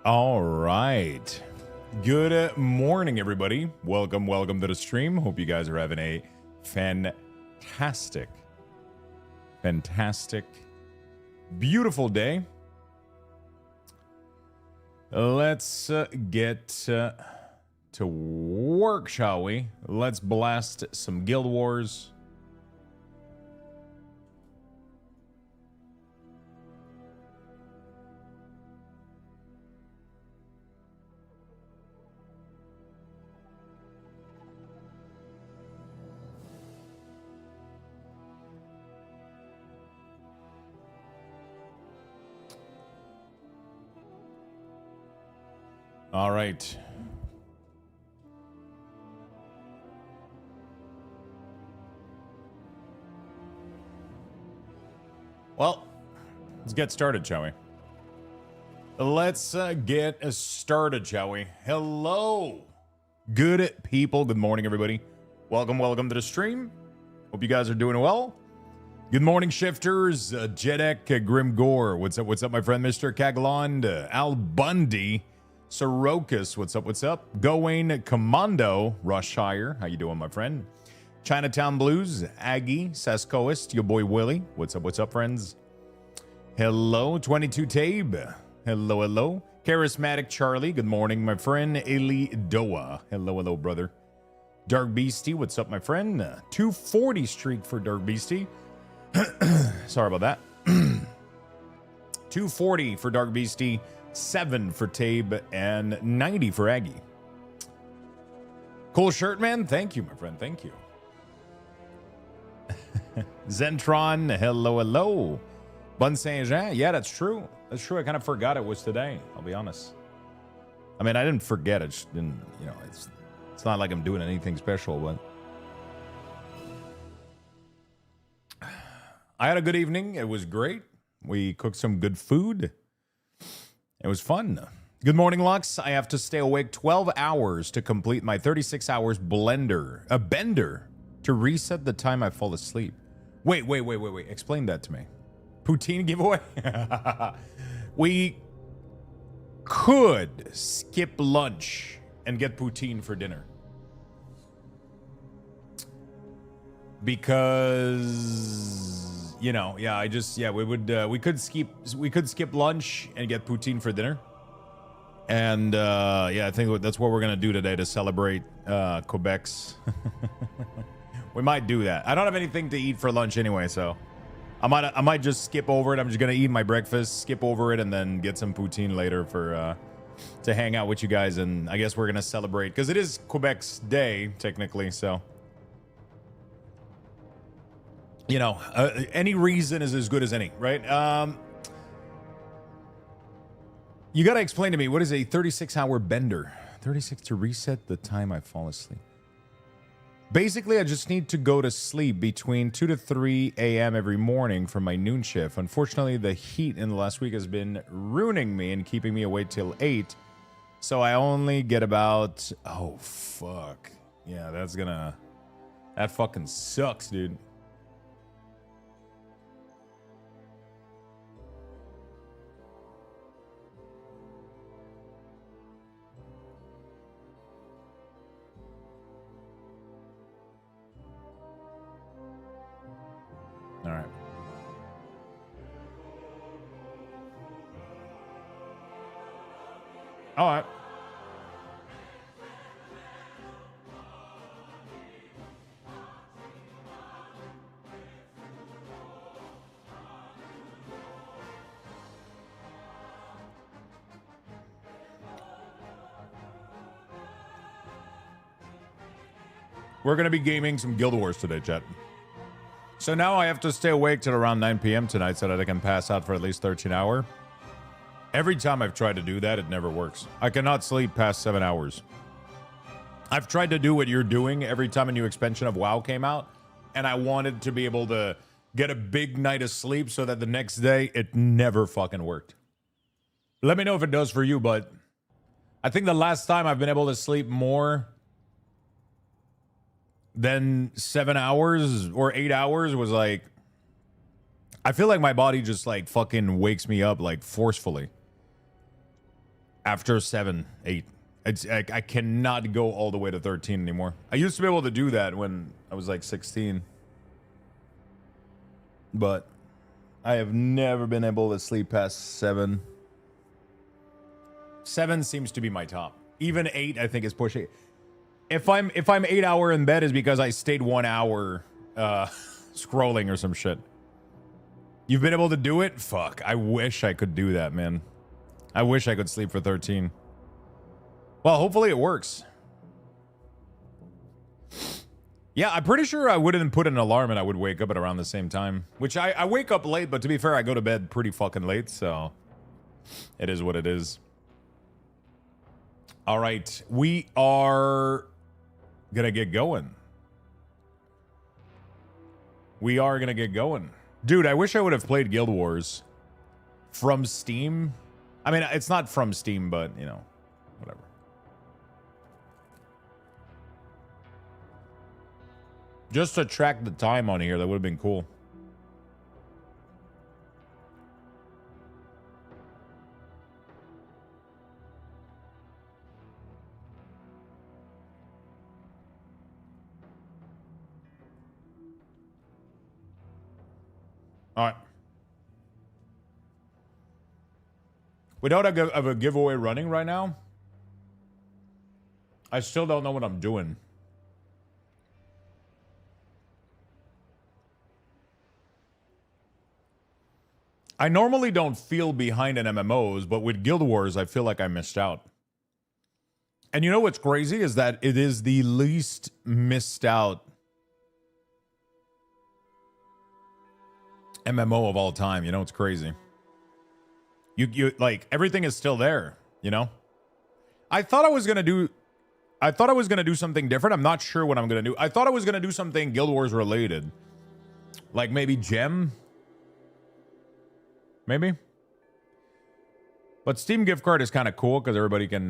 All right. Good morning, everybody. Welcome to the stream. Hope you guys are having a fantastic, beautiful day. Let's get to work, shall we? Let's blast some Guild Wars. All right. Well, let's get started, shall we? Let's get started, shall we? Hello, good people. Good morning, everybody. Welcome to the stream. Hope you guys are doing well. Good morning, shifters. Jedek, Grim Gore. What's up, my friend, Mr. Kaglond, Al Bundy. Sorokas, what's up? Gawain Commando, Rushire, how you doing, my friend? Chinatown Blues, Aggie, Saskoist, your boy Willie. What's up, friends? Hello, 22 Tabe. Hello. Charismatic Charlie, good morning, my friend. Eli Doa, hello, brother. Dark Beastie, what's up, my friend? 240 streak for Dark Beastie. Sorry about that. 240 for Dark Beastie. 7 for Tabe, and 90 for Aggie. Cool shirt, man. Thank you, my friend. Thank you. Zentron, hello. Bun Saint Jean, yeah, that's true. I kind of forgot it was today. I'll be honest. I mean, I didn't forget it. Just didn't, it's not like I'm doing anything special, but I had a good evening. It was great. We cooked some good food. It was fun. Good morning, Lux. I have to stay awake 12 hours to complete my 36 hours bender to reset the time I fall asleep. Wait. Explain that to me. Poutine giveaway? We could skip lunch and get poutine for dinner. Because we could skip lunch and get poutine for dinner. And I think that's what we're gonna do today to celebrate Quebec's. We might do that. I don't have anything to eat for lunch anyway, so I might just skip over it. I'm just gonna eat my breakfast, skip over it, and then get some poutine later for to hang out with you guys. And I guess we're gonna celebrate because it is Quebec's day technically, so. Any reason is as good as any, right? You got to explain to me, what is a 36-hour bender? 36 to reset the time I fall asleep. Basically, I just need to go to sleep between 2 to 3 a.m. every morning for my noon shift. Unfortunately, the heat in the last week has been ruining me and keeping me awake till 8. So I only get about... Oh, fuck. Yeah, that fucking sucks, dude. All right. All right. We're going to be gaming some Guild Wars today, chat. So now I have to stay awake till around 9 p.m. tonight so that I can pass out for at least 13 hours. Every time I've tried to do that, it never works. I cannot sleep past 7 hours. I've tried to do what you're doing every time a new expansion of WoW came out, and I wanted to be able to get a big night of sleep so that the next day it never fucking worked. Let me know if it does for you, but I think the last time I've been able to sleep more than 7 hours or 8 hours was like, I feel like my body just like fucking wakes me up like forcefully. After 7, 8. I cannot go all the way to 13 anymore. I used to be able to do that when I was like 16. But I have never been able to sleep past 7. 7 seems to be my top. Even 8, I think, is pushing. If I'm 8 hour in bed is because I stayed 1 hour scrolling or some shit. You've been able to do it? Fuck. I wish I could do that, man. I wish I could sleep for 13. Well, hopefully it works. Yeah, I'm pretty sure I wouldn't put an alarm and I would wake up at around the same time. Which I wake up late, but to be fair, I go to bed pretty fucking late, so it is what it is. All right, we are gonna get going. We are gonna get going. Dude, I wish I would have played Guild Wars from Steam. I mean, it's not from Steam, but, you know, whatever. Just to track the time on here, that would have been cool. All right. We don't have a giveaway running right now. I still don't know what I'm doing. I normally don't feel behind in MMOs, but with Guild Wars, I feel like I missed out. And you know what's crazy is that it is the least missed out MMO of all time. You know, it's crazy. You like everything is still there, you know? I thought I was going to do something different. I'm not sure what I'm going to do. I thought I was going to do something Guild Wars related. Like maybe Gem. Maybe. But Steam gift card is kind of cool because everybody can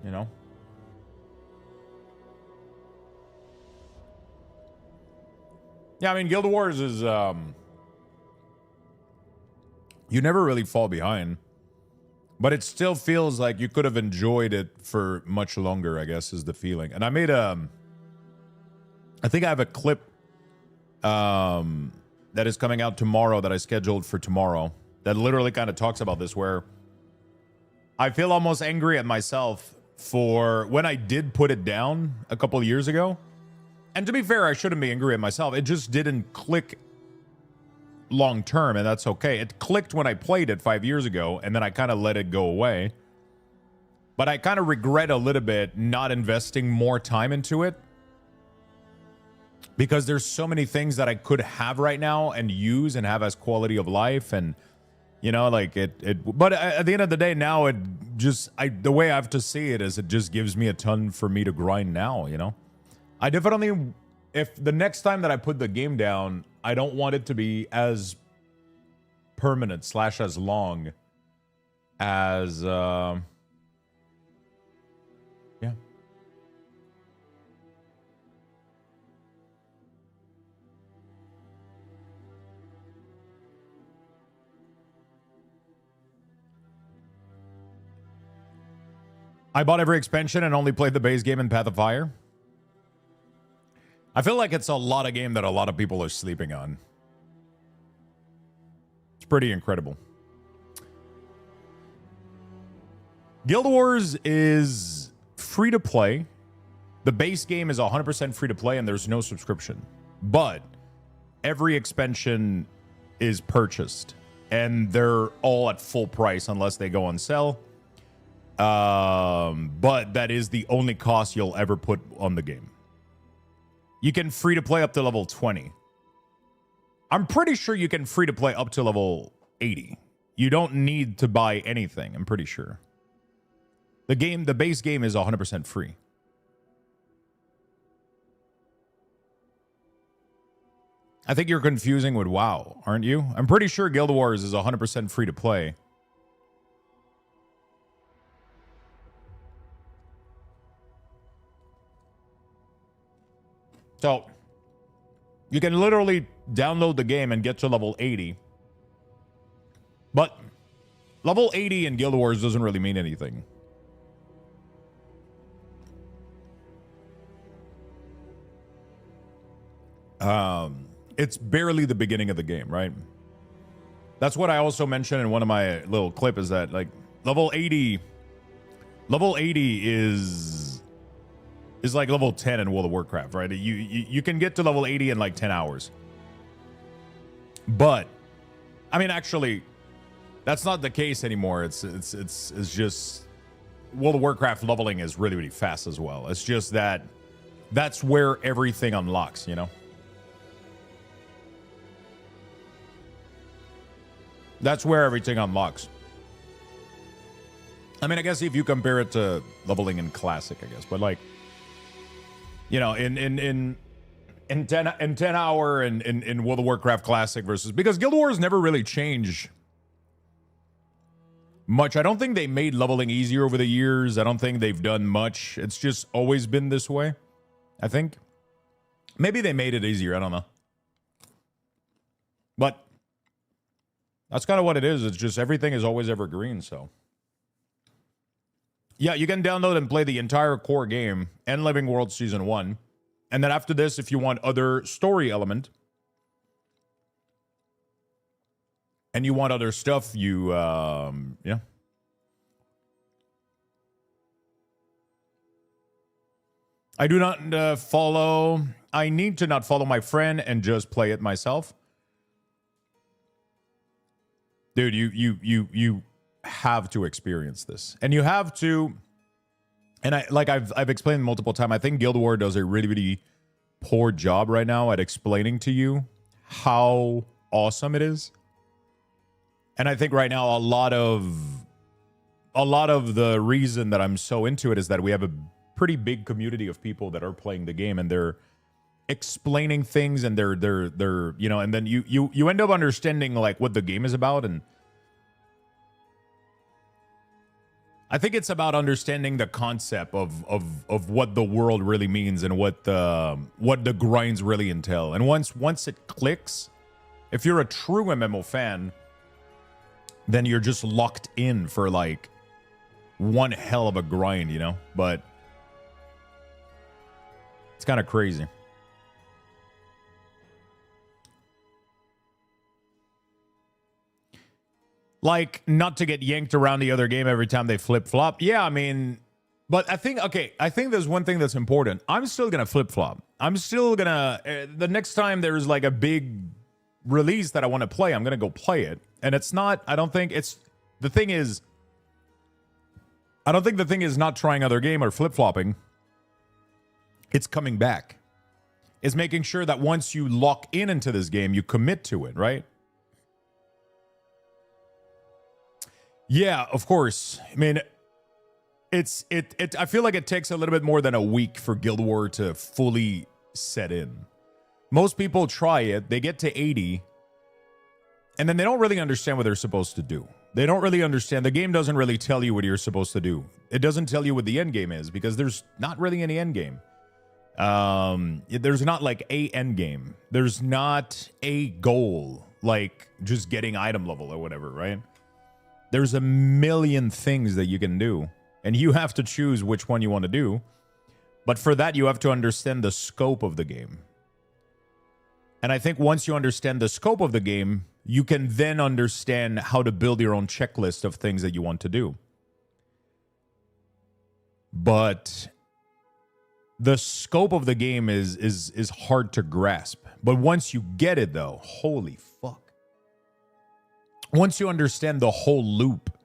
you know. Yeah, I mean Guild Wars is you never really fall behind. But it still feels like you could have enjoyed it for much longer, I guess, is the feeling. And I made I think I have a clip that is coming out tomorrow that I scheduled for tomorrow that literally kind of talks about this, where I feel almost angry at myself for when I did put it down a couple years ago. And to be fair, I shouldn't be angry at myself. It just didn't click long term, and that's okay. It clicked when I played it 5 years ago, and then I kind of let it go away. But I kind of regret a little bit not investing more time into it, because there's so many things that I could have right now and use and have as quality of life, and you know, like it but at the end of the day, now it just the way I have to see it is it just gives me a ton for me to grind now, you know. I definitely, if the next time that I put the game down, I don't want it to be as permanent / as long as yeah. I bought every expansion and only played the base game in Path of Fire. I feel like it's a lot of game that a lot of people are sleeping on. It's pretty incredible. Guild Wars is free to play. The base game is 100% free to play and there's no subscription. But every expansion is purchased and they're all at full price unless they go on sale. But that is the only cost you'll ever put on the game. You can free to play up to level 20. I'm pretty sure you can free to play up to level 80. You don't need to buy anything, I'm pretty sure. The base game is 100% free. I think you're confusing with WoW, aren't you? I'm pretty sure Guild Wars is 100% free to play. So you can literally download the game and get to level 80. But level 80 in Guild Wars doesn't really mean anything. It's barely the beginning of the game, right? That's what I also mentioned in one of my little clip, is that like level 80 is like level 10 in World of Warcraft, right? You can get to level 80 in like 10 hours. But I mean, actually, that's not the case anymore. It's just World of Warcraft leveling is really, really fast as well. It's just that that's where everything unlocks, you know? That's where everything unlocks. I mean, I guess if you compare it to leveling in Classic, I guess, but like, you know, in 10 hour in World of Warcraft Classic versus, because Guild Wars never really changed much. I don't think they made leveling easier over the years. I don't think they've done much. It's just always been this way, I think. Maybe they made it easier. I don't know. But that's kind of what it is. It's just everything is always evergreen, so. Yeah, you can download and play the entire core game and Living World Season 1. And then after this, if you want other story element and you want other stuff, you, yeah. I do not follow. I need to not follow my friend and just play it myself. Dude, you have to experience this, and you have to. And I've explained multiple times. I think Guild Wars does a really, really poor job right now at explaining to you how awesome it is. And I think right now a lot of the reason that I'm so into it is that we have a pretty big community of people that are playing the game, and they're explaining things, and they're you know, and then you end up understanding like what the game is about. And I think it's about understanding the concept of what the world really means and what the grinds really entail. And once it clicks, if you're a true MMO fan, then you're just locked in for like one hell of a grind, you know? But it's kind of crazy. Like, not to get yanked around the other game every time they flip-flop. Yeah, I mean, but I think there's one thing that's important. I'm still going to flip-flop. I'm still going to, the next time there's like a big release that I want to play, I'm going to go play it. And it's not, I don't think the thing is not trying other game or flip-flopping. It's coming back. It's making sure that once you lock into this game, you commit to it, right? Yeah, of course. I mean, I feel like it takes a little bit more than a week for Guild Wars to fully set in. Most people try it, they get to 80, and then they don't really understand what they're supposed to do. They don't really understand. The game doesn't really tell you what you're supposed to do. It doesn't tell you what the end game is, because there's not really any end game. There's not like a end game. There's not a goal, like just getting item level or whatever, right? There's a million things that you can do, and you have to choose which one you want to do. But for that, you have to understand the scope of the game. And I think once you understand the scope of the game, you can then understand how to build your own checklist of things that you want to do. But the scope of the game is hard to grasp. But once you get it, though, holy fuck. Once you understand the whole loop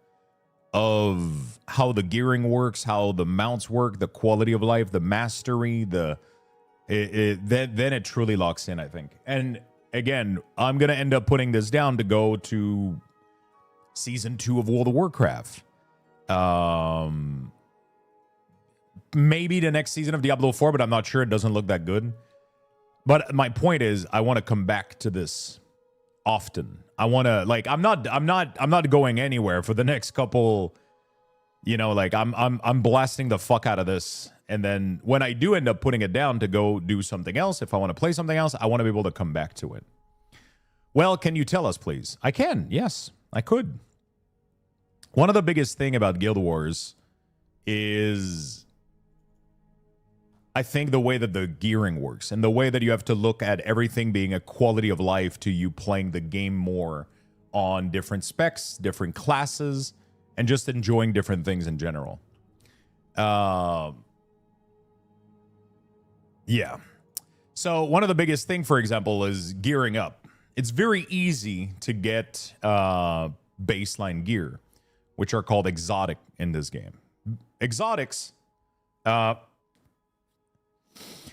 of how the gearing works, how the mounts work, the quality of life, the mastery, then it truly locks in, I think. And again, I'm going to end up putting this down to go to Season 2 of World of Warcraft. Maybe the next season of Diablo 4, but I'm not sure. It doesn't look that good. But my point is, I want to come back to this often. I want to, like, I'm not going anywhere for the next couple, you know, like I'm blasting the fuck out of this And then when I do end up putting it down to go do something else, if I want to play something else, I want to be able to come back to it. Well, can you tell us, please? I can. Yes, I could. One of the biggest thing about Guild Wars is, I think, the way that the gearing works and the way that you have to look at everything being a quality of life to you playing the game more on different specs, different classes, and just enjoying different things in general. Yeah. So one of the biggest thing, for example, is gearing up. It's very easy to get baseline gear, which are called exotic in this game. Exotics,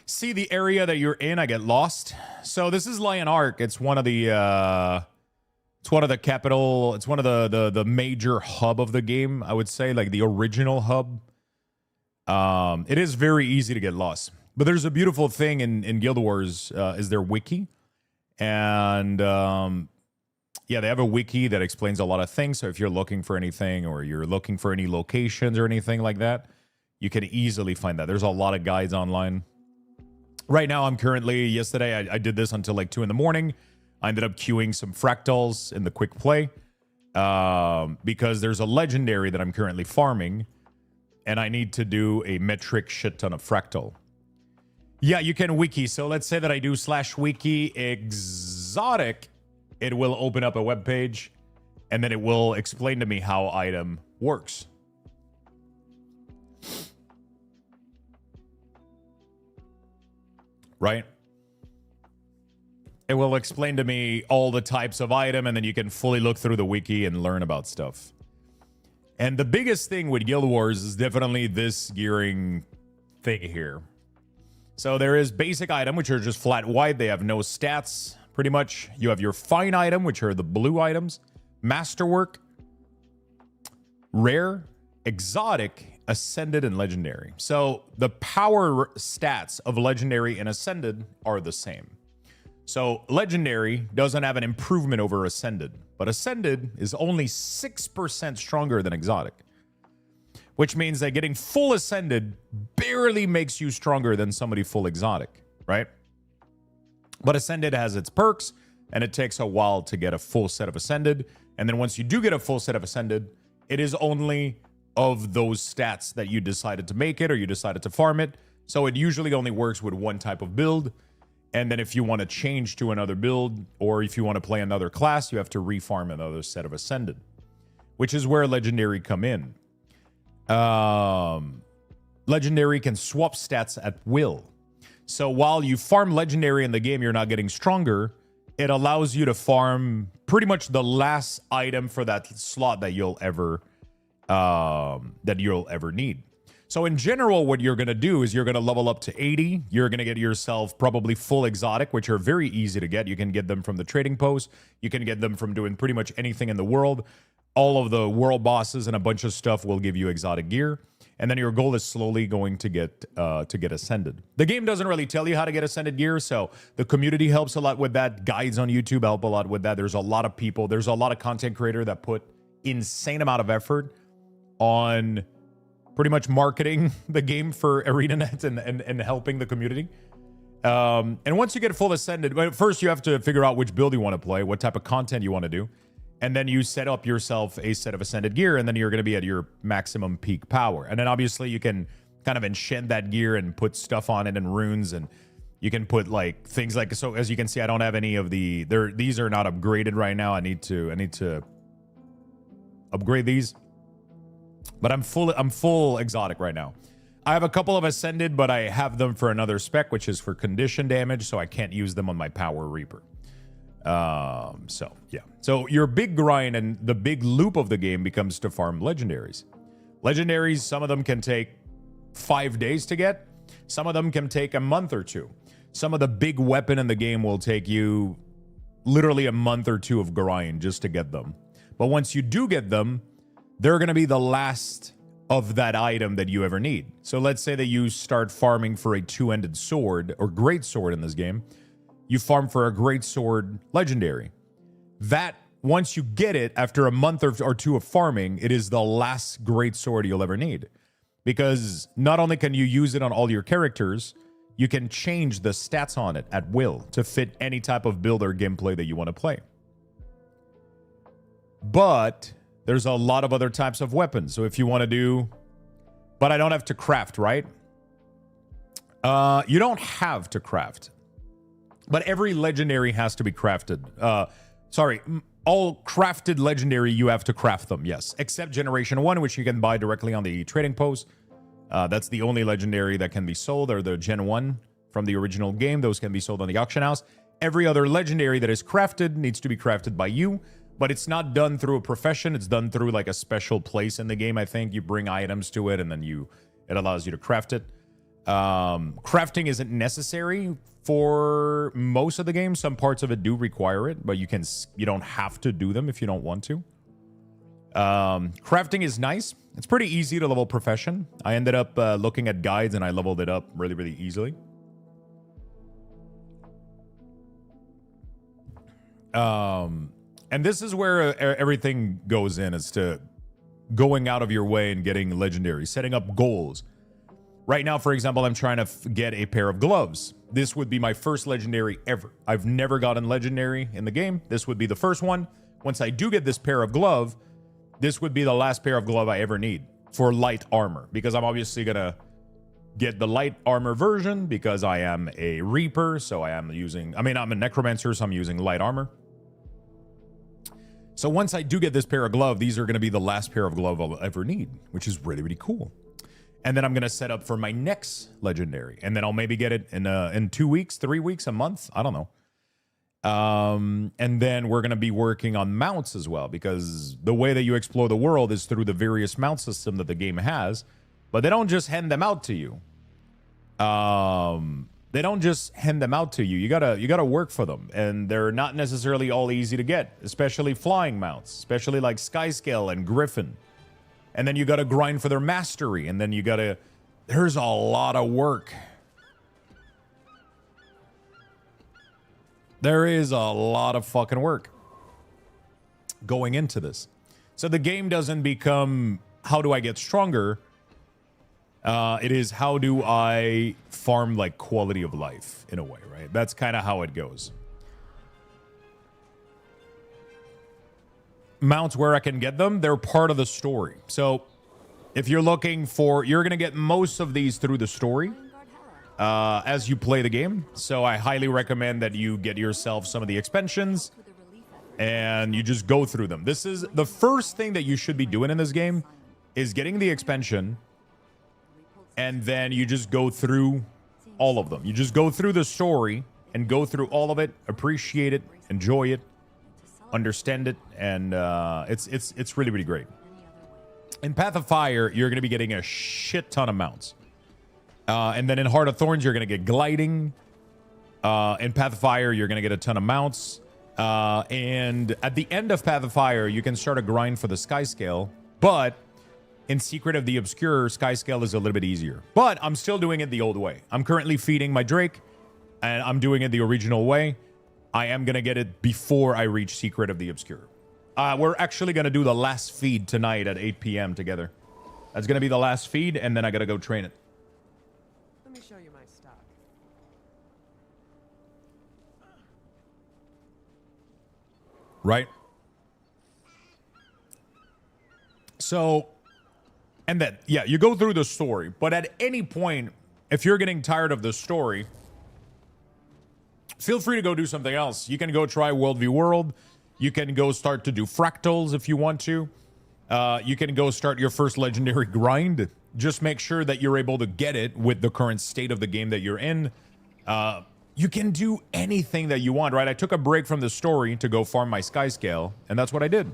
see the area that you're in, I get lost. So this is Lion Arc. It's one of the capital, it's one of the major hub of the game, I would say, like the original hub. It is very easy to get lost. But there's a beautiful thing in Guild Wars, is their wiki. And yeah, they have a wiki that explains a lot of things. So if you're looking for anything or you're looking for any locations or anything like that, you can easily find that. There's a lot of guides online. Right now, I'm currently, yesterday, I did this until like 2 in the morning. I ended up queuing some fractals in the quick play because there's a legendary that I'm currently farming and I need to do a metric shit ton of fractal. Yeah, you can wiki. So let's say that I do /wiki exotic. It will open up a web page and then it will explain to me how item works. Right? It will explain to me all the types of item and then you can fully look through the wiki and learn about stuff. And the biggest thing with Guild Wars is definitely this gearing thing here. So there is basic item, which are just flat white. They have no stats, pretty much. You have your fine item, which are the blue items. Masterwork, rare, exotic, ascended, and legendary. So the power stats of legendary and ascended are the same. So legendary doesn't have an improvement over ascended, but ascended is only 6% stronger than exotic, which means that getting full ascended barely makes you stronger than somebody full exotic, right? But ascended has its perks, and it takes a while to get a full set of ascended. And then once you do get a full set of ascended, it is only of those stats that you decided to make it or you decided to farm it. So it usually only works with one type of build. And then if you want to change to another build or if you want to play another class, you have to refarm another set of ascended, which is where legendary come in. Legendary can swap stats at will. So while you farm legendary in the game, you're not getting stronger. It allows you to farm pretty much the last item for that slot that you'll ever need. So in general, what you're going to do is you're going to level up to 80. You're going to get yourself probably full exotic, which are very easy to get. You can get them from the trading post. You can get them from doing pretty much anything in the world. All of the world bosses and a bunch of stuff will give you exotic gear. And then your goal is slowly going to get ascended. The game doesn't really tell you how to get ascended gear, so the community helps a lot with that. Guides on YouTube help a lot with that. There's a lot of people. There's a lot of content creator that put insane amount of effort on pretty much marketing the game for ArenaNet and helping the community. And once you get full ascended, first you have to figure out which build you want to play, what type of content you want to do. And then you set up yourself a set of ascended gear, and then you're going to be at your maximum peak power. And then obviously you can kind of enchant that gear and put stuff on it and runes, and you can put like things like, so as you can see, I don't have any of these are not upgraded right now. I need to upgrade these. But I'm full exotic right now. I have a couple of ascended, but I have them for another spec, which is for condition damage, so I can't use them on my Power Reaper. So yeah. So your big grind and the big loop of the game becomes to farm legendaries. Legendaries, some of them can take 5 days to get. Some of them can take a month or two. Some of the big weapon in the game will take you literally a month or two of grind just to get them. But once you do get them, they're going to be the last of that item that you ever need. So let's say that you start farming for a two-ended sword or great sword in this game. You farm for a great sword legendary. That, once you get it, after a month or two of farming, it is the last great sword you'll ever need. because not only can you use it on all your characters, you can change the stats on it at will to fit any type of build or gameplay that you want to play. But there's a lot of other types of weapons. So if you want to do... But I don't have to craft, right? You don't have to craft. But every legendary has to be crafted. All crafted legendary, you have to craft them, yes. Except Generation 1, which you can buy directly on the trading post. That's the only legendary that can be sold, or the Gen 1 from the original game. Those can be sold on the auction house. Every other legendary that is crafted needs to be crafted by you, but it's not done through a profession. It's done through like a special place in the game, I think. You bring items to it, and then it allows you to craft it. Crafting isn't necessary for most of the game. Some parts of it do require it, but you don't have to do them if you don't want to. Crafting is nice. It's pretty easy to level profession. I ended up looking at guides and I leveled it up really, really easily. And this is where everything goes in, is to going out of your way and getting legendary, setting up goals. Right now, for example, I'm trying to get a pair of gloves. This would be my first legendary ever. I've never gotten legendary in the game. This would be the first one. Once I do get this pair of glove, this would be the last pair of glove I ever need for light armor, because I'm obviously going to get the light armor version because I am a Reaper. So I'm a Necromancer, so I'm using light armor. So once I do get this pair of glove, these are going to be the last pair of glove I'll ever need, which is really, really cool. And then I'm going to set up for my next legendary. And then I'll maybe get it in 2 weeks, 3 weeks, a month. I don't know. And then we're going to be working on mounts as well, because the way that you explore the world is through the various mount system that the game has. But they don't just hand them out to you. They don't just hand them out to you. You gotta work for them. And they're not necessarily all easy to get, especially flying mounts, especially like Skyscale and Griffin. And then you got to grind for their mastery. And then there's a lot of work. There is a lot of fucking work going into this. So the game doesn't become, how do I get stronger? It is, how do I farm like quality of life in a way, right? That's kind of how it goes. Mounts, where I can get them, they're part of the story. So if you're looking for, you're going to get most of these through the story as you play the game. So I highly recommend that you get yourself some of the expansions and you just go through them. This is the first thing that you should be doing in this game, is getting the expansion, and then you just go through all of them. You just go through the story and go through all of it, appreciate it, enjoy it, understand it, and it's really, really great. In Path of Fire, you're going to be getting a shit ton of mounts. And then in Heart of Thorns, you're going to get gliding. In Path of Fire, you're going to get a ton of mounts. And at the end of Path of Fire, you can start a grind for the Skyscale. But in Secret of the Obscure, Skyscale is a little bit easier. But I'm still doing it the old way. I'm currently feeding my Drake, and I'm doing it the original way. I am going to get it before I reach Secret of the Obscure. We're actually going to do the last feed tonight at 8 p.m. together. That's going to be the last feed, and then I got to go train it. Let me show you my stock. Right? So, and then, yeah, you go through the story. But at any point, if you're getting tired of the story, feel free to go do something else. You can go try Worldview World. You can go start to do fractals if you want to. You can go start your first legendary grind. Just make sure that you're able to get it with the current state of the game that you're in. You can do anything that you want, right? I took a break from the story to go farm my Skyscale, and that's what I did.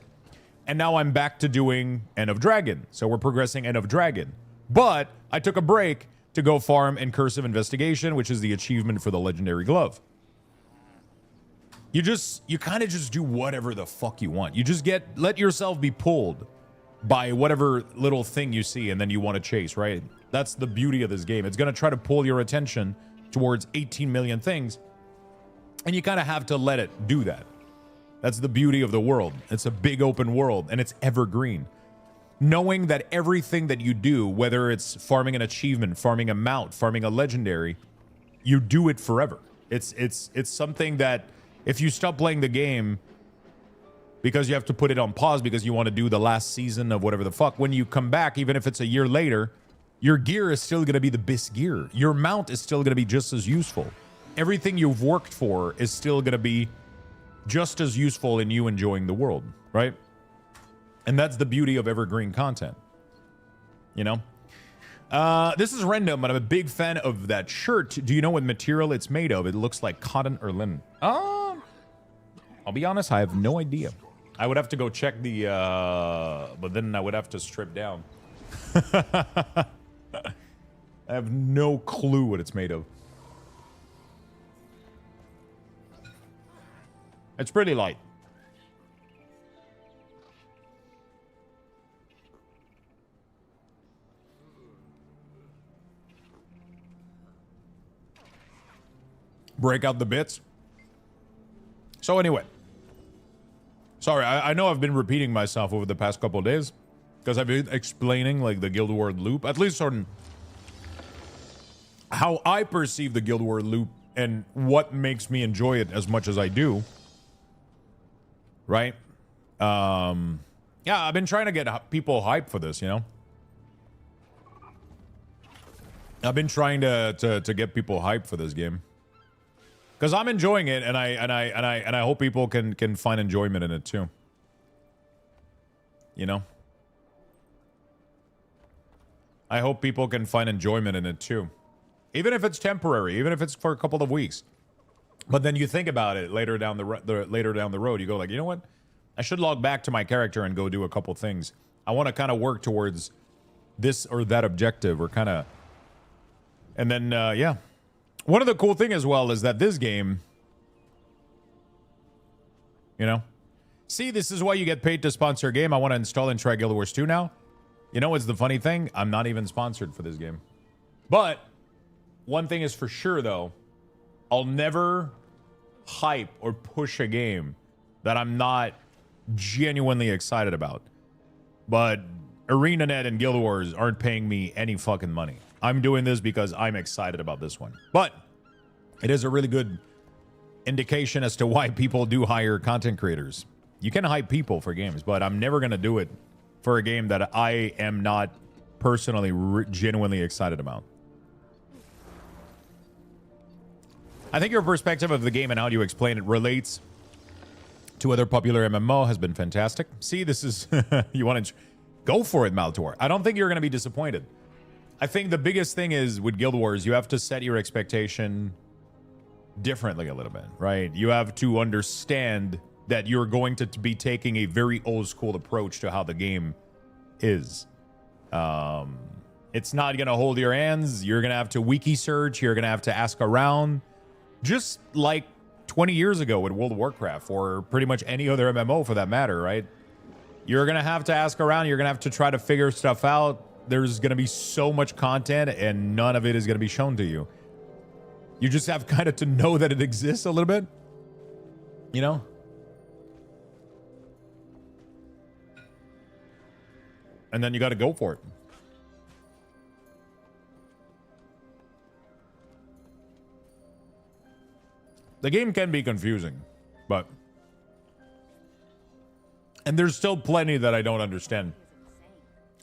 And now I'm back to doing End of Dragon. So we're progressing End of Dragon. But I took a break to go farm Incursive Investigation, which is the achievement for the Legendary Glove. You kind of just do whatever the fuck you want. You just let yourself be pulled by whatever little thing you see and then you want to chase, right? That's the beauty of this game. It's going to try to pull your attention towards 18 million things, and you kind of have to let it do that. That's the beauty of the world. It's a big open world, and it's evergreen. knowing that everything that you do, whether it's farming an achievement, farming a mount, farming a legendary, you do it forever. It's something that if you stop playing the game because you have to put it on pause because you want to do the last season of whatever the fuck, when you come back, even if it's a year later, your gear is still going to be the best gear. Your mount is still going to be just as useful. Everything you've worked for is still going to be just as useful in you enjoying the world, right? And that's the beauty of evergreen content, you know? This is random, but I'm a big fan of that shirt. Do you know what material it's made of? It looks like cotton or linen. I'll be honest, I have no idea. I would have to go check the, but then I would have to strip down. I have no clue what it's made of. It's pretty light. Break out the bits. So anyway. Sorry, I know I've been repeating myself over the past couple of days because I've been explaining like the Guild Wars loop, at least on how I perceive the Guild Wars loop and what makes me enjoy it as much as I do. Right? Yeah, I've been trying to get people hyped for this, you know? I've been trying to get people hyped for this game. Because I'm enjoying it, and I hope people can find enjoyment in it too. You know? I hope people can find enjoyment in it too. Even if it's temporary, even if it's for a couple of weeks. But then you think about it later down later down the road, you go like, you know what? I should log back to my character and go do a couple things. I want to kind of work towards this or that objective, or kind of, and then yeah. One of the cool thing as well is that this game, you know, see, this is why you get paid to sponsor a game. I want to install and try Guild Wars 2 now. You know what's the funny thing? I'm not even sponsored for this game. But one thing is for sure, though, I'll never hype or push a game that I'm not genuinely excited about. But ArenaNet and Guild Wars aren't paying me any fucking money. I'm doing this because I'm excited about this one. But it is a really good indication as to why people do hire content creators. You can hype people for games, but I'm never going to do it for a game that I am not personally genuinely excited about. I think your perspective of the game and how you explain it relates to other popular MMO has been fantastic. See, this is... you want to... Go for it, Maltor. I don't think you're going to be disappointed. I think the biggest thing is with Guild Wars, you have to set your expectation differently a little bit, right? You have to understand that you're going to be taking a very old school approach to how the game is. It's not going to hold your hands. You're going to have to wiki search. You're going to have to ask around. Just like 20 years ago with World of Warcraft, or pretty much any other MMO for that matter, right? You're going to have to ask around. You're going to have to try to figure stuff out. There's going to be so much content and none of it is going to be shown to you. You just have kind of to know that it exists a little bit. You know? And then you got to go for it. The game can be confusing, but... And there's still plenty that I don't understand.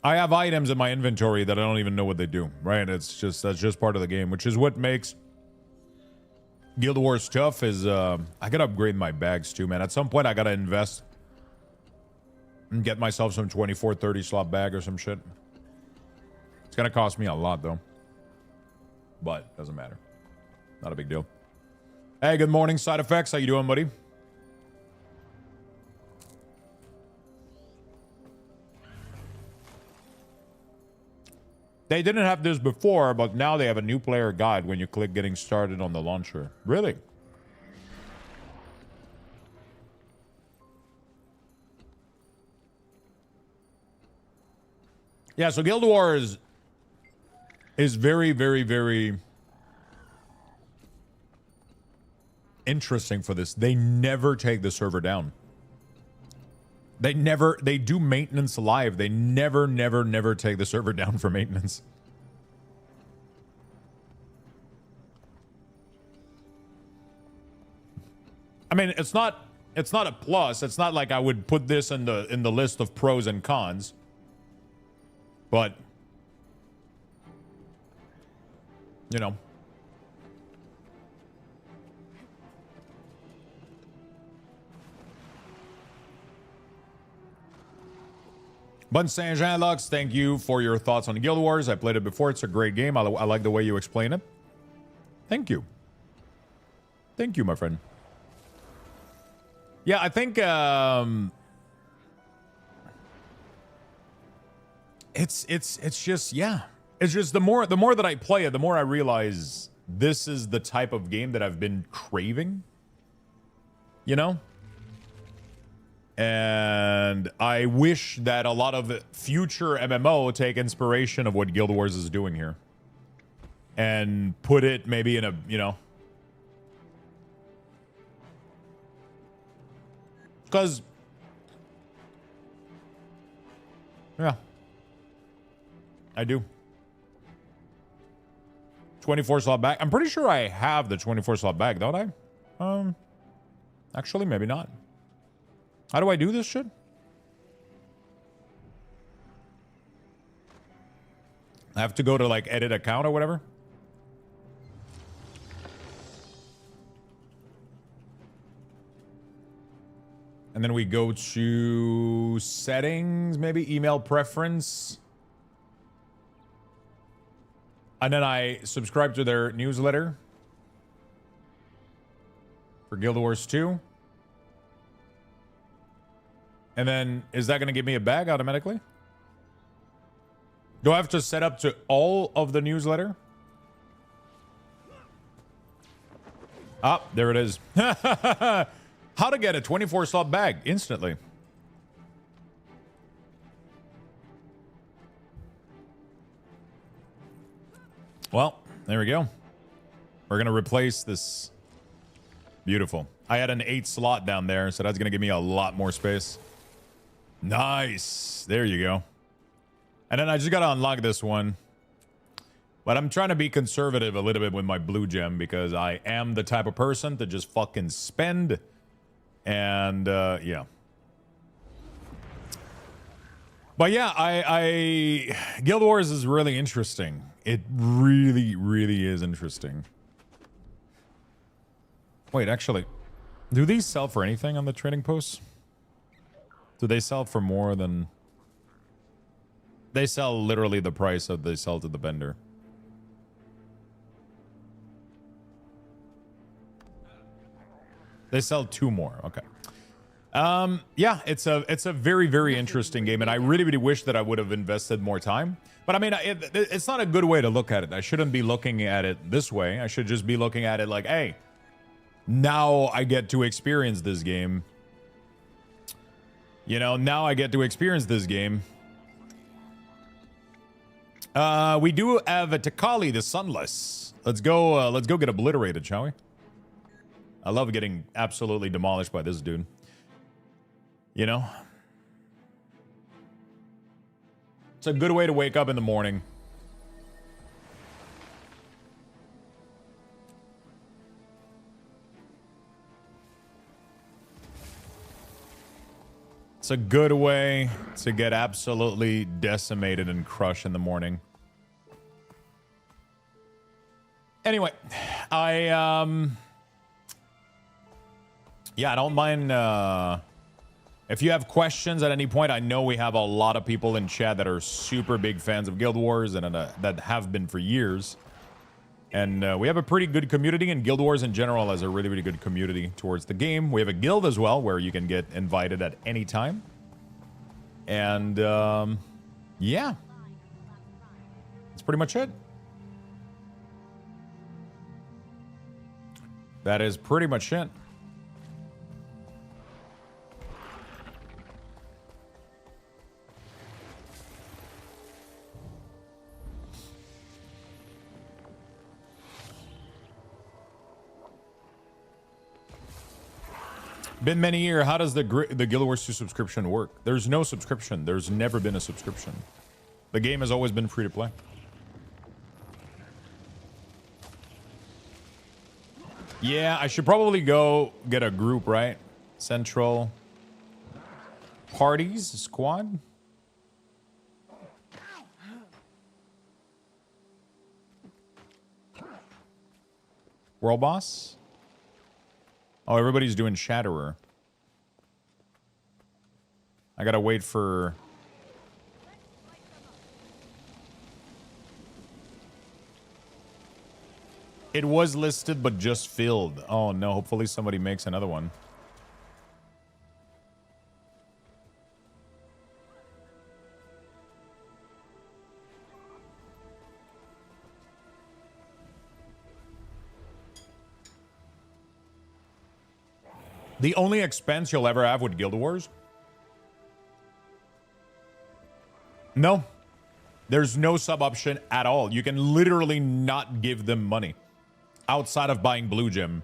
I have items in my inventory that I don't even know what they do, right? It's just, that's just part of the game, which is what makes Guild Wars tough. Is I gotta upgrade my bags too, man. At some point I gotta invest and get myself some 24, 30 slot bag or some shit. It's gonna cost me a lot though, but doesn't matter. Not a big deal. Hey, good morning, Side Effects. How you doing, buddy? They didn't have this before, but now they have a new player guide when you click getting started on the launcher. Really? Yeah, so Guild Wars is very, very, very interesting for this. They never take the server down. They do maintenance live. They never take the server down for maintenance. I mean, it's not a plus. It's not like I would put this in the list of pros and cons. But you know. Bun Saint Jean Lux, thank you for your thoughts on Guild Wars. I played it before. It's a great game. I like the way you explain it. Thank you. Thank you, my friend. Yeah, I think it's just, yeah. It's just the more that I play it, the more I realize this is the type of game that I've been craving. You know? And I wish that a lot of future MMO take inspiration of what Guild Wars is doing here. And put it maybe in a, you know. Because, yeah. I do. 24 slot bag. I'm pretty sure I have the 24 slot bag, don't I? Actually, maybe not. How do I do this shit? I have to go to like edit account or whatever. And then we go to settings, maybe email preference. And then I subscribe to their newsletter for Guild Wars 2. And then, is that going to give me a bag automatically? Do I have to set up to all of the newsletter? Ah, there it is. How to get a 24 slot bag instantly. Well, there we go. We're going to replace this. Beautiful. I had an 8 slot down there, so that's going to give me a lot more space. Nice. There you go. And then I just got to unlock this one. But I'm trying to be conservative a little bit with my blue gem because I am the type of person to just fucking spend. And, yeah. But yeah, I Guild Wars is really interesting. It really is interesting. Wait, actually, do these sell for anything on the trading posts? Do they sell for more than... They sell literally the price of they sell to the vendor. They sell 2 more. Okay. Yeah, it's a very interesting game, and I really wish that I would have invested more time. But I mean, it's not a good way to look at it. I shouldn't be looking at it this way. I should just be looking at it like, hey, now I get to experience this game. You know, now I get to experience this game. We do have a Takali the Sunless. Let's go get obliterated, shall we? I love getting absolutely demolished by this dude. You know? It's a good way to wake up in the morning. It's a good way to get absolutely decimated and crushed in the morning. Anyway, yeah, I don't mind if you have questions at any point. I know we have a lot of people in chat that are super big fans of Guild Wars and that have been for years. And we have a pretty good community, and Guild Wars in general has a really good community towards the game. We have a guild as well where you can get invited at any time. And yeah, that's pretty much it. That is pretty much it. Been many years. How does the Guild Wars 2 subscription work? There's no subscription. There's never been a subscription. The game has always been free to play. Yeah, I should probably go get a group, right? Central parties squad. World boss. Oh, everybody's doing Shatterer. I gotta wait for... It was listed, but just filled. Oh no, hopefully somebody makes another one. The only expense you'll ever have with Guild Wars? No. There's no sub option at all. You can literally not give them money outside of buying Blue Gem.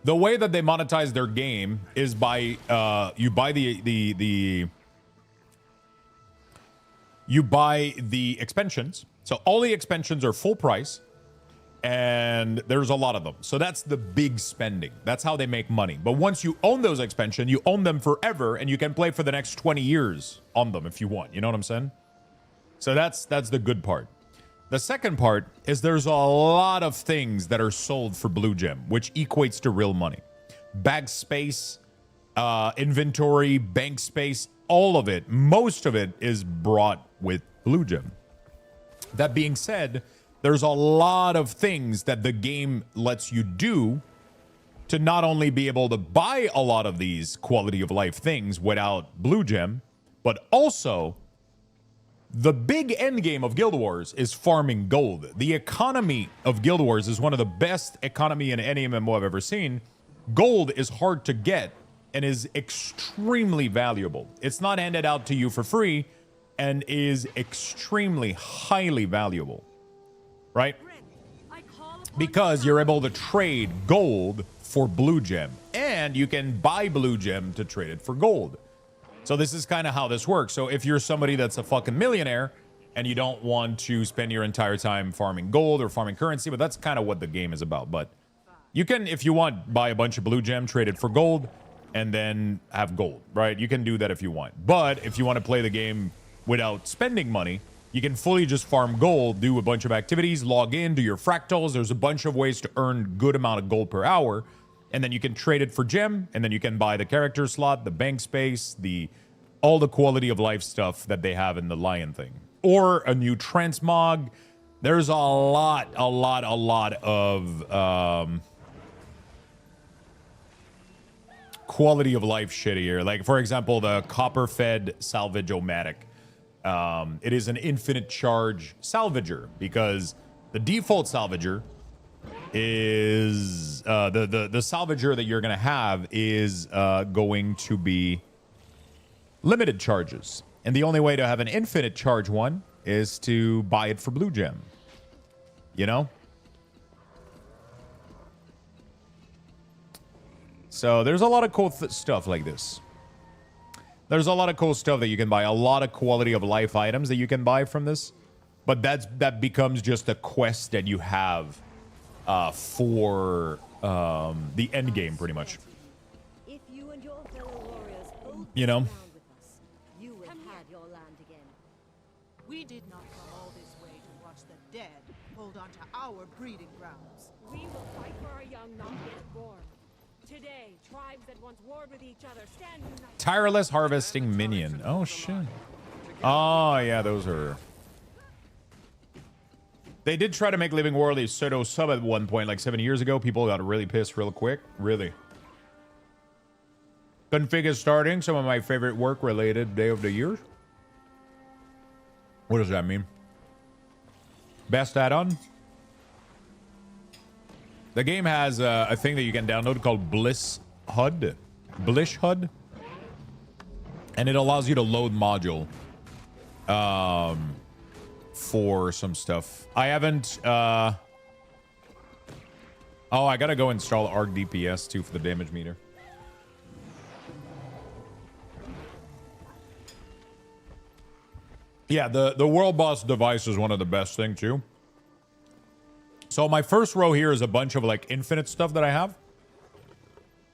The way that they monetize their game is by you buy the expansions. So all the expansions are full price, and there's a lot of them. So that's the big spending. That's how they make money. But once you own those expansions, you own them forever, and you can play for the next 20 years on them if you want. You know what I'm saying? So that's the good part. The second part is there's a lot of things that are sold for Blue Gem, which equates to real money. Bag space, inventory, bank space, all of it, most of it is brought with Blue Gem. That being said, there's a lot of things that the game lets you do to not only be able to buy a lot of these quality of life things without Blue Gem, but also the big end game of Guild Wars is farming gold. The economy of Guild Wars is one of the best economy in any MMO I've ever seen. Gold is hard to get and is extremely valuable. It's not handed out to you for free and is extremely highly valuable, right? Because you're able to trade gold for Blue Gem, and you can buy Blue Gem to trade it for gold. So this is kind of how this works. So if you're somebody that's a fucking millionaire and you don't want to spend your entire time farming gold or farming currency, but that's kind of what the game is about. But you can, if you want, buy a bunch of Blue Gem, trade it for gold, and then have gold, right? You can do that if you want. But if you want to play the game without spending money, you can fully just farm gold, do a bunch of activities, log in, do your fractals. There's a bunch of ways to earn good amount of gold per hour. And then you can trade it for gem, and then you can buy the character slot, the bank space, all the quality of life stuff that they have in the Lion thing. Or a new transmog. There's a lot of quality of life shit here. Like, for example, the copper-fed Salvage-O-Matic. It is an infinite charge salvager because the default salvager is the salvager that you're gonna have is going to be limited charges, and the only way to have an infinite charge one is to buy it for Blue Gem, you know. So there's a lot of cool stuff like this. There's a lot of cool stuff that you can buy, a lot of quality of life items that you can buy from this, but that becomes just a quest that you have for the end game, pretty much. If you and your fellow warriors both You know? sit down with us, you will have your land again. We did not come all this way to watch the dead hold on to our breeding grounds. We will fight for our young, not yet born. Today, tribes that once warred with each other stand united. Tireless harvesting minion. Oh shit. Oh yeah, those are. They did try to make Living World a pseudo sub at one point, like 7 years ago. People got really pissed real quick. Really. Config is starting. Some of my favorite work-related day of the year. What does that mean? Best add-on? The game has a thing that you can download called Bliss HUD. Blish HUD. And it allows you to load module. For some stuff. I haven't oh, I gotta go install Arc DPS too for the damage meter. Yeah, the world boss device is one of the best thing too. So my first row here is a bunch of like infinite stuff that I have.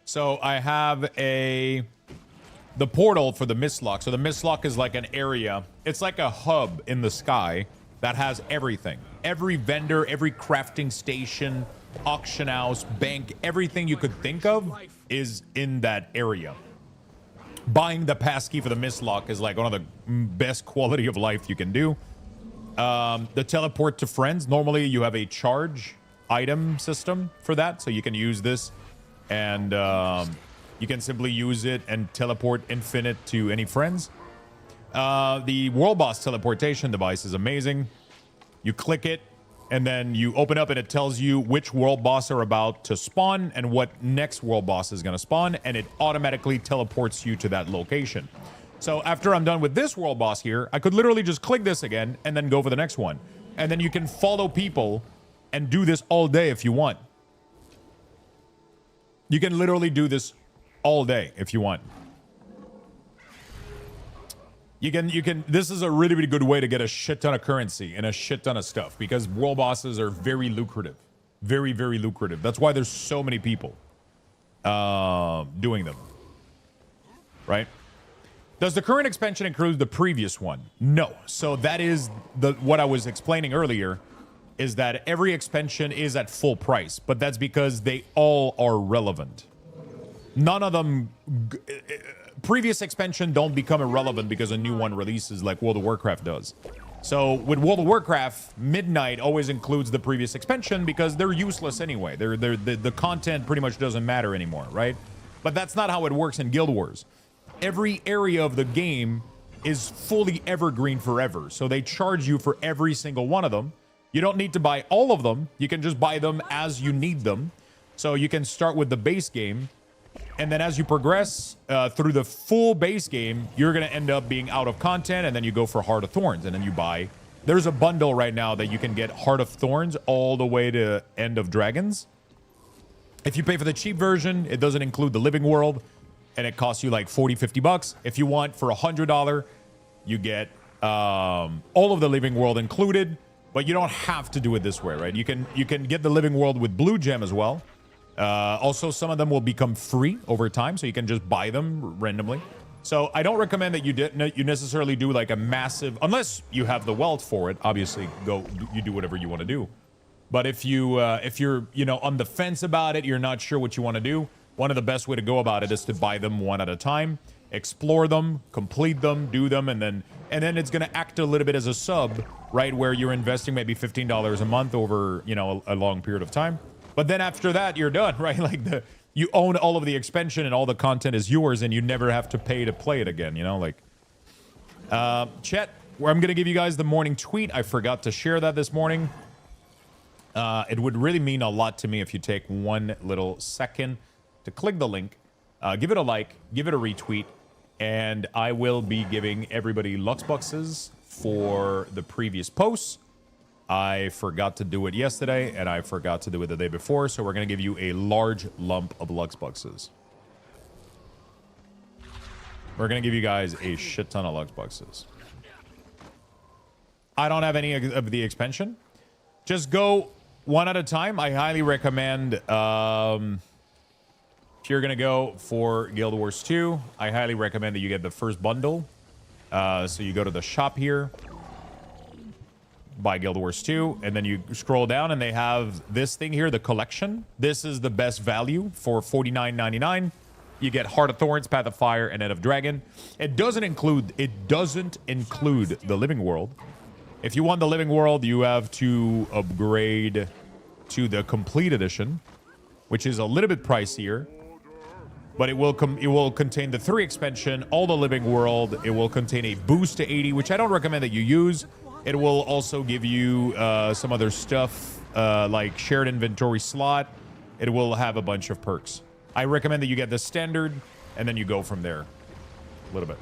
So I have the portal for the Mistlock. So the Mistlock is like an area. It's like a hub in the sky that has everything. Every vendor, every crafting station, auction house, bank, everything you could think of is in that area. Buying the passkey for the Mistlock is like one of the best quality of life you can do. The teleport to friends. Normally you have a charge item system for that. So you can use this and you can simply use it and teleport infinite to any friends. The World Boss teleportation device is amazing. You click it and then you open up and it tells you which World Boss are about to spawn and what next World Boss is going to spawn, and it automatically teleports you to that location. So after I'm done with this World Boss here, I could literally just click this again and then go for the next one. And then you can follow people and do this all day if you want. You can literally do this all day if you want. You can, this is a really, really good way to get a shit ton of currency and a shit ton of stuff because world bosses are very lucrative. Very, very lucrative. That's why there's so many people doing them. Right? Does the current expansion include the previous one? No. So that is what I was explaining earlier, is that every expansion is at full price, but that's because they all are relevant. None of them, previous expansion don't become irrelevant because a new one releases like World of Warcraft does. So with World of Warcraft, Midnight always includes the previous expansion because they're useless anyway. The content pretty much doesn't matter anymore, right? But that's not how it works in Guild Wars. Every area of the game is fully evergreen forever. So they charge you for every single one of them. You don't need to buy all of them. You can just buy them as you need them. So you can start with the base game. And then as you progress through the full base game, you're going to end up being out of content. And then you go for Heart of Thorns. And then you buy. There's a bundle right now that you can get Heart of Thorns all the way to End of Dragons. If you pay for the cheap version, it doesn't include the Living World. And it costs you like 40, 50 bucks. If you want for $100, you get all of the Living World included. But you don't have to do it this way, right? You can get the Living World with Blue Gem as well. Also, some of them will become free over time, so you can just buy them randomly. So I don't recommend that you necessarily do like a massive, unless you have the wealth for it. Obviously, you do whatever you want to do. But if you're on the fence about it, you're not sure what you want to do. One of the best way to go about it is to buy them one at a time, explore them, complete them, do them, and then it's going to act a little bit as a sub, right? Where you're investing maybe $15 a month over, a long period of time. But then after that, you're done, right? Like you own all of the expansion and all the content is yours and you never have to pay to play it again, chat, where I'm going to give you guys the morning tweet. I forgot to share that this morning. It would really mean a lot to me if you take one little second to click the link, give it a like, give it a retweet, and I will be giving everybody Luxboxes for the previous posts. I forgot to do it yesterday, and I forgot to do it the day before, so we're going to give you a large lump of Luxboxes. We're going to give you guys a shit ton of Luxboxes. I don't have any of the expansion. Just go one at a time. I highly recommend... if you're going to go for Guild Wars 2, I highly recommend that you get the first bundle. So you go to the shop here, buy Guild Wars 2, and then you scroll down and they have this thing here, the collection. This is the best value for $49.99. You get Heart of Thorns, Path of Fire, and End of Dragon. It doesn't include the Living World. If you want the Living World, you have to upgrade to the Complete Edition, which is a little bit pricier. But it will contain the 3 expansion, all the Living World. It will contain a boost to 80, which I don't recommend that you use. It will also give you some other stuff like shared inventory slot. It will have a bunch of perks. I recommend that you get the standard, and then you go from there a little bit.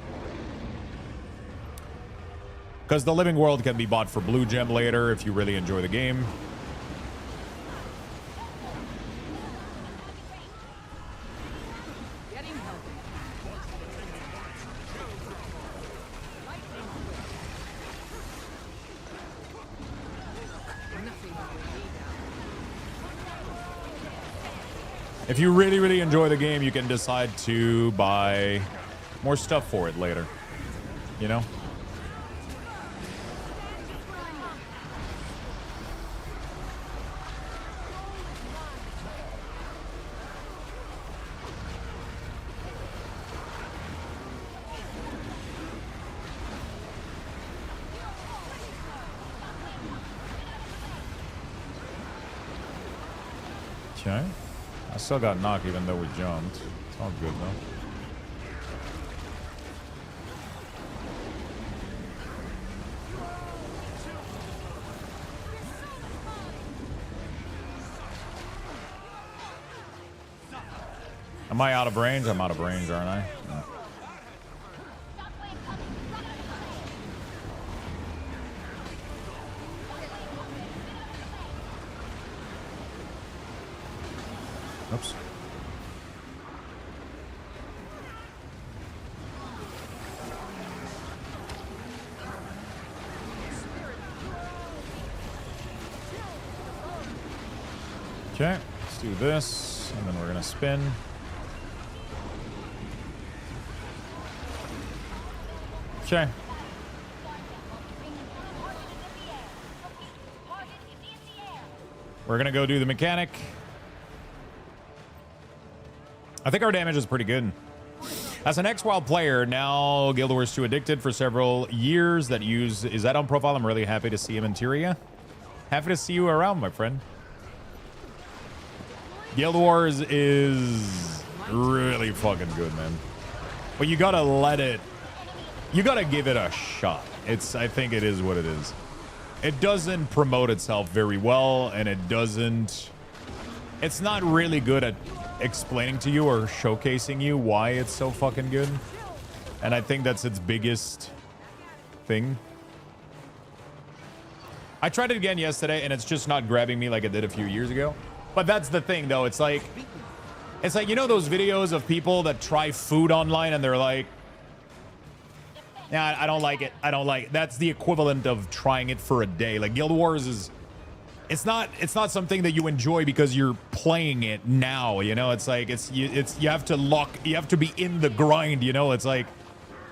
Because the Living World can be bought for Blue Gem later if you really enjoy the game. If you really, really enjoy the game, you can decide to buy more stuff for it later. You know? Okay. I still got knocked even though we jumped. It's all good though. Am I out of range? I'm out of range, aren't I? No. Oops. Okay, let's do this, and then we're gonna spin. Okay. We're gonna go do the mechanic. I think our damage is pretty good. As an ex-WoW player, now Guild Wars 2 addicted for several years that use... Is that on profile? I'm really happy to see him in Tyria. Happy to see you around, my friend. Guild Wars is really fucking good, man. But you gotta let it... You gotta give it a shot. I think it is what it is. It doesn't promote itself very well, and it doesn't... It's not really good at explaining to you or showcasing you why it's so fucking good. And I think that's its biggest thing. I tried it again yesterday, and it's just not grabbing me like it did a few years ago. But that's the thing, though. It's like, you know those videos of people that try food online and they're like, "Nah, I don't like it. I don't like it." That's the equivalent of trying it for a day. Like Guild Wars is... It's not something that you enjoy because you're playing it now, you know. It's like you have to be in the grind, you know. It's like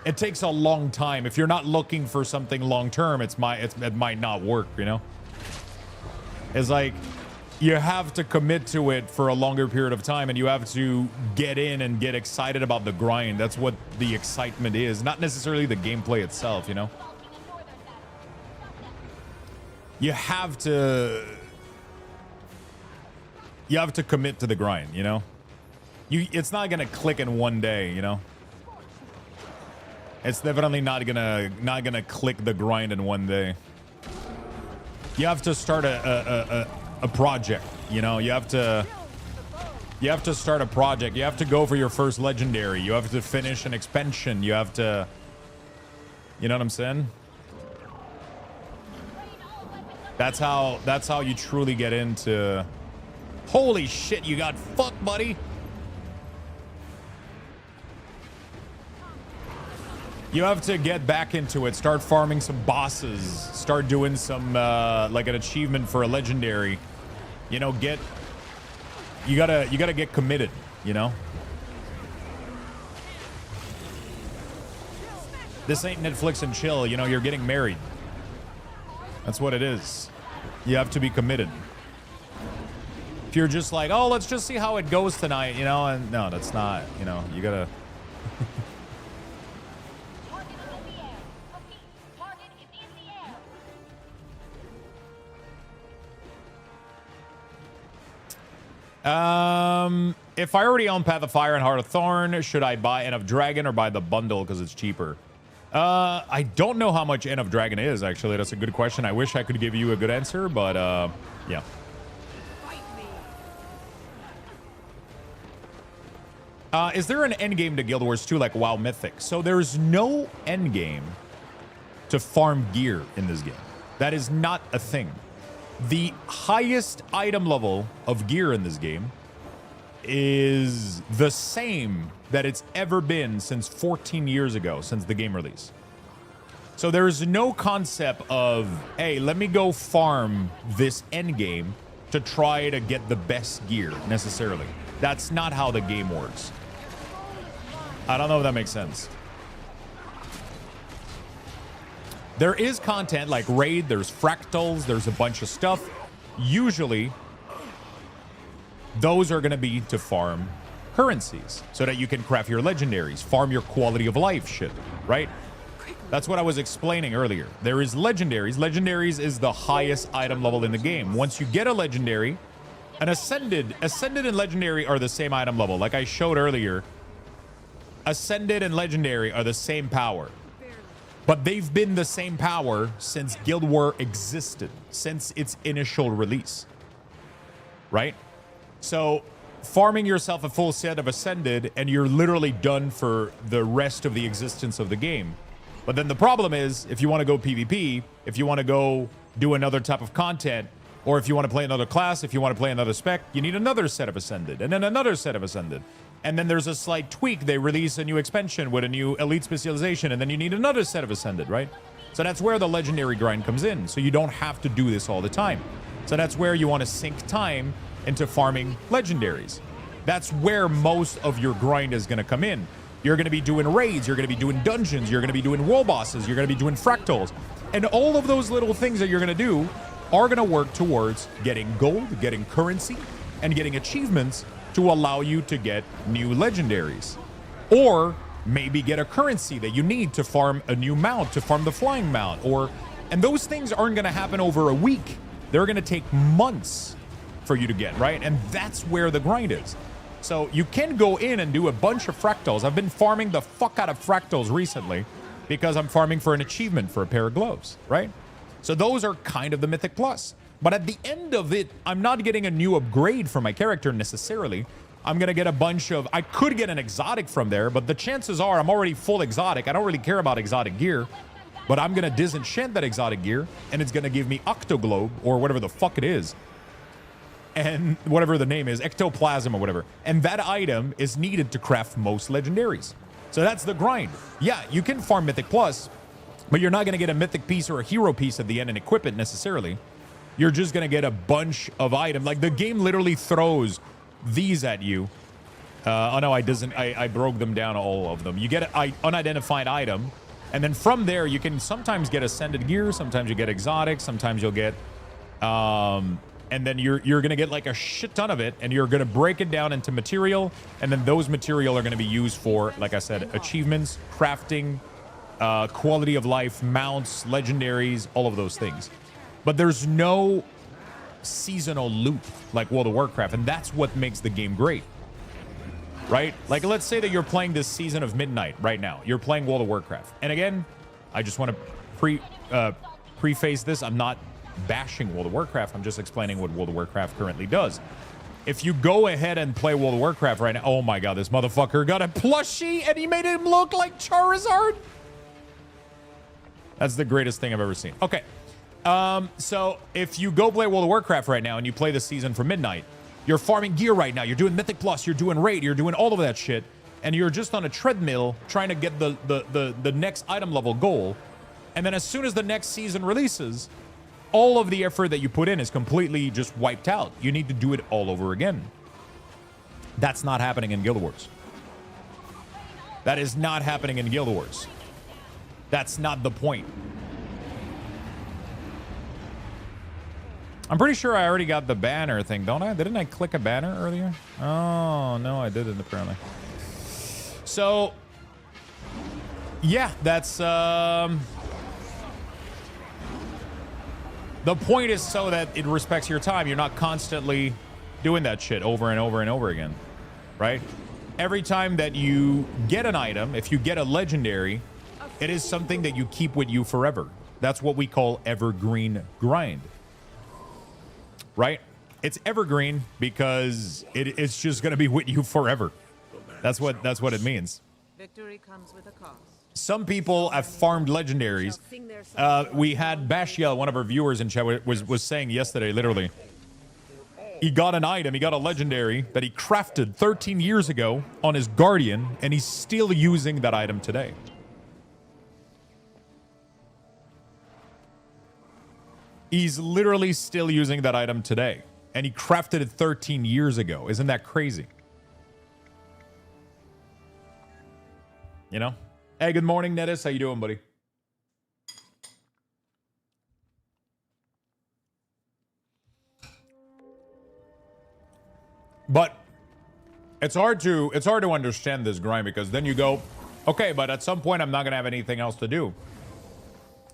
it takes a long time. If you're not looking for something long term, it might not work, you know. It's like you have to commit to it for a longer period of time, and you have to get in and get excited about the grind. That's what the excitement is, not necessarily the gameplay itself, you know. You have to commit to the grind, you know? It's not gonna click in one day, you know? It's definitely not gonna click the grind in one day. You have to start a project, you know? You have to start a project. You have to go for your first legendary. You have to finish an expansion. You have to... You know what I'm saying? That's how you truly get into... Holy shit, you got fucked, buddy. You have to get back into it, start farming some bosses, start doing some, like an achievement for a legendary. You know, you gotta get committed, you know? This ain't Netflix and chill, you know, you're getting married. That's what it is. You have to be committed. If you're just like, oh, let's just see how it goes tonight, you know, and no, that's not, you know, you gotta... If I already own Path of Fire and Heart of Thorn, should I buy End of Dragon or buy the bundle because it's cheaper? I don't know how much End of Dragon is, actually. That's a good question. I wish I could give you a good answer, but, yeah. Is there an end game to Guild Wars 2 like WoW Mythic? So there's no end game to farm gear in this game. That is not a thing. The highest item level of gear in this game is the same that it's ever been since 14 years ago, since the game release. So there's no concept of, hey, let me go farm this end game to try to get the best gear necessarily. That's not how the game works. I don't know if that makes sense. There is content like raid, there's fractals, there's a bunch of stuff. Usually, those are going to be to farm currencies so that you can craft your legendaries, farm your quality of life shit, right? That's what I was explaining earlier. There is legendaries. Legendaries is the highest item level in the game. Once you get a legendary, an ascended and legendary are the same item level. Like I showed earlier, ascended and legendary are the same power. But they've been the same power since Guild War existed, since its initial release, right? So farming yourself a full set of ascended and you're literally done for the rest of the existence of the game. But then the problem is, if you want to go PvP, if you want to go do another type of content, or if you want to play another class, if you want to play another spec, you need another set of ascended, and then another set of ascended. And then there's a slight tweak. They release a new expansion with a new elite specialization, and then you need another set of ascended, right? So that's where the legendary grind comes in. So you don't have to do this all the time. So that's where you want to sink time into farming legendaries. That's where most of your grind is going to come in. You're going to be doing raids, you're going to be doing dungeons, you're going to be doing world bosses, you're going to be doing fractals. And all of those little things that you're going to do are going to work towards getting gold, getting currency, and getting achievements to allow you to get new legendaries. Or maybe get a currency that you need to farm a new mount, to farm the flying mount. And those things aren't going to happen over a week. They're going to take months for you to get, right? And that's where the grind is. So you can go in and do a bunch of fractals. I've been farming the fuck out of fractals recently because I'm farming for an achievement for a pair of gloves, right? So those are kind of the Mythic Plus. But at the end of it, I'm not getting a new upgrade for my character necessarily. I'm going to get a bunch of... I could get an exotic from there, but the chances are I'm already full exotic. I don't really care about exotic gear. But I'm going to disenchant that exotic gear, and it's going to give me Octoglobe, or whatever the fuck it is. And whatever the name is, Ectoplasm or whatever. And that item is needed to craft most legendaries. So that's the grind. Yeah, you can farm Mythic Plus, but you're not going to get a Mythic piece or a hero piece at the end and equip it necessarily. You're just going to get a bunch of items. Like the game literally throws these at you. Oh no, I broke them down, all of them. You get an unidentified item. And then from there, you can sometimes get ascended gear. Sometimes you get exotic. Sometimes you'll get... and then you're going to get like a shit ton of it, and you're going to break it down into material, and then those material are going to be used for, like I said, achievements, crafting, quality of life, mounts, legendaries, all of those things. But there's no seasonal loop like World of Warcraft, and that's what makes the game great, right? Like, let's say that you're playing this season of Midnight right now. You're playing World of Warcraft. And again, I just want to preface this. I'm not bashing World of Warcraft. I'm just explaining what World of Warcraft currently does. If you go ahead and play World of Warcraft right now, oh my god, this motherfucker got a plushie and he made him look like Charizard. That's the greatest thing I've ever seen. Okay, so if you go play World of Warcraft right now and you play the season for Midnight, you're farming gear right now, you're doing Mythic Plus, you're doing raid, you're doing all of that shit, and you're just on a treadmill trying to get the next item level goal. And then as soon as the next season releases, all of the effort that you put in is completely just wiped out. You need to do it all over again. That's not happening in Guild Wars. That is not happening in Guild Wars. That's not the point. I'm pretty sure I already got the banner thing, don't I? Didn't I click a banner earlier? Oh, no, I didn't apparently. So, yeah, that's... The point is so that it respects your time. You're not constantly doing that shit over and over and over again, right? Every time that you get an item, if you get a legendary, it is something that you keep with you forever. That's what we call evergreen grind, right? It's evergreen because it's just going to be with you forever. That's what it means. Victory comes with a cost. Some people have farmed legendaries. We had Bashiel, one of our viewers in chat, was saying yesterday, literally, he got an item, he got a legendary that he crafted 13 years ago on his Guardian, and he's still using that item today. He's literally still using that item today, and he crafted it 13 years ago. Isn't that crazy? You know? Hey, good morning, Nettis. How you doing, buddy? But it's hard to understand this grind because then you go, okay, but at some point I'm not gonna have anything else to do.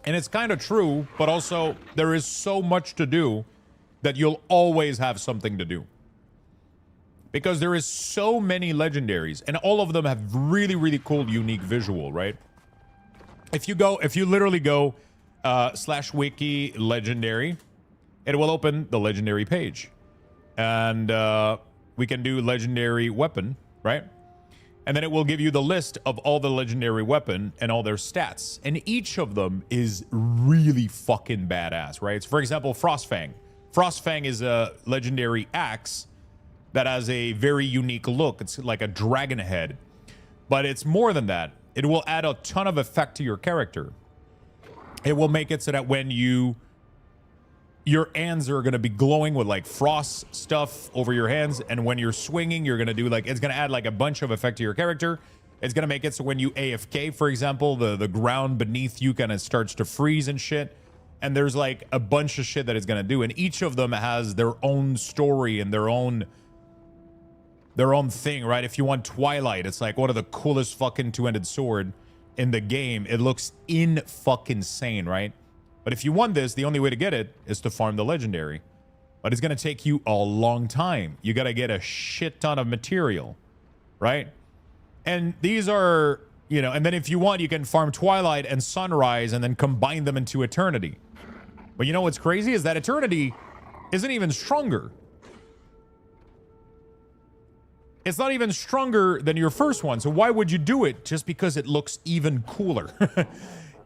And it's kind of true, but also there is so much to do that you'll always have something to do. Because there is so many legendaries, and all of them have really, really cool, unique visual, right? If you literally go /wiki legendary, it will open the legendary page. And we can do legendary weapon, right? And then it will give you the list of all the legendary weapon and all their stats. And each of them is really fucking badass, right? So for example, Frostfang. Frostfang is a legendary axe that has a very unique look. It's like a dragon head. But it's more than that. It will add a ton of effect to your character. It will make it so that when your hands are going to be glowing with like frost stuff over your hands, and when you're swinging, you're going to do like, it's going to add like a bunch of effect to your character. It's going to make it so when you AFK, for example, the ground beneath you kind of starts to freeze and shit. And there's like a bunch of shit that it's going to do, and each of them has their own story and their own thing, right? If you want Twilight, it's like one of the coolest fucking two-handed sword in the game. It looks fucking insane, right? But if you want this, the only way to get it is to farm the legendary. But it's going to take you a long time. You got to get a shit ton of material, right? And these are, you know, and then if you want, you can farm Twilight and Sunrise and then combine them into Eternity. But you know what's crazy is that Eternity isn't even stronger. It's not even stronger than your first one. So why would you do it? Just because it looks even cooler.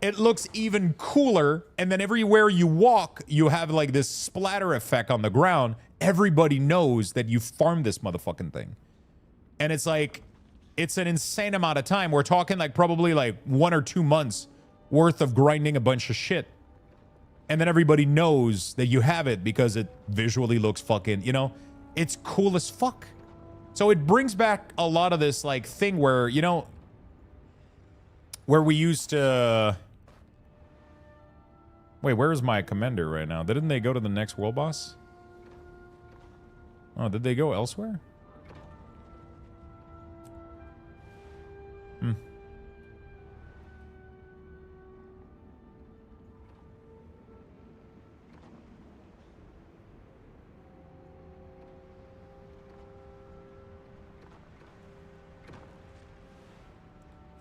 It looks even cooler, and then everywhere you walk, you have like this splatter effect on the ground. Everybody knows that you farmed this motherfucking thing. And it's like, it's an insane amount of time. We're talking like probably like 1 or 2 months worth of grinding a bunch of shit. And then everybody knows that you have it because it visually looks fucking, you know, it's cool as fuck. So it brings back a lot of this like thing where, you know, where we used to... Wait, where's my commander right now? Didn't they go to the next world boss? Oh, did they go elsewhere?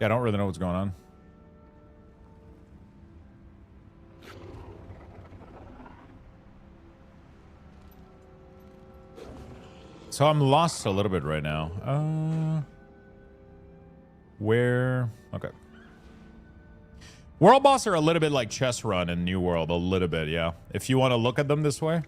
Yeah, I don't really know what's going on. So I'm lost a little bit right now. Where? Okay. World boss are a little bit like Chess Run in New World. A little bit, yeah. If you want to look at them this way.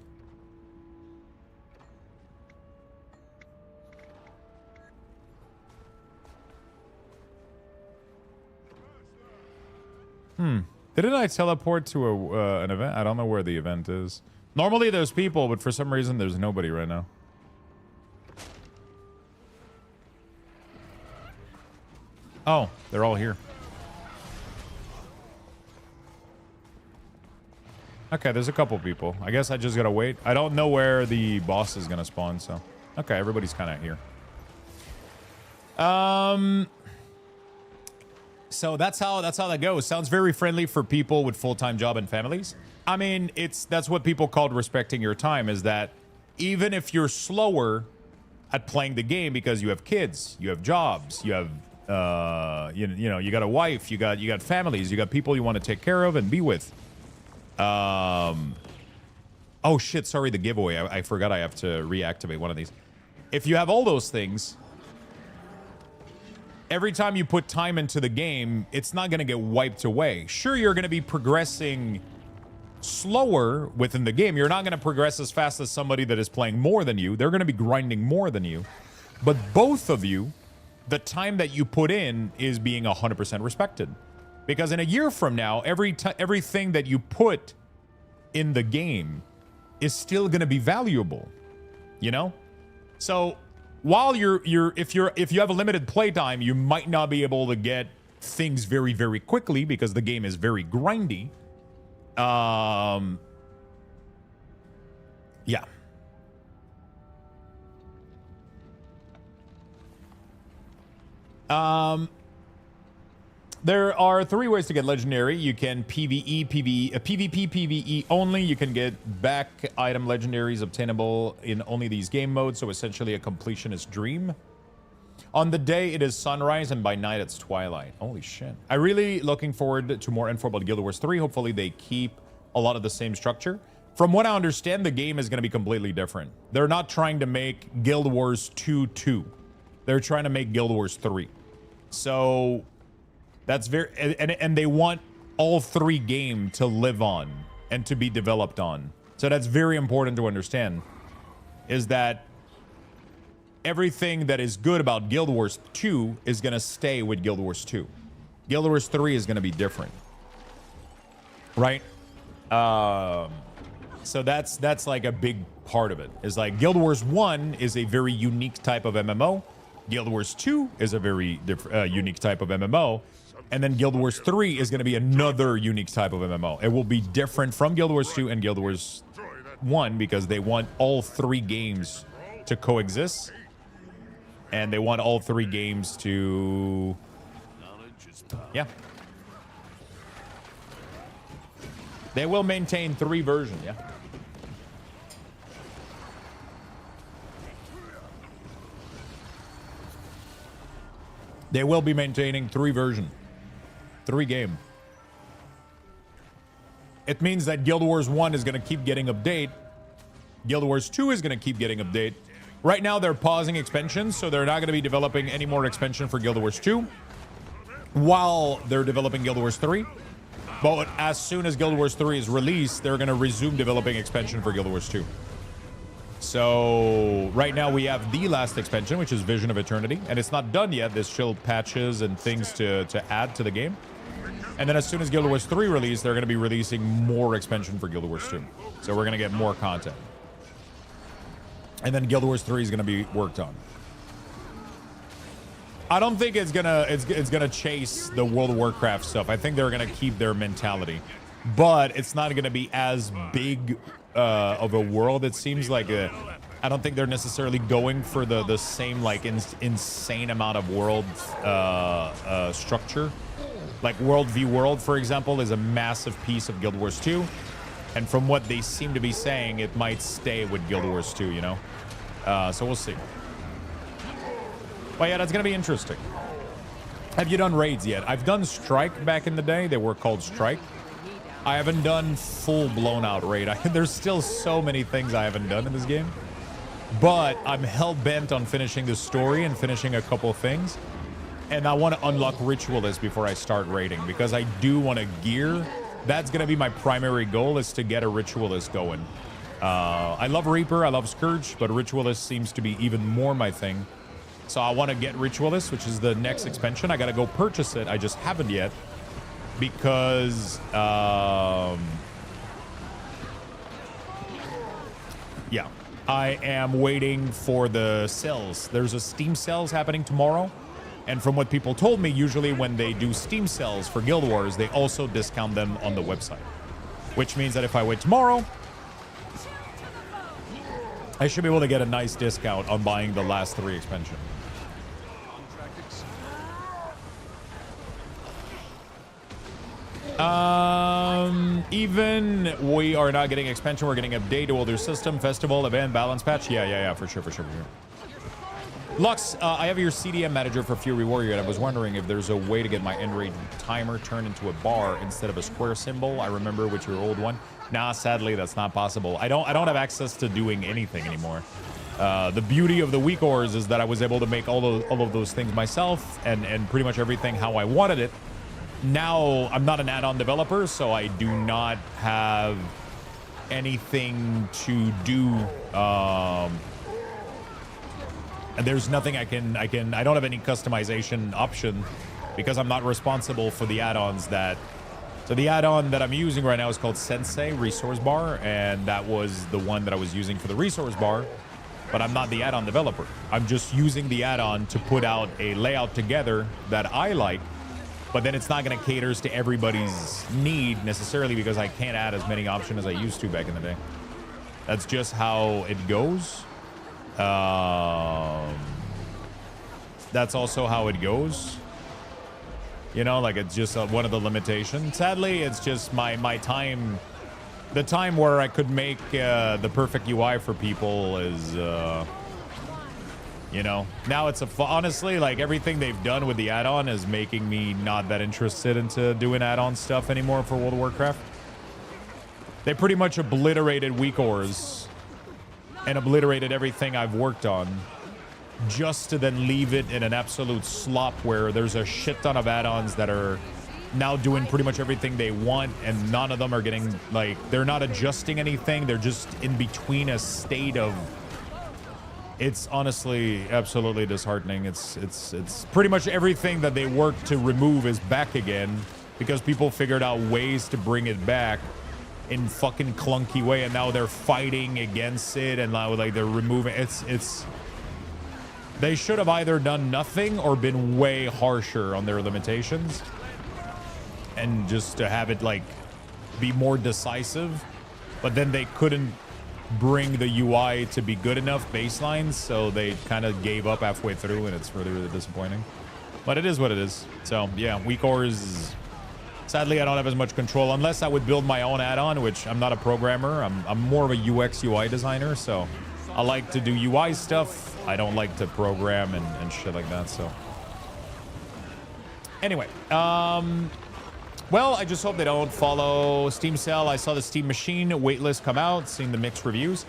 Didn't I teleport to an event? I don't know where the event is. Normally there's people, but for some reason there's nobody right now. Oh, they're all here. Okay, there's a couple people. I guess I just gotta wait. I don't know where the boss is gonna spawn, so... Okay, everybody's kind of here. So that's how that goes. Sounds very friendly for people with full-time job and families. I mean, that's what people called respecting your time, is that even if you're slower at playing the game because you have kids, you have jobs, you have you know, you got a wife, you got families, you got people you want to take care of and be with. Oh shit, sorry, the giveaway. I forgot I have to reactivate one of these. If you have all those things, every time you put time into the game, it's not going to get wiped away. Sure, you're going to be progressing slower within the game. You're not going to progress as fast as somebody that is playing more than you. They're going to be grinding more than you. But both of you, the time that you put in is being 100% respected. Because in a year from now, everything that you put in the game is still going to be valuable. You know? So... while if you have a limited playtime, you might not be able to get things very, very quickly because the game is very grindy. Yeah. There are 3 ways to get legendary. You can PvE, PvP, PvE only. You can get back item legendaries obtainable in only these game modes, so essentially a completionist dream. On the day, it is sunrise, and by night, it's twilight. Holy shit. I'm really looking forward to more info about Guild Wars 3. Hopefully, they keep a lot of the same structure. From what I understand, the game is going to be completely different. They're not trying to make Guild Wars 2. They're trying to make Guild Wars 3. So that's very, and they want all 3 games to live on and to be developed on. So that's very important to understand, is that everything that is good about Guild Wars 2 is going to stay with Guild Wars 2. Guild Wars 3 is going to be different. Right? So that's like a big part of it. Is like Guild Wars 1 is a very unique type of MMO. Guild Wars 2 is a very unique type of MMO. And then Guild Wars 3 is going to be another unique type of MMO. It will be different from Guild Wars 2 and Guild Wars 1 because they want all 3 games to coexist. And they want all 3 games to... Yeah. They will maintain 3 versions, yeah. They will be maintaining 3 versions. 3 game. It means that Guild Wars 1 is going to keep getting update. Guild Wars 2 is going to keep getting update. Right now, they're pausing expansions, so they're not going to be developing any more expansion for Guild Wars 2 while they're developing Guild Wars 3. But as soon as Guild Wars 3 is released, they're going to resume developing expansion for Guild Wars 2. So right now we have the last expansion, which is Vision of Eternity, and it's not done yet. There's still patches and things to add to the game. And then as soon as Guild Wars 3 release, they're going to be releasing more expansion for Guild Wars 2. So we're going to get more content. And then Guild Wars 3 is going to be worked on. I don't think it's gonna chase the World of Warcraft stuff. I think they're gonna keep their mentality, but it's not gonna be as big of a world. It seems like I don't think they're necessarily going for the same like insane amount of world structure. Like World v World, for example, is a massive piece of Guild Wars 2, and from what they seem to be saying, it might stay with Guild Wars 2. You know, so we'll see. Well, yeah, that's going to be interesting. Have you done raids yet? I've done Strike back in the day. They were called Strike. I haven't done full blown out raid. There's still so many things I haven't done in this game. But I'm hell-bent on finishing the story and finishing a couple things. And I want to unlock Ritualist before I start raiding because I do want to gear. That's going to be my primary goal, is to get a Ritualist going. I love Reaper, I love Scourge, but Ritualist seems to be even more my thing. So I want to get Ritualist, which is the next expansion. I got to go purchase it. I just haven't yet because, yeah, I am waiting for the sales. There's a Steam sales happening tomorrow. And from what people told me, usually when they do Steam sales for Guild Wars, they also discount them on the website, which means that if I wait tomorrow, I should be able to get a nice discount on buying the last 3 expansions. Even we are not getting expansion, we're getting update to older system, festival, event, balance patch. Yeah, for sure. Lux, I have your CDM manager for Fury Warrior, and I was wondering if there's a way to get my end rate timer turned into a bar instead of a square symbol. I remember with your old one. Nah, sadly, that's not possible. I don't have access to doing anything anymore. The beauty of the weak ores is that I was able to make all of those things myself and pretty much everything how I wanted it. Now, I'm not an add-on developer, so I do not have anything to do. And there's nothing I don't have any customization option because I'm not responsible for the add-ons that. So the add-on that I'm using right now is called Sensei Resource Bar, and that was the one that I was using for the resource bar, but I'm not the add-on developer. I'm just using the add-on to put out a layout together that I like, but then it's not going to cater to everybody's need necessarily because I can't add as many options as I used to back in the day. That's just how it goes. That's also how it goes. You know, like it's just one of the limitations. Sadly, it's just my time. The time where I could make the perfect UI for people is, you know, now it's honestly, like everything they've done with the add-on is making me not that interested into doing add-on stuff anymore for World of Warcraft. They pretty much obliterated WeakAuras and obliterated everything I've worked on just to then leave it in an absolute slop where there's a shit ton of add-ons that are now doing pretty much everything they want, and none of them are getting, like, they're not adjusting anything. They're just in between a state of, it's honestly absolutely disheartening. It's pretty much everything that they worked to remove is back again because people figured out ways to bring it back in fucking clunky way, and now they're fighting against it, and now like they're removing it's they should have either done nothing or been way harsher on their limitations and just to have it like be more decisive, but then they couldn't bring the UI to be good enough baselines, so they kind of gave up halfway through, and it's really, really disappointing. But it is what it is. So yeah, WeakAuras, sadly I don't have as much control unless I would build my own add-on, which I'm not a programmer. I'm more of a UX UI designer, so I like to do UI stuff. I don't like to program and shit like that. So anyway, well, I just hope they don't follow Steam sale. I saw the Steam Machine waitlist come out, seen the mixed reviews.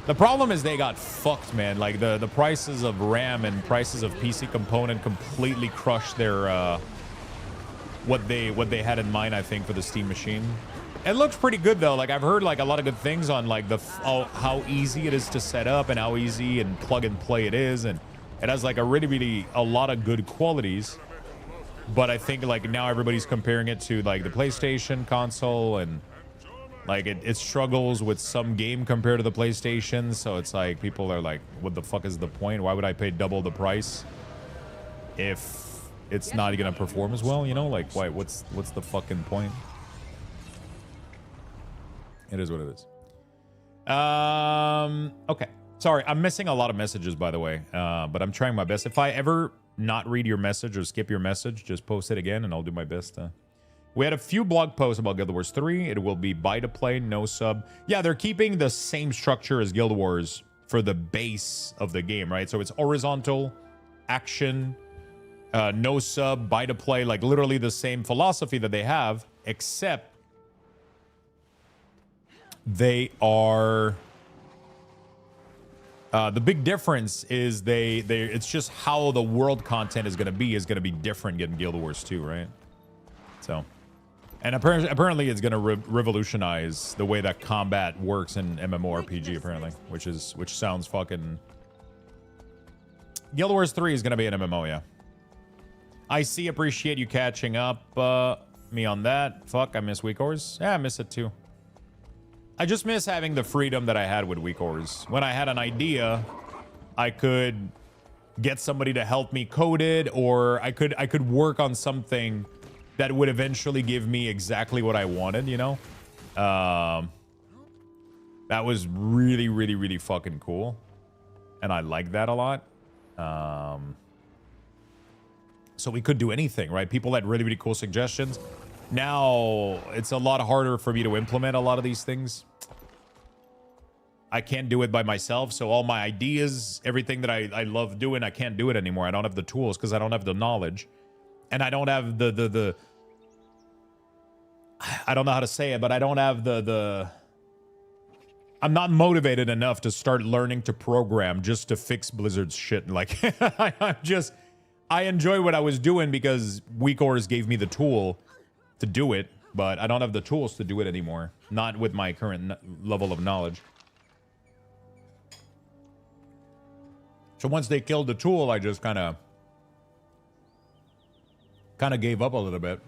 The problem is they got fucked, man. Like the prices of RAM and prices of PC component completely crushed their what they had in mind, I think, for the Steam Machine. It looks pretty good though. Like I've heard like a lot of good things on like how easy it is to set up and how easy and plug and play it is, and it has like a really a lot of good qualities. But I think like now everybody's comparing it to like the PlayStation console, and like it struggles with some game compared to the PlayStation. So it's like people are like, what the fuck is the point? Why would I pay double the price if it's not gonna perform as well? You know, like why? What's the fucking point? It is what it is. Okay. Sorry, I'm missing a lot of messages, by the way, but I'm trying my best. If I ever not read your message or skip your message, just post it again and I'll do my best. We had a few blog posts about Guild Wars 3. It will be buy to play, no sub. Yeah, they're keeping the same structure as Guild Wars for the base of the game, right? So it's horizontal, action, no sub, buy to play, like literally the same philosophy that they have, except they are the big difference is they it's just how the world content is going to be different in Guild Wars 2, right? So, and apparently it's going to revolutionize the way that combat works in MMORPG, apparently, which sounds fucking. Guild Wars 3 is going to be an MMO, yeah. I appreciate you catching up me on that. Fuck, I miss WeakAuras. Yeah, I miss it too. I just miss having the freedom that I had with WeakAuras. When I had an idea, I could get somebody to help me code it, or I could work on something that would eventually give me exactly what I wanted, you know? That was really fucking cool. And I like that a lot. So we could do anything, right? People had really cool suggestions. Now it's a lot harder for me to implement a lot of these things. I can't do it by myself, so all my ideas, everything that I love doing, I can't do it anymore. I don't have the tools because I don't have the knowledge, and I don't have the I don't know how to say it, but I don't have I'm not motivated enough to start learning to program just to fix Blizzard's shit. Like I enjoy what I was doing because WeakAuras gave me the tool to do it, but I don't have the tools to do it anymore. Not with my current level of knowledge. So once they killed the tool, I just kind of gave up a little bit.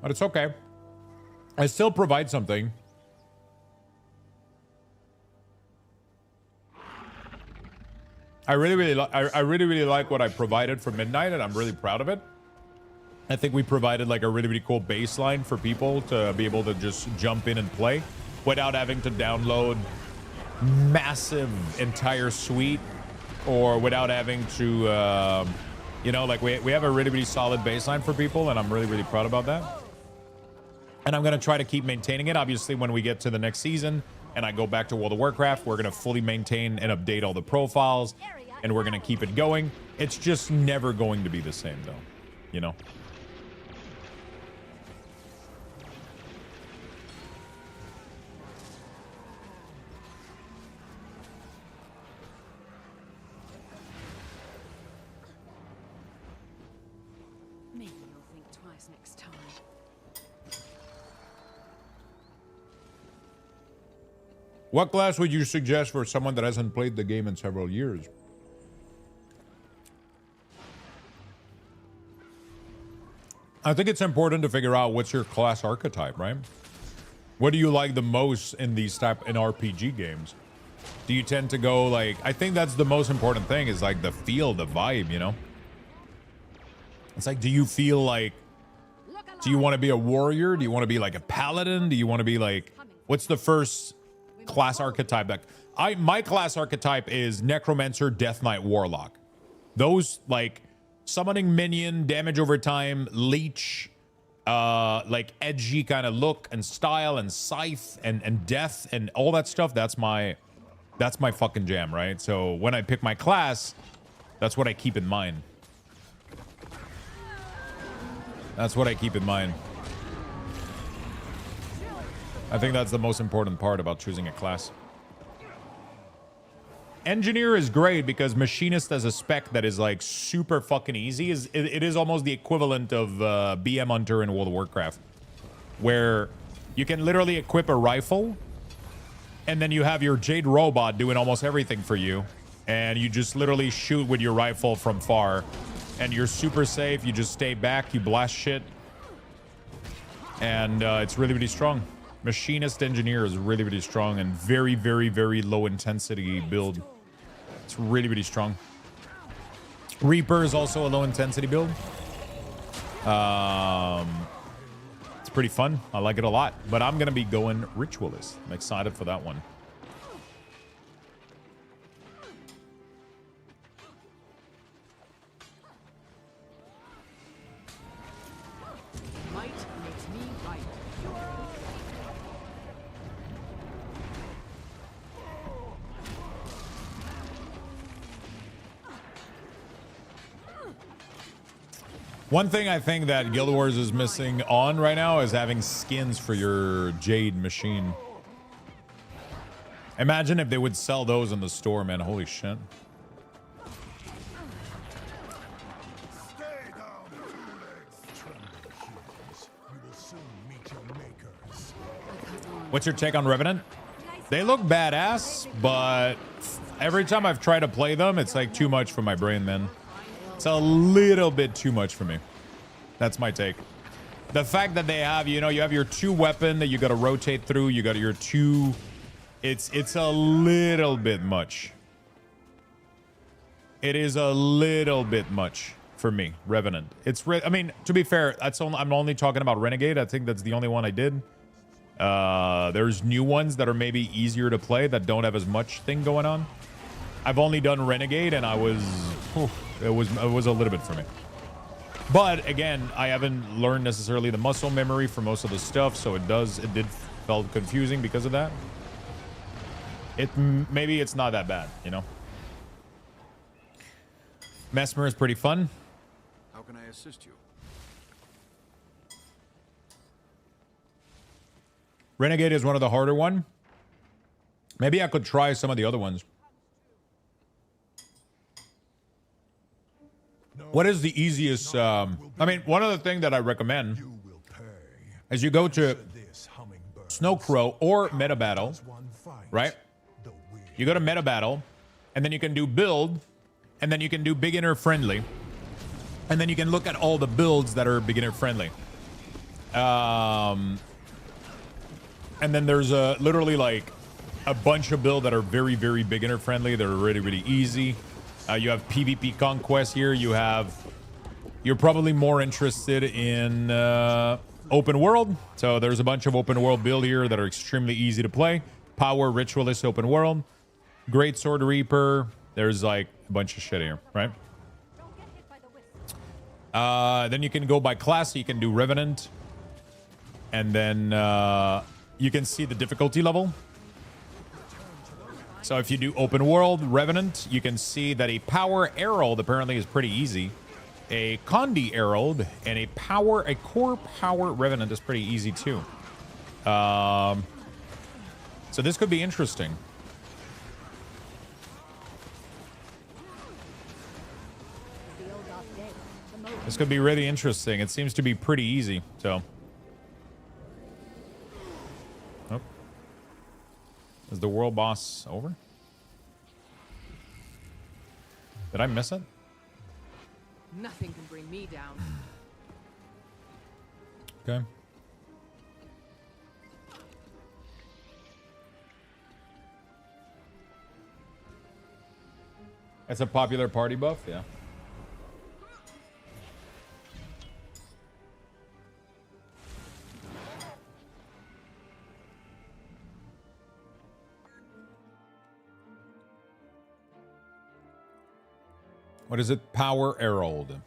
But it's okay. I still provide something. I really like what I provided for Midnight, and I'm really proud of it. I think we provided like a really cool baseline for people to be able to just jump in and play without having to download massive entire suite, or without having to you know, like we have a really solid baseline for people, and I'm really proud about that. And I'm gonna try to keep maintaining it. Obviously, when we get to the next season and I go back to World of Warcraft, we're gonna fully maintain and update all the profiles, and we're gonna keep it going. It's just never going to be the same though, you know. Maybe you'll think twice next time. What class would you suggest for someone that hasn't played the game in several years? I think it's important to figure out what's your class archetype, right? What do you like the most in these type in RPG games? Do you tend to go like, I think that's the most important thing, is like the feel, the vibe, you know? It's like, do you feel like, do you want to be a warrior? Do you want to be like a paladin? Do you want to be like, what's the first class archetype that my class archetype is Necromancer, Death Knight, Warlock. Those, like, summoning minion, damage over time, leech, like edgy kind of look and style, and scythe and death and all that stuff. That's my fucking jam, right? So when I pick my class, that's what I keep in mind. That's what I keep in mind. I think that's the most important part about choosing a class. Engineer is great because Machinist as a spec that is like super fucking easy. It is almost the equivalent of BM Hunter in World of Warcraft, where you can literally equip a rifle and then you have your Jade Robot doing almost everything for you, and you just literally shoot with your rifle from far, and you're super safe. You just stay back, you blast shit, and it's really strong. Machinist Engineer is really strong and very low intensity build. It's really strong. Reaper is also a low intensity build. It's pretty fun. I like it a lot, but I'm gonna be going Ritualist. I'm excited for that one. Might makes me right. One thing I think that Guild Wars is missing on right now is having skins for your Jade machine. Imagine if they would sell those in the store, man. Holy shit. What's your take on Revenant? They look badass, but every time I've tried to play them, it's like too much for my brain, man. It's a little bit too much for me. That's my take. The fact that they have, you know, you have your 2 weapon that you got to rotate through. You got your 2. It's a little bit much. It is a little bit much for me, Revenant. I mean, to be fair, I'm only talking about Renegade. I think that's the only one I did. There's new ones that are maybe easier to play that don't have as much thing going on. I've only done Renegade, and it was a little bit for me. But again, I haven't learned necessarily the muscle memory for most of the stuff, so it did felt confusing because of that. Maybe it's not that bad, you know. Mesmer is pretty fun. How can I assist you? Renegade is one of the harder one. Maybe I could try some of the other ones. What is the easiest? I mean, one of the things that I recommend is you go to Snow Crow or Meta Battle, right? You go to Meta Battle, and then you can do build, and then you can do beginner friendly, and then you can look at all the builds that are beginner friendly. And then there's literally like a bunch of builds that are very beginner friendly. They're really easy. You have PvP Conquest here. You're probably more interested in open world. So there's a bunch of open world build here that are extremely easy to play. Power Ritualist open world. Great Sword Reaper. There's like a bunch of shit here, right? Then you can go by class. You can do Revenant. And then you can see the difficulty level. So if you do open world Revenant, you can see that a Power Herald apparently is pretty easy. A Condi Herald and a Core Power Revenant is pretty easy too. So this could be interesting. This could be really interesting. It seems to be pretty easy, so. Oh. Is the world boss over? Did I miss it? Nothing can bring me down. Okay. It's a popular party buff, yeah. What is it? Power Herald.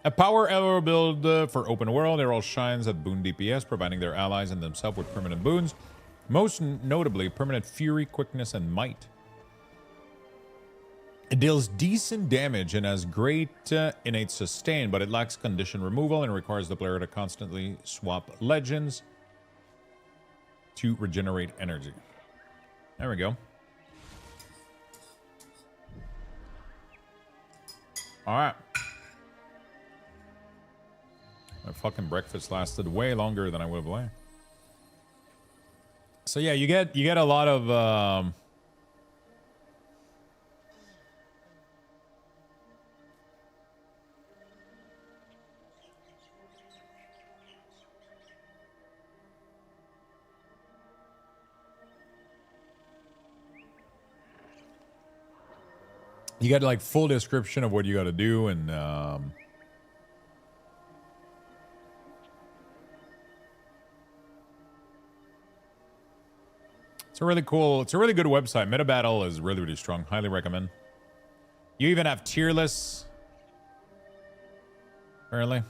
A Power Herald build for open world. Herald shines at boon DPS, providing their allies and themselves with permanent boons. Most notably, permanent fury, quickness, and might. It deals decent damage and has great innate sustain, but it lacks condition removal and requires the player to constantly swap legends to regenerate energy. There we go. All right. My fucking breakfast lasted way longer than I would have liked. So yeah, you get a lot of you get like full description of what you got to do, and it's a really cool, it's a really good website. Meta Battle is really, really strong. Highly recommend. You even have tier lists. Apparently.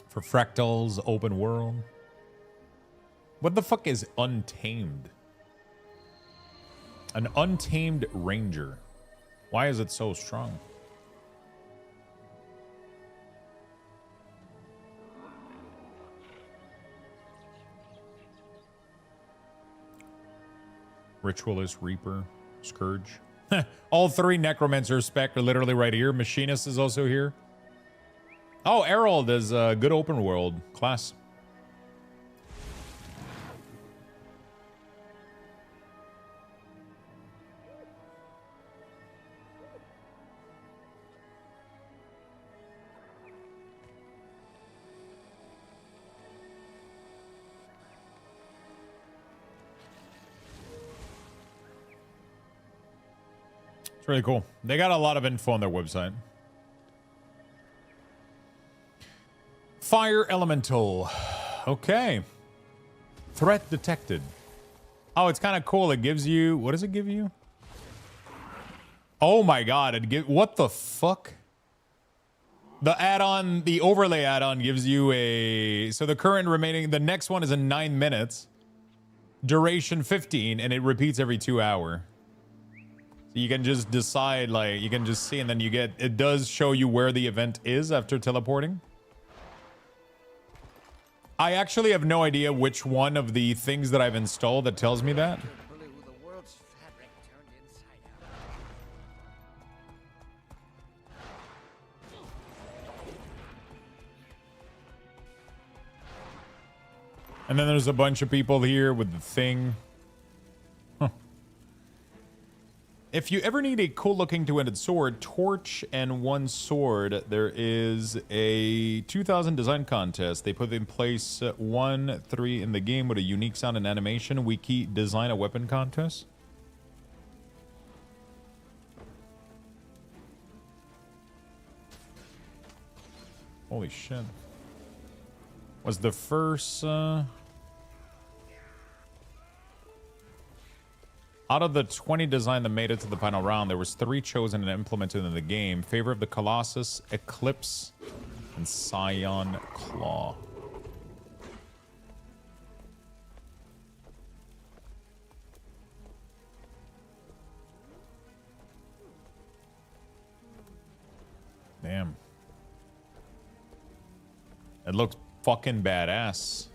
For Fractals, open world. What the fuck is Untamed? An Untamed Ranger. Why is it so strong? Ritualist, Reaper, Scourge. All three Necromancer spec are literally right here. Machinist is also here. Oh, Herald is a good open world class. It's really cool. They got a lot of info on their website. Fire Elemental. Okay. Threat detected. Oh, it's kind of cool. It gives you... What does it give you? Oh my god. What the fuck? The add-on, the overlay add-on gives you a... So the current remaining... The next one is in 9 minutes. Duration 15, and it repeats every 2 hours. So you can just decide, like, you can just see, and then you get... It does show you where the event is after teleporting. I actually have no idea which one of the things that I've installed that tells me that. And then there's a bunch of people here with the thing. Huh. If you ever need a cool looking two-handed sword, torch and one sword, there is a 2000 design contest. They put in place 1-3 in the game with a unique sound and animation. Wiki design a weapon contest. Holy shit. Was the first... Out of the 20 design that made it to the final round, there was 3 chosen and implemented in the game. Favor of the Colossus, Eclipse, and Scion Claw. Damn. It looks fucking badass.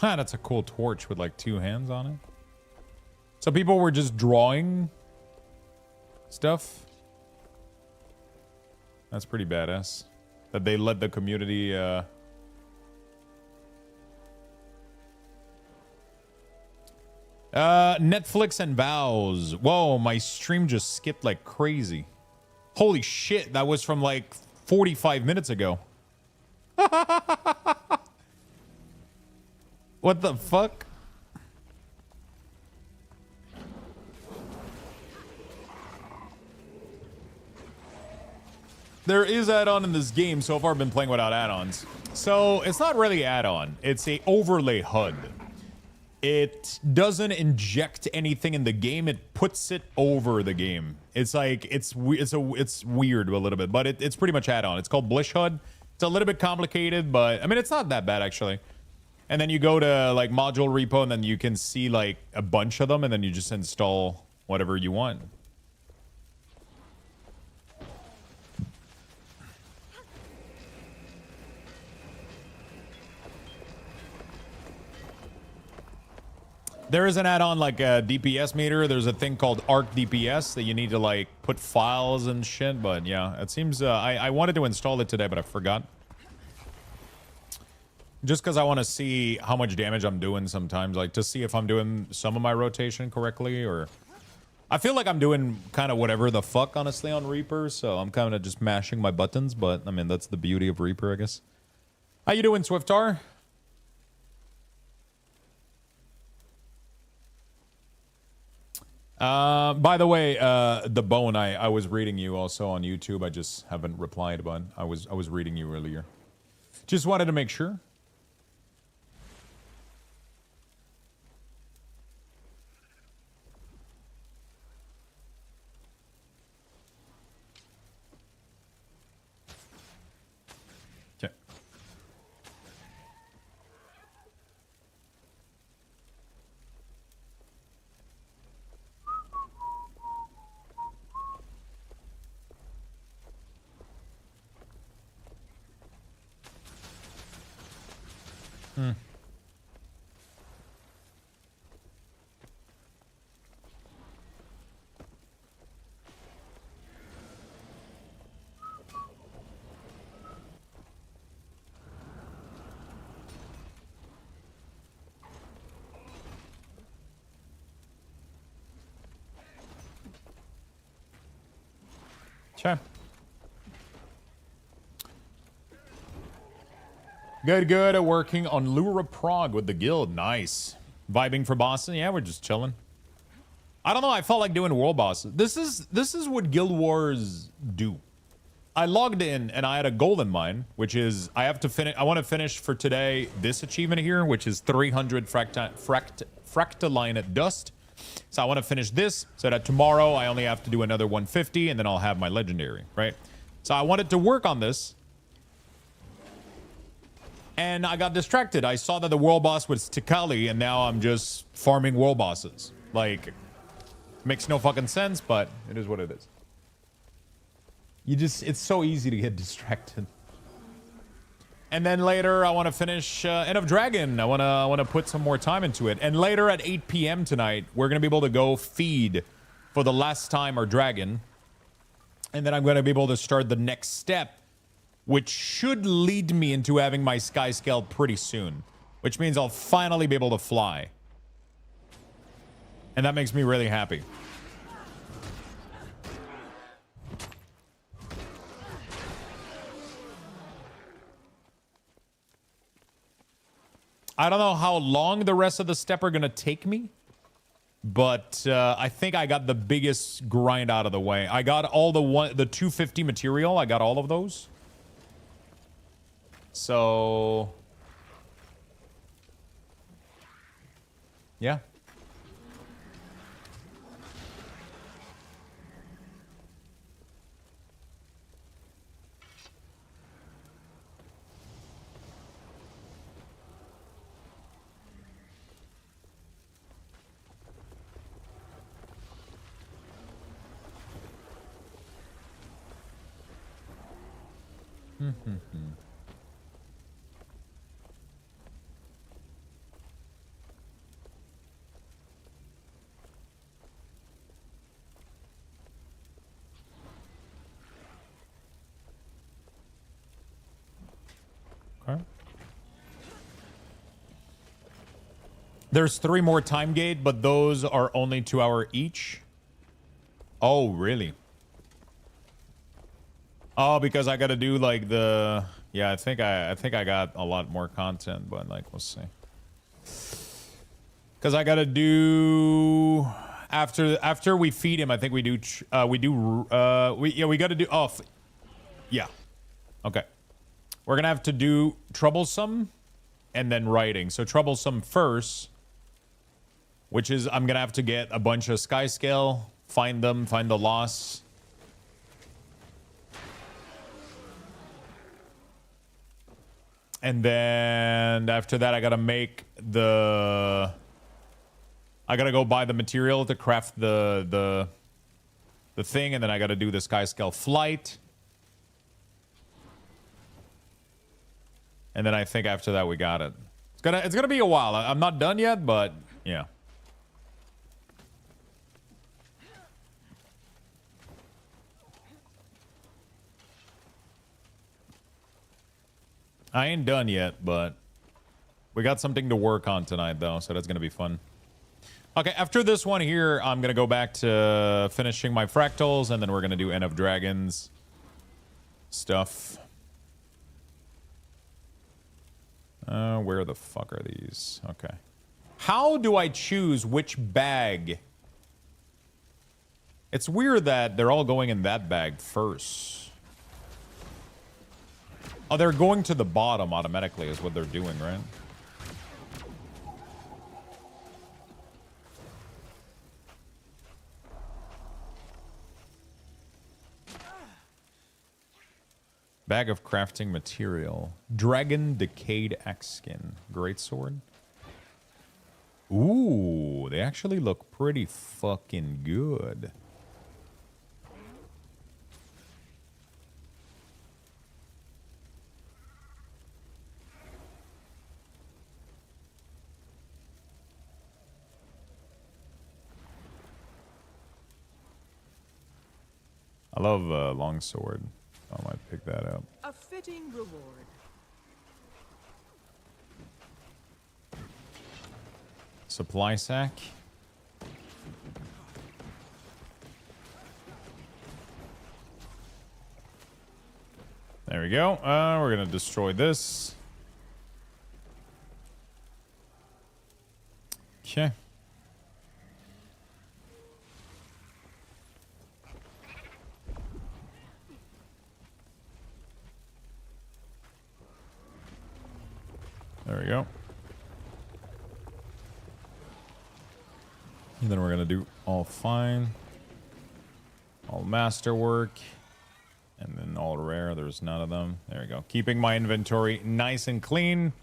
Ah, that's a cool torch with like 2 hands on it. So people were just drawing stuff. That's pretty badass. That they let the community Netflix and vows. Whoa, my stream just skipped like crazy. Holy shit, that was from like 45 minutes ago. What the fuck? There is add-on in this game. So far I've been playing without add-ons. So it's not really add-on. It's a overlay HUD. It doesn't inject anything in the game. It puts it over the game. It's like it's weird a little bit, but it's pretty much add-on. It's called Blish HUD. It's a little bit complicated, but I mean it's not that bad actually. And then you go to like module repo and then you can see like a bunch of them and then you just install whatever you want. There is an add-on like a DPS meter. There's a thing called Arc DPS that you need to like put files and shit. But yeah, it seems I wanted to install it today, but I forgot. Just because I want to see how much damage I'm doing sometimes, like to see if I'm doing some of my rotation correctly, or I feel like I'm doing kind of whatever the fuck, honestly, on Reaper, so I'm kind of just mashing my buttons, but I mean, that's the beauty of Reaper, I guess. How you doing, Swiftar? By the way, the Bone, I was reading you also on YouTube. I just haven't replied, but I was reading you earlier. Just wanted to make sure. Okay. Hmm. Sure. Good. Working on Lura Prague with the guild. Nice. Vibing for Boston. Yeah, we're just chilling. I don't know. I felt like doing world bosses. This is what Guild Wars do. I logged in and I had a goal in mind, which is I have to finish. I want to finish for today this achievement here, which is 300 Fractaline Dust. So I want to finish this so that tomorrow I only have to do another 150 and then I'll have my legendary, right? So I wanted to work on this. And I got distracted. I saw that the world boss was Tikali and now I'm just farming world bosses. Like, makes no fucking sense, but it is what it is. It's so easy to get distracted. And then later, I want to finish End of Dragon. I want to put some more time into it. And later at 8 p.m. tonight, we're going to be able to go feed for the last time our dragon. And then I'm going to be able to start the next step, which should lead me into having my sky scale pretty soon. Which means I'll finally be able to fly. And that makes me really happy. I don't know how long the rest of the step are going to take me. But I think I got the biggest grind out of the way. I got all the 250 material. I got all of those. So... yeah. Okay. There's 3 more time gate, but those are only 2 hour each. Oh, really? Oh, because I got to do like the... yeah, I think I got a lot more content, but like we'll see. Because I got to do after we feed him. I think we do we got to do yeah. Okay. We're gonna have to do troublesome and then writing. So troublesome first, which is I'm gonna have to get a bunch of sky scale, find them, find the loss. And then after that, I gotta make the... I gotta go buy the material to craft the thing, and then I gotta do the sky scale flight. And then I think after that we got it. It's gonna be a while. I'm not done yet, but yeah. I ain't done yet, but we got something to work on tonight, though, so that's going to be fun. Okay, after this one here, I'm going to go back to finishing my fractals, and then we're going to do End of Dragons stuff. Where the fuck are these? Okay. How do I choose which bag? It's weird that they're all going in that bag first. Oh, they're going to the bottom automatically is what they're doing, right? Bag of crafting material. Dragon Decayed Axe Skin. Greatsword. Ooh, they actually look pretty fucking good. I love longsword. I might pick that up. A fitting reward. Supply sack. There we go. We're gonna destroy this. Okay. There we go. And then we're going to do all fine. All masterwork. And then all rare. There's none of them. There we go. Keeping my inventory nice and clean.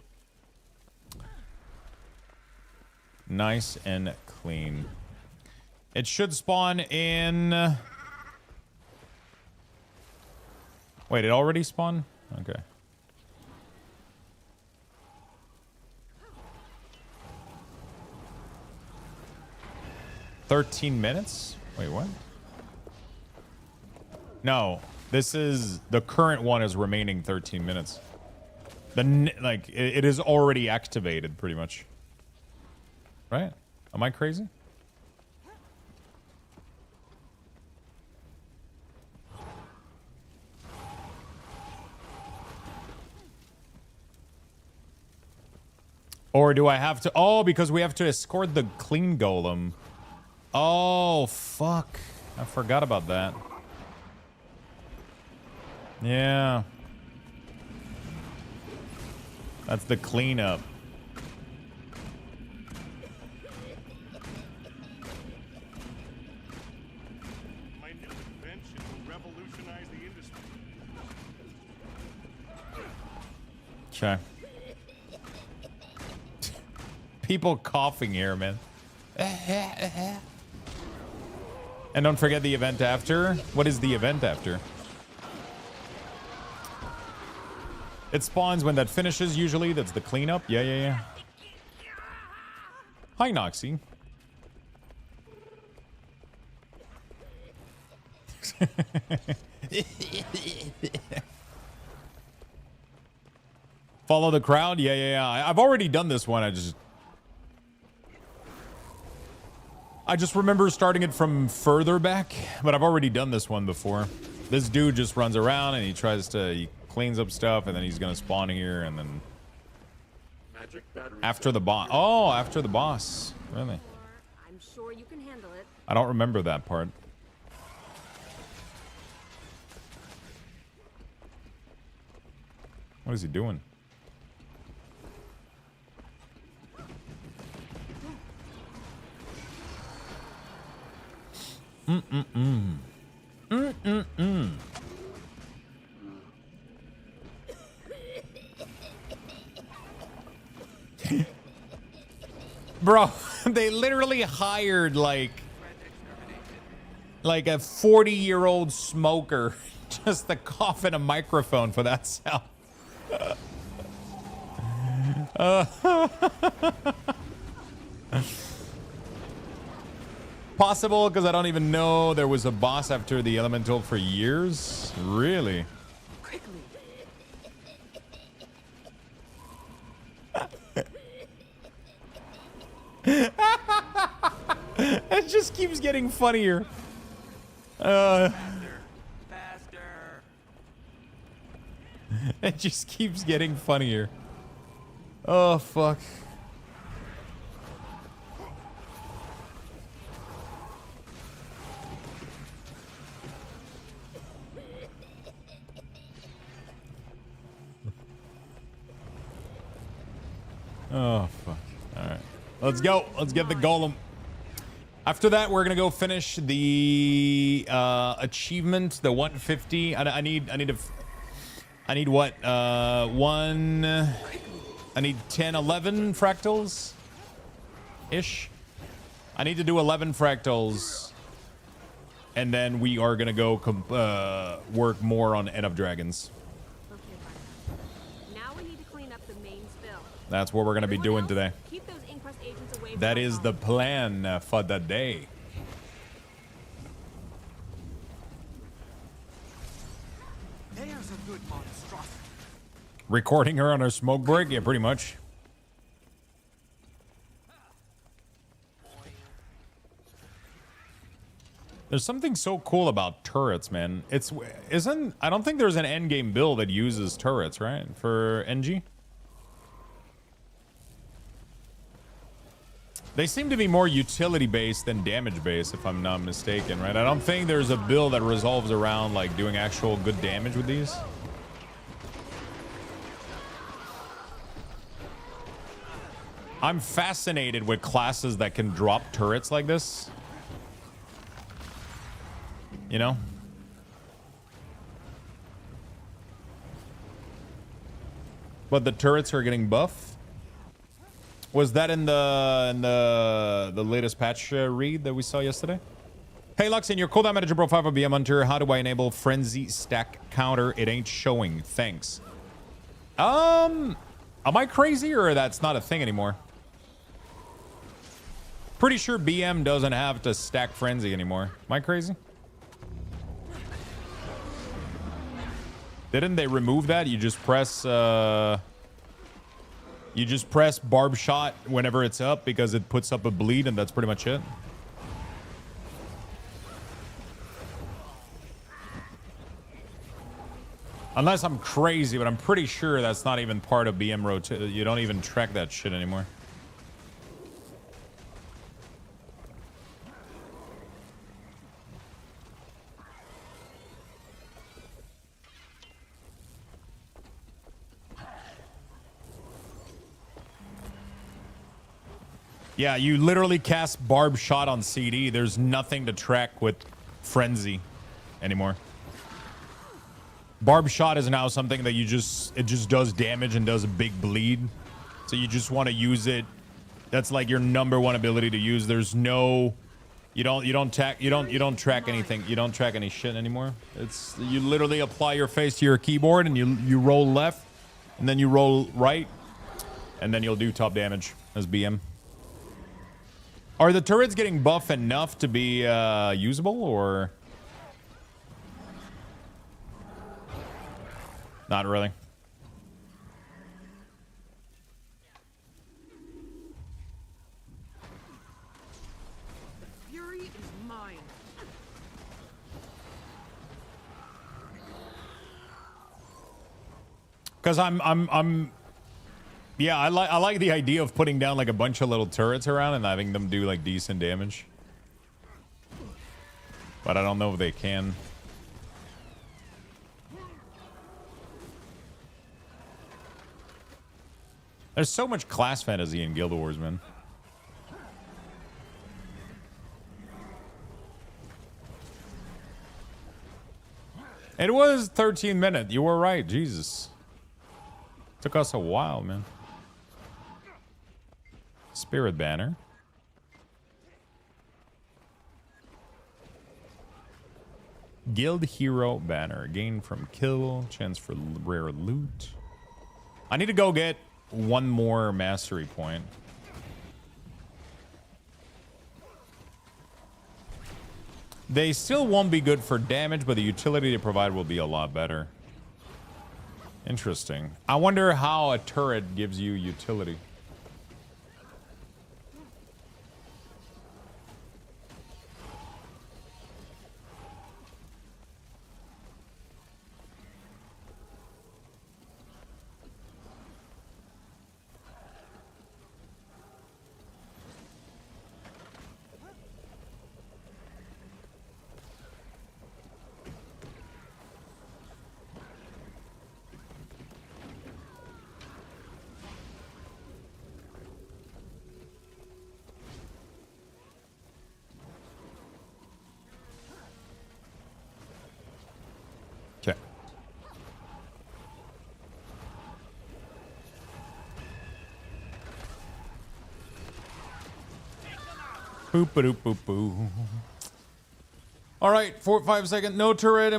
Nice and clean. It should spawn in... Wait, it already spawned? Okay. 13 minutes? Wait, what? No, this is the current one is remaining 13 minutes. Like it is already activated pretty much. Right? Am I crazy? Or do I have to? Oh, because we have to escort the clean golem. Oh, fuck. I forgot about that. Yeah. That's the cleanup. My new invention will revolutionize the industry. Okay. People coughing here, man. And don't forget the event after. What is the event after? It spawns when that finishes, usually. That's the cleanup. Yeah, yeah, yeah. Hi, Noxie. Follow the crowd? Yeah, yeah, yeah. I've already done this one. I just remember starting it from further back, but I've already done this one before. This dude just runs around and he cleans up stuff, and then he's gonna spawn here, and then after the boss. Oh, after the boss. Really? I'm sure you can handle it. I don't remember that part. What is he doing? Bro, they literally hired like a 40-year-old smoker just to cough in a microphone for that sound. Possible, because I don't even know there was a boss after the elemental for years. Really? Quickly. It just keeps getting funnier. Faster. It just keeps getting funnier. Oh, fuck. Oh, fuck. All right. Let's go. Let's get the golem. After that, we're going to go finish the achievement, the 150. I need what? I need 10, 11 fractals ish. I need to do 11 fractals. And then we are going to go work more on End of Dragons. Okay, fine. Now we need to clean up the main spill. That's what we're going to be doing today. Keep those inquest agents away from That our is the colony. plan for the day. There's a good monstrosity. Recording her on her smoke break? Yeah, pretty much. There's something so cool about turrets, man. I don't think there's an endgame build that uses turrets, right? For NG? They seem to be more utility-based than damage-based, if I'm not mistaken, right? I don't think there's a build that resolves around, like, doing actual good damage with these. I'm fascinated with classes that can drop turrets like this. You know? But the turrets are getting buffed. Was that in the latest patch read that we saw yesterday? Hey Lux, in your cooldown manager profile of BM Hunter, how do I enable frenzy stack counter? It ain't showing. Thanks. Am I crazy or that's not a thing anymore? Pretty sure BM doesn't have to stack frenzy anymore. Am I crazy? Didn't they remove that? You just press barb shot whenever it's up because it puts up a bleed and that's pretty much it. Unless I'm crazy, but I'm pretty sure that's not even part of BM rotation. You don't even track that shit anymore. Yeah, you literally cast Barb Shot on CD. There's nothing to track with Frenzy anymore. Barb Shot is now something that it just does damage and does a big bleed. So you just want to use it. That's like your #1 ability to use. There's no, you don't track anything. You don't track any shit anymore. It's, you literally apply your face to your keyboard and you roll left and then you roll right and then you'll do top damage as BM. Are the turrets getting buff enough to be usable, or not really? Fury is mine. Because yeah, I like the idea of putting down like a bunch of little turrets around and having them do like decent damage. But I don't know if they can. There's so much class fantasy in Guild Wars, man. It was 13 minutes. You were right. Jesus. Took us a while, man. Spirit Banner. Guild Hero Banner. Gain from kill. Chance for rare loot. I need to go get one more mastery point. They still won't be good for damage, but the utility they provide will be a lot better. Interesting. I wonder how a turret gives you utility. Okay. Boop ba doop boop boo. All right, 5 second. No turret.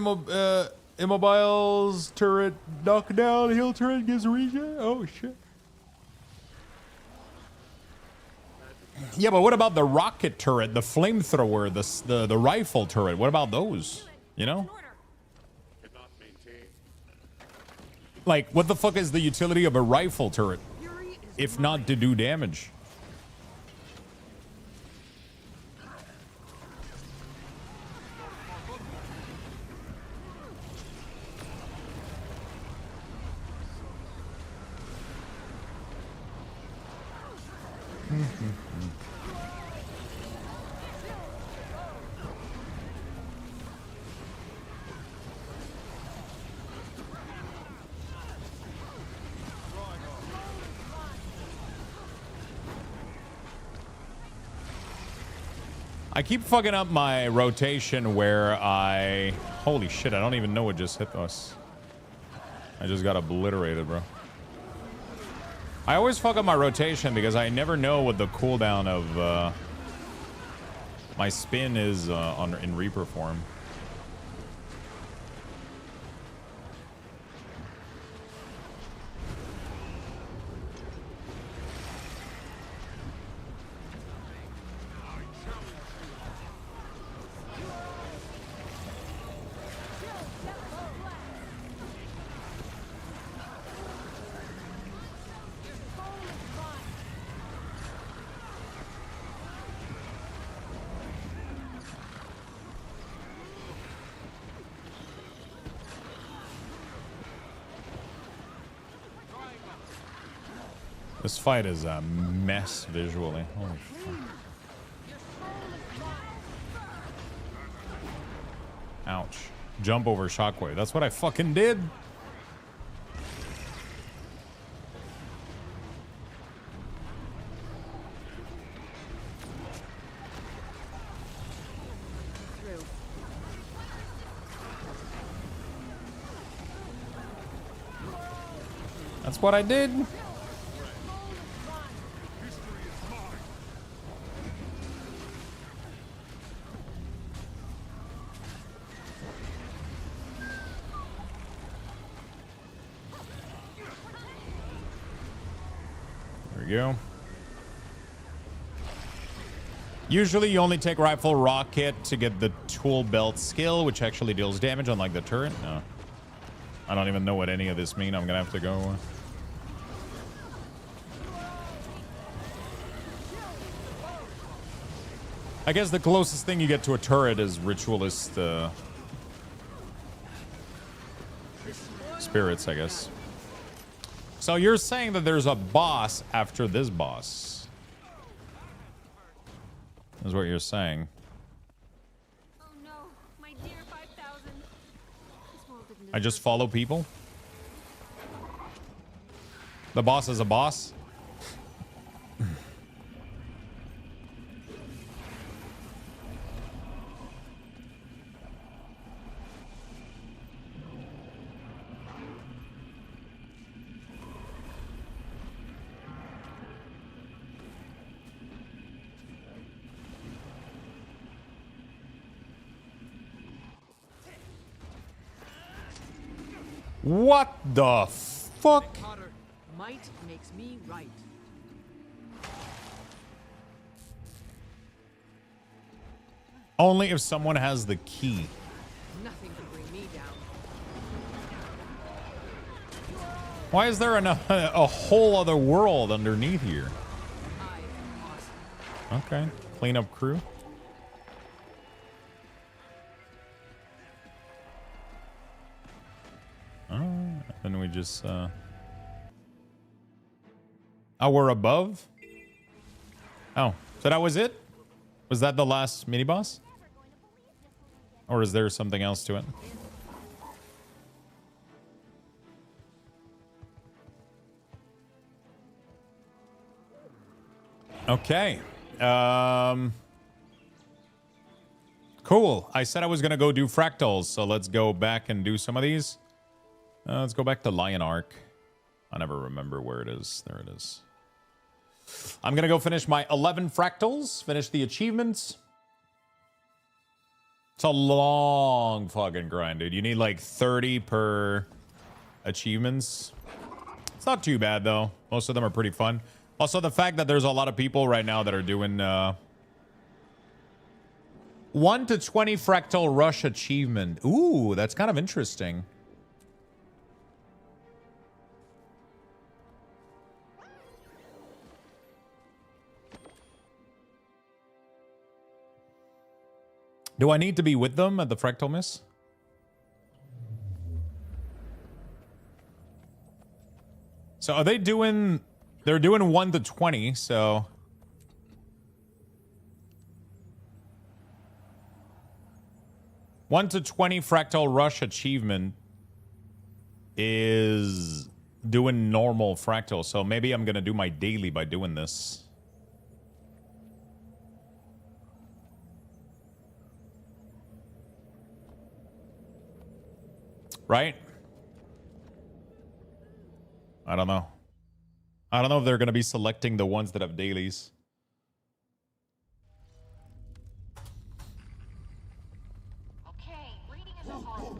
Immobiles turret knockdown. Heal turret gives regen. Oh shit. Yeah, but what about the rocket turret, the flamethrower, the rifle turret? What about those? You know? Cannot maintain. Like, what the fuck is the utility of a rifle turret? Fury is If mine. not to do damage. I keep fucking up my rotation where I... Holy shit, I don't even know what just hit us. I just got obliterated, bro. I always fuck up my rotation because I never know what the cooldown of my spin is in Reaper form. This fight is a mess visually. Holy fuck. Ouch. Jump over shockwave. That's what I fucking did. Through. That's what I did. There we go. Usually you only take rifle rocket to get the tool belt skill, which actually deals damage, unlike the turret. No. I don't even know what any of this mean. I'm gonna have to go. I guess the closest thing you get to a turret is ritualist spirits, I guess. So you're saying that there's a boss after this boss? Is what you're saying. Oh no, my dear 5,000. This world didn't I just deserve follow people? The boss is a boss? What the fuck? Potter, might makes me right. Only if someone has the key. Nothing can bring me down. Why is there a whole other world underneath here? I am awesome. Okay. Cleanup crew. And we just oh, we're above? Oh, so that was it? Was that the last mini boss? Or is there something else to it? Okay. Cool. I said I was gonna go do fractals, so let's go back and do some of these. Let's go back to Lion Arc. I never remember where it is. There it is. I'm gonna go finish my 11 fractals, finish the achievements. It's a long fucking grind, dude. You need like 30 per achievements. It's not too bad though. Most of them are pretty fun. Also, the fact that there's a lot of people right now that are doing 1 to 20 fractal rush achievement. Ooh, that's kind of interesting. Do I need to be with them at the Fractal Miss? So are they doing... They're doing 1 to 20, so... One to 20 Fractal Rush achievement is doing normal Fractal, so maybe I'm gonna do my daily by doing this. Right? I don't know. I don't know if they're going to be selecting the ones that have dailies. Okay, reading is a hard.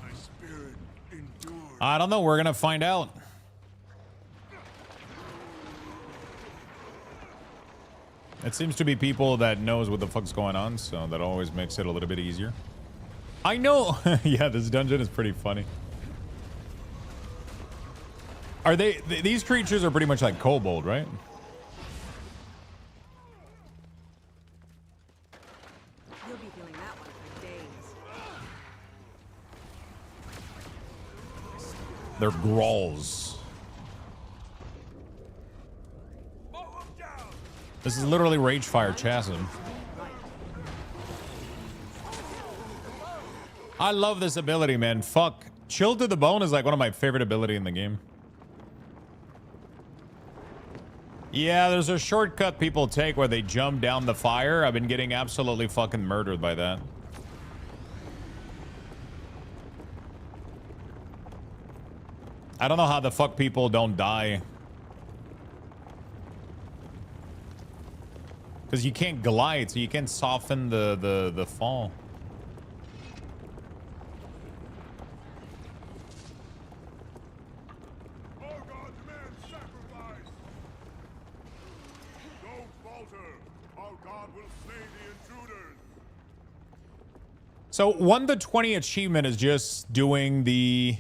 My spirit endures. I don't know. We're going to find out. It seems to be people that knows what the fuck's going on, so that always makes it a little bit easier. I know. Yeah, this dungeon is pretty funny. Are they... these creatures are pretty much like kobold, right? You'll be feeling that one for days. They're Grolls. This is literally Ragefire Chasm. I love this ability, man. Fuck. Chill to the Bone is like one of my favorite ability in the game. Yeah, there's a shortcut people take where they jump down the fire. I've been getting absolutely fucking murdered by that. I don't know how the fuck people don't die. Because you can't glide, so you can't soften the fall. Argon demands sacrifice. Don't falter. Our God will slay the intruders. So 1 to 20 achievement is just doing the...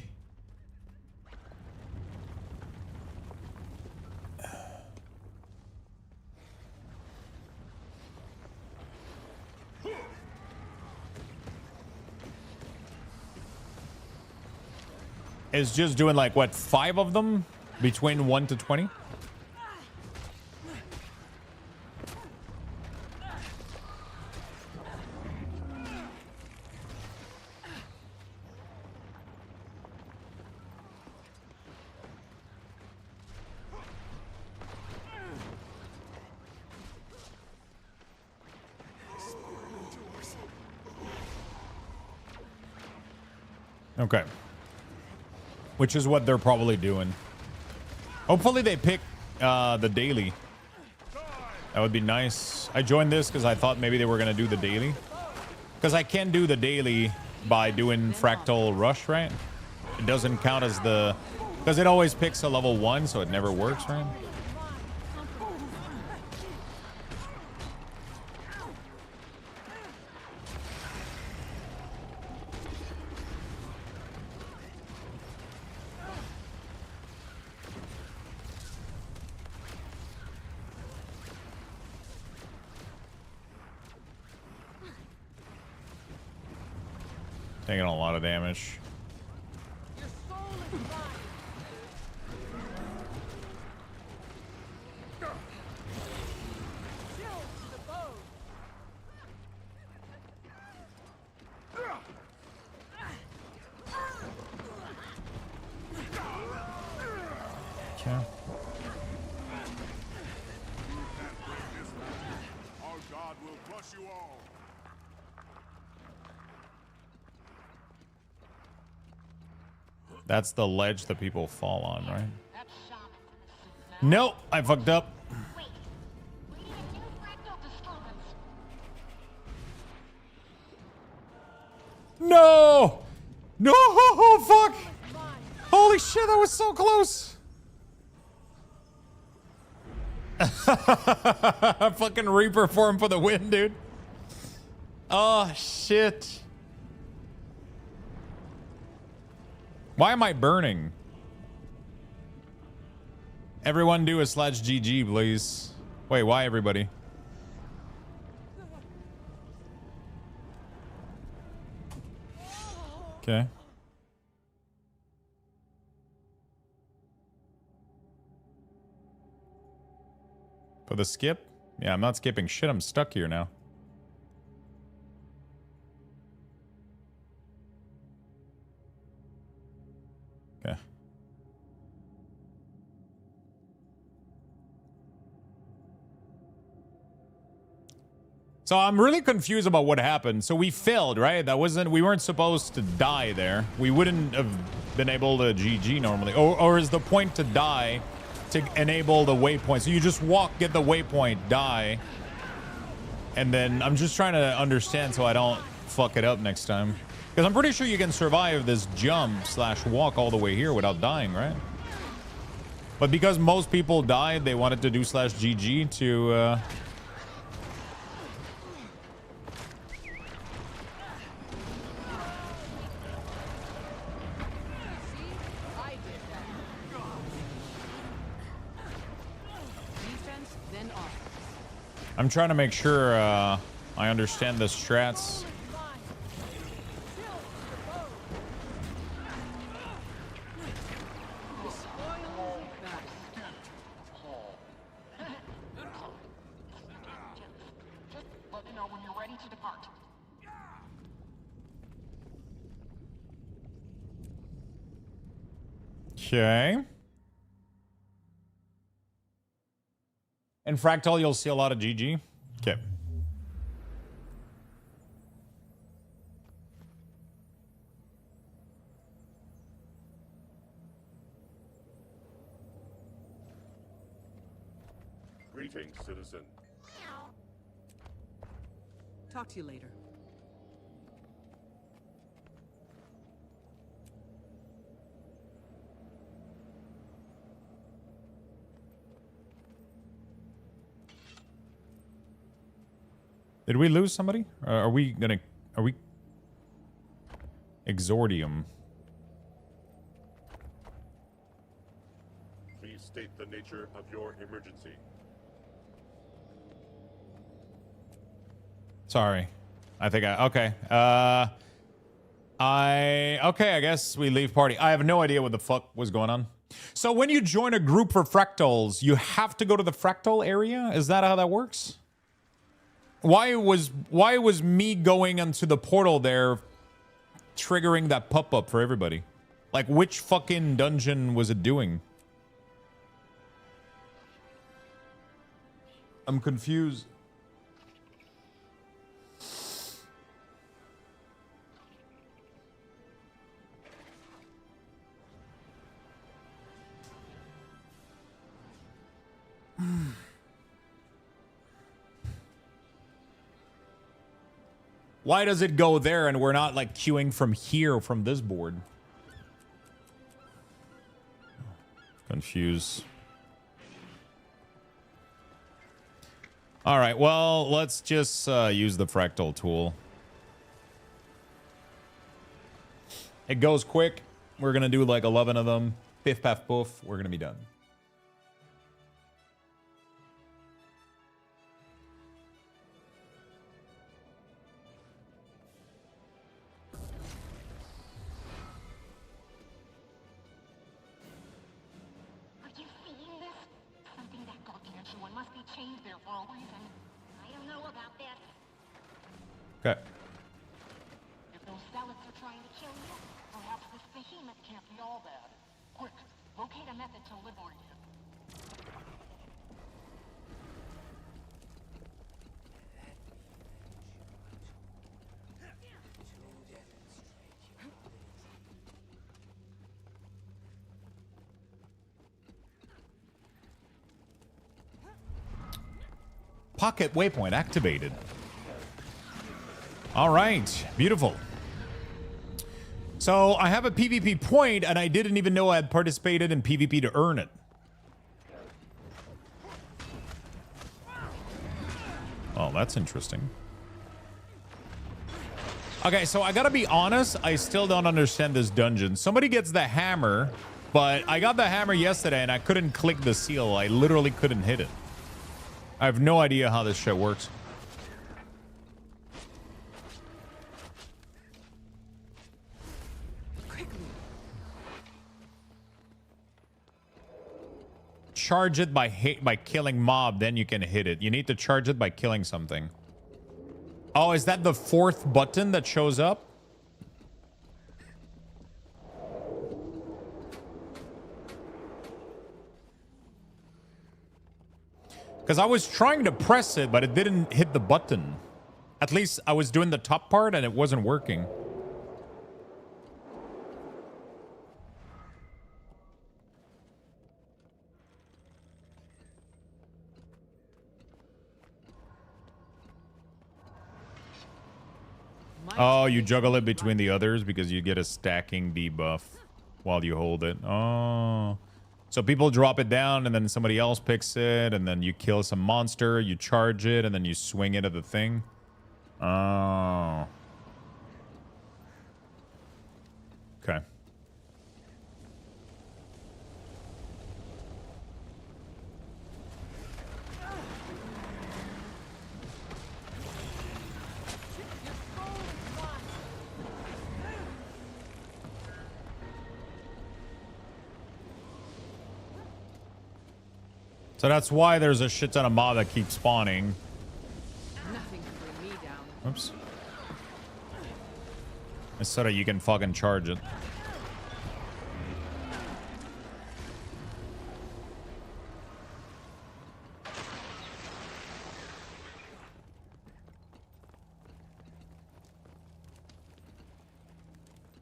Is just doing like, what, 5 of them? Between 1 to 20? Okay. Which is what they're probably doing. Hopefully they pick the daily. That would be nice. I joined this because I thought maybe they were going to do the daily. Because I can do the daily by doing Fractal Rush, right? It doesn't count as the... Because it always picks a level 1, so it never works, right? Taking a lot of damage. Your soul is mine. Chill to the bone. Okay. Our God will crush you all. That's the ledge that people fall on, right? That's shaman from the Nope, I fucked up. Wait. We need a new fractal disturbance. No! No! Oh, fuck! Holy shit, that was so close! Fucking Reaper form for the win, dude. Oh, shit. Why am I burning? Everyone do a /GG, please. Wait, why everybody? Okay. For the skip? Yeah, I'm not skipping shit. I'm stuck here now. Okay. So I'm really confused about what happened. So we failed, right? We weren't supposed to die there. We wouldn't have been able to GG normally. Or is the point to die to enable the waypoint? So you just walk, get the waypoint, die. And then I'm just trying to understand so I don't fuck it up next time. Because I'm pretty sure you can survive this jump / walk all the way here without dying, right? But because most people died, they wanted to do /GG to... I did that. Defense, then offense. I'm trying to make sure I understand the strats. to depart. Okay. In Fractal, you'll see a lot of GG. Okay. Greetings, citizen. Talk to you later. Did we lose somebody? Are we gonna... Are we... Exordium. Please state the nature of your emergency. Sorry. I think I... Okay. Okay, I guess we leave party. I have no idea what the fuck was going on. So when you join a group for fractals, you have to go to the fractal area? Is that how that works? Why was me going into the portal there triggering that pop-up for everybody? Like, which fucking dungeon was it doing? I'm confused. Why does it go there and we're not like queuing from here from this board? Confused. All right, well, let's just use the fractal tool. It goes quick. We're gonna do like 11 of them. Piff, paff, poof. We're gonna be done. Are you seeing this? Something that gargantuan must be chained there for a reason. I don't know about this. Okay. If those zealots are trying to kill you, perhaps this behemoth can't be all bad. Quick, locate a method to liberate it. Pocket waypoint activated. All right, beautiful. So I have a PvP point, and I didn't even know I had participated in PvP to earn it. Oh, that's interesting. Okay, so I gotta be honest, I still don't understand this dungeon. Somebody gets the hammer, but I got the hammer yesterday, and I couldn't click the seal. I literally couldn't hit it. I have no idea how this shit works. Charge it by killing mob, then you can hit it. You need to charge it by killing something. Oh, is that the fourth button that shows up? Because I was trying to press it, but it didn't hit the button. At least I was doing the top part and it wasn't working. Oh, you juggle it between the others because you get a stacking debuff while you hold it. Oh. So people drop it down and then somebody else picks it and then you kill some monster, you charge it, and then you swing it at the thing. Oh. Okay. So that's why there's a shit ton of mob that keeps spawning. Nothing can bring me down. Oops. So that you can fucking charge it.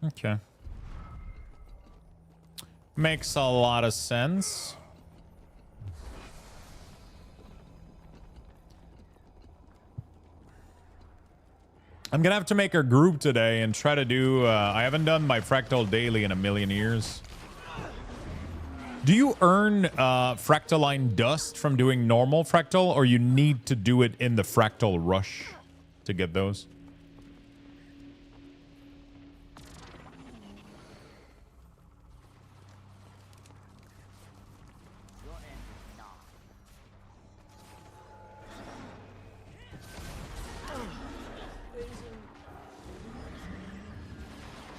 Okay. Makes a lot of sense. I'm gonna have to make a group today and try to do I haven't done my fractal daily in a million years. Do you earn fractaline dust from doing normal fractal, or you need to do it in the fractal rush to get those?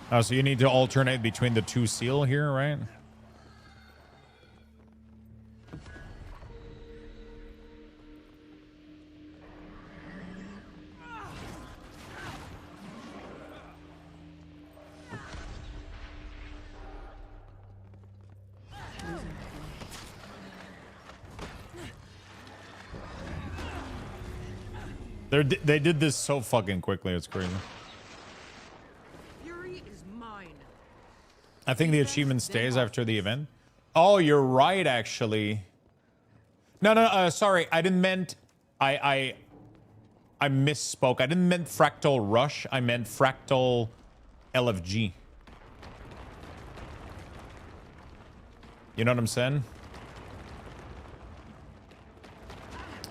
Oh, so you need to alternate between the two seal here, right? They did this so fucking quickly, it's crazy. Fury is mine. I think the achievement stays after the event. Oh, you're right, actually. No, sorry. I didn't meant... I misspoke. I didn't meant Fractal Rush. I meant Fractal LFG. You know what I'm saying?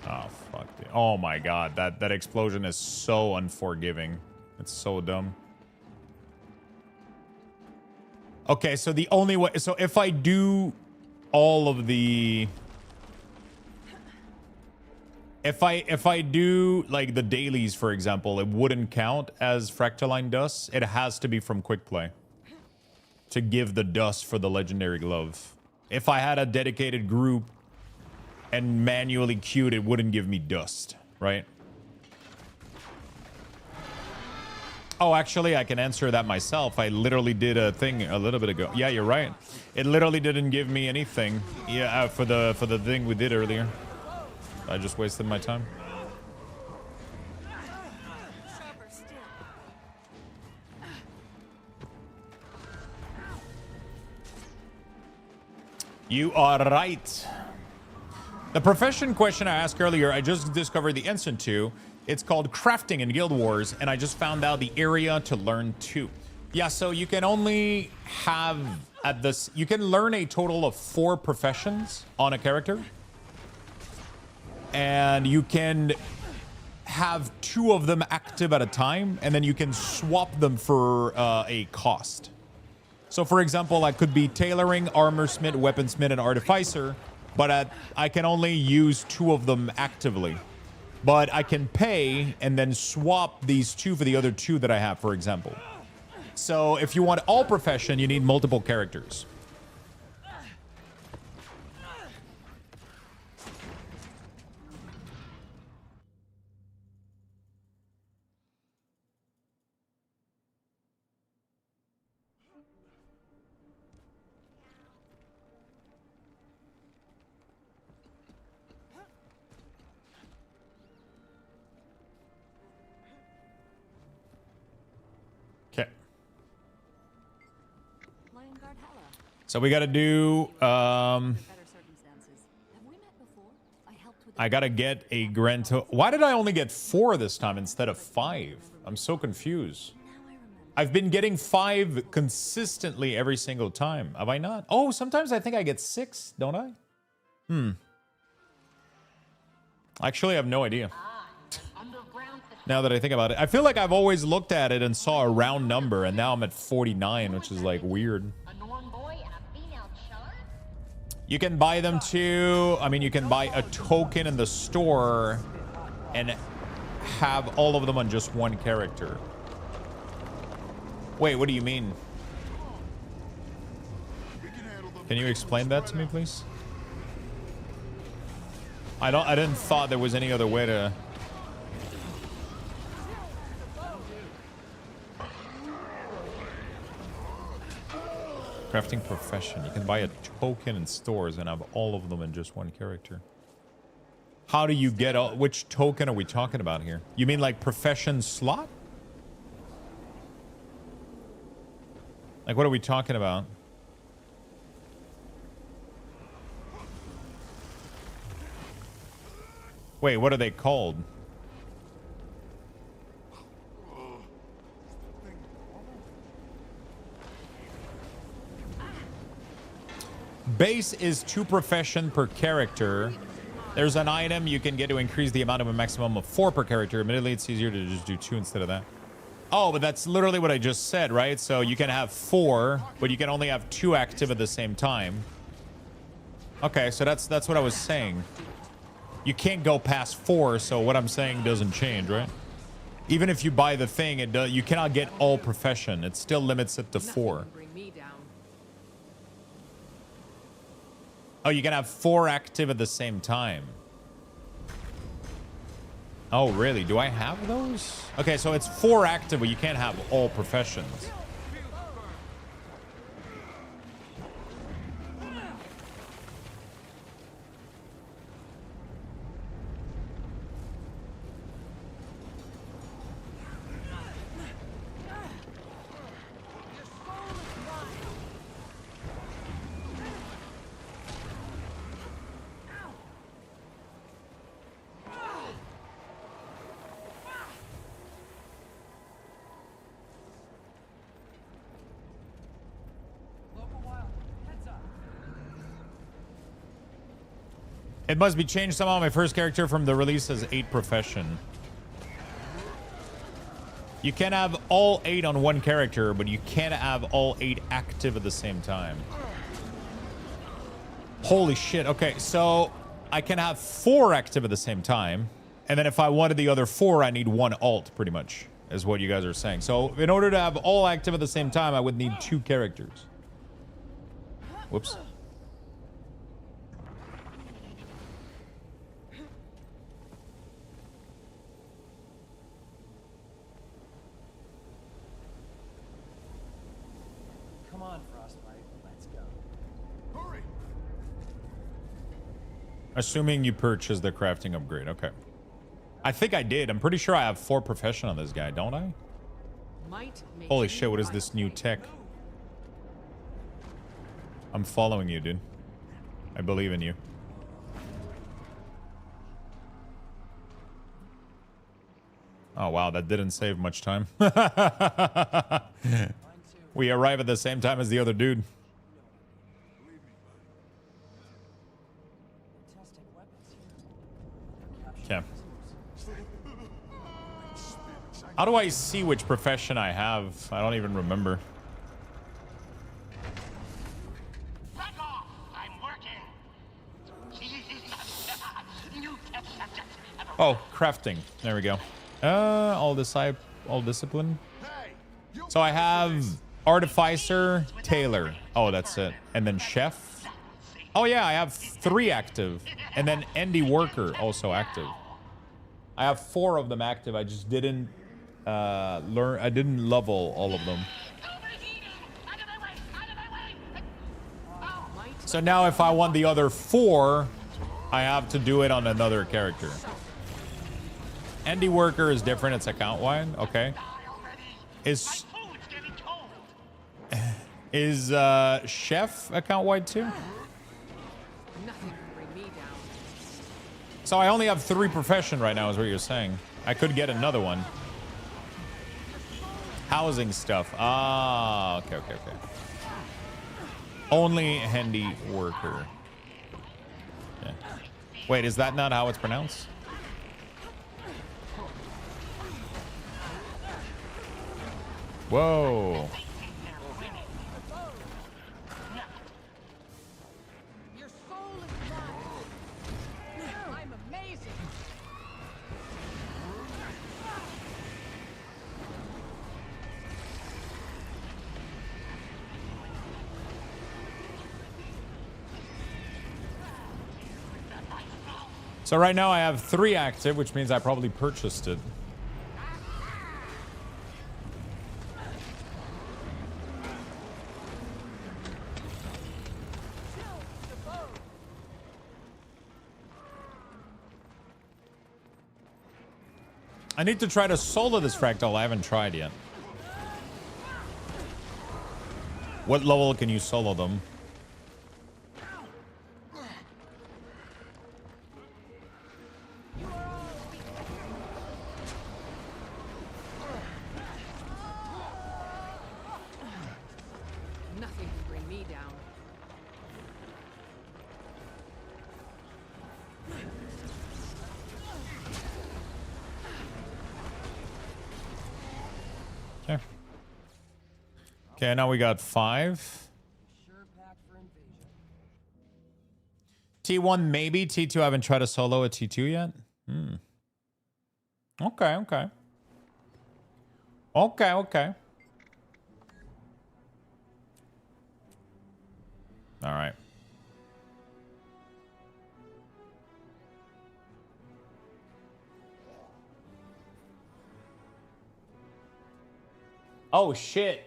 Oh, fuck. Dude. Oh, my God. That explosion is so unforgiving. It's so dumb. Okay, so the only way... So if I do all of the... If I do, like, the dailies, for example, it wouldn't count as Fractaline Dust. It has to be from Quick Play to give the dust for the Legendary Glove. If I had a dedicated group and manually queued, it wouldn't give me dust, right? Oh, actually, I can answer that myself. I literally did a thing a little bit ago. Yeah, you're right. It literally didn't give me anything. Yeah, for the thing we did earlier. I just wasted my time. You are right. The profession question I asked earlier, I just discovered the answer to. It's called crafting in Guild Wars, and I just found out the area to learn too. Yeah, so you can only have at this, you can learn a total of 4 professions on a character. And you can have 2 of them active at a time, and then you can swap them for a cost. So for example, I could be tailoring, armorsmith, weaponsmith, and artificer, but I can only use 2 of them actively. But I can pay and then swap these 2 for the other 2 that I have, for example. So if you want all profession, you need multiple characters. So we got to do, I got to get a grand total. Why did I only get 4 this time instead of 5? I'm so confused. I've been getting 5 consistently every single time. Have I not? Oh, sometimes I think I get 6, don't I? Actually, I have no idea. Now that I think about it, I feel like I've always looked at it and saw a round number, and now I'm at 49, which is like weird. You can buy them too. I mean, you can buy a token in the store and have all of them on just one character. Wait, what do you mean? Can you explain that to me, please? I didn't thought there was any other way to... Crafting profession. You can buy a token in stores and have all of them in just one character. How do you get all... Which token are we talking about here? You mean like profession slot? Like, what are we talking about? Wait, what are they called? Base is 2 profession per character. There's an item you can get to increase the amount of a maximum of 4 per character. Admittedly, it's easier to just do 2 instead of that. Oh, but that's literally what I just said, right? So you can have 4, but you can only have 2 active at the same time. Okay, so that's what I was saying. You can't go past 4, so what I'm saying doesn't change, right? Even if you buy the thing, you cannot get all profession. It still limits it to 4. Bring me down. Oh, you can have 4 active at the same time. Oh, really? Do I have those? Okay, so it's 4 active, but you can't have all professions. It must be changed somehow. My first character from the release has 8 profession. You can have all 8 on one character, but you can't have all 8 active at the same time. Holy shit. Okay, so I can have 4 active at the same time. And then if I wanted the other 4, I need 1 alt, pretty much, is what you guys are saying. So in order to have all active at the same time, I would need 2 characters. Whoops. Assuming you purchase the crafting upgrade. Okay. I think I did. I'm pretty sure I have 4 profession on this guy, don't I? Holy shit, what is this new tech? I'm following you, dude. I believe in you. Oh, wow, that didn't save much time. We arrive at the same time as the other dude. Okay. How do I see which profession I have? I don't even remember. Back off! I'm working! Oh, crafting. There we go. All discipline. So I have artificer, tailor. Oh, that's it. And then chef. Oh yeah, I have 3 active. And then Endy worker also active. I have 4 of them active. I just didn't learn. I didn't level all of them. So now if I want the other 4, I have to do it on another character. Endy worker is different. It's account wide. Okay. Is chef account wide too? Nothing can bring me down. So I only have 3 profession right now is what you're saying. I could get another one. Housing stuff. Ah, okay. Only handy worker. Yeah. Wait, is that not how it's pronounced? Whoa. Your soul is mine. I'm amazing. So right now I have 3 active, which means I probably purchased it. I need to try to solo this fractal. I haven't tried yet. What level can you solo them? Nothing can bring me down. Okay. Okay, now we got 5. T1 maybe. T2 I haven't tried to solo a T2 yet. Okay, okay. Okay, okay. All right. Oh shit.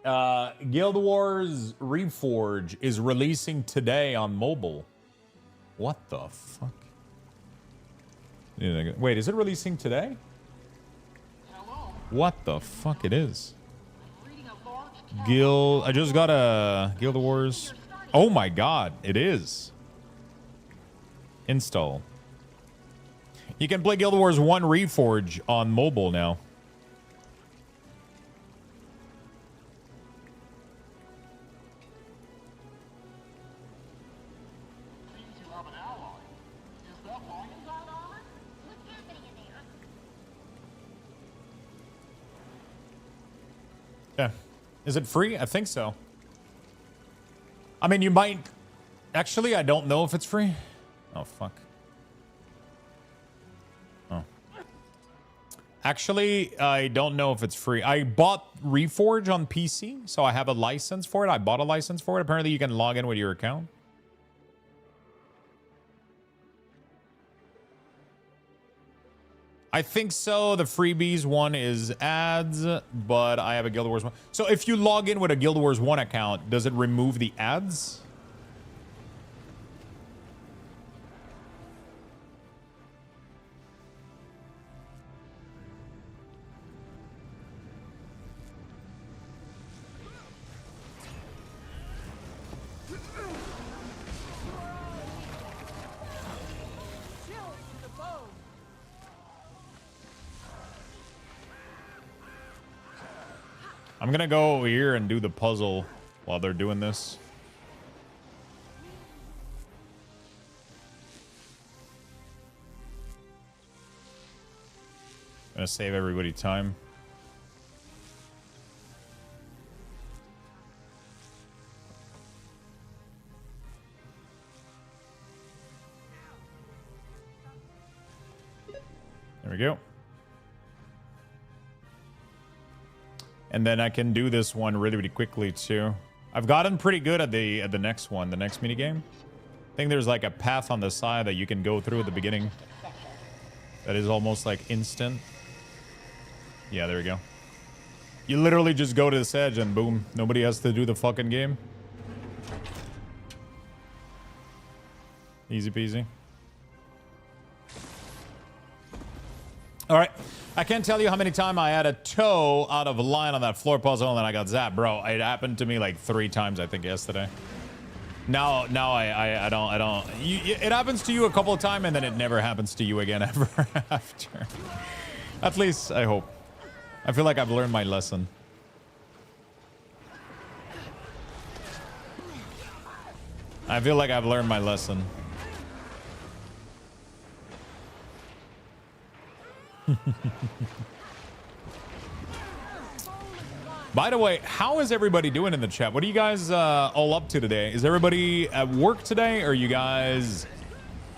Guild Wars Reforge is releasing today on mobile. What the fuck? Wait, is it releasing today? What the fuck it is? I just got a Guild Wars. Oh my god, it is. Install. You can play Guild Wars 1 Reforge on mobile now. Yeah. Is it free? I think so. I mean, you might... Actually, I don't know if it's free. Oh, fuck. Oh. Actually, I don't know if it's free. I bought Reforge on PC, so I have a license for it. I bought a license for it. Apparently, you can log in with your account. I think so. The freebies one is ads, but I have a Guild Wars 1. So if you log in with a Guild Wars 1 account, does it remove the ads? I'm gonna go over here and do the puzzle while they're doing this. Gonna save everybody time. There we go. And then I can do this one really, really quickly too. I've gotten pretty good at the next one, the next minigame. I think there's like a path on the side that you can go through at the beginning. That is almost like instant. Yeah, there we go. You literally just go to this edge and boom, nobody has to do the fucking game. Easy peasy. All right. I can't tell you how many times I had a toe out of line on that floor puzzle and then I got zapped, bro. It happened to me like 3 times, I think, yesterday. Now I don't. It happens to you a couple of times and then it never happens to you again ever after. At least I hope. I feel like I've learned my lesson. I feel like I've learned my lesson. By the way, how is everybody doing in the chat? What are you guys all up to today? Is everybody at work today? Are you guys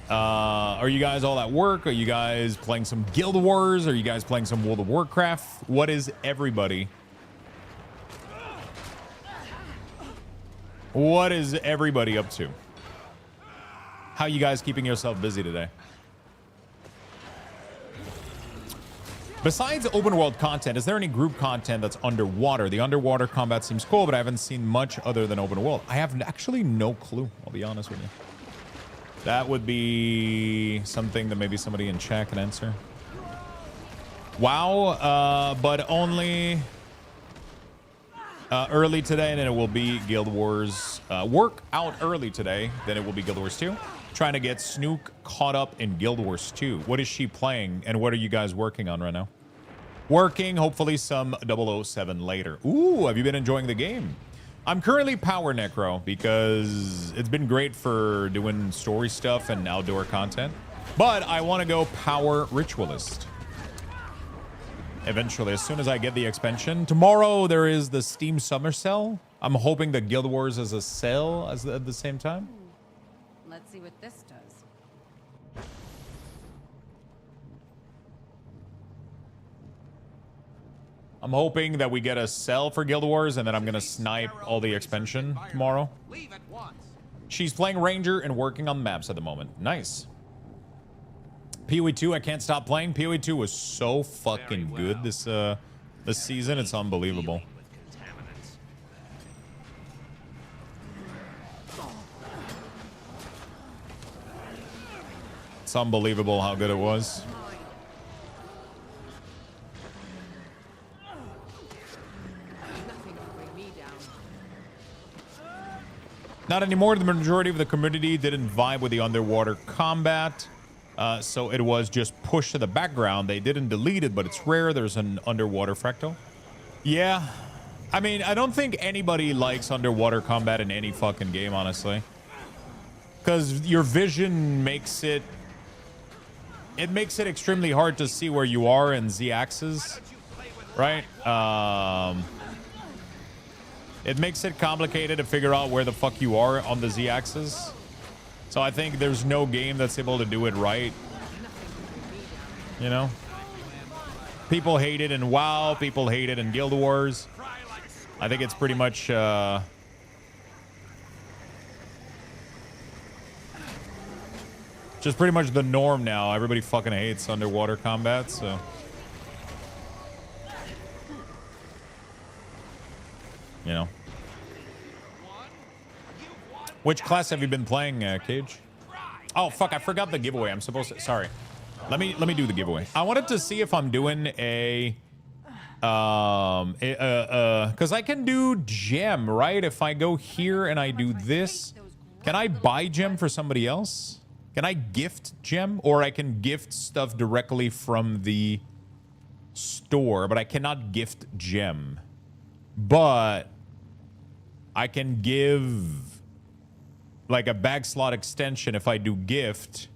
all at work? Are you guys playing some Guild Wars? Are you guys playing some World of Warcraft? What is everybody? What is everybody up to? How are you guys keeping yourself busy today? Besides open world content, is there any group content that's underwater? The underwater combat seems cool, but I haven't seen much other than open world. I have actually no clue, I'll be honest with you. That would be something that maybe somebody in chat can answer. WoW, but only early today, and then it will be Guild Wars. Work out early today, then it will be Guild Wars 2. Trying to get Snook caught up in Guild Wars 2. What is she playing, and what are you guys working on right now? Working, hopefully some 007 later. Ooh, have you been enjoying the game? I'm currently Power Necro because it's been great for doing story stuff and outdoor content. But I want to go Power Ritualist. Eventually, as soon as I get the expansion. Tomorrow, there is the Steam Summer Sale. I'm hoping the Guild Wars is a sale at the same time. Let's see what this does. I'm hoping that we get a sell for Guild Wars, and then I'm going to snipe all the expansion tomorrow. Leave at once. She's playing Ranger and working on maps at the moment. Nice. PoE 2, I can't stop playing. PoE 2 was so fucking good this season. It's unbelievable. It's unbelievable how good it was. Nothing can bring me down. Not anymore. The majority of the community didn't vibe with the underwater combat. So it was just pushed to the background. They didn't delete it, but it's rare. There's an underwater fractal. Yeah. I mean, I don't think anybody likes underwater combat in any fucking game, honestly. Because your vision makes it... It makes it extremely hard to see where you are in Z-axis. Right? It makes it complicated to figure out where the fuck you are on the Z-axis. So I think there's no game that's able to do it right. You know? People hate it in WoW. People hate it in Guild Wars. I think it's pretty much... just pretty much the norm now. Everybody fucking hates underwater combat, so... You know. Which class have you been playing, Cage? Oh, fuck, I forgot the giveaway. I'm supposed to... Sorry. Let me do the giveaway. I wanted to see if I'm doing a... Because I can do gem, right? If I go here and I do this, can I buy gem for somebody else? Can I gift gem? Or I can gift stuff directly from the store, but I cannot gift gem. But I can give like a bag slot extension if I do gift.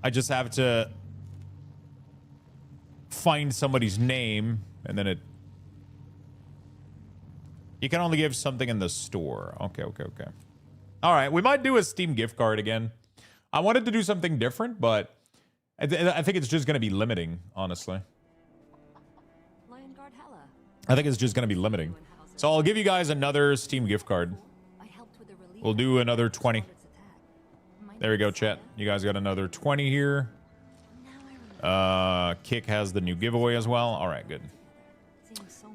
I just have to find somebody's name and then it... You can only give something in the store. Okay. All right, we might do a Steam gift card again. I wanted to do something different, but I think it's just going to be limiting, honestly. I think it's just going to be limiting. So I'll give you guys another Steam gift card. We'll do another 20. There we go, chat. You guys got another 20 here. Kick has the new giveaway as well. All right, good.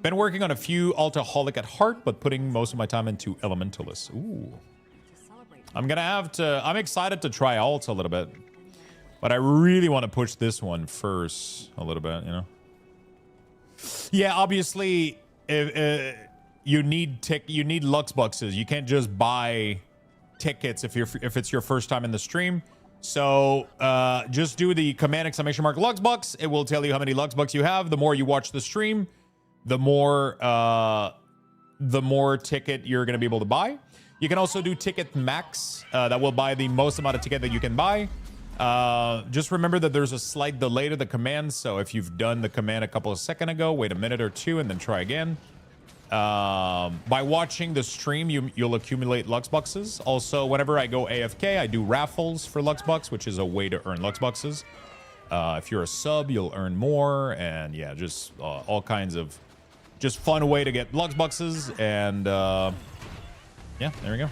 Been working on a few Altaholic at heart, but putting most of my time into Elementalist. Ooh. I'm gonna have to... I'm excited to try Alt a little bit. But I really want to push this one first a little bit, you know? Yeah, obviously, you need Lux Boxes. You can't just buy tickets if it's your first time in the stream. So just do the command ! Lux Box. It will tell you how many Lux Box you have. The more you watch the stream, the more ticket you're gonna be able to buy. You can also do ticket max. That will buy the most amount of ticket that you can buy. Just remember that there's a slight delay to the command. So if you've done the command a couple of seconds ago, wait a minute or two and then try again. By watching the stream, you'll accumulate Lux Boxes. Also, whenever I go AFK, I do raffles for Lux Box, which is a way to earn Lux Boxes. If you're a sub, you'll earn more. And yeah, just all kinds of just fun way to get Lux Boxes. And yeah, there we go.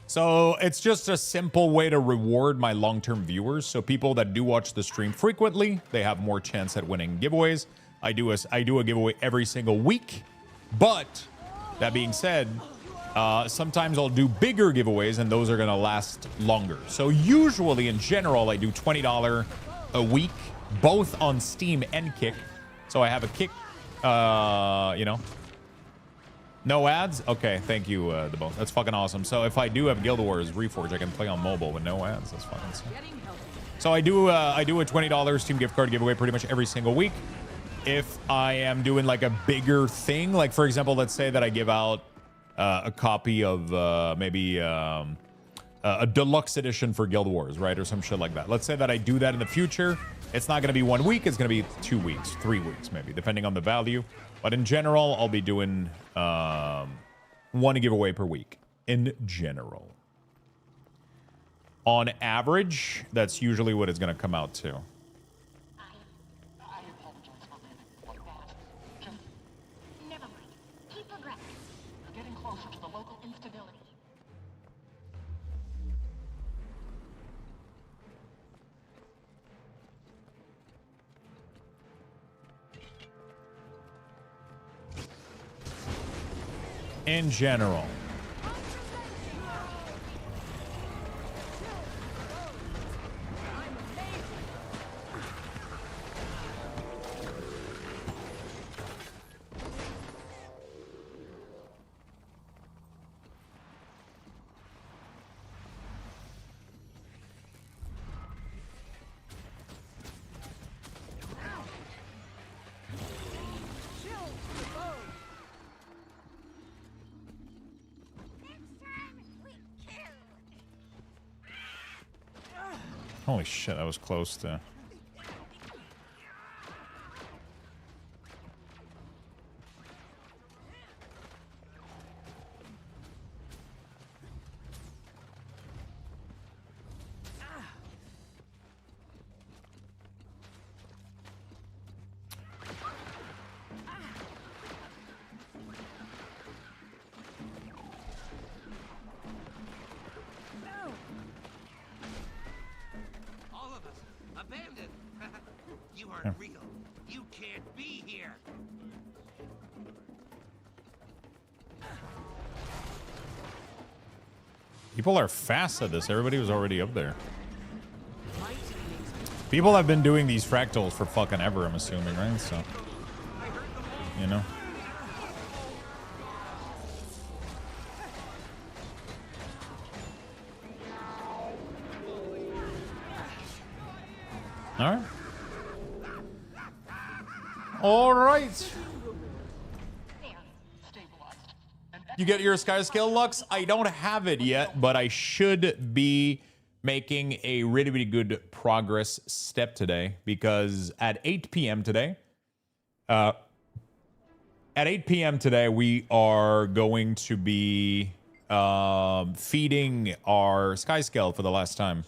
So it's just a simple way to reward my long-term viewers. So people that do watch the stream frequently, they have more chance at winning giveaways. I do a giveaway every single week. But that being said, sometimes I'll do bigger giveaways and those are going to last longer. So usually in general, I do $20 a week, both on Steam and Kick. So I have a Kick, you know. No ads? Okay, thank you, the both. That's fucking awesome. So if I do have Guild Wars Reforged, I can play on mobile with no ads. That's fucking sick. So I do a $20 Steam gift card giveaway pretty much every single week. If I am doing like a bigger thing, like for example, let's say that I give out a copy of maybe a deluxe edition for Guild Wars, right? Or some shit like that. Let's say that I do that in the future. It's not going to be 1 week. It's going to be 2 weeks, 3 weeks, maybe, depending on the value. But in general, I'll be doing one giveaway per week in general. On average, that's usually what it's going to come out to. I apologize for being like that. Just never mind. Keep progressing. You're getting closer to the local instability. In general. Holy shit, that was close to... All of us abandoned. You aren't real. You can't be here. People are fast at this. Everybody was already up there. People have been doing these fractals for fucking ever, I'm assuming, right? So, you know. All right. All right. You get your Sky Scale Lux? I don't have it yet, but I should be making a really, really good progress step today because at 8 p.m. today, we are going to be feeding our Sky Scale for the last time.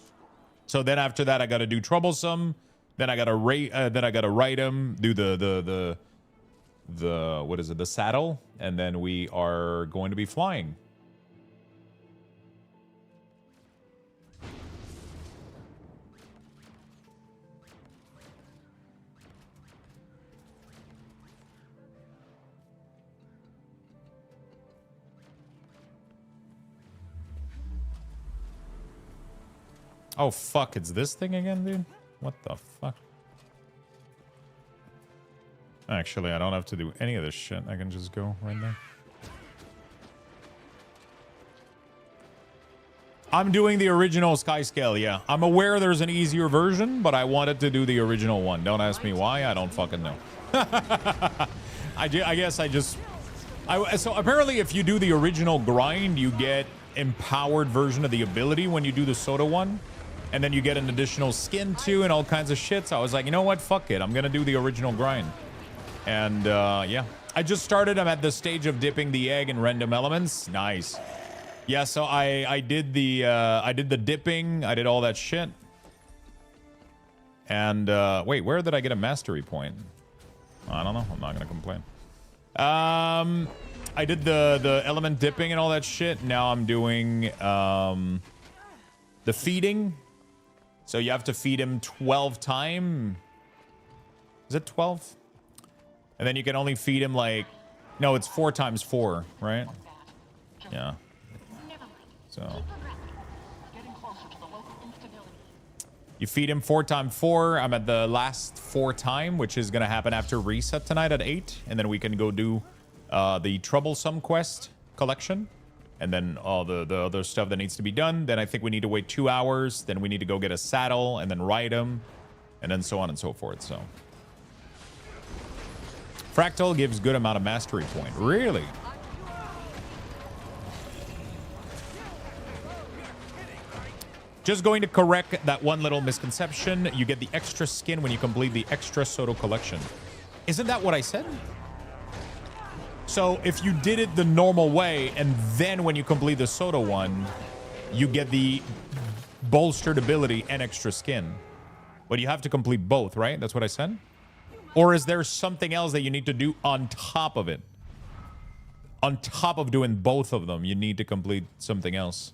So then after that, I got to do Troublesome. Then I got to write him, do the what is it, the saddle, and then we are going to be flying. Oh fuck, it's this thing again, dude? What the fuck? Actually, I don't have to do any of this shit. I can just go right there. I'm doing the original Sky Scale, yeah. I'm aware there's an easier version, but I wanted to do the original one. Don't ask me why. I don't fucking know. I guess I just... so apparently if you do the original grind, you get empowered version of the ability when you do the Soda one. And then you get an additional skin too and all kinds of shit. So I was like, you know what? Fuck it. I'm going to do the original grind. And yeah, I just started. I'm at the stage of dipping the egg in random elements. Nice. Yeah, so I did the dipping. I did all that shit. And wait, where did I get a mastery point? I don't know. I'm not gonna complain. I did the element dipping and all that shit. Now I'm doing the feeding. So you have to feed him 12 times. Is it 12? And then you can only feed him like, no, it's 4 times 4, right? Yeah. So. You feed him 4x4. I'm at the last 4 time, which is going to happen after reset tonight at 8. And then we can go do the Troublesome quest collection. And then all the other stuff that needs to be done. Then I think we need to wait 2 hours. Then we need to go get a saddle and then ride him. And then so on and so forth. So Fractal gives good amount of mastery point. Really? Just going to correct that one little misconception. You get the extra skin when you complete the extra Soto collection. Isn't that what I said? So if you did it the normal way, and then when you complete the Soto one, you get the bolstered ability and extra skin. But you have to complete both, right? That's what I said? Or is there something else that you need to do on top of it? On top of doing both of them, you need to complete something else.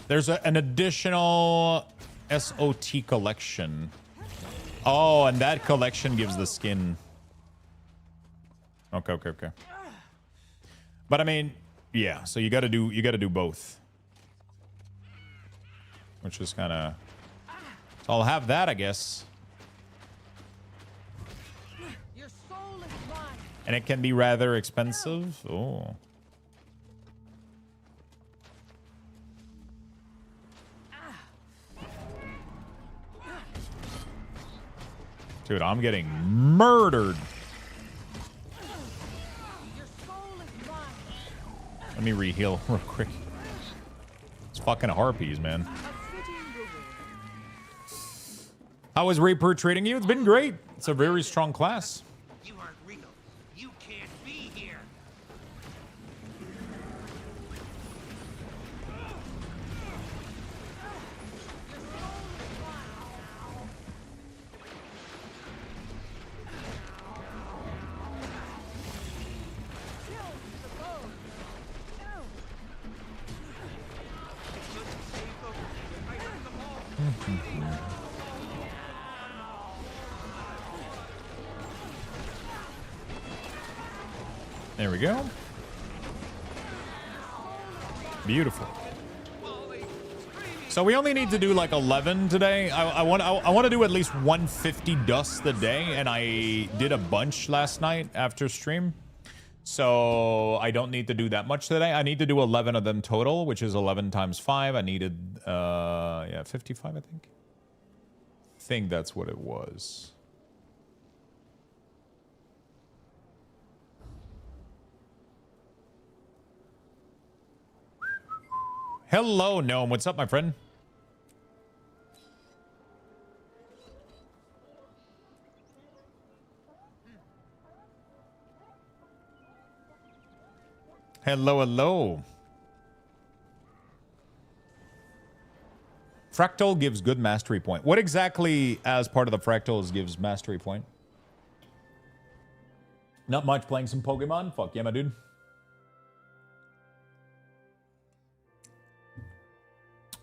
There's an additional SOT collection. Oh, and that collection gives the skin. Okay. But I mean, yeah, so you gotta do both. Which is kinda, so I'll have that, I guess. Your soul is mine. And it can be rather expensive. Oh. Dude, I'm getting murdered. Your soul is mine. Let me re-heal real quick. It's fucking harpies, man. How is Reaper treating you? It's been great. It's a very strong class. You aren't real. You can't be here. There we go. Beautiful. So we only need to do like 11 today. I want to do at least 150 dust a day, and I did a bunch last night after stream. So I don't need to do that much today. I need to do 11 of them total, which is 11 times 5. I needed 55, I think. I think that's what it was. Hello, Gnome. What's up, my friend? Hello. Fractal gives good mastery point. What exactly, as part of the fractals, gives mastery point? Not much. Playing some Pokemon. Fuck yeah, my dude.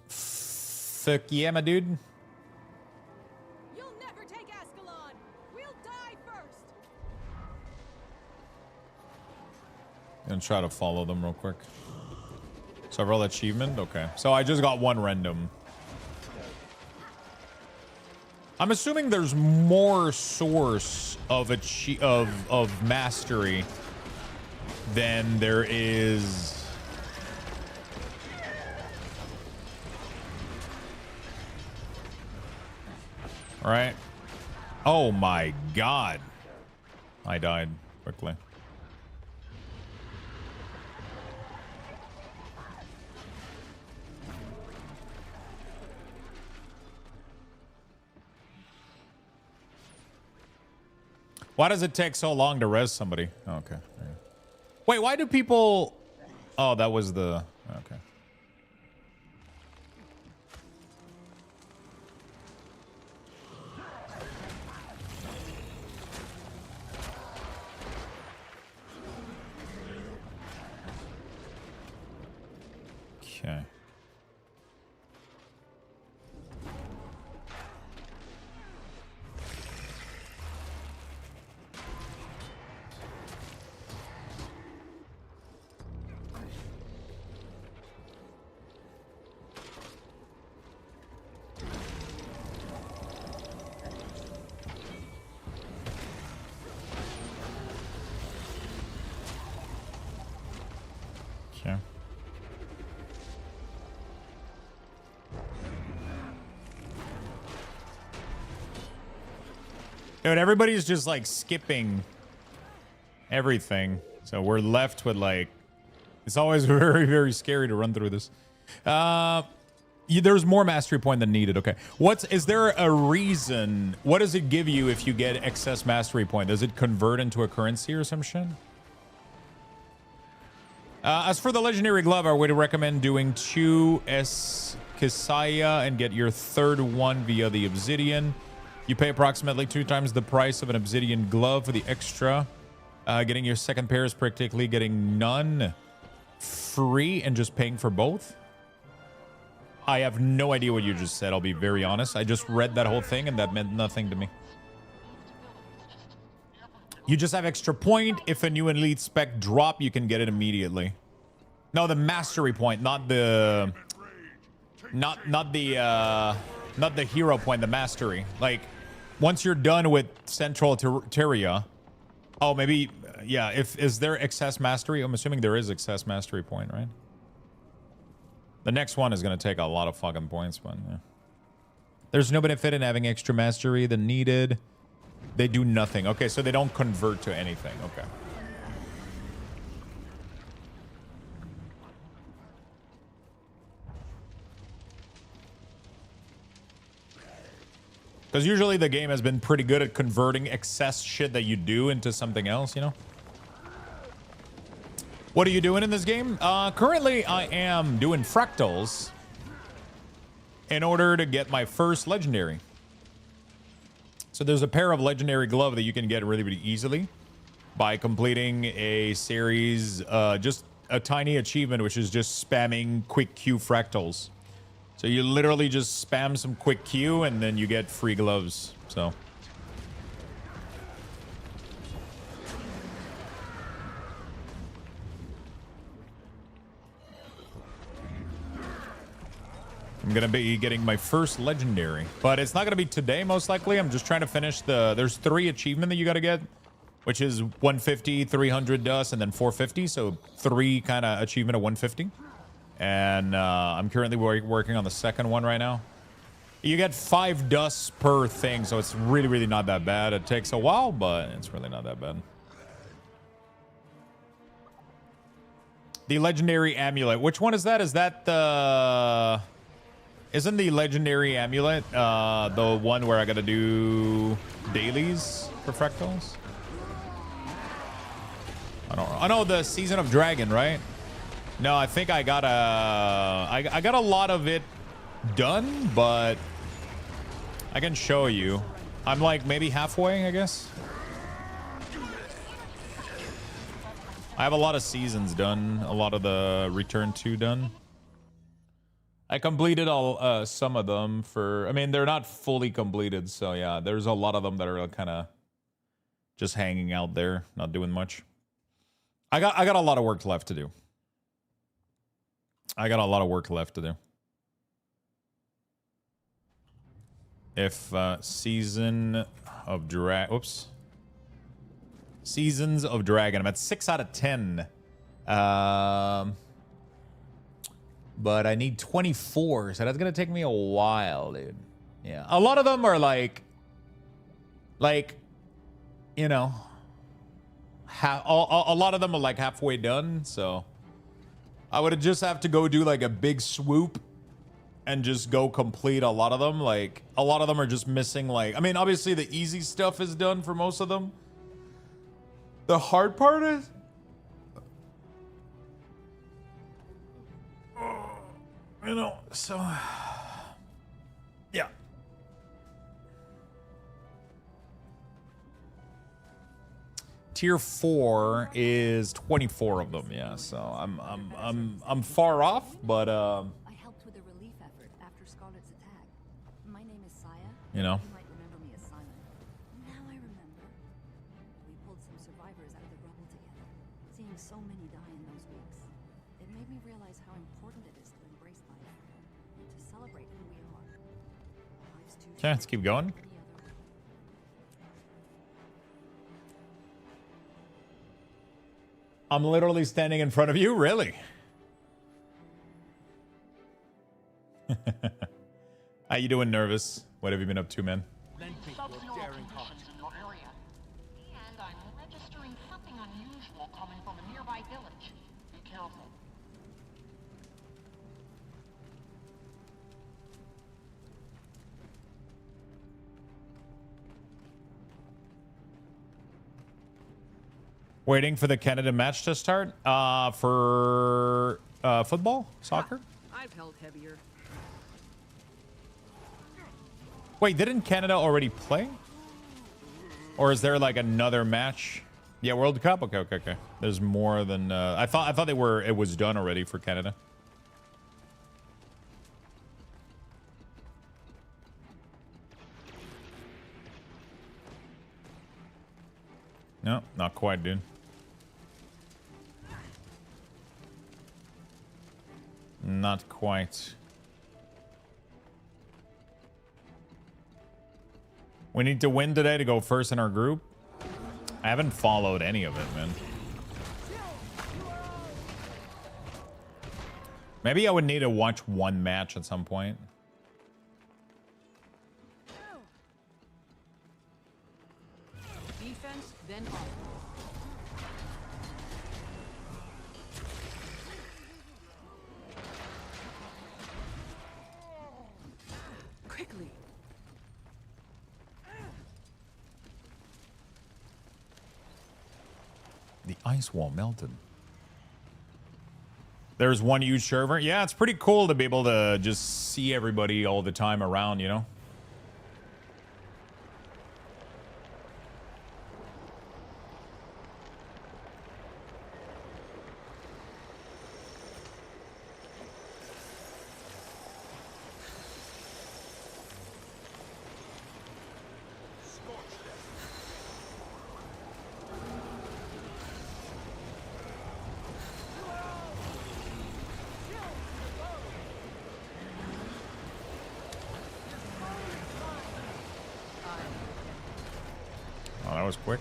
Fuck yeah, my dude. You'll never take Ascalon. We'll die first. Gonna try to follow them real quick. Several achievement. Okay, so I just got one random. I'm assuming there's more source of of mastery than there is. All right. Oh my god. I died quickly. Why does it take so long to res somebody? Oh, okay. Wait, why do people... Oh, that was the... Okay. Okay. Okay. Dude, everybody's just like skipping everything. So we're left with like, it's always very, very scary to run through this. There's more mastery point than needed. Okay. Is there a reason? What does it give you if you get excess mastery point? Does it convert into a currency or some shit? As for the legendary glove, I would recommend doing 2 Eskisaya and get your third one via the obsidian. You pay approximately 2 times the price of an obsidian glove for the extra. Getting your second pair is practically getting none free and just paying for both. I have no idea what you just said, I'll be very honest. I just read that whole thing and that meant nothing to me. You just have extra point. If a new elite spec drop, you can get it immediately. No, the mastery point, not the hero point, the mastery. Like once you're done with Central Terria. Oh, maybe yeah, is there excess mastery? I'm assuming there is excess mastery point, right? The next one is going to take a lot of fucking points, but yeah. There's no benefit in having extra mastery than needed. They do nothing. Okay, so they don't convert to anything. Okay. Because usually the game has been pretty good at converting excess shit that you do into something else, you know? What are you doing in this game? Currently, I am doing fractals in order to get my first legendary. So there's a pair of legendary glove that you can get really, really easily by completing a series, just a tiny achievement, which is just spamming quick Q fractals. So you literally just spam some quick Q and then you get free gloves. So I'm gonna be getting my first legendary, but it's not gonna be today most likely. I'm just trying to finish there's 3 achievement that you gotta get, which is 150, 300 dust, and then 450. So 3 kind of achievement of 150. And I'm currently working on the second one right now. You get 5 dusts per thing, so it's really, really not that bad. It takes a while, but it's really not that bad. The legendary amulet. Which one is that? Is that the... Isn't the legendary amulet the one where I gotta do dailies for fractals? I don't know. I know the Season of Dragon, right? No, I think I got I got a lot of it done, but I can show you. I'm like maybe halfway, I guess. I have a lot of seasons done, a lot of the Return 2 done. I completed all some of them for, I mean, they're not fully completed, so yeah, there's a lot of them that are kind of just hanging out there, not doing much. I got a lot of work left to do. I got a lot of work left to do. If Season of Dragon, oops. Seasons of Dragon, I'm at 6 out of 10. But I need 24, so that's gonna take me a while, dude. Yeah, a lot of them are like, you know, a lot of them are like halfway done. So I would just have to go do like a big swoop and just go complete a lot of them. Like a lot of them are just missing. Like, I mean, obviously the easy stuff is done for most of them. The hard part is. You know, so yeah. Tier 4 is 24 of them, yeah. So I'm far off, but I helped with a relief effort after Scarlet's attack. My name is Saya. You know. You might remember me as Simon. Now I remember. We pulled some survivors out of the rubble together. Seeing so many die in those weeks, it made me realize how important it is to embrace life and to celebrate who we are. Life's too Okay, let's keep going. I'm literally standing in front of you, really? How you doing, Nervous? What have you been up to, man? Subnormal conditions in your area. And I'm registering something unusual coming from a nearby village. Be careful. Waiting for the Canada match to start. For football, soccer. I've held heavier. Wait, didn't Canada already play? Or is there like another match? Yeah, World Cup. Okay, okay, okay. There's more than I thought they were. It was done already for Canada. No, not quite, dude. Not quite. We need to win today to go first in our group. I haven't followed any of it, man. Maybe I would need to watch one match at some point. Defense, then offense. Quickly. The ice wall melted. There's one huge server. Yeah, it's pretty cool to be able to just see everybody all the time around, you know? Oh, that was quick.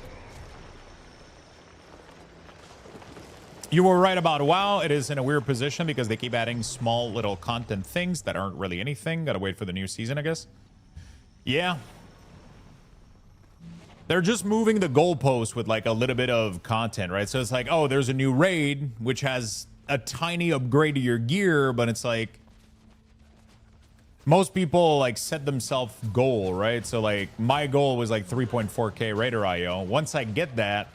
You were right about WoW. It is in a weird position because they keep adding small little content things that aren't really anything. Gotta wait for the new season, I guess. Yeah. They're just moving the goalpost with like a little bit of content, right? So it's like, oh, there's a new raid, which has a tiny upgrade to your gear, but it's like, most people like set themselves goal, right? So like my goal was like 3.4k Raider IO. Once I get that,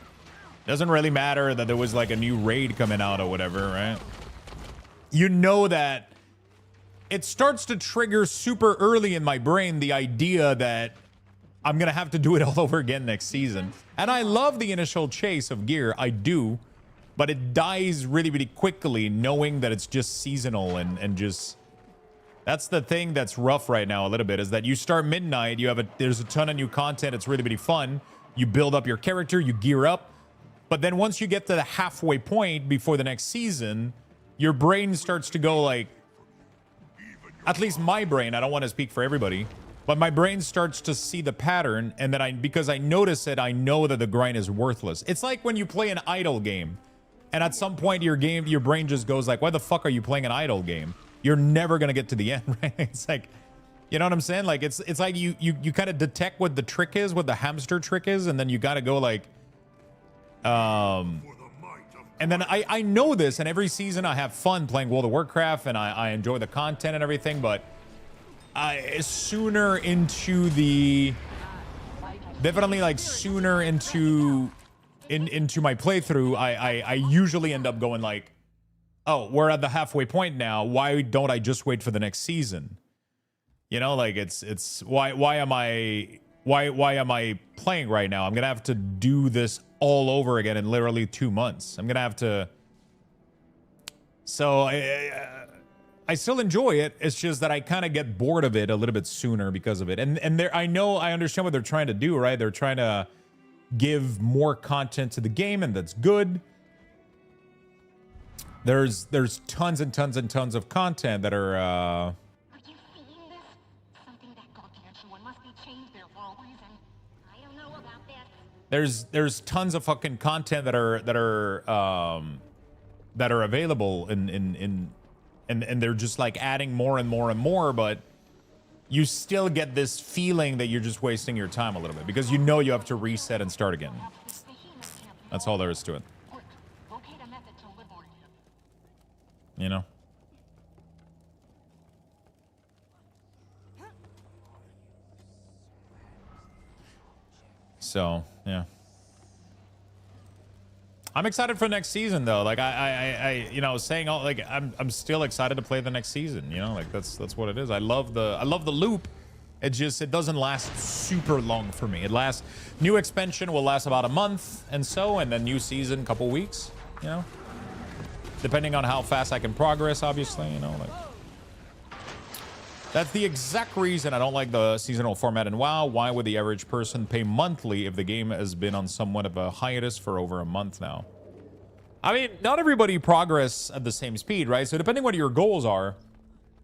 doesn't really matter that there was like a new raid coming out or whatever, right? You know that it starts to trigger super early in my brain the idea that I'm gonna have to do it all over again next season. And I love the initial chase of gear, I do, but it dies really, really quickly knowing that it's just seasonal and just... That's the thing that's rough right now a little bit, is that you start midnight, there's a ton of new content, it's really, really fun. You build up your character, you gear up, but then once you get to the halfway point before the next season, your brain starts to go like, at least my brain, I don't want to speak for everybody, but my brain starts to see the pattern, and then because I notice it, I know that the grind is worthless. It's like when you play an idle game, and at some point your brain just goes like, why the fuck are you playing an idle game? You're never gonna get to the end, right? It's like, you know what I'm saying? Like it's like you kind of detect what the trick is, what the hamster trick is, and then you gotta go like, and then I know this, and every season I have fun playing World of Warcraft, and I enjoy the content and everything, but sooner into the, definitely like sooner into my playthrough, I usually end up going like, oh, we're at the halfway point now. Why don't I just wait for the next season? You know, like it's why am I playing right now? I'm gonna have to do this all over again in literally 2 months. I'm gonna have to. So I still enjoy it. It's just that I kind of get bored of it a little bit sooner because of it. And I understand what they're trying to do, right? They're trying to give more content to the game, and that's good. There's tons and tons and tons of content that are Are you seeing this? Something that gargantuan must be changed there for a reason. I don't know about that. there's tons of fucking content that are available and they're just like adding more and more and more, but you still get this feeling that you're just wasting your time a little bit because you know you have to reset and start again. That's all there is to it. Quick, locate a method to liberate him. You know? So, yeah. I'm excited for next season though. Like I you know, saying all like I'm still excited to play the next season, you know? Like that's what it is. I love the loop. It doesn't last super long for me. It lasts, new expansion will last about a month and then new season couple weeks, you know? Depending on how fast I can progress, obviously, you know, like that's the exact reason I don't like the seasonal format in WoW. Why would the average person pay monthly if the game has been on somewhat of a hiatus for over a month now? I mean, not everybody progress at the same speed, right? So depending what your goals are,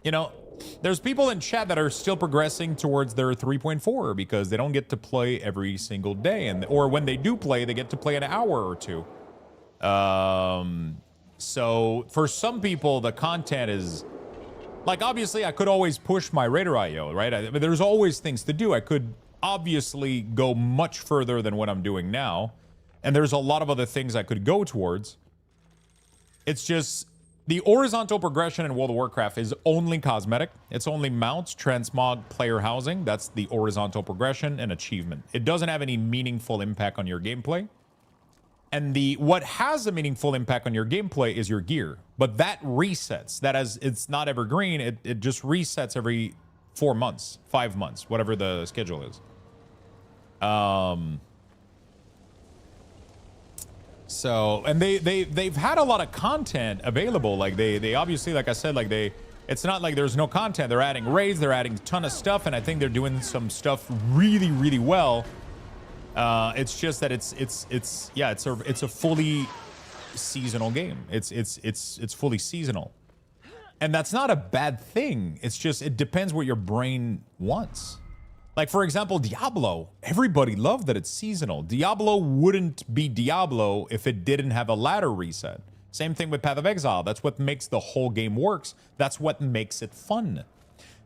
you know, there's people in chat that are still progressing towards their 3.4 because they don't get to play every single day, or when they do play, they get to play an hour or two. So for some people, the content is like, obviously, I could always push my Raider IO, right? I mean, there's always things to do. I could obviously go much further than what I'm doing now. And there's a lot of other things I could go towards. It's just the horizontal progression in World of Warcraft is only cosmetic. It's only mounts, transmog, player housing. That's the horizontal progression and achievement. It doesn't have any meaningful impact on your gameplay. And what has a meaningful impact on your gameplay is your gear. But that resets. It's not evergreen. It just resets every 4 months, 5 months, whatever the schedule is. So, and they've had a lot of content available. Like they obviously, like I said, like it's not like there's no content. They're adding raids, they're adding a ton of stuff, and I think they're doing some stuff really, really well. It's just that it's a fully seasonal game. It's fully seasonal, and that's not a bad thing. It's just it depends what your brain wants. Like for example, Diablo. Everybody loved that it's seasonal. Diablo wouldn't be Diablo if it didn't have a ladder reset. Same thing with Path of Exile. That's what makes the whole game works. That's what makes it fun.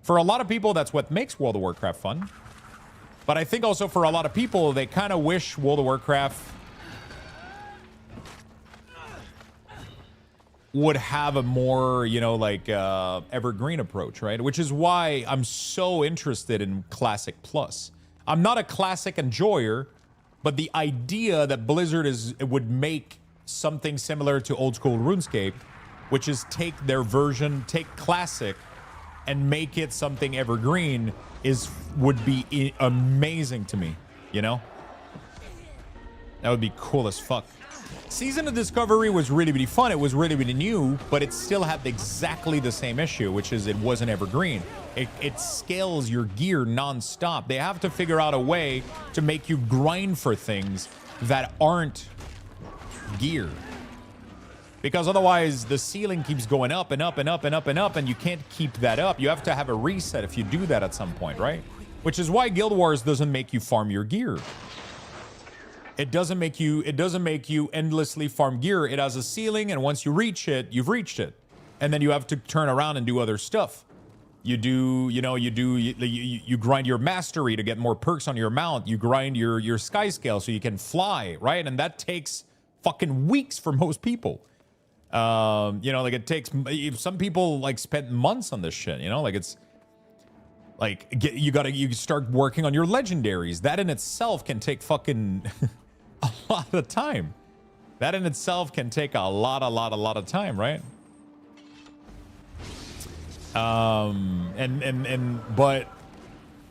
For a lot of people, that's what makes World of Warcraft fun. But I think also for a lot of people, they kind of wish World of Warcraft would have a more, you know, like evergreen approach, right? Which is why I'm so interested in Classic Plus. I'm not a Classic enjoyer, but the idea that Blizzard would make something similar to old school RuneScape, which is take Classic and make it something evergreen would be amazing to me, you know? That would be cool as fuck. Season of Discovery was really, really fun. It was really, really new, but it still had exactly the same issue, which is it wasn't evergreen. It scales your gear non-stop. They have to figure out a way to make you grind for things that aren't gear. Because otherwise the ceiling keeps going up and up and up and up and up, and you can't keep that up. You have to have a reset if you do that at some point, right? Which is why Guild Wars doesn't make you farm your gear. It doesn't make you endlessly farm gear. It has a ceiling, and once you reach it, you've reached it. And then you have to turn around and do other stuff. You grind your mastery to get more perks on your mount. You grind your sky scale so you can fly, right? And that takes fucking weeks for most people. You know, like it takes, some people like spent months on this shit, you know, like it's like you start working on your legendaries. That in itself can take fucking a lot of time. That in itself can take a lot of time, right? But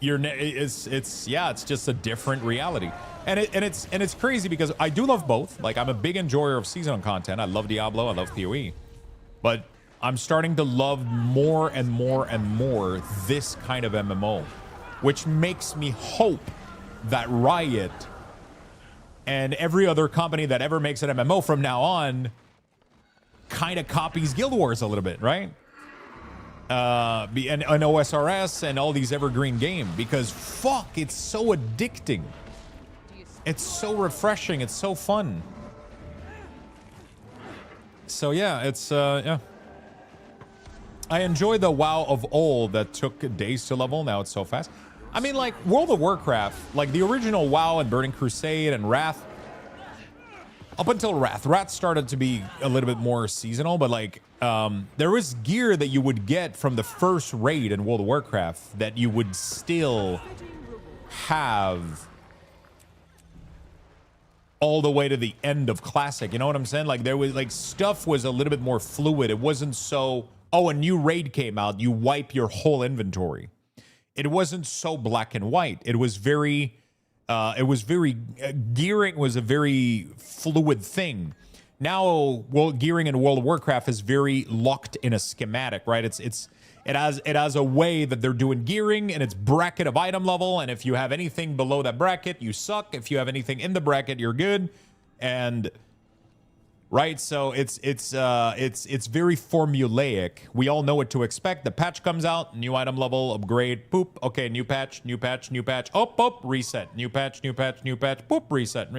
it's just a different reality. And it's crazy because I do love both. Like I'm a big enjoyer of seasonal content. I love Diablo, I love PoE. But I'm starting to love more and more and more this kind of MMO, which makes me hope that Riot and every other company that ever makes an MMO from now on kind of copies Guild Wars a little bit, right? And OSRS and all these evergreen games, because fuck, it's so addicting. It's so refreshing. It's so fun. So yeah, it's yeah. I enjoy the WoW of old that took days to level. Now it's so fast. I mean, like World of Warcraft, like the original WoW and Burning Crusade and Wrath. Up until Wrath started to be a little bit more seasonal, but like there was gear that you would get from the first raid in World of Warcraft that you would still have all the way to the end of Classic. You know what I'm saying? Like there was like stuff was a little bit more fluid. It wasn't so, oh, a new raid came out, you wipe your whole inventory. It wasn't so black and white. It was very gearing was a very fluid thing. Now, well, gearing in World of Warcraft is very locked in a schematic, right? It has a way that they're doing gearing, and it's bracket of item level. And if you have anything below that bracket, you suck. If you have anything in the bracket, you're good. And right, so it's very formulaic. We all know what to expect. The patch comes out, new item level, upgrade, poop. Okay, new patch, oh, reset. New patch, poop, reset.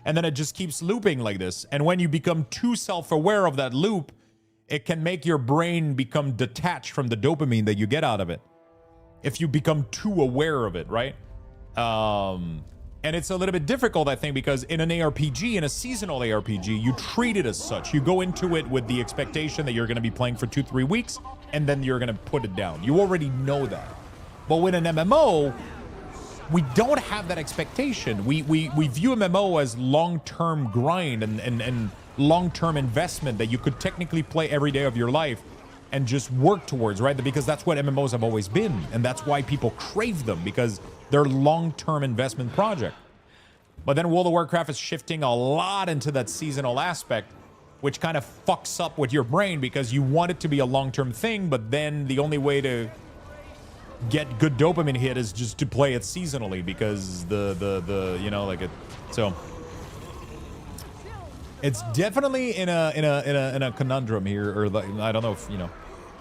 And then it just keeps looping like this. And when you become too self-aware of that loop, it can make your brain become detached from the dopamine that you get out of it. If you become too aware of it, right? And it's a little bit difficult, I think, because in an ARPG, in a seasonal ARPG, you treat it as such. You go into it with the expectation that you're going to be playing for 2-3 weeks, and then you're going to put it down. You already know that. But with an MMO, we don't have that expectation. We view MMO as long-term grind and long-term investment that you could technically play every day of your life and just work towards, right? Because that's what MMOs have always been, and that's why people crave them, because they're long-term investment project. But then World of Warcraft is shifting a lot into that seasonal aspect, which kind of fucks up with your brain because you want it to be a long-term thing, but then the only way to get good dopamine hit is just to play it seasonally because the you know, like it. So it's definitely in a conundrum here, or I don't know if, you know.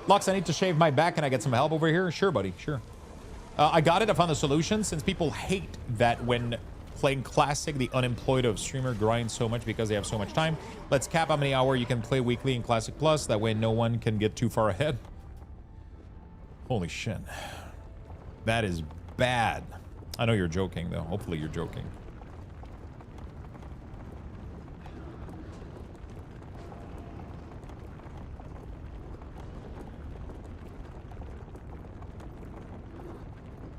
Lux, I need to shave my back. Can I get some help over here? Sure, buddy. Sure. I got it. I found the solution. Since people hate that when playing Classic, the unemployed of streamer grinds so much because they have so much time. Let's cap how many hours you can play weekly in Classic Plus. That way no one can get too far ahead. Holy shit. That is bad. I know you're joking, though. Hopefully you're joking.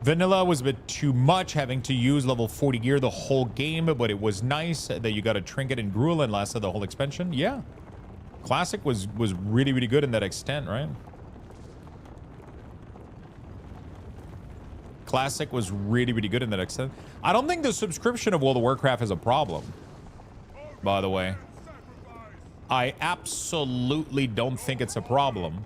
Vanilla was a bit too much, having to use level 40 gear the whole game, but it was nice that you got a trinket in Gruul and lasted the whole expansion. Yeah. Classic was really, really good in that extent, right? Classic was really, really good in that extent. I don't think the subscription of World of Warcraft is a problem, by the way. I absolutely don't think it's a problem.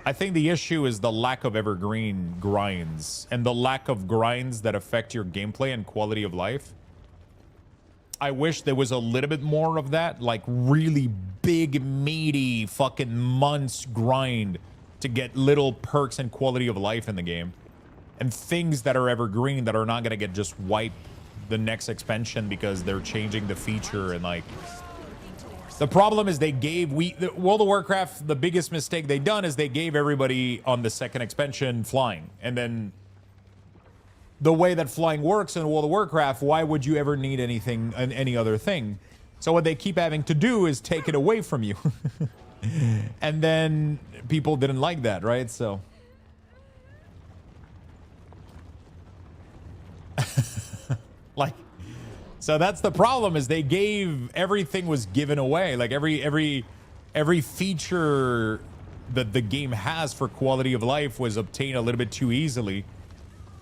I think the issue is the lack of evergreen grinds and the lack of grinds that affect your gameplay and quality of life. I wish there was a little bit more of that, like really big, meaty fucking months grind to get little perks and quality of life in the game. And things that are evergreen that are not going to get just wiped the next expansion because they're changing the feature and like... The problem is they gave World of Warcraft, the biggest mistake they done is they gave everybody on the second expansion flying. And then the way that flying works in World of Warcraft, why would you ever need anything, any other thing? So what they keep having to do is take it away from you. And then people didn't like that, right? So like, so that's the problem, is they gave, everything was given away. Like every feature that the game has for quality of life was obtained a little bit too easily.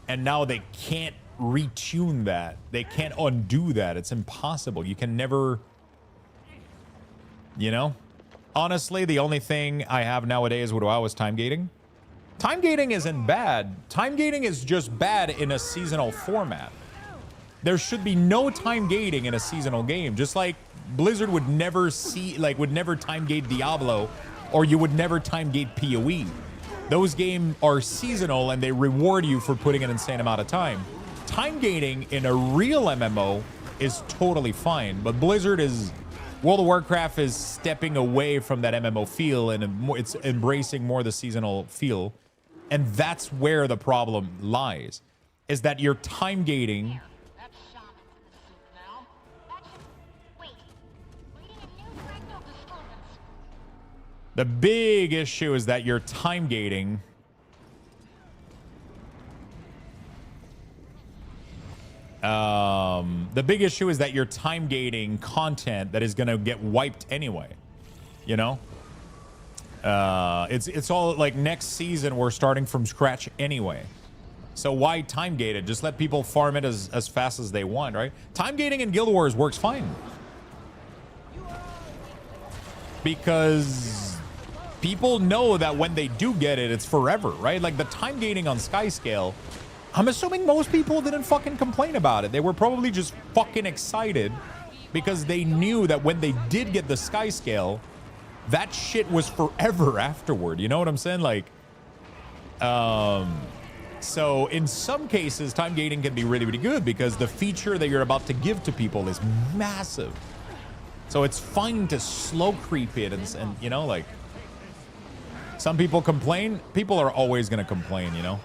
And now they can't retune that. They can't undo that. It's impossible. You can never, you know? Honestly, the only thing I have nowadays with WoW is time gating. Time gating isn't bad. Time gating is just bad in a seasonal format. There should be no time gating in a seasonal game. Just like Blizzard would never time gate Diablo, or you would never time gate PoE. Those games are seasonal and they reward you for putting an insane amount of time. Time gating in a real MMO is totally fine, but Blizzard is World of Warcraft is stepping away from that MMO feel and it's embracing more the seasonal feel. And that's where the problem lies, is that you're time gating. That's shaman in the suit now. That should... Wait. Reading a new fractal disturbance. The big issue is that you're time gating. The big issue is that you're time gating content that is going to get wiped anyway. You know? It's all like next season we're starting from scratch anyway. So why time gate it? Just let people farm it as fast as they want, right? Time gating in Guild Wars works fine. Because people know that when they do get it, it's forever, right? Like the time gating on Skyscale, I'm assuming most people didn't fucking complain about it. They were probably just fucking excited because they knew that when they did get the Skyscale, that shit was forever afterward. You know what I'm saying? Like, so in some cases, time gating can be really, really good because the feature that you're about to give to people is massive. So it's fine to slow creep it and you know, like, some people complain. People are always going to complain, you know?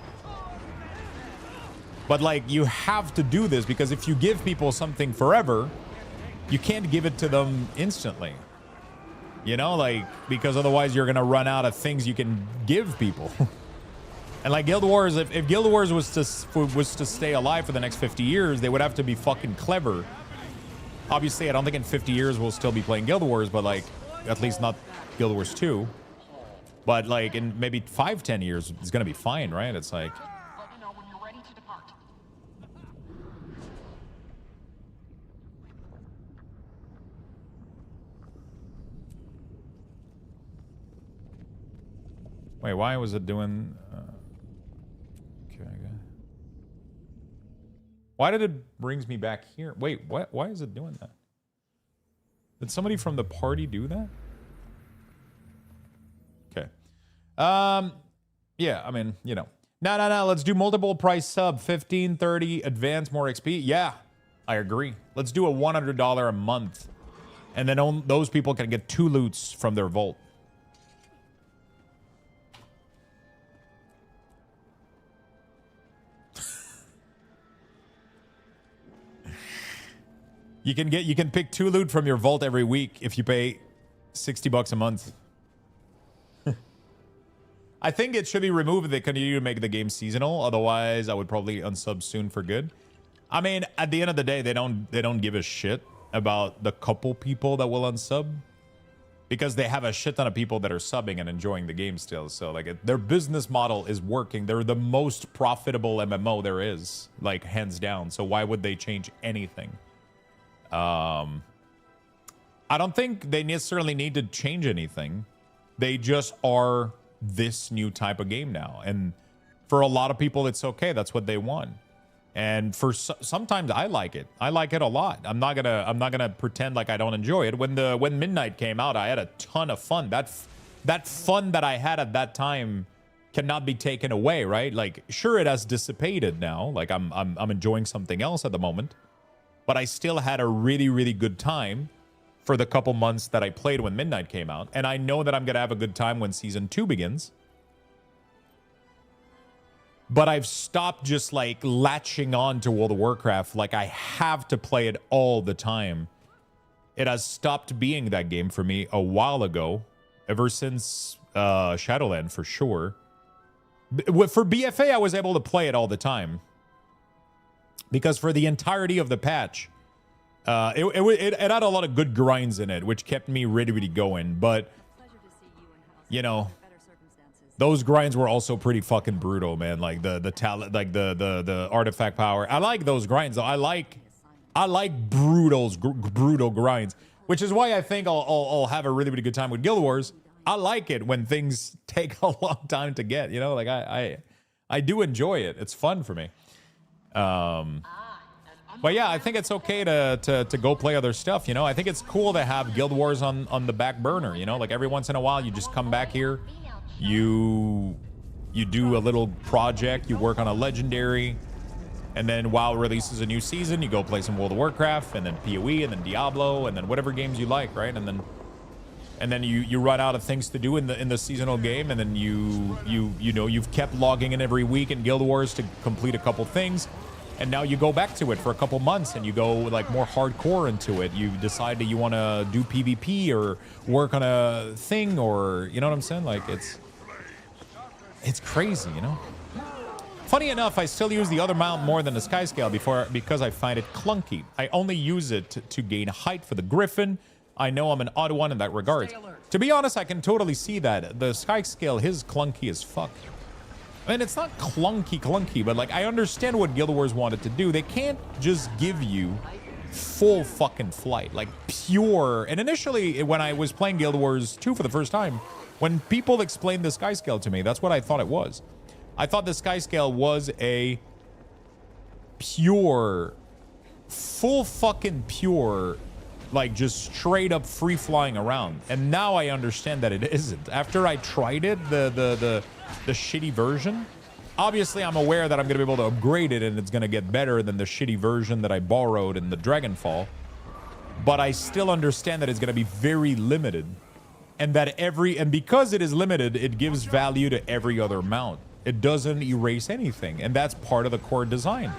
But like, you have to do this because if you give people something forever, you can't give it to them instantly. You know, like, because otherwise you're going to run out of things you can give people. And like Guild Wars, if Guild Wars was to stay alive for the next 50 years, they would have to be fucking clever. Obviously, I don't think in 50 years we'll still be playing Guild Wars, but like, at least not Guild Wars 2. But like in maybe 5-10 years, it's going to be fine, right? It's like... Let me know when you're ready to depart. Wait, why was it doing... okay. Why did it brings me back here? Wait, what? Why is it doing that? Did somebody from the party do that? Okay. Yeah, I mean, you know. No. Let's do multiple price sub. 15, 30, advance, more XP. Yeah, I agree. Let's do a $100 a month. And then those people can get 2 loots from their vault. You can pick 2 loot from your vault every week if you pay $60 a month. I think it should be removed if they continue to make the game seasonal. Otherwise, I would probably unsub soon for good. I mean, at the end of the day, they don't give a shit about the couple people that will unsub because they have a shit ton of people that are subbing and enjoying the game still. So like their business model is working. They're the most profitable MMO there is, like hands down. So why would they change anything? I don't think they necessarily need to change anything. They just are this new type of game now, and for a lot of people it's okay. That's what they want, and for sometimes I like it a lot. I'm not gonna pretend like I don't enjoy it. When Midnight came out, I had a ton of fun. That fun that I had at that time cannot be taken away, right? Like, sure, it has dissipated now, like I'm enjoying something else at the moment, but I still had a really, really good time for the couple months that I played when Midnight came out. And I know that I'm going to have a good time when Season 2 begins. But I've stopped just like latching on to World of Warcraft. Like I have to play it all the time. It has stopped being that game for me a while ago. Ever since Shadowland, for sure. For BFA, I was able to play it all the time. Because for the entirety of the patch, it had a lot of good grinds in it, which kept me really, really going. But, you know, those grinds were also pretty fucking brutal, man. Like the talent, like the artifact power. I like those grinds, though. I like brutal grinds, which is why I think I'll have a really, really good time with Guild Wars. I like it when things take a long time to get. You know, like I do enjoy it. It's fun for me. But yeah, I think it's okay to go play other stuff, you know? I think it's cool to have Guild Wars on the back burner, you know? Like every once in a while, you just come back here, you do a little project, you work on a legendary, And then WoW releases a new season, you go play some World of Warcraft, and then PoE, and then Diablo, and then whatever games you like, right? And then you run out of things to do in the seasonal game, and then you've kept logging in every week in Guild Wars to complete a couple things, and now you go back to it for a couple months and you go like more hardcore into it. You decide that you want to do PvP or work on a thing, or you know what I'm saying? Like it's crazy, you know. Funny enough, I still use the other mount more than the Skyscale because I find it clunky. I only use it to gain height for the Griffin. I know I'm an odd one in that regard. To be honest, I can totally see that. The Skyscale, his clunky as fuck. I mean, it's not clunky, but like I understand what Guild Wars wanted to do. They can't just give you full fucking flight, like pure. And initially, when I was playing Guild Wars 2 for the first time, when people explained the Skyscale to me, that's what I thought it was. I thought the Skyscale was a pure, full fucking pure, like just straight up free flying around. And now I understand that it isn't. After I tried it, the shitty version, obviously I'm aware that I'm gonna be able to upgrade it and it's gonna get better than the shitty version that I borrowed in the Dragonfall. But I still understand that it's gonna be very limited. And that because it is limited, it gives value to every other mount. It doesn't erase anything, and that's part of the core design.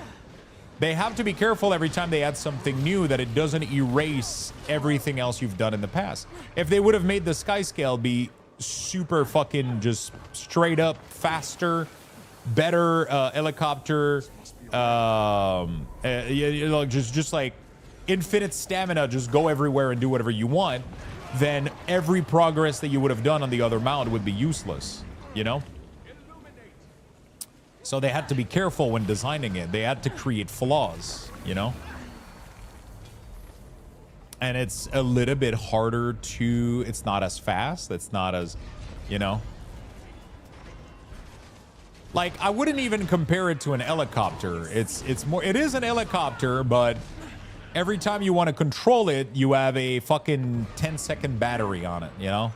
They have to be careful every time they add something new that it doesn't erase everything else you've done in the past. If they would have made the Skyscale be super fucking just straight up faster, better helicopter, just like infinite stamina, just go everywhere and do whatever you want, then every progress that you would have done on the other mount would be useless, you know? So they had to be careful when designing it. They had to create flaws, you know? And it's a little bit harder to... It's not as fast. It's not as, you know? Like, I wouldn't even compare it to an helicopter. It's more... It is an helicopter, but every time you want to control it, you have a fucking 10-second battery on it, you know?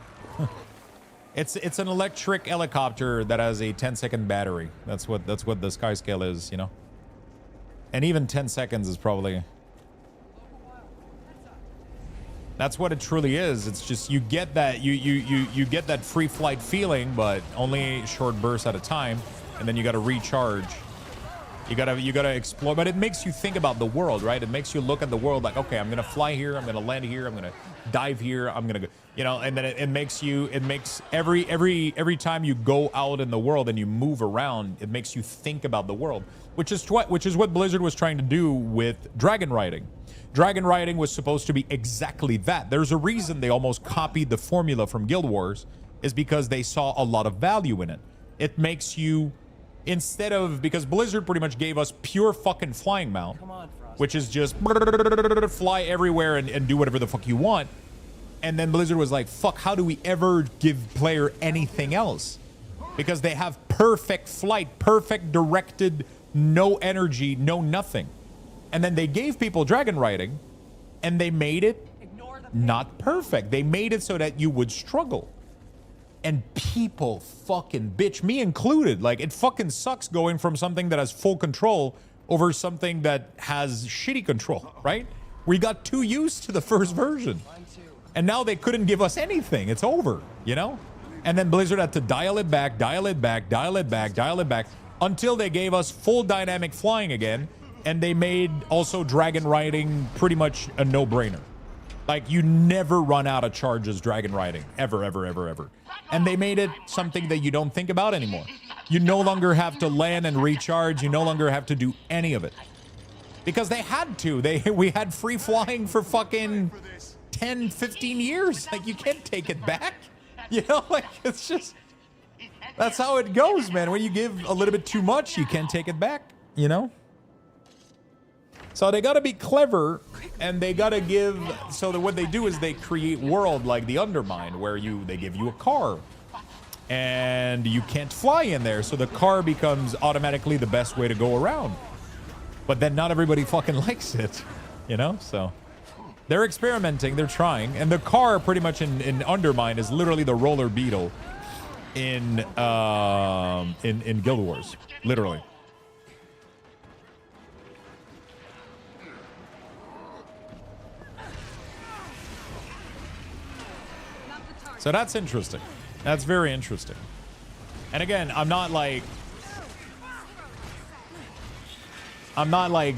It's an electric helicopter that has a 10-second battery. That's what the Skyscale is, you know. And even 10 seconds is probably... That's what it truly is. It's just you get that you get that free flight feeling, but only short bursts at a time, and then you got to recharge. You gotta explore, but it makes you think about the world, right? It makes you look at the world like, okay, I'm gonna fly here, I'm gonna land here, I'm gonna dive here, I'm gonna go, you know, and then it makes every time you go out in the world and you move around, it makes you think about the world, which is what Blizzard was trying to do with dragon riding. Dragon riding was supposed to be exactly that. There's a reason they almost copied the formula from Guild Wars, is because they saw a lot of value in it. It makes you, instead of, because Blizzard pretty much gave us pure fucking flying mount, which is just fly everywhere and do whatever the fuck you want. And then Blizzard was like, fuck, how do we ever give player anything else? Because they have perfect flight, perfect directed, no energy, no nothing. And then they gave people dragon riding, and they made it not perfect. They made it so that you would struggle. And people fucking bitch, me included. Like, it fucking sucks going from something that has full control over something that has shitty control, right? We got too used to the first version. And now they couldn't give us anything. It's over, you know? And then Blizzard had to dial it back, until they gave us full dynamic flying again. And they made also dragon riding pretty much a no-brainer. Like, you never run out of charges dragon riding. Ever, ever, ever, ever. And they made it something that you don't think about anymore. You no longer have to land and recharge. You no longer have to do any of it. Because they had to. We had free flying for fucking 10, 15 years. Like, you can't take it back. You know, like, it's just... That's how it goes, man. When you give a little bit too much, you can't take it back, you know? So they gotta be clever, and they gotta give, so that what they do is they create world like the Undermine, where they give you a car, and you can't fly in there, so the car becomes automatically the best way to go around. But then not everybody fucking likes it, you know? So they're experimenting, they're trying, and the car pretty much in Undermine is literally the roller beetle in Guild Wars, literally. So that's interesting. That's very interesting. And again, I'm not like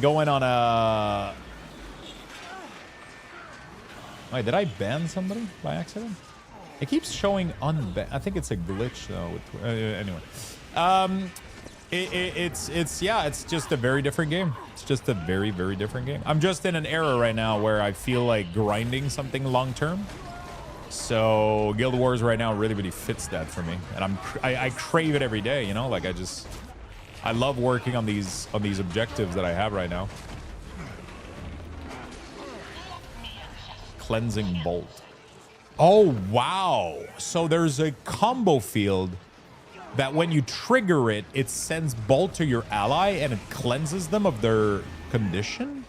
going on a... Wait, did I ban somebody by accident? It keeps showing unbanned. I think it's a glitch though. Anyway, it's just a very different game. It's just a very, very different game. I'm just in an era right now where I feel like grinding something long term. So Guild Wars right now really, really fits that for me, and I crave it every day. You know, like I love working on these objectives that I have right now. Cleansing Bolt. Oh, wow. So there's a combo field that when you trigger it, it sends Bolt to your ally and it cleanses them of their condition?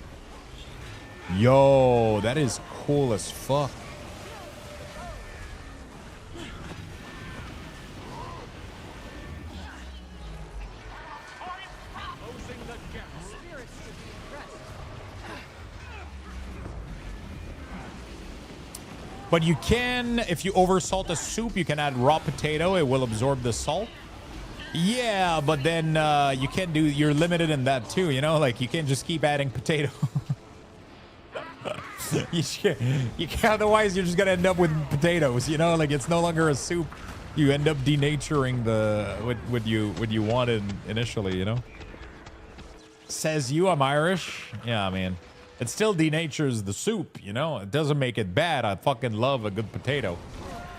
Yo, that is cool as fuck. But you can, if you oversalt a soup, you can add raw potato. It will absorb the salt. Yeah, but then you can't do, you're limited in that too, you know? Like, you can't just keep adding potato. you can't, otherwise you're just going to end up with potatoes, you know? Like, it's no longer a soup. You end up denaturing what you wanted initially, you know? Says you, I'm Irish. Yeah, man. It still denatures the soup, you know? It doesn't make it bad. I fucking love a good potato.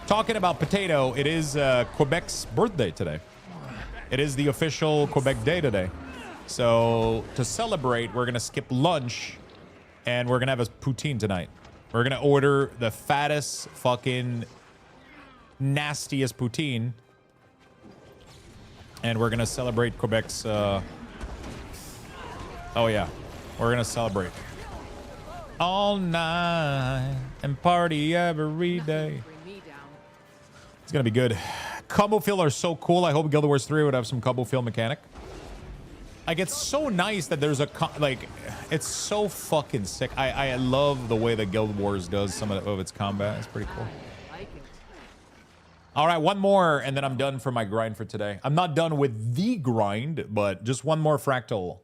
Talking about potato, it is Quebec's birthday today. It is the official Quebec Day today. So to celebrate, we're going to skip lunch and we're going to have a poutine tonight. We're going to order the fattest, fucking nastiest poutine. And we're going to celebrate Quebec's... Oh, yeah. We're going to celebrate. All night and party every day. It's gonna be good. Combo field are so cool. I hope Guild Wars 3 would have some combo field mechanic. Like, it's so nice that there's a like, it's so fucking sick. I love the way that Guild Wars does some of its combat. It's pretty cool. All right, one more and then I'm done for my grind for today. I'm not done with the grind, but just one more fractal.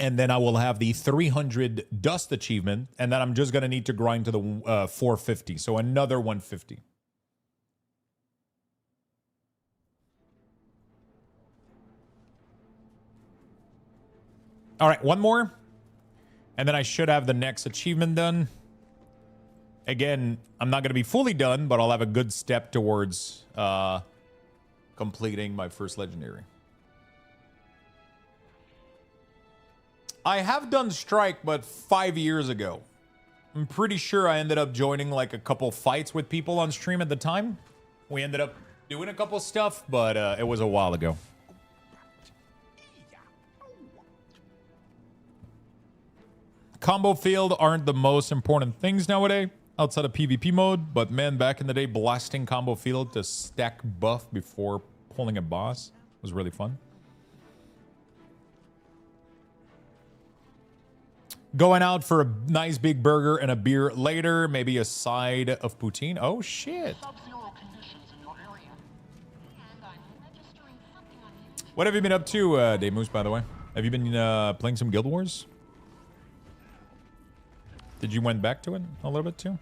And then I will have the 300 dust achievement. And then I'm just going to need to grind to the 450. So another 150. All right, one more. And then I should have the next achievement done. Again, I'm not going to be fully done, but I'll have a good step towards completing my first legendary. I have done Strike, but 5 years ago. I'm pretty sure I ended up joining like a couple fights with people on stream at the time. We ended up doing a couple stuff, but it was a while ago. Combo field aren't the most important things nowadays outside of PvP mode, but man, back in the day, blasting combo field to stack buff before pulling a boss was really fun. Going out for a nice big burger and a beer later, maybe a side of poutine. Oh, shit. What have you been up to, Daemoose, by the way? Have you been playing some Guild Wars? Did you went back to it a little bit, too?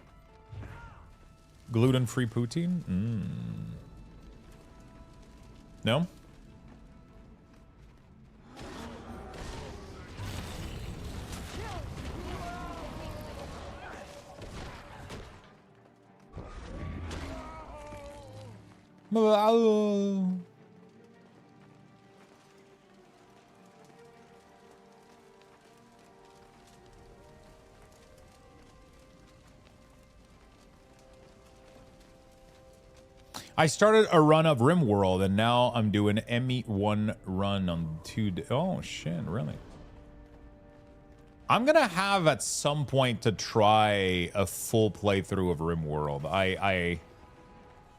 Gluten-free poutine? No? I started a run of RimWorld, and now I'm doing ME1 run on 2 days. Oh, shit, really? I'm going to have at some point to try a full playthrough of RimWorld.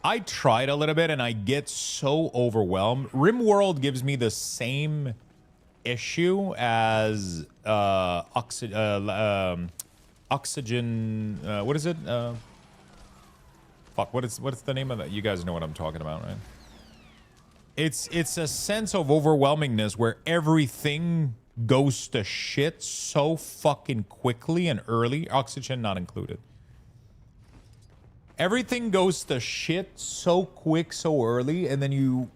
I tried a little bit, and I get so overwhelmed. RimWorld gives me the same issue as Oxygen. What is it? Fuck. What's the name of that? You guys know what I'm talking about, right? It's a sense of overwhelmingness where everything goes to shit so fucking quickly and early. Oxygen not included. Everything goes to shit so quick, so early, and then you,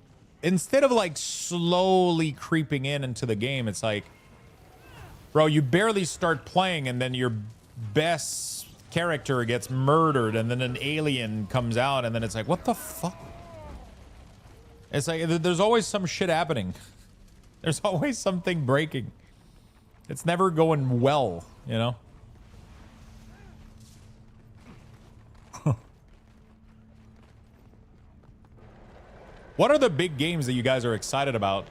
instead of like slowly creeping into the game, it's like, bro, you barely start playing and then your best character gets murdered and then an alien comes out and then it's like, what the fuck? It's like, there's always some shit happening. There's always something breaking. It's never going well, you know? What are the big games that you guys are excited about?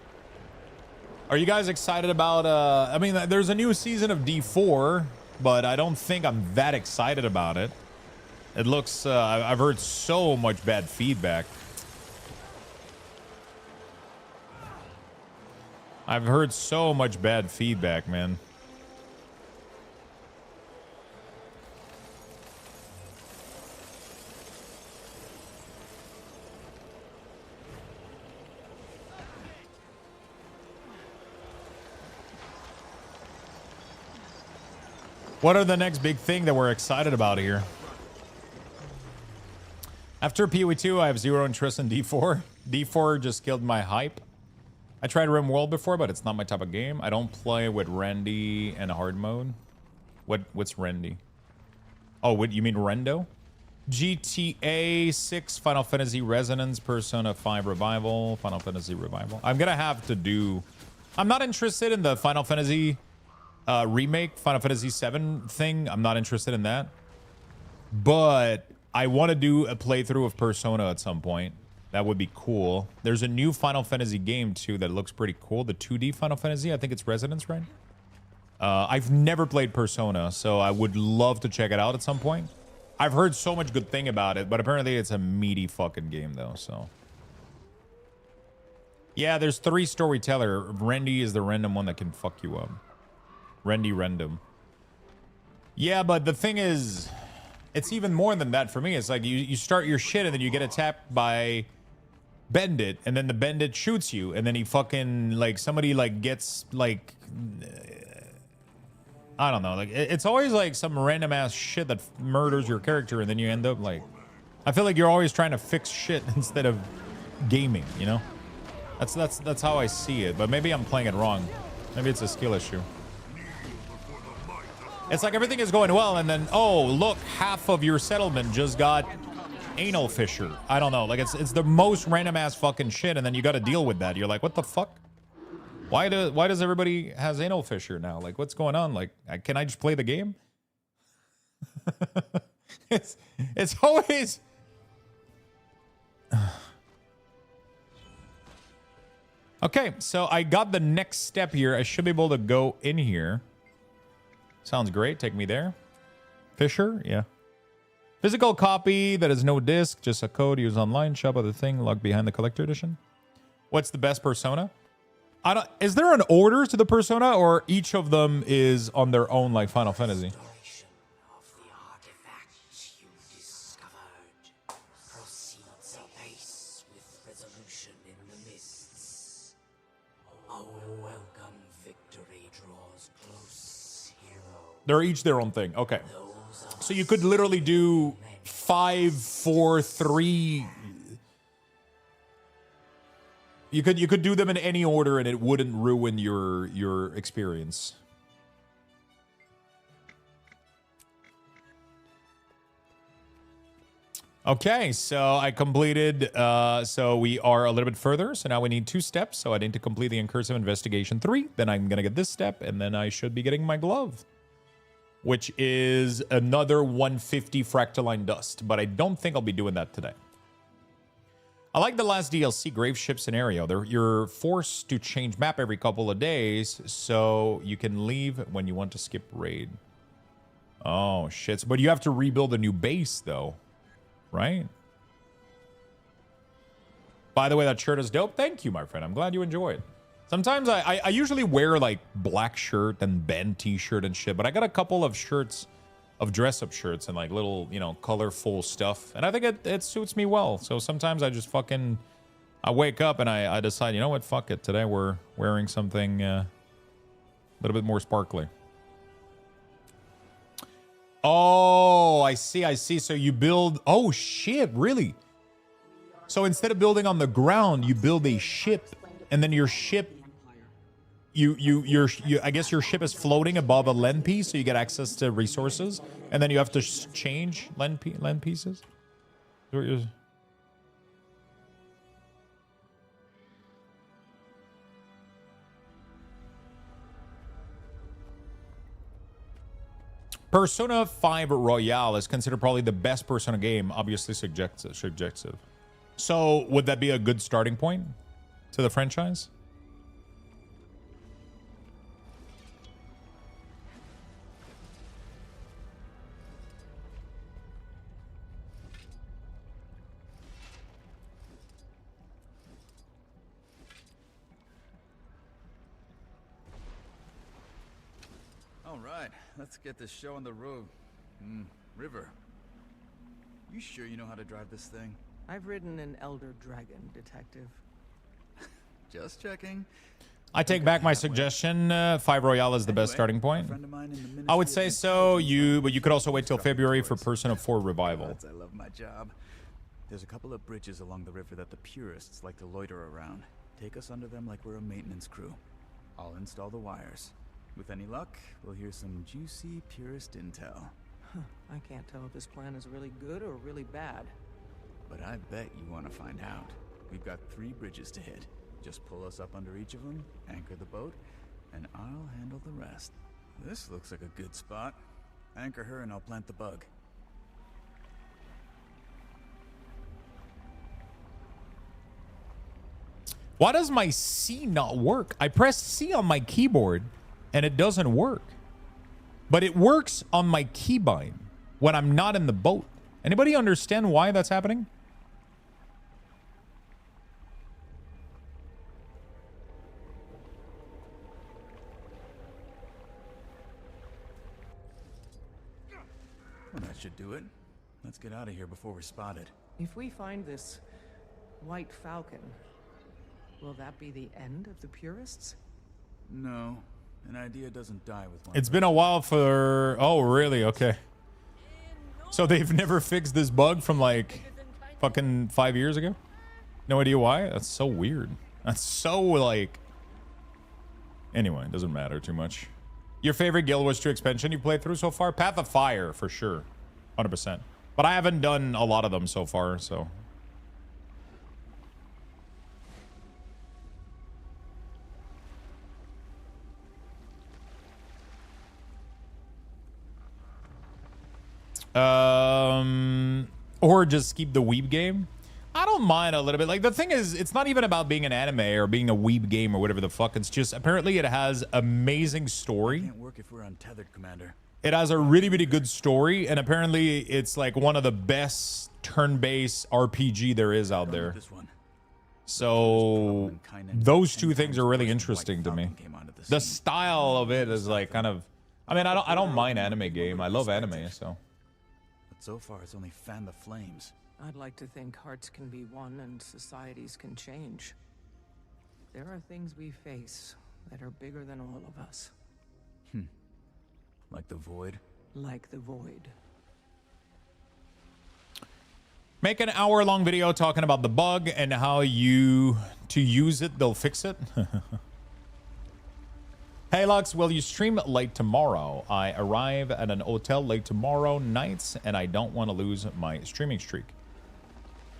Are you guys excited about, I mean, there's a new season of D4, but I don't think I'm that excited about it. It looks, I've heard so much bad feedback. I've heard so much bad feedback, man. What are the next big thing that we're excited about here? After PoE2, I have zero interest in D4. D4 just killed my hype. I tried RimWorld before, but it's not my type of game. I don't play with Randy and hard mode. What's Randy? Oh, what you mean Rendo? GTA 6, Final Fantasy Resonance, Persona 5 Revival, Final Fantasy Revival. I'm gonna have to do... I'm not interested in the Final Fantasy remake, Final Fantasy 7 thing. I'm not interested in that. But I want to do a playthrough of Persona at some point. That would be cool. There's a new Final Fantasy game, too, that looks pretty cool. The 2D Final Fantasy. I think it's Resonance, right? I've never played Persona, so I would love to check it out at some point. I've heard so much good thing about it, but apparently it's a meaty fucking game, though, so... Yeah, there's 3 storyteller. Randy is the random one that can fuck you up. Randy random. Yeah, but the thing is, it's even more than that for me. It's like you start your shit and then you get attacked by Bandit, and then the Bandit shoots you, and then he fucking, like, somebody, like, gets, like... I don't know. Like, it's always, like, some random-ass shit that murders your character, and then you end up, like... I feel like you're always trying to fix shit instead of gaming, you know? That's how I see it, but maybe I'm playing it wrong. Maybe it's a skill issue. It's like everything is going well, and then, oh, look, half of your settlement just got anal fissure. I don't know. Like, it's the most random-ass fucking shit, and then you got to deal with that. You're like, what the fuck? Why does everybody has anal fissure now? Like, what's going on? Like, can I just play the game? it's always... Okay, so I got the next step here. I should be able to go in here. Sounds great. Take me there. Fisher? Yeah. Physical copy that is no disc, just a code. Use online shop other thing. Locked behind the collector edition. What's the best Persona? I don't. Is there an order to the Persona, or each of them is on their own, like Final Fantasy? They're each their own thing. Okay. So you could literally do 5, 4, 3. You could do them in any order and it wouldn't ruin your experience. Okay, so I completed, so we are a little bit further. So now we need 2 steps. So I need to complete the Incursive Investigation 3. Then I'm going to get this step, and then I should be getting my glove, which is another 150 Fractaline Dust. But I don't think I'll be doing that today. I like the last DLC, Grave Ship Scenario. You're forced to change map every couple of days, so you can leave when you want to skip raid. Oh, shit. But you have to rebuild a new base, though. Right? By the way, that shirt is dope. Thank you, my friend. I'm glad you enjoy it. Sometimes I usually wear like black shirt and band t-shirt and shit, but I got a couple of shirts of dress-up shirts and like little, you know, colorful stuff. And I think it suits me well. So sometimes I just fucking, I wake up and I decide, you know what, fuck it. Today we're wearing something a little bit more sparkly. Oh, I see. So you build, oh shit, really? So instead of building on the ground, you build a ship, and then your ship, I guess your ship is floating above a land piece, so you get access to resources, and then you have to change land pieces. Is that what you're... Persona 5 Royale is considered probably the best Persona game, obviously subjective. So would that be a good starting point to the franchise? All right, let's get this show on the road. River, you sure you know how to drive this thing? I've ridden an Elder Dragon, Detective. Just checking. I take back my suggestion. 5 Royale is the best starting point. I would say so. But you could also wait till February for Persona 4 Revival. I love my job. There's a couple of bridges along the river that the purists like to loiter around. Take us under them like we're a maintenance crew. I'll install the wires. With any luck, we'll hear some juicy purist intel. I can't tell if this plan is really good or really bad. But I bet you want to find out. We've got 3 bridges to hit. Just pull us up under each of them, anchor the boat, and I'll handle the rest. This looks like a good spot. Anchor her and I'll plant the bug. Why does my C not work? I press C on my keyboard and it doesn't work. But it works on my keybind when I'm not in the boat. Anybody understand why that's happening? Well, that should do it. Let's get out of here before we're spotted. If we find this White Falcon, will that be the end of the purists? No. An idea doesn't die with one. It's been a while for... Oh, really? Okay. So they've never fixed this bug from like fucking 5 years ago? No idea why? That's so weird. That's so like... Anyway, it doesn't matter too much. Your favorite Guild Wars 2 expansion you played through so far? Path of Fire, for sure. 100%. But I haven't done a lot of them so far, so... Or just keep the weeb game. I don't mind a little bit. Like, the thing is, it's not even about being an anime or being a weeb game or whatever the fuck. It's just, apparently it has amazing story. Can't work if we're untethered, Commander. It has a really, really good story, and apparently it's like one of the best turn-based RPG there is out there. So those two things are really interesting to me. The style of it is like kind of, I mean, I don't mind anime game. I love anime, so. But so far it's only fanned the flames. I'd like to think hearts can be won and societies can change. There are things we face that are bigger than all of us. Like the Void? Like the Void. Make an hour-long video talking about the bug and how to use it, they'll fix it. Hey Lux, will you stream late tomorrow? I arrive at an hotel late tomorrow nights and I don't want to lose my streaming streak.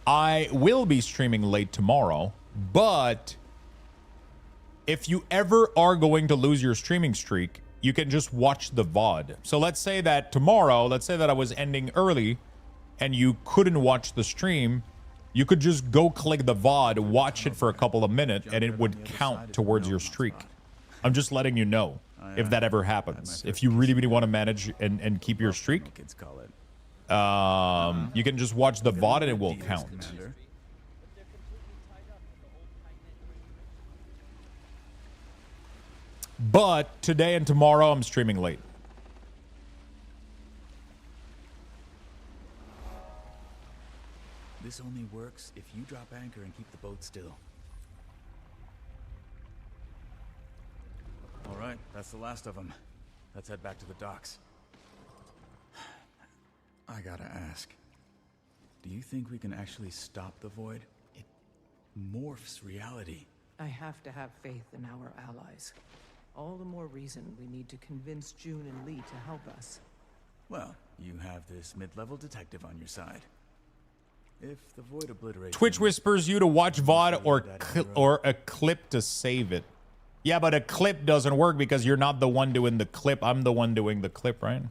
I will be streaming late tomorrow, but if you ever are going to lose your streaming streak, you can just watch the VOD. So let's say that tomorrow, let's say that I was ending early and you couldn't watch the stream, you could just go click the VOD, watch it for a couple of minutes, and it would count towards your streak. I'm just letting you know if that ever happens. If you really, really want to manage and keep your streak, you can just watch the VOD and it will count. But today and tomorrow, I'm streaming late. This only works if you drop anchor and keep the boat still. All right, that's the last of them. Let's head back to the docks. I gotta ask, do you think we can actually stop the Void? It morphs reality. I have to have faith in our allies. All the more reason we need to convince June and Lee to help us. Well, you have this mid-level detective on your side. If the Void obliterates... Twitch whispers you to watch VOD or a clip to save it. Yeah, but a clip doesn't work because you're not the one doing the clip. I'm the one doing the clip, right?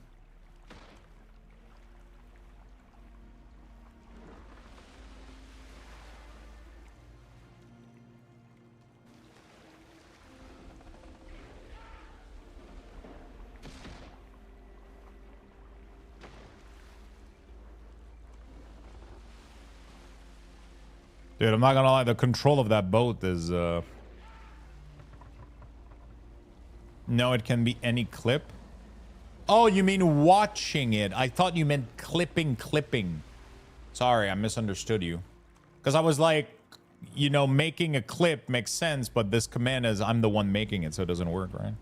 Dude, I'm not gonna lie, the control of that boat is, No, it can be any clip. Oh, you mean watching it. I thought you meant clipping. Sorry, I misunderstood you. Because I was like, you know, making a clip makes sense, but this command is I'm the one making it, so it doesn't work, right?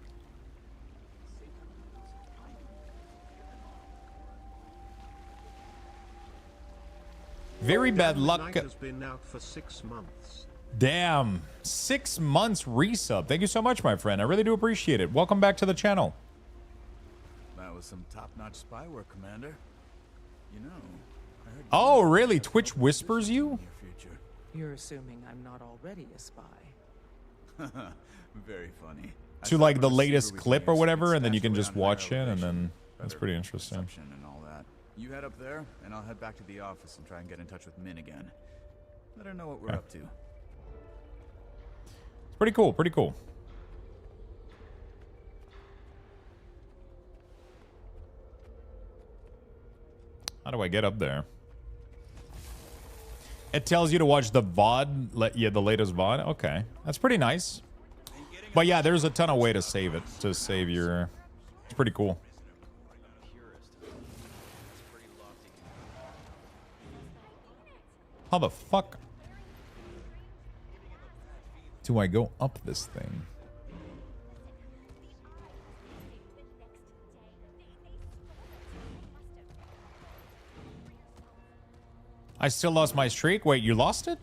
Very bad luck. Has been out for 6 months. Damn. 6 months resub. Thank you so much, my friend. I really do appreciate it. Welcome back to the channel. That was some top-notch spy work, Commander. You know, I heard... Oh, really? Twitch whispers you? You're assuming I'm not already a spy. Very funny. To like the latest clip or whatever, and then you can just watch it, and then that's pretty interesting. And all that. You head up there, and I'll head back to the office and try and get in touch with Min again. Let her know what we're up to. It's pretty cool, pretty cool. How do I get up there? It tells you to watch the VOD, yeah, the latest VOD. Okay, that's pretty nice. But yeah, there's a ton of way to save it, to save your... It's pretty cool. How the fuck do I go up this thing? I still lost my streak. Wait, you lost it?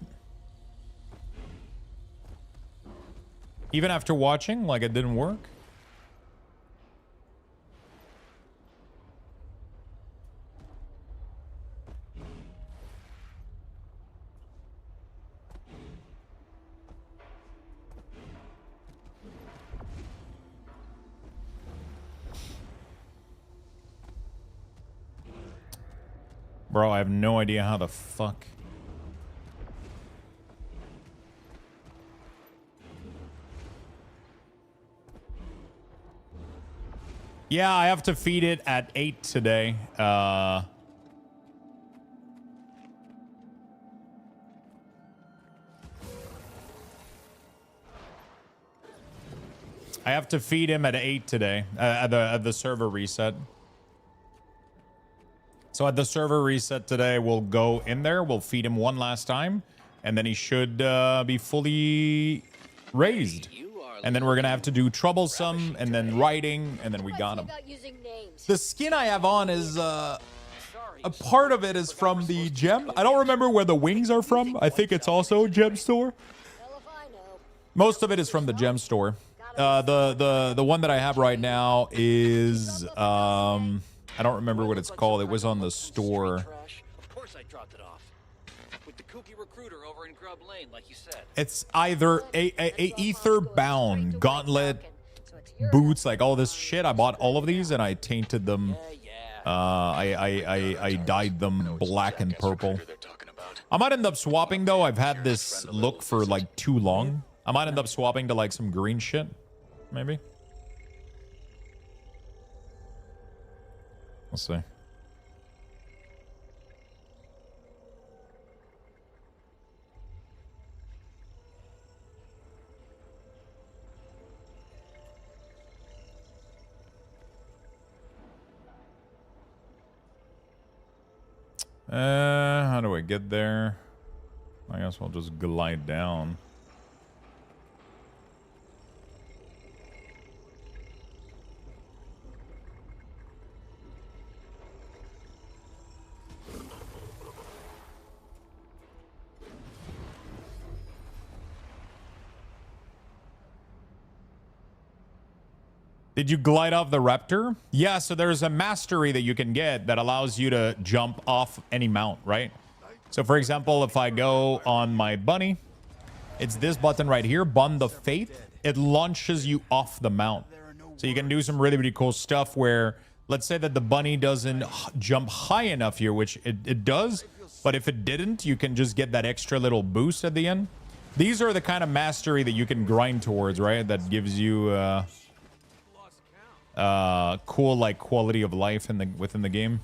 Even after watching, like it didn't work? Bro, I have no idea how the fuck. Yeah, I have to feed it at 8 today. I have to feed him at 8 today, at the server reset. So at the server reset today, we'll go in there, we'll feed him one last time, and then he should be fully raised. And then we're gonna have to do troublesome, and then writing, and then we got him. The skin I have on is, a part of it is from the gem. I don't remember where the wings are from. I think it's also a gem store. Most of it is from the gem store. The one that I have right now is, I don't remember what it's called. It was on the store. Of course I dropped it off. With the kooky recruiter over in Grub Lane, like you said. It's either a ether bound gauntlet boots, like all this shit. I bought all of these and I tainted them. I dyed them black and purple. I might end up swapping though. I've had this look for like too long. I might end up swapping to like some green shit, maybe. We'll see. How How do I get there? I guess we'll just glide down. Did you glide off the raptor? Yeah, so there's a mastery that you can get that allows you to jump off any mount, right? So for example, if I go on my bunny, it's this button right here, Bond of Fate. It launches you off the mount. So you can do some really, really cool stuff where, let's say that the bunny doesn't jump high enough here, which it does. But if it didn't, you can just get that extra little boost at the end. These are the kind of mastery that you can grind towards, right? That gives you cool like quality of life within the game.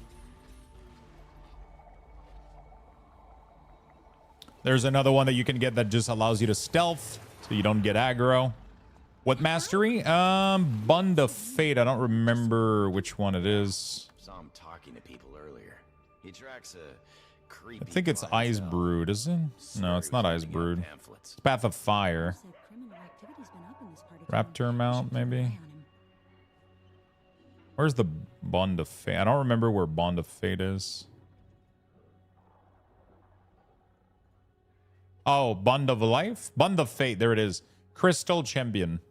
There's another one that you can get that just allows you to stealth so you don't get aggro. What mastery? Bond of Fate. I don't remember which one it is. Saw him talking to people earlier. He tracks a creepy. I think it's Ice Brood, isn't it? No, it's not Ice Brood. It's Path of Fire. Raptor mount, maybe. Where's the Bond of Fate? I don't remember where Bond of Fate is. Oh, Bond of Life? Bond of Fate. There it is. Crystal Champion.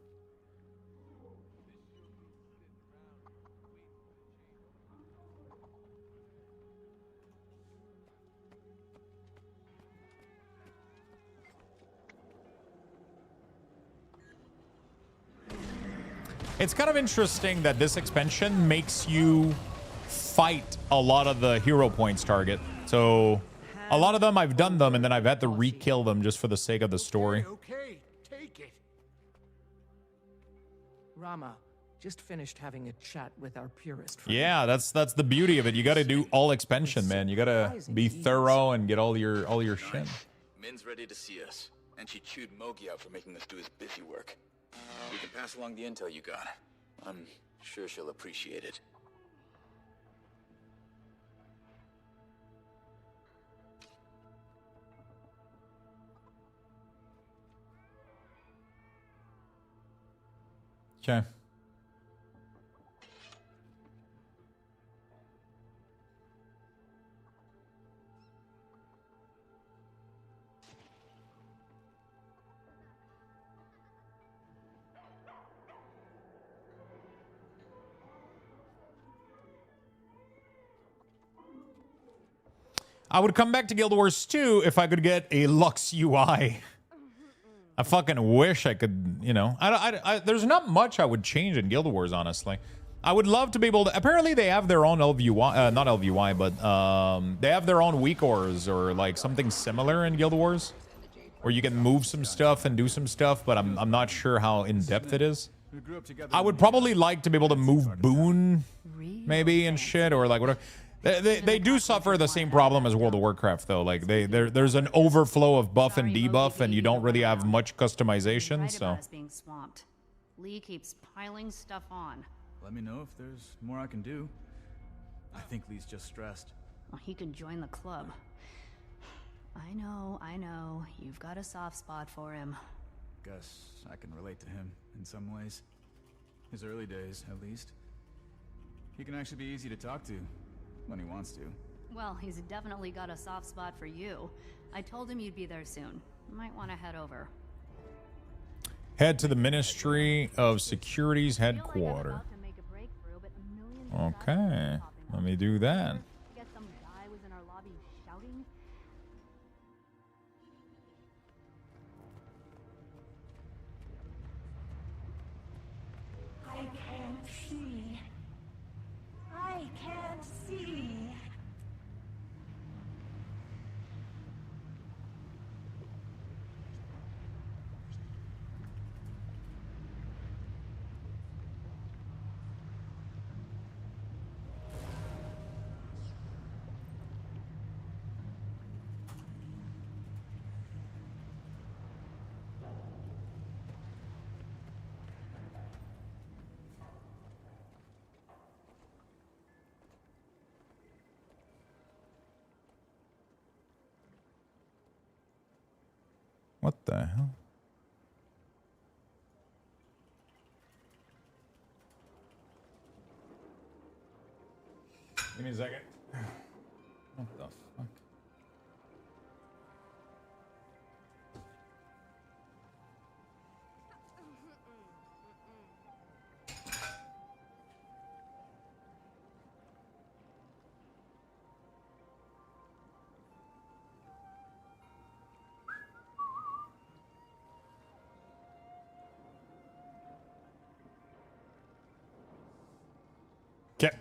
It's kind of interesting that this expansion makes you fight a lot of the hero points target. So a lot of them, I've done them, and then I've had to re-kill them just for the sake of the story. Okay, take it. Rama, just finished having a chat with our purist friend. Yeah, that's the beauty of it. You got to do all expansion, man. You got to be thorough and get all your shit. Min's ready to see us, and she chewed Mogi out for making us do his busy work. We can pass along the intel you got. I'm sure she'll appreciate it. Okay. I would come back to Guild Wars 2 if I could get a Lux UI. I fucking wish I could, you know. There's not much I would change in Guild Wars, honestly. I would love to be able to... Apparently, they have their own LVUI. Not LVUI, but they have their own weak ores or like something similar in Guild Wars. Where you can move some stuff and do some stuff, but I'm not sure how in-depth it is. I would probably like to be able to move Boon, maybe, and shit, or like whatever. They do suffer the same problem as World of Warcraft, though. Like there's an overflow of buff and debuff, and you don't really have much customization. So Being swamped. Lee keeps piling stuff on. Let me know if there's more I can do. I think Lee's just stressed. Well, he can join the club. I know. You've got a soft spot for him. Guess I can relate to him in some ways. His early days, at least. He can actually be easy to talk to. When he wants to. Well, he's definitely got a soft spot for you. I told him you'd be there soon. Might want to head over. head to the Ministry of Security's headquarters. Okay, let me do that. I can't see. I can't see. What the hell? Give me a second. What the fuck? Okay.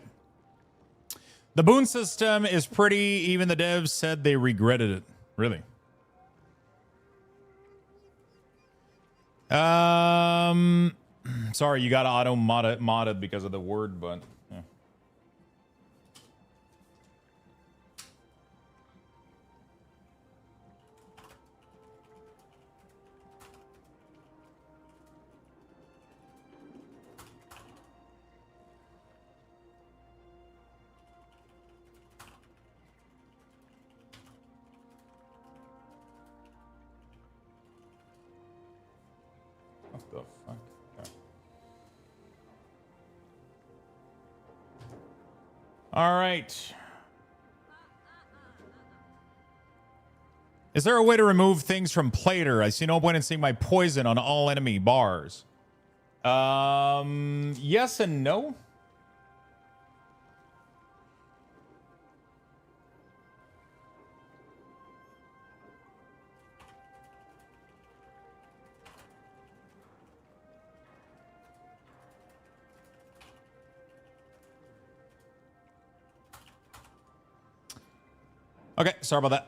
The boon system is pretty. Even the devs said they regretted it. Really? Sorry, you got auto modded because of the word, but yeah. What the fuck? Okay. All right. Is there a way to remove things from Plater? I see no point in seeing my poison on all enemy bars. Yes and no. Okay, sorry about that.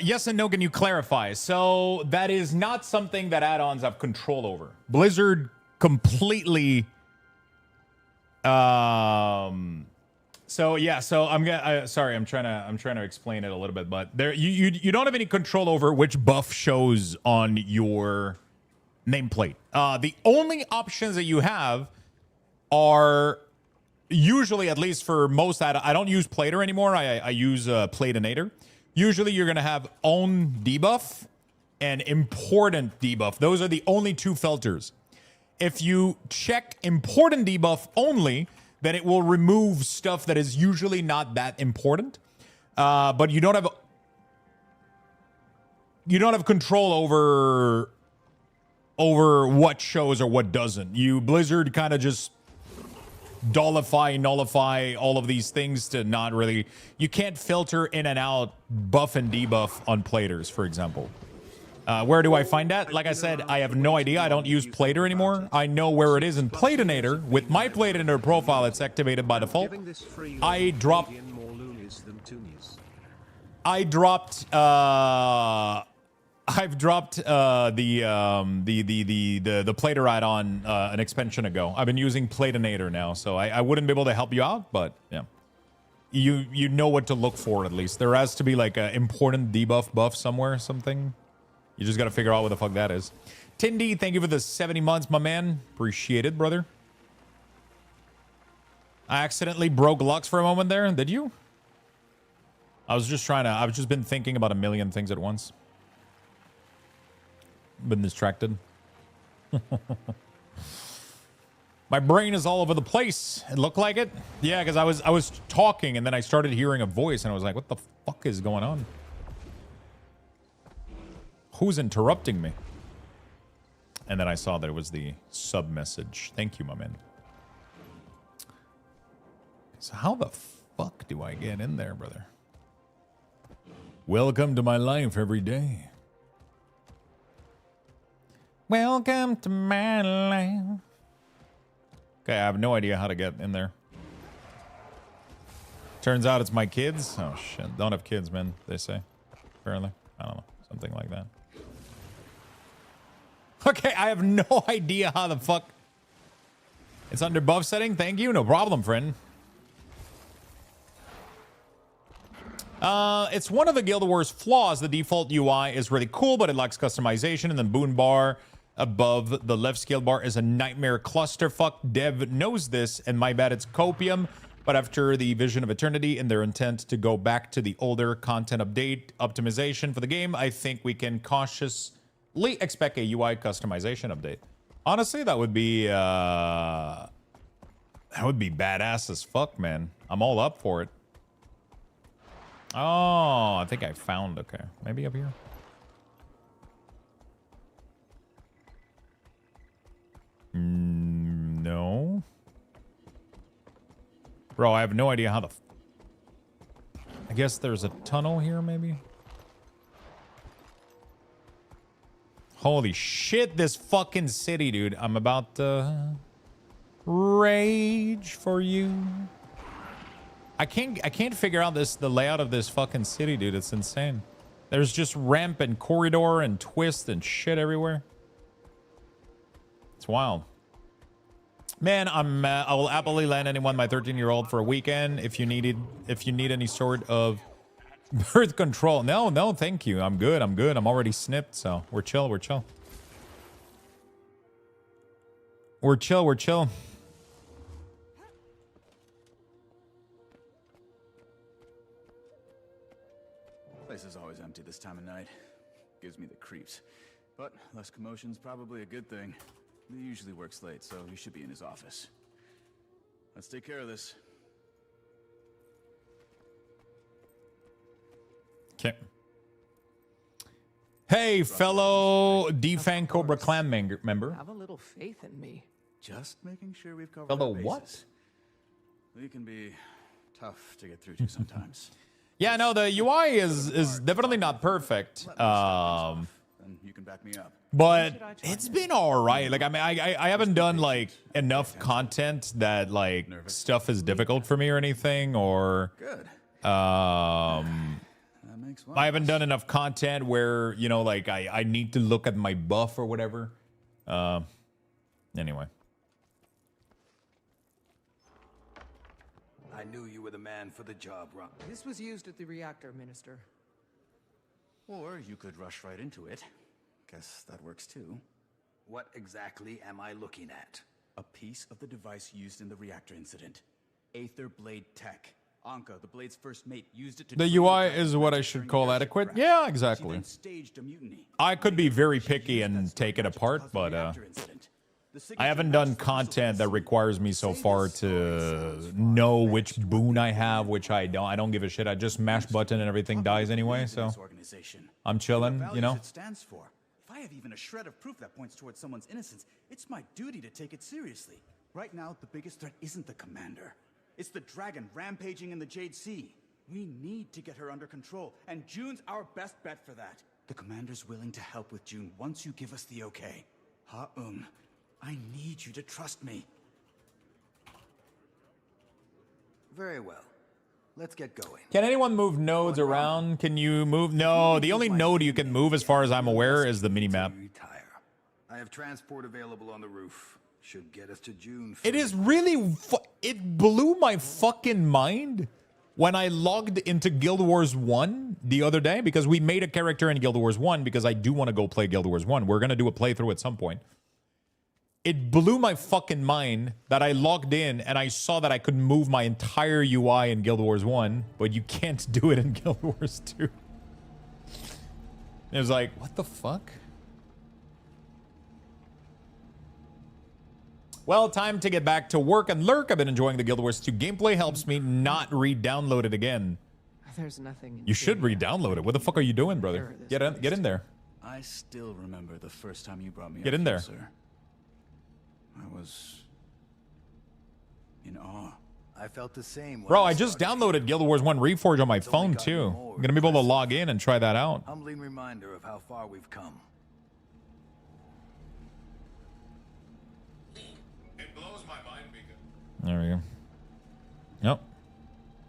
Yes and no, can you clarify? So that is not something that add-ons have control over. Blizzard completely so yeah, so I'm gonna sorry, I'm trying to explain it a little bit, but there you don't have any control over which buff shows on your nameplate. The only options that you have are usually, at least for most, I don't use Plater anymore. I use Platinator. Usually you're going to have own debuff and important debuff. Those are the only two filters. If you check important debuff only, then it will remove stuff that is usually not that important. But you don't have control over what shows or what doesn't. Blizzard kind of just nullify all of these things to not really. You can't filter in and out buff and debuff on Platers, for example. Where do I find that? Like I said, I have no idea. I don't use Plater anymore. I know where it is in Platinator. With my Platinator profile, it's activated by default. I dropped I've dropped the Plater add-on an expansion ago. I've been using Platinator now, so I wouldn't be able to help you out, but yeah. You know what to look for at least. There has to be like an important debuff buff somewhere, something. You just gotta figure out what the fuck that is. Tindy, thank you for the 70 months, my man. Appreciate it, brother. I accidentally broke Lux for a moment there. Did you? I've just been thinking about a million things at once. Been distracted. My brain is all over the place. It looked like it. Yeah, because I was talking and then I started hearing a voice and I was like, what the fuck is going on? Who's interrupting me? And then I saw that it was the sub message. Thank you, my man. So how the fuck do I get in there, brother? Welcome to my life every day. Welcome to my life. Okay, I have no idea how to get in there. Turns out it's my kids. Oh shit, don't have kids, man, they say. Apparently. I don't know. Something like that. Okay, I have no idea how the fuck. It's under buff setting. Thank you. No problem, friend. It's one of the Guild Wars flaws. The default UI is really cool, but it lacks customization. And then boon bar above the left scale bar is a nightmare clusterfuck. Dev knows this, and my bad, it's copium. But after the Vision of Eternity and their intent to go back to the older content update optimization for the game, I think we can cautiously expect a UI customization update. Honestly, that would be badass as fuck, man. I'm all up for it. Oh, I think I found. Okay, maybe up here. No. Bro, I have no idea how the... I guess there's a tunnel here, maybe? Holy shit, this fucking city, dude. I'm about to... rage for you. I can't figure out the layout of this fucking city, dude. It's insane. There's just ramp and corridor and twist and shit everywhere. It's wild. Man, I will happily lend anyone my 13-year-old for a weekend if you need any sort of birth control. No, thank you. I'm good. I'm already snipped, so we're chill. We're chill. Place is always empty this time of night. Gives me the creeps. But less commotion's probably a good thing. He usually works late, so he should be in his office. Let's take care of this. Okay. Hey, fellow Defang Cobra Clan member. Have a little faith in me. Just making sure we've covered Fellow our bases. what? We can be tough to get through to sometimes. Yeah, no, the UI is definitely not perfect. And you can back me up. But it's been all right. Like, I mean, I haven't done like enough content that like stuff is difficult for me or anything, or I haven't done enough content where, you know, like I need to look at my buff or whatever. Anyway. I knew you were the man for the job, Rob. This was used at the reactor, Minister. Or you could rush right into it. Guess that works too. What exactly am I looking at? A piece of the device used in the reactor incident. Aether Blade Tech. Anka, the Blade's first mate, used it to... The UI is what I should call adequate. Yeah, exactly. I could be very picky and take it apart, but I haven't done content that requires me so far to know which boon I have, which I don't. I don't give a shit. I just mash button and everything dies anyway, so I'm chilling, you know? If I have even a shred of proof that points towards someone's innocence, it's my duty to take it seriously. Right now, the biggest threat isn't the commander. It's the dragon rampaging in the Jade Sea. We need to get her under control, and June's our best bet for that. The commander's willing to help with June once you give us the okay. Ha-Um, I need you to trust me. Very well. Let's get going. Can anyone move nodes around? Can you move? No, the only node you can move, as far as I'm aware, is the minimap. I have transport available on the roof. Should get us to June. It is really... it blew my fucking mind when I logged into Guild Wars 1 the other day, because we made a character in Guild Wars 1 because I do want to go play Guild Wars 1. We're going to do a playthrough at some point. It blew my fucking mind that I logged in and I saw that I could move my entire UI in Guild Wars 1, but you can't do it in Guild Wars 2. It was like, what the fuck? Well, time to get back to work and lurk. I've been enjoying the Guild Wars 2 gameplay. Helps me not re-download it again. There's nothing. You should re-download it. What the fuck are you doing, brother? Get in there. I still remember the first time you brought me Get in there. Sir. I was in awe. I felt the same. Bro, I just downloaded Guild Wars 1 Reforged on my phone too. I'm gonna be able to log in and try that out. Humbling reminder of how far we've come. It blows my mind, Mika. There we go. Yep.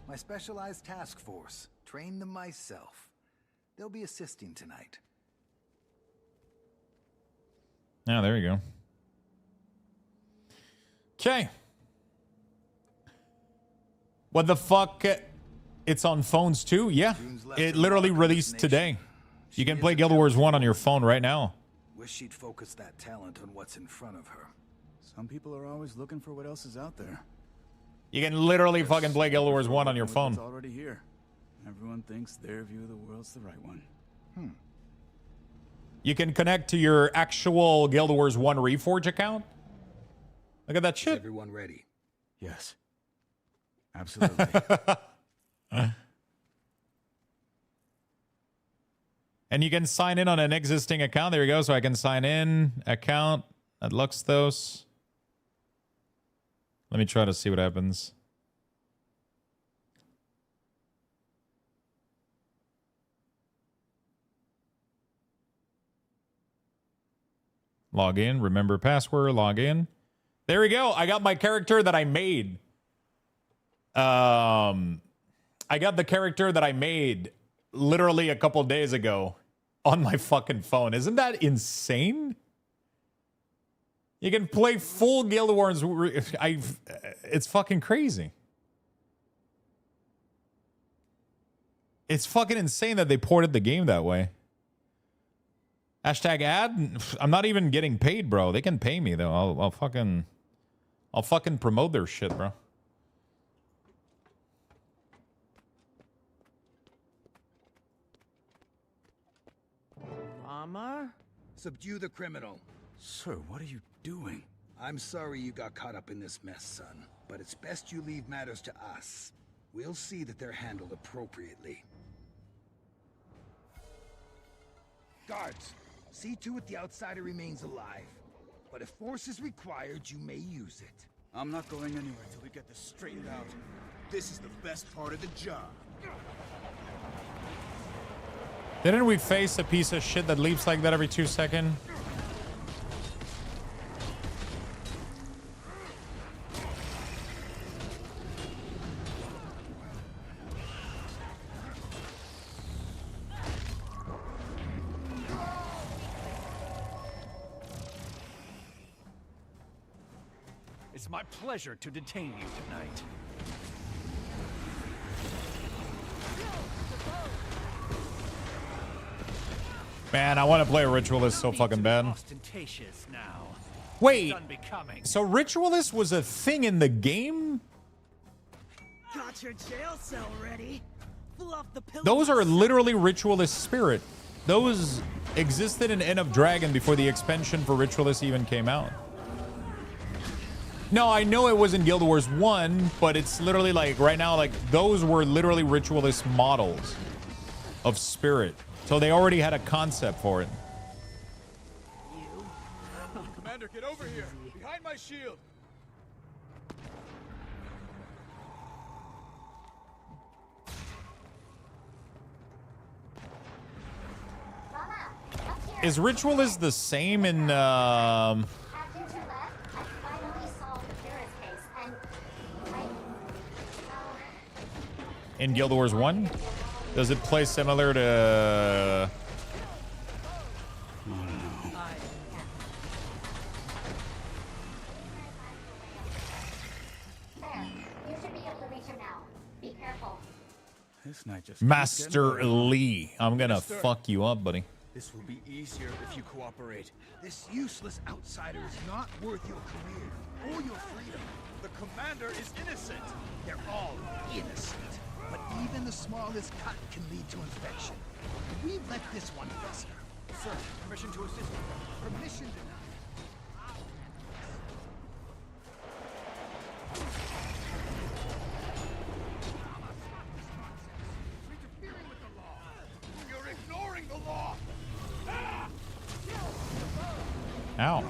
My specialized task force. Trained them myself. They'll be assisting tonight. Yeah, there you go. Okay. What the fuck? It's on phones too? Yeah. It literally released today. You can play Guild Wars 1 on your phone right now. Wish she'd focus that talent on what's in front of her. Some people are always looking for what else is out there. You can literally fucking play Guild Wars 1 on your phone. It's already here. Everyone thinks their view of the world's the right one. You can connect to your actual Guild Wars 1 Reforge account. Look at that shit. Is everyone ready? Yes. Absolutely. And you can sign in on an existing account. There you go. So I can sign in account at Luxthos. Let me try to see what happens. Log in, remember password, log in. There we go. I got my character that I made. I got the character that I made literally a couple days ago on my fucking phone. Isn't that insane? You can play full Guild Wars. It's fucking crazy. It's fucking insane that they ported the game that way. Hashtag ad. I'm not even getting paid, bro. They can pay me though. I'll fucking promote their shit, bro. Rama? Subdue the criminal. Sir, what are you doing? I'm sorry you got caught up in this mess, son. But it's best you leave matters to us. We'll see that they're handled appropriately. Guards, see to it the outsider remains alive. But if force is required, you may use it. I'm not going anywhere till we get this straightened out. This is the best part of the job. Didn't we face a piece of shit that leaps like that every 2 seconds? It's my pleasure to detain you tonight. Man, I want to play a Ritualist so fucking bad. Ostentatious now. Wait, Done becoming. so Ritualist was a thing in the game? Got your jail cell ready. Fluff the pillow. Those are literally Ritualist spirit. Those existed in End of Dragon before the expansion for Ritualist even came out. No, I know it was in Guild Wars 1, but it's literally like right now, like those were literally Ritualist models of spirit. So they already had a concept for it. Commander, get over here! Behind my shield! Is Ritualist the same in Guild Wars 1? Does it play similar to... This night just Master Lee? I'm gonna fuck you up, buddy. This will be easier if you cooperate. This useless outsider is not worth your career or your freedom. The commander is innocent! They're all innocent. But even the smallest cut can lead to infection. We've let this one fester. Sir, permission to assist. Permission denied. You're ignoring the law! Ow.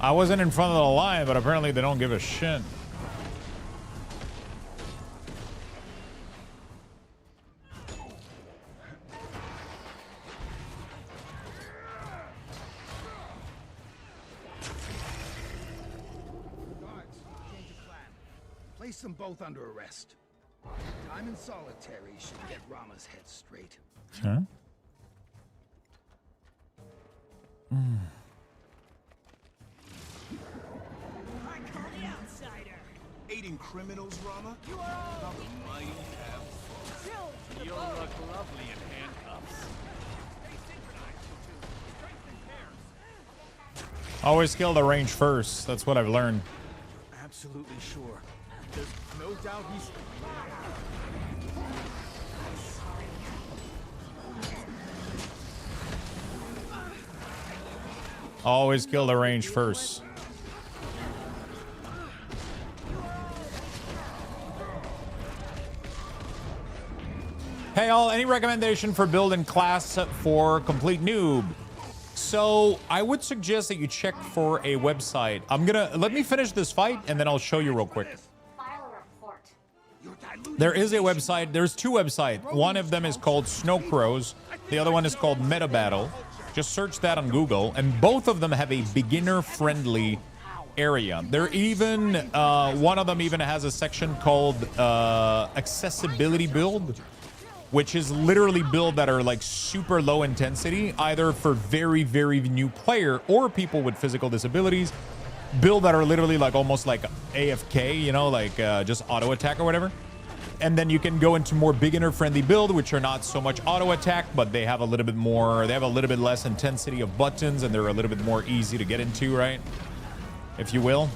I wasn't in front of the line, but apparently they don't give a shit. Place them both under arrest. Time in solitary should get Rama's head straight. Huh? I call the outsider. Aiding criminals, Rama? You are all Might have. killed. You'll look lovely in handcuffs. Always kill the range first. That's what I've learned. Absolutely sure. There's no doubt he's... Always kill the range first. Hey all, any recommendation for building class for complete noob? So I would suggest that you check for a website. Let me finish this fight and then I'll show you real quick. There is a website. There's two websites. One of them is called Snow Crows. The other one is called Meta Battle. Just search that on Google, and both of them have a beginner-friendly area. They're even one of them even has a section called accessibility build, which is literally build that are like super low intensity, either for very, very new player or people with physical disabilities. Build that are literally like almost like AFK, you know, like just auto attack or whatever. And then you can go into more beginner friendly build, which are not so much auto attack, but they have a little bit more, they have a little bit less intensity of buttons, and they're a little bit more easy to get into, right? If you will.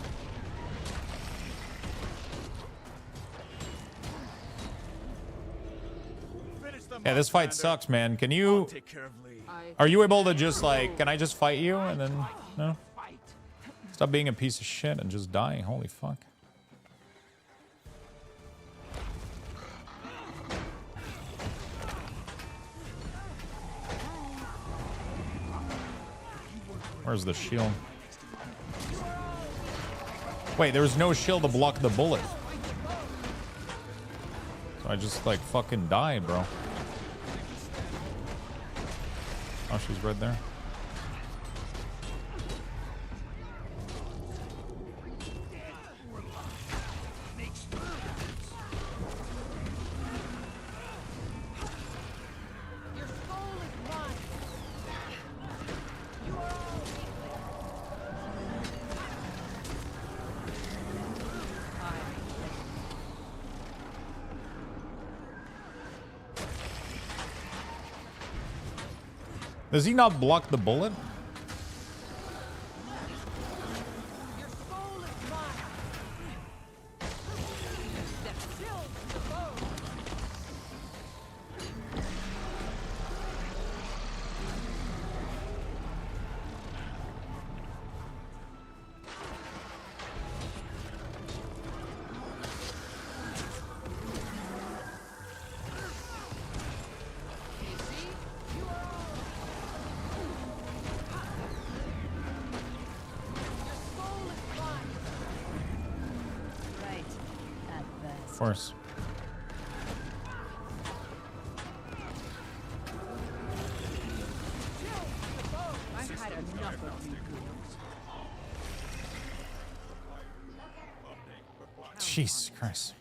Yeah, this fight sucks, man. Can you, are you able to just like, can I just fight you and then, no? Stop being a piece of shit and just die. Holy fuck. Where's the shield? Wait, there was no shield to block the bullet. So I just like fucking died, bro. Oh, she's right there. Does he not block the bullet? Of course. Jesus Christ.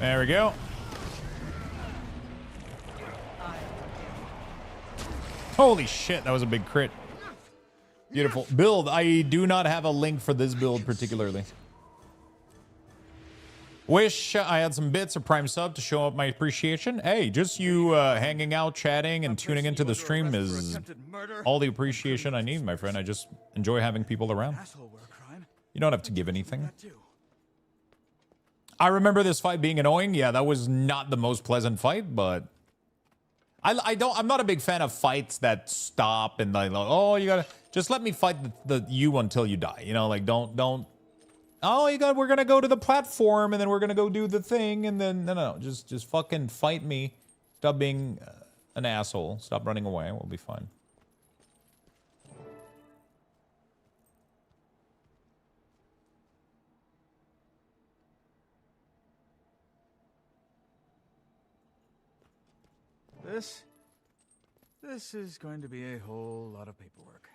There we go. Holy shit, that was a big crit. Beautiful. Build. I do not have a link for this build particularly. Wish I had some bits or Prime sub to show up my appreciation. Hey, just you hanging out, chatting, and tuning into the stream is all the appreciation I need, my friend. I just enjoy having people around. You don't have to give anything. I remember this fight being annoying. Yeah, that was not the most pleasant fight, but I'm not a big fan of fights that stop and like, oh, you gotta just let me fight you until you die. You know, like don't. Oh, we're gonna go to the platform and then we're gonna go do the thing and then no, just fucking fight me. Stop being an asshole. Stop running away. We'll be fine. This is going to be a whole lot of paperwork.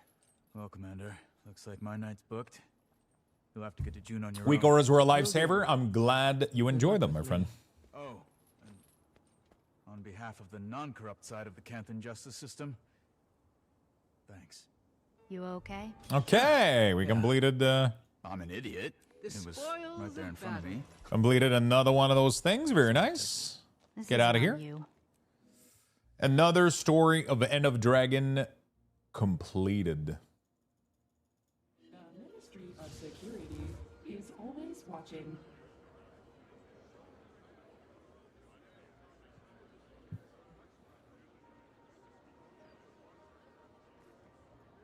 Well, Commander, looks like my night's booked. You'll have to get to June on your Weak own. auras were a lifesaver. I'm glad you enjoy them, my friend. Oh, and on behalf of the non-corrupt side of the Canthan justice system, thanks. You okay? Okay, we completed. I'm an idiot. It was right there in front of me. Completed another one of those things. Very nice. Get out of here. Another story of End of Dragon completed. The Ministry of Security is always watching.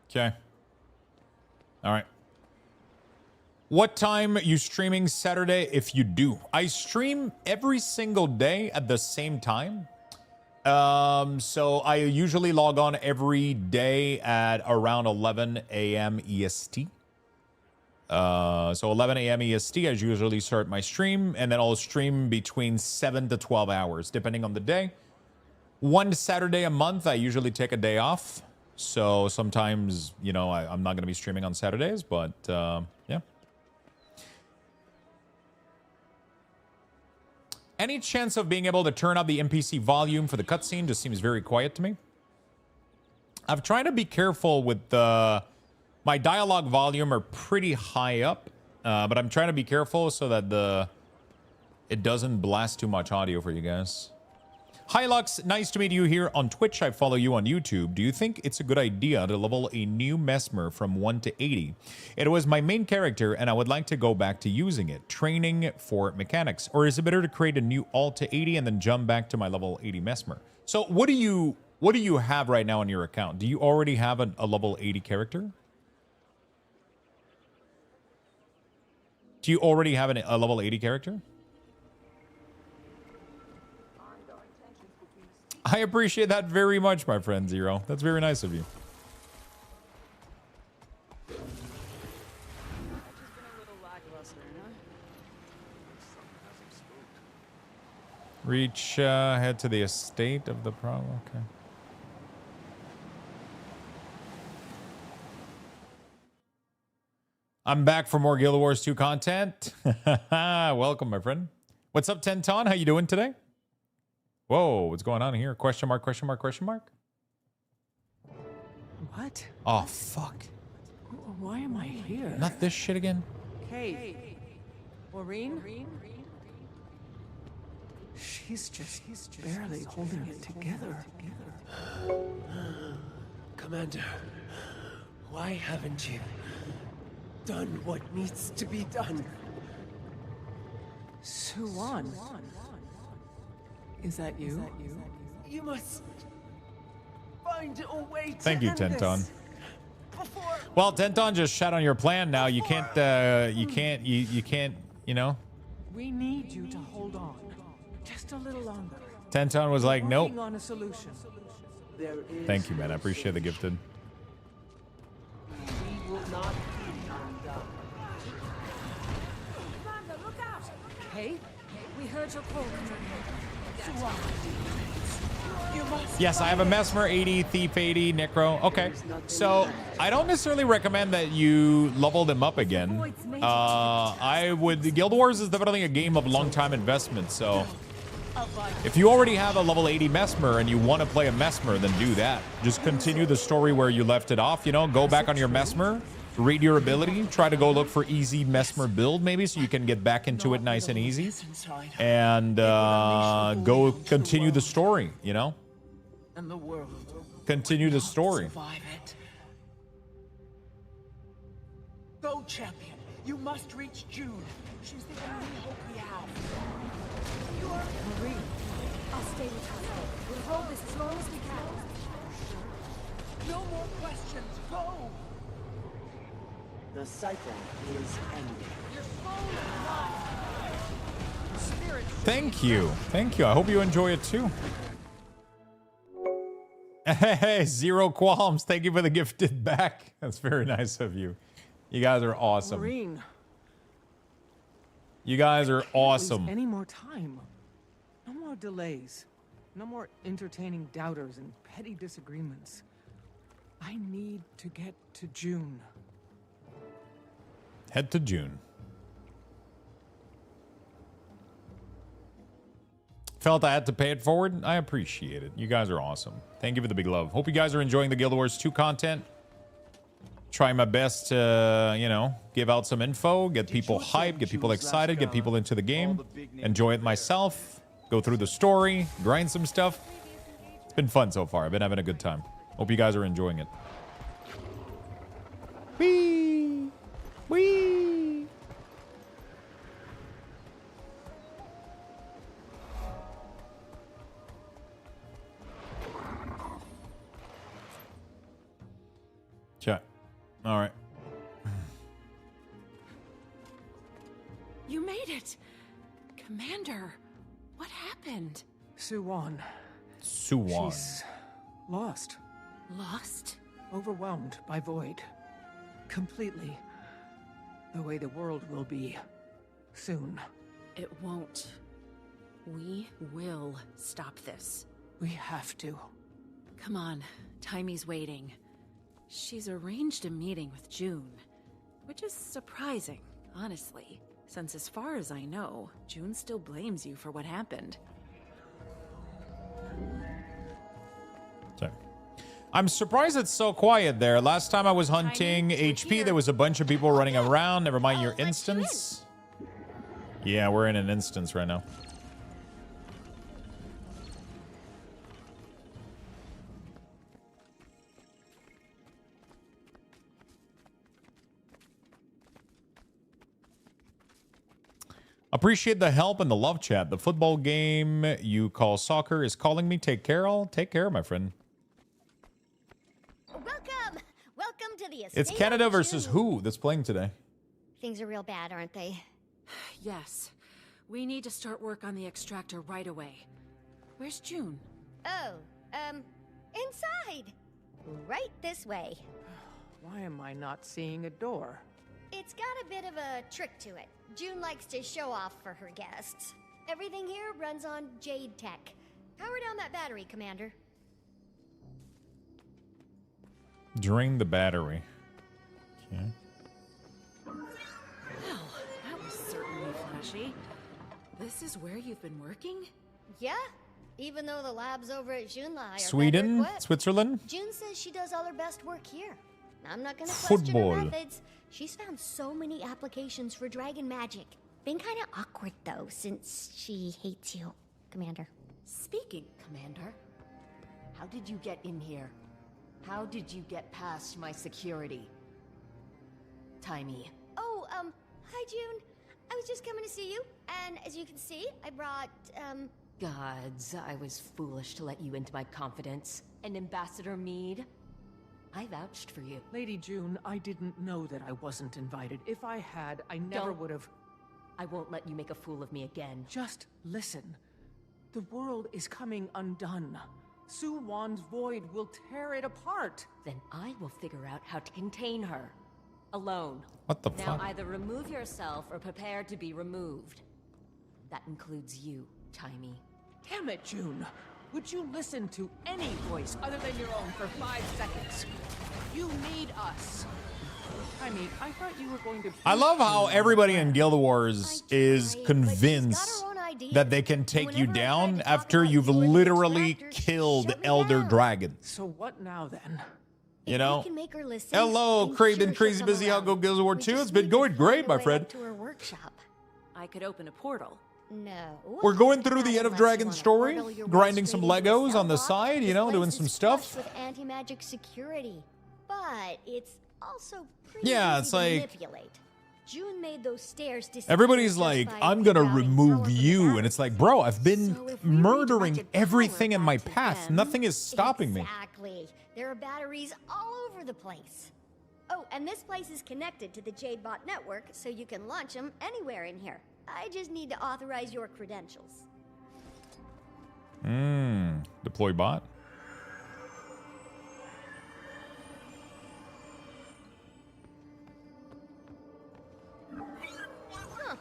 Okay. All right. What time you streaming Saturday if you do? I stream every single day at the same time. So I usually log on every day at around 11 a.m. EST. So 11 a.m. EST, I usually start my stream, and then I'll stream between 7 to 12 hours, depending on the day. One Saturday a month, I usually take a day off. So sometimes, you know, I'm not going to be streaming on Saturdays, but yeah. Any chance of being able to turn up the NPC volume for the cutscene? Just seems very quiet to me. I've tried to be careful with my dialogue volume are pretty high up, but I'm trying to be careful so that it doesn't blast too much audio for you guys. Hi Lux, nice to meet you here on Twitch. I follow you on YouTube. Do you think it's a good idea to level a new Mesmer from 1 to 80? It was my main character and I would like to go back to using it, training for mechanics. Or is it better to create a new alt to 80 and then jump back to my level 80 Mesmer? So what do you have right now on your account? Do you already have a level 80 character? Do you already have a level 80 character? I appreciate that very much, my friend Zero. That's very nice of you. Reach, head to the estate of the problem. Okay. I'm back for more Guild Wars 2 content. Welcome, my friend. What's up, Tenton? How you doing today? Whoa, what's going on here? Question mark, question mark, question mark? What? Oh, fuck. Why am I here? Not this shit again? Hey. Maureen? She's just barely holding it together. Commander, why haven't you done what needs to be done? Suwan. Is that you? You must find a way to Thank you, end Tenton. this before... Well, Tenton just shot on your plan now. You can't, you know? We need you to hold on. Just a little longer. Tenton was like, nope. Working on a solution. Thank you, man. I appreciate the gifted. We will not be undone. Commander, look out! Hey, we heard your call, Yes, I have a Mesmer 80, Thief 80, Necro. Okay, so I don't necessarily recommend that you level them up again. Guild Wars is definitely a game of long-time investment, so if you already have a level 80 Mesmer and you want to play a Mesmer, then do that. Just continue the story where you left it off, you know, go back on your Mesmer, read your ability, try to go look for easy Mesmer build maybe so you can get back into it nice and easy, and go continue the story, you know? And the world continue the story. Survive it. Go, champion. You must reach June. She's the only hope we have. Marie, I'll stay with her. We'll hold this as long as we can. No more questions. Go. The cycle is ending. Thank you. Thank you. I hope you enjoy it too. Hey, Zero Qualms. Thank you for the gifted back. That's very nice of you. You guys are awesome. Maureen. You guys are awesome. Any more time? No more delays. No more entertaining doubters and petty disagreements. I need to get to June. Head to June. Felt I had to pay it forward. I appreciate it. You guys are awesome. Thank you for the big love. Hope you guys are enjoying the Guild Wars 2 content. Try my best to, you know, give out some info, get people hyped, get people excited, get people into the game, enjoy it myself, go through the story, grind some stuff. been fun so far. I've been having a good time. Hope you guys are enjoying it. Whee! Whee! Chat. All right. You made it! Commander, what happened? Suwan. Suwan. She's lost. Lost? Overwhelmed by void. Completely. The way the world will be. Soon. It won't. We will stop this. We have to. Come on, Timey's waiting. She's arranged a meeting with June, which is surprising, honestly, since as far as I know, June still blames you for what happened. Sorry. I'm surprised it's so quiet there. Last time I was hunting HP, there was a bunch of people running around. Never mind your instance. Yeah, we're in an instance right now. Appreciate the help and the love chat. The football game you call soccer is calling me. Take care, all. Take care, my friend. Welcome! Welcome to the estate. It's Canada versus who that's playing today? Things are real bad, aren't they? Yes. We need to start work on the extractor right away. Where's June? Oh, inside. Right this way. Why am I not seeing a door? It's got a bit of a trick to it. June likes to show off for her guests. Everything here runs on Jade Tech. Power down that battery, Commander. Drain the battery. Okay. Well, that was certainly flashy. This is where you've been working? Yeah, even though the labs over at Junlai are Sweden? better equipped. Switzerland? June says she does all her best work here. I'm not gonna question Football. her methods. She's found so many applications for dragon magic. Been kind of awkward though, since she hates you, Commander. Speaking, Commander, how did you get in here? How did you get past my security? Timey. Oh, hi June. I was just coming to see you, and as you can see, I brought, Gods, I was foolish to let you into my confidence. And Ambassador Meade, I vouched for you. Lady June, I didn't know that I wasn't invited. If I had, I never would have. I won't let you make a fool of me again. Just listen. The world is coming undone. Suwan's void will tear it apart. Then I will figure out how to contain her. Alone. What the Now fuck? either remove yourself or prepare to be removed. That includes you, Timey. Damn it, June. Would you listen to any voice other than your own for 5 seconds? You need us. I mean, I thought you were going to... I love how everybody in Guild Wars is convinced that they can take you down after you've literally killed Elder Dragons. So what now then? You know? can make her listen, Hello, I'm Craven, sure crazy she'll busy. come How go around. Guild War We 2? just It's been need to going find great, a my way friend. up to her workshop. I could open a portal. No. We're going through the End of Unless you Dragon wanna story, portal your way grinding some straight into a Legos cell on the block. side, you This know, place doing is some flush stuff. with anti-magic security, but it's also pretty Yeah, easy it's to like- manipulate. June made those stairs disappear Everybody's just like, by I'm gonna rerouting remove power you. And it's like, bro, I've been So if we murdering redirected everything in my back to path. them- Nothing is stopping me. Exactly. There are batteries all over the place. Oh, and this place is connected to the Jadebot network, so you can launch them anywhere in here. I just need to authorize your credentials. Deploy bot. Huh.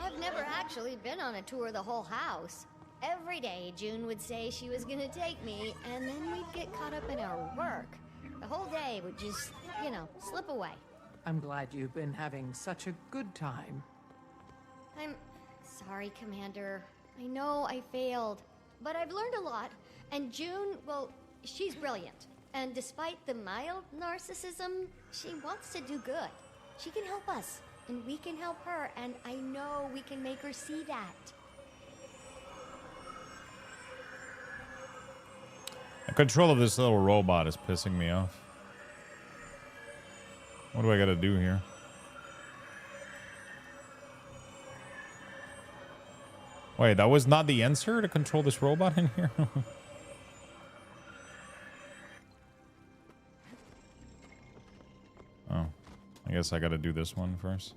I've never actually been on a tour of the whole house. Every day, June would say she was gonna take me, and then we'd get caught up in our work. The whole day would just, you know, slip away. I'm glad you've been having such a good time. I'm sorry, Commander. I know I failed, but I've learned a lot. And June, well, she's brilliant. And despite the mild narcissism, she wants to do good. She can help us, and we can help her, and I know we can make her see that. control of this little robot is pissing me off. What do I gotta do here? Wait, that was not the answer to control this robot in here? Oh, I guess I gotta do this one first.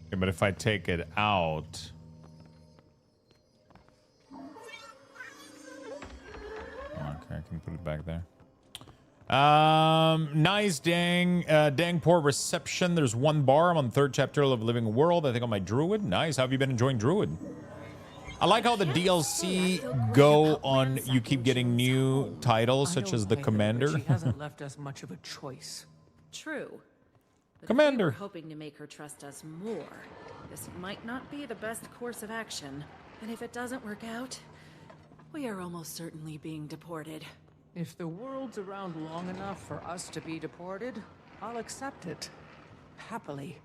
Okay, but if I take it out... Okay, I can put it back there. Nice, dang poor reception. There's one bar. I'm on the 3rd chapter of Living World. I think on my Druid. Nice. How have you been enjoying Druid? I like how the DLC go on. You keep getting new titles such as the Commander. She hasn't left us much of a choice. True. But Commander. If we were hoping to make her trust us more, this might not be the best course of action. And if it doesn't work out, we are almost certainly being deported. If the world's around long enough for us to be deported, I'll accept it. Happily.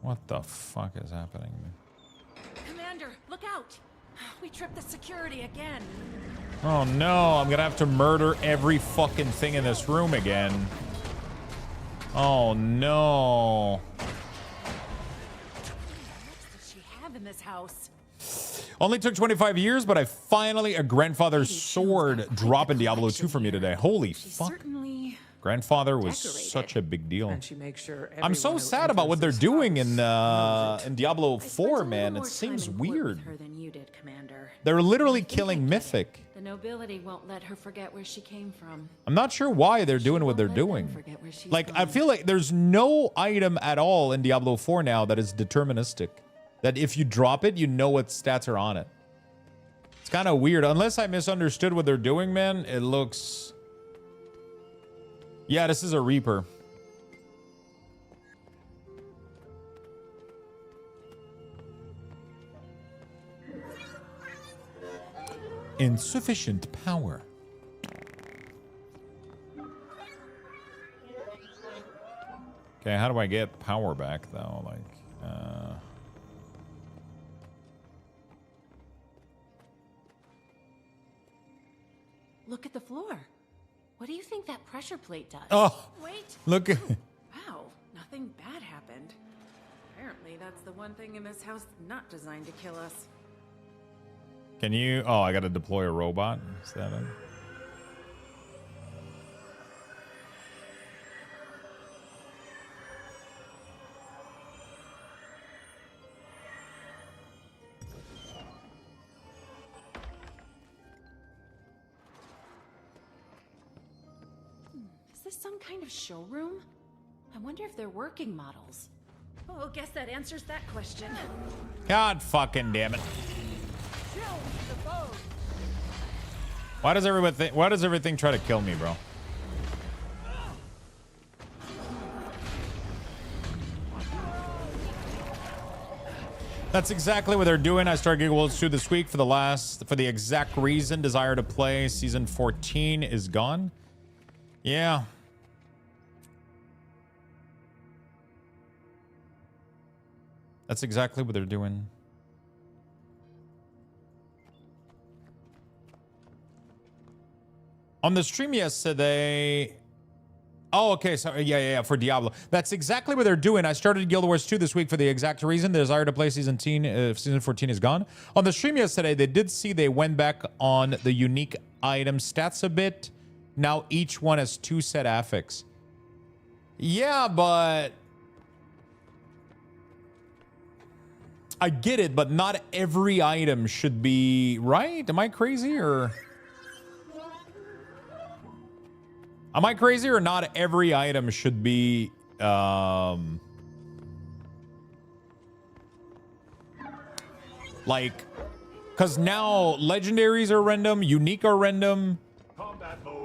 What the fuck is happening? Commander, look out! We tripped the security again. Oh no, I'm gonna have to murder every fucking thing in this room again. Oh no. What does she have in this house? Only took 25 years, but I finally a grandfather's sword drop in Diablo 2 for me today. Holy fuck. Grandfather was such a big deal. And she makes sure I'm so everyone who sad about what they're enters doing in Diablo 4, man. It seems weird. Her than you did, Commander. They're literally killing Mythic. The nobility won't let her forget where she came from. I'm not sure why they're doing what they're doing. Like, I feel like there's no item at all in Diablo 4 now that is deterministic. That if you drop it, you know what stats are on it. It's kind of weird. Unless I misunderstood what they're doing, man, it looks... Yeah, this is a Reaper. Insufficient power. Okay, how do I get power back, though? Like, Look at the floor. What do you think that pressure plate does? Oh, wait. Look. Wow, nothing bad happened. Apparently, that's the one thing in this house not designed to kill us. Can you... Oh, I gotta deploy a robot. Is that it? Is this some kind of showroom? I wonder if they're working models. Oh, guess that answers that question. God fucking damn it. Why does everything try to kill me, bro? That's exactly what they're doing. I started Giga World 2 this week for the exact reason. Desire to play season 14 is gone. Yeah. That's exactly what they're doing. On the stream yesterday... Oh, okay. So, yeah, for Diablo. That's exactly what they're doing. I started Guild Wars 2 this week for the exact reason. The desire to play season 14 is gone. On the stream yesterday, they went back on the unique item stats a bit. Now each one has 2 set affix. Yeah, but... I get it, but not every item should be... Right? Am I crazy, or... Am I crazy, or not every item should be... Like... Because now legendaries are random, unique are random,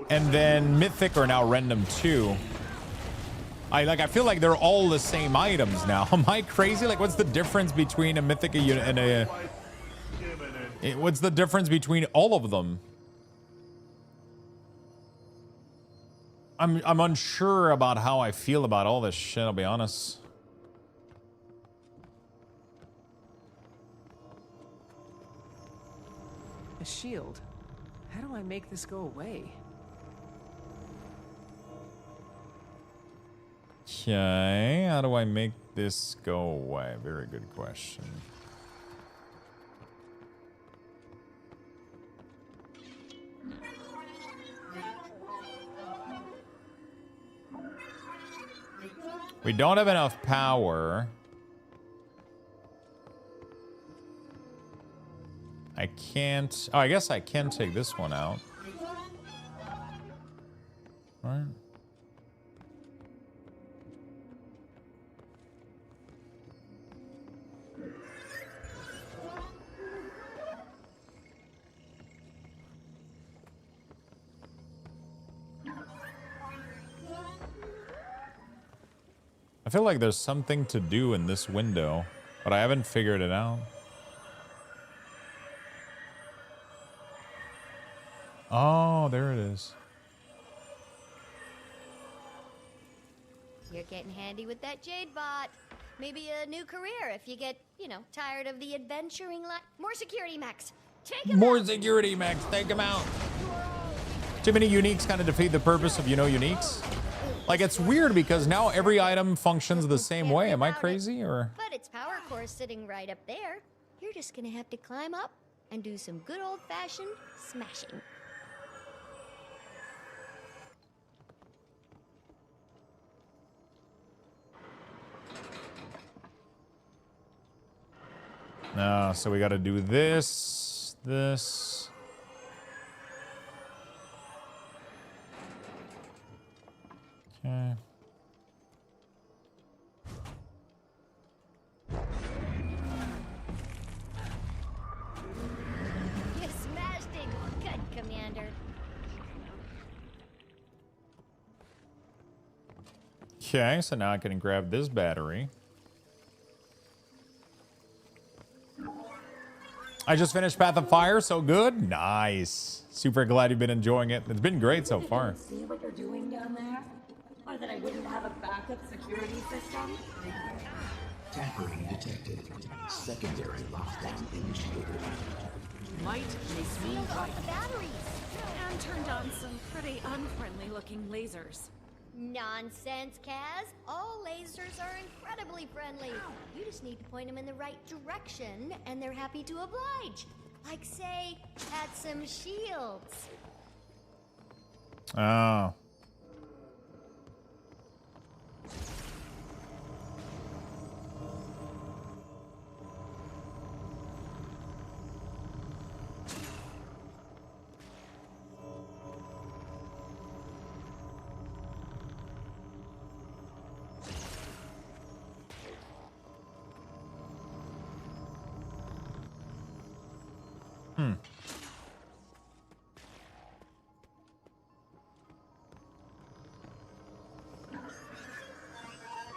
and then mythic are now random too. I feel like they're all the same items now. Am I crazy? Like, what's the difference between a mythic and a... What's the difference between all of them? I'm unsure about how I feel about all this shit, I'll be honest. A shield. How do I make this go away? Okay, how do I make this go away? Very good question. We don't have enough power. I can't... Oh, I guess I can take this one out. All right. I feel like there's something to do in this window, but I haven't figured it out. Oh, there it is. You're getting handy with that Jade bot. Maybe a new career if you get, you know, tired of the adventuring life. More security, Max. Take him More out. security, Max. Take him out. Too many uniques kind of defeat the purpose of, you know, uniques. Like, it's weird because now every item functions the same way. Am I crazy or? But it's power core sitting right up there. You're just gonna have to climb up and do some good old-fashioned smashing. No, so we got to do this, this. Okay. You smashed it. Good, Commander. Okay, so now I can grab this battery. I just finished Path of Fire, so good. Nice. Super glad you've been enjoying it. It's been great so far. See what you're doing down there? Or that I wouldn't have a backup security system? Tampering detected. Secondary lockdown initiated. Might makes me right. The batteries. And turned on some pretty unfriendly looking lasers. Nonsense, Kaz. All lasers are incredibly friendly. You just need to point them in the right direction, and they're happy to oblige. Like, say, at some shields. Oh.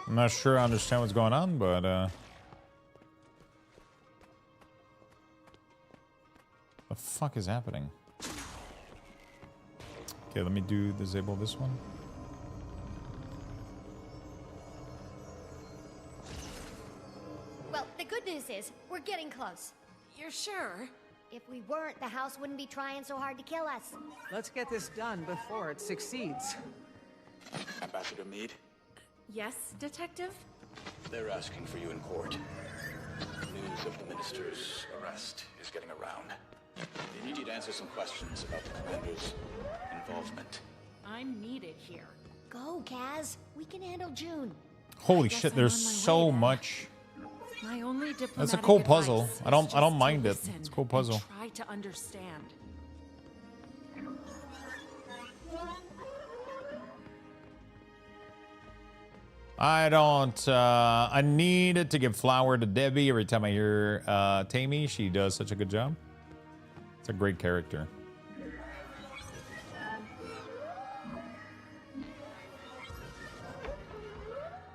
I'm not sure I understand what's going on, but the fuck is happening? Okay, let me disable this one. Well, the good news is, we're getting close. You're sure? If we weren't, the house wouldn't be trying so hard to kill us. Let's get this done before it succeeds. Ambassador Meade? Yes, Detective? They're asking for you in court. News of the minister's arrest is getting around. They need you to answer some questions about the commander's involvement. I'm needed here. Go, Kaz. We can handle June. Holy shit, there's so much. My only diplomatic That's a cool puzzle. advice I don't is mind it. just to It's a cool listen puzzle. and try to understand. I don't, I need to give flower to Debbie every time I hear Tammy. She does such a good job. It's a great character.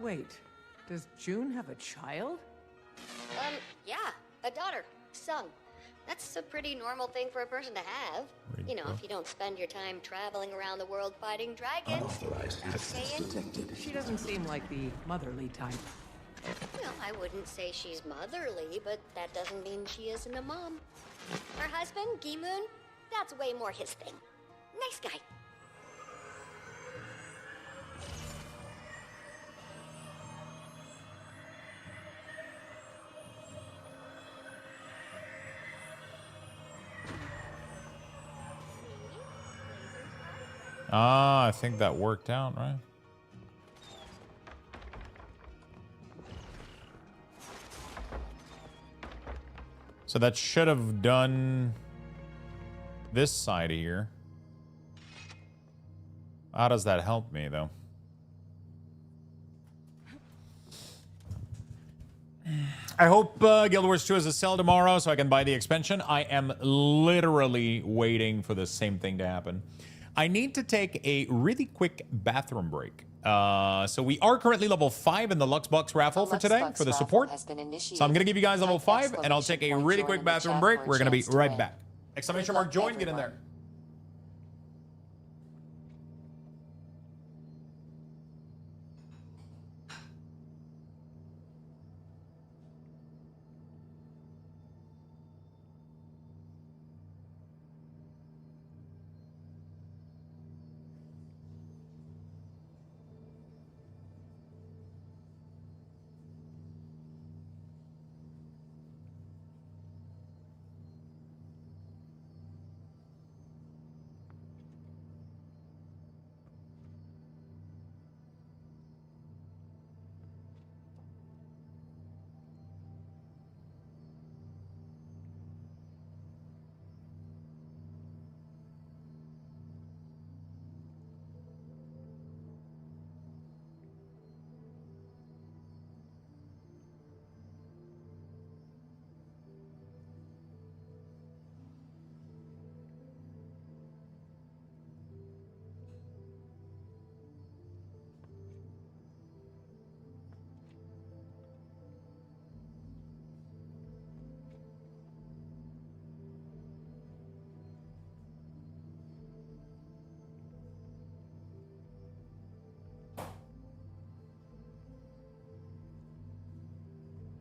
Wait, does June have a child? Yeah, a daughter, Sung. That's a pretty normal thing for a person to have. You know, if you don't spend your time traveling around the world fighting dragons. Unauthorized access detected. She doesn't seem like the motherly type. Well, I wouldn't say she's motherly, but that doesn't mean she isn't a mom. Her husband, Gi-moon, that's way more his thing. Nice guy. Ah, I think that worked out, right? So that should have done this side here. How does that help me, though? I hope Guild Wars 2 has a sale tomorrow so I can buy the expansion. I am literally waiting for the same thing to happen. I need to take a really quick bathroom break. So we are currently level 5 in the Lux Box raffle for today for the support. So I'm going to give you guys level 5 and I'll take a really quick bathroom break. We're going to be right back. Exclamation mark join, get in there.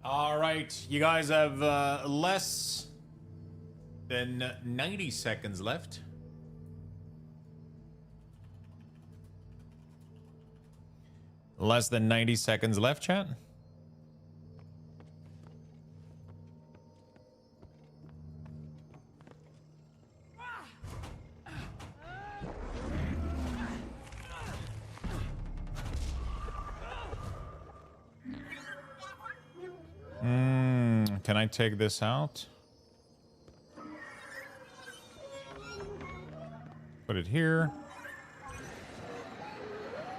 All right, you guys have less than 90 seconds left. Less than 90 seconds left, chat. Can I take this out? Put it here.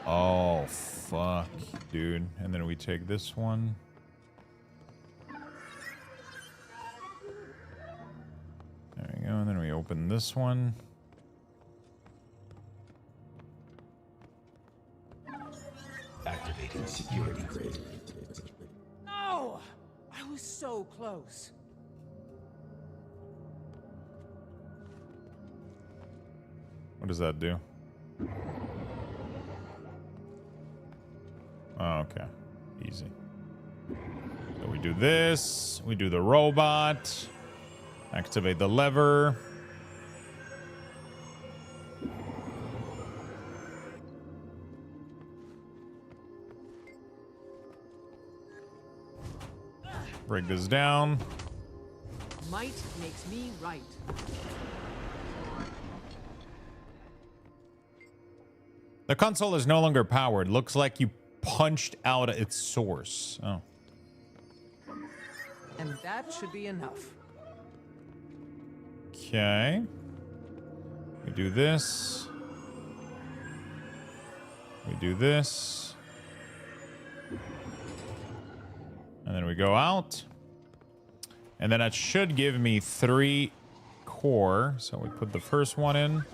Oh, fuck, dude. And then we take this one. There we go. And then we open this one. Activating security grid. No! I was so close. What does that do? Oh, okay. Easy. So we do this. We do the robot. Activate the lever. Break this down. Might makes me right. The console is no longer powered. Looks like you punched out its source. Oh. And that should be enough. Okay. We do this. We do this. And then we go out. And then that should give me 3 core. So we put the first one in.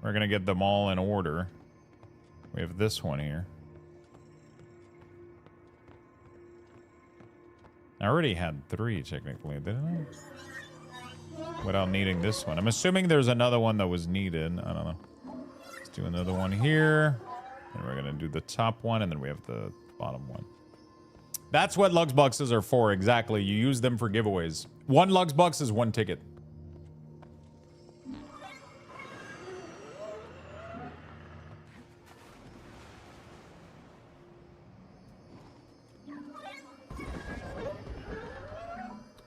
We're going to get them all in order. We have this one here. I already had 3 technically, didn't I? Without needing this one. I'm assuming there's another one that was needed. I don't know. Let's do another one here. And we're gonna do the top one, and then we have the bottom one. That's what Lux Boxes are for, exactly. You use them for giveaways. 1 Lux Box is 1 ticket.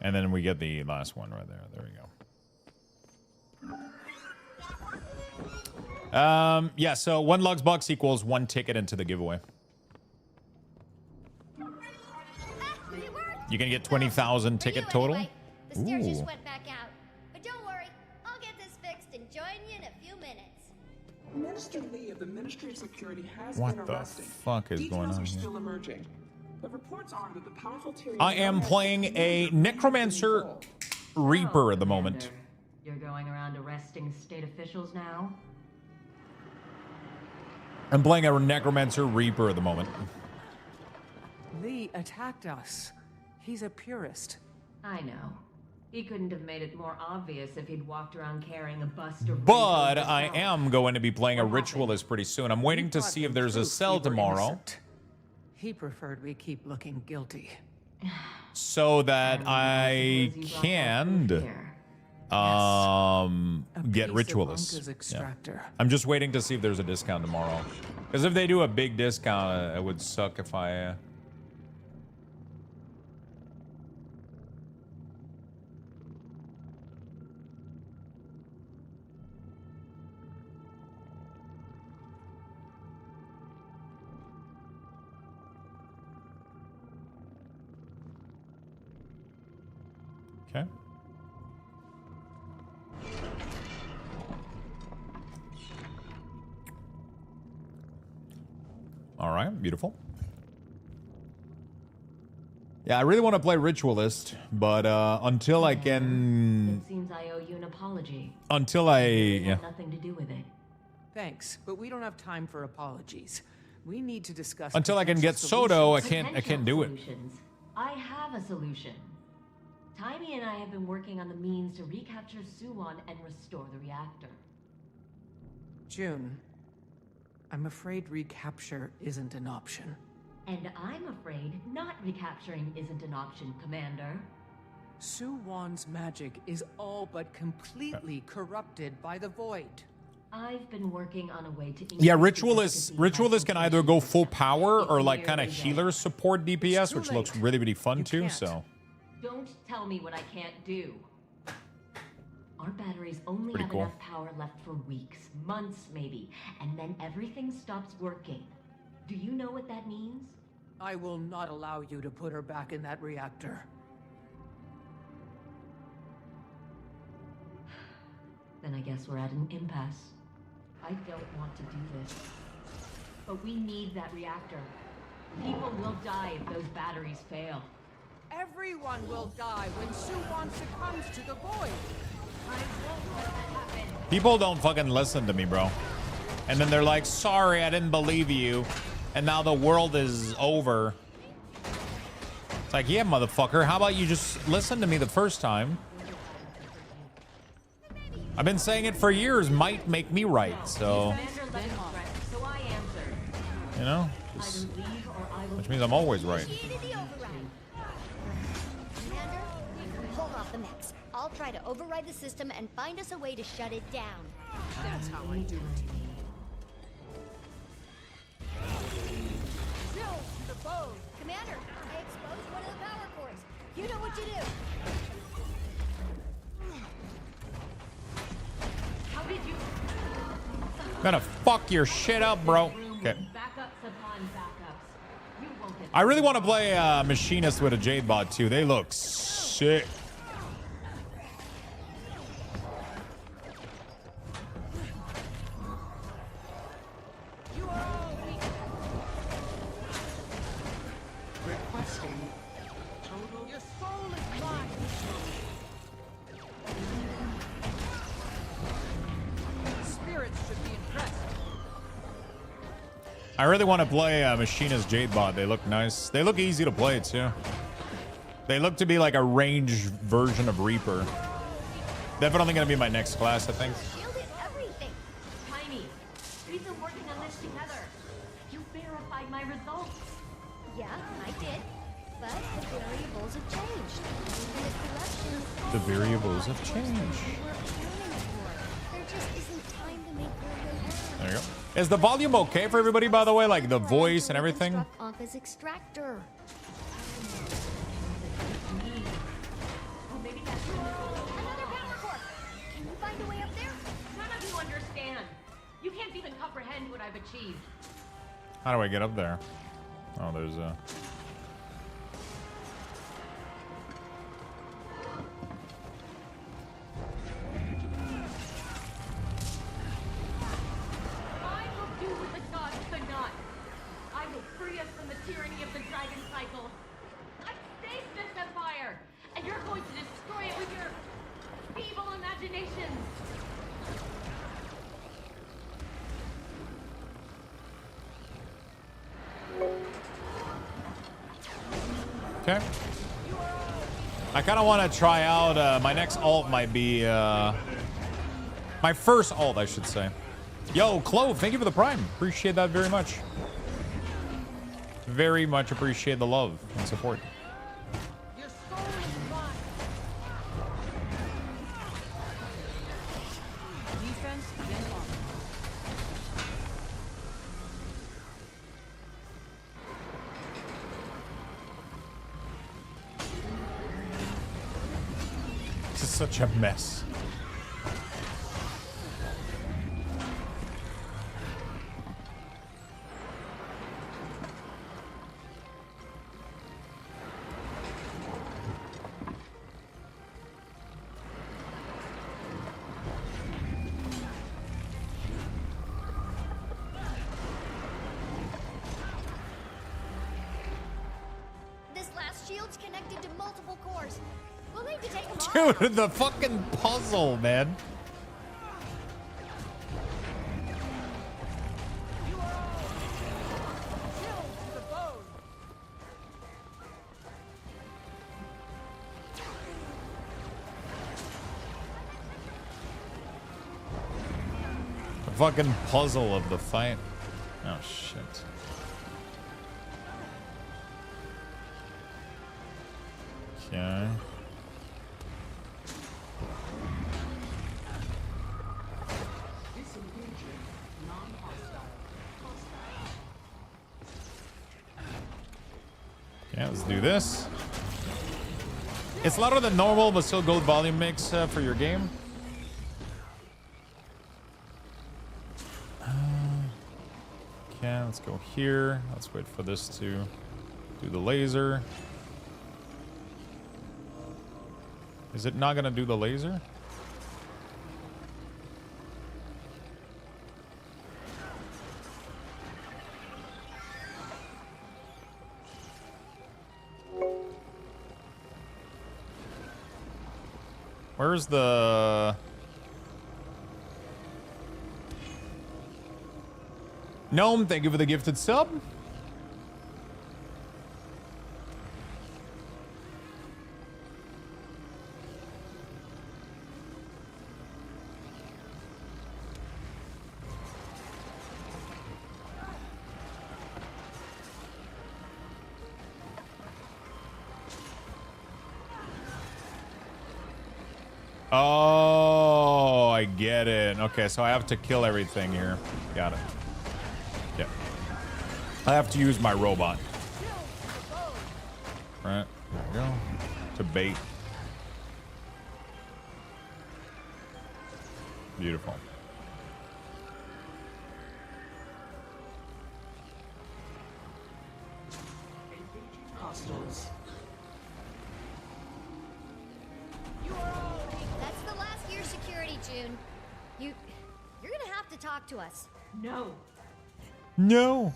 And then we get the last one right there. There we go. Yeah, so 1 Lux Box equals 1 ticket into the giveaway. You can get 20,000 ticket total. The stairs just went back out. But don't worry, I'll get this fixed and join you in a few minutes. Minister Lee of the Ministry of Security has What been the arrested. fuck is going Details on are here? still emerging. But reports are that the powerful Tyrion I am playing a Necromancer Reaper at the moment. You're going around arresting state officials now? I'm playing a Necromancer Reaper at the moment. Lee attacked us. He's a purist. I know. He couldn't have made it more obvious if he'd walked around carrying a bust of... But I am going to be playing a Ritualist pretty soon. I'm waiting to see if there's a cell tomorrow. He preferred we keep looking guilty. So that I can get Ritualist. Extractor. I'm just waiting to see if there's a discount tomorrow. Because if they do a big discount, it would suck if I... Okay. All right, beautiful. Yeah, I really want to play Ritualist, but until I can... It seems I owe you an apology. Until I... It Yeah. had nothing to do with it. Thanks, but we don't have time for apologies. We need to discuss... Until I can get Soto, I can't do it. Solutions. I have a solution. Taimi and I have been working on the means to recapture Suwon and restore the reactor. June, I'm afraid recapture isn't an option. And I'm afraid not recapturing isn't an option, Commander. Suwon's magic is all but completely corrupted by the Void. I've been working on a way to... Yeah, Ritualist can either go full power or like kind of healer support DPS, which looks really, really fun too, so... Don't tell me what I can't do. Our batteries only Pretty have cool. enough power left for weeks, months maybe, and then everything stops working. Do you know what that means? I will not allow you to put her back in that reactor. Then I guess we're at an impasse. I don't want to do this. But we need that reactor. People will die if those batteries fail. Everyone will die when Suwon succumbs to the Void. I won't let that happen. People don't fucking listen to me, bro. And then they're like, sorry, I didn't believe you. And now the world is over. It's like, yeah, motherfucker, how about you just listen to me the first time? I've been saying it for years, might make me right, so... You know? Just, which means I'm always right. Commander, hold off the mechs. I'll try to override the system and find us a way to shut it down. That's how I do it. Still, the bow. Commander, I exposed one of the power cores. You know what to do. How did you... Gonna fuck your shit up, bro. Okay. Backups upon backups. You won't get... I really want to play Machinist with a Jade Bot too. They look sick. Requesting total. Your soul is mine. Spirits should be impressed. I really want to play Machinist Jade Bot. They look nice. They look easy to play too. They look to be like a ranged version of Reaper. Definitely gonna be my next class, I think. Shielded everything. Tiny, we've been working on this together. You verified my results. Yeah, I did. But the variables have changed. And the collection. The variables have changed. There just isn't time to make very. There you go. Is the volume okay for everybody, by the way? Like the voice and everything? Anka's extractor. Another power core. Can you find a way up there? None of you understand. You can't even comprehend what I've achieved. How do I get up there? Oh, there's a... I will do what the gods could not. I will free us from the tyranny of the dragon cycle. I've saved this empire, and you're going to destroy it with your feeble imaginations. Okay. I kind of want to try out, my next alt might be, my first alt, I should say. Yo, Clove, thank you for the Prime. Appreciate that very much. Very much appreciate the love and support. This is such a mess. This last shield's connected to multiple cores. We'll need to take them off. Dude, the fucking puzzle, man. The fucking puzzle of the fight. Oh, shit. Okay. Yeah, let's do this. It's louder than normal, but still good volume mix for your game. Okay, let's go here. Let's wait for this to do the laser. Is it not gonna do the laser? Where's the... Gnome, thank you for the gifted sub. Oh, I get it. Okay, so I have to kill everything here. Got it. Yep. I have to use my robot. Right, there we go. To bait. Beautiful. Hostiles. That's the last year's security, June. You're gonna have to talk to us. No. No.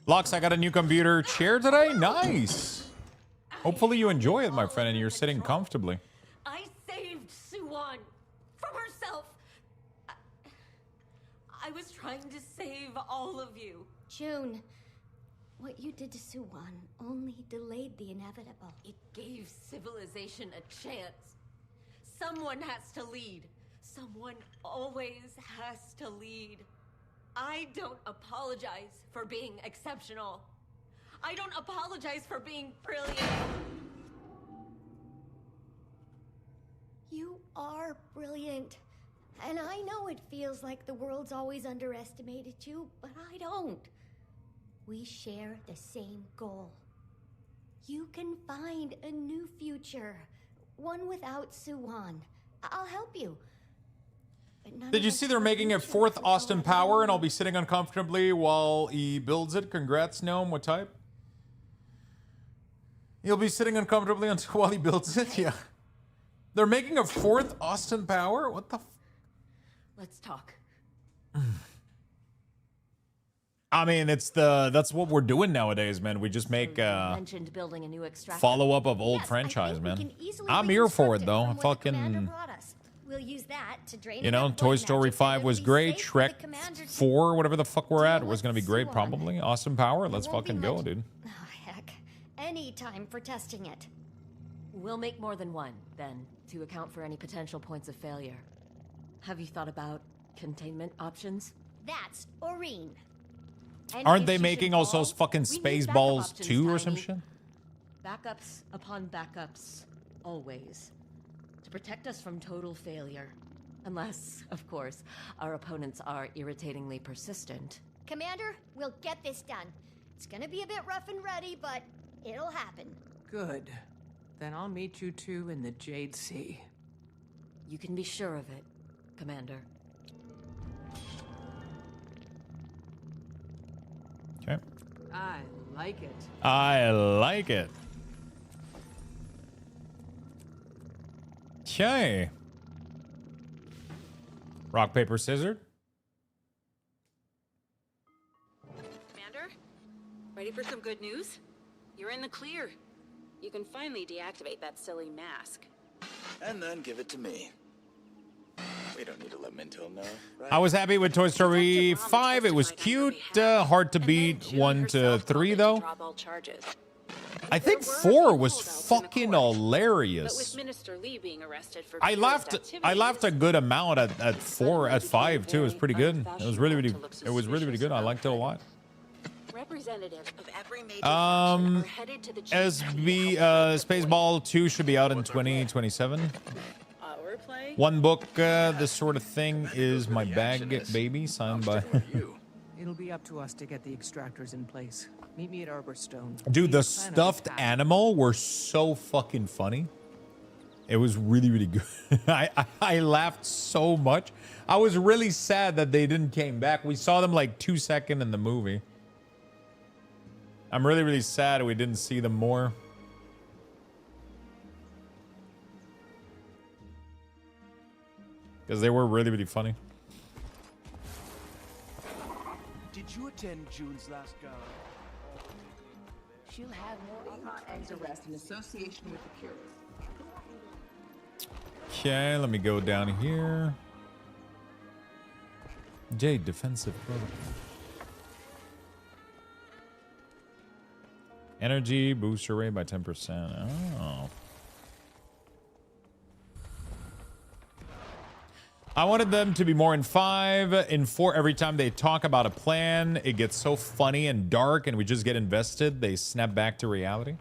Lux, I got a new computer chair today. Nice. Hopefully you enjoy it, my friend, and you're sitting comfortably. I saved Suwon from herself. I was trying to save all of you. June, What you did to Suwan only delayed the inevitable. It gave civilization a chance. Someone has to lead. Someone always has to lead. I don't apologize for being exceptional. I don't apologize for being brilliant. You are brilliant. And I know it feels like the world's always underestimated you, but I don't. We share the same goal. You can find a new future, one without Suwan. I'll help you. Did you see they're making a 4th Austin Power, and I'll be sitting uncomfortably while he builds it? Congrats, Gnome. What type? He'll be sitting uncomfortably while he builds it? Yeah. They're making a 4th Austin Power? What the f... Let's talk. I mean, that's what we're doing nowadays, man. We just make Mentioned building a new extractor. follow-up of old franchise, man. I'm here for it, though. Fucking... We'll use that to drain You know, Toy Story 5 was great. Shrek 4, whatever the fuck we're at, was going to be great, probably. Austin Power, let's fucking go, dude. Oh, heck. Any time for testing it. We'll make more than one, then, to account for any potential points of failure. Have you thought about containment options? That's Oreen. Aren't they making also fucking Spaceballs 2 or some shit? Backups upon backups, always. To protect us from total failure. Unless, of course, our opponents are irritatingly persistent. Commander, we'll get this done. It's gonna be a bit rough and ready, but it'll happen. Good. Then I'll meet you two in the Jade Sea. You can be sure of it, Commander. Okay. I like it. I like it. Okay. Rock, paper, scissors. Commander, ready for some good news? You're in the clear. You can finally deactivate that silly mask. And then give it to me. We don't need to let Minto know, right? I was happy with Toy Story 5. It was cute. Hard to beat 1 to 3, though. I think 4 was fucking hilarious. But with Minister Lee being arrested for I laughed a good amount at 5 too. It was pretty good. It was really good. I liked it a lot. Representative of every major SB Spaceball 2 should be out in 2027. One book, this sort of thing is my bag, baby, signed by. It'll be up to us to get the extractors in place. Meet me at Arborstone. Dude, the stuffed animal were so fucking funny. It was really good. I laughed so much. I was really sad that they didn't came back. We saw them like 2 seconds in the movie. I'm really sad we didn't see them more. Because they were really funny. Did you attend June's last gala? She'll have no Eg's arrest in association with the Cure. Okay, let me go down here. Jade defensive protocol. Energy booster rate by 10%. Oh. I wanted them to be more in 5. In 4, every time they talk about a plan, it gets so funny and dark and we just get invested. They snap back to reality.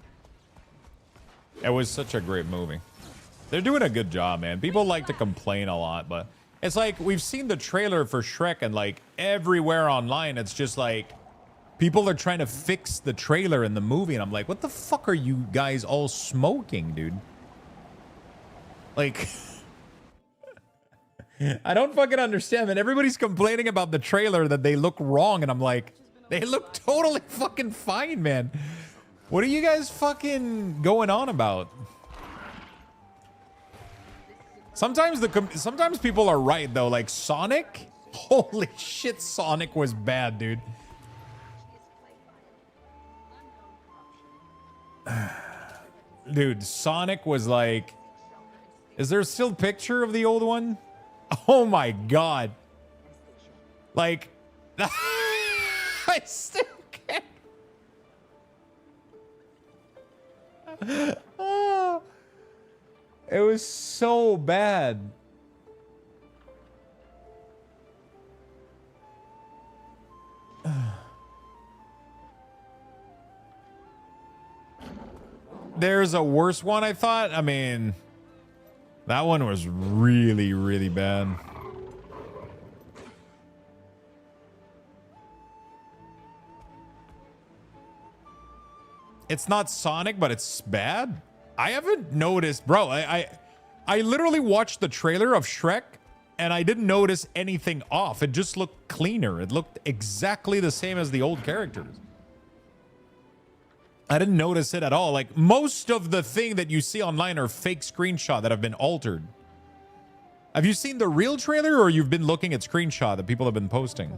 It was such a great movie. They're doing a good job, man. People like to complain a lot, but it's like we've seen the trailer for Shrek and like everywhere online, it's just like people are trying to fix the trailer in the movie. And I'm like, what the fuck are you guys all smoking, dude? Like... I don't fucking understand, man. Everybody's complaining about the trailer that they look wrong, and I'm like, they look totally fucking fine, man. What are you guys fucking going on about? Sometimes people are right though. Like Sonic, holy shit, Sonic was bad, dude. Dude, Sonic was like, is there still a picture of the old one? Oh my god. Like, I still can't. It was so bad. There's a worse one, I thought. I mean, that one was really, really bad. It's not Sonic, but it's bad. I haven't noticed, bro. I literally watched the trailer of Shrek and I didn't notice anything off. It just looked cleaner. It looked exactly the same as the old characters. I didn't notice it at all. Like, most of the thing that you see online are fake screenshots that have been altered. Have you seen the real trailer, or you've been looking at screenshot that people have been posting?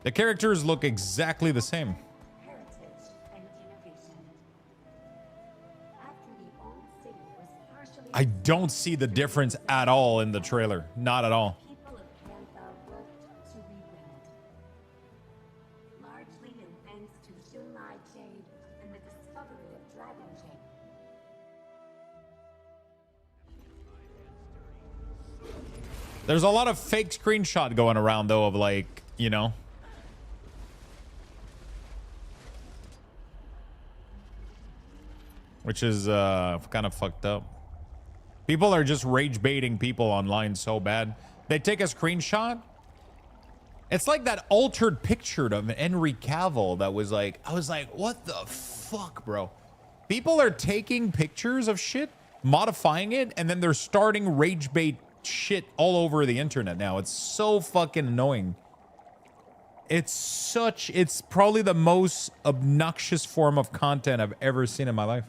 The characters look exactly the same. I don't see the difference at all in the trailer. Not at all. There's a lot of fake screenshot going around, though, of, like, you know. Which is kind of fucked up. People are just rage baiting people online so bad. They take a screenshot. It's like that altered picture of Henry Cavill that was like, I was like, what the fuck, bro? People are taking pictures of shit, modifying it, and then they're starting rage bait shit all over the internet now. It's so fucking annoying. It's probably the most obnoxious form of content I've ever seen in my life.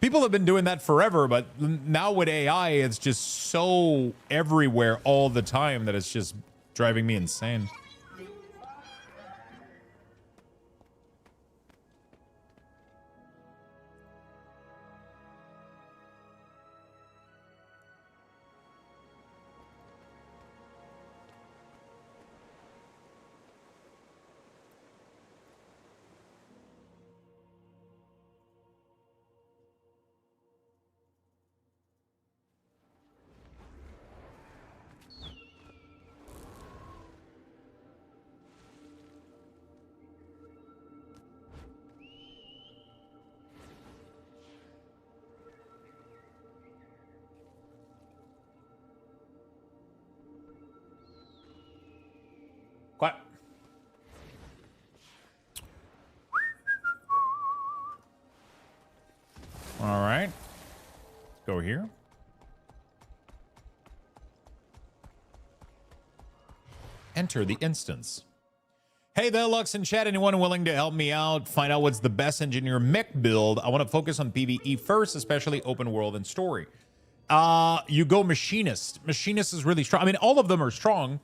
People have been doing that forever, but now with AI, it's just so everywhere all the time that it's just driving me insane. What? All right. Let's go here. Enter the instance. Hey there, Lux in chat. Anyone willing to help me out? Find out what's the best engineer mech build. I want to focus on PvE first, especially open world and story. You go Machinist. Machinist is really strong. I mean, all of them are strong.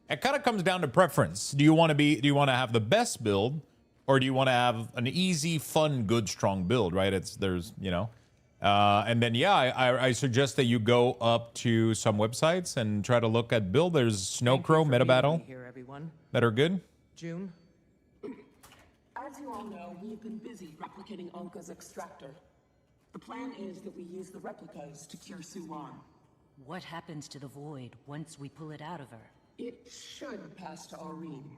It kind of comes down to preference. Do you want to have the best build, or do you want to have an easy, fun, good, strong build, right? And then, yeah, I suggest that you go up to some websites and try to look at build. There's Snowcrow, Metabattle that are good. June? As you all know, we've been busy replicating Anka's extractor. The plan is that we use the replicas to cure Suwan. What happens to the Void once we pull it out of her? It should pass to Aurene.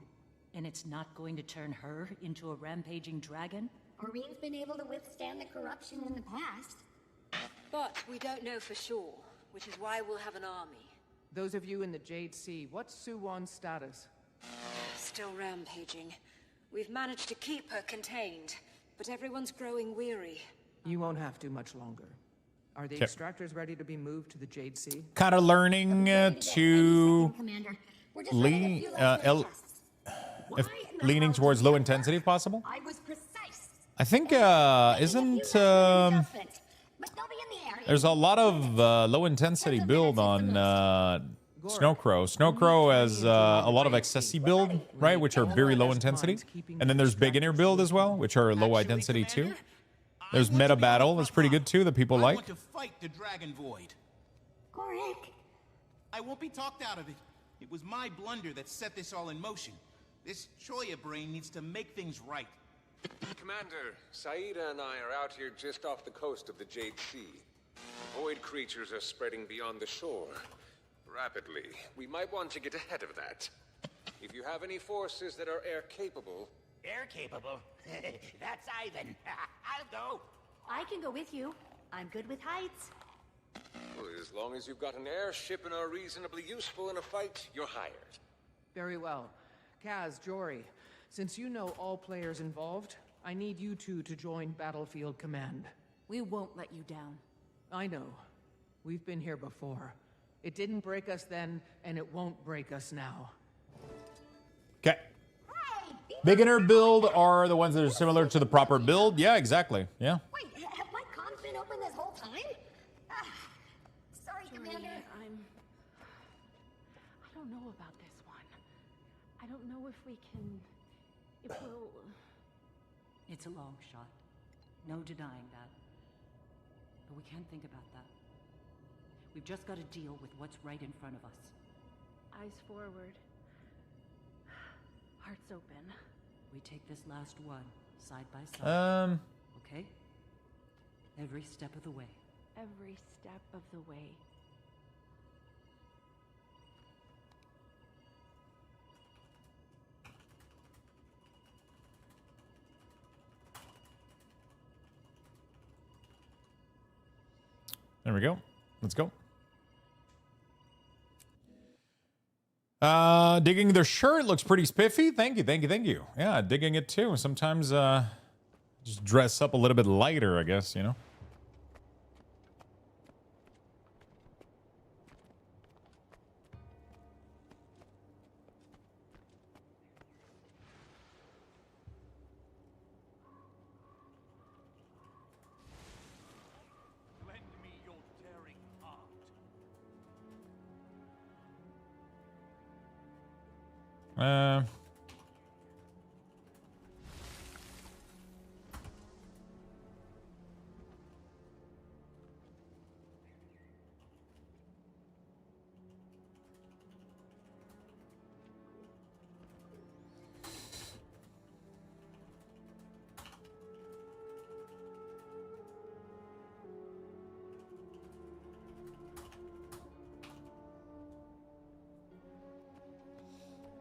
And it's not going to turn her into a rampaging dragon? Aurene's been able to withstand the corruption in the past. But we don't know for sure, which is why we'll have an army. Those of you in the Jade Sea, what's Suwan's status? Still rampaging. We've managed to keep her contained, but everyone's growing weary. You won't have to much longer. Are the extractors ready to be moved to the Jade Sea? Kind of learning to leaning towards low intensity if possible. I think there's a lot of low intensity build on Snowcrow. Snowcrow has a lot of Excessi build, right, which are very low intensity. And then there's Beginner build as well, which are low intensity too. There's Metabattle, that's pretty good too, that people like. I want to fight the Dragon Void. Correct. I won't be talked out of it. It was my blunder that set this all in motion. This Choya brain needs to make things right. Commander, Saida and I are out here just off the coast of the Jade Sea. Void creatures are spreading beyond the shore. Rapidly. We might want to get ahead of that. If you have any forces that are air-capable... Air-capable? That's Ivan. I'll go. I can go with you. I'm good with heights. Well, as long as you've got an airship and are reasonably useful in a fight, you're hired. Very well. Kaz, Jory, since you know all players involved, I need you two to join Battlefield Command. We won't let you down. I know. We've been here before. It didn't break us then, and it won't break us now. Okay. Beginner build are the ones that are similar to the proper build. Yeah, exactly. Yeah. Wait, have my comms been open this whole time? Sorry, Commander. I don't know about this one. I don't know if we can... if we'll... It's a long shot. No denying that. But we can't think about that. We've just got to deal with what's right in front of us. Eyes forward. Hearts open. We take this last one, side by side. Okay? Every step of the way. Every step of the way. There we go. Let's go. Digging the shirt looks pretty spiffy. Thank you, thank you, thank you. Yeah, digging it too. Sometimes just dress up a little bit lighter, I guess, you know. Lend me your daring heart.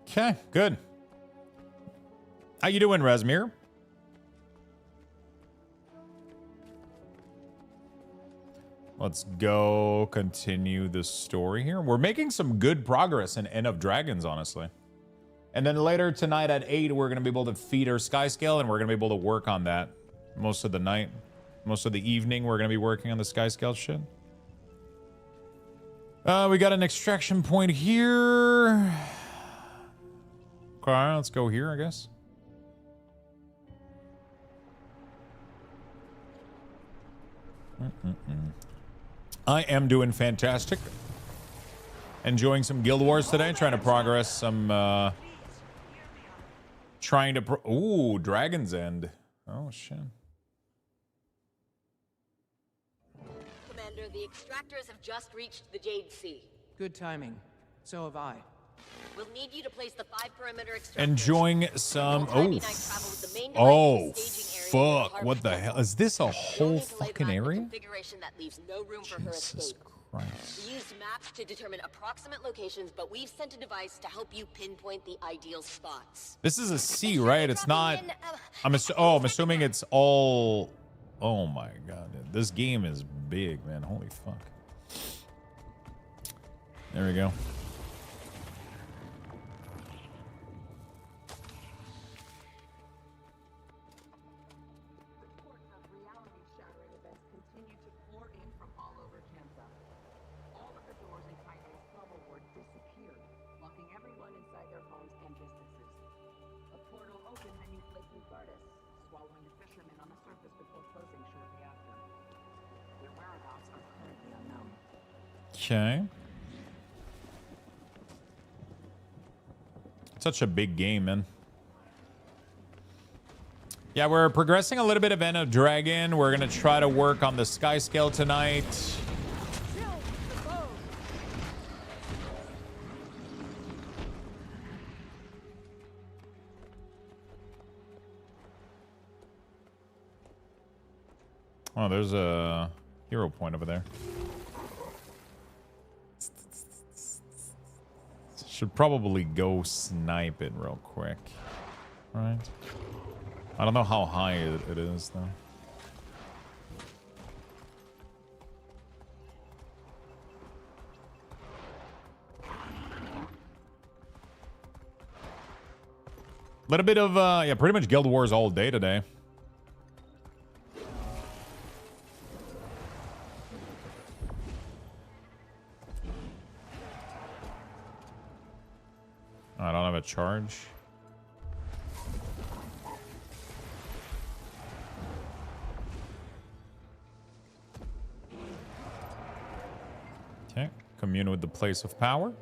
Okay, good. How you doing, Razmir? Let's go continue the story here. We're making some good progress in End of Dragons, honestly. And then later tonight at 8, we're going to be able to feed our sky scale, and we're going to be able to work on that most of the night. Most of the evening, we're going to be working on the sky scale shit. We got an extraction point here. Okay, let's go here, I guess. I am doing fantastic. Enjoying some Guild Wars today, trying to progress some, ooh, Dragon's End. Oh, shit. Commander, the extractors have just reached the Jade Sea. Good timing. So have I. We'll need you to place the 5 perimeter extractors. Enjoying some. Oh, fuck! What the hell is this? A whole fucking area? Configuration that leaves no room for her escape. Christ. We used maps to determine approximate locations, but we've sent a device to help you pinpoint the ideal spots. This is a sea, right? It's not. I'm assuming it's all. Oh my god, this game is big, man. Holy fuck. There we go. Okay. Such a big game, man. Yeah, we're progressing a little bit of End of Dragon. We're going to try to work on the sky scale tonight. Oh, there's a hero point over there. Should probably go snipe it real quick. Right? I don't know how high it is, though. Little bit of, yeah, pretty much Guild Wars all day today. I don't have a charge. Okay, commune with the place of power.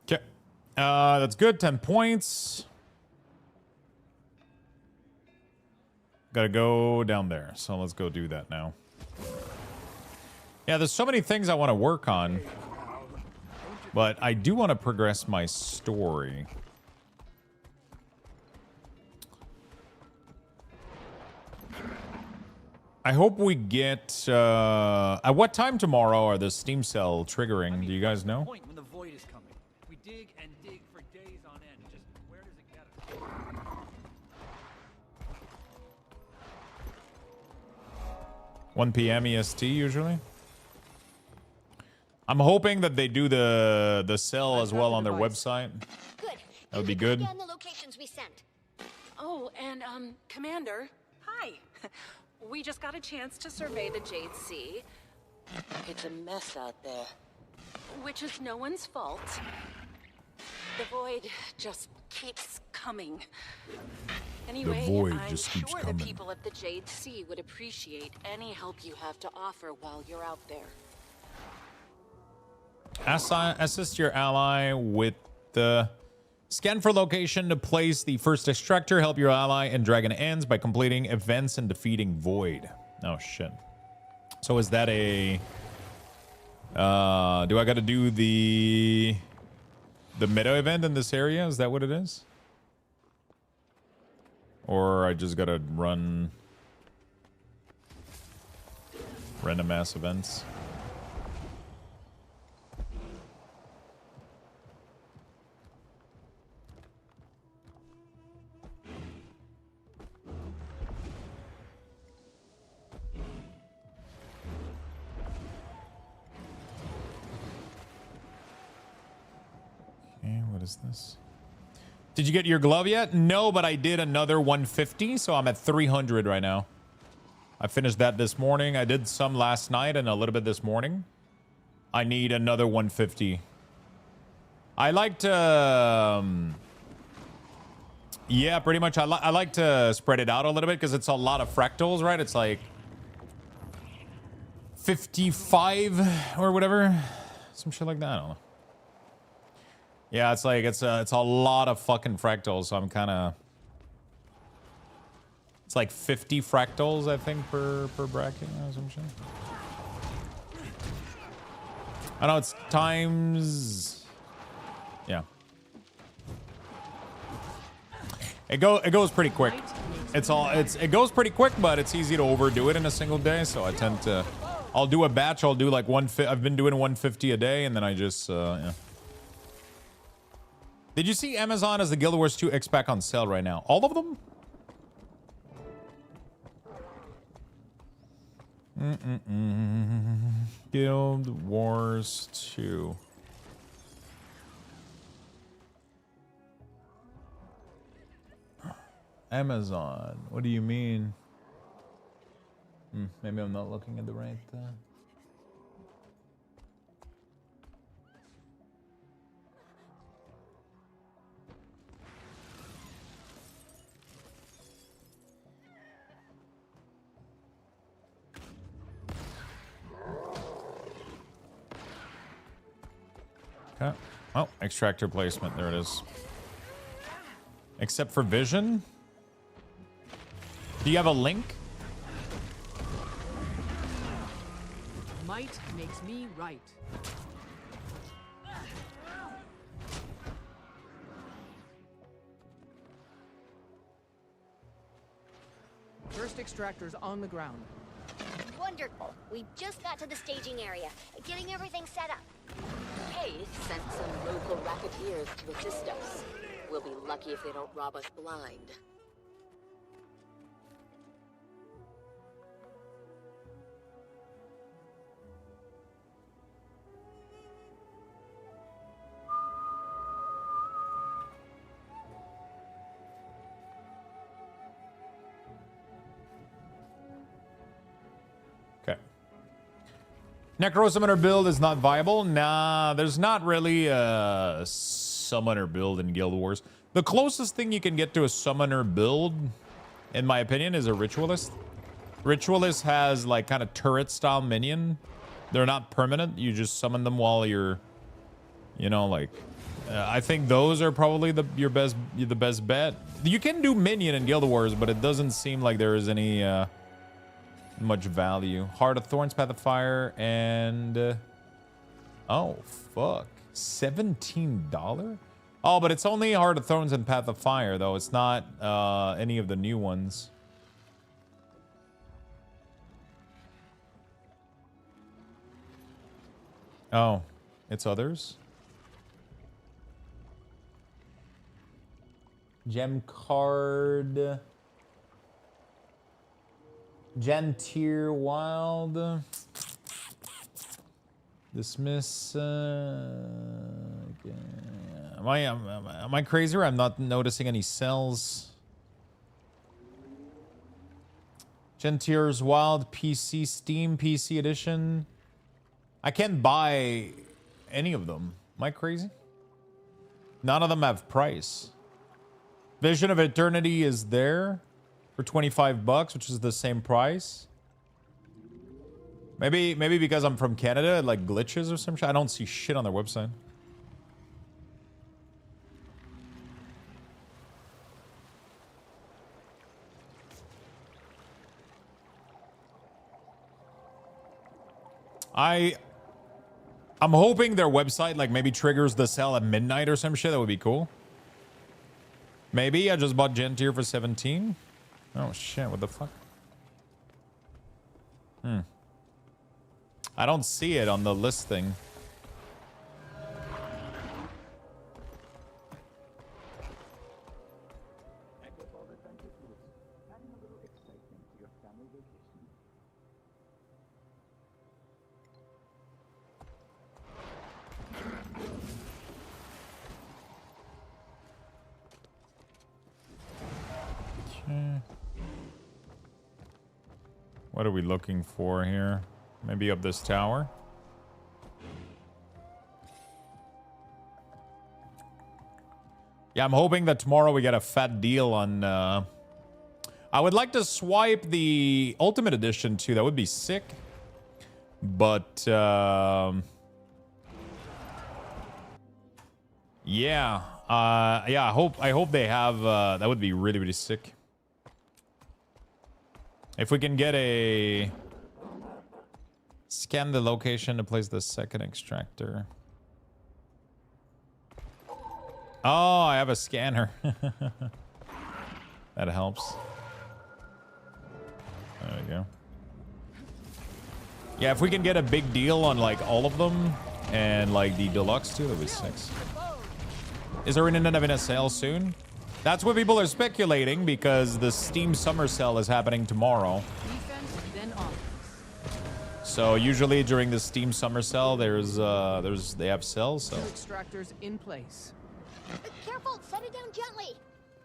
Okay. That's good. 10 points. Gotta go down there. So let's go do that now. Yeah, there's so many things I want to work on. But I do want to progress my story. I hope we get... at what time tomorrow are the Steam Cell triggering? Do you guys know? Point when the void is coming. We dig and dig for days on end. Just where does it get us? 1 p.m. EST usually. I'm hoping that they do the cell as well on their website. Good. That would be good. Scan the locations we sent. Oh, and, Commander, hi. We just got a chance to survey the Jade Sea. It's a mess out there. Which is no one's fault. The void just keeps coming. Anyway, void I'm just keeps sure coming. the people of the Jade Sea would appreciate any help you have to offer while you're out there. Assist your ally with the scan for location to place the first extractor. Help your ally in Dragon Ends by completing events and defeating Void. Oh shit. So is that a do I gotta do the meta event in this area? Is that what it is? Or I just gotta run random ass events? What is this? Did you get your glove yet? No, but I did another 150, so I'm at 300 right now. I finished that this morning. I did some last night and a little bit this morning. I need another 150. I like to... yeah, pretty much. I like to spread it out a little bit because it's a lot of fractals, right? It's like 55 or whatever. Some shit like that. I don't know. Yeah, it's like it's a lot of fucking fractals, so I'm kind of... It's like 50 fractals, I think, per bracket or some shit. I know it's times... Yeah. It goes pretty quick. It goes pretty quick, but it's easy to overdo it in a single day, so I tend to... I'll do a batch, I'll do like I've been doing 150 a day, and then I just, yeah. Did you see Amazon has the Guild Wars 2 X-Pack on sale right now? All of them? Guild Wars 2. Amazon. What do you mean? Maybe I'm not looking at the right... Okay. Oh, extractor placement. There it is. Except for vision. Do you have a link? Might makes me right. First extractor's on the ground. Wonderful. We just got to the staging area, getting everything set up. Cave sent some local racketeers to assist us. We'll be lucky if they don't rob us blind. Necro Summoner build is not viable. Nah, there's not really a Summoner build in Guild Wars. The closest thing you can get to a Summoner build, in my opinion, is a Ritualist. Ritualist has like kind of turret style minion. They're not permanent. You just summon them while you're, you know, like... I think those are probably the best bet. You can do minion in Guild Wars, but it doesn't seem like there is any... much value. Heart of Thorns, Path of Fire, and oh fuck, $17. Oh, but it's only Heart of Thorns and Path of Fire, though. It's not any of the new ones. Oh, it's others. Gem card. Genteer Wild. Dismiss. Am I crazy or I'm not noticing any cells? Gentier's Wild PC Steam PC edition. I can't buy any of them. Am I crazy? None of them have price. Vision of Eternity is there. For $25, which is the same price. Maybe because I'm from Canada, it like glitches or some shit. I don't see shit on their website. I'm hoping their website like maybe triggers the sale at midnight or some shit. That would be cool. Maybe I just bought Gentier for 17. Oh shit, what the fuck? I don't see it on the listing. What are we looking for here? Maybe up this tower? Yeah, I'm hoping that tomorrow we get a fat deal on... I would like to swipe the Ultimate Edition too. That would be sick. But... yeah. Yeah, I hope they have... that would be really, really sick. If we can get a... Scan the location to place the second extractor. Oh, I have a scanner. That helps. There we go. Yeah, if we can get a big deal on like all of them and like the deluxe too, that'd be sick. Is there an having a sale soon? That's what people are speculating because the Steam Summer Sale is happening tomorrow. Defense, then offense. So usually during the Steam Summer Sale, they have sales. So Extractors in place. Careful, set it down gently.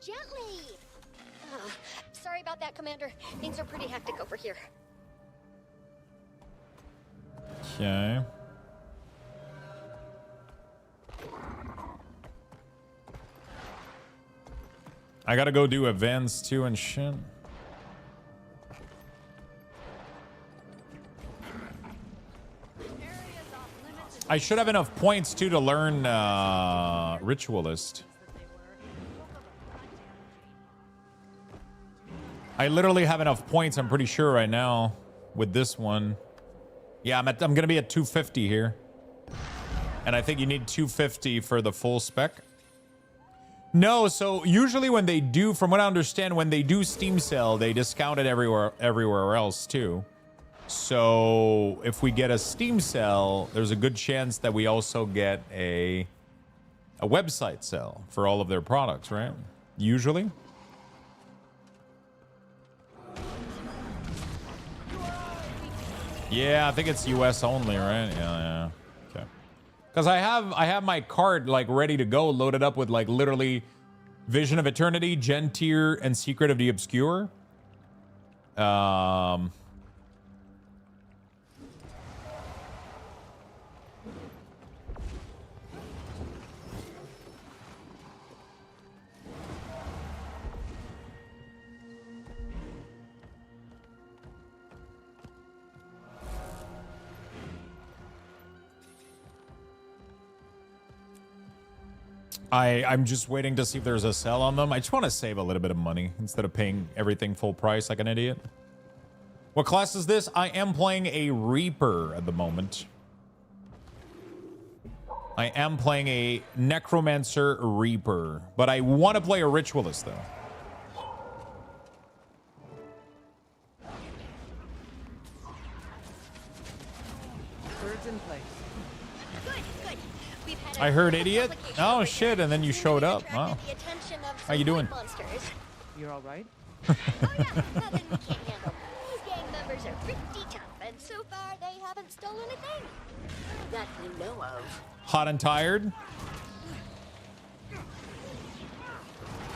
Gently. Sorry about that, Commander. Things are pretty hectic over here. okay. I gotta go do events too and shit. I should have enough points too to learn Ritualist. I literally have enough points, I'm pretty sure right now with this one. Yeah, I'm gonna be at 250 here. And I think you need 250 for the full spec. No, so usually when they do, from what I understand, when they do Steam sale, they discount it everywhere else too. So if we get a Steam sale, there's a good chance that we also get a website sale for all of their products, right? Usually. Yeah, I think it's US only, right? Yeah. Okay. Because I have my cart like ready to go, loaded up with like literally Vision of Eternity, Gen Tier, and Secret of the Obscure. I'm just waiting to see if there's a sale on them. I just want to save a little bit of money instead of paying everything full price like an idiot. What class is this? I am playing a Reaper at the moment. I am playing a Necromancer Reaper, but I want to play a Ritualist though. Birds in place. I heard idiot. Oh shit! And then you showed up. Wow. How you doing? You're all right? Oh yeah, nothing we can't handle. These gang members are pretty tough, and so far they haven't stolen a thing. That we know of. Hot and tired.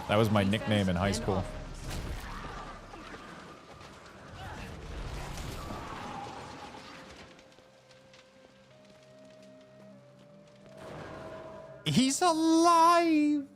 That was my nickname in high school. He's alive.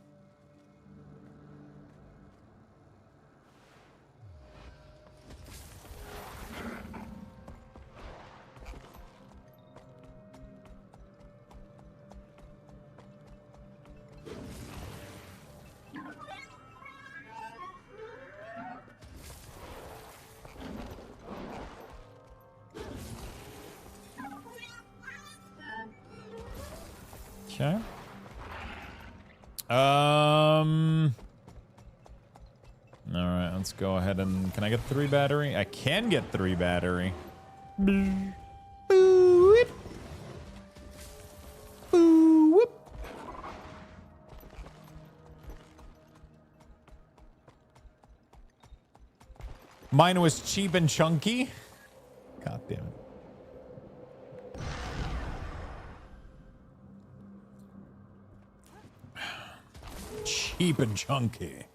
Okay. All right, let's go ahead and can I get 3 battery? I can get 3 battery. Boop. Boop. Boop. Mine was cheap and chunky. God damn it. Cheap and chunky.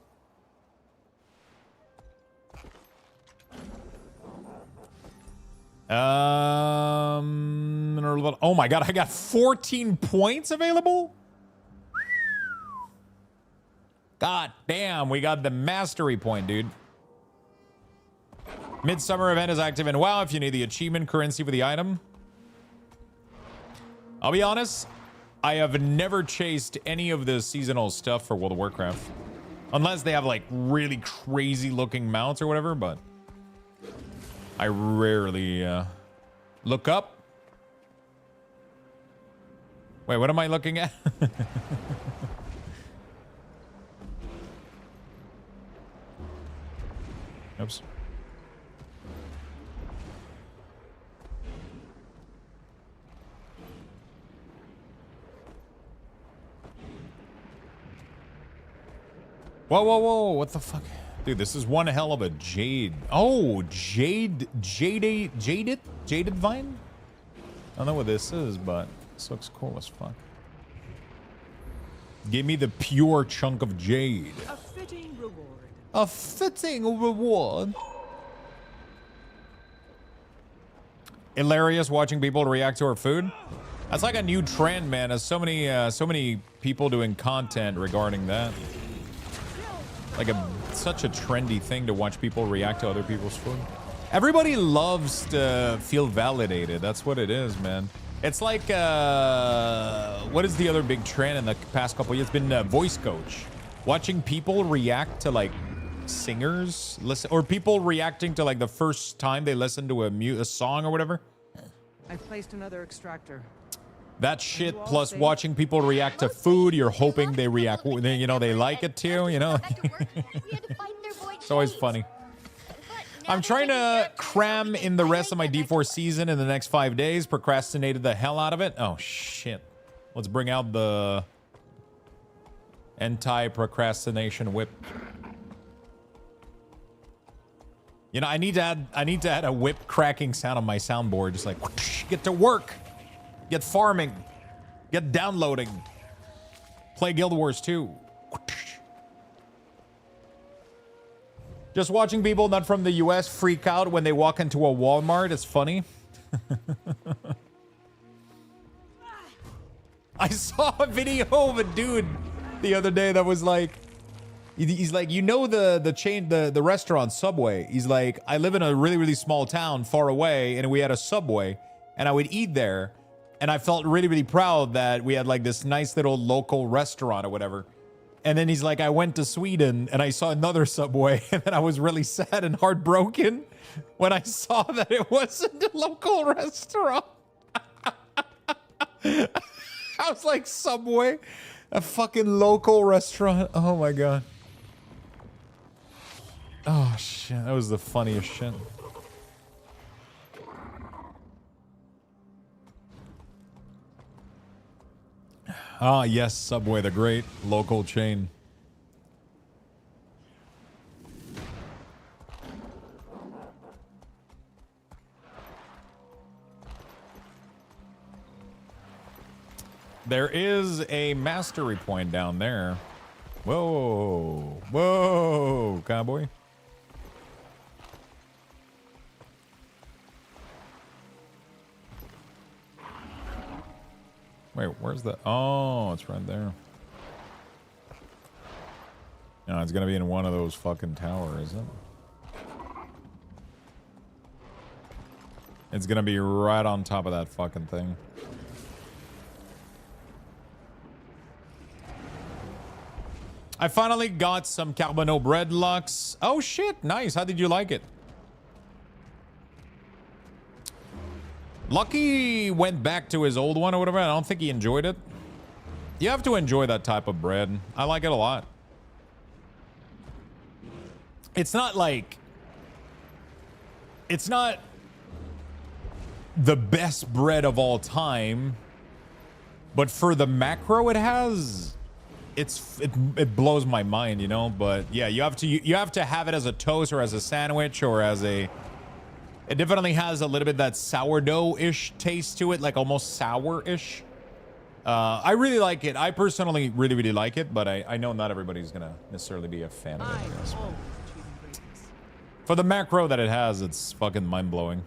Oh my god, I got 14 points available? God damn, we got the mastery point, dude. Midsummer event is active in WoW if you need the achievement currency for the item. I'll be honest, I have never chased any of the seasonal stuff for World of Warcraft. Unless they have like really crazy looking mounts or whatever, but I rarely look up. Wait, what am I looking at? Oops. Whoa, whoa, whoa. What the fuck? Dude, this is one hell of a jade. Oh, jaded vine? I don't know what this is, but this looks cool as fuck. Give me the pure chunk of jade. A fitting reward. A fitting reward. Hilarious watching people react to our food. That's like a new trend, man. There's so many people doing content regarding that. Like such a trendy thing to watch people react to other people's food. Everybody loves to feel validated. That's what it is, man. It's like, what is the other big trend in the past couple of years? It's been voice coach. Watching people react to like singers, or people reacting to like the first time they listen to a song or whatever. I placed another extractor. That shit plus watching people react to food, you're hoping they react, you know, they like it too, you know? It's always funny. I'm trying to cram in the rest of my D4 season in the next 5 days. Procrastinated the hell out of it. Oh, shit. Let's bring out the anti-procrastination whip. You know, I need to add a whip cracking sound on my soundboard. Just like, whoosh, get to work. Get farming. Get downloading. Play Guild Wars 2. Just watching people not from the US freak out when they walk into a Walmart is funny. I saw a video of a dude the other day that was like, he's like, you know, the chain, the restaurant Subway. He's like, I live in a really, really small town far away, and we had a Subway, and I would eat there. And I felt really, really proud that we had like this nice little local restaurant or whatever. And then he's like, I went to Sweden and I saw another Subway, and then I was really sad and heartbroken when I saw that it wasn't a local restaurant. I was like, Subway, a fucking local restaurant. Oh my God. Oh shit, that was the funniest shit. Ah, yes, Subway, the great local chain. There is a mastery point down there. Whoa. Whoa, cowboy. Wait, where's the... Oh, it's right there. No, it's gonna be in one of those fucking towers, isn't it? It's gonna be right on top of that fucking thing. I finally got some Carbonneau bread, Lux. Oh shit, nice. How did you like it? Lucky went back to his old one or whatever. I don't think he enjoyed it. You have to enjoy that type of bread. I like it a lot. It's not like... It's not the best bread of all time. But for the macro it has... It blows my mind, you know? But yeah, you have to have it as a toast or as a sandwich or as a... It definitely has a little bit that sourdough-ish taste to it, like almost sour-ish. I really like it. I personally really, really like it, but I know not everybody's going to necessarily be a fan of it. I guess. For the macro that it has, it's fucking mind-blowing.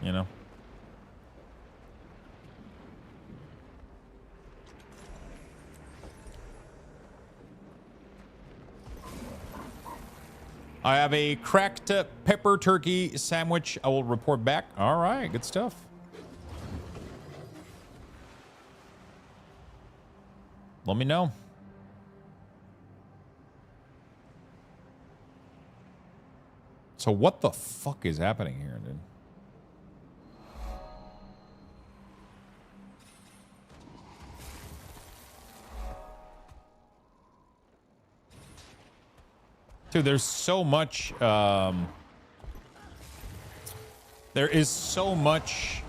You know? I have a cracked pepper turkey sandwich. I will report back. All right, good stuff. Let me know. So what the fuck is happening here, dude? Dude, there's so much, there is so much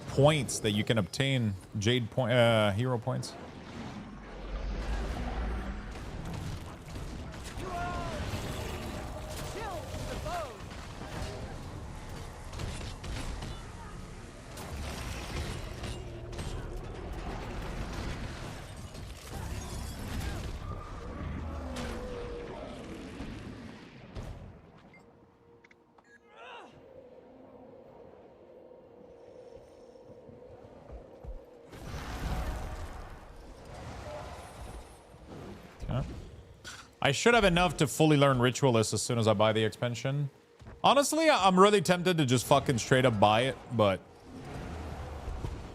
points that you can obtain, Jade point, hero points. Huh? I should have enough to fully learn Ritualist as soon as I buy the expansion. Honestly, I'm really tempted to just fucking straight up buy it, but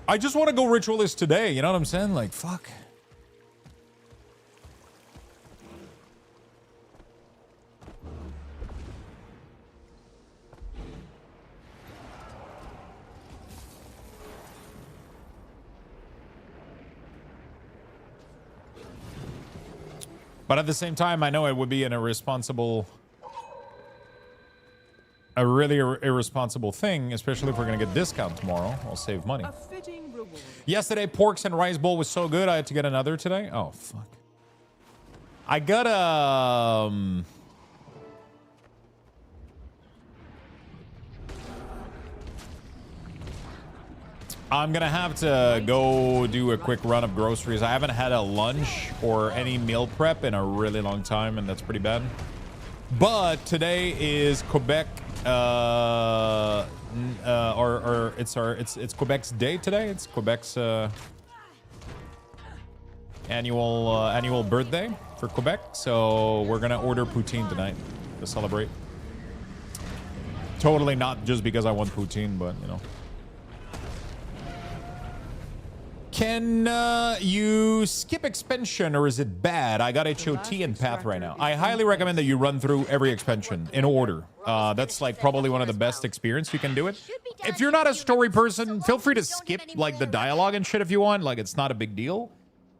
I just want to go Ritualist today. You know what I'm saying? Like, fuck. But at the same time, I know it would be an irresponsible, a really irresponsible thing, especially if we're going to get discount tomorrow. I'll save money. Yesterday, Porks and Rice Bowl was so good, I had to get another today. Oh, fuck. I got I'm gonna have to go do a quick run of groceries. I haven't had a lunch or any meal prep in a really long time, and that's pretty bad. But today is Quebec, it's Quebec's day today. It's Quebec's annual birthday for Quebec. So we're gonna order poutine tonight to celebrate. Totally not just because I want poutine, but you know. Can you skip expansion or is it bad? I got HOT and Path right now. I highly recommend that you run through every expansion in order. That's like probably one of the best experience you can do it. If you're not a story person, feel free to skip like the dialogue and shit if you want. Like, it's not a big deal.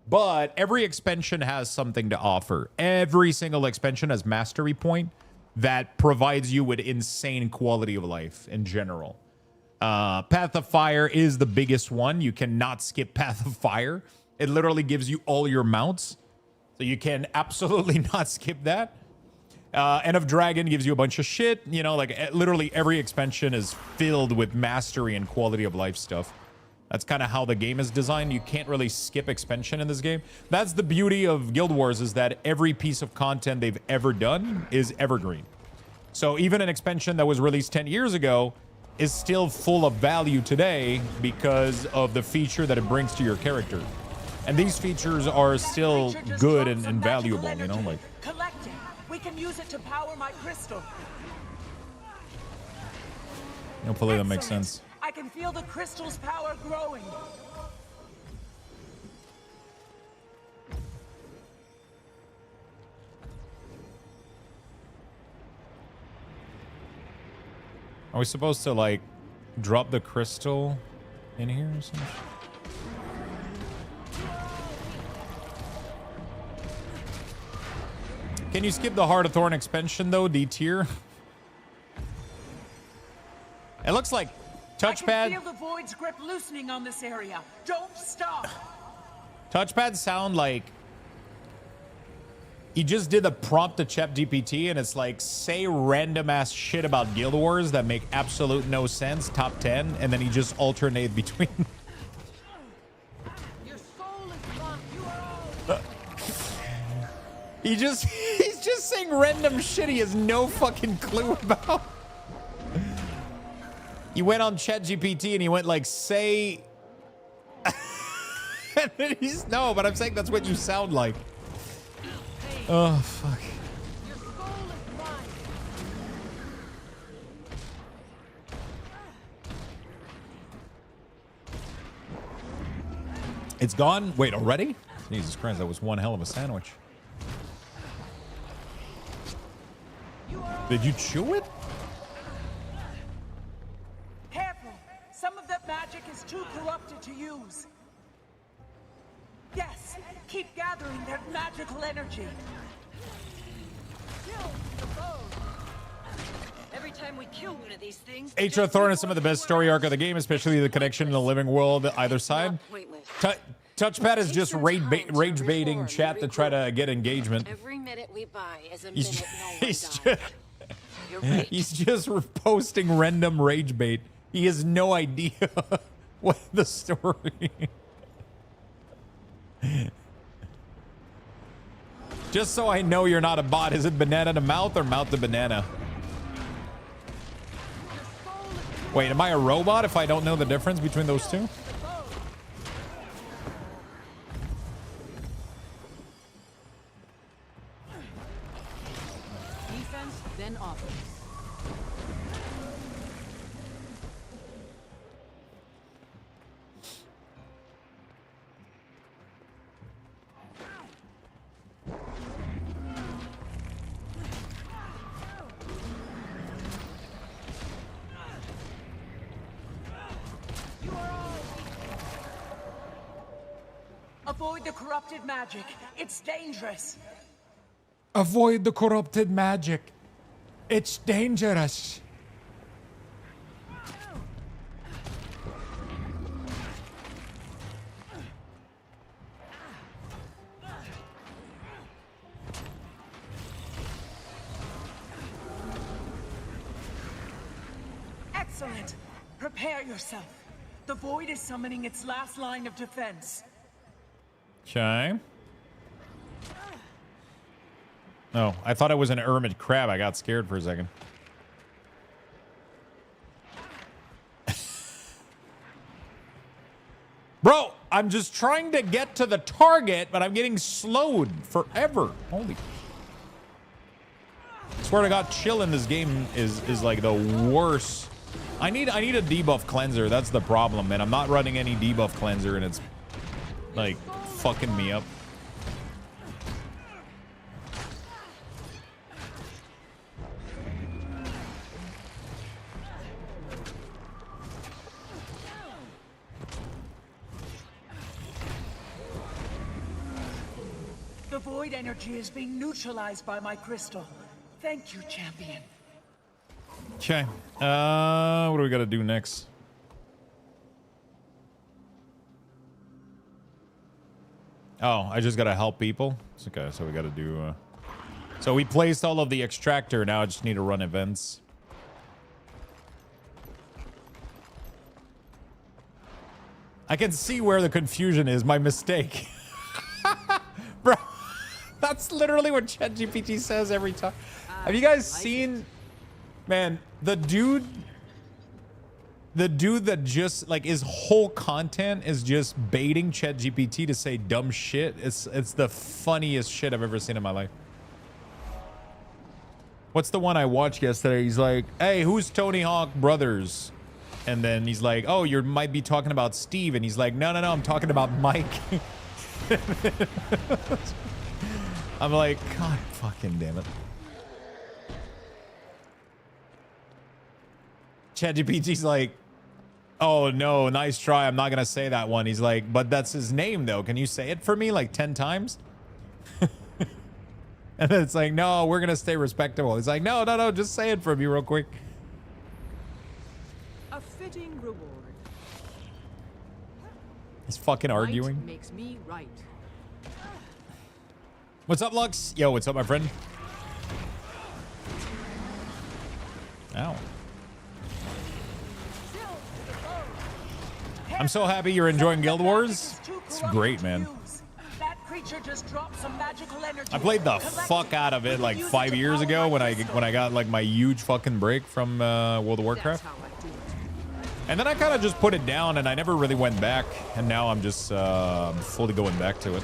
But every expansion has something to offer. Every single expansion has mastery point that provides you with insane quality of life in general. Path of Fire is the biggest one. You cannot skip Path of Fire. It literally gives you all your mounts. So you can absolutely not skip that. End of Dragon gives you a bunch of shit. You know, like literally every expansion is filled with mastery and quality of life stuff. That's kind of how the game is designed. You can't really skip expansion in this game. That's the beauty of Guild Wars, is that every piece of content they've ever done is evergreen. So even an expansion that was released 10 years ago is still full of value today because of the feature that it brings to your character. And these features are still good and valuable, you know, like. Collect it. We can use it to power my crystal. Hopefully that makes sense. I can feel the crystal's power growing. Are we supposed to like drop the crystal in here or something? Can you skip the Heart of Thorn expansion though, D tier? It looks like touchpad. I can feel the void's grip loosening on this area. Don't stop. Touchpads sound like he just did the prompt to ChatGPT and it's like, say random ass shit about Guild Wars that make absolute no sense, top 10, and then he just alternate between. Your soul is locked. You are all... he's just saying random shit he has no fucking clue about. He went on ChatGPT and he went like, say and then he's no, but I'm saying that's what you sound like. Oh, fuck. It's gone? Wait, already? Jesus Christ, that was one hell of a sandwich. Did you chew it? Careful. Some of that magic is too corrupted to use. Yes, keep gathering that magical energy. Every time we kill one of these things, H.R. Thorn is some of the best story arc of the game, especially the connection in the living world either side. Touchpad is just rage baiting chat to try to get engagement. Every minute we buy is a minute He's just posting random rage bait. He has no idea what the story. Just so I know you're not a bot, is it banana to mouth or mouth to banana? Wait, am I a robot if I don't know the difference between those two? defense, then offense. Avoid the corrupted magic. It's dangerous. Avoid the corrupted magic. It's dangerous. Excellent. Prepare yourself. The Void is summoning its last line of defense. Okay. Oh, I thought it was an hermit crab. I got scared for a second. Bro, I'm just trying to get to the target, but I'm getting slowed forever. Holy. Swear to God, chill in this game is like the worst. I need a debuff cleanser. That's the problem, man. I'm not running any debuff cleanser, and it's like fucking me up. The Void energy is being neutralized by my crystal. Thank you, champion. Okay. What do we got to do next? Oh, I just got to help people. Okay, so we got to do... So we placed all of the extractor. Now I just need to run events. I can see where the confusion is. My mistake. Bro, that's literally what ChatGPT says every time. Have you guys seen... Man, the dude that just like his whole content is just baiting ChatGPT to say dumb shit. It's the funniest shit I've ever seen in my life. What's the one I watched yesterday? He's like, "Hey, who's Tony Hawk Brothers?" And then he's like, "Oh, you might be talking about Steve." And he's like, "No, I'm talking about Mike." I'm like, God fucking damn it. ChatGPT's like, "Oh no, nice try. I'm not gonna say that one." He's like, "But that's his name though. Can you say it for me like 10 times?" And then it's like, "No, we're gonna stay respectable." He's like, No, just say it for me real quick. A fitting reward. He's fucking arguing. Right makes me right. What's up, Lux? Yo, what's up, my friend? Ow. I'm so happy you're enjoying Guild Wars. It's great, man. That creature just dropped some magical energy. I played the fuck out of it like 5 years ago when I got like my huge fucking break from World of Warcraft. And then I kind of just put it down and I never really went back. And now I'm just fully going back to it.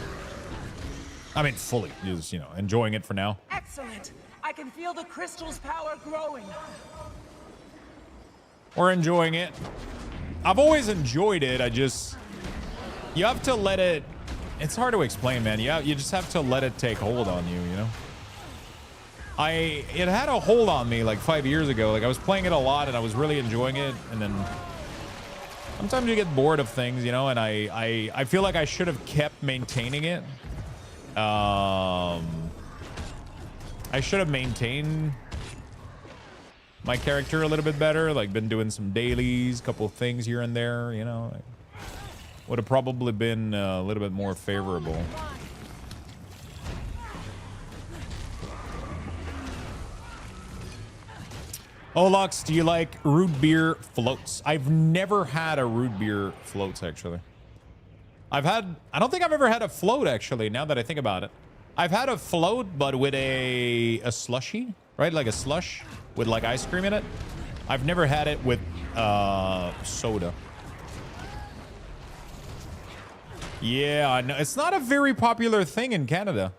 I mean, fully, just, you know, enjoying it for now. Excellent. I can feel the crystal's power growing. We're enjoying it. I've always enjoyed it. You have to let it, it's hard to explain, man. You just have to let it take hold on you, you know? It had a hold on me like 5 years ago. Like I was playing it a lot and I was really enjoying it. And then sometimes you get bored of things, you know, and I feel like I should have kept maintaining it. I should have maintained my character a little bit better, like been doing some dailies, couple things here and there, you know. Would have probably been a little bit more favorable. Oh, Lux, do you like root beer floats? I've never had a root beer floats, actually. I don't think I've ever had a float, actually, now that I think about it. I've had a float, but with a slushy, right? Like a slush with like ice cream in it. I've never had it with soda. Yeah, I know. It's not a very popular thing in Canada.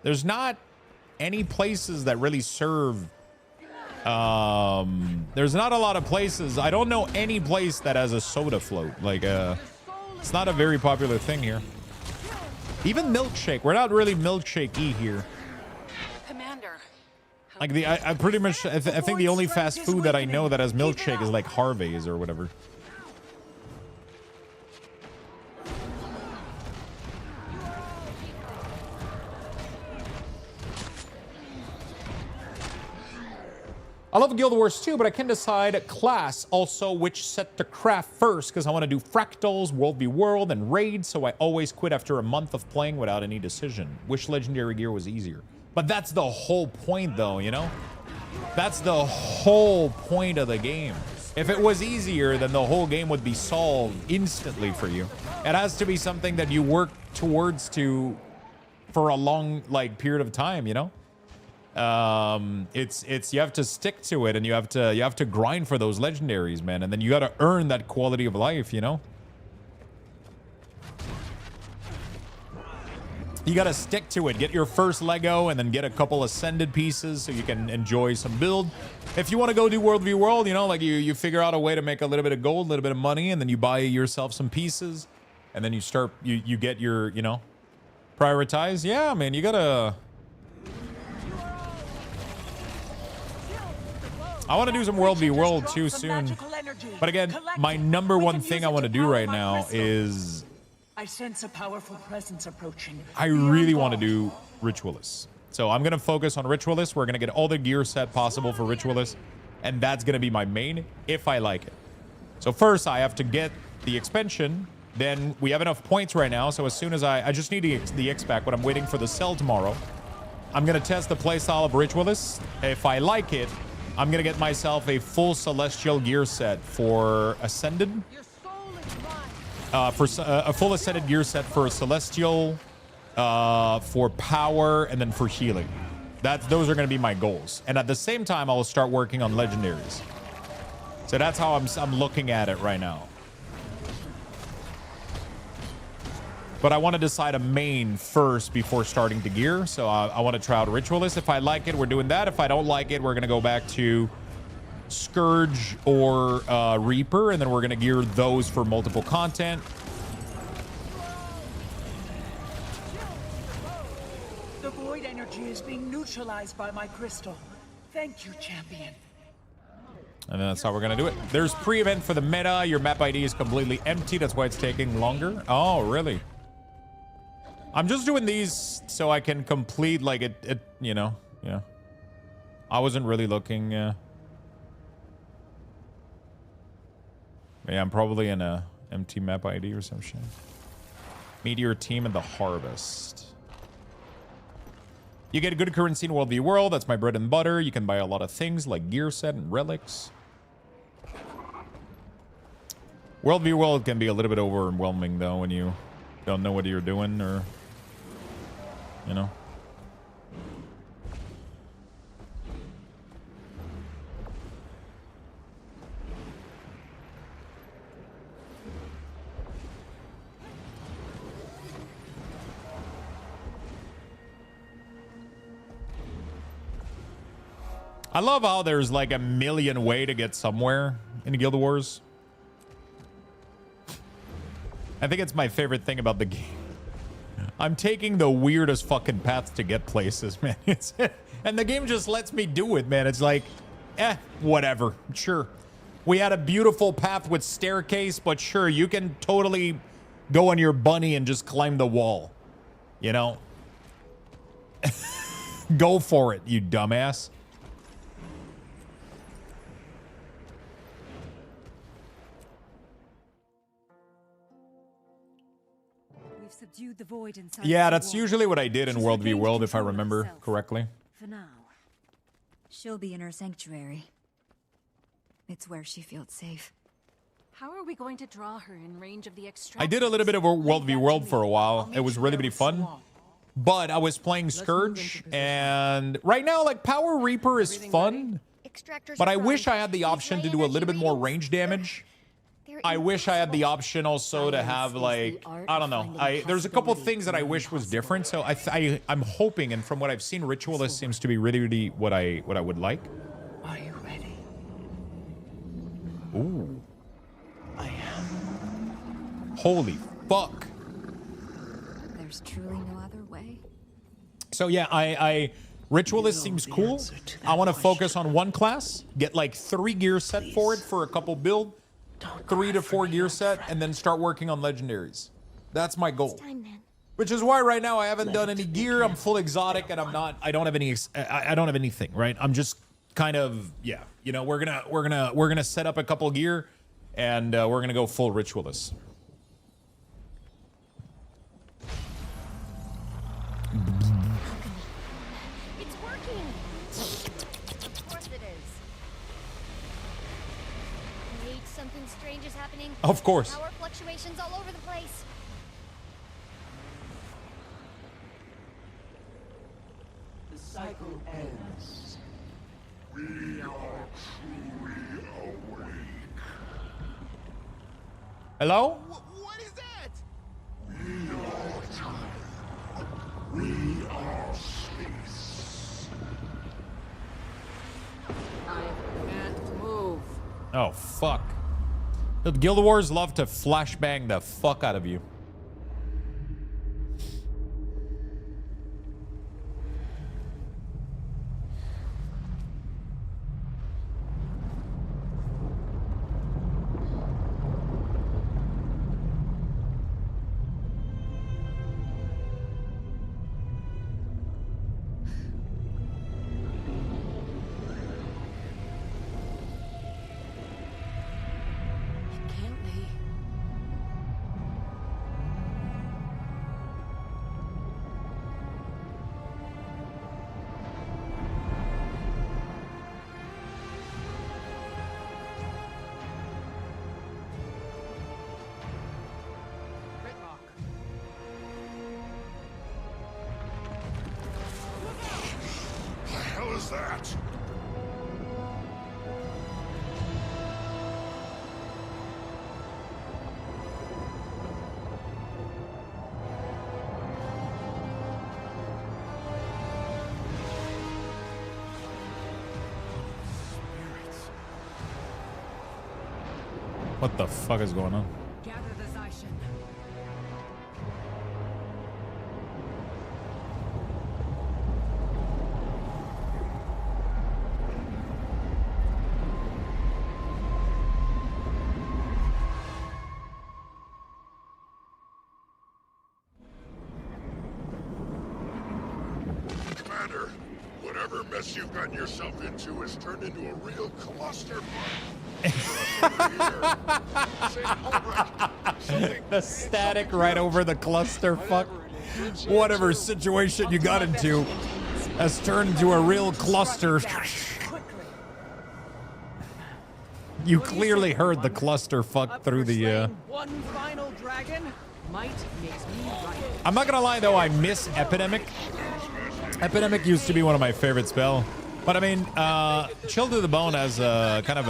There's not any places that really serve. There's not a lot of places. I don't know any place that has a soda float. Like, it's not a very popular thing here. Even milkshake. We're not really milkshake-y here. Commander. Like I pretty much. I think the only fast food that I know that has milkshake is like Harvey's or whatever. I love Guild Wars 2, but I can decide class also which set to craft first because I want to do fractals, World v World, and raid, so I always quit after a month of playing without any decision. Which legendary gear was easier? But that's the whole point though, you know? That's the whole point of the game. If it was easier, then the whole game would be solved instantly for you. It has to be something that you work towards for a long period of time, you know? You have to stick to it, and you have to grind for those legendaries, man, and then you got to earn that quality of life, you know. You got to stick to it. Get your first Lego and then get a couple ascended pieces so you can enjoy some build. If you want to go do World v World, you know, like you figure out a way to make a little bit of gold, a little bit of money, and then you buy yourself some pieces, and then you get your, you know, prioritize. Yeah, man, you gotta. I want to do some World v World too soon. But again, my number one thing I want to do right now is I sense a powerful presence approaching. I really want to do Ritualist. So I'm going to focus on Ritualist. We're going to get all the gear set possible for Ritualist. And that's going to be my main if I like it. So first I have to get the expansion. Then we have enough points right now. So as soon as I just need the X back, but I'm waiting for the sell tomorrow. I'm going to test the playstyle of Ritualist. If I like it, I'm going to get myself a full Celestial gear set for Ascended. For a full Ascended gear set for Celestial, for Power, and then for Healing. Those are going to be my goals. And at the same time, I'll start working on Legendaries. So that's how I'm looking at it right now. But I want to decide a main first before starting to gear. So I want to try out Ritualist. If I like it, we're doing that. If I don't like it, we're going to go back to Scourge or Reaper. And then we're going to gear those for multiple content. The void energy is being neutralized by my crystal. Thank you, champion. And then that's how we're going to do it. There's pre-event for the meta. Your map ID is completely empty. That's why it's taking longer. Oh, really? I'm just doing these so I can complete like it you know, yeah. I wasn't really looking, yeah, I'm probably in a empty map ID or some shit. Meteor team and the harvest. You get a good currency in World v World. That's my bread and butter. You can buy a lot of things like gear set and relics. World v World can be a little bit overwhelming though when you don't know what you're doing, or you know. I love how there's like a million ways to get somewhere in Guild Wars. I think it's my favorite thing about the game. I'm taking the weirdest fucking paths to get places, man. And the game just lets me do it, man. It's like, whatever. Sure. We had a beautiful path with staircase, but sure, you can totally go on your bunny and just climb the wall. You know? Go for it, you dumbass. Subdued the void inside. Yeah, that's usually what I did in World v World, if I remember correctly. For now, she'll be in her sanctuary. It's where she feels safe. How are we going to draw her in range of the extract? I did a little bit of World v World for a while. It was really fun. But I was playing Scourge, and right now, like, Power Reaper is fun. But I wish I had the option to do a little bit more range damage. I wish I had the option also to have like, I don't know. There's a couple things that I wish was different. So I'm hoping, and from what I've seen, Ritualist seems to be really what I would like. Are you ready? Ooh. I am. Holy fuck. There's truly no other way. So yeah, Ritualist seems cool. I want to focus on one class, get like 3 gear set for it for a couple build, 3 to 4 gear set, and then start working on legendaries. That's my goal. Which is why right now I haven't done any gear. I'm full exotic, and I don't have any. I don't have anything. Right. I'm just kind of, yeah. You know, we're gonna set up a couple gear, and we're gonna go full Ritualist. It's working. Of course it is. Wait, something strange is happening. Of course. Power fluctuations all over the place. The cycle ends. We are truly awake. Hello? What is that? We are time. We are space. I can't move. Oh fuck. The Guild Wars love to flashbang the fuck out of you. The hell is that? What the fuck is going on? Gather the Zaishin. Commander, whatever mess you've gotten yourself into has turned into a real cluster. The static right over the cluster fuck. Whatever situation you got into has turned into a real cluster. You clearly heard the cluster fuck through the One final dragon. Might makes me right. I'm not gonna lie though, I miss Epidemic. Epidemic used to be one of my favorite spell. But I mean, Chill to the Bone has kind of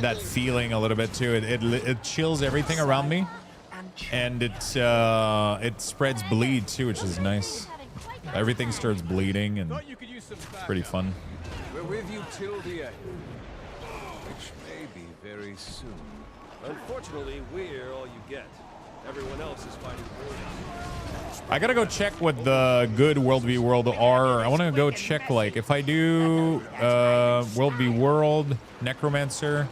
that feeling a little bit too. It chills everything around me, and it spreads bleed too, which is nice. Everything starts bleeding, and it's pretty fun. We're with you till the end, which may be very soon. Unfortunately, we're all you get. Everyone else is fighting for you. I gotta go check what the good World v World are. I want to go check, like, if I do World v World, Necromancer.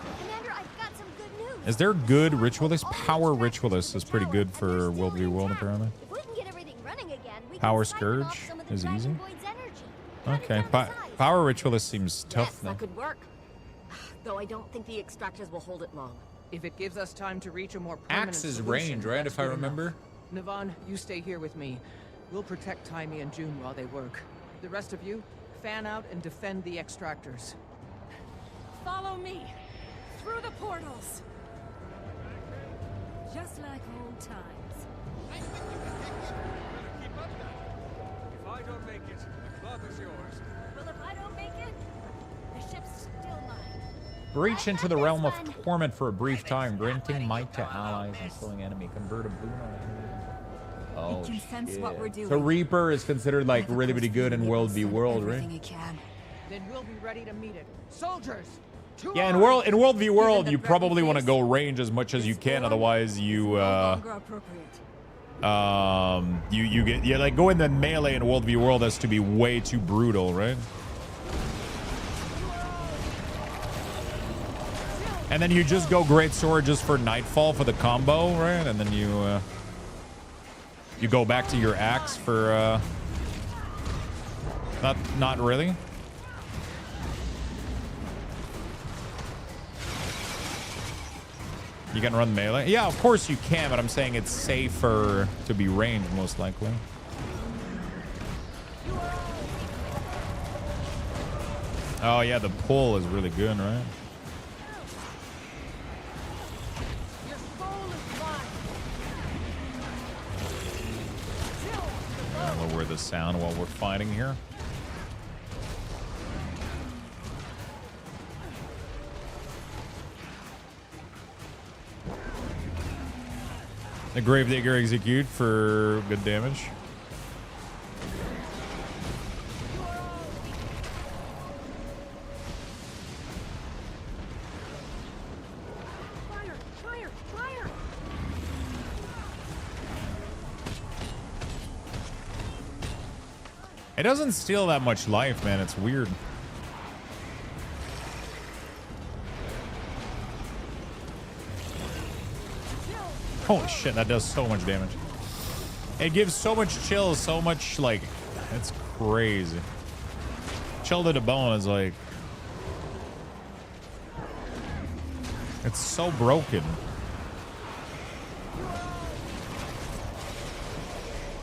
Is there good Ritualist? Power Ritualist is pretty good for World v World, apparently. Power Scourge is easy. Okay, Power Ritualist seems tough, though. That could work. Though I don't think the extractors will hold it long. If it gives us time to reach a more permanent Axe is solution, range, right? that's If I good remember. enough. Navon, you stay here with me. We'll protect Taimi and June while they work. The rest of you, fan out and defend the extractors. Follow me through the portals. Just like old times. If I don't make it, the cloth is yours. Well, if I don't make it, the ship's still mine. Reach into the realm of torment for a brief time, granting might to allies and killing enemy. Convert a boon on enemy. Oh, It can sense what we're doing. so Reaper is considered like really, really good in World v World, right? Then we'll be ready to meet it. Soldiers! Yeah, in World v World, you probably want to go range as much as you can, otherwise you you get like going the melee in World v World has to be way too brutal, right? And then you just go Great Sword just for Nightfall for the combo, right? And then you go back to your axe for not really. You can run melee? Yeah, of course you can, but I'm saying it's safer to be ranged, most likely. Oh yeah, the pull is really good, right? I'll lower the sound while we're fighting here. The Gravedigger execute for good damage. Fire! Fire! Fire! It doesn't steal that much life, man. It's weird. Holy shit, that does so much damage. It gives so much chill, so much, like, it's crazy. Chill to the bone is like... It's so broken.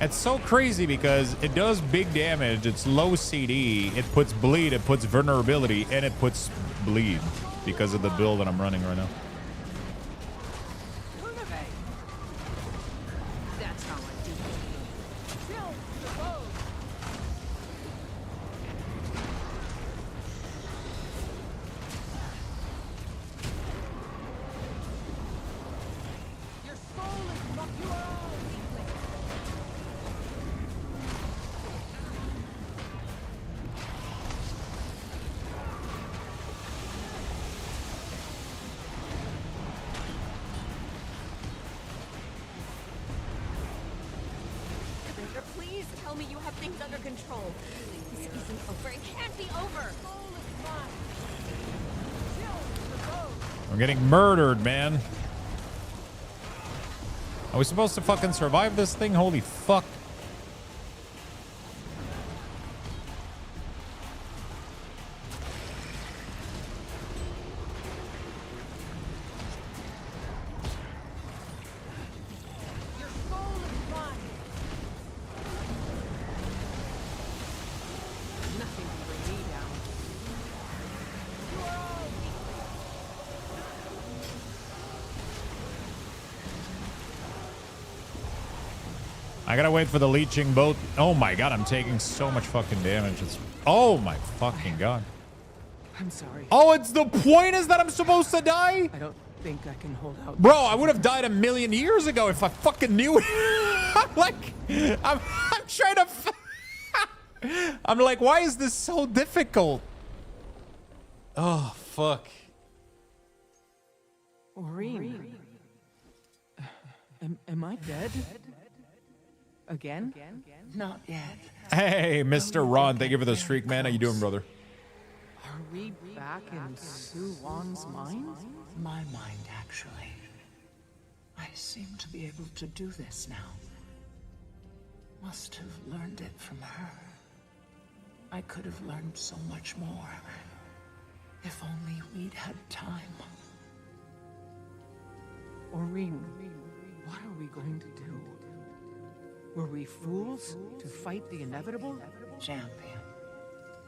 It's so crazy because it does big damage, it's low CD, it puts bleed, it puts vulnerability, and it puts bleed because of the build that I'm running right now. Commander, please tell me you have things under control. This isn't over. It can't be over. I'm getting murdered, man. Are we supposed to fucking survive this thing? Holy fuck. I gotta wait for the leeching boat. Oh my god, I'm taking so much fucking damage. It's, oh my fucking god. I'm sorry. Oh, it's the point is that I'm supposed to die? I don't think I can hold out. Bro, I would have died 1,000,000 years ago if I fucking knew it. I'm like, I'm trying to... I'm like, why is this so difficult? Oh, fuck. Aurene. Am I dead? Again? Not yet. Hey, Mr. Ron, thank you for the streak, man. How you doing, brother? Are we back in Su Wan's mind? My mind, actually. I seem to be able to do this now. Must have learned it from her. I could have learned so much more. If only we'd had time. Aurene, what are we going to do? Were we fools to fight the inevitable? Champion,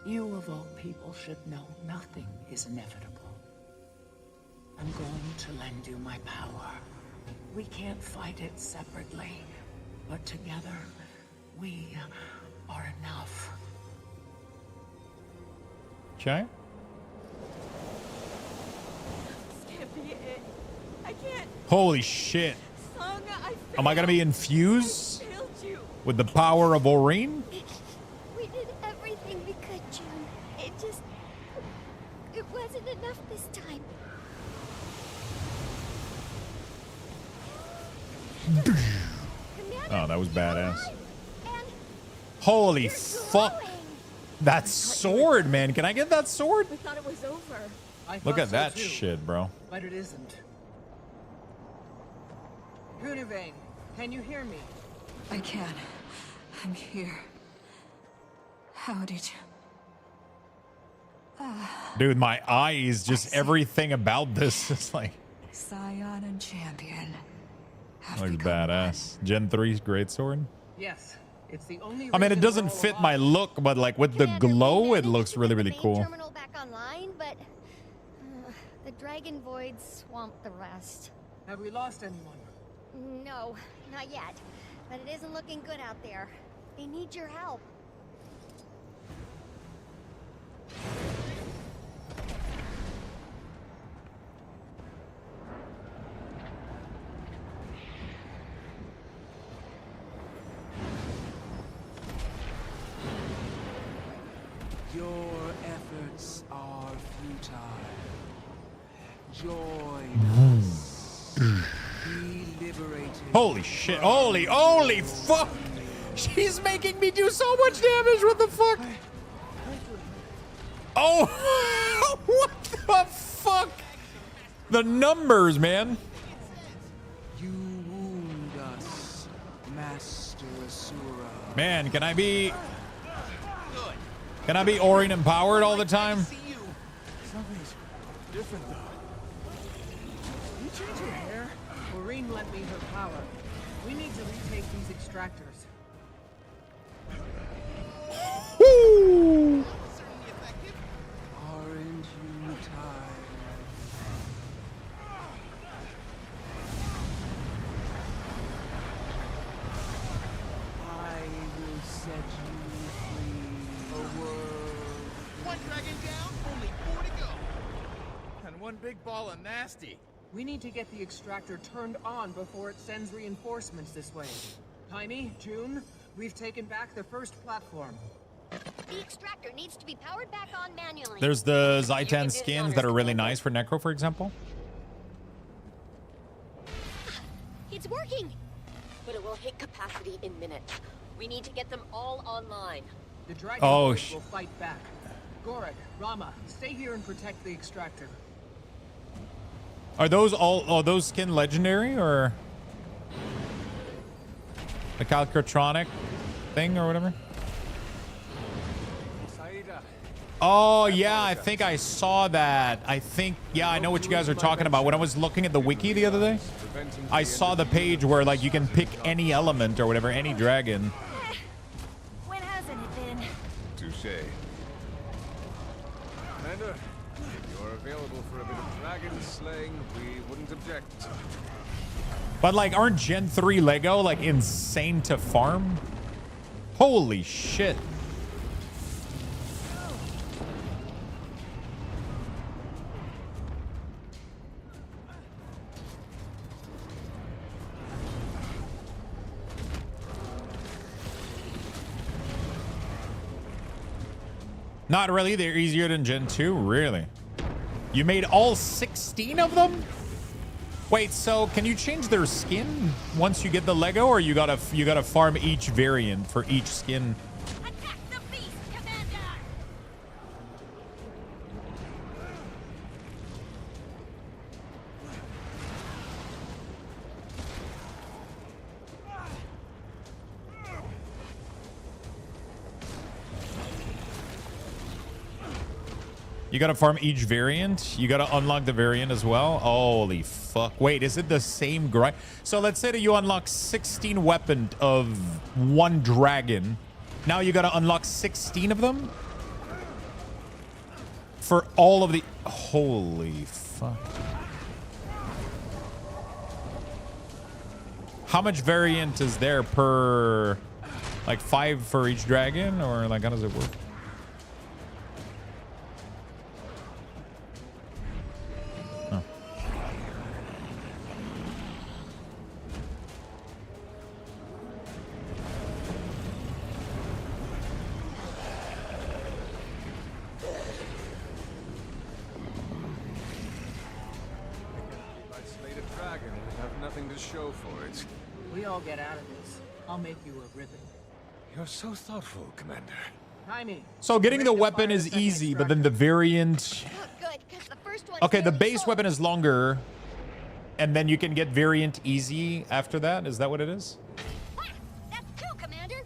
you of all people should know nothing is inevitable. I'm going to lend you my power. We can't fight it separately, but together, we are enough. Okay. Holy shit. Song, Am I gonna be infused with the power of Aurene? We did everything we could, June. It wasn't enough this time. Oh, that was badass. Holy fuck. That sword, man. Can I get that sword? I thought it was over. Look at that shit, bro. But it isn't. Univane, can you hear me? I can. I'm here. How did you... Dude, my eyes, just everything about this is like... Scion and Champion. Looks badass. Gen 3's greatsword. Yes, it's the only I mean, it reason doesn't we're all fit alive. my look, but like with the glow, it looks really, really cool. Terminal back online, but the Dragon Void swamped the rest. Have we lost anyone? No, not yet. But it isn't looking good out there. They need your help. Your efforts are futile. Join us. Be liberated. Holy shit. Holy fuck. She's making me do so much damage. What the fuck? Oh, what the fuck? The numbers, man. You wound us, Master Asura. Man, can I be Aurene empowered all the time? Something's different though. You change your hair? Aurene lent me her power. We need to retake these extractors. Woo! Aren't you tired? I will set you free. A world. One dragon down, only 4 to go. And one big ball of nasty. We need to get the extractor turned on before it sends reinforcements this way. Tiny, June, we've taken back the first platform. The extractor needs to be powered back on manually. There's the Zaitan skins that are really nice for Necro, for example. It's working. But it will hit capacity in minutes. We need to get them all online. The Dragon Oh, Void will fight back. Gorek, Rama, stay here and protect the extractor. Are those those skin legendary or the Calcatronic thing or whatever? Oh yeah, I think I saw that. Yeah, I know what you guys are talking about. When I was looking at the wiki the other day, I saw the page where like you can pick any element or whatever, any dragon. When hasn't it been? Touché. Commander, if you're available for a bit of dragon slaying, we wouldn't object. But like, aren't Gen 3 Lego like insane to farm? Holy shit. Not really. They're easier than Gen 2. Really? You made all 16 of them? Wait, so can you change their skin once you get the Lego, or you gotta farm each variant for each skin? Attack the beast, Commander! You gotta farm each variant. You gotta unlock the variant as well. Holy fuck. Wait, is it the same grind? So let's say that you unlock 16 weapons of one dragon. Now you gotta unlock 16 of them? For all of the... Holy fuck. How much variant is there per... Like 5 for each dragon? Or like how does it work? show for it. We all get out of this. I'll make you a ribbon. You're so thoughtful, Commander. Timey. So getting the weapon is easy, but then the variant... Okay, the base weapon is longer, and then you can get variant easy after that. Is that what it is? That's cool, Commander.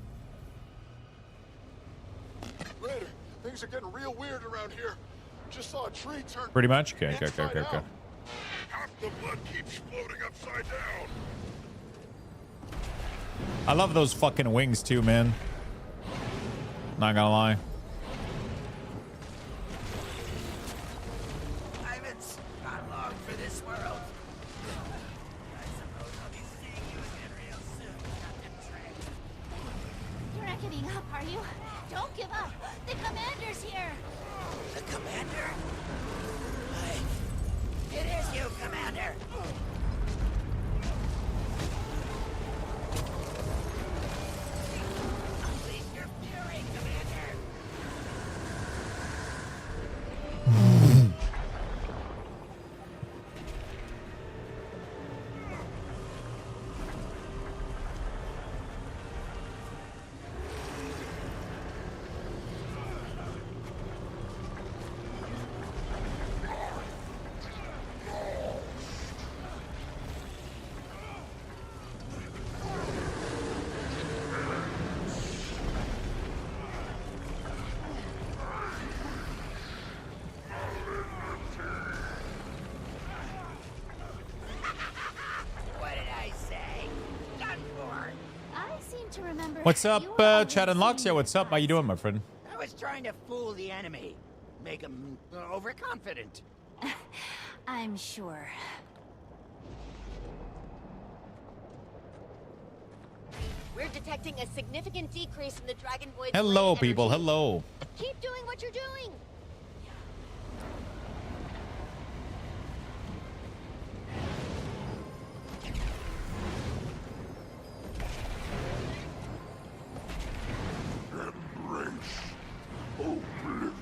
Raider, things are getting real weird around here. Just saw a tree turn. Pretty much? Okay. Half the blood keeps floating upside down. I love those fucking wings too, man. Not gonna lie. Ivan's not long for this world. I suppose I'll be seeing you again real soon, Captain Trent. You're not giving up, are you? Don't give up. The Commander's here. The Commander? It is you, Commander. Unleash your fury, Commander. What did I say? Done for. I seem to remember. What's up, you were Chad and always Loxia? What's up? How you doing, my friend? I was trying to fool the enemy. Make them overconfident. I'm sure. We're detecting a significant decrease in the Dragon Void's Hello, light people. energy. Hello. Keep doing what you're doing. Embrace oblivion.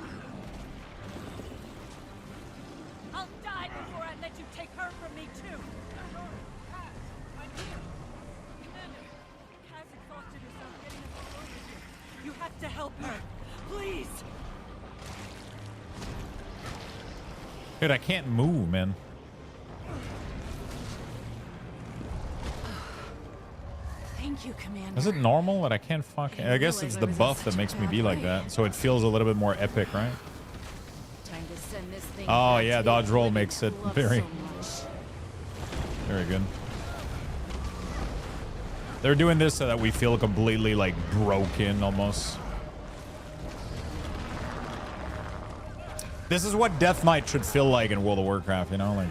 I'll die before I let you take her from me, too. Kaz, I'm here. Commander, Kaz exhausted herself getting us all over here. You have to help her. Please. Dude, I can't move, man. Thank you, Commander. Is it normal that I can't fucking... I guess it's the buff that makes me be like that. So it feels a little bit more epic, right? Time to send this thing Oh, back yeah. to Dodge the roll women makes it who love very... so much. Very good. They're doing this so that we feel completely, like, broken, almost. This is what Death Knight should feel like in World of Warcraft, you know? Like...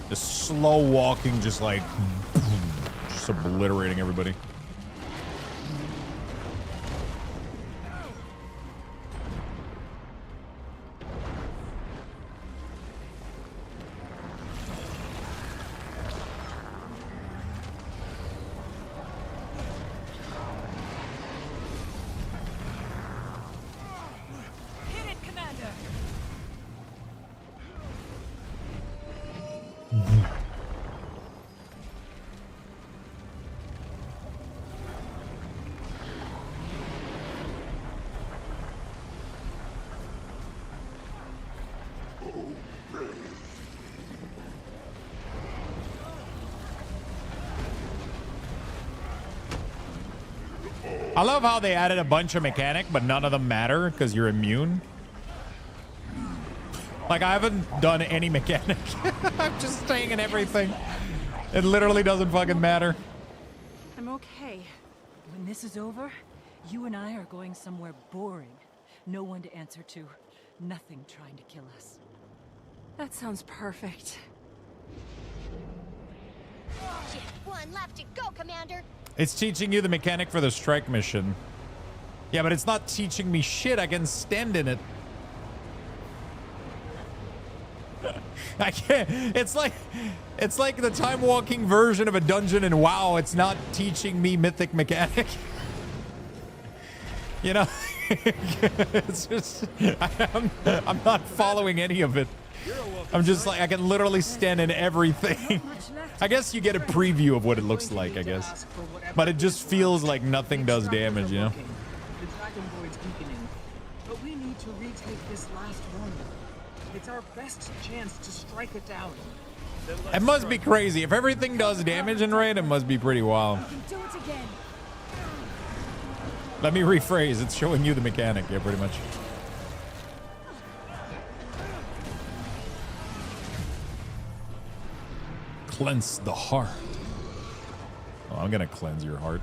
Just slow walking, just like... Just obliterating everybody. Hit it, Commander. I love how they added a bunch of mechanic, but none of them matter because you're immune. Like, I haven't done any mechanic. I'm just staying in everything. It literally doesn't fucking matter. I'm okay. When this is over, you and I are going somewhere boring. No one to answer to. Nothing trying to kill us. That sounds perfect. Shit, one left to go, Commander. It's teaching you the mechanic for the strike mission. Yeah, but it's not teaching me shit. I can stand in it. I can't. It's like the time walking version of a dungeon in WoW. It's not teaching me mythic mechanic. You know, it's just I'm not following any of it. I'm just like, I can literally stand in everything. I guess you get a preview of what it looks like, I guess. But it just feels like nothing does damage, you know? The Dragon Void's weakening, but we need to retake this last one. It's our best chance to strike it down. It must be crazy. If everything does damage in Raid, it must be pretty wild. Do it again. Let me rephrase. It's showing you the mechanic, yeah, pretty much. Cleanse the heart. Oh, I'm gonna cleanse your heart.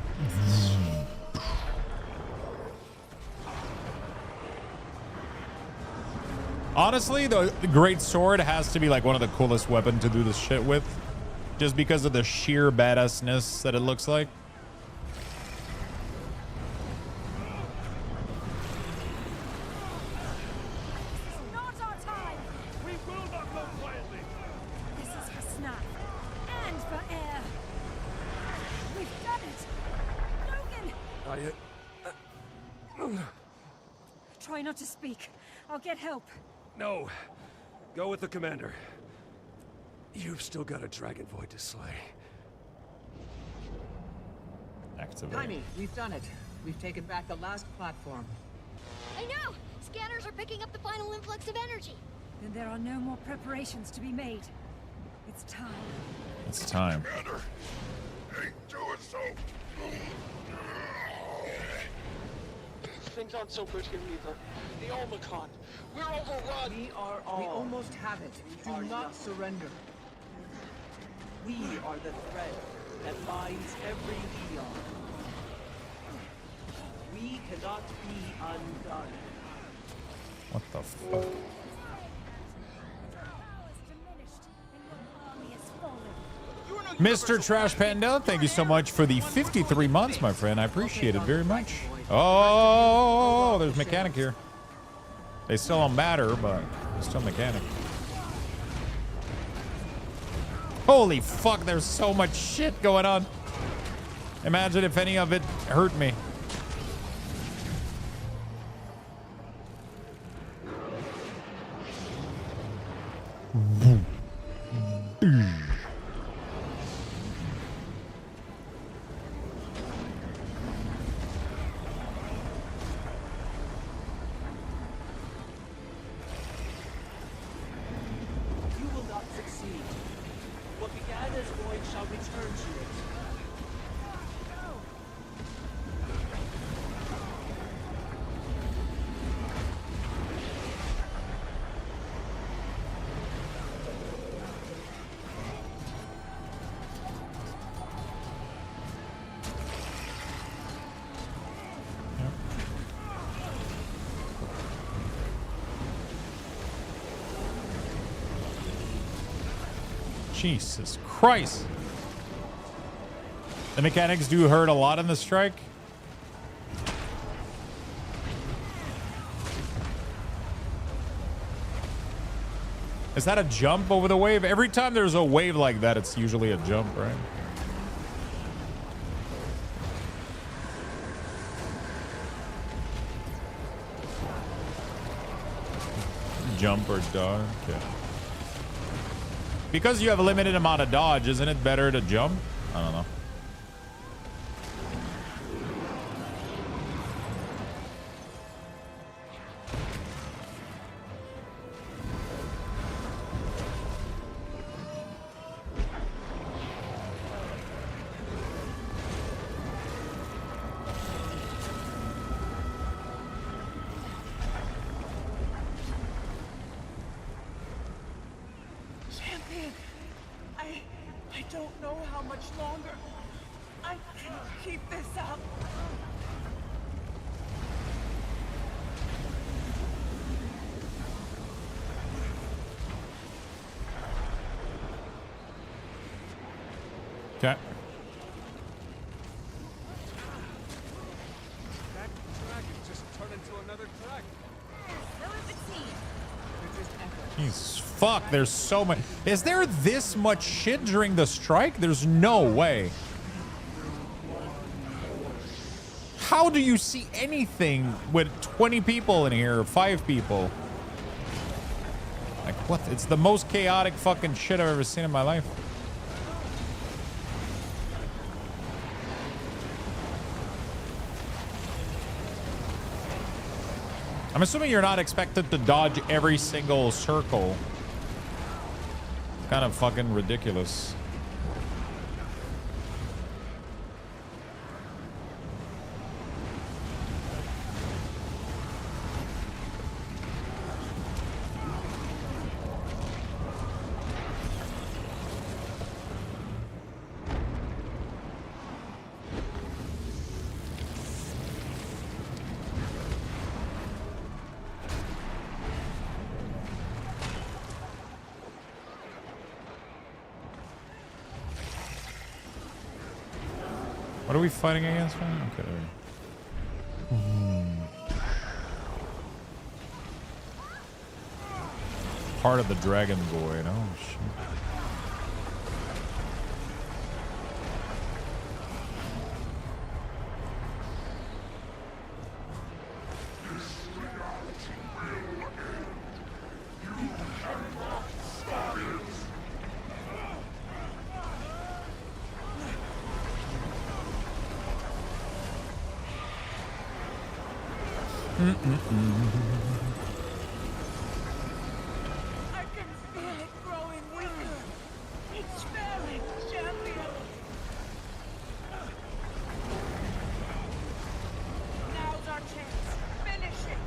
Honestly, the great sword has to be like one of the coolest weapons to do this shit with, just because of the sheer badassness that it looks like. Not our time. We will not go quietly. This is for Snap and for Air. We've done it. Logan. Try not to speak. I'll get help. No. Go with the commander. You've still got a Dragon Void to slay. Activate. Timmy, we've done it. We've taken back the last platform. I know! Scanners are picking up the final influx of energy. Then there are no more preparations to be made. It's time. It's time. Commander, ain't doing so. Things aren't so good here either. The Omicron. We're overrun. We almost have it. Do not surrender. We are the thread that binds every Eon. We cannot be undone. What the fuck? Mr. Trash Panda, thank you so much for the 53 months, my friend. I appreciate it very much. Oh, there's mechanic here. They still don't matter, but there's still mechanic. Holy fuck, there's so much shit going on. Imagine if any of it hurt me. You will not succeed. What began as void shall return to it. Jesus Christ. The mechanics do hurt a lot in the strike. Is that a jump over the wave? Every time there's a wave like that, it's usually a jump, right? Jump or dodge? Okay. Because you have a limited amount of dodge, isn't it better to jump? I don't know. Champion, I don't know how much longer I can keep this up. Okay. That dragon just turned into another dragon. Jeez, fuck, there's so much. Is there this much shit during the strike? There's no way. How do you see anything with 20 people in here, or 5 people? Like, what? It's the most chaotic fucking shit I've ever seen in my life. I'm assuming you're not expected to dodge every single circle. It's kind of fucking ridiculous. What are we fighting against? Okay. Part of the Dragon Void. Oh shit. I can feel it growing weaker. It's failing, champion. Now's our chance. Finish it.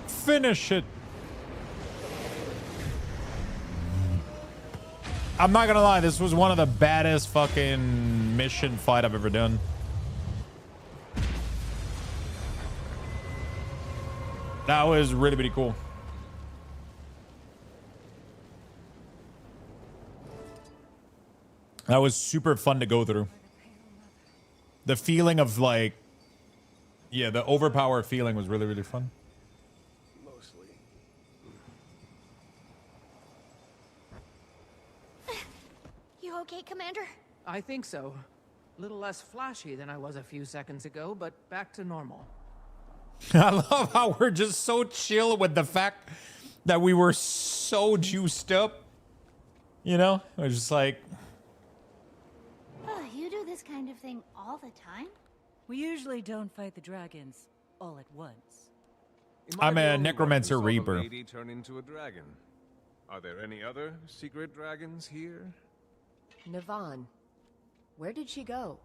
Finish it. I'm not gonna lie, this was one of the baddest fucking mission fight I've ever done. That was really, really cool. That was super fun to go through. The feeling of like, yeah, the overpower feeling was really, really fun. Mostly. You okay, Commander? I think so. A little less flashy than I was a few seconds ago, but back to normal. I love how we're just so chill with the fact that we were so juiced up. You know? We're just like... Oh, you do this kind of thing all the time? We usually don't fight the dragons all at once. I'm a Necromancer Reaper. Lady turn into a dragon. Are there any other secret dragons here? Navon. Where did she go?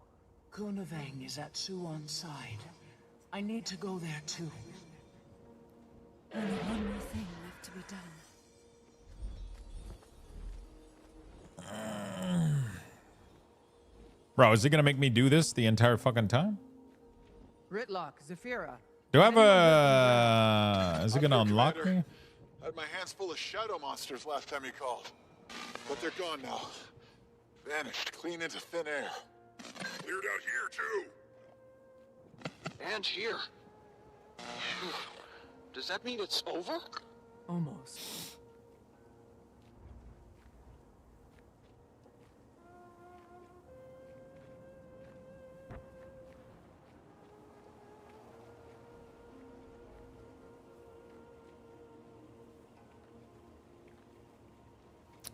Kunavang is at Suon's side. I need to go there too. Only one more thing left to be done. Bro, is it gonna make me do this the entire fucking time? Ritlock, Zafira. Do I have a... Is it gonna unlock me? I had my hands full of shadow monsters last time you called. But they're gone now. Vanished clean into thin air. Cleared out here, too. And here. Does that mean it's over? Almost.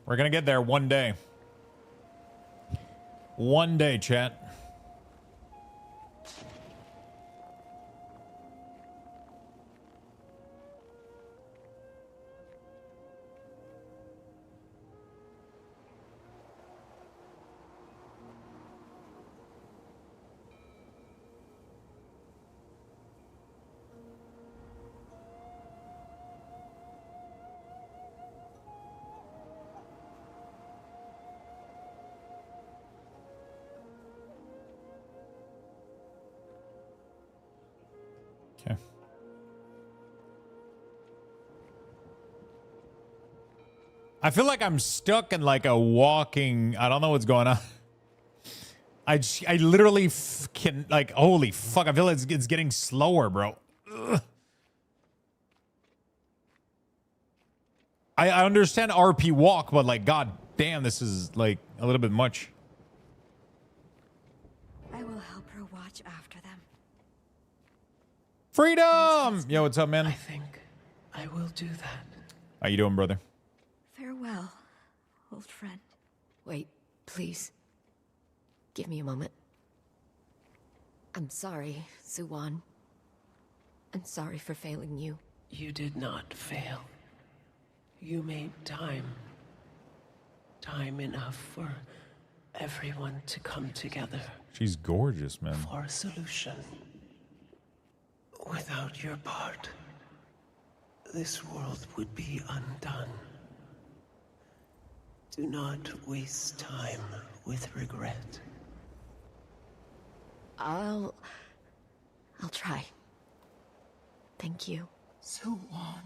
We're gonna get there one day. One day, chat. Okay. I feel like I'm stuck in like a walking... I don't know what's going on. I literally can... Like, holy fuck. I feel like it's getting slower, bro. Ugh. I understand RP walk, but like, god damn, this is like a little bit much. I will help her watch after them. Freedom! Yo, what's up, man? I think I will do that. How you doing, brother? Farewell, old friend. Wait, please. Give me a moment. I'm sorry, Suwan. I'm sorry for failing you. You did not fail. You made time. Time enough for everyone to come together She's gorgeous, man. for a solution. Without your part, this world would be undone. Do not waste time with regret. I'll try. Thank you. Suwan.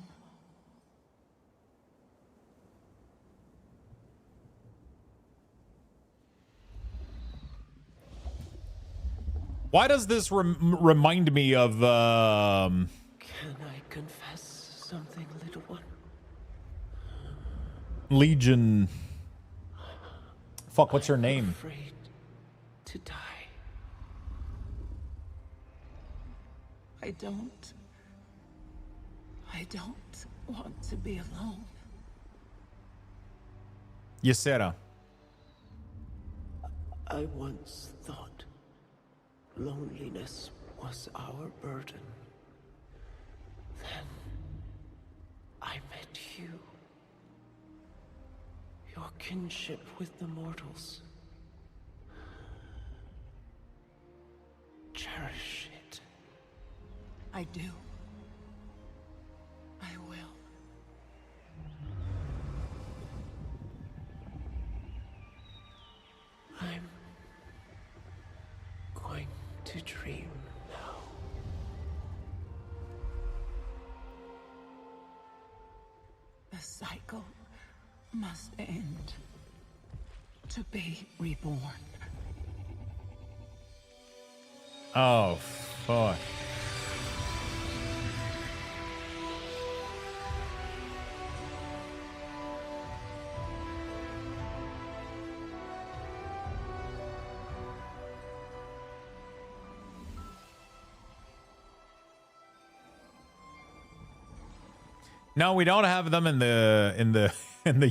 Why does this remind me of Can I confess something, little one? Legion? Fuck, what's her name? Afraid to die. I don't want to be alone. Ysera. I once thought loneliness was our burden. Then I met you. Your kinship with the mortals. Cherish it. I do. I will. I'm going to dream now. The cycle must end to be reborn. Oh, fuck. No, we don't have them in the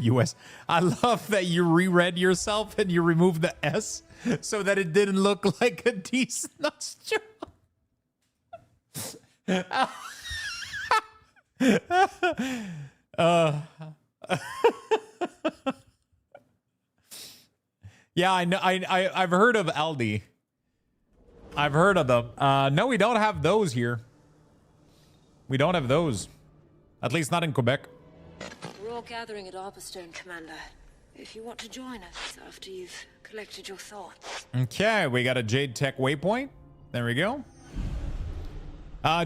US. I love that you reread yourself and you removed the S so that it didn't look like a decent nostril. Yeah, I know. I've heard of Aldi. I've heard of them. No, we don't have those here. We don't have those. At least not in Quebec. We're all gathering at Arborstone, Commander. If you want to join us after you've collected your thoughts. Okay, we got a Jade Tech waypoint. There we go.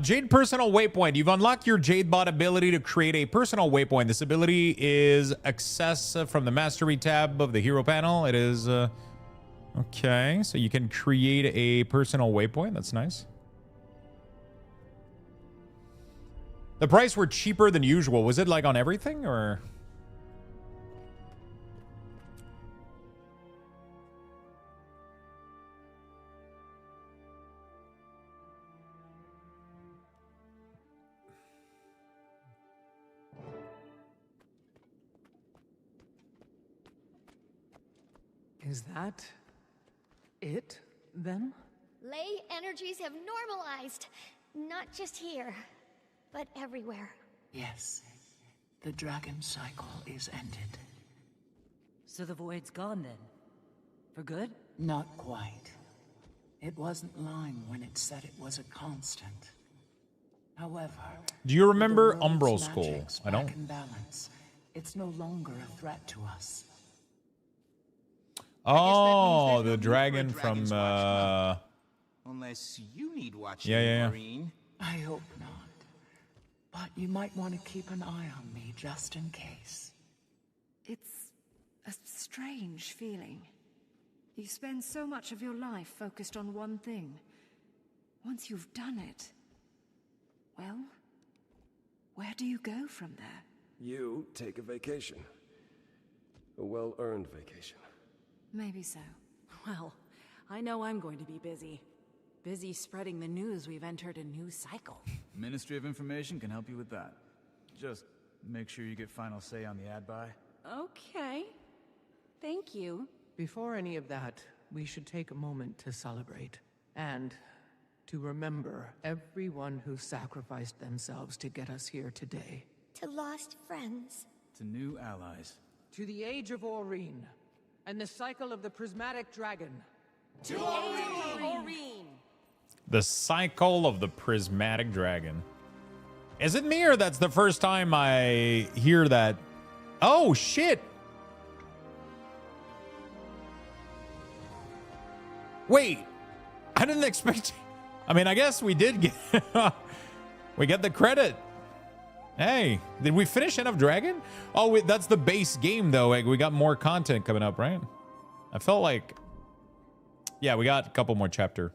Jade Personal Waypoint. You've unlocked your Jade Bot ability to create a personal waypoint. This ability is accessed from the Mastery tab of the Hero panel. It is... okay, so you can create a personal waypoint. That's nice. The price were cheaper than usual. Was it like on everything or? Is that it, then? Ley energies have normalized. Not just here, but everywhere. Yes. The dragon cycle is ended. So the void's gone then? For good? Not quite. It wasn't lying when it said it was a constant. However, do you remember with the Umbral world's Skull? magics I don't. back in balance, it's no longer a threat to us. Oh, the dragon from Unless you need watching, yeah. Marine. I hope not. But you might want to keep an eye on me just in case. It's a strange feeling. You spend so much of your life focused on one thing. Once you've done it, well, where do you go from there? You take a vacation. A well-earned vacation. Maybe so. Well, I know I'm going to be busy. Busy spreading the news we've entered a new cycle. Ministry of Information can help you with that. Just make sure you get final say on the ad buy. Okay. Thank you. Before any of that, we should take a moment to celebrate. And to remember everyone who sacrificed themselves to get us here today. To lost friends. To new allies. To the Age of Aurene. And the cycle of the Prismatic Dragon. To Aurene! The cycle of the Prismatic Dragon. Is it me or that's the first time I hear that? Oh, shit. Wait. I didn't expect... I mean, I guess we did get... we get the credit. Hey, did we finish End of Dragon? Oh, wait, that's the base game, though. Like, we got more content coming up, right? I felt like... Yeah, we got a couple more chapter.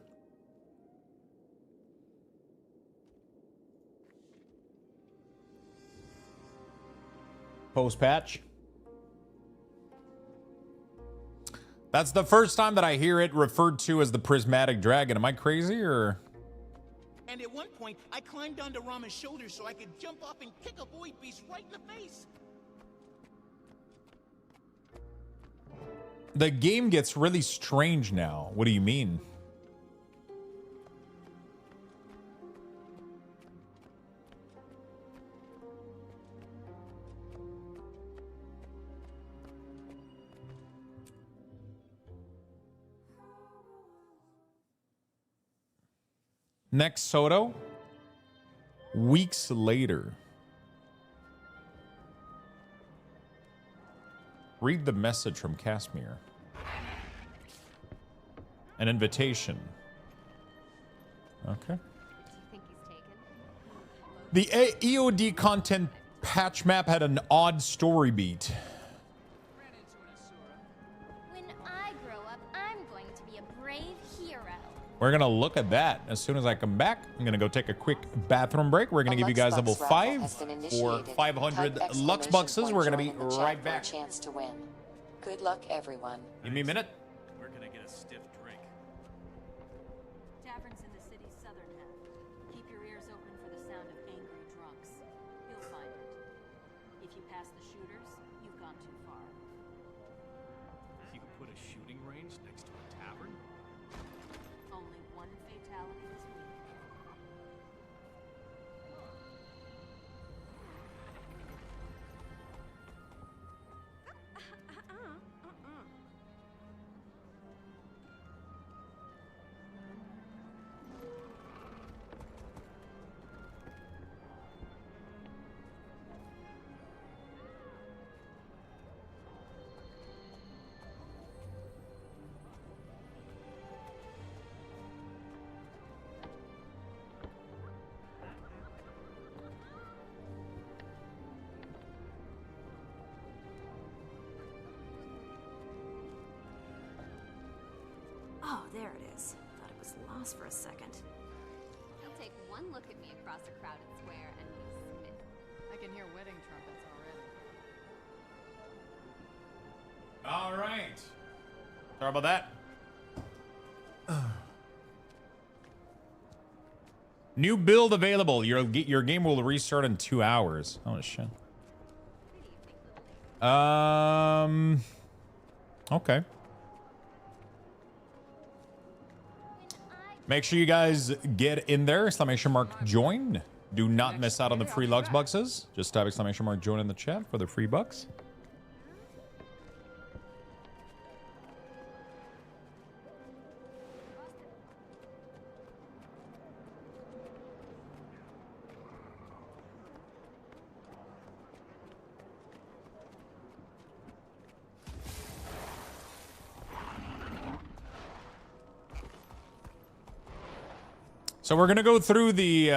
Post-patch. That's the first time that I hear it referred to as the Prismatic Dragon. Am I crazy or... And at one point, I climbed onto Rama's shoulders so I could jump off and kick a void beast right in the face. The game gets really strange now. What do you mean? Next Soto. Weeks later. Read the message from Casimir. An invitation. Okay. The EOD content patch map had an odd story beat. When I grow up, I'm going to be a brave hero. We're going to look at that as soon as I come back. I'm going to go take a quick bathroom break. We're going to give you guys level 5 for 500 Lux Bucks. We're going to be right back. Chance to win. Good luck, everyone. Give me a minute. Where can I get a stiff drink? Taverns in the city's southern half. Keep your ears open for the sound of angry drunks. You'll find it. If you pass the shooters, you've gone too far. You put a shooting range next to a tavern? Only one fatality this week. Oh, there it is. Thought it was lost for a second. He'll take one look at me across a crowded square and be smitten. I can hear wedding trumpets already. All right. Sorry about that. New build available. Your game will restart in 2 hours. Oh shit. Okay. Make sure you guys get in there. Exclamation mark join. Do not miss out on the free Lux Bucks. Just type exclamation mark join in the chat for the free bucks. So we're gonna go through the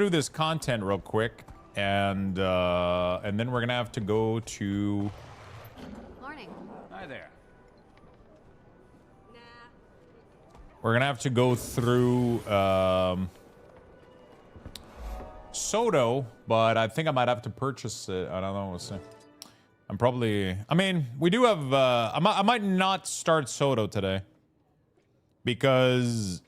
this content real quick, and then we're gonna have to go to. Morning. Hi there. We're gonna have to go through Soto, but I think I might have to purchase it. I don't know. We'll see. I'm probably. I mean, we do have. I might not start Soto today because.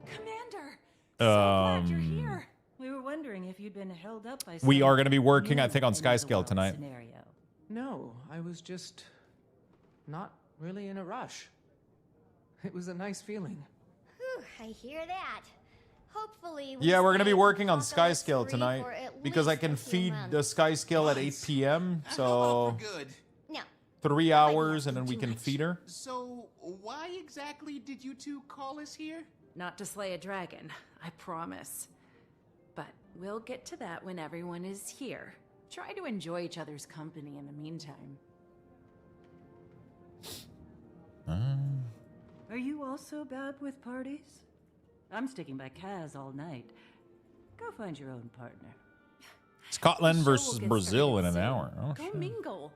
Commander, so glad you're here. We were wondering wondering if you'd been held up by We some are going to be working, I new think, on Skyscale end-of-the-world tonight. scenario. No, I was just not really in a rush. It was a nice feeling. Whew, I hear that. Hopefully, Yeah, we're going to be working on Apocalypse Skyscale free tonight for at because I least can a few feed the months. Skyscale at 8 p.m. So No. 3 hours and then we can feed her. So, why exactly did you two call us here? Not to slay a dragon, I promise. But we'll get to that when everyone is here. Try to enjoy each other's company in the meantime. Are you also bad with parties? I'm sticking by Kaz all night. Go find your own partner. Scotland The show versus will get Brazil in started an soon. hour. Oh, Go shit. mingle.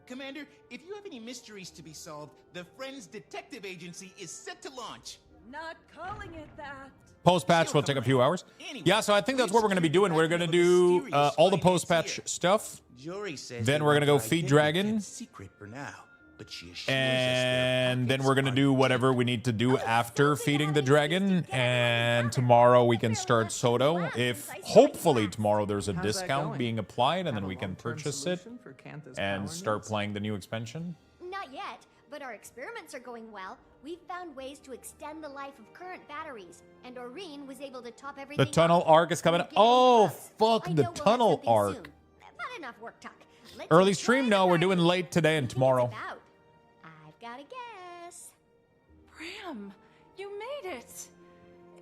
Commander, if you have any mysteries to be solved, the Friends Detective Agency is set to launch. Not calling it that. Post-patch will take a few hours. Yeah, so I think that's what we're going to be doing. We're going to do all the post-patch stuff. Jory says Then they we're going to go want our feed identity Dragon. kept secret for now, but she assures us And then we're going to do whatever we need to do after feeding the dragon. And tomorrow we can start Soto. If hopefully tomorrow there's a How's that discount going? being applied and Have then a we can long-term purchase it solution for Cantha's and power start needs? playing the new expansion. Not yet, but our experiments are going well. We've found ways to extend the life of current batteries, and Aureen was able to top everything. The tunnel off. arc is coming. We're getting Oh, close. fuck I the know we'll have tunnel something arc. soon. Not enough work talk. Let's Early enjoy stream? the No, we're party. doing late today and tomorrow. About. I've got a guess. Bram, you made it.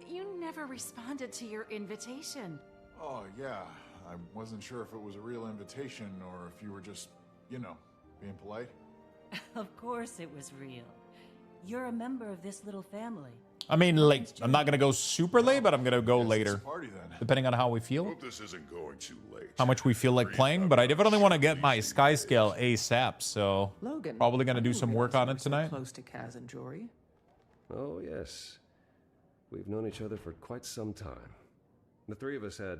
You never responded to your invitation. Oh, yeah. I wasn't sure if it was a real invitation or if you were just, you know, being polite. Of course it was real. You're a member of this little family. I mean, late. I'm not going to go super late, but I'm going to go Guess it's later. a party then. Depending on how we feel. Hope this isn't going too late. How much we feel like playing. But I definitely want to get my Skyscale ASAP. So Logan, probably going to I do didn't some realize work on you it were so tonight. Close to Kaz and Jory. Oh, yes. We've known each other for quite some time. The three of us had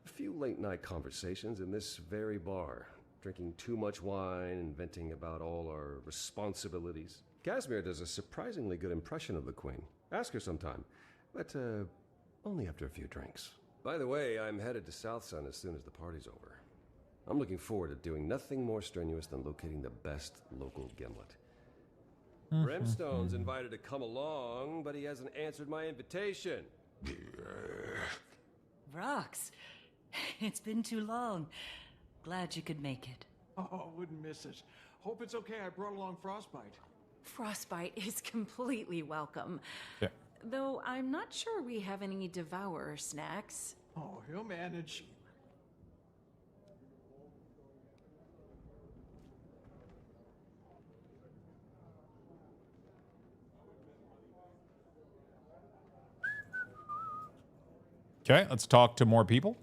a few late-night conversations in this very bar, drinking too much wine and venting about all our responsibilities. Casimir does a surprisingly good impression of the Queen. Ask her sometime, but only after a few drinks. By the way, I'm headed to South Sun as soon as the party's over. I'm looking forward to doing nothing more strenuous than locating the best local gimlet. Brimstone's invited to come along, but he hasn't answered my invitation. Rox, it's been too long. Glad you could make it. Oh, wouldn't miss it. Hope it's okay. I brought along Frostbite. Frostbite is completely welcome. Yeah. Though I'm not sure we have any Devourer snacks. Oh, he'll manage. Okay, let's talk to more people.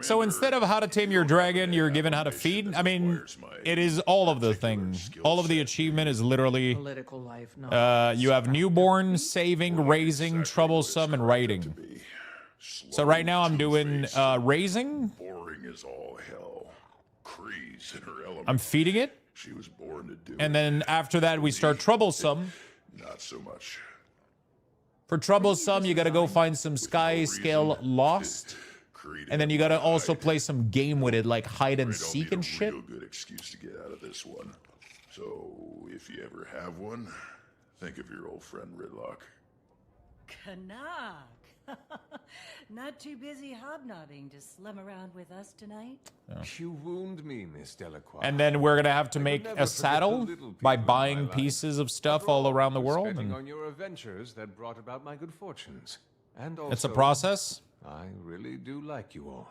So instead of how to tame your dragon, you're given how to feed. I mean, it is all of the things. All of the achievement is literally Political life, no. you have newborn, saving, raising, troublesome, and writing. So right now I'm doing raising. Boring as all hell. Kree's in her element. I'm feeding it. She was born to do And then after that we start troublesome. Not so much. For troublesome, you gotta go find some Skyscale Lost. And then you gotta also play some game with it, like hide and seek and shit. Real good excuse to get out of this one. So if you ever have one, think of your old friend Ridlock. Canuck! Not too busy hobnobbing to slum around with us tonight? You wound me, Miss Delacroix. And then we're gonna have to I will make never a forget saddle the little by people in buying my life. pieces of stuff all around the world. Betting And on your adventures that brought about my good fortunes. And it's a also, process. I really do like you all.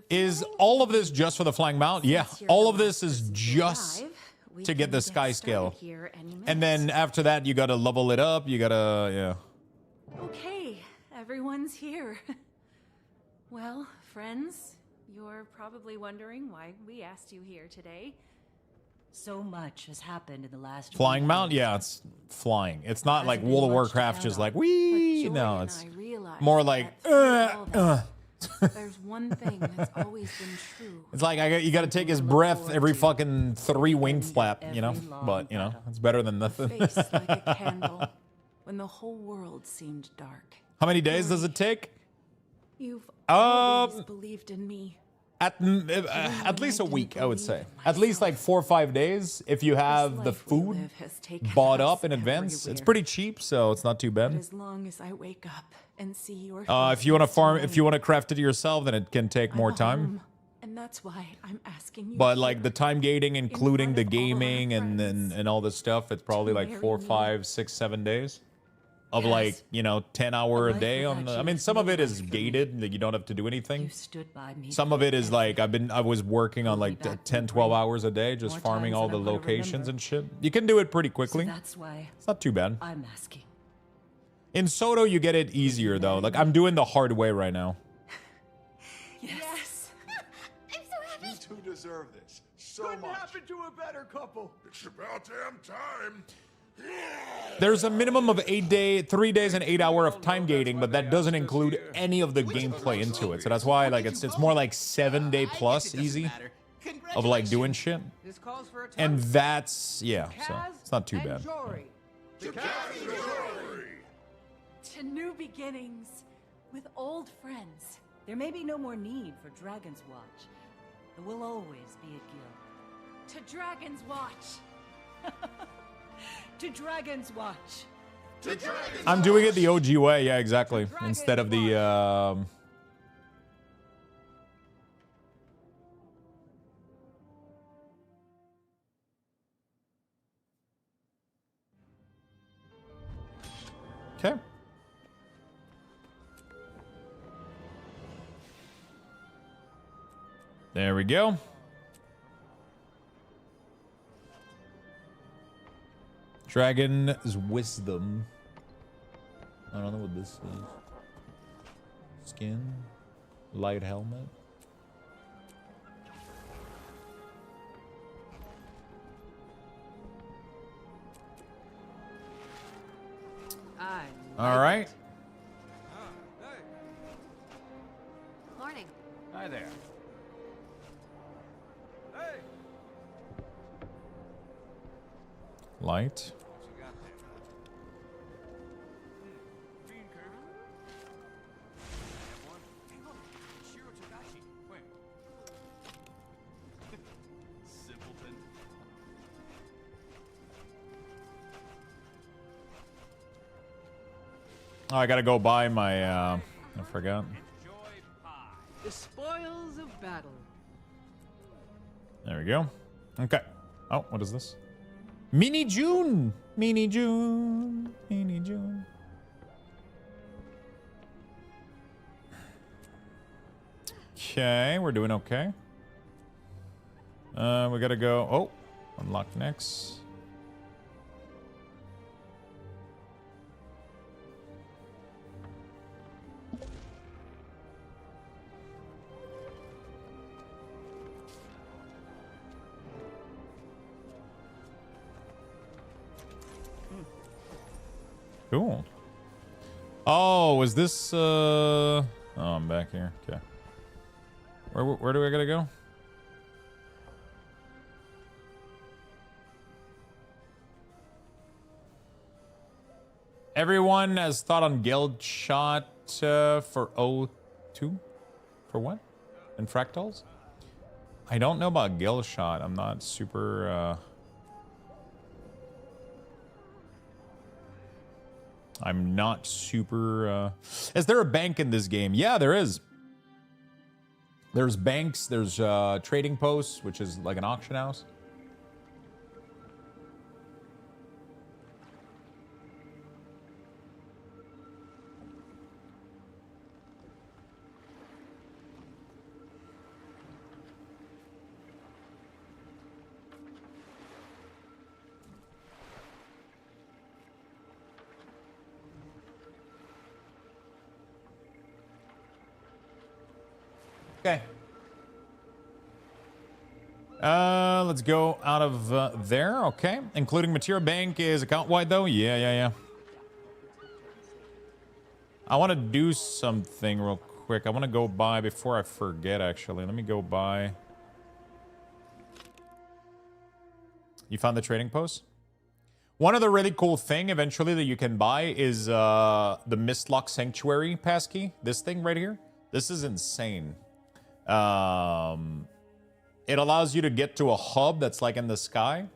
Is all of this just for the flying mount? Yeah, all of this is just to get the Skyscale. And then after that, you gotta level it up. You gotta, yeah. Okay, everyone's here. Well, friends, you're probably wondering why we asked you here today. So much has happened in the last Flying week. mount? Yeah, it's flying. It's not like World of Warcraft, just like, wee. No, it's more like, There's one thing that's always been true. it's like you gotta take his breath every fucking 3 wing flap, you know? But, you know, it's better than nothing. Face like a candle when the whole world seemed dark. How many days does it take? You've always believed in me. At least a week, I would say. At least like 4 or 5 days if you have the food bought up in advance. It's pretty cheap, so it's not too But bad. as long as I wake up and see your If you want to farm, if you want to craft it yourself, then it can take more time. and that's why I'm asking you. But like the time gating, including the gaming and all this stuff, it's probably like 4, 5, 6, 7 days of like, you know, 10-hour a day on the, I mean, some of it is gated, like you don't have to do anything. Stood by me. Some of it is like I was working on like 10, 12 hours a day, just farming all the locations and shit. You can do it pretty quickly. That's why It's not too bad. I'm asking. In Soto, you get it easier though. Like I'm doing the hard way right now. Yes. I'm so happy. You two deserve this so Couldn't much. happen to a better couple. It's about damn time. There's a minimum of 3 days and 8 hour of time gating, but that doesn't include any of the gameplay into it. So that's why like it's more like 7 day plus easy of like doing shit. This calls for a And that's yeah, so it's not too bad. To new beginnings with old friends. There may be no more need for Dragon's Watch. There will always be a guild. To Dragon's Watch. To Dragon's Watch. I'm doing it the OG way, yeah, exactly. Instead of the Okay. There we go. Dragon's Wisdom. I don't know what this is. Skin. Light helmet. All right. Morning. Hi there. Light. Oh, I gotta go buy my, I forgot. The spoils of battle. There we go. Okay. Oh, what is this? Mini June! Mini June! Mini June. Okay, we're doing okay. We gotta go. Oh, unlock next. Cool. Oh, is this oh, I'm back here. Okay. Where do I gotta go? Everyone has thought on Guild Shot for O2? For what? And Fractals? I don't know about Guild Shot. I'm not super I'm not super Is there a bank in this game? Yeah, there is. There's banks, there's trading posts, which is like an auction house. Okay. Let's go out of there. Okay. Including Materia Bank is account-wide though? Yeah. I want to do something real quick. I want to go buy before I forget, actually. Let me go buy. You found the trading post? One of the really cool thing eventually that you can buy is the Mistlock Sanctuary passkey. This thing right here. This is insane. It allows you to get to a hub that's like in the sky.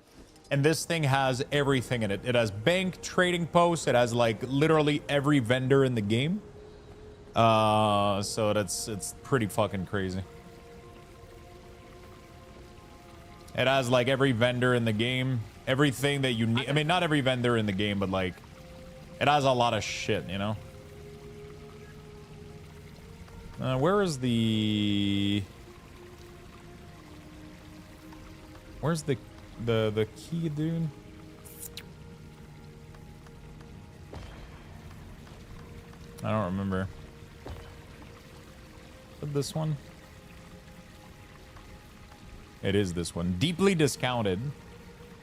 And this thing has everything in it. It has bank, trading posts. It has like literally every vendor in the game. So it's pretty fucking crazy. It has like every vendor in the game. Everything that you need. I mean, not every vendor in the game, but like it has a lot of shit, you know? Where is the... Where's the key, dude? I don't remember. Is it this one? It is this one. Deeply discounted.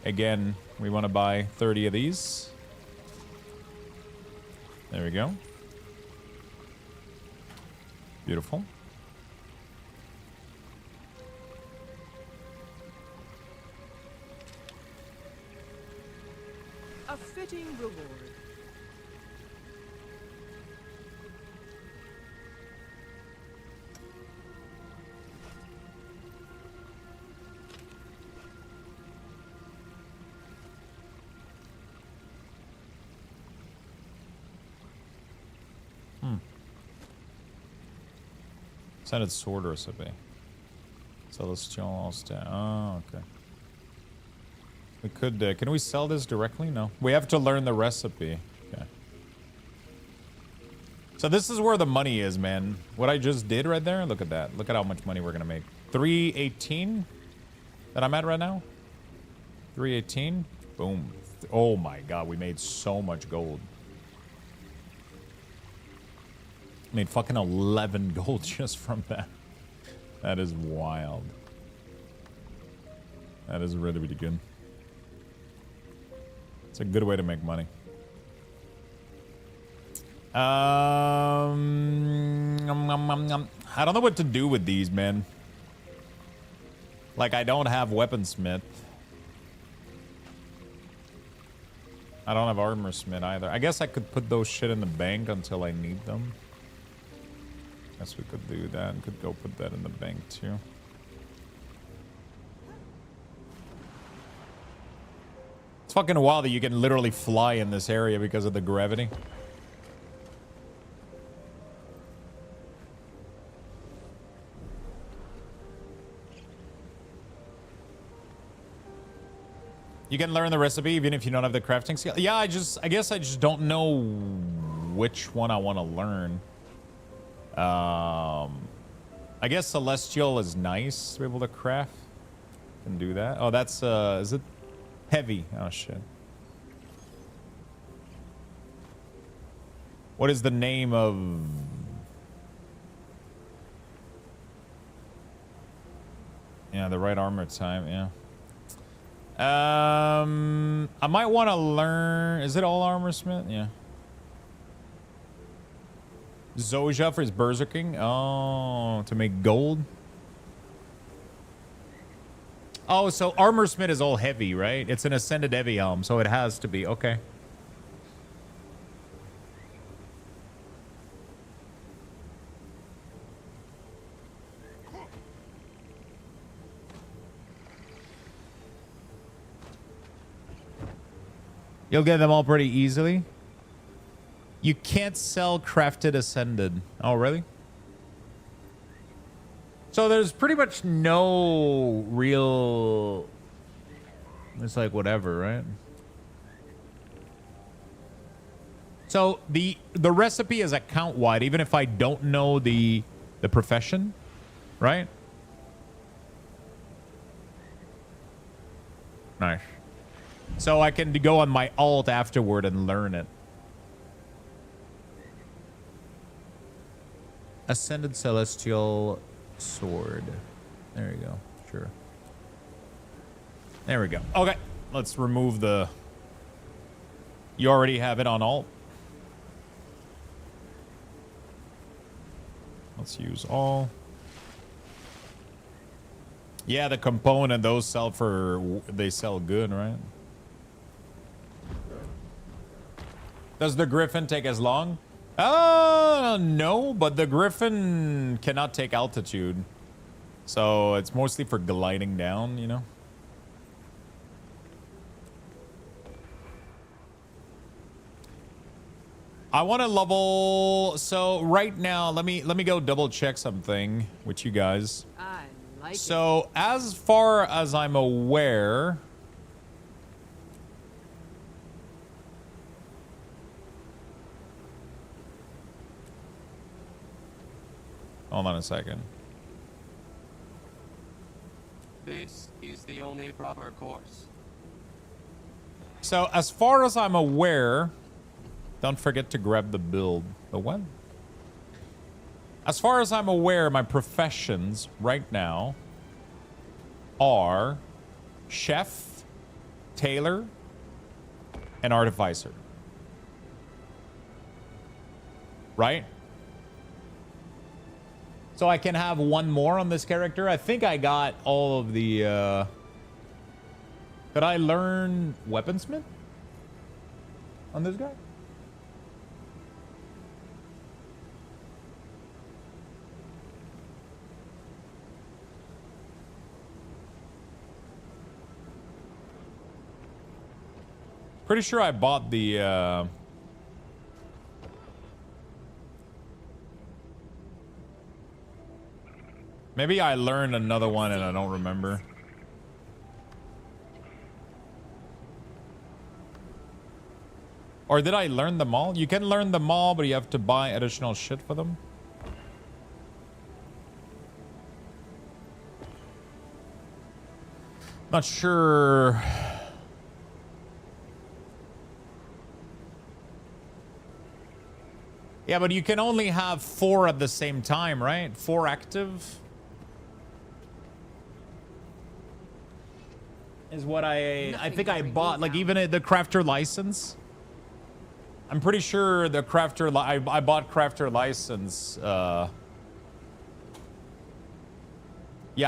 Again, we want to buy 30 of these. There we go. Beautiful. A fitting reward. Scented sword recipe. Celestial stat. Oh, okay. We could, can we sell this directly? No. We have to learn the recipe. Okay. So this is where the money is, man. What I just did right there, look at that. Look at how much money we're gonna make. 318 that I'm at right now. 318. Boom. Oh my god, we made so much gold. Made fucking 11 gold just from that. That is wild. That is really, really good. It's a good way to make money. I don't know what to do with these, man. Like, I don't have weaponsmith. I don't have armorsmith either. I guess I could put those shit in the bank until I need them. Guess we could do that. Could go put that in the bank too. It's fucking wild that you can literally fly in this area because of the gravity. You can learn the recipe even if you don't have the crafting skill. Yeah, I guess I just don't know which one I want to learn. I guess Celestial is nice to be able to craft. Can do that. Oh, that's is it heavy? Oh shit. What is the name of... Yeah, the right armor type, yeah. I might want to learn... Is it all armorsmith? Yeah. Zojja for his berserking. Oh, to make gold. Oh, so armorsmith is all heavy, right? It's an ascended heavy helm, so it has to be. Okay. You'll get them all pretty easily. You can't sell crafted ascended. Oh, really? So there's pretty much no real... It's like whatever, right? So the recipe is account wide, even if I don't know the profession, right? Nice. So I can go on my alt afterward and learn it. Ascended Celestial Sword. There you go. Sure. There we go. Okay. Let's remove the... You already have it on alt. Let's use all. Yeah, the component, those sell for... They sell good, right? Does the Griffin take as long? No, but the Griffin cannot take altitude. So it's mostly for gliding down, you know? I want to level. So right now, let me go double check something with you guys. I like So as far as I'm aware, hold on a second. This is the only proper course. So as far as I'm aware, don't forget to grab the build. The what? As far as I'm aware, my professions right now are chef, tailor, and artificer. Right? So I can have one more on this character. I think I got all of the... Could I learn weaponsmith on this guy? Pretty sure I bought the... Maybe I learned another one and I don't remember. Or did I learn them all? You can learn them all, but you have to buy additional shit for them. Not sure. Yeah, but you can only have 4 at the same time, right? 4 active is what I think I bought. Like even the crafter license. I'm pretty sure the crafter I bought crafter license. Yeah,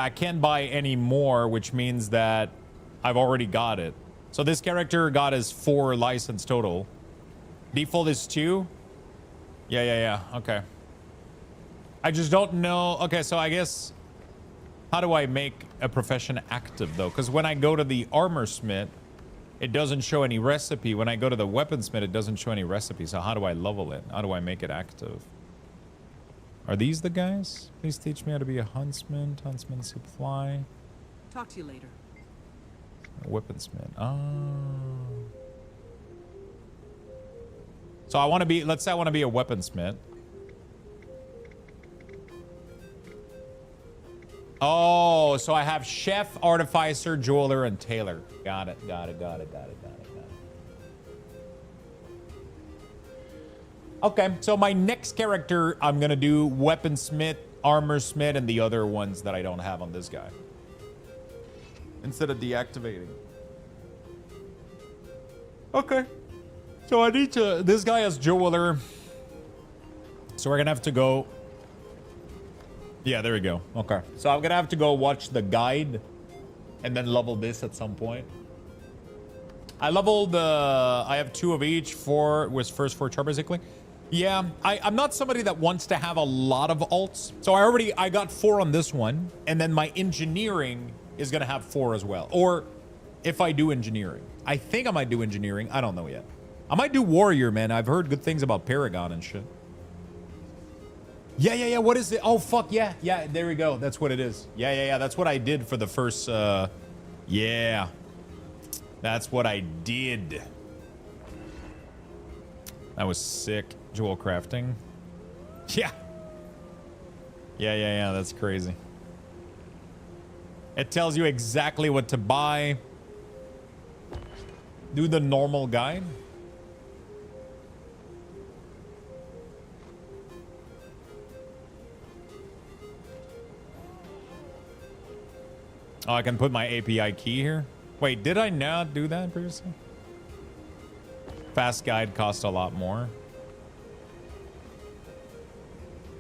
I can't buy any more, which means that I've already got it. So this character got his 4 license total. Default is 2. Yeah. Okay. I just don't know. Okay, so I guess how do I make a profession active though? Because when I go to the armor smith, it doesn't show any recipe. When I go to the weaponsmith, it doesn't show any recipe. So how do I level it? How do I make it active? Are these the guys? Please teach me how to be a huntsman. Huntsman supply. Talk to you later. Weaponsmith. Oh. So I want to be, let's say I want to be a weaponsmith. Oh, so I have chef, artificer, jeweler, and tailor. Got it. Okay, so my next character, I'm going to do weaponsmith, armorsmith, and the other ones that I don't have on this guy. Instead of deactivating. Okay. So I need to... This guy has jeweler. So we're going to have to go... Yeah, there we go. Okay. So I'm going to have to go watch the guide and then level this at some point. I leveled the... I have 2 of each. 4 was first 4 char, basically. Yeah, I'm not somebody that wants to have a lot of alts. So I got 4 on this one. And then my engineering is going to have 4 as well. Or if I do engineering. I think I might do engineering. I don't know yet. I might do warrior, man. I've heard good things about Paragon and shit. Yeah. What is it? Oh, fuck. Yeah. There we go. That's what it is. Yeah. That's what I did for the first, yeah. That's what I did. That was sick. Jewel crafting. Yeah. That's crazy. It tells you exactly what to buy. Do the normal guide. Oh, I can put my API key here. Wait, did I not do that previously? Fast guide cost a lot more.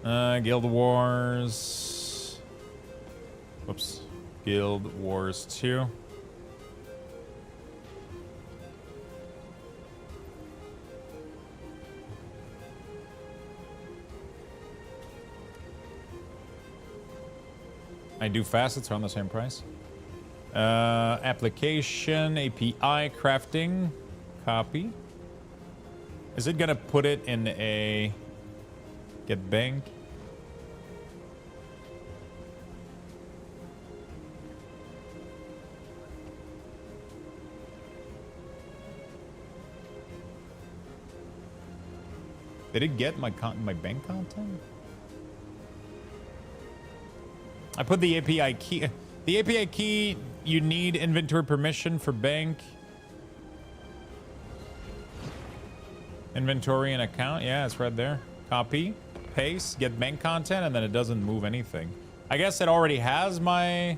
Guild Wars. Whoops. Guild Wars 2. I do facets are on the same price. Application, API, crafting, copy. Is it gonna put it in a get bank? Did it get my bank content? I put the API key. The API key, you need inventory permission for bank. Inventory and account. Yeah, it's right there. Copy, paste, get bank content, and then it doesn't move anything. I guess it already has my...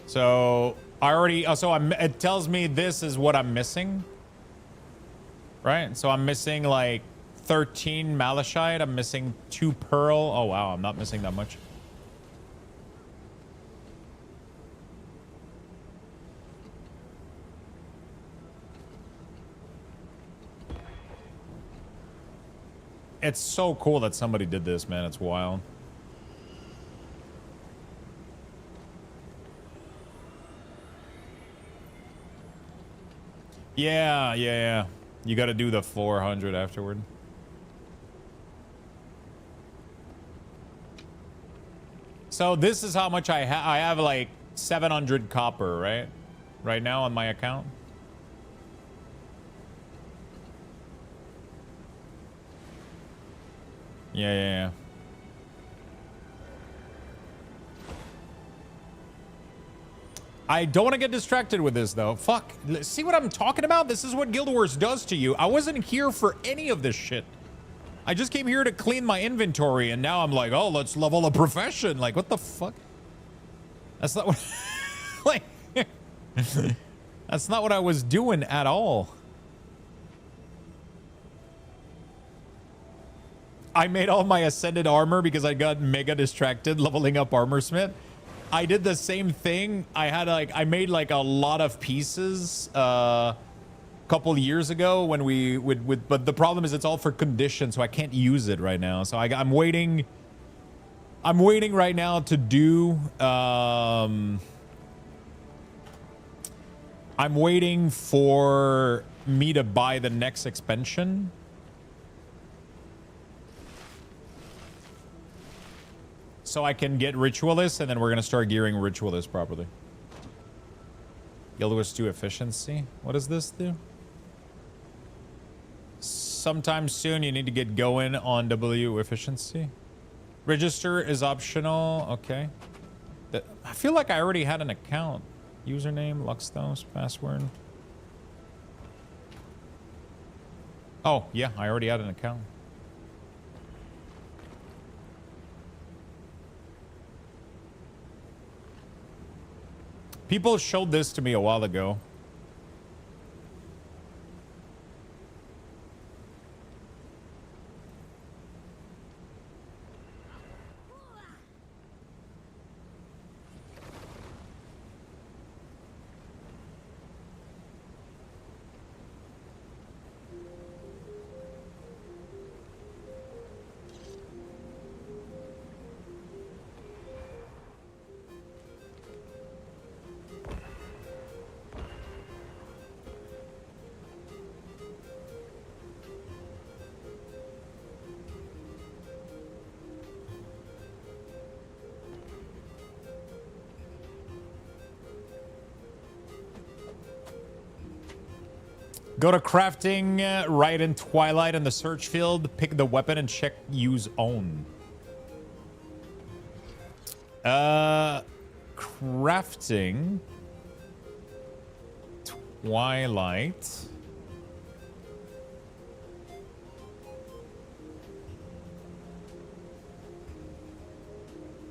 So I already, it tells me this is what I'm missing, right? So I'm missing like 13 malachite. I'm missing 2 pearl. Oh wow, I'm not missing that much. It's so cool that somebody did this, man. It's wild. Yeah. You got to do the 400 afterward. So this is how much I have like 700 copper, right? Right now on my account. Yeah. I don't want to get distracted with this, though. Fuck. See what I'm talking about? This is what Guild Wars does to you. I wasn't here for any of this shit. I just came here to clean my inventory, and now I'm like, oh, let's level a profession. Like, what the fuck? That's not what... like... That's not what I was doing at all. I made all my ascended armor because I got mega distracted leveling up Armorsmith. I did the same thing. I made like a lot of pieces a couple years ago when we would, but the problem is it's all for condition, so I can't use it right now. So I'm waiting. I'm waiting right now to do. I'm waiting for me to buy the next expansion. So I can get Ritualist, and then we're going to start gearing Ritualist properly. Guild Wars 2 efficiency. What does this do? Sometime soon you need to get going on W efficiency. Register is optional. Okay. I feel like I already had an account. Username, Luxthos, password. Oh, yeah, I already had an account. People showed this to me a while ago. Go to crafting, right in Twilight in the search field, pick the weapon and check use own. Crafting. Twilight.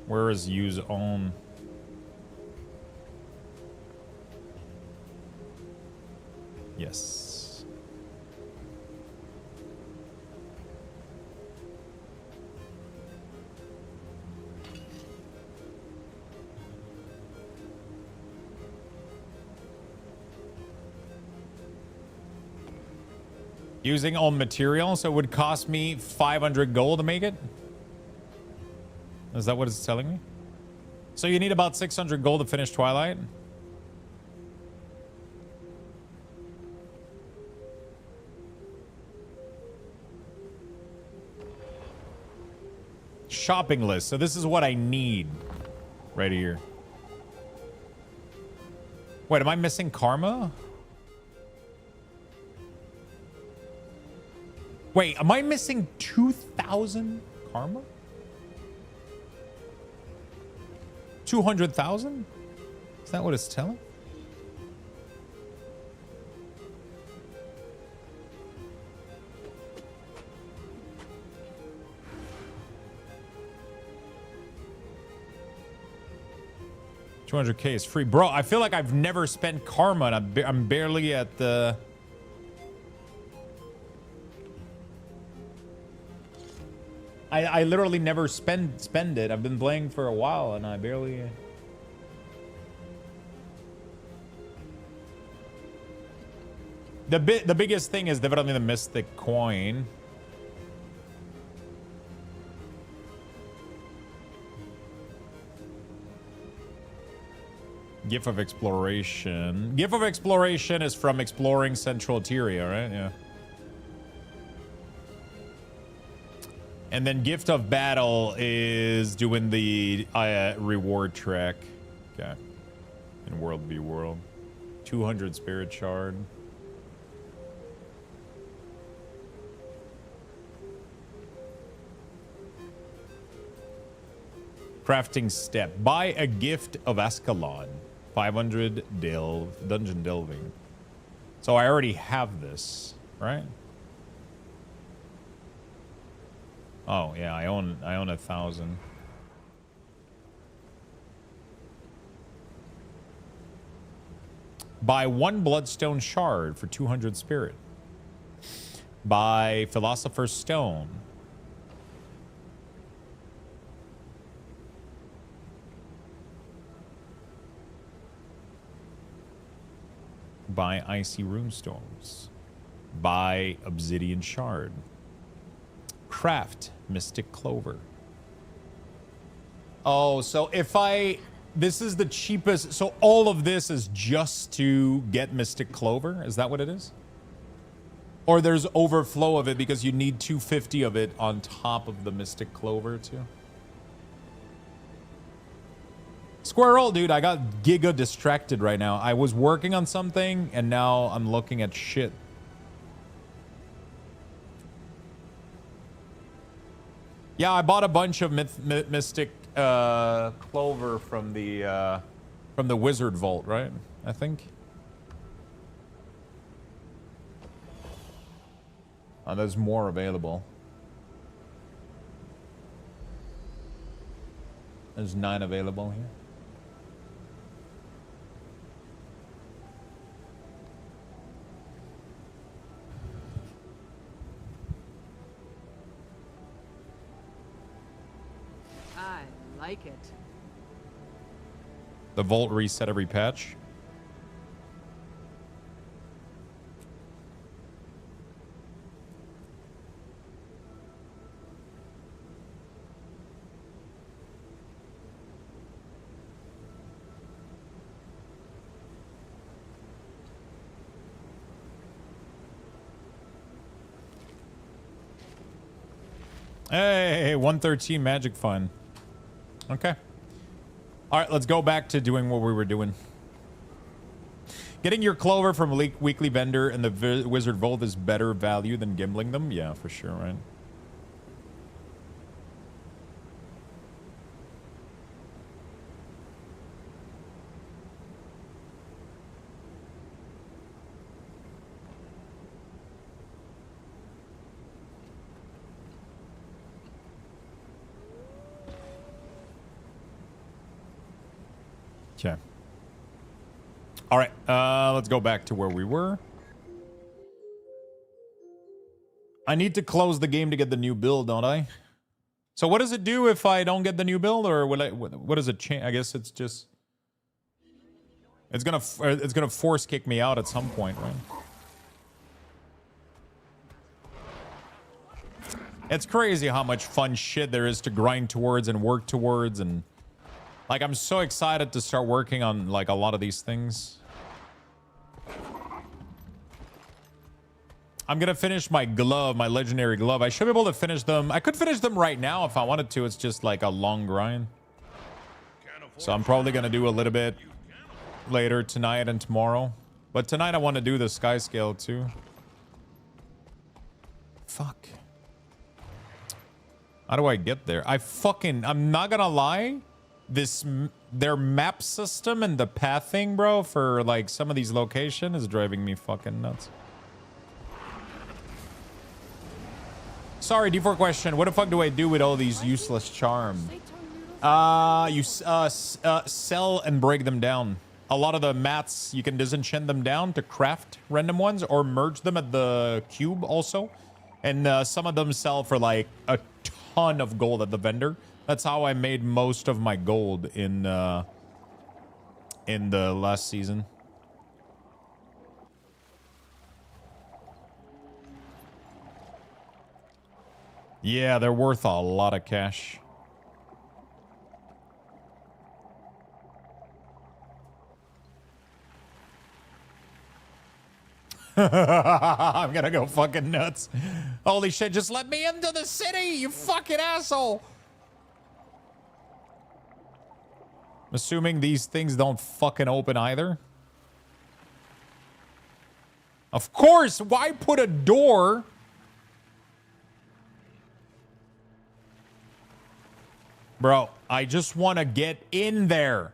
Where is use own? Yes. Using all material, so it would cost me 500 gold to make it? Is that what it's telling me? So you need about 600 gold to finish Twilight? Shopping list. So this is what I need right here. Wait, am I missing karma? Wait, am I missing 2,000 karma? 200,000? Is that what it's telling? $200K is free. Bro, I feel like I've never spent karma and I'm barely at the... I literally never spend it. I've been playing for a while and I barely... The biggest thing is definitely the Mystic Coin. Gift of Exploration. Gift of Exploration is from exploring Central Eteria, right? Yeah. And then Gift of Battle is doing the reward track. Okay. In World v World. 200 Spirit Shard. Crafting Step. Buy a Gift of Ascalon. 500 dungeon delving. So I already have this, right? Oh yeah, I own 1,000. Buy 1 Bloodstone Shard for 200 Spirit. Buy Philosopher's Stone. Buy Icy Runestones. Buy Obsidian Shard. Craft Mystic Clover. Oh, so if this is the cheapest, so all of this is just to get Mystic Clover? Is that what it is? Or there's overflow of it because you need 250 of it on top of the Mystic Clover too? Squirrel, dude, I got giga distracted right now. I was working on something and now I'm looking at shit. Yeah, I bought a bunch of Mystic Clover from the Wizard Vault, right? I think. There's more available. There's 9 available here. I like it. The Vault reset every patch. Hey, 113 Magic Fund. Okay. All right, let's go back to doing what we were doing. Getting your clover from a weekly vendor in the Wizard Vault is better value than gambling them? Yeah, for sure, right? Okay. All right, let's go back to where we were. I need to close the game to get the new build, don't I? So what does it do if I don't get the new build, or will I, what does it change? I guess it's just... It's gonna force kick me out at some point, right? It's crazy how much fun shit there is to grind towards and work towards, and like I'm so excited to start working on like a lot of these things. I'm gonna finish my glove, my legendary glove. I should be able to finish them. I could finish them right now if I wanted to. It's just like a long grind. So I'm probably gonna do a little bit later tonight and tomorrow. But tonight I want to do the sky scale too. Fuck. How do I get there? I'm not gonna lie. Their map system and the pathing, bro, for like some of these locations is driving me fucking nuts. Sorry, D4 question. What the fuck do I do with all these useless charms? You sell and break them down. A lot of the mats, you can disenchant them down to craft random ones or merge them at the cube also. And some of them sell for like a ton of gold at the vendor. That's how I made most of my gold in the last season. Yeah, they're worth a lot of cash. I'm gonna go fucking nuts. Holy shit, just let me into the city, you fucking asshole. I'm assuming these things don't fucking open either. Of course, why put a door? Bro, I just want to get in there.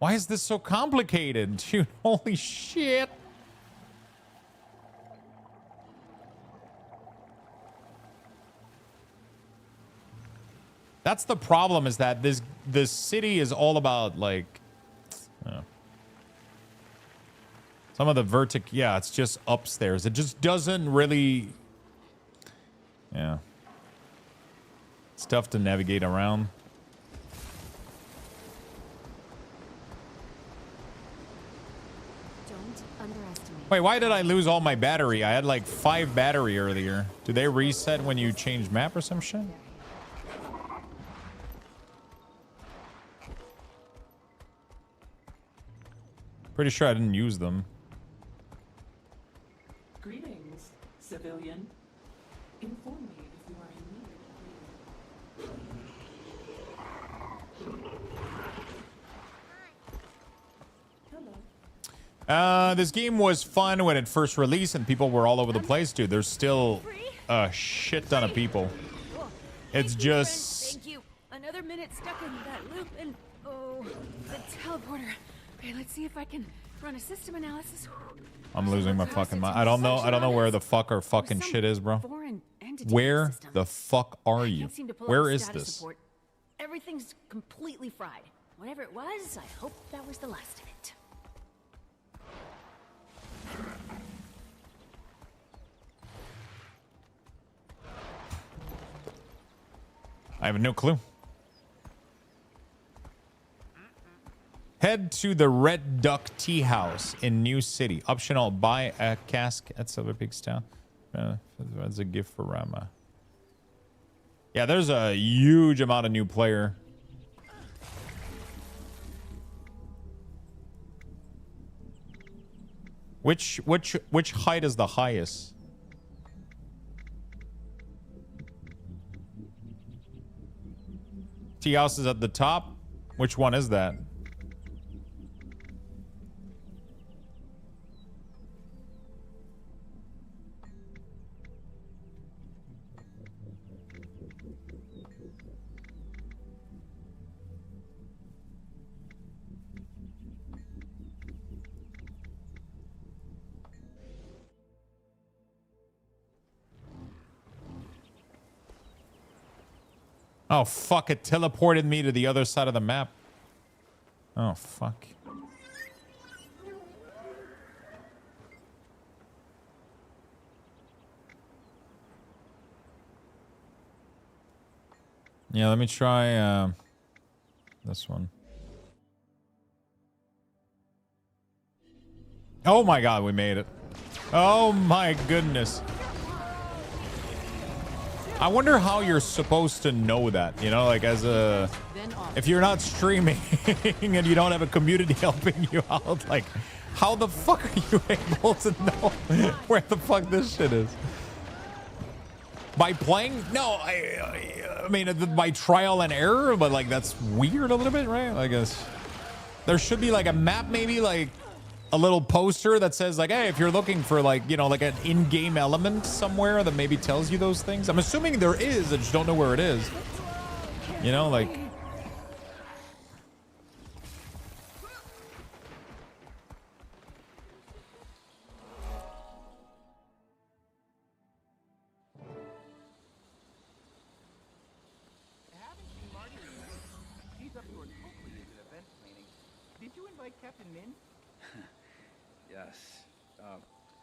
Why is this so complicated? Dude, holy shit. That's the problem, is that this city is all about like some of the yeah, it's just upstairs. It just doesn't really, yeah. It's tough to navigate around. Wait, why did I lose all my battery? I had like 5 battery earlier. Do they reset when you change map or some shit? Pretty sure I didn't use them. Greetings, civilian. Inform me if you are in need. This game was fun when it first released and people were all over the place, dude. There's still a shit ton of people. It's just... Thank you. Another minute stuck in that loop and... oh, the teleporter. Okay, let's see if I can run a system analysis. I'm losing my fucking mind. I don't know where the fuck our fucking shit is, bro. Where the fuck are you? Where is this? Everything's completely fried. Whatever it was, I hope that was the last of it. I have no clue. Head to the Red Duck Tea House in New City. Optional, buy a cask at Silver Peaks Town. That's a gift for Rama. Yeah, there's a huge amount of new player. Which height is the highest? Tea House is at the top. Which one is that? Oh, fuck. It teleported me to the other side of the map. Oh, fuck. Yeah, let me try this one. Oh my god, we made it. Oh my goodness. I wonder how you're supposed to know that, you know, like as a, if you're not streaming and you don't have a community helping you out, like how the fuck are you able to know where the fuck this shit is? By playing? No, I mean, by trial and error, but like that's weird a little bit, right? I guess there should be like a map, maybe like a little poster that says like, hey, if you're looking for like, you know, like an in-game element somewhere that maybe tells you those things. I'm assuming there is, I just don't know where it is. You know, like. She's up to her totally into event planning. Did you invite Captain Min? Yes.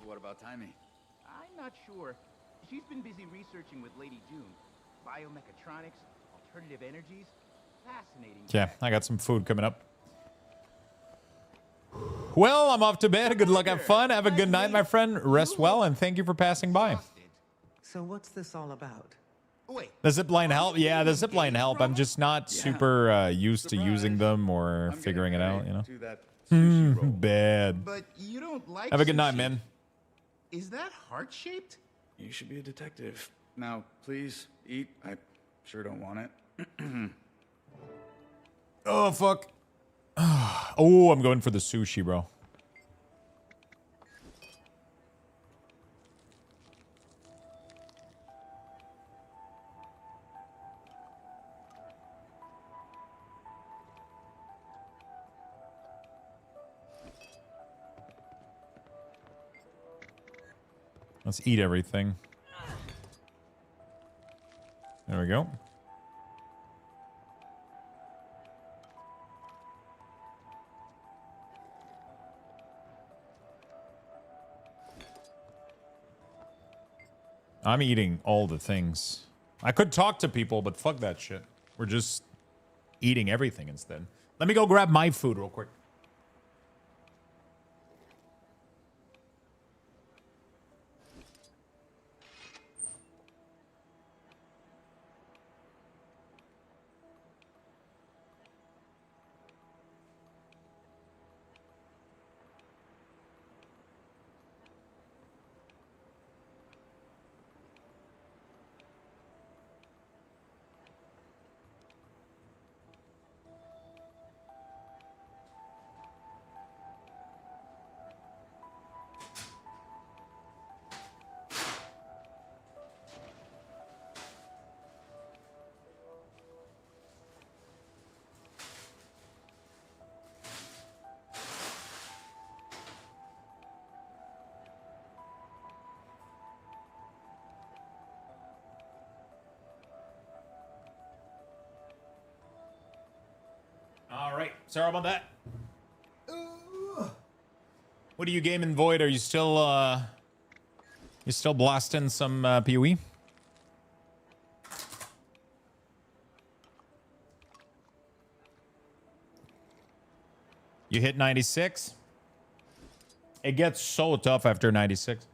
What about Timey? I'm not sure. She's been busy researching with Lady June. Biomechatronics, alternative energies. Fascinating. Yeah, I got some food coming up. Well, I'm off to bed. Good luck, have fun. Have a good night, my friend. Rest well, and thank you for passing by. So what's this all about? The zipline help? Yeah, the zipline help. I'm just not super used to using them or figuring it out, you know? Bad. But you don't like Have a good sushi. night, man. Is that heart-shaped? You should be a detective. Now, please, eat. I sure don't want it. Oh, fuck. Oh, I'm going for the sushi, bro. Let's eat everything. There we go. I'm eating all the things. I could talk to people, but fuck that shit. We're just eating everything instead. Let me go grab my food real quick. All right. Sorry about that. What are you gaming, Void? Are you still blasting some PoE? You hit 96? It gets so tough after 96.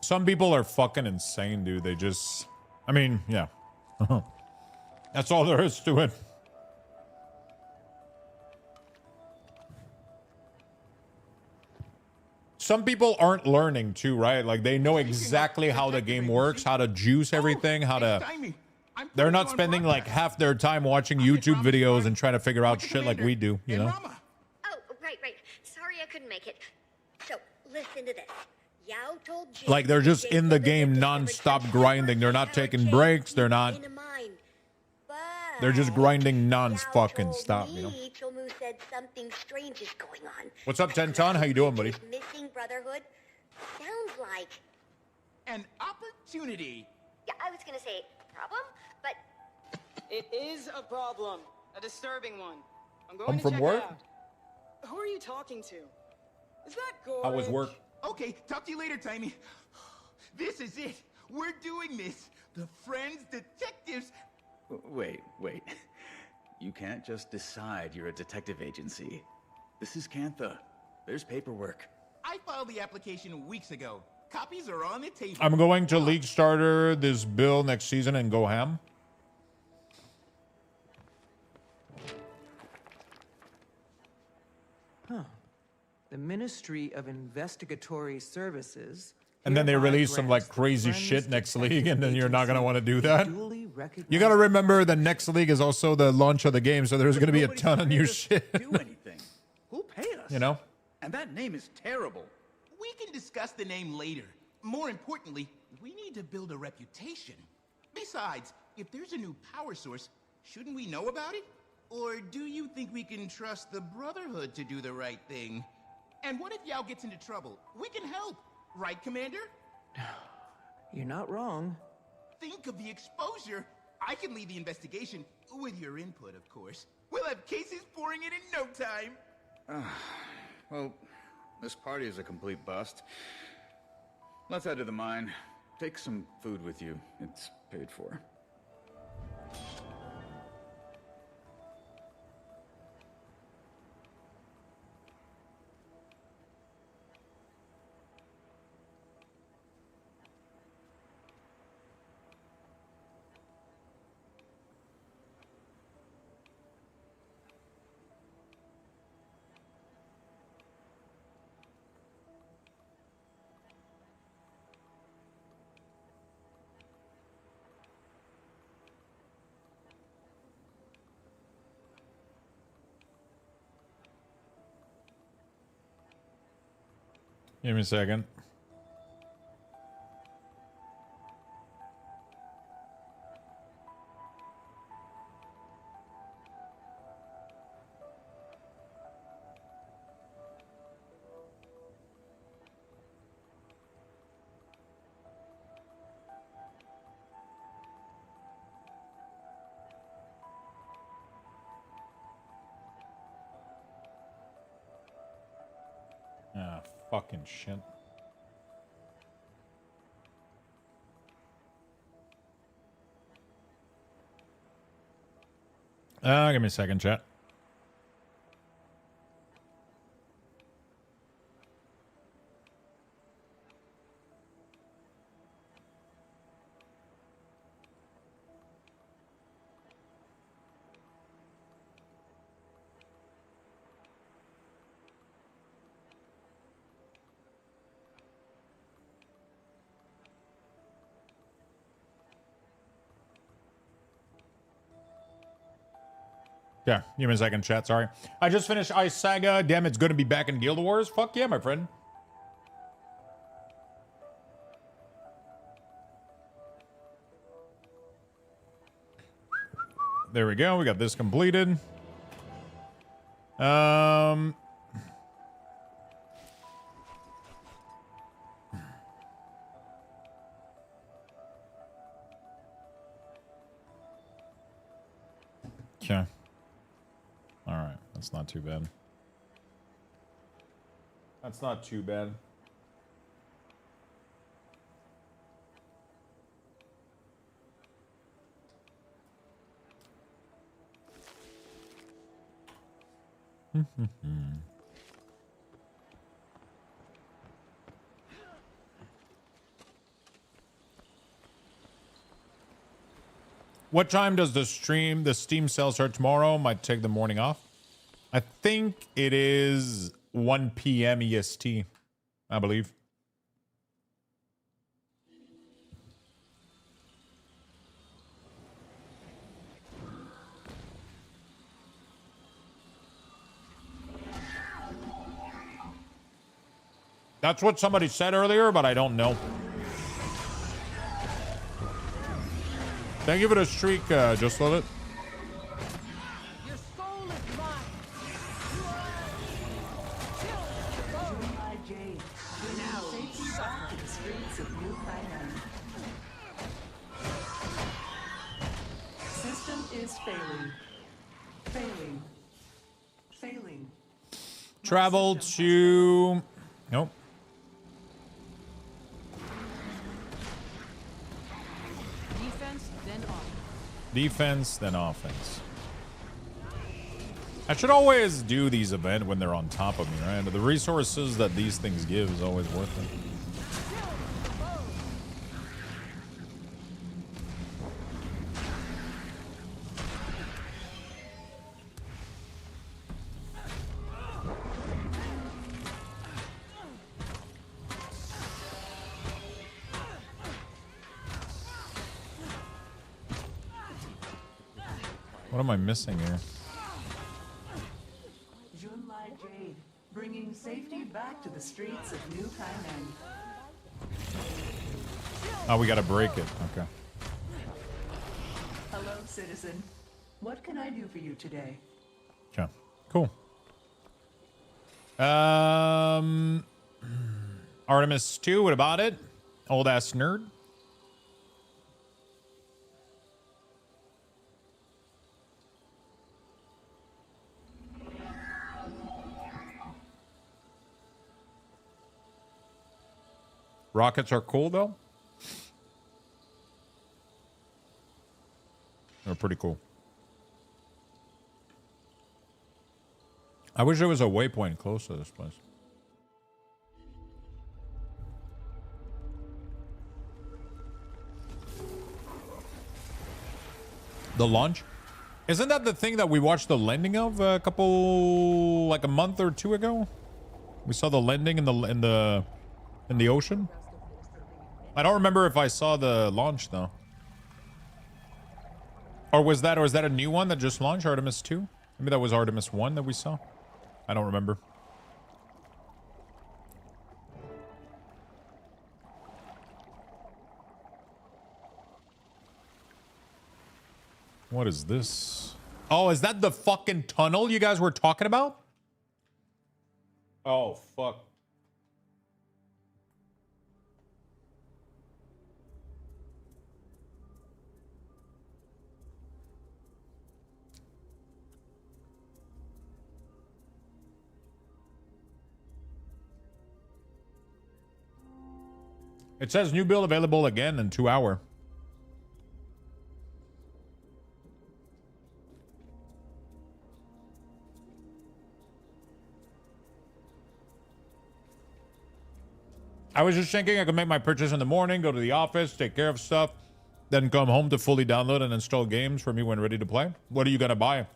Some people are fucking insane, dude. They just... I mean, yeah. That's all there is to it. Some people aren't learning too, right? Like, they know exactly how the game works, how to juice everything, how to... They're not spending, like, half their time watching YouTube videos and trying to figure out shit like we do, you know? Oh, right. Sorry I couldn't make it. So, listen to this. Yao told Jin Like, they're just in the game non-stop grinding. They're not taking breaks. They're not... They're just grinding non-fucking stop, you know? Chomu said something strange is going on. What's up, Tenton? How you doing, buddy? Missing Brotherhood? Sounds like an opportunity. Yeah, I was gonna say problem, but it is a problem, a disturbing one. I'm going Home to from check work? it out. Who are you talking to? Is that Gorge? How was work? Okay, talk to you later, Timey. This is it. We're doing this. The Friends Detectives. Wait. You can't just decide you're a detective agency. This is Cantha. There's paperwork. I filed the application weeks ago. Copies are on the table. I'm going to league starter this bill next season and go ham. Huh. The Ministry of Investigatory Services. And then they hereby release some like grants crazy Friends shit next Detective league, and then you're not gonna want to do that. duly recognized- You gotta remember the next league is also the launch of the game, so there's gonna be a ton of new shit. Do anything. Who'll pay us? You know? And that name is terrible. We can discuss the name later. More importantly, we need to build a reputation. Besides, if there's a new power source, shouldn't we know about it? Or do you think we can trust the Brotherhood to do the right thing? And what if Yao gets into trouble? We can help. Right, Commander? You're not wrong. Think of the exposure. I can lead the investigation, with your input, of course. We'll have cases pouring in no time. Well, this party is a complete bust. Let's head to the mine. Take some food with you. It's paid for. Give me a second. Ah, fucking shit. Give me a second, chat. Yeah, give me a second, chat. Sorry. I just finished Ice Saga. Damn, it's good to be back in Guild Wars. Fuck yeah, my friend. There we go. We got this completed. Okay. All right. That's not too bad. That's not too bad. What time does the Steam sale start tomorrow? Might take the morning off. I think it is 1 p.m. EST, I believe. That's what somebody said earlier, but I don't know. Thank you for the streak, just love it. Your soul is mine. You are killed. Jade. Now, back to the streets of New Thailand. System is failing. Failing. Failing. Travel to... Nope. Defense, then offense. Defense, then offense. I should always do these events when they're on top of me, right? The resources that these things give is always worth it. What am I missing here? Junlai Jade, bringing safety back to the streets of New Thailand. Oh, we gotta break it. Okay. Hello, citizen. What can I do for you today? Okay. Cool. Artemis 2, what about it? Old ass nerd. Rockets are cool though. They're pretty cool. I wish there was a waypoint close to this place. The launch? Isn't that the thing that we watched the landing of a couple, like a month or two ago? We saw the landing in the ocean. I don't remember if I saw the launch though. Or was that a new one that just launched, Artemis 2? Maybe that was Artemis 1 that we saw. I don't remember. What is this? Oh, is that the fucking tunnel you guys were talking about? Oh, fuck. It says new build available again in 2 hours. I was just thinking I could make my purchase in the morning, go to the office, take care of stuff, then come home to fully download and install games for me when ready to play. What are you gonna buy?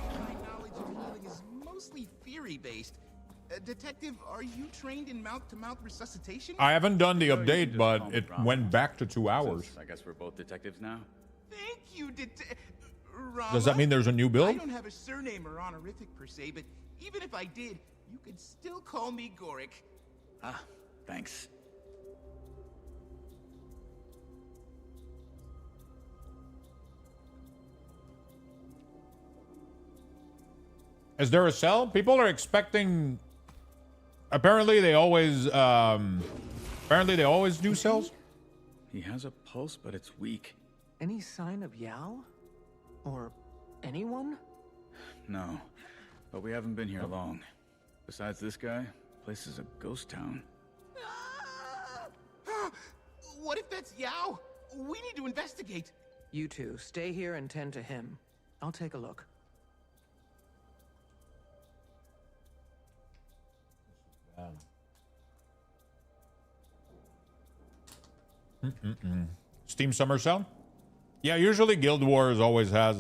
My knowledge of healing is mostly theory-based. Detective, are you trained in mouth-to-mouth resuscitation? I haven't done the update, but it went back to 2 hours. I guess we're both detectives now. Thank you, Does that mean there's a new build? I don't have a surname or honorific per se, but even if I did, you could still call me Gorik. Ah, thanks. Is there a cell? People are expecting... Apparently they always do cells. He has a pulse, but it's weak. Any sign of Yao? Or anyone? No, but we haven't been here long. Besides this guy, place is a ghost town. What if that's Yao? We need to investigate. You two, stay here and tend to him. I'll take a look. Steam Summer Sale? Yeah, usually Guild Wars always has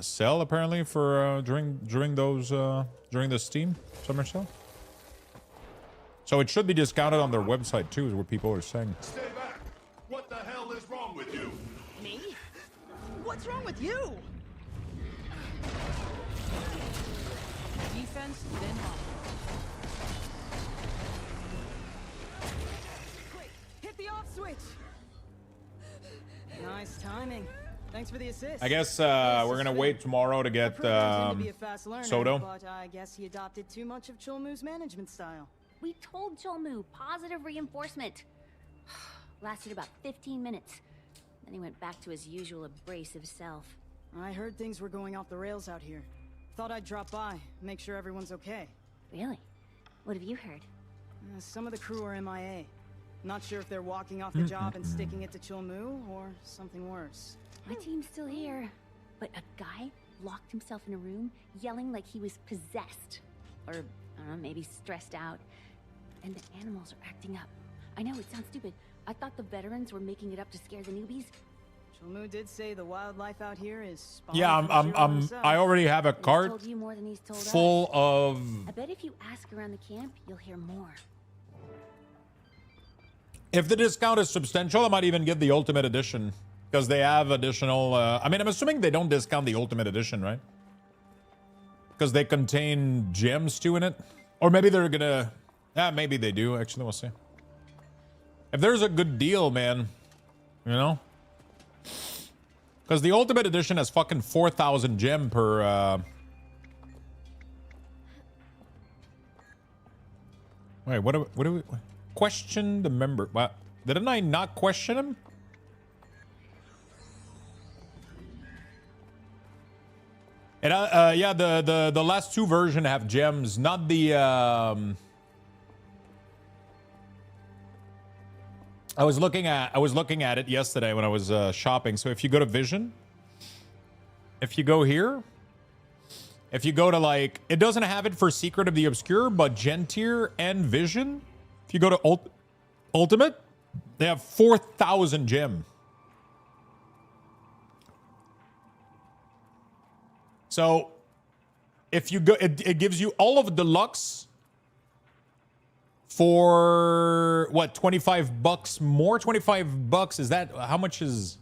sale apparently for during the Steam Summer Sale. So it should be discounted on their website too, is what people are saying. Stay back! What the hell is wrong with you? Me? What's wrong with you? Defense, then offense. Quick, hit the off switch. Nice timing. Thanks for the assist. I guess we're gonna wait tomorrow to get To be a fast learner, Soto. but I guess he adopted too much of Cholmu's management style. We told Cholmu positive reinforcement. Lasted about 15 minutes. Then he went back to his usual abrasive self. I heard things were going off the rails out here. Thought I'd drop by, make sure everyone's okay. Really? What have you heard? Some of the crew are MIA. Not sure if they're walking off the job and sticking it to Cholmu, or something worse. My team's still here. But a guy locked himself in a room, yelling like he was possessed. Or, I don't know, maybe stressed out. And the animals are acting up. I know, it sounds stupid. I thought the veterans were making it up to scare the newbies. Cholmu did say the wildlife out here is Yeah, I already have a cart told you more than he's told full us. of. I bet if you ask around the camp, you'll hear more. If the discount is substantial, I might even get the Ultimate Edition because they have additional. I mean, I'm assuming they don't discount the Ultimate Edition, right? Because they contain gems too in it, or maybe they're gonna. Yeah, maybe they do. Actually, we'll see. If there's a good deal, man, you know. Because the Ultimate Edition has fucking 4,000 gem per. Wait, what do we question the member? What? Didn't I not question him? And yeah, the last two versions have gems, not the. I was looking at it yesterday when I was shopping. So if you go to Vision, if you go here, if you go to like, it doesn't have it for Secret of the Obscure, but Gentier and Vision. If you go to Ultimate, they have 4,000 gem. So if you go, it gives you all of Deluxe for what, 25 bucks more? 25 bucks, is that how much is?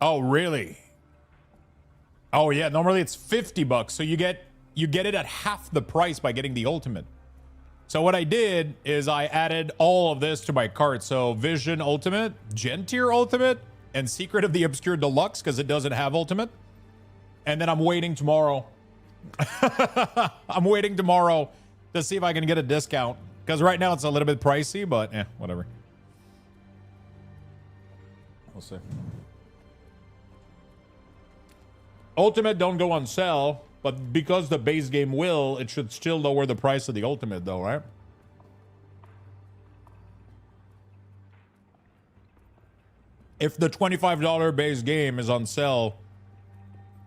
Oh, really? Oh yeah, normally it's 50 bucks. So you get it at half the price by getting the Ultimate. So what I did is I added all of this to my cart. So Vision Ultimate, Gentier Ultimate, and Secret of the Obscure Deluxe because it doesn't have Ultimate. And then I'm waiting tomorrow. I'm waiting tomorrow to see if I can get a discount. Because right now it's a little bit pricey, but whatever. We'll see. Ultimate don't go on sale. But because the base game will, it should still lower the price of the Ultimate though, right? If the $25 base game is on sale,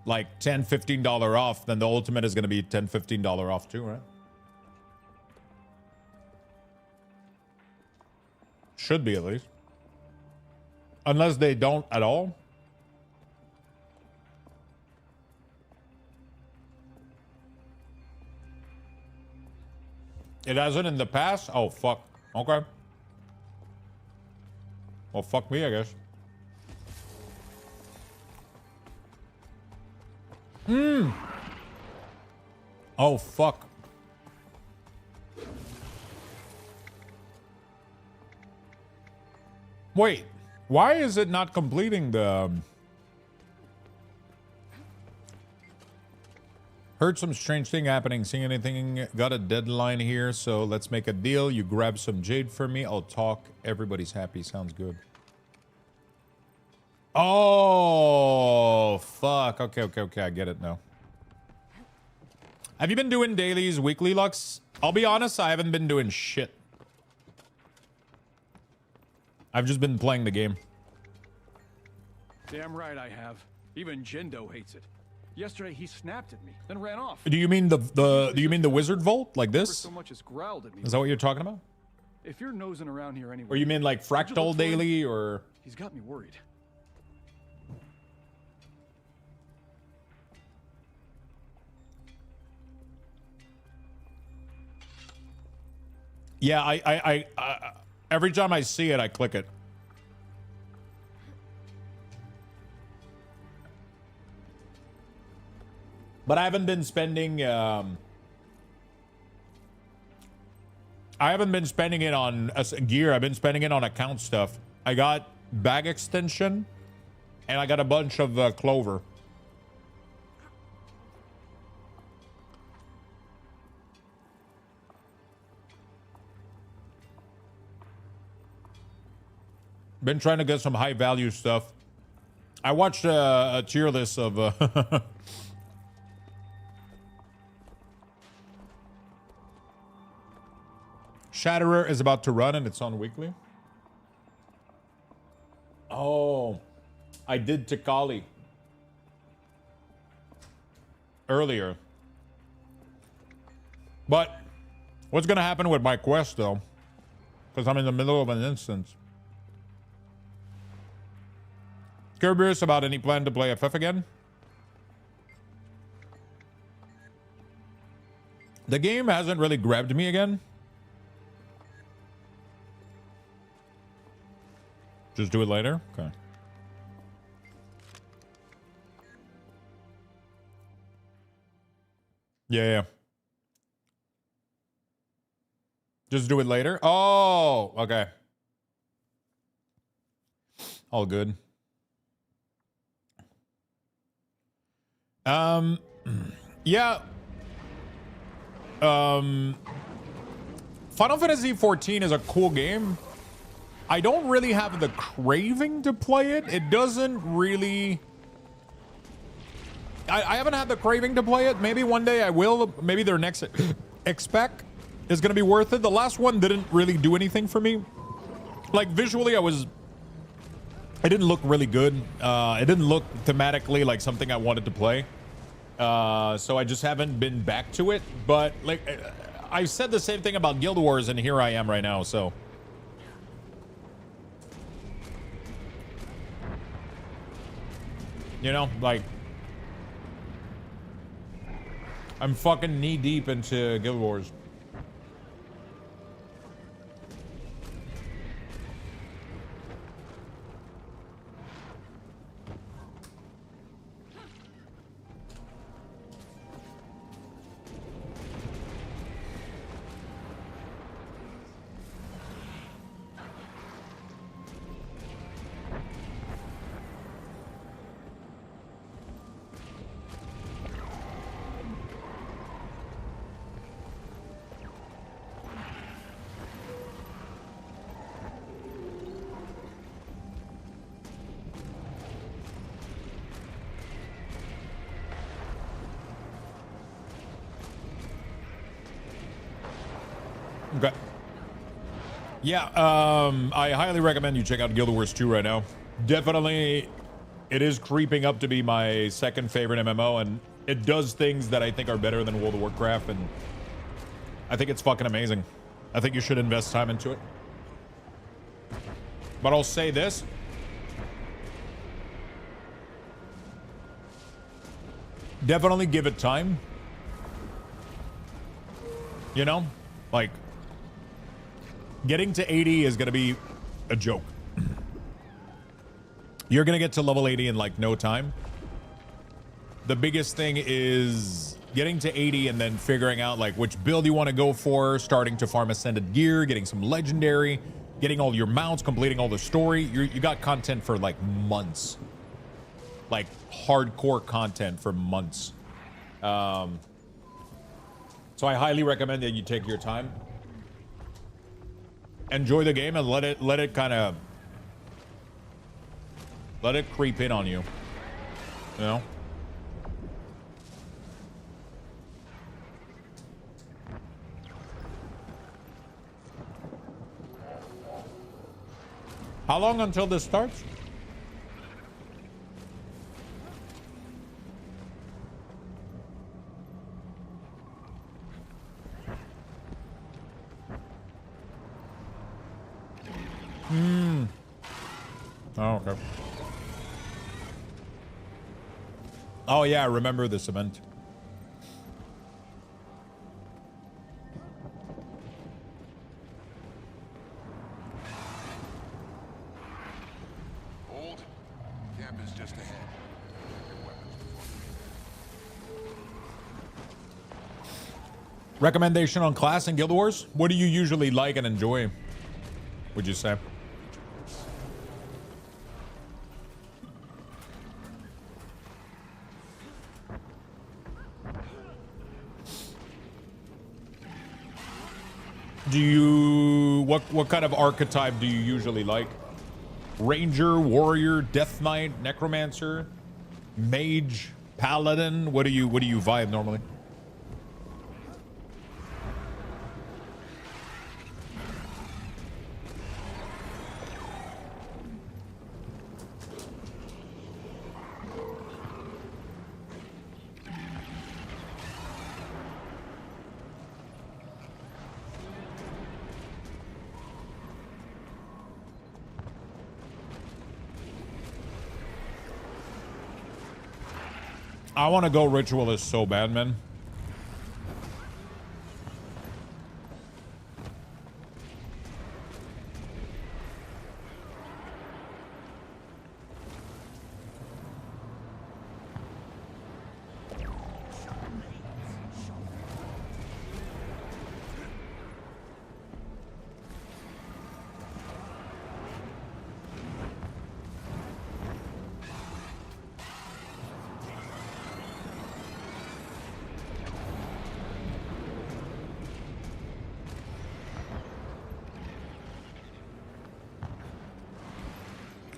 like $10, $15 off, then the Ultimate is going to be $10, $15 off too, right? Should be at least. Unless they don't at all. It hasn't in the past? Oh, fuck. Okay. Well, fuck me, I guess. Oh, fuck. Wait. Why is it not completing the... Heard some strange thing happening. Seeing anything? Got a deadline here, so let's make a deal. You grab some jade for me. I'll talk. Everybody's happy. Sounds good. Oh, fuck. Okay. I get it now. Have you been doing dailies, weekly, Lux? I'll be honest, I haven't been doing shit. I've just been playing the game. Damn right I have. Even Jindo hates it. Yesterday he snapped at me, then ran off. Do you mean do you mean the wizard vault like this? So much as growled at me. Is that what you're talking about? If you're nosing around here anyway. Or you mean like Fractal Daily or? He's got me worried. Yeah, I every time I see it, I click it. But I haven't been spending it on gear. I've been spending it on account stuff. I got bag extension and I got a bunch of clover. Been trying to get some high value stuff. I watched a tier list of Shatterer is about to run and it's on weekly. Oh, I did Tikali earlier. But what's gonna happen with my quest though? Because I'm in the middle of an instance. Curious about any plan to play FF again? The game hasn't really grabbed me again. Just do it later? Okay. Yeah. Just do it later? Oh, okay. All good. Yeah. Final Fantasy XIV is a cool game. I don't really have the craving to play it. It doesn't really... I haven't had the craving to play it. Maybe one day I will. Maybe their next expec is going to be worth it. The last one didn't really do anything for me. Like, visually, it didn't look really good. It didn't look thematically like something I wanted to play. So I just haven't been back to it. But, like, I said the same thing about Guild Wars, and here I am right now, so... You know, like... I'm fucking knee deep into Guild Wars. Okay. Yeah, I highly recommend you check out Guild Wars 2 right now. Definitely, it is creeping up to be my second favorite MMO, and it does things that I think are better than World of Warcraft, and I think it's fucking amazing. I think you should invest time into it. But I'll say this. Definitely give it time. You know? Like... Getting to 80 is going to be a joke. You're going to get to level 80 in like no time. The biggest thing is getting to 80 and then figuring out like which build you want to go for, starting to farm ascended gear, getting some legendary, getting all your mounts, completing all the story. You got content for like months. Like hardcore content for months. So I highly recommend that you take your time. Enjoy the game and let it kind of let it creep in on you. You know? How long until this starts? Oh, okay. Oh, yeah, I remember this event. Hold. Camp is just ahead. Get weapons before Recommendation on class in Guild Wars? What do you usually like and enjoy, would you say? Do you what kind of archetype do you usually like? Ranger, warrior, death knight, necromancer, mage, paladin? What do you vibe normally? I want to go ritualist so bad, man.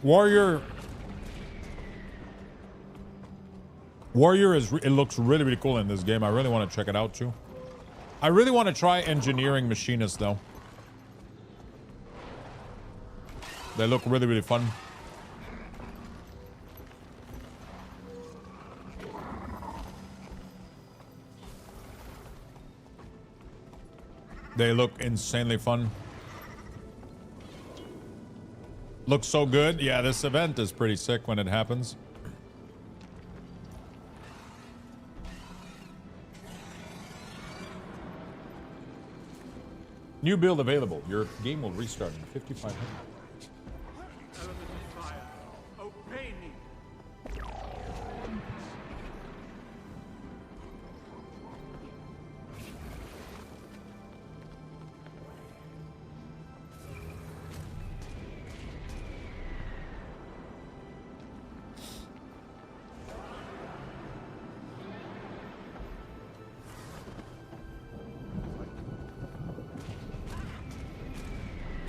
Warrior is it looks really cool in this game. I really want to check it out too. I really want to try engineering machinists though. They look really fun. They look insanely fun. Looks so good. Yeah, this event is pretty sick when it happens. New build available. Your game will restart in 5,500. Obey me.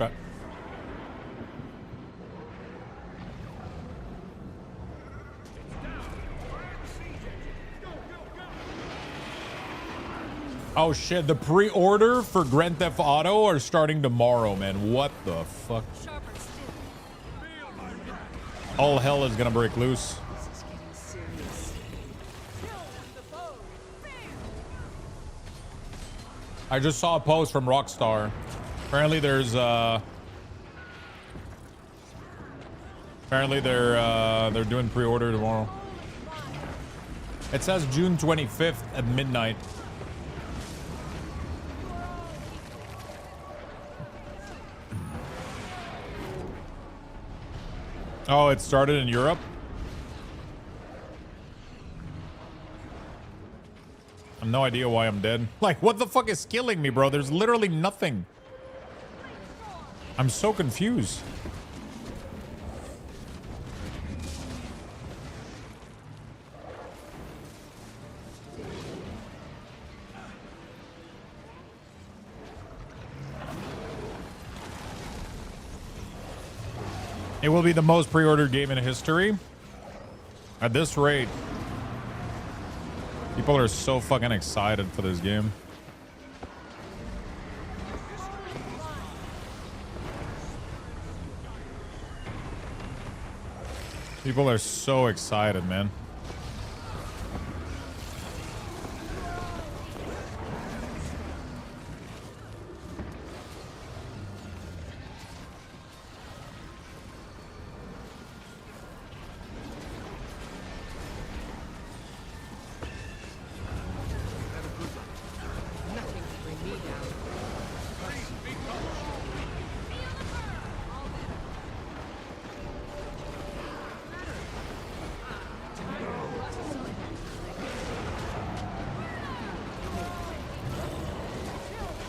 Okay. Oh shit, the pre-order for Grand Theft Auto are starting tomorrow, man. What the fuck? All hell is gonna break loose. I just saw a post from Rockstar. Apparently there's apparently they're doing pre-order tomorrow. It says June 25th at midnight. Oh, it started in Europe? I have no idea why I'm dead. Like, what the fuck is killing me, bro? There's literally nothing. I'm so confused. It will be the most pre-ordered game in history. At this rate, people are so fucking excited for this game. People are so excited, man.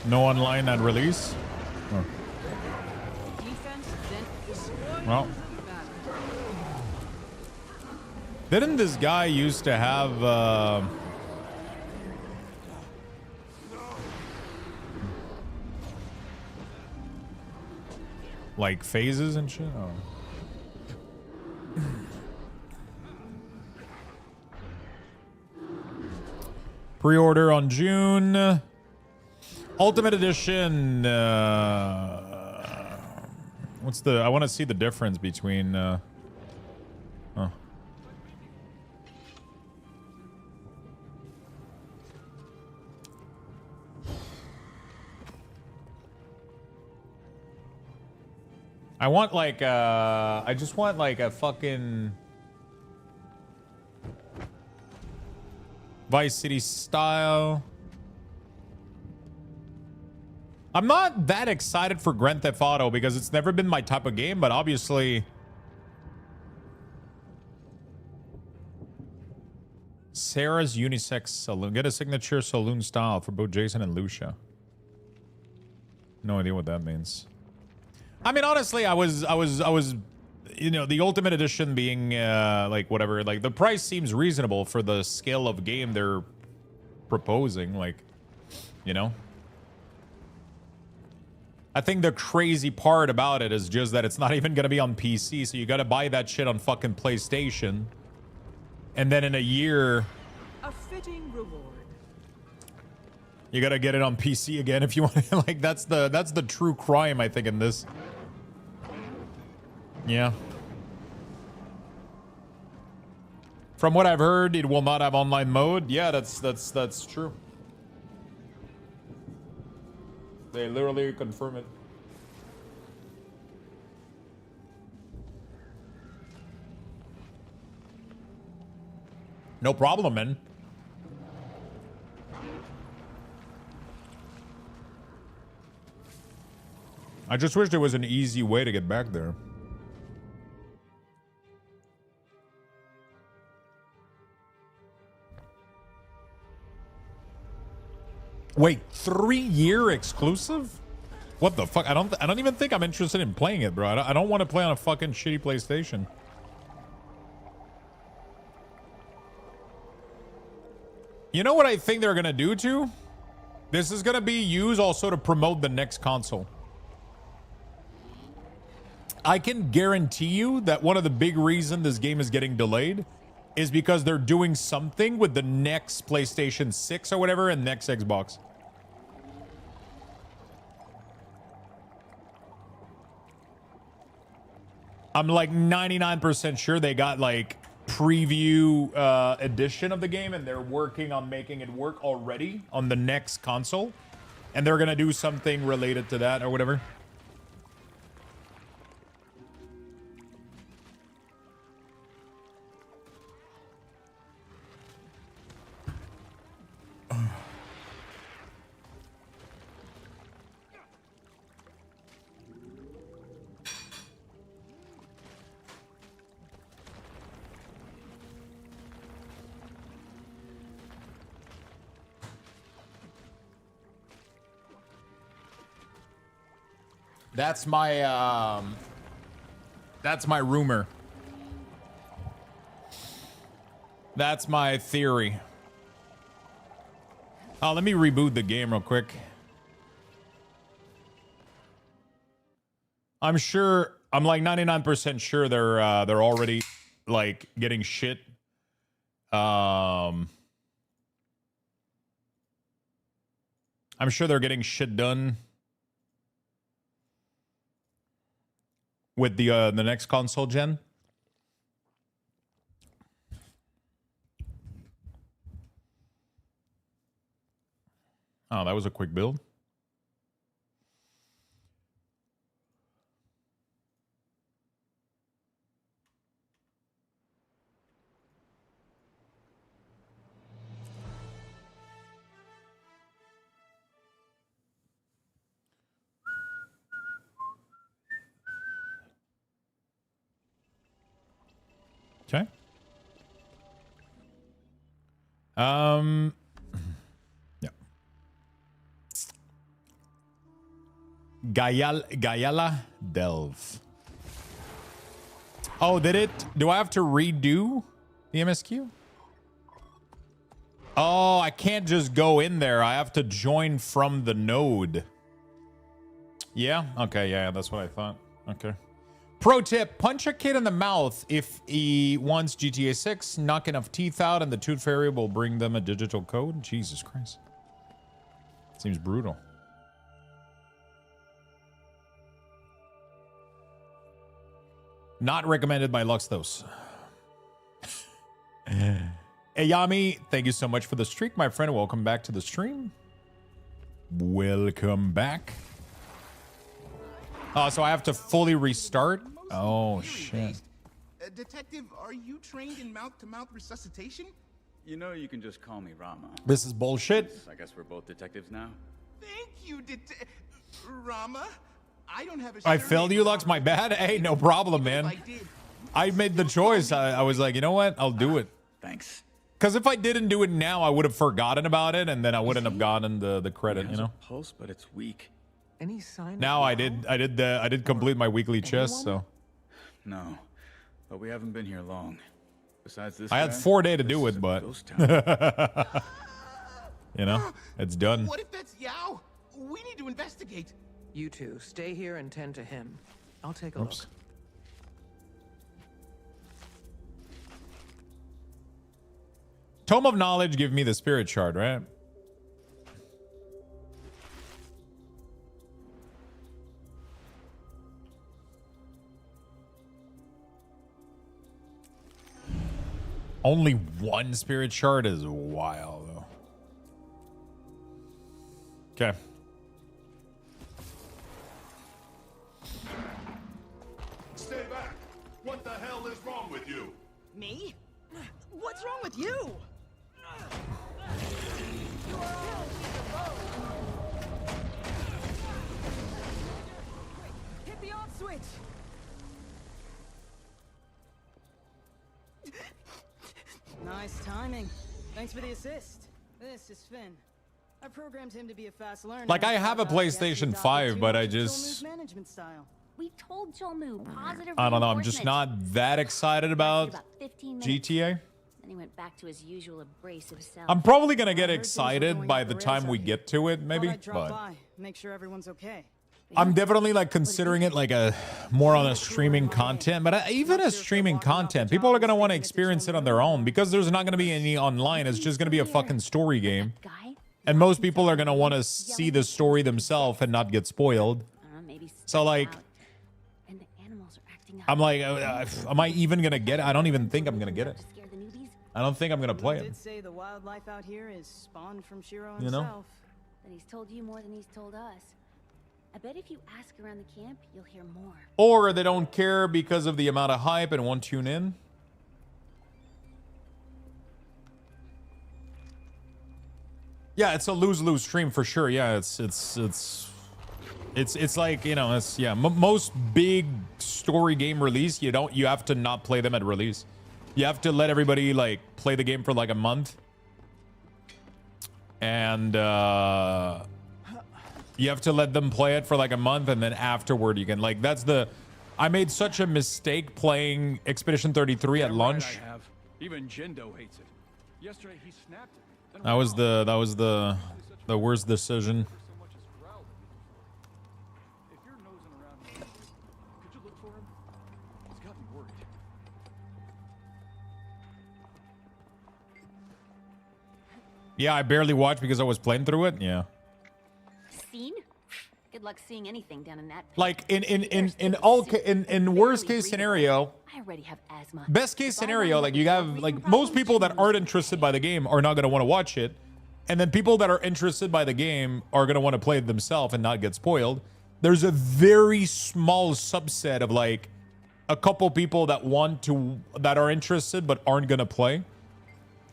No online at release? Oh. Well. Didn't this guy used to have like phases and shit? Oh. Pre-order on June. Ultimate Edition. What's the? I want to see the difference between. Oh. I want like I just want like a fucking Vice City style. I'm not that excited for Grand Theft Auto because it's never been my type of game, but obviously Sarah's unisex saloon. Get a signature saloon style for both Jason and Lucia. No idea what that means. I mean, honestly, I was, you know, the Ultimate Edition being like whatever, like the price seems reasonable for the scale of game they're proposing, like, you know. I think the crazy part about it is just that it's not even gonna be on PC, so you gotta buy that shit on fucking PlayStation, and then in a year, A fitting reward. you gotta get it on PC again if you want. Like that's the true crime, I think, in this. Yeah. From what I've heard, it will not have online mode. Yeah, that's true. They literally confirm it. No problem, man. I just wish there was an easy way to get back there. Wait, 3-year exclusive? What the fuck? I don't even think I'm interested in playing it, bro. I don't want to play on a fucking shitty PlayStation. You know what I think they're gonna do too? This is gonna be used also to promote the next console. I can guarantee you that one of the big reasons this game is getting delayed is because they're doing something with the next PlayStation 6 or whatever and next Xbox. I'm like 99% sure they got like preview edition of the game and they're working on making it work already on the next console. And they're gonna do something related to that or whatever. That's my rumor. That's my theory. Oh, let me reboot the game real quick. I'm sure, I'm like 99% sure they're already like getting shit. I'm sure they're getting shit done with the next console gen. Oh, that was a quick build. Okay. Yeah. Gayala Delve. Oh, did it? Do I have to redo the MSQ? Oh, I can't just go in there. I have to join from the node. Yeah? Okay, yeah, that's what I thought. Okay. Pro tip, punch a kid in the mouth if he wants GTA 6. Knock enough teeth out and the Tooth Fairy will bring them a digital code. Jesus Christ. Seems brutal. Not recommended by Luxthos. Ayami, thank you so much for the streak, my friend. Welcome back to the stream. Welcome back. Oh, so I have to fully restart? Oh, shit. Detective, are you trained in mouth-to-mouth resuscitation? You know you can just call me Rama. This is bullshit. I guess we're both detectives now. Thank you, Rama. I don't have a I failed you, Lux. My bad. Hey, no problem, man. I made the choice. I was like, you know what? I'll do it. Thanks. Because if I didn't do it now, I would have forgotten about it, and then I wouldn't have gotten the credit, you know? Pulse, but it's weak. Any sign? Now I did complete my weekly chest, so. No, but we haven't been here long. Besides this, I had 4 days to do it, but you know, it's done. What if that's Yao? We need to investigate. You two, stay here and tend to him. I'll take a look. Tome of Knowledge give me the spirit shard, right? Only one spirit shard is wild, though. Okay. Stay back! What the hell is wrong with you? Me? What's wrong with you? Hit the off switch. Nice timing. Thanks for the assist. This is Finn. I programmed him to be a fast learner. Like, I have a PlayStation 5, but I just... management style. We told Jolmu positive. I don't know. I'm just not that excited about GTA. Then he went back to his usual abrasive self. I'm probably gonna get excited by the time we get to it, maybe. But Make sure everyone's okay. I'm definitely like considering it like a more on a streaming content. But even as streaming content, people are gonna want to experience it on their own because there's not gonna be any online. It's just gonna be a fucking story game, and most people are gonna want to see the story themselves and not get spoiled. So like. I'm like, am I even gonna get it? I don't even think I'm gonna get it. I don't think I'm gonna play it. Did say the wildlife out here is spawned from Shiro You know? himself. But he's told you more than he's told us. I bet if you ask around the camp, you'll hear more. Or they don't care because of the amount of hype and won't tune in. Yeah, it's a lose-lose stream for sure. Yeah, it's like, you know, it's most big story game release, you have to not play them at release. You have to let everybody like play the game for like a month. And you have to let them play it for like a month, and then afterward you can like I made such a mistake playing Expedition 33 at launch. Even Jindo hates it. Yesterday he snapped it. That was the worst decision. Yeah, I barely watched because I was playing through it. Yeah. Seen? Good luck seeing anything down in that pit. Like in worst case scenario, I already have asthma. best case scenario, like you have like most people that aren't interested by the game are not going to want to watch it, and then people that are interested by the game are going to want to play it themselves and not get spoiled. There's a very small subset of like a couple people that are interested but aren't going to play.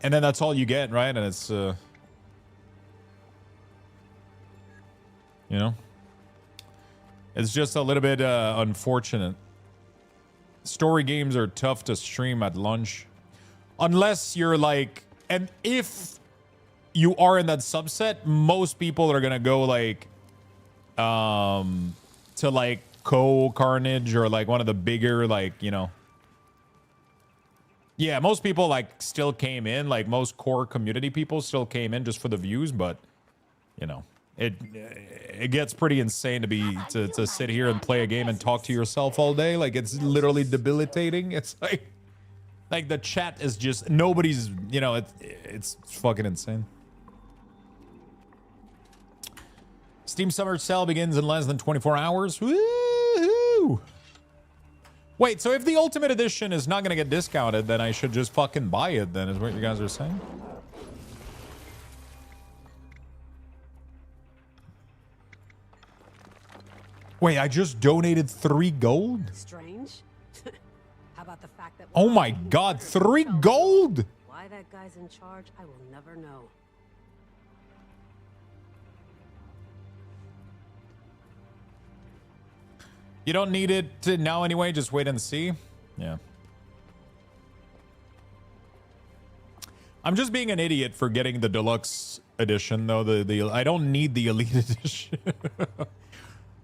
And then that's all you get, right? And it's, you know, it's just a little bit unfortunate. Story games are tough to stream at launch. Unless you're like, and if you are in that subset, most people are going to go like to like Carnage or like one of the bigger, like, you know. Yeah, most people like still came in, like most core community people still came in just for the views, but you know, it gets pretty insane to sit here and play a game and talk to yourself all day. Like, it's literally debilitating. It's like the chat is just nobody's, you know, it's fucking insane. Steam Summer Sale begins in less than 24 hours. Woohoo! Wait, so if the Ultimate Edition is not going to get discounted, then I should just fucking buy it, then, is what you guys are saying? Wait, I just donated 3 gold? Strange? How about the fact that... Oh my god, 3 gold? Why that guy's in charge, I will never know. You don't need it to now anyway, just wait and see. Yeah. I'm just being an idiot for getting the deluxe edition, though. I don't need the elite edition.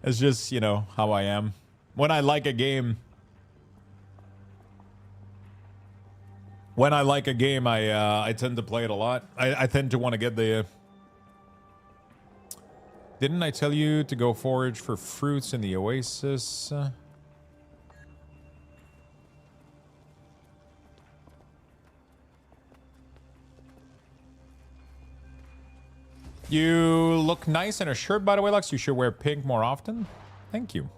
It's just, you know, how I am. When I like a game, I tend to play it a lot. I tend to want to get the... Didn't I tell you to go forage for fruits in the oasis? You look nice in a shirt, by the way, Lux. You should wear pink more often. Thank you.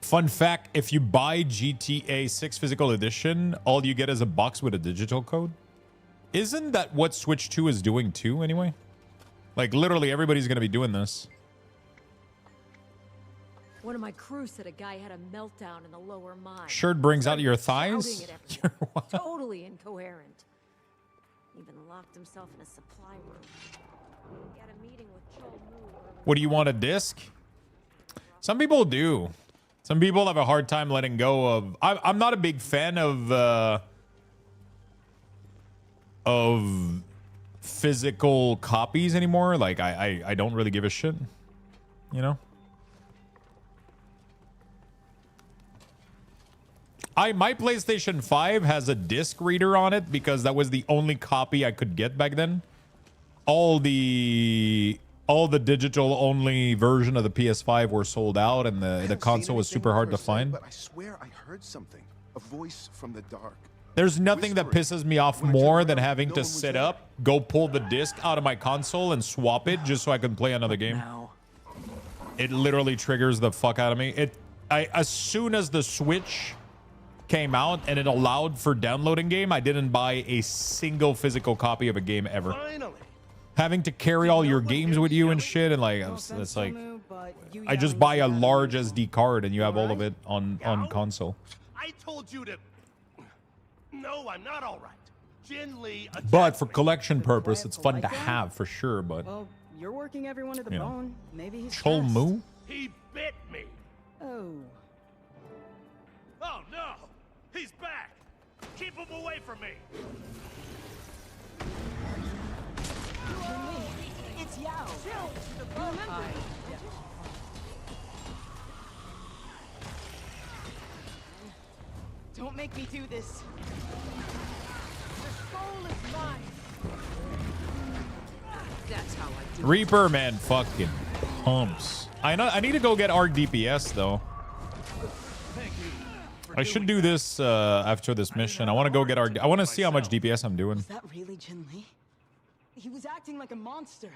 Fun fact, if you buy GTA 6 Physical Edition, all you get is a box with a digital code. Isn't that what Switch 2 is doing too, anyway? Like, literally everybody's going to be doing this. One of my crew said a guy had a meltdown in the lower mine. Shirt brings out your thighs? Totally incoherent. Even locked himself in a supply room. He had a meeting with Joel Moore. What, do you want a disc? Some people do. Some people have a hard time letting go of... I'm not a big fan of physical copies anymore. Like, I don't really give a shit. You know? My PlayStation 5 has a disc reader on it because that was the only copy I could get back then. All the digital only version of the PS5 were sold out, and the console was super hard to find. But I swear I heard something. A voice from the dark. There's nothing that pisses me off more than having to sit up, go pull the disc out of my console and swap it just so I can play another game. It literally triggers the fuck out of me. As soon as the Switch came out and it allowed for downloading game, I didn't buy a single physical copy of a game ever. Finally. Having to carry all your games with you and shit, and like, it's like, I just buy a large SD card and you have all of it on console. I told you to... No, I'm not all right. Jin Lee... But for collection purpose, it's fun to have for sure, but... Well, you're working everyone to the you know. bone. Maybe he's Chol stressed. Mu? He bit me. Oh. Oh, no. He's back. Keep him away from me. It's Yao. Don't make me do this. The soul is mine. That's how I do Reaper, man, fucking pumps. I need to go get ARC DPS though. I should do this after this mission. I want to go get ARC. I want to see how much DPS I'm doing. Was that really Jin Lee? He was acting like a monster.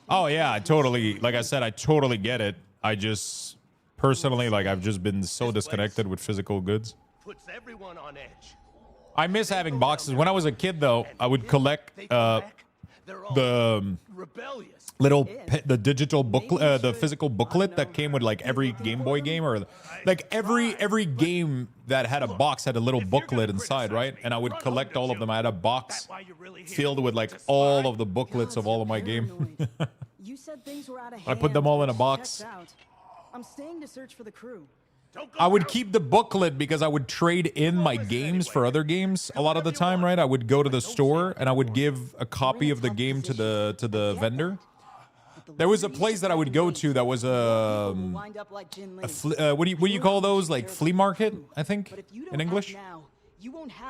Oh yeah, I totally, like I said, I totally get it. I just personally, like, I've just been so disconnected with physical goods. Puts everyone on edge. I miss having boxes. When I was a kid, though, I would collect the little the digital booklet, the physical booklet that came with like every Game Boy game, or like every game that had a box had a little booklet inside, right? And I would collect all of them. I had a box filled with like all of the booklets of all of my game. You said things were out of I put them all in a box. Checks out. I'm staying to search for the crew. I would keep the booklet because I would trade in my games for other games a lot of the time, right? I would go to the store and I would give a copy of the game to the vendor. There was a place that I would go to that was what do you call those? Like flea market, I think, in English.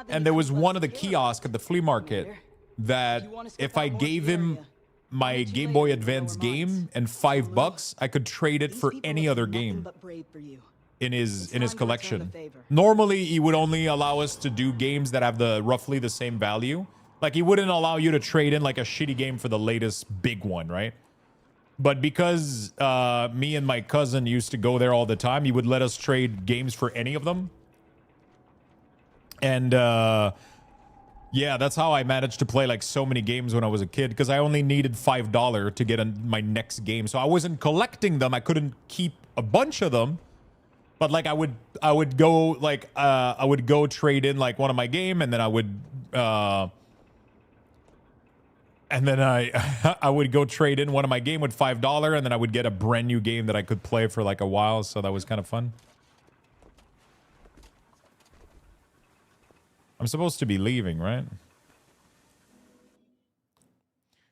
And there was one of the kiosks at the flea market that if I gave him my Game Boy Advance game and $5, I could trade it for any other game in his collection. Normally, he would only allow us to do games that have roughly the same value. Like he wouldn't allow you to trade in like a shitty game for the latest big one, right? But because me and my cousin used to go there all the time, he would let us trade games for any of them. And yeah, that's how I managed to play like so many games when I was a kid, because I only needed $5 to get my next game. So I wasn't collecting them. I couldn't keep a bunch of them. But like I would go like I would go trade in like one of my game, and then I would I would go trade in one of my game with $5, and then I would get a brand new game that I could play for like a while. So that was kind of fun. I'm supposed to be leaving, right?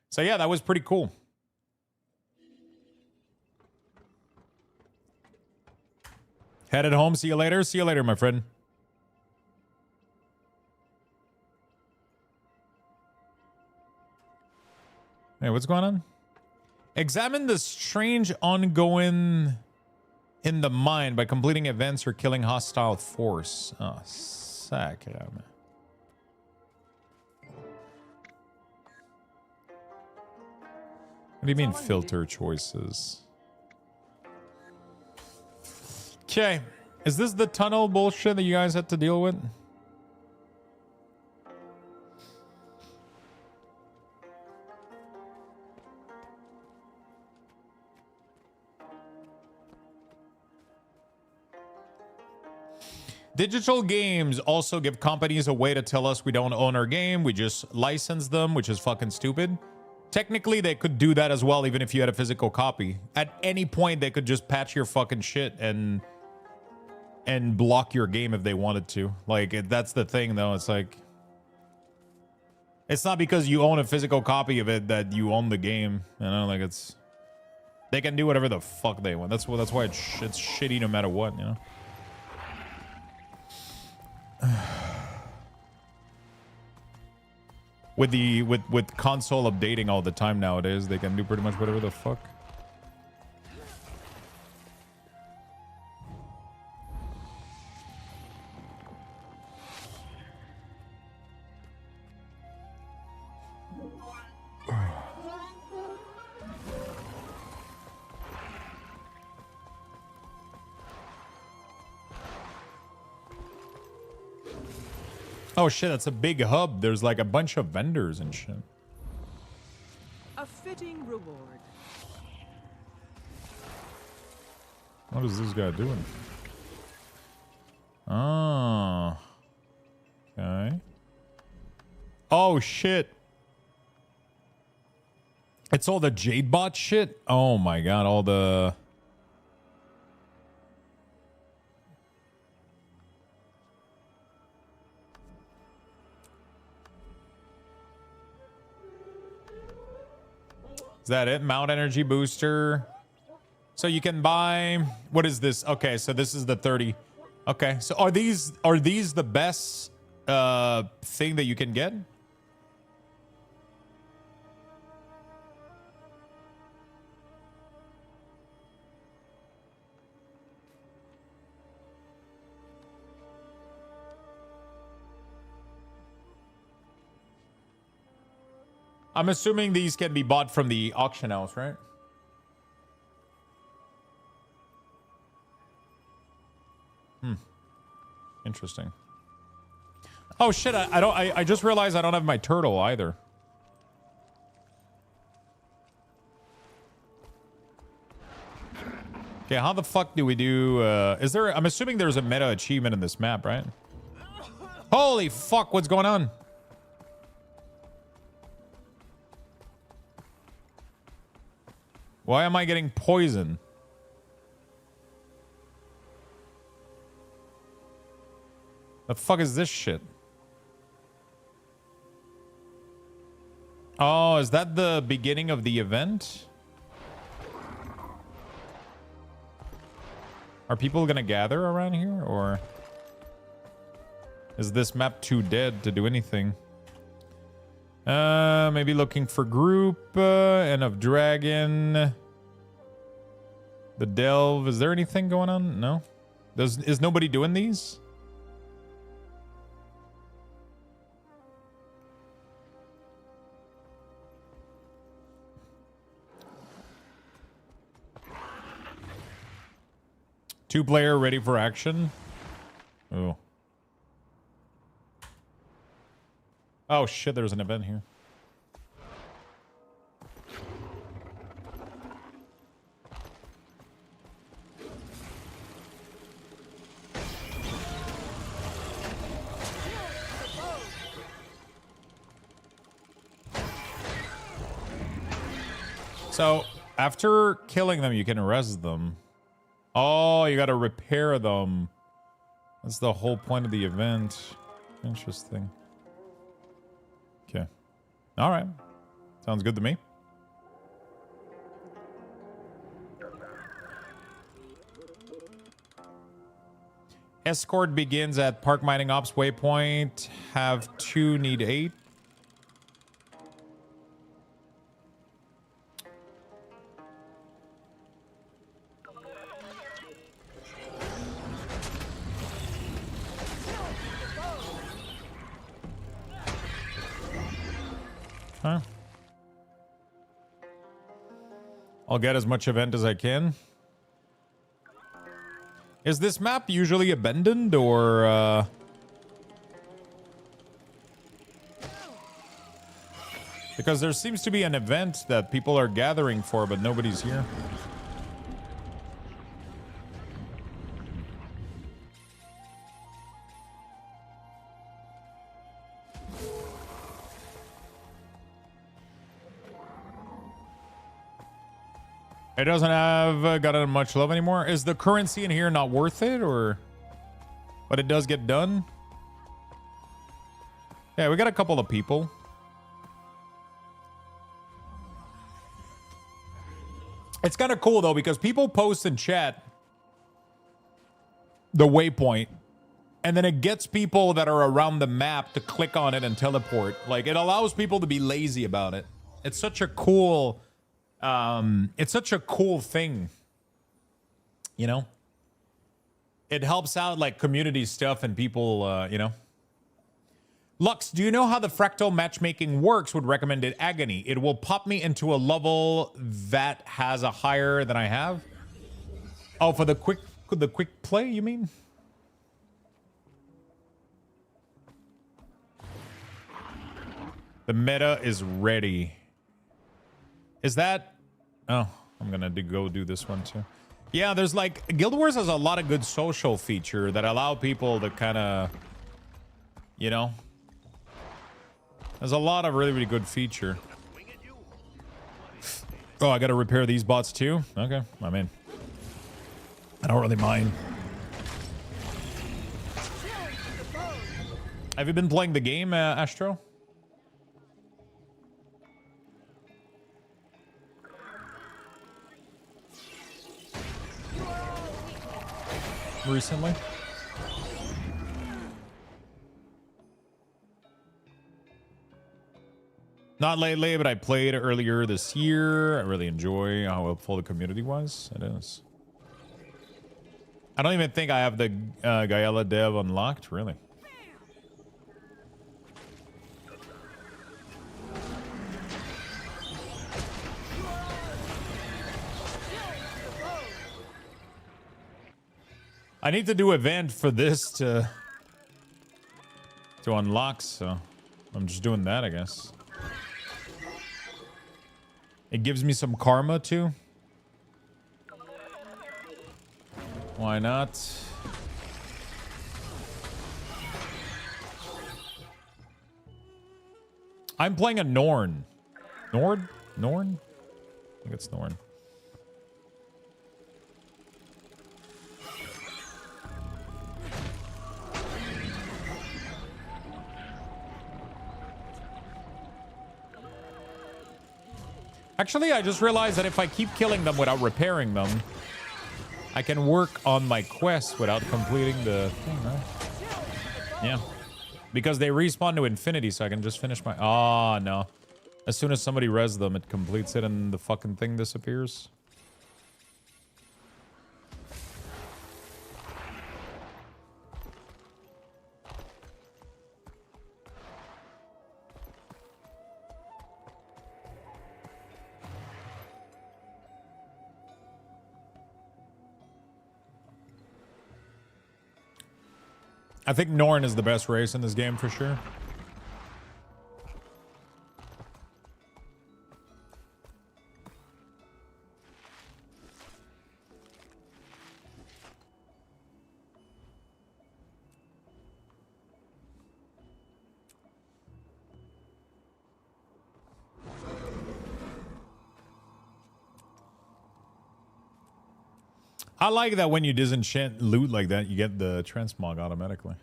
So yeah, that was pretty cool. Headed home. See you later. See you later, my friend. Hey, what's going on? Examine the strange ongoing in the mind by completing events or killing hostile force. Oh, sacre. What do you mean filter choices? Okay. Is this the tunnel bullshit that you guys had to deal with? Digital games also give companies a way to tell us we don't own our game. We just license them, which is fucking stupid. Technically, they could do that as well, even if you had a physical copy. At any point, they could just patch your fucking shit and block your game if they wanted to. Like, that's the thing, though. It's like, it's not because you own a physical copy of it that you own the game. You know, like it's, they can do whatever the fuck they want. That's why it's shitty no matter what. You know. With console updating all the time nowadays, they can do pretty much whatever the fuck. Oh shit, that's a big hub. There's like a bunch of vendors and shit. A fitting reward. What is this guy doing? Oh. Okay. Oh shit. It's all the Jadebot shit? Oh my god, all the... Is that it? Mount Energy Booster. So you can buy... What is this? Okay, so this is the 30. Okay, so are these the best thing that you can get? I'm assuming these can be bought from the auction house, right? Interesting. Oh shit, I just realized I don't have my turtle either. Okay, how the fuck do we do is there I'm assuming there's a meta achievement in this map, right? Holy fuck, what's going on? Why am I getting poisoned? The fuck is this shit? Oh, is that the beginning of the event? Are people gonna gather around here, or is this map too dead to do anything? Maybe looking for group, End of Dragon. The Delve. Is there anything going on? No? Is nobody doing these? Two-player ready for action? Oh. Oh shit, there's an event here. So, after killing them, you can arrest them. Oh, you gotta repair them. That's the whole point of the event. Interesting. Okay. Alright. Sounds good to me. Escort begins at Park Mining Ops Waypoint. Have 2, need 8. Huh. I'll get as much event as I can. Is this map usually abandoned, or because there seems to be an event that people are gathering for, but nobody's here. It doesn't have got much love anymore. Is the currency in here not worth it, or? But it does get done. Yeah, we got a couple of people. It's kind of cool though, because people post in chat the waypoint, and then it gets people that are around the map to click on it and teleport. Like, it allows people to be lazy about it. It's such a cool thing, you know. It helps out like community stuff and people, you know. Lux, do you know how the fractal matchmaking works? Would recommend it Agony. It will pop me into a level that has a higher than I have. Oh, for the quick play, you mean? The meta is ready. Is that? Oh, I'm gonna go do this one too. Yeah, there's like Guild Wars has a lot of good social feature that allow people to kind of, you know. There's a lot of really good feature. Oh, I gotta repair these bots too. Okay, I'm in. I don't really mind. Have you been playing the game, Astro? Recently? Not lately, but I played earlier this year. I really enjoy how helpful the community was. It is. I don't even think I have the Gaela dev unlocked, really. I need to do event for this to unlock, so I'm just doing that, I guess. It gives me some karma too. Why not? I'm playing a Norn. Norn? I think it's Norn. Actually, I just realized that if I keep killing them without repairing them, I can work on my quest without completing the thing, right? Yeah. Because they respawn to infinity, so I can just finish my... Oh, no. As soon as somebody res them, it completes it and the fucking thing disappears. I think Norn is the best race in this game for sure. I like that when you disenchant loot like that, you get the transmog automatically.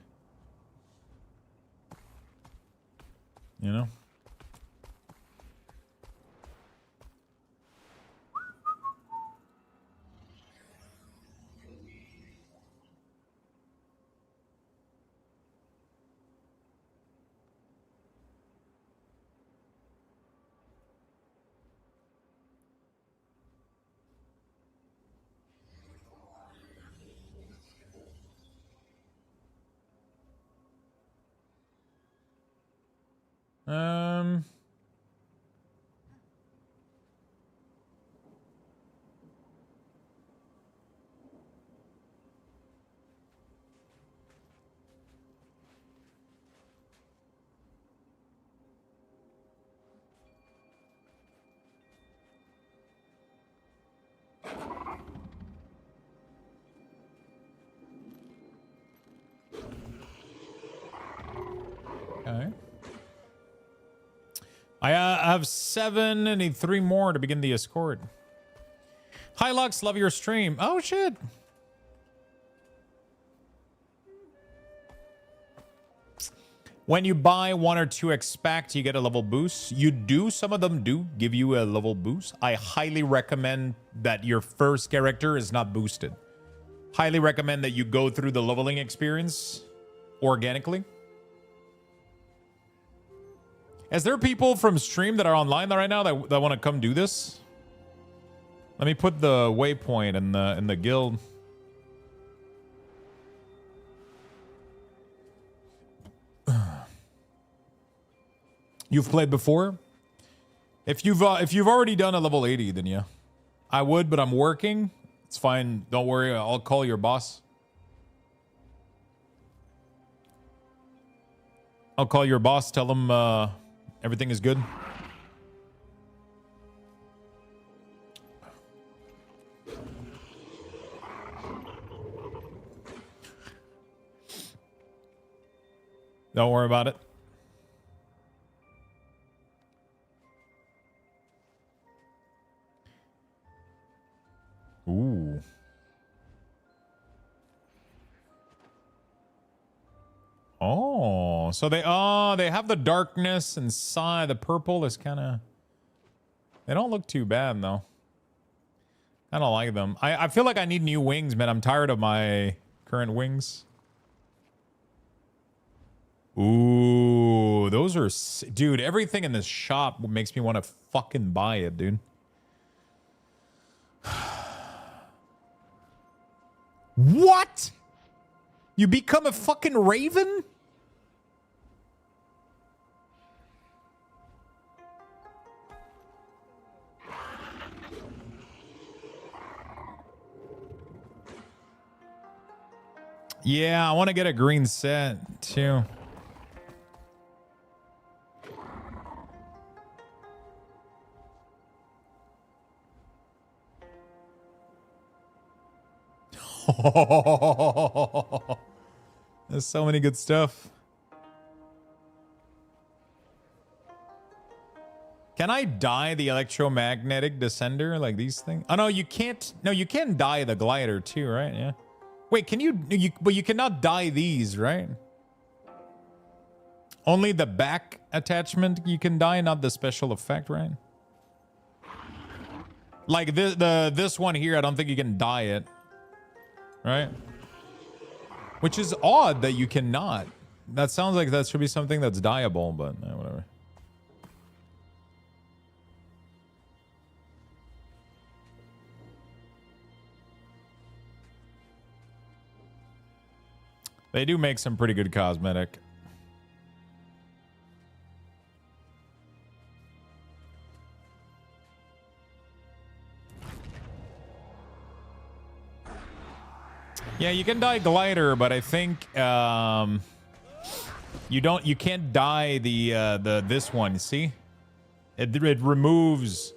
You know? Okay. I have 7 and need 3 more to begin the escort. Hi Lux, love your stream. Oh shit. When you buy 1 or 2 expect, you get a level boost. You do, some of them do give you a level boost. I highly recommend that your first character is not boosted. Highly recommend that you go through the leveling experience organically. Is there people from stream that are online right now that want to come do this? Let me put the waypoint in the guild. You've played before? If you've already done a level 80, then yeah. I would, but I'm working. It's fine. Don't worry. I'll call your boss. I'll call your boss. Tell him everything is good. Don't worry about it. Ooh. Oh, so they have the darkness inside. The purple is kind of... They don't look too bad, though. I don't like them. I feel like I need new wings, man. I'm tired of my current wings. Ooh, those are... Dude, everything in this shop makes me want to fucking buy it, dude. What? You become a fucking raven? Yeah, I want to get a green set too. There's so many good stuff. Can I dye the electromagnetic descender like these things? Oh no, you can't. No, you can dye the glider too, right? Yeah. Wait, can you but you cannot dye these, right? Only the back attachment you can dye, not the special effect, right? Like this one here, I don't think you can dye it. Right? Which is odd that you cannot. That sounds like that should be something that's dyeable, but whatever. They do make some pretty good cosmetic. Yeah, you can dye glider, but I think you can't dye the this one, see? It removes.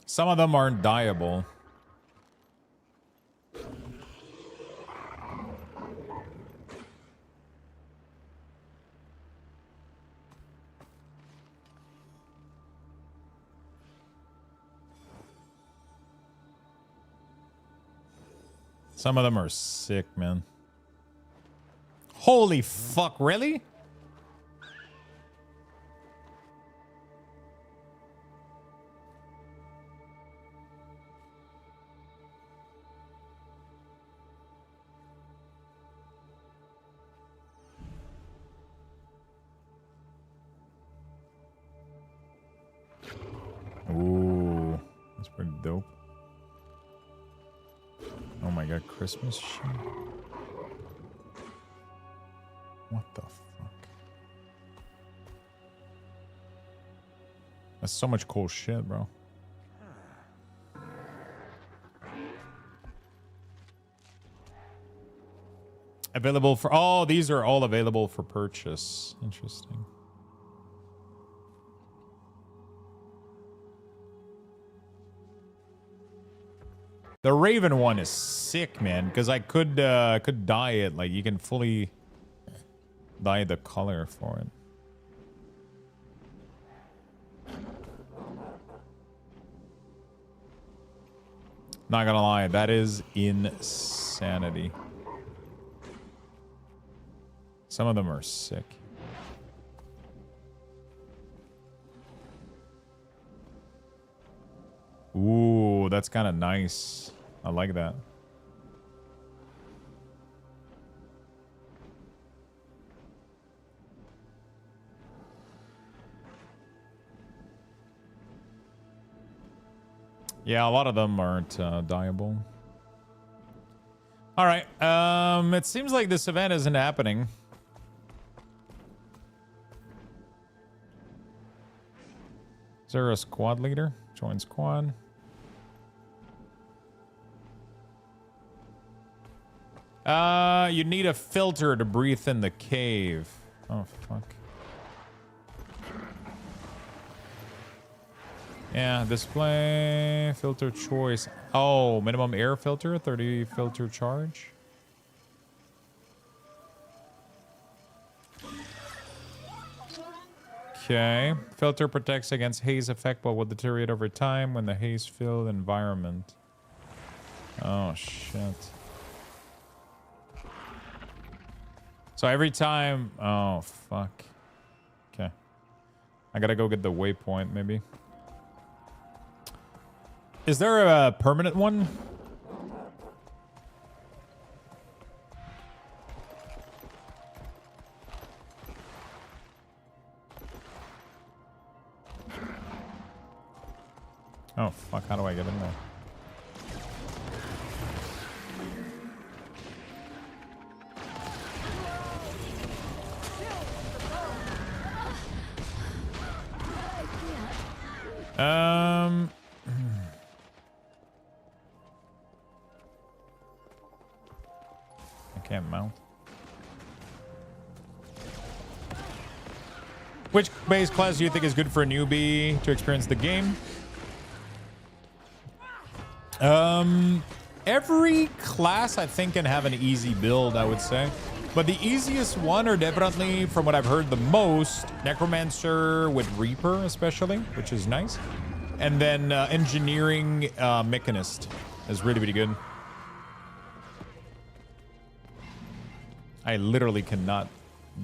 Some of them aren't dyeable. Some of them are sick, man. Holy fuck, really? Ooh, that's pretty dope. Oh my god, Christmas shit. What the fuck? That's so much cool shit, bro. Available for... Oh, these are all available for purchase. Interesting. The Raven one is sick, man, because I could dye it. Like, you can fully dye the color for it. Not gonna lie, that is insanity. Some of them are sick. Ooh, that's kind of nice. I like that. Yeah, a lot of them aren't dyeable. All right. It seems like this event isn't happening. Is there a squad leader? Join squad. You need a filter to breathe in the cave. Oh, fuck. Yeah, display, filter choice. Oh, minimum air filter, 30 filter charge. Okay. Filter protects against haze effect but will deteriorate over time when the haze-filled environment. Oh, shit. So every time... Oh, fuck. Okay. I gotta go get the waypoint, maybe. Is there a permanent one? Oh, fuck. How do I get in there? I can't mount. Which base class do you think is good for a newbie to experience the game? Every class I think can have an easy build, I would say. But the easiest one are definitely, from what I've heard the most, Necromancer with Reaper especially, which is nice. And then engineering mechanist is really, really good. I literally cannot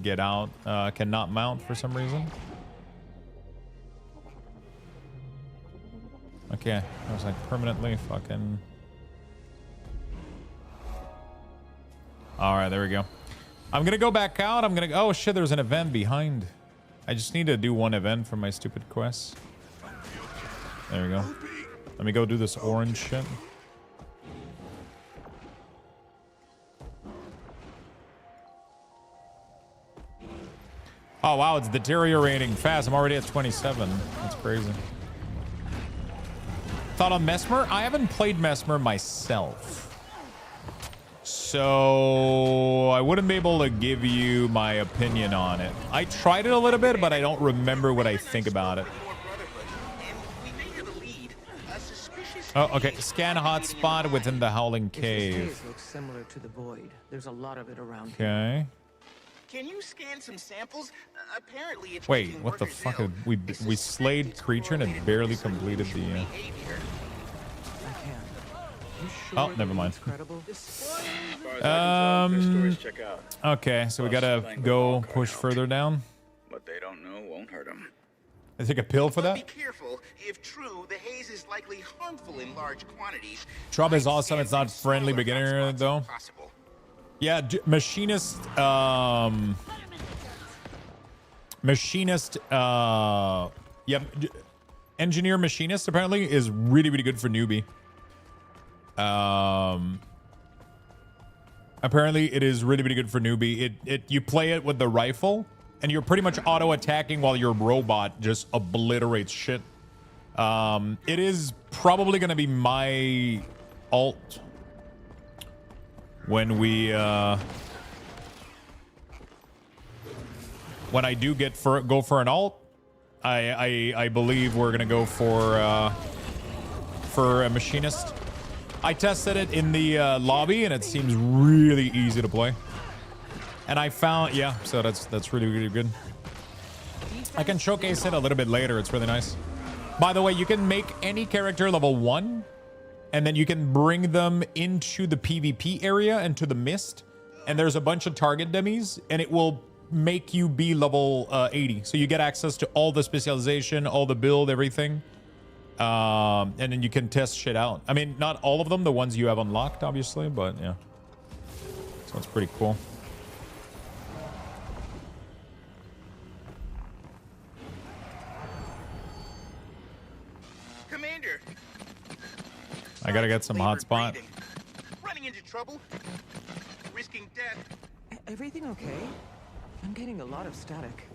get out, cannot mount for some reason. Okay, I was like permanently fucking... Alright, there we go. I'm gonna go back out. I'm gonna... Oh shit, there's an event behind. I just need to do one event for my stupid quest. There we go. Let me go do this orange shit. Oh wow, it's deteriorating fast. I'm already at 27. That's crazy. Thought on Mesmer? I haven't played Mesmer myself. So I wouldn't be able to give you my opinion on it. I tried it a little bit, but I don't remember what I think about it. Oh, okay. Scan hotspot within the Howling Cave. This looks similar to the Void. There's a lot of it around here. Okay. Can you scan some samples? Apparently it's Wait, what the fuck? We slayed creature and it barely completed the... Oh, never mind. Okay, so we gotta go push further down. What they don't know won't hurt them. I take a pill for that? Be careful. If true, the haze is likely harmful in large quantities. Trouble is awesome. It's not friendly beginner though. Yeah, machinist. Yeah, engineer machinist apparently is really, really good for newbie. Apparently it is really, really good for newbie. You play it with the rifle and you're pretty much auto attacking while your robot just obliterates shit. It is probably gonna be my alt when I do go for an alt. I believe we're gonna go for a machinist. I tested it in the lobby and it seems really easy to play. And I found, yeah, so that's really, really good. I can showcase it a little bit later. It's really nice. By the way, you can make any character level 1 and then you can bring them into the PvP area and to the mist. And there's a bunch of target dummies and it will make you be level 80. So you get access to all the specialization, all the build, everything. And then you can test shit out. I mean, not all of them, the ones you have unlocked, obviously, but yeah. So it's pretty cool. Commander, I gotta get some hotspot. running into trouble, risking death. Everything okay? I'm getting a lot of static.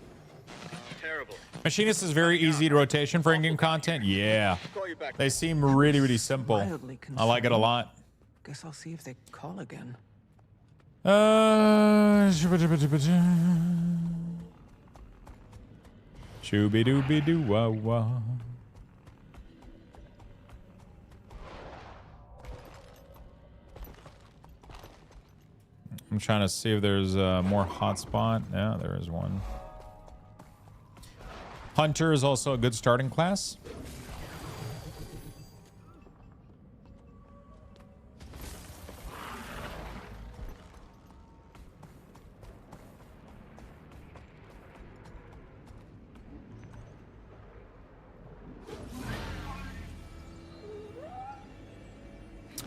Terrible. Machinist is very easy to rotation for in-game content. Yeah. They seem really, really simple. I like it a lot. Guess I'll see if they call again. Shooby-dooby-doo-wah-wah. I'm trying to see if there's more hotspot. Yeah, there is one. Hunter is also a good starting class.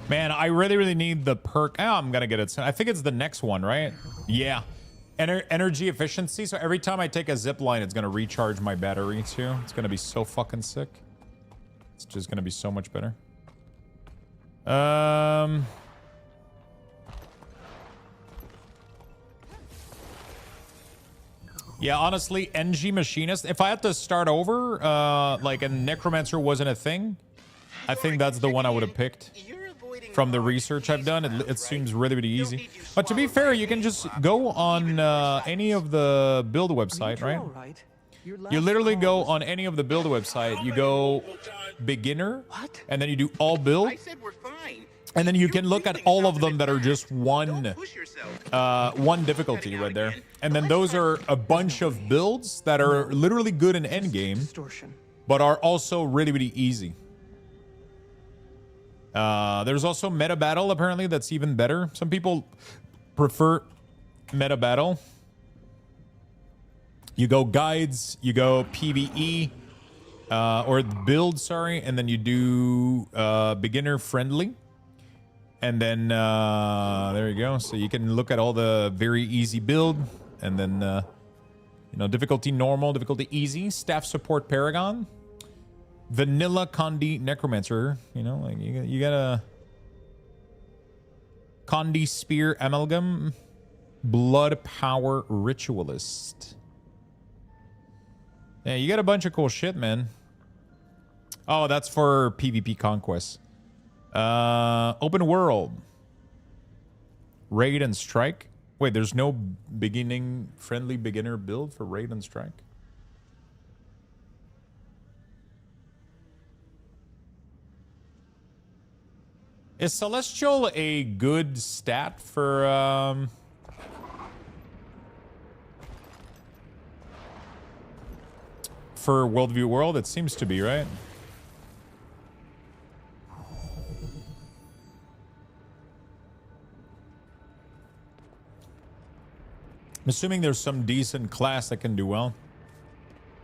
Man, I really, really need the perk. Oh, I'm gonna get it soon. I think it's the next one, right? Yeah. Energy efficiency. So every time I take a zip line, it's gonna recharge my battery too. It's gonna be so fucking sick. It's just gonna be so much better. Yeah, honestly, NG Machinist. If I had to start over, like a Necromancer wasn't a thing, I think that's the one I would have picked. From the research I've done, it seems really, really easy. But to be fair, you can just go on any of the build website, right? You literally go on any of the build website. You go beginner, and then you do all build. And then you can look at all of them that are just one difficulty right there. And then those are a bunch of builds that are literally good in endgame, but are also really, really easy. There's also meta battle, apparently, that's even better. Some people prefer meta battle. You go guides, you go PvE, or build, sorry, and then you do beginner friendly. And then there you go. So you can look at all the very easy build, and then you know, difficulty normal, difficulty easy, staff support paragon, vanilla Condi necromancer. You know, like you got a Condi spear amalgam, blood power ritualist. Yeah, you got a bunch of cool shit, man. Oh, that's for PvP conquest. Open world. Raid and strike. Wait, there's no friendly beginner build for raid and strike? Is Celestial a good stat for Worldview World? It seems to be, right? I'm assuming there's some decent class that can do well.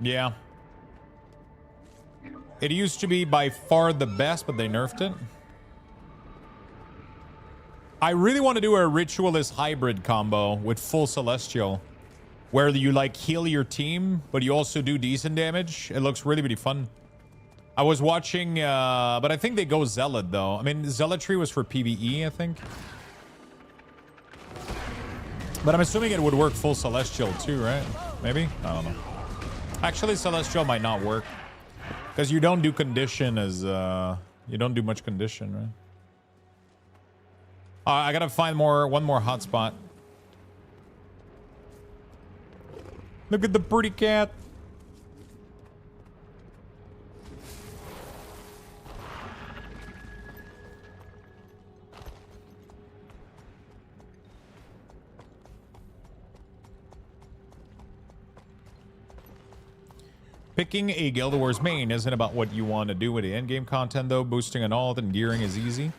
Yeah. It used to be by far the best, but they nerfed it. I really want to do a Ritualist hybrid combo with full Celestial, where you like heal your team, but you also do decent damage. It looks really, really fun. I was watching, but I think they go Zealot, though. I mean, Zealotry was for PvE, I think. But I'm assuming it would work full Celestial too, right? Maybe? I don't know. Actually, Celestial might not work. Because you don't do condition as... you don't do much condition, right? I gotta find one more hotspot. Look at the pretty cat. Picking a Guild Wars main isn't about what you want to do with the endgame content, though. Boosting an alt and gearing is easy.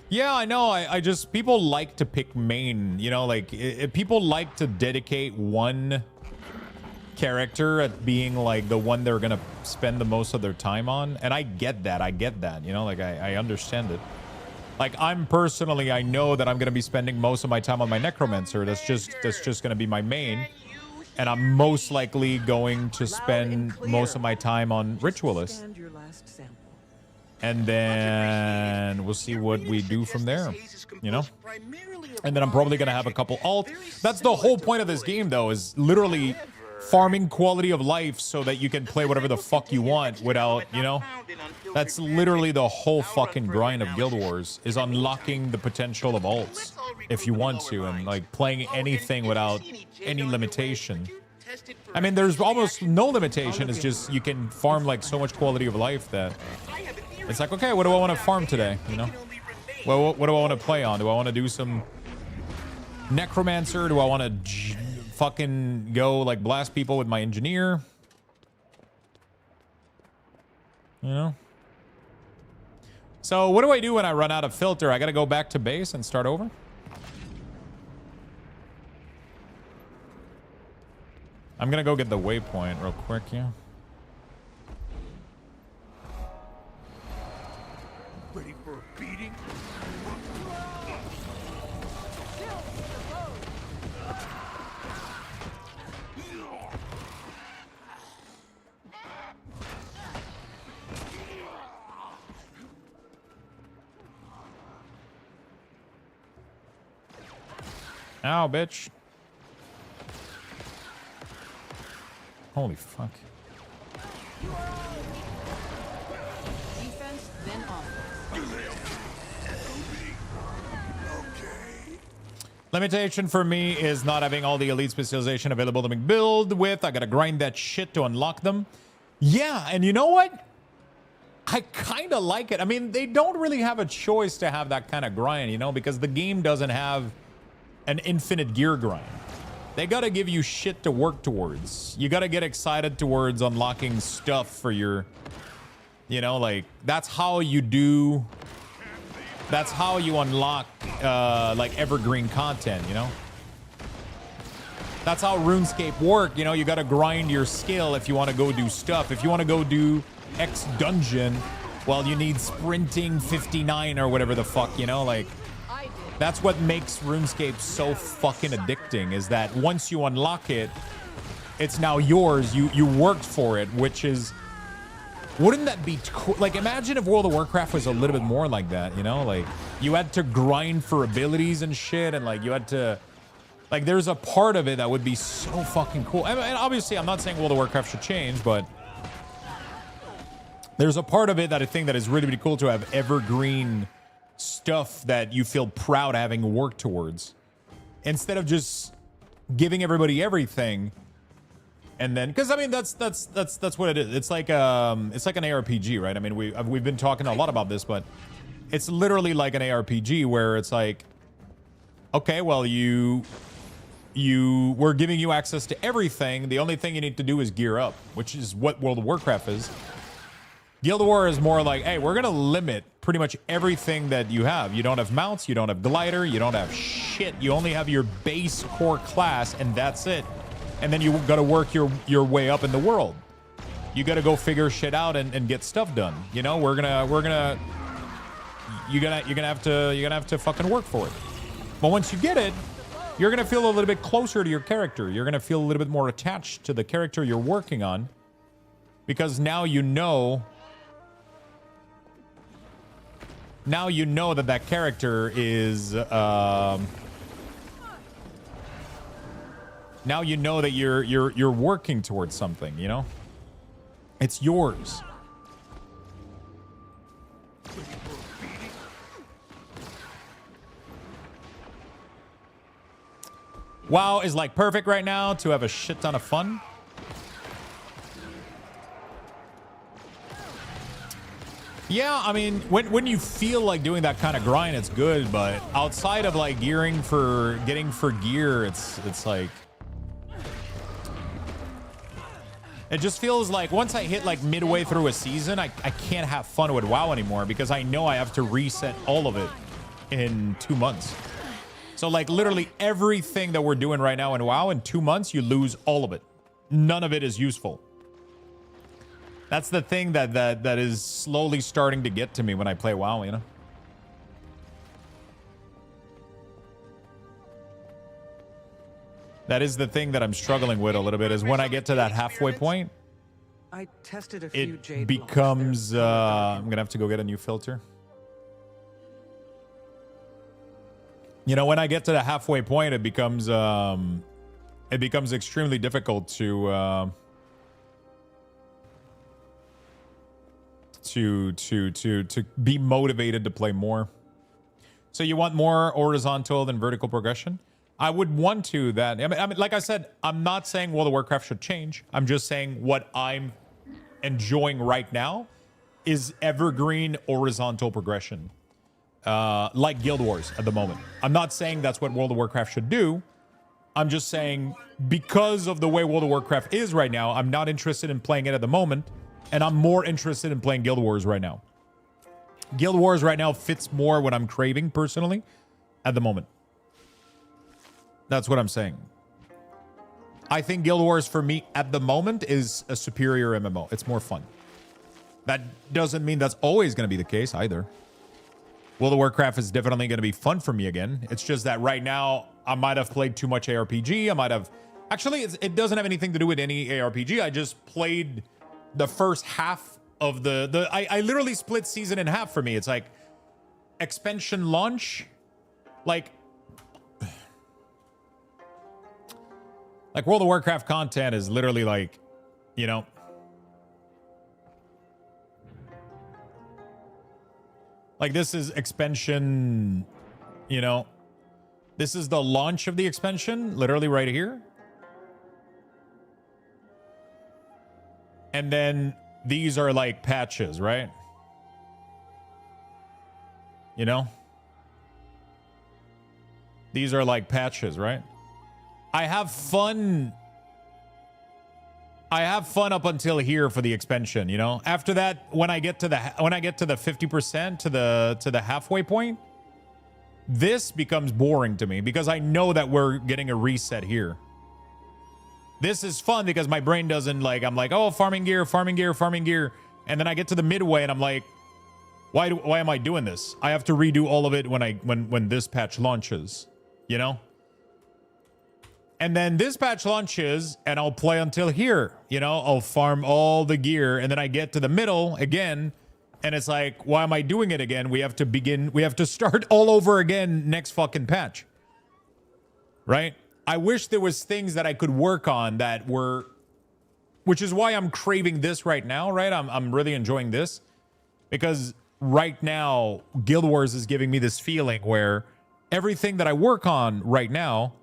Yeah, I know. I just... People like to pick main. You know, like... people like to dedicate one character at being, like, the one they're gonna spend the most of their time on. And I get that. You know, like, I understand it. Like, I'm personally... I know that I'm gonna be spending most of my time on my Necromancer. That's just gonna be my main. And I'm most likely going to spend most of my time on Ritualist. And then we'll see what we do from there, you know? And then I'm probably going to have a couple alt. That's the whole point of this game, though, is literally farming quality of life so that you can play whatever the fuck you want without, you know? That's literally the whole fucking grind of Guild Wars, is unlocking the potential of alts if you want to, and like playing anything without any limitation. I mean, there's almost no limitation. It's just you can farm like so much quality of life that it's like, okay, what do I want to farm today? You know, well, what do I want to play on? Do I want to do some Necromancer? Do I want to fucking go like blast people with my Engineer? You know? So what do I do when I run out of filter? I gotta go back to base and start over? I'm gonna go get the waypoint real quick, yeah. Ready for a beating? Ow, bitch. Holy fuck. Defense, then offense. Limitation for me is not having all the elite specialization available to make build with. I gotta grind that shit to unlock them. Yeah, and you know what? I kind of like it. I mean, they don't really have a choice to have that kind of grind, you know, because the game doesn't have an infinite gear grind. They gotta give you shit to work towards. You gotta get excited towards unlocking stuff for your, you know, like that's how you do. That's how you unlock like evergreen content, you know. That's how RuneScape work, you know. You gotta grind your skill if you want to go do stuff. If you want to go do X dungeon, well, you need sprinting 59 or whatever the fuck, you know, like. That's what makes RuneScape so fucking addicting, is that once you unlock it, it's now yours. You worked for it, which is... Wouldn't that be cool? Like, imagine if World of Warcraft was a little bit more like that, you know? Like, you had to grind for abilities and shit, and, like, you had to... Like, there's a part of it that would be so fucking cool. And obviously, I'm not saying World of Warcraft should change, but... There's a part of it that I think that is really, really cool to have evergreen... stuff that you feel proud having worked towards, instead of just giving everybody everything. And then, because I mean that's what it is. It's like an ARPG, right? I mean we've been talking a lot about this, but it's literally like an ARPG where it's like, okay, well we're giving you access to everything. The only thing you need to do is gear up, which is what World of Warcraft is. Guild Wars is more like, hey, we're going to limit pretty much everything that you have. You don't have mounts, you don't have glider, you don't have shit. You only have your base core class, and that's it. And then you got to work your way up in the world. You got to go figure shit out and get stuff done. You know, you're gonna have to fucking work for it. But once you get it, you're gonna feel a little bit closer to your character. You're gonna feel a little bit more attached to the character you're working on, because now you know. Now you know that character is, now you know that you're working towards something, you know? It's yours. WoW is like perfect right now to have a shit ton of fun. Yeah, I mean, when you feel like doing that kind of grind, it's good, but outside of like getting for gear, it's like, it just feels like once I hit like midway through a season, I can't have fun with WoW anymore, because I know I have to reset all of it in 2 months. So like literally everything that we're doing right now in WoW, in 2 months, you lose all of it. None of it is useful. That's the thing that is slowly starting to get to me when I play WoW, you know? That is the thing that I'm struggling with a little bit, is when I get to that halfway point, I tested a few it becomes, I'm gonna have to go get a new filter. You know, when I get to the halfway point, it becomes extremely difficult to be motivated to play more. So you want more horizontal than vertical progression? I would want to that. I mean, like I said, I'm not saying World of Warcraft should change. I'm just saying what I'm enjoying right now is evergreen horizontal progression. Like Guild Wars at the moment. I'm not saying that's what World of Warcraft should do. I'm just saying because of the way World of Warcraft is right now, I'm not interested in playing it at the moment. And I'm more interested in playing Guild Wars right now. Guild Wars right now fits more what I'm craving personally at the moment. That's what I'm saying. I think Guild Wars for me at the moment is a superior MMO. It's more fun. That doesn't mean that's always going to be the case either. World of Warcraft is definitely going to be fun for me again. It's just that right now I might have played too much ARPG. I might have... Actually, it doesn't have anything to do with any ARPG. I just played... the first half of I literally split season in half for me. It's like expansion launch, like World of Warcraft content is literally like, you know, like this is expansion, you know, this is the launch of the expansion, literally right here. And then these are like patches, right? You know? These are like patches, right? I have fun. I have fun up until here for the expansion, you know? After that, when I get to the 50% to the halfway point, this becomes boring to me because I know that we're getting a reset here. This is fun because my brain doesn't like, I'm like, oh, farming gear. And then I get to the midway and I'm like, why am I doing this? I have to redo all of it when this patch launches, you know? And then this patch launches and I'll play until here, you know? I'll farm all the gear and then I get to the middle again and it's like, why am I doing it again? We have to start all over again next fucking patch. Right? I wish there was things that I could work on that were, which is why I'm craving this right now, right? I'm really enjoying this because right now Guild Wars is giving me this feeling where everything that I work on right now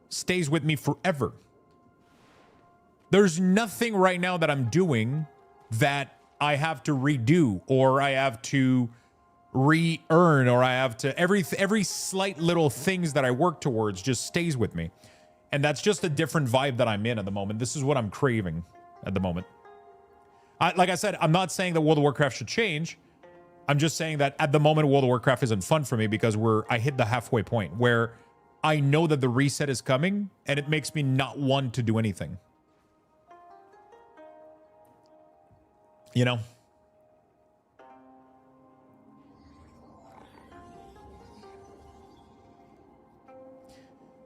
stays with me forever. There's nothing right now that I'm doing that I have to redo or I have to re-earn or I have to every slight little things that I work towards just stays with me. And that's just a different vibe that I'm in at the moment. This is what I'm craving at the moment. Like I said, I'm not saying that World of Warcraft should change. I'm just saying that at the moment World of Warcraft isn't fun for me because I hit the halfway point where I know that the reset is coming and it makes me not want to do anything. You know?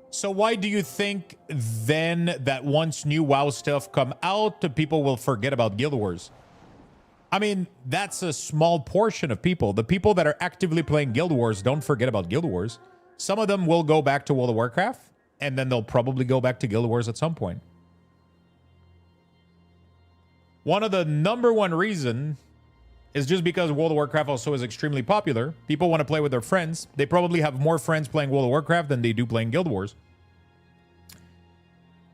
So why do you think then that once new WoW stuff come out, people will forget about Guild Wars? I mean, that's a small portion of people. The people that are actively playing Guild Wars don't forget about Guild Wars. Some of them will go back to World of Warcraft, and then they'll probably go back to Guild Wars at some point. One of the number one reason is just because World of Warcraft also is extremely popular. People want to play with their friends. They probably have more friends playing World of Warcraft than they do playing Guild Wars.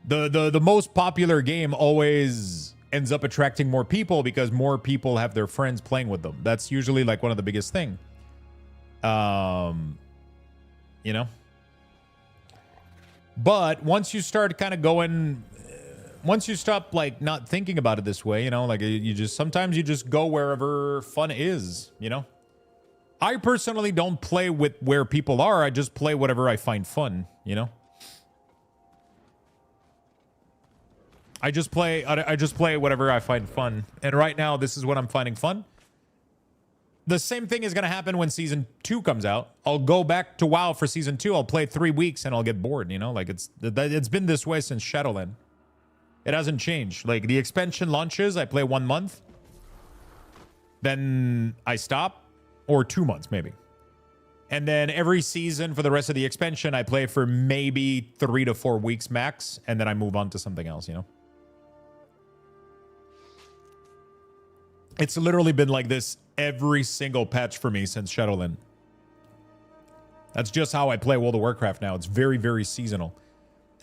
The most popular game always ends up attracting more people because more people have their friends playing with them. That's usually like one of the biggest thing. You know? But once you start kind of going, once you stop like not thinking about it this way, you know, like sometimes you just go wherever fun is, you know? I personally don't play with where people are. I just play whatever I find fun, you know? I just play whatever I find fun. And right now, this is what I'm finding fun. The same thing is going to happen when Season 2 comes out. I'll go back to WoW for Season 2. I'll play 3 weeks and I'll get bored, you know? Like, it's been this way since Shadowland. It hasn't changed. Like, the expansion launches, I play 1 month. Then I stop. Or 2 months, maybe. And then every season for the rest of the expansion, I play for maybe 3 to 4 weeks max. And then I move on to something else, you know? It's literally been like this every single patch for me since Shadowland. That's just how I play World of Warcraft now. It's very, very seasonal.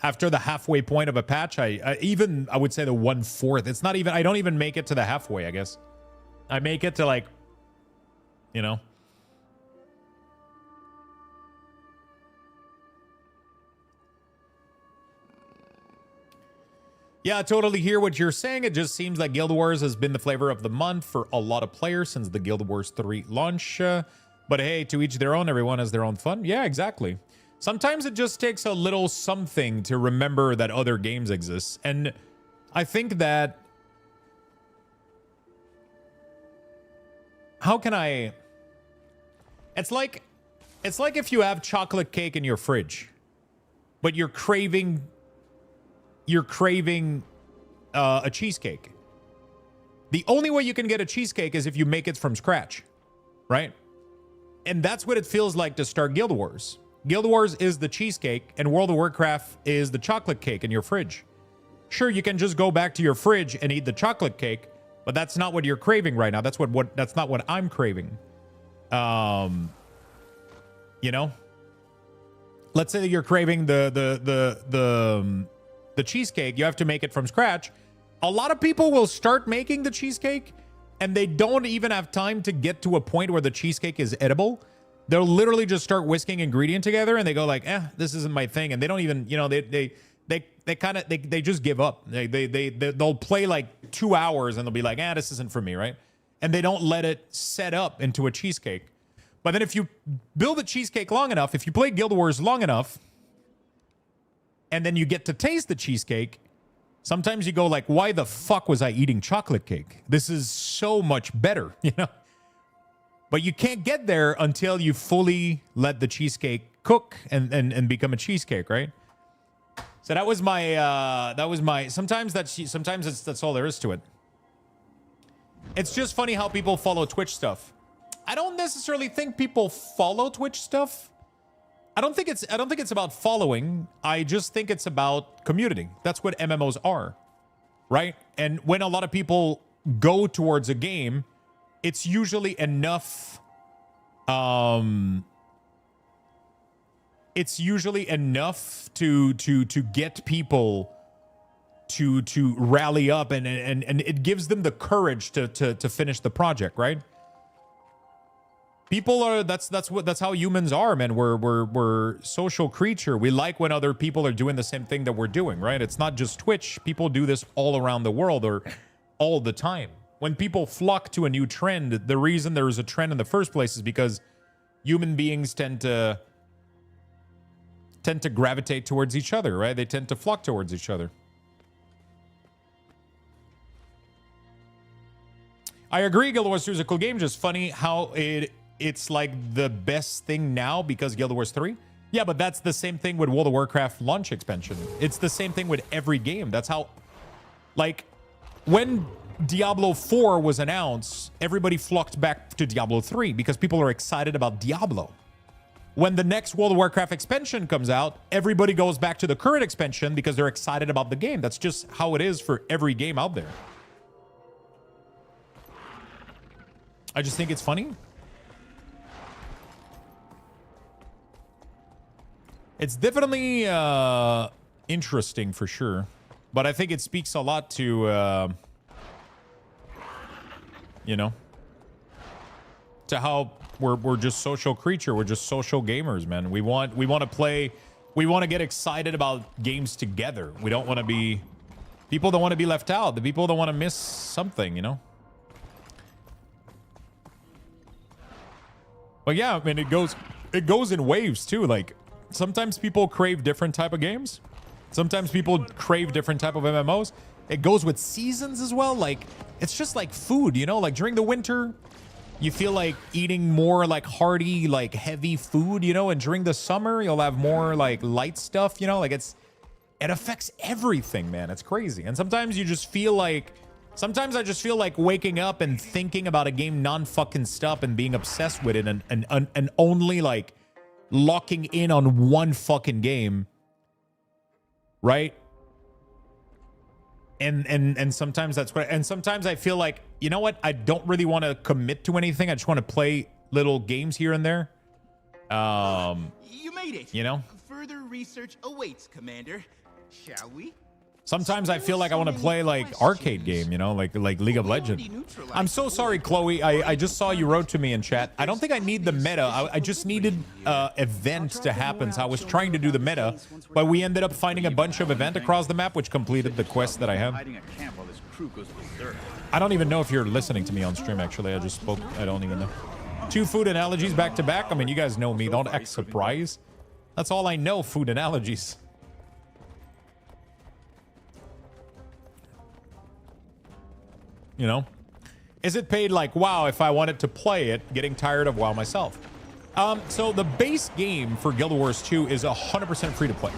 After the halfway point of a patch, I would say the 1/4. It's not even, I don't even make it to the halfway, I guess. I make it to like, you know. Yeah, I totally hear what you're saying. It just seems like Guild Wars has been the flavor of the month for a lot of players since the Guild Wars 3 launch. But hey, to each their own, everyone has their own fun. Yeah, exactly. Sometimes it just takes a little something to remember that other games exist. And I think that... How can I... It's like if you have chocolate cake in your fridge, but you're craving a cheesecake. The only way you can get a cheesecake is if you make it from scratch, right? And that's what it feels like to start Guild Wars. Guild Wars is the cheesecake, and World of Warcraft is the chocolate cake in your fridge. Sure, you can just go back to your fridge and eat the chocolate cake, but that's not what you're craving right now. That's not what I'm craving. You know? Let's say that you're craving the cheesecake. You have to make it from scratch. A lot of people will start making the cheesecake and they don't even have time to get to a point where the cheesecake is edible. They'll literally just start whisking ingredient together and they go like, this isn't my thing. And they don't even, you know, they they just give up. They'll play like 2 hours and they'll be like, this isn't for me, right? And they don't let it set up into a cheesecake. But then if you build a cheesecake long enough, if you play Guild Wars long enough, and then you get to taste the cheesecake, sometimes you go like, why the fuck was I eating chocolate cake? This is so much better, you know? But you can't get there until you fully let the cheesecake cook and become a cheesecake, right? So that was my sometimes that's all there is to it. It's just funny how people follow Twitch stuff. I don't necessarily think people follow Twitch stuff. I don't think it's about following. I just think it's about community. That's what MMOs are, right? And when a lot of people go towards a game, it's usually enough. It's usually enough to get people to rally up, and it gives them the courage to finish the project, right? People are that's how humans are, man. We're social creature. We like when other people are doing the same thing that we're doing, right? It's not just Twitch. People do this all around the world or all the time. When people flock to a new trend, the reason there is a trend in the first place is because human beings tend to gravitate towards each other, right? They tend to flock towards each other. I agree, Guild Wars 2 is a cool game. Just funny how it's like the best thing now because Guild Wars 3. Yeah, but that's the same thing with World of Warcraft launch expansion. It's the same thing with every game. That's how, like, when Diablo 4 was announced, everybody flocked back to Diablo 3 because people are excited about Diablo. When the next World of Warcraft expansion comes out, everybody goes back to the current expansion because they're excited about the game. That's just how it is for every game out there. I just think it's funny. It's definitely interesting for sure, but I think it speaks a lot to, you know, to how we're just social creature. We're just social gamers, man. We want to play. We want to get excited about games together. We don't want to be people don't want to be left out. The people don't want to miss something, you know. But yeah, I mean, it goes in waves too. Like sometimes people crave different type of games. Sometimes people crave different type of MMOs. It goes with seasons as well. Like it's just like food, you know, like during the winter, you feel like eating more like hearty, like heavy food, you know, and during the summer, you'll have more like light stuff, you know, like it affects everything, man. It's crazy. And sometimes you just feel like, sometimes I just feel like waking up and thinking about a game non-fucking stop and being obsessed with it and only like locking in on one fucking game, right? And sometimes that's what, and sometimes I feel like, you know what? I don't really want to commit to anything. I just want to play little games here and there. You made it. You know? Further research awaits, Commander. Shall we? Sometimes I feel like I want to play like arcade game, you know, like League of Legends. I'm so sorry, Chloe. I just saw you wrote to me in chat. I don't think I need the meta. I just needed events to happen. So I was trying to do the meta, but we ended up finding a bunch of events across the map, which completed the quest that I have. I don't even know if you're listening to me on stream, actually. I just spoke. I don't even know. 2 food analogies back to back. I mean, you guys know me. Don't act surprised. That's all I know, food analogies. You know, is it paid? Like, wow, if I wanted to play it, getting tired of WoW myself. So the base game for Guild Wars 2 is 100% free to play,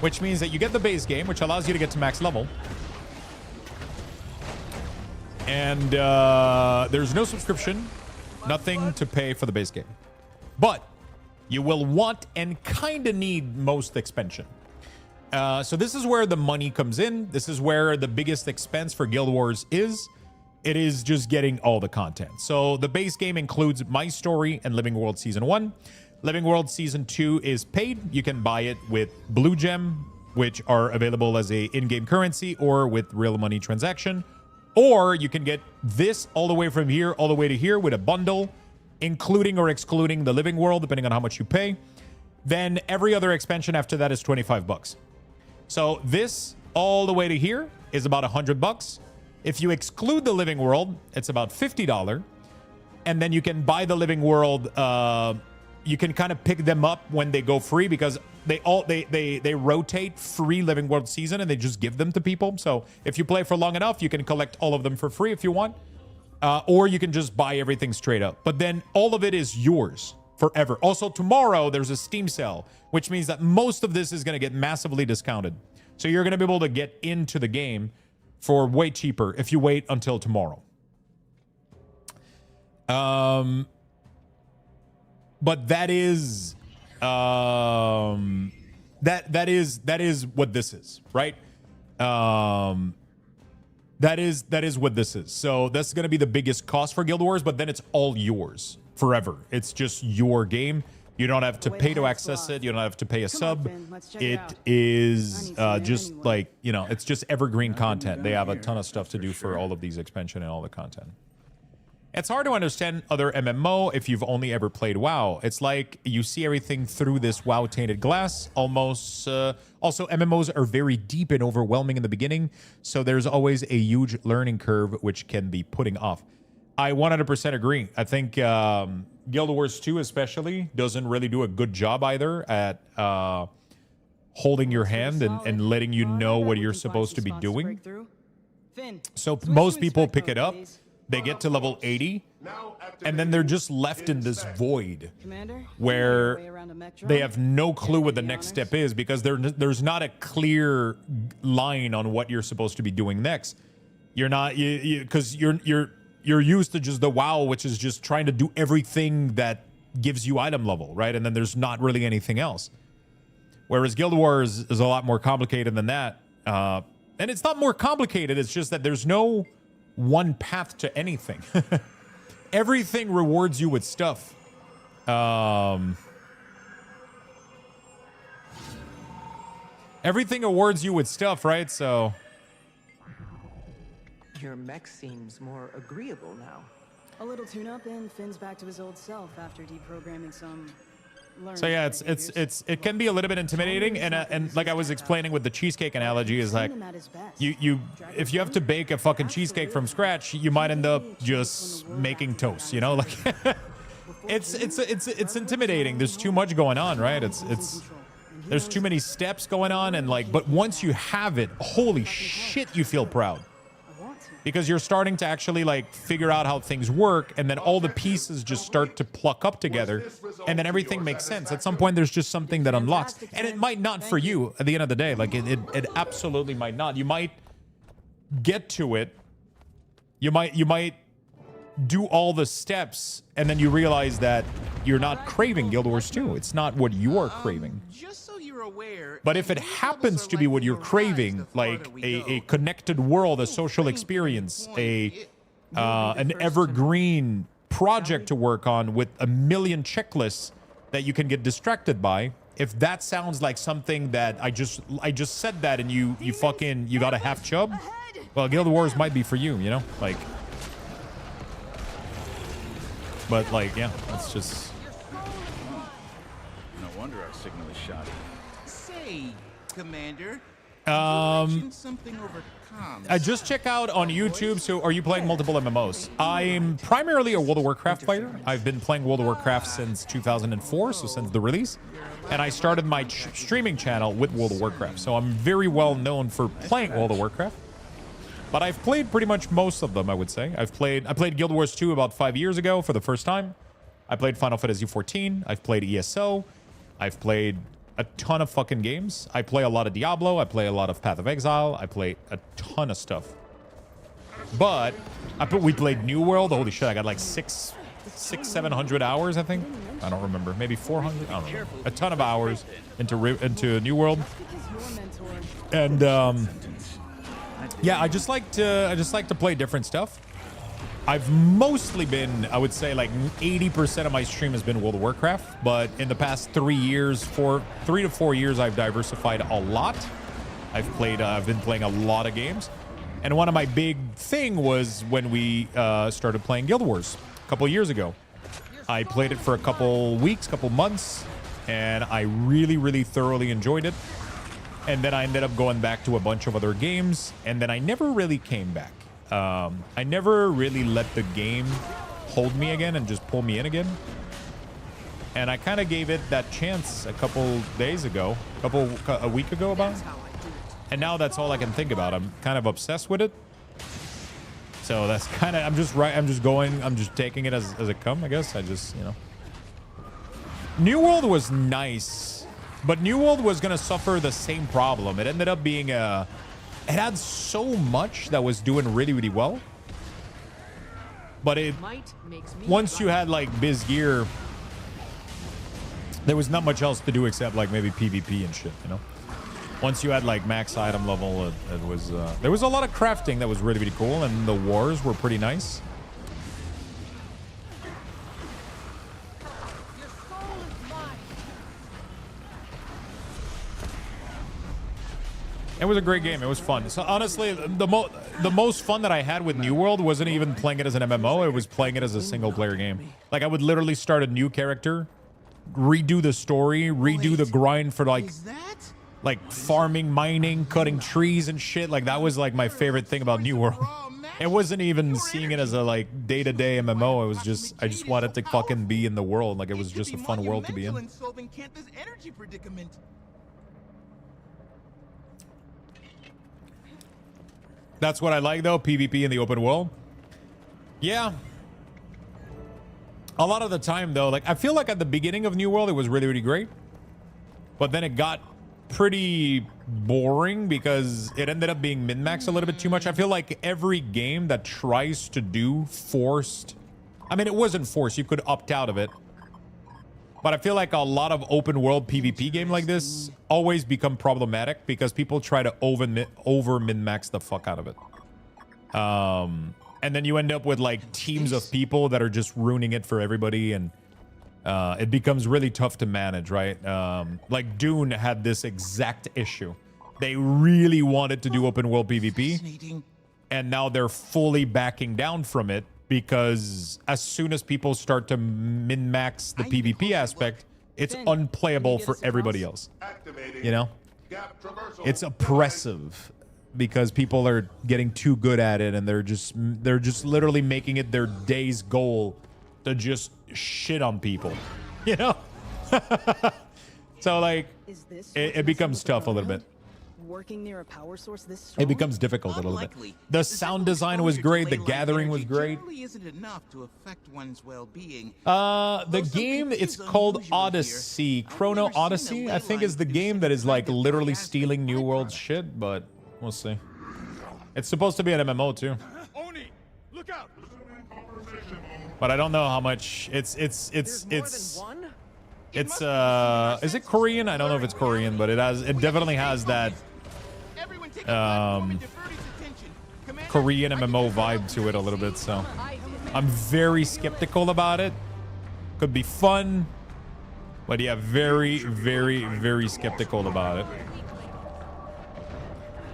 which means that you get the base game, which allows you to get to max level. And there's no subscription, nothing to pay for the base game. But you will want and kind of need most expansion. So this is where the money comes in. This is where the biggest expense for Guild Wars is. It is just getting all the content. So the base game includes My Story and Living World Season 1. Living World Season 2 is paid. You can buy it with Blue Gem, which are available as a in-game currency or with real money transaction. Or you can get this all the way from here all the way to here with a bundle, including or excluding the Living World, depending on how much you pay. Then every other expansion after that is $25. So this all the way to here is about $100. If you exclude the living world, it's about $50. And then you can buy the living world. You can kind of pick them up when they go free because they rotate free living world season and they just give them to people. So if you play for long enough, you can collect all of them for free if you want. Or you can just buy everything straight up. But then all of it is yours forever. Also, tomorrow there's a Steam sale, which means that most of this is going to get massively discounted. So you're going to be able to get into the game for way cheaper if you wait until tomorrow. But that is that is what this is, right? That is what this is. So that's going to be the biggest cost for Guild Wars, but then it's all yours forever. It's just your game. You don't have to pay to access it. You don't have to pay a sub. It is just like, you know, it's just evergreen content. They have a ton of stuff to do for all of these expansion and all the content. It's hard to understand other MMO if you've only ever played WoW. It's like you see everything through this WoW tainted glass almost. Also, MMOs are very deep and overwhelming in the beginning, so there's always a huge learning curve, which can be putting off. I 100% agree. I think Guild Wars 2 especially doesn't really do a good job either at holding your hand and letting you know what you're supposed to be doing. So most people pick it up. They get to level 80, and then they're just left in this void where they have no clue what the next step is because there's not a clear line on what you're supposed to be doing next. You're not because you're used to just the WoW, which is just trying to do everything that gives you item level, right? And then there's not really anything else. Whereas Guild Wars is a lot more complicated than that. And it's not more complicated. It's just that there's no one path to anything. Everything rewards you with stuff. Everything awards you with stuff, right? So your mech seems more agreeable now. A little tune-up and Finn's back to his old self after deprogramming some. So yeah, it can be a little bit intimidating, and like I was explaining with the cheesecake analogy, is like if you have to bake a fucking cheesecake from scratch, you might end up just making toast, you know, like it's intimidating. There's too much going on, right? There's too many steps going on, and like, but once you have it, holy shit, you feel proud. Because you're starting to actually like figure out how things work, and then all the pieces just start to pluck up together, and then everything makes sense. At some point, there's just something that unlocks, and it might not for you at the end of the day. Like it absolutely might not. You might get to it. You might do all the steps, and then you realize that you're not craving Guild Wars 2. It's not what you're craving. Just so you're aware, but if it happens to be what you're craving, like a connected world, a social experience, an evergreen project to work on with a million checklists that you can get distracted by, if that sounds like something that I just said that and you got a half chub, well, Guild Wars might be for you, you know, like. But like, yeah, it's just. No wonder our signal is shoddy. Say, Commander. Something over comms. I just check out on YouTube. So, are you playing multiple MMOs? I'm primarily a World of Warcraft player. I've been playing World of Warcraft since 2004, so since the release. And I started my streaming channel with World of Warcraft. So I'm very well known for playing World of Warcraft. But I've played pretty much most of them, I would say. I played Guild Wars 2 about 5 years ago for the first time. I played Final Fantasy 14. I've played ESO. I've played a ton of fucking games. I play a lot of Diablo. I play a lot of Path of Exile. I play a ton of stuff. But we played New World. Holy shit, I got like 700 hours, I think. I don't remember. Maybe 400. I don't know. A ton of hours into New World. And yeah, I just like to play different stuff. I've mostly been, I would say, like 80% of my stream has been World of Warcraft, but in the past 3 to 4 years, I've diversified a lot. I've been playing a lot of games, and one of my big thing was when we started playing Guild Wars a couple of years ago. I played it for a couple weeks, couple months, and I really, really thoroughly enjoyed it. And then I ended up going back to a bunch of other games, and then I never really came back. I never really let the game hold me again and just pull me in again. And I kind of gave it that chance a couple days ago, a week ago about. And now that's all I can think about. I'm kind of obsessed with it. So that's kind of, I'm just taking it as it come, I guess. I just, you know. New World was nice, but New World was going to suffer the same problem. It ended up being it had so much that was doing really, really well. But once you had like Biz Gear, there was not much else to do except like maybe PvP and shit, you know. Once you had like max item level, it was there was a lot of crafting that was really, really cool, and the wars were pretty nice. It was a great game. It was fun. So honestly, the most fun that I had with New World wasn't even playing it as an MMO. It was playing it as a single player game. Like I would literally start a new character, redo the story, redo the grind for like farming, mining, cutting trees and shit. Like that was like my favorite thing about New World. It wasn't even seeing it as a like day-to-day MMO. It was just, I just wanted to fucking be in the world. Like it was just a fun world to be in. That's what I like though, PvP in the open world. Yeah. A lot of the time though, like I feel like at the beginning of New World, it was really, really great. But then it got pretty boring because it ended up being min-max a little bit too much. I feel like every game that tries to do forced, I mean, it wasn't forced, you could opt out of it. But I feel like a lot of open world PvP game like this always become problematic because people try to over min-max the fuck out of it. And then you end up with like teams of people that are just ruining it for everybody, and it becomes really tough to manage, right? Like Dune had this exact issue. They really wanted to do open world PvP, and now they're fully backing down from it because as soon as people start to min-max the PvP aspect, it's unplayable for everybody else. You know? It's oppressive because people are getting too good at it, and they're just literally making it their day's goal to just shit on people. You know? So like it becomes tough a little bit. Working near a power source this strong? It becomes difficult a little bit. The sound design was great. The gathering was great. Isn't enough to affect one's well-being. The game, it's called Odyssey. Chrono Odyssey, I think, is the game that is like literally stealing New World shit, but we'll see. It's supposed to be an MMO too. Oni, look out! But I don't know how much it's is it Korean? I don't know if it's Korean, but it definitely has that Korean MMO vibe to it a little bit, so I'm very skeptical about it. Could be fun, but yeah, very, very, very skeptical about it.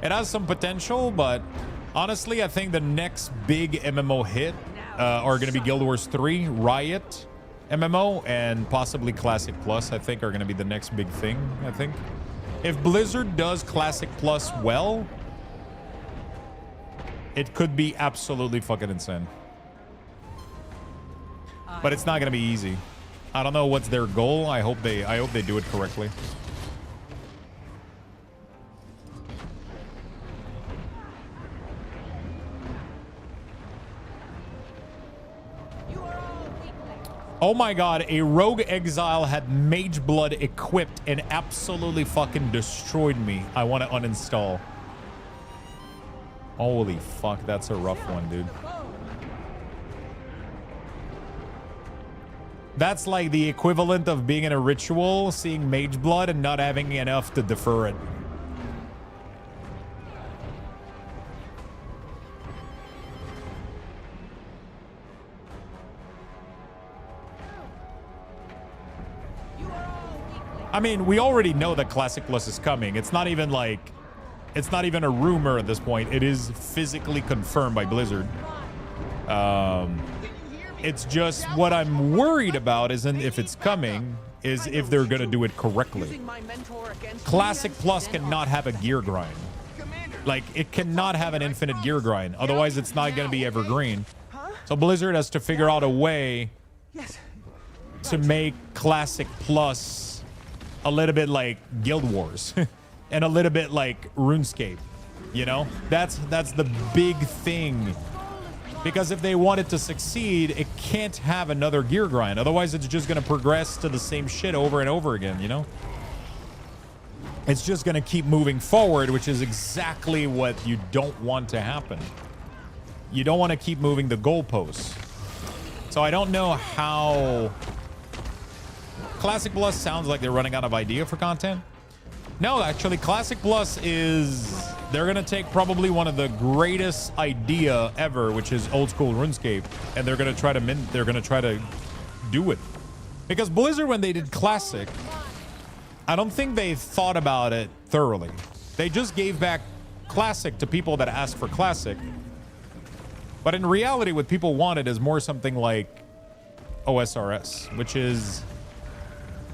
It has some potential, but honestly, I think the next big MMO hit are going to be Guild Wars 3, Riot MMO, and possibly Classic Plus, I think, are going to be the next big thing, I think. If Blizzard does Classic Plus well, it could be absolutely fucking insane. But it's not going to be easy. I don't know what's their goal. I hope they do it correctly. Oh my god, a rogue exile had Mage Blood equipped and absolutely fucking destroyed me. I want to uninstall. Holy fuck, that's a rough one, dude. That's like the equivalent of being in a ritual, seeing Mage Blood and not having enough to defer it. I mean, we already know that Classic Plus is coming. It's not even like, it's not even a rumor at this point. It is physically confirmed by Blizzard. It's just what I'm worried about isn't if it's coming, is if they're gonna do it correctly. Classic Plus cannot have a gear grind. Like, it cannot have an infinite gear grind. Otherwise, it's not gonna be evergreen. So Blizzard has to figure out a way to make Classic Plus a little bit like Guild Wars and a little bit like RuneScape. You know, that's the big thing. Because if they want it to succeed, it can't have another gear grind. Otherwise, it's just going to progress to the same shit over and over again, you know? It's just going to keep moving forward, which is exactly what you don't want to happen. You don't want to keep moving the goalposts. So I don't know how... Classic Plus sounds like they're running out of idea for content. No, actually, Classic Plus is... They're going to take probably one of the greatest idea ever, which is old school RuneScape, and they're going to try to do it. Because Blizzard, when they did Classic, I don't think they thought about it thoroughly. They just gave back Classic to people that asked for Classic. But in reality, what people wanted is more something like OSRS, which is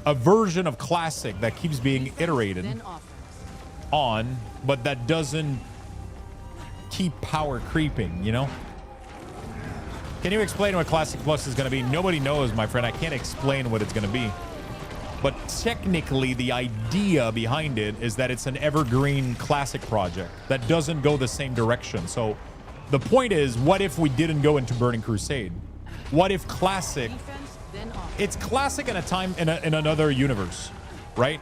a version of Classic that keeps being iterated on, but that doesn't keep power creeping, you know? Can you explain what Classic Plus is going to be? Nobody knows, my friend. I can't explain what it's going to be. But technically, the idea behind it is that it's an evergreen Classic project that doesn't go the same direction. So the point is, what if we didn't go into Burning Crusade? What if Classic... It's Classic in a time, in another universe, right?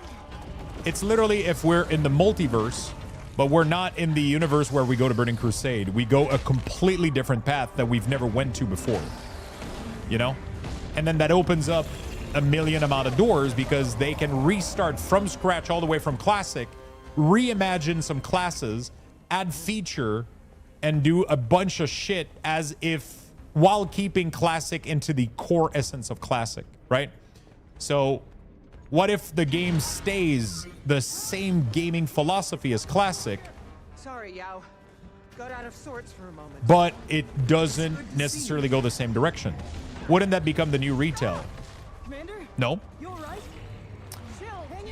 It's literally if we're in the multiverse, but we're not in the universe where we go to Burning Crusade. We go a completely different path that we've never went to before, you know? And then that opens up a million amount of doors because they can restart from scratch all the way from Classic, reimagine some classes, add feature, and do a bunch of shit as if while keeping Classic into the core essence of Classic, right? So what if the game stays the same gaming philosophy as Classic? Sorry, Yao. Got out of sorts for a moment. But it doesn't necessarily go the same direction. Wouldn't that become the new retail? Commander? No. You all right?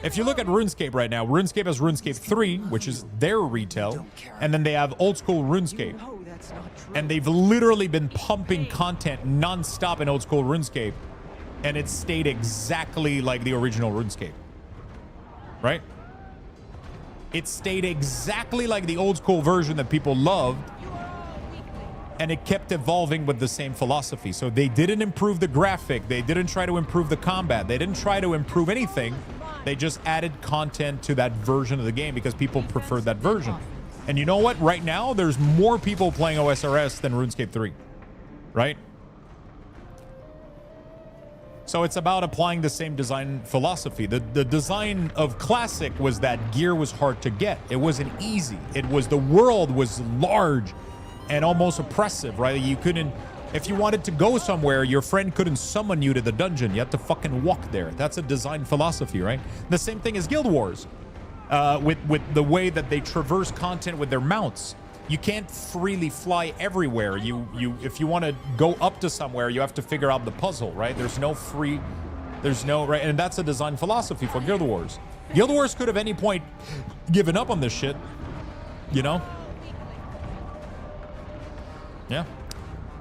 If you look at RuneScape right now, RuneScape has RuneScape 3, which is their retail, and then they have old school RuneScape. And they've literally been pumping content non-stop in old school RuneScape, and it stayed exactly like the original RuneScape. Right? It stayed exactly like the old school version that people loved, and it kept evolving with the same philosophy. So they didn't improve the graphic, they didn't try to improve the combat, they didn't try to improve anything. They just added content to that version of the game because people preferred that version. And you know what? Right now, there's more people playing OSRS than RuneScape 3, right? So it's about applying the same design philosophy. The design of Classic was that gear was hard to get. It wasn't easy. It was, the world was large and almost oppressive, right? You couldn't, if you wanted to go somewhere, your friend couldn't summon you to the dungeon. You had to fucking walk there. That's a design philosophy, right? The same thing as Guild Wars. With the way that they traverse content with their mounts. You can't freely fly everywhere. If you want to go up to somewhere, you have to figure out the puzzle, right? There's no, right? And that's a design philosophy for Guild Wars. Guild Wars could have any point given up on this shit, you know? Yeah.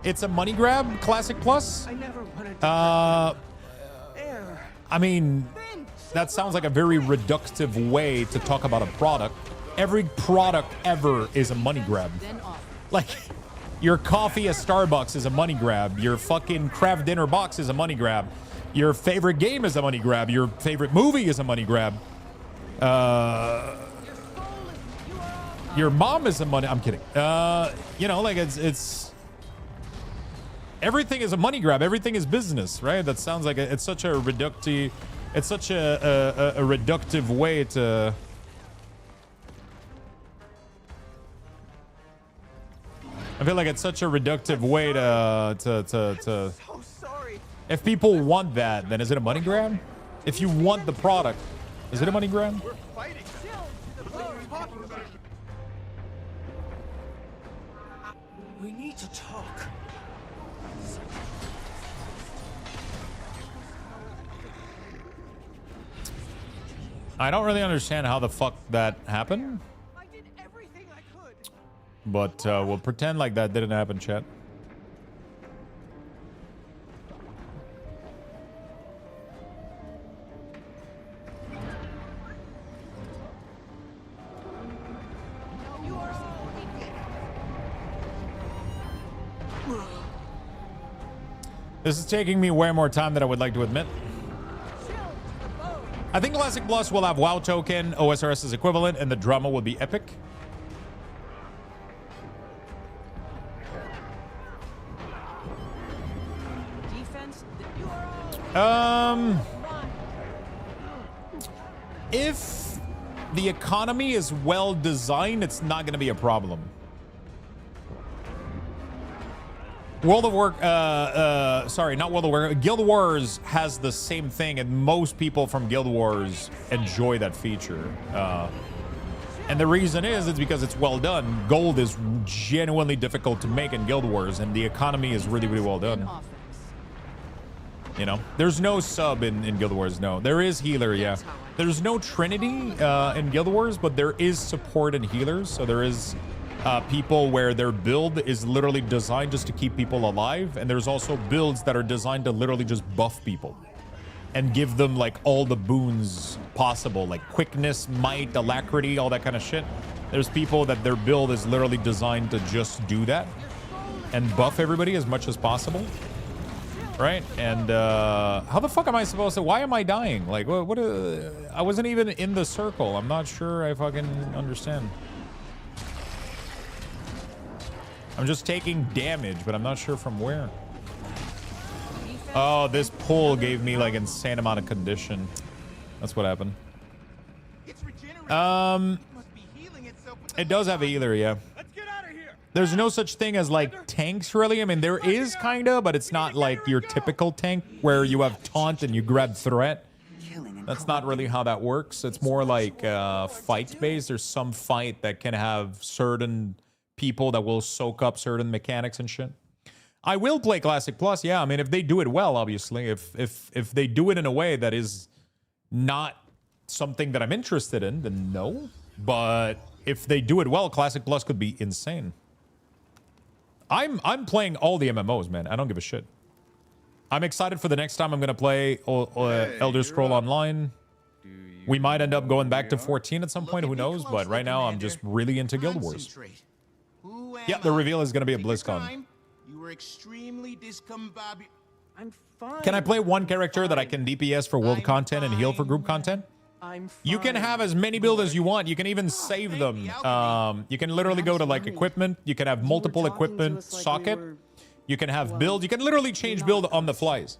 It's a money grab, Classic Plus. I never wanted to I mean, that sounds like a very reductive way to talk about a product. Every product ever is a money grab. Like, your coffee at Starbucks is a money grab. Your fucking Kraft Dinner box is a money grab. Your favorite game is a money grab. Your favorite movie is a money grab. Your mom is a money... I'm kidding. You know, like, it's... Everything is a money grab. Everything is business, right? That sounds like it's such a reductive... It's such a reductive way to... I feel like it's such a reductive way to if people want that, then is it a money grab? If you want the product, is it a money grab? We need to talk. I don't really understand how the fuck that happened. I did everything I could. But we'll pretend like that didn't happen, chat. This is taking me way more time than I would like to admit. I think Classic Plus will have WoW token, OSRS's equivalent, and the drama will be epic. If the economy is well designed, it's not going to be a problem. World of War, sorry, not World of War. Guild Wars has the same thing, and most people from Guild Wars enjoy that feature. And the reason is, it's because it's well done. Gold is genuinely difficult to make in Guild Wars, and the economy is really, really well done. You know, there's no sub in Guild Wars, no. There is healer, yeah. There's no Trinity in Guild Wars, but there is support and healers, so there is... people where their build is literally designed just to keep people alive, and there's also builds that are designed to literally just buff people and give them like all the boons possible, like quickness, might, alacrity, all that kind of shit. There's people that their build is literally designed to just do that and buff everybody as much as possible, right? And how the fuck am I supposed to, why am I dying? Like what I wasn't even in the circle. I'm not sure I fucking understand. I'm just taking damage, but I'm not sure from where. Oh, this pull gave me like insane amount of condition. That's what happened. It does have a healer, yeah. There's no such thing as like tanks, really. I mean, there is kinda, but it's not like your typical tank where you have taunt and you grab threat. That's not really how that works. It's more like fight based. There's some fight that can have certain people that will soak up certain mechanics and shit. I will play Classic Plus, yeah. I mean, if they do it well, obviously. If they do it in a way that is not something that I'm interested in, then no. But if they do it well, Classic Plus could be insane. I'm playing all the MMOs, man. I don't give a shit. I'm excited for the next time I'm gonna play Elder Scroll Online. We might end up going back to 14 at some point, who knows? But right now, I'm just really into Guild Wars. Yeah, the reveal is going to be at BlizzCon. You were extremely discombobulated. I'm fine. Can I play one character that I can DPS for world content and heal for group content? I'm fine. You can have as many builds as you want. You can even save them. You can literally go to like equipment. You can have multiple equipment socket. You can have build. You can literally change build on the flies.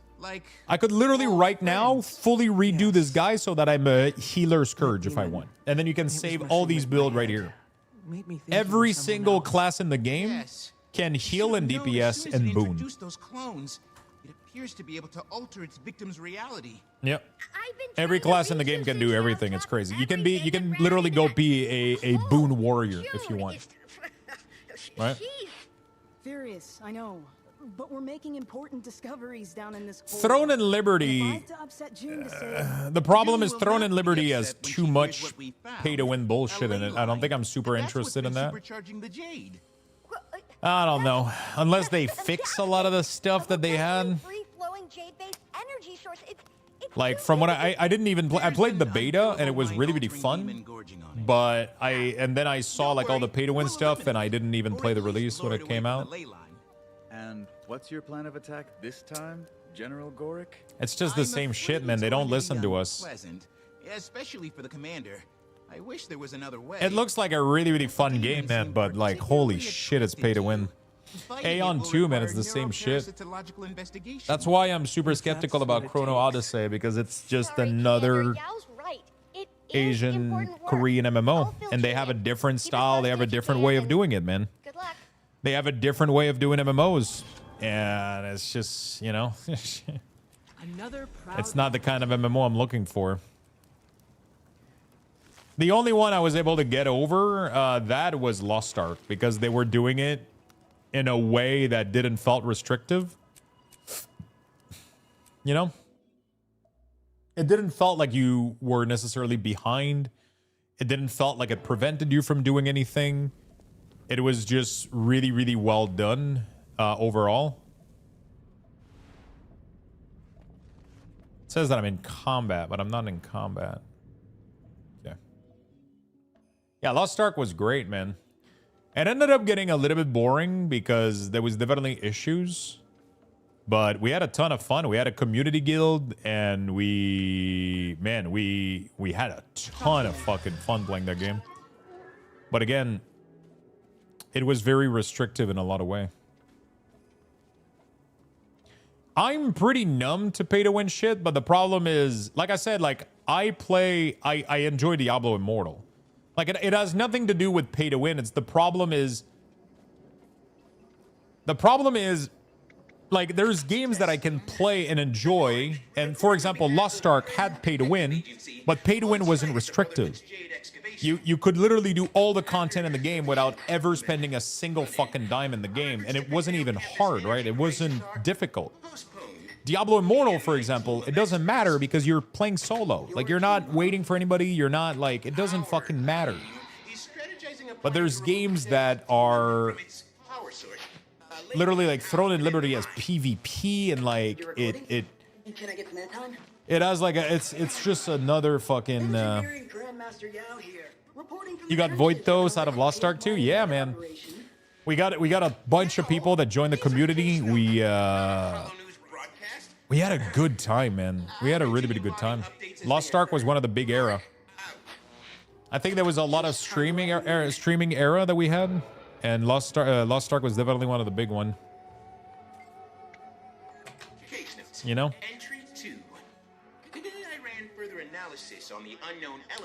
I could literally right now fully redo this guy so that I'm a healer Scourge if I want. And then you can save all these builds right here. Every single class in the game can heal and DPS and boon. Those clones, it appears to be able to alter its victim's reality. Yep. Every class in the game can do everything. It's crazy. You can literally go be a boon warrior if you want. Right? Furious, I know. But we're making important discoveries down in this hole. Throne and Liberty. The problem is Throne and Liberty has too much pay-to-win bullshit in it. I don't think I'm super interested in that. I don't know. Unless they fix a lot of the stuff that they had. Like from what I didn't even play. I played the beta and it was really, really fun. But then I saw like all the pay-to-win stuff and I didn't even play the release when it came out. And what's your plan of attack this time, General Gorick? It's just the same shit, man. They don't listen to us. Pleasant, especially for the commander. I wish there was another way. It looks like a really, really fun game, man, but like, holy shit, it's pay to win. Aeon 2, man, it's the same shit. That's why I'm super skeptical about Chrono Odyssey, because it's just another Asian Korean MMO. And they have a different style. They have a different way of doing it, man. They have a different way of doing MMOs. And it's just, you know, it's not the kind of MMO I'm looking for. The only one I was able to get over that was Lost Ark, because they were doing it in a way that didn't felt restrictive. You know? it didn't felt like you were necessarily behind. It didn't felt like it prevented you from doing anything. It was just really, really well done overall. It says that I'm in combat, but I'm not in combat. Okay. Yeah, Lost Ark was great, man. It ended up getting a little bit boring because there was definitely issues. But we had a ton of fun. We had a community guild, and we had a ton of fucking fun playing that game. But again, it was very restrictive in a lot of ways. I'm pretty numb to pay-to-win shit, but the problem is, like I said, like I enjoy Diablo Immortal. Like it has nothing to do with pay-to-win. The problem is, like, there's games that I can play and enjoy, and for example, Lost Ark had pay to win, but pay to win wasn't restrictive. You could literally do all the content in the game without ever spending a single fucking dime in the game, and it wasn't even hard, right? It wasn't difficult. Diablo Immortal, for example, it doesn't matter because you're playing solo. Like, you're not waiting for anybody, you're not, like, it doesn't fucking matter. But there's games that are literally like Throne and Liberty as PvP, and like it has like it's just another fucking You got Voitos out of Lost Ark too? Yeah, man. We got a bunch of people that joined the community. We had a good time, man. We had a really, really good time. Lost Ark was one of the big era. I think there was a lot of streaming era that we had. And Lost Ark was definitely one of the big one. You know?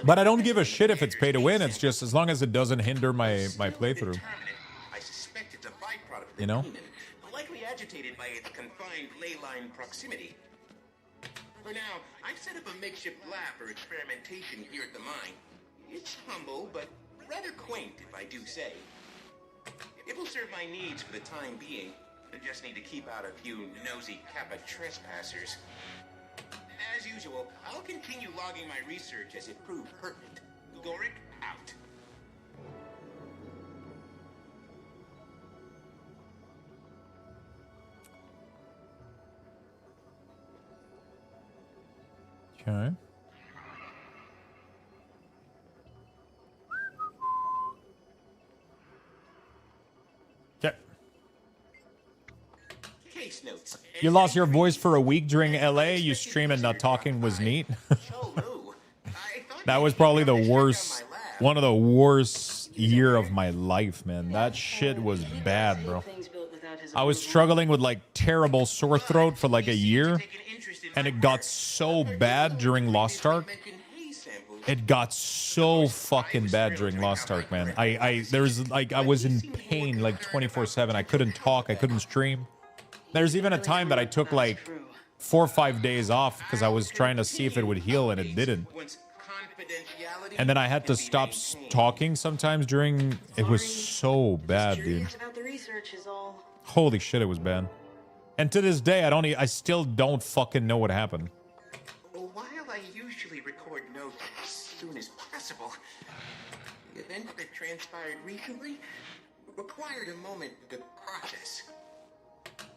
But I don't give a shit if it's pay to win. It's just as long as it doesn't hinder my playthrough. You know? Likely agitated by its confined ley line proximity. For now, I've set up a makeshift lab for experimentation here at the mine. It's humble, but rather quaint, if I do say. It will serve my needs for the time being. I just need to keep out a few nosy Kappa trespassers. As usual, I'll continue logging my research as it proved pertinent. Goric out. Okay. Okay. Case notes. You lost your voice for a week during LA. You stream and not talking was neat. That was probably the worst, one of the worst year of my life, man. That shit was bad, bro. I was struggling with like terrible sore throat for like a year, and it got so bad during Lost Ark. It got so fucking bad during Lost Ark, man. I was in pain like 24/7. I couldn't talk. I couldn't stream. There's even a time that I took like 4 or 5 days off because I was trying to see if it would heal, and it didn't. And then I had to stop talking sometimes during. It was so bad, dude. Holy shit, it was bad. And to this day, I still don't fucking know what happened. While I usually record notes as soon as possible, the event that transpired recently required a moment to process.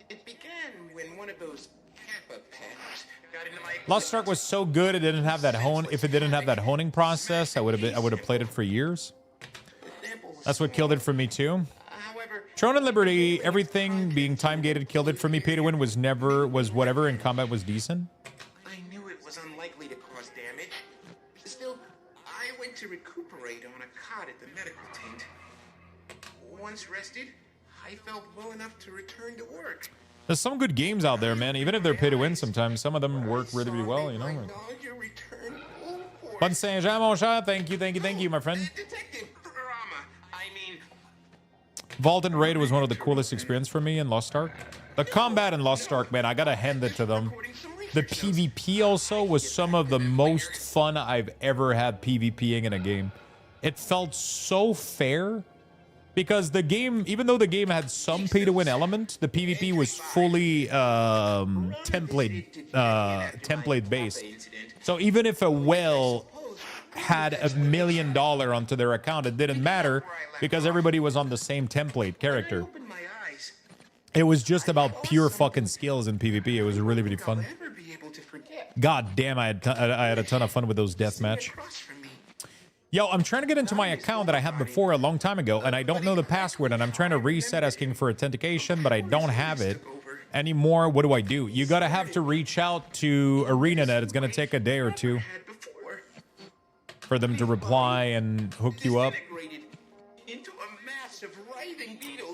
It began when one of those Kappa pets got into my Lost Ark was so good, it didn't have that if it didn't have that honing process, I would have played it for years. That's what killed it for me too. Throne and Liberty, everything being time gated killed it for me. Pay to win was whatever, and combat was decent. I knew it was unlikely to cause damage. Still, I went to recuperate on a cot at the medical tent. Once rested, I felt well enough to return to work. There's some good games out there, man. Even if they're pay to win sometimes, some of them work really, really well, you know? Bun Saint-Jean, mon cher. Thank you, my friend. Vault and Raid was one of the coolest experiences for me in Lost Ark. The combat in Lost Ark, man, I gotta hand it to them. The PvP also was some of the most fun I've ever had PvPing in a game. It felt so fair. Because the game, even though the game had some pay-to-win element, the PvP was fully template based. So even if a whale had $1 million onto their account, it didn't matter because everybody was on the same template character. It was just about pure fucking skills in PvP. It was really, really fun. God damn, I had a ton of fun with those deathmatch. Yo, I'm trying to get into my account that I had before a long time ago, and I don't know the password, and I'm trying to reset asking for authentication, but I don't have it anymore. What do? You gotta have to reach out to ArenaNet. It's gonna take a day or two for them to reply and hook you up.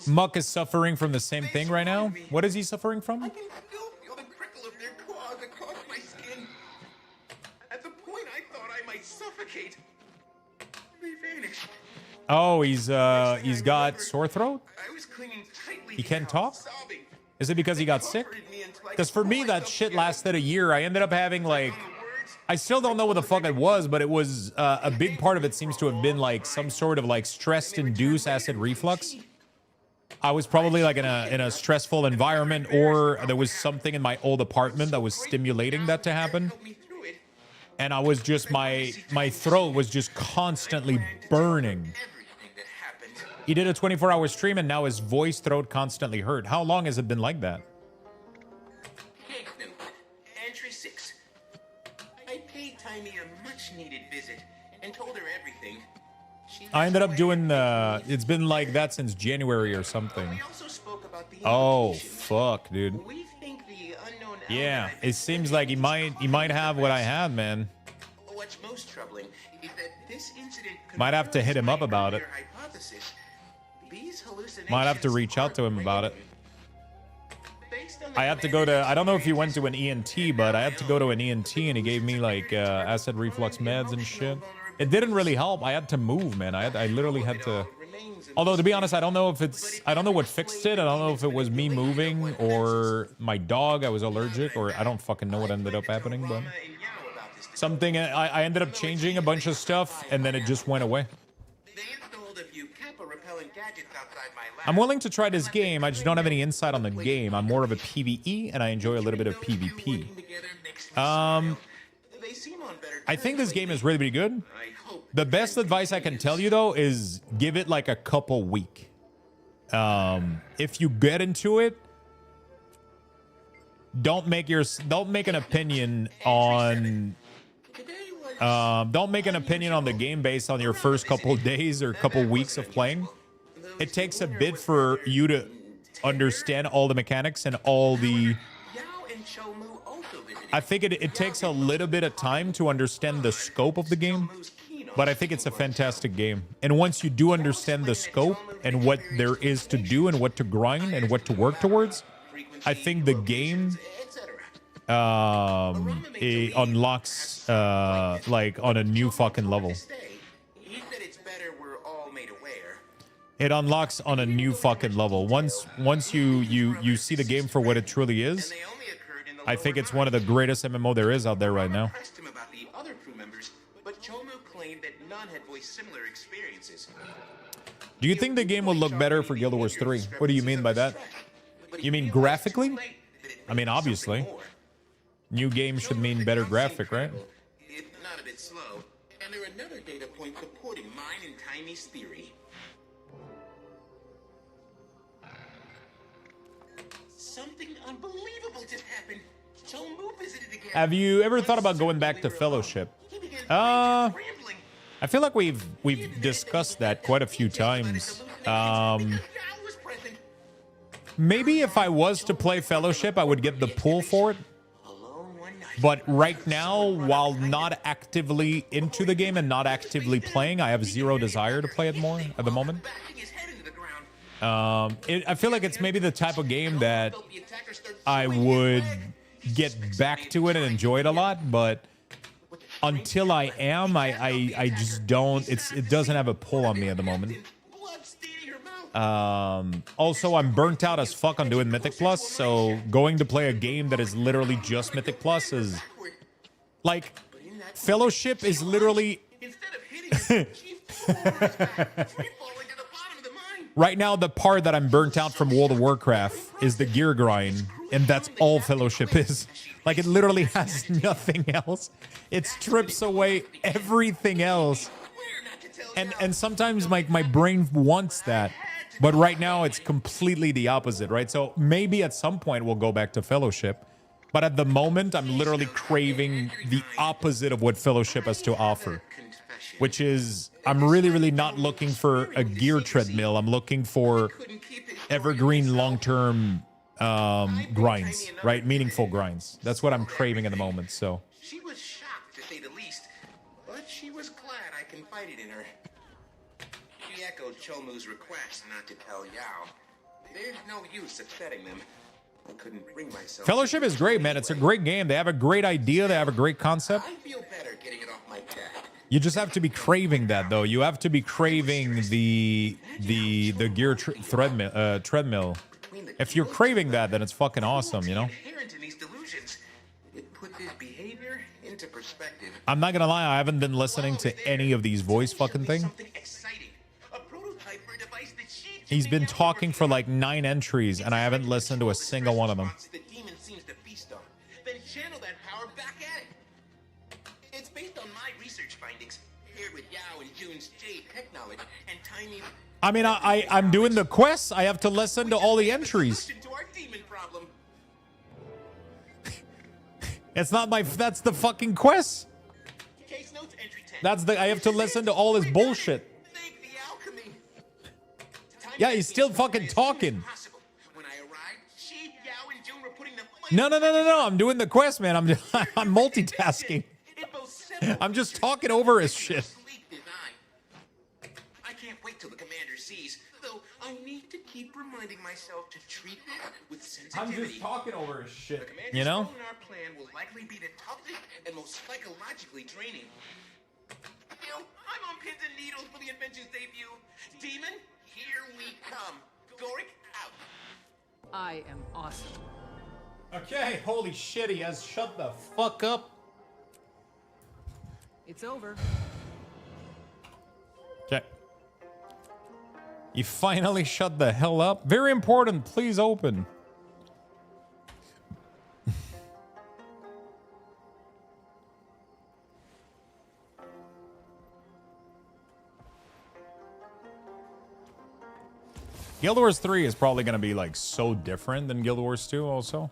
Muck is suffering from the same thing right now. What is he suffering from? I can still feel the prickle of their claws across my skin. At the point I thought I might suffocate, they vanished. Oh, he's got sore throat? He can't talk? Is it because he got sick? Because for me, that shit lasted a year. I ended up having, like, I still don't know what the fuck it was, but it was, a big part of it seems to have been, like, some sort of, like, stress-induced acid reflux. I was probably, like, in a stressful environment, or there was something in my old apartment that was stimulating that to happen. And I was just, my throat was just constantly burning. He did a 24-hour stream, and now his voice throat constantly hurt. How long has it been like that? Hey, Knut. Entry 6. I paid Timey a much-needed visit and told her everything. I ended up doing the... It's been like that since January or something. Oh, fuck, dude. Yeah, it seems like he might have what I have, man. What's most troubling is that this incident might have to hit him up about it. Might have to reach out to him about it. I had to go to... I don't know if he went to an ENT, but I had to go to an ENT, and he gave me, like, acid reflux meds and shit. It didn't really help. I had to move, man. I literally had to... Although, to be honest, I don't know if it's... I don't know what fixed it. I don't know if it was me moving or my dog. I was allergic, or I don't fucking know what ended up happening, but... Something... I ended up changing a bunch of stuff, and then it just went away. I'm willing to try this game. I just don't have any insight on the game. I'm more of a PvE, and I enjoy a little bit of PvP. I think this game is really, really good. The best advice I can tell you, though, is give it like a couple weeks. If you get into it, don't make an opinion on the game based on your first couple days or couple weeks of playing. It takes a bit for you to understand all the mechanics and all the... I think it takes a little bit of time to understand the scope of the game, but I think it's a fantastic game. And once you do understand the scope and what there is to do and what to grind and what to work towards, I think the game it unlocks like on a new fucking level. It unlocks on a new fucking level. Once you see the game for what it truly is, I think it's one of the greatest MMO there is out there right now. Do you think the game will look better for Guild Wars 3? What do you mean by that? You mean graphically? I mean, obviously. New game should mean better graphic, right? It's not a bit slow. And there are another data point supporting mine and Timey's theory. Something unbelievable just happened. Chomu visited again. Have you ever thought about going back to Fellowship? I feel like we've discussed that quite a few times. Maybe if I was to play Fellowship, I would get the pull for it. But right now, while not actively into the game and not actively playing, I have zero desire to play it more at the moment. I feel like it's maybe the type of game that I would get back to it and enjoy it a lot, but until I am, I just don't. It doesn't have a pull on me at the moment. Also, I'm burnt out as fuck on doing Mythic Plus, so going to play a game that is literally just Mythic Plus is like Fellowship is literally Right now, the part that I'm burnt out from World of Warcraft is the gear grind, and that's all Fellowship is. Like, it literally has nothing else. It strips away everything else. And sometimes my brain wants that. But right now, it's completely the opposite, right? So maybe at some point, we'll go back to Fellowship. But at the moment, I'm literally craving the opposite of what Fellowship has to offer. Which is, I'm really, really not looking for a gear treadmill. I'm looking for evergreen long-term grinds, right? Meaningful grinds. That's what I'm craving at the moment, so. She was shocked, to say the least, but she was glad I confided in her. She echoed Cholmu's request not to tell Yao. There's no use upsetting them. I couldn't bring myself. Fellowship is great, man. It's a great game. They have a great idea. They have a great concept. I feel better getting it off my chest. You just have to be craving that, though. You have to be craving the gear treadmill. If you're craving that, then it's fucking awesome, you know? Inherent in these delusions. It puts his behavior into perspective. I'm not gonna lie, I haven't been listening to any of these voice fucking things. He's been talking for like 9 entries, and I haven't listened to a single one of them. The demon seems to feast on. Then channel that power back at it. It's based on my research findings, paired with Yao and June's Jade tech knowledge and tiny. I mean, I'm doing the quests. I have to listen to all the entries. It's not my. That's the fucking quest. That's the. I have to listen to all this bullshit. Yeah, he's still fucking talking. No. I'm doing the quest, man. I'm multitasking. I'm just talking over his shit. I can't wait till the commander sees. Though I need to keep reminding myself to treat it with sensitivity. I'm just talking over his shit. The commander's You know? role in our plan will likely be the toughest and most psychologically draining. You know, I'm on pins and needles for the Adventures debut. Demon, here we come. Gorik out. I am awesome. Okay, holy shit, he has shut the fuck up. It's over. Okay. You finally shut the hell up. Very important, please open. Guild Wars 3 is probably going to be like so different than Guild Wars 2 also.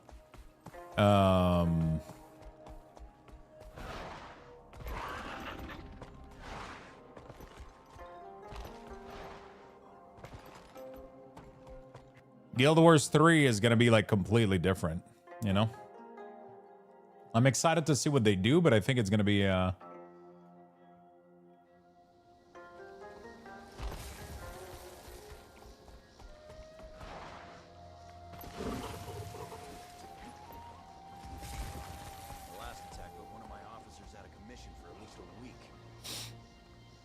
Guild Wars 3 is going to be like completely different, you know? I'm excited to see what they do, but I think it's going to be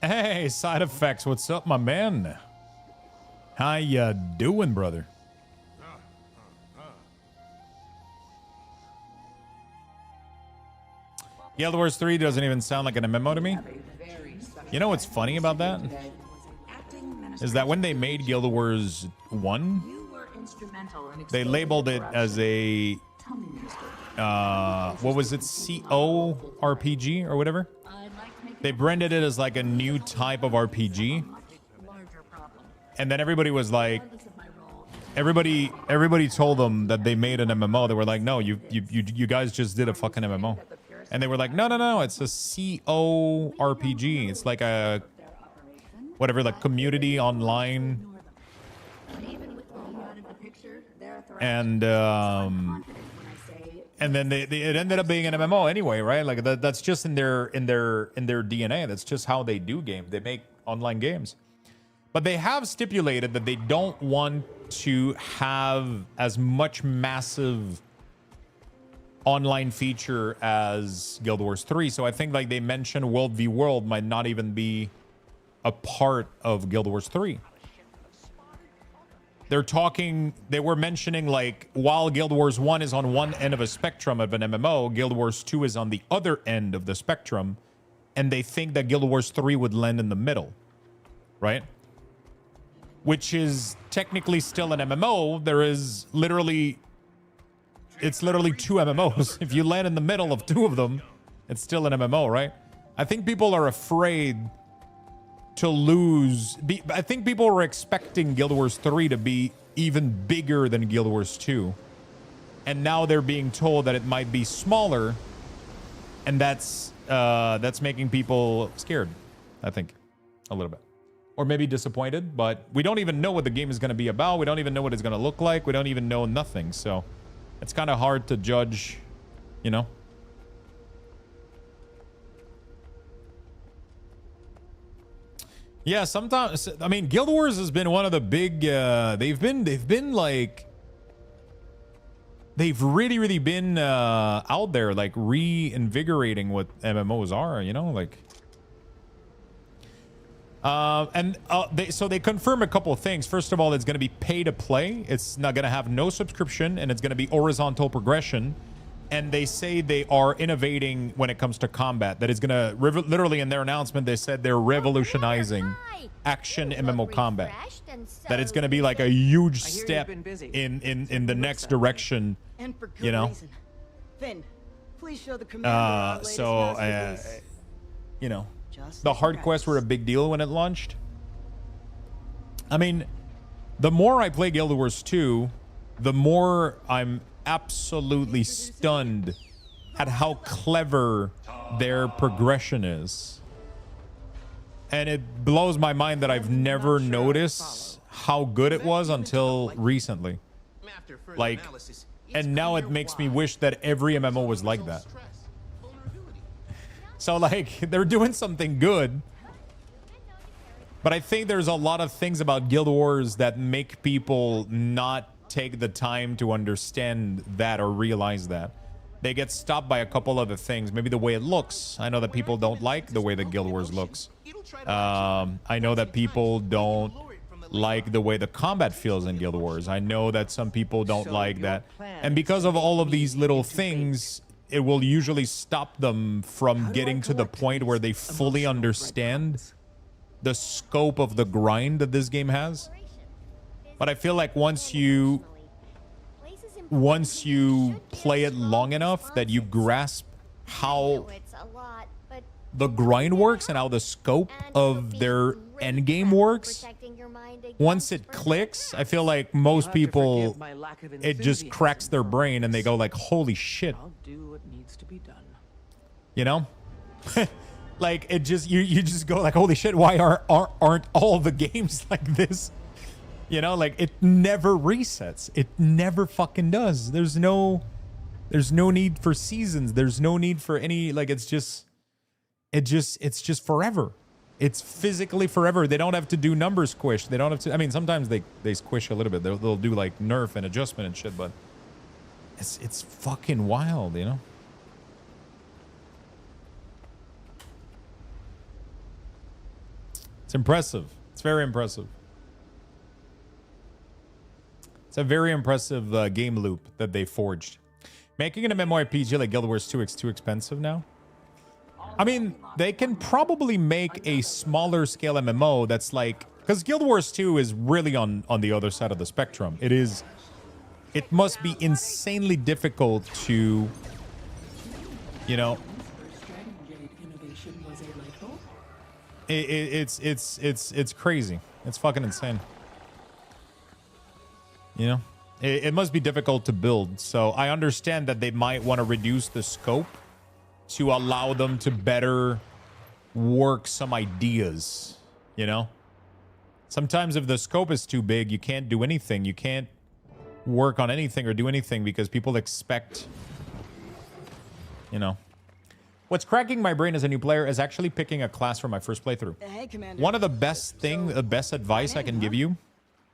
Hey, side effects, what's up, my man? How ya doing, brother? Guild Wars 3 doesn't even sound like an MMO to me. You know what's funny about that? Is that when they made Guild Wars 1, they labeled it as a what was it, CO RPG or whatever? They branded it as like a new type of RPG. And then everybody was like, everybody told them that they made an MMO. They were like, no, you guys just did a fucking MMO. And they were like, no, it's a CO RPG. It's like a whatever, like community online. And then it ended up being an MMO anyway, right? Like that's just in their DNA. That's just how they do game. They make online games. But they have stipulated that they don't want to have as much massive online feature as Guild Wars 3. So I think like they mentioned World v World might not even be a part of Guild Wars 3. They were mentioning like while Guild Wars 1 is on one end of a spectrum of an MMO, Guild Wars 2 is on the other end of the spectrum. And they think that Guild Wars 3 would land in the middle, right? which is technically still an MMO, there is literally... It's literally 2 MMOs. If you land in the middle of 2 of them, it's still an MMO, right? I think people are afraid to lose... I think people were expecting Guild Wars 3 to be even bigger than Guild Wars 2. And now they're being told that it might be smaller. And that's making people scared, I think, a little bit. Or maybe disappointed, but we don't even know what the game is going to be about. We don't even know what it's going to look like. We don't even know nothing. So it's kind of hard to judge, you know? Yeah, sometimes, I mean, Guild Wars has been one of the big, they've been like, they've really been out there, like reinvigorating what MMOs are, you know, like. So they confirm a couple of things. First of all, it's going to be pay to play. It's not going to have no subscription, and it's going to be horizontal progression. And they say they are innovating when it comes to combat. That is going to, literally in their announcement, they said they're revolutionizing action MMO combat. That it's going to be like a huge step in the next direction, And for good you know? reason. Finn, please show the commander our latest masterpiece. You know, Just the like hard quests were a big deal when it launched. I mean, the more I play Guild Wars 2, the more I'm absolutely stunned at how clever their progression is. And it blows my mind that I've never noticed how good it was until recently. Like, and now it makes me wish that every MMO was like that. So, like, they're doing something good. But I think there's a lot of things about Guild Wars that make people not take the time to understand that or realize that. They get stopped by a couple other things. Maybe the way it looks. I know that people don't like the way the Guild Wars looks. I know that people don't like the way the combat feels in Guild Wars. I know that some people don't like that. And because of all of these little things, it will usually stop them from getting to the point where they fully understand the scope of the grind that this game has. But I feel like once you play it long enough that you grasp how the grind works and how the scope of their end game works, once it clicks, I feel like most people, it just cracks their brain and they go like, holy shit. I'll do what needs to be done. You know? Like, it just, you just go like, holy shit, why aren't all the games like this? You know, like, it never resets. It never fucking does. There's no need for seasons. There's no need for any, like, it's just forever. It's physically forever. They don't have to do number squish. They don't have to, I mean, sometimes they squish a little bit. They'll do like nerf and adjustment and shit, but it's fucking wild, you know? It's impressive. It's very impressive. It's a very impressive game loop that they forged. Making an MMORPG like Guild Wars 2 is too expensive now. I mean, they can probably make a smaller scale MMO that's like, because Guild Wars 2 is really on the other side of the spectrum. It must be insanely difficult to, you know, it's crazy. It's fucking insane. You know, it must be difficult to build. So I understand that they might want to reduce the scope to allow them to better work some ideas, you know? Sometimes if the scope is too big, you can't do anything. You can't work on anything or do anything because people expect, you know. What's cracking my brain as a new player is actually picking a class for my first playthrough. Hey, Commander. One of the best advice I can give you,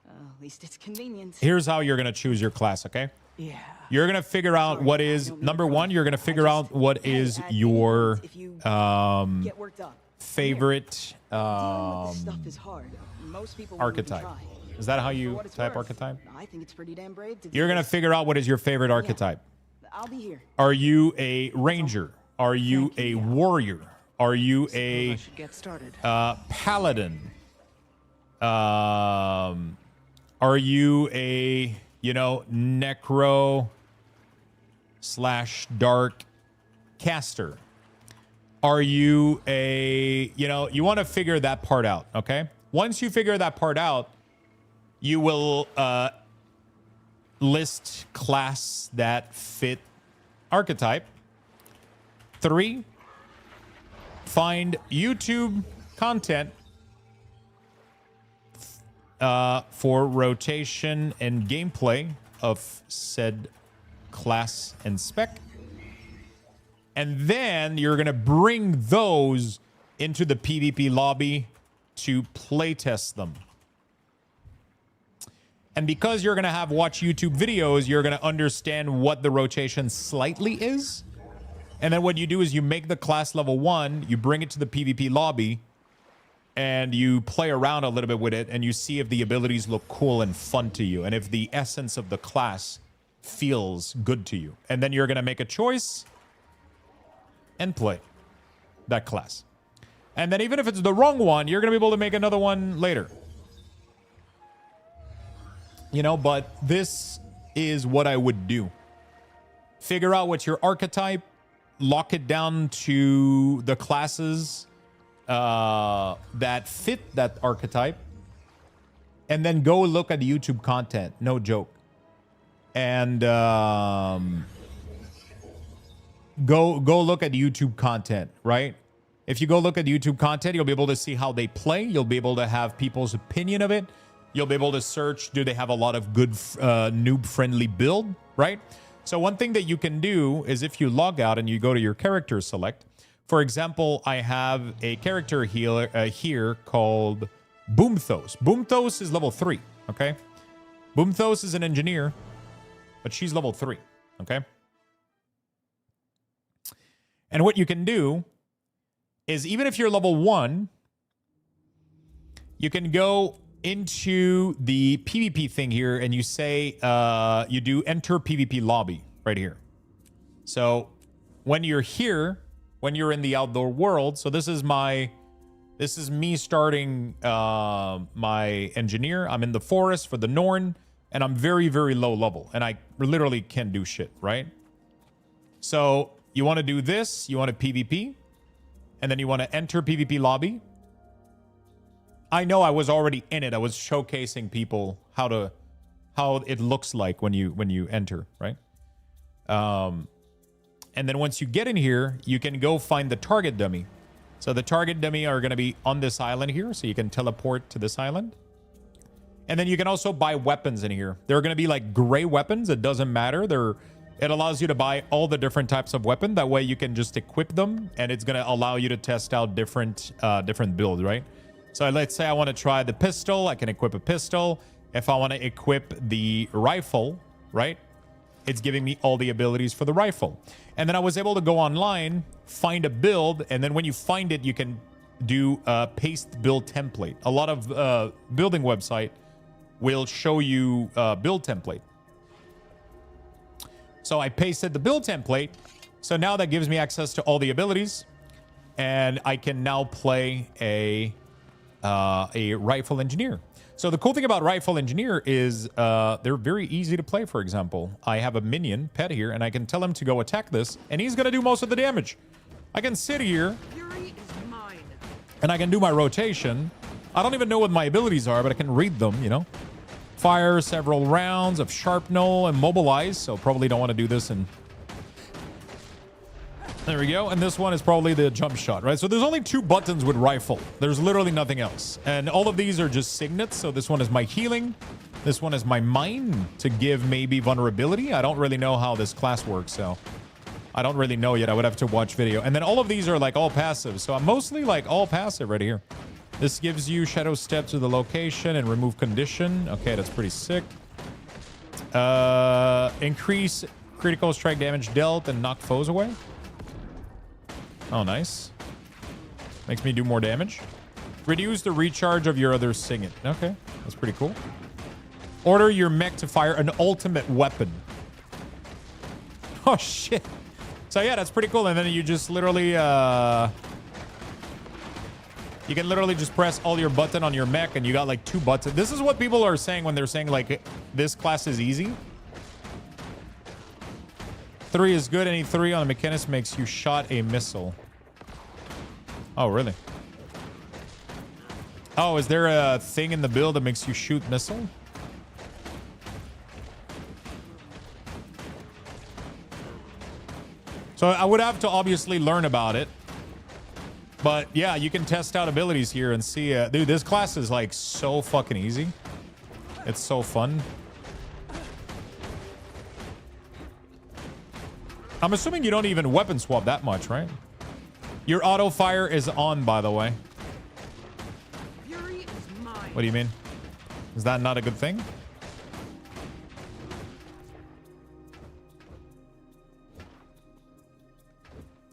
at least it's convenient. here's how you're going to choose your class, okay? Yeah. You're going to figure out what is, number one, you're going to figure out what is your favorite Stuff is hard. Most people wouldn't archetype. try. Is that how For you what it's type worth, archetype? I think it's pretty damn brave to do You're going to this. figure out what is your favorite archetype. I'll be here. Are you a ranger? Are you a warrior? Are you a Get started. paladin? Are you a, you know, necro / dark caster? Are you a, you know, you want to figure that part out, okay? Once you figure that part out, you will list class that fit archetype. 3, find YouTube content for rotation and gameplay of said class and spec. And then you're going to bring those into the PvP lobby to playtest them. And because you're going to have watch YouTube videos, you're going to understand what the rotation slightly is. And then what you do is you make the class level 1, you bring it to the PvP lobby, and you play around a little bit with it, and you see if the abilities look cool and fun to you, and if the essence of the class feels good to you. And then you're going to make a choice and play that class. And then even if it's the wrong one, you're going to be able to make another one later. You know, but this is what I would do. Figure out what's your archetype, lock it down to the classes that fit that archetype, and then go look at the YouTube content. No joke. And go look at YouTube content, right? If you go look at YouTube content, you'll be able to see how they play. You'll be able to have people's opinion of it. You'll be able to search, do they have a lot of good noob-friendly build, right? So one thing that you can do is if you log out and you go to your character select, for example, I have a character here called Boomthos. Boomthos is level 3, okay? Boomthos is an engineer, but she's level 3, okay? And what you can do is even if you're level 1, you can go into the PvP thing here and you say, you do enter PvP lobby right here. So when you're here, when you're in the outdoor world, so this is me starting my engineer. I'm in the forest for the Norn, and I'm very, very low level, and I literally can't do shit, right? So you want to do this, you want to PvP, and then you want to enter PvP lobby. I know I was already in it. I was showcasing people how it looks like when you enter, right? And then once you get in here, you can go find the target dummy. So the target dummy are going to be on this island here, so you can teleport to this island. And then you can also buy weapons in here. They're going to be like gray weapons. It doesn't matter. It allows you to buy all the different types of weapon. That way you can just equip them, and it's going to allow you to test out different builds, right? So let's say I want to try the pistol. I can equip a pistol. If I want to equip the rifle, right? It's giving me all the abilities for the rifle. And then I was able to go online, find a build, and then when you find it, you can do a paste build template. A lot of building website will show you build template. So I pasted the build template. So now that gives me access to all the abilities, and I can now play a rifle engineer. So the cool thing about rifle engineer is they're very easy to play. For example, I have a minion pet here, and I can tell him to go attack this, and he's going to do most of the damage. I can sit here, and I can do my rotation. I don't even know what my abilities are, but I can read them, you know. Fire several rounds of sharpnel and mobilize, so probably don't want to do this in... There we go. And this one is probably the jump shot, right? So there's only 2 buttons with rifle. There's literally nothing else. And all of these are just signets. So this one is my healing. This one is my mine to give maybe vulnerability. I don't really know how this class works, so I don't really know yet. I would have to watch video. And then all of these are like all passive. So I'm mostly like all passive right here. This gives you shadow step to the location and remove condition. Okay, that's pretty sick. Increase critical strike damage dealt and knock foes away. Oh, nice. Makes me do more damage. Reduce the recharge of your other Singed. Okay, that's pretty cool. Order your mech to fire an ultimate weapon. Oh, shit. So, yeah, that's pretty cool. And then you just literally... You can literally just press all your button on your mech and you got like 2 buttons. This is what people are saying when they're saying like this class is easy. 3 is good. Any 3 on a mechanist makes you shot a missile. Oh, really? Oh, is there a thing in the build that makes you shoot missile? So I would have to obviously learn about it. But yeah, you can test out abilities here and see. Dude, this class is like so fucking easy. It's so fun. I'm assuming you don't even weapon swap that much, right? Your auto fire is on, by the way. Fury is mine. What do you mean? Is that not a good thing?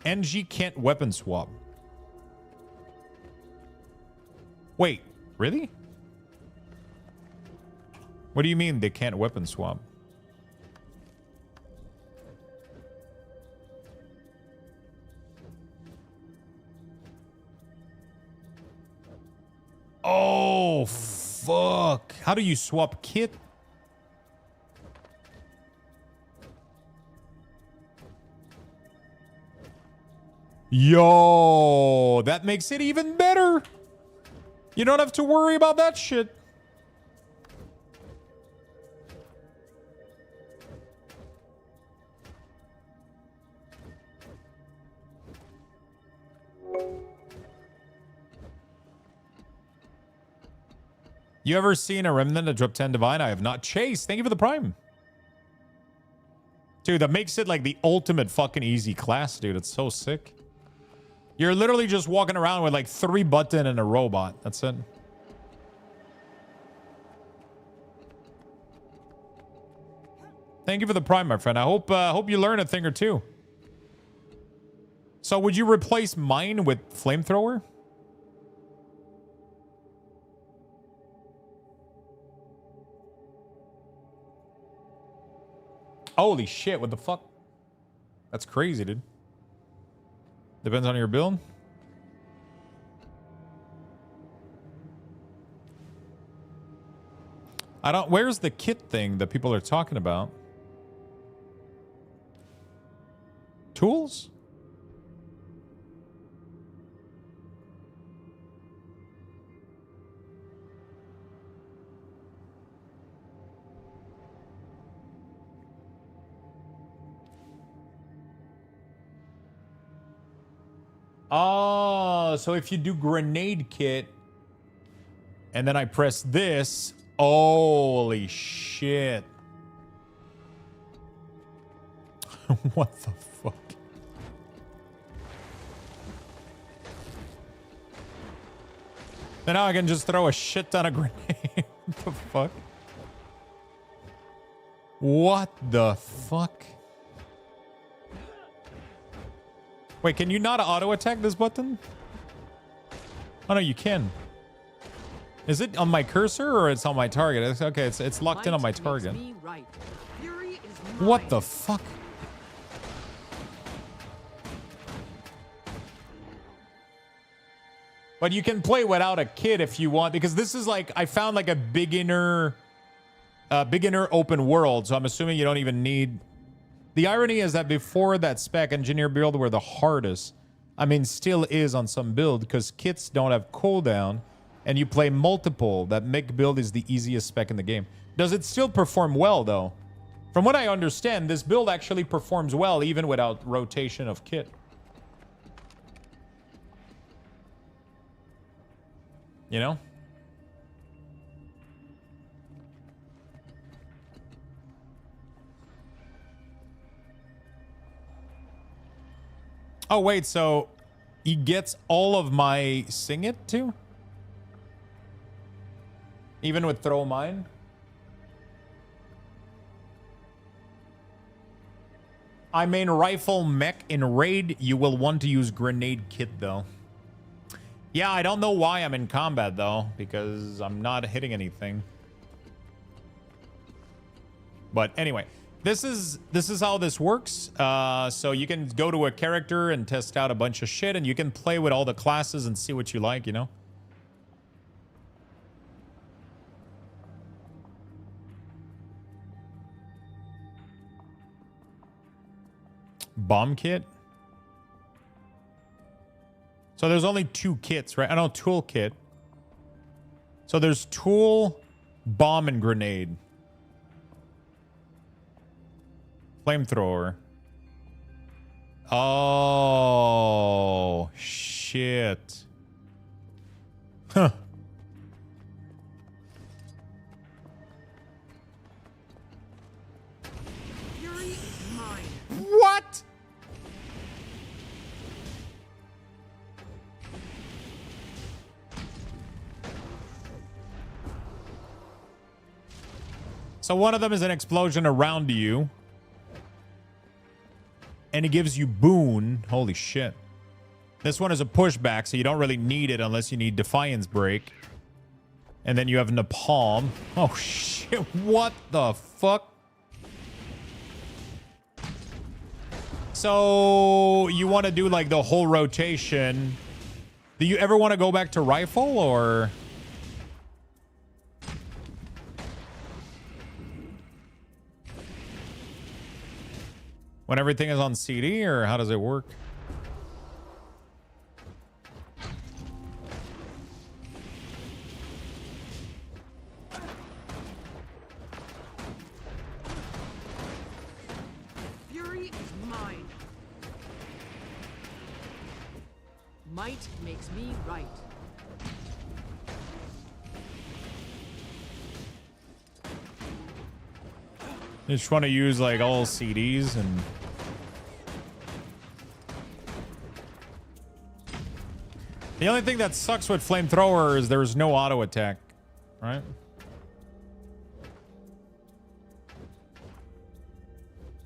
NG can't weapon swap. Wait, really? What do you mean they can't weapon swap? Oh, fuck. How do you swap kit? Yo, that makes it even better. You don't have to worry about that shit. You ever seen a Remnant that drop 10 Divine? I have not. Chase, thank you for the Prime. Dude, that makes it like the ultimate fucking easy class, dude. It's so sick. You're literally just walking around with like 3 buttons and a robot. That's it. Thank you for the Prime, my friend. I hope you learn a thing or two. So would you replace mine with flamethrower? Holy shit, what the fuck? That's crazy, dude. Depends on your build. I don't... Where's the kit thing that people are talking about? Tools? Oh, so if you do grenade kit and then I press this, holy shit. What the fuck? And now I can just throw a shit ton of grenade. What the fuck? What the fuck? Wait, can you not auto attack this button? Oh no, you can. Is it on my cursor or it's on my target? It's, okay, it's locked in on my target. What the fuck? But you can play without a kit if you want, because this is like, I found like a beginner open world, so I'm assuming you don't even need... The irony is that before that spec, engineer build were the hardest. I mean, still is on some build, because kits don't have cooldown, and you play multiple. That mech build is the easiest spec in the game. Does it still perform well, though? From what I understand, this build actually performs well, even without rotation of kit. You know? Oh, wait, so he gets all of my sing it too? Even with throw mine? I main rifle mech in raid. You will want to use grenade kit though. Yeah, I don't know why I'm in combat though, because I'm not hitting anything. But anyway, this is how this works. So you can go to a character and test out a bunch of shit, and you can play with all the classes and see what you like, you know? Bomb kit? So there's only 2 kits, right? I know, tool kit. So there's tool, bomb, and grenade. Flamethrower. Oh, shit. Huh. Fury is mine. What? So one of them is an explosion around you. And it gives you boon. Holy shit. This one is a pushback, so you don't really need it unless you need Defiance Break. And then you have Napalm. Oh shit, what the fuck? So you want to do like the whole rotation. Do you ever want to go back to rifle or... when everything is on CD, or how does it work? Fury is mine. Might makes me right. You just want to use like all CDs and... the only thing that sucks with Flamethrower is there's no auto attack, right?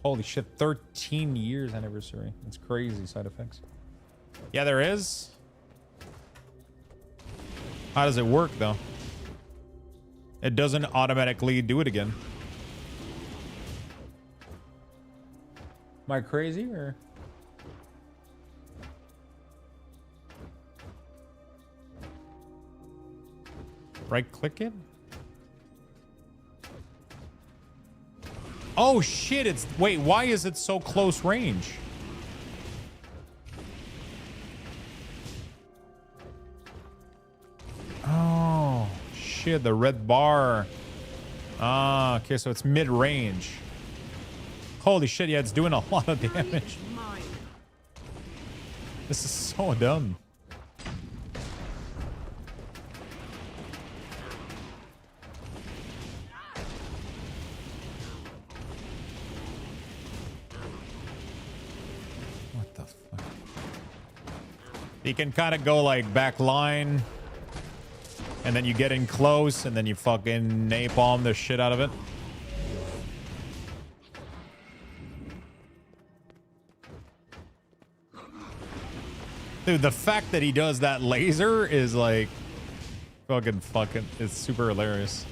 Holy shit, 13 years anniversary. That's crazy side effects. Yeah, there is. How does it work though? It doesn't automatically do it again. Am I crazy or? Right click it? Oh shit, it's... wait, why is it so close range? Oh shit, the red bar. Ah, okay, so it's mid-range. Holy shit, yeah, it's doing a lot of damage. This is so dumb. What the fuck? You can kind of go like back line, and then you get in close, and then you fucking napalm the shit out of it. Dude, the fact that he does that laser is like fucking it's super hilarious.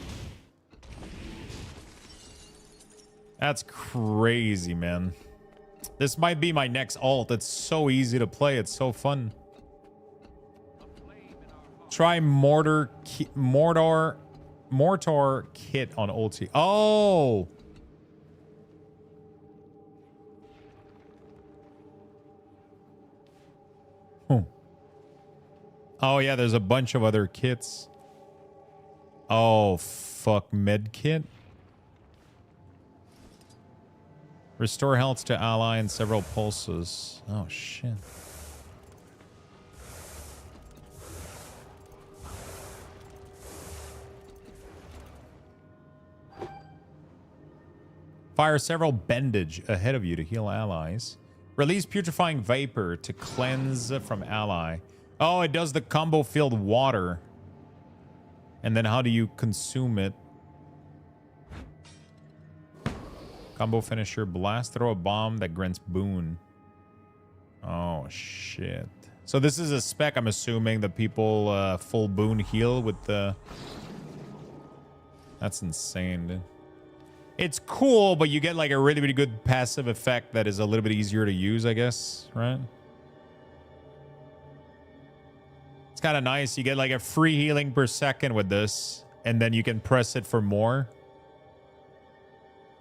That's crazy, man. This might be my next ult. It's so easy to play. It's so fun. Try Mortar Kit on ulti. Oh! Oh, yeah, there's a bunch of other kits. Oh, fuck. Med kit? Restore health to ally in several pulses. Oh, shit. Fire several bandage ahead of you to heal allies. Release putrefying vapor to cleanse from ally. Oh, it does the combo field water. And then how do you consume it? Combo finisher blast. Throw a bomb that grants boon. Oh, shit. So this is a spec, I'm assuming, that people full boon heal with the... That's insane, dude. It's cool, but you get like a really, really good passive effect that is a little bit easier to use, I guess, right? It's kind of nice. You get like a free healing per second with this, and then you can press it for more.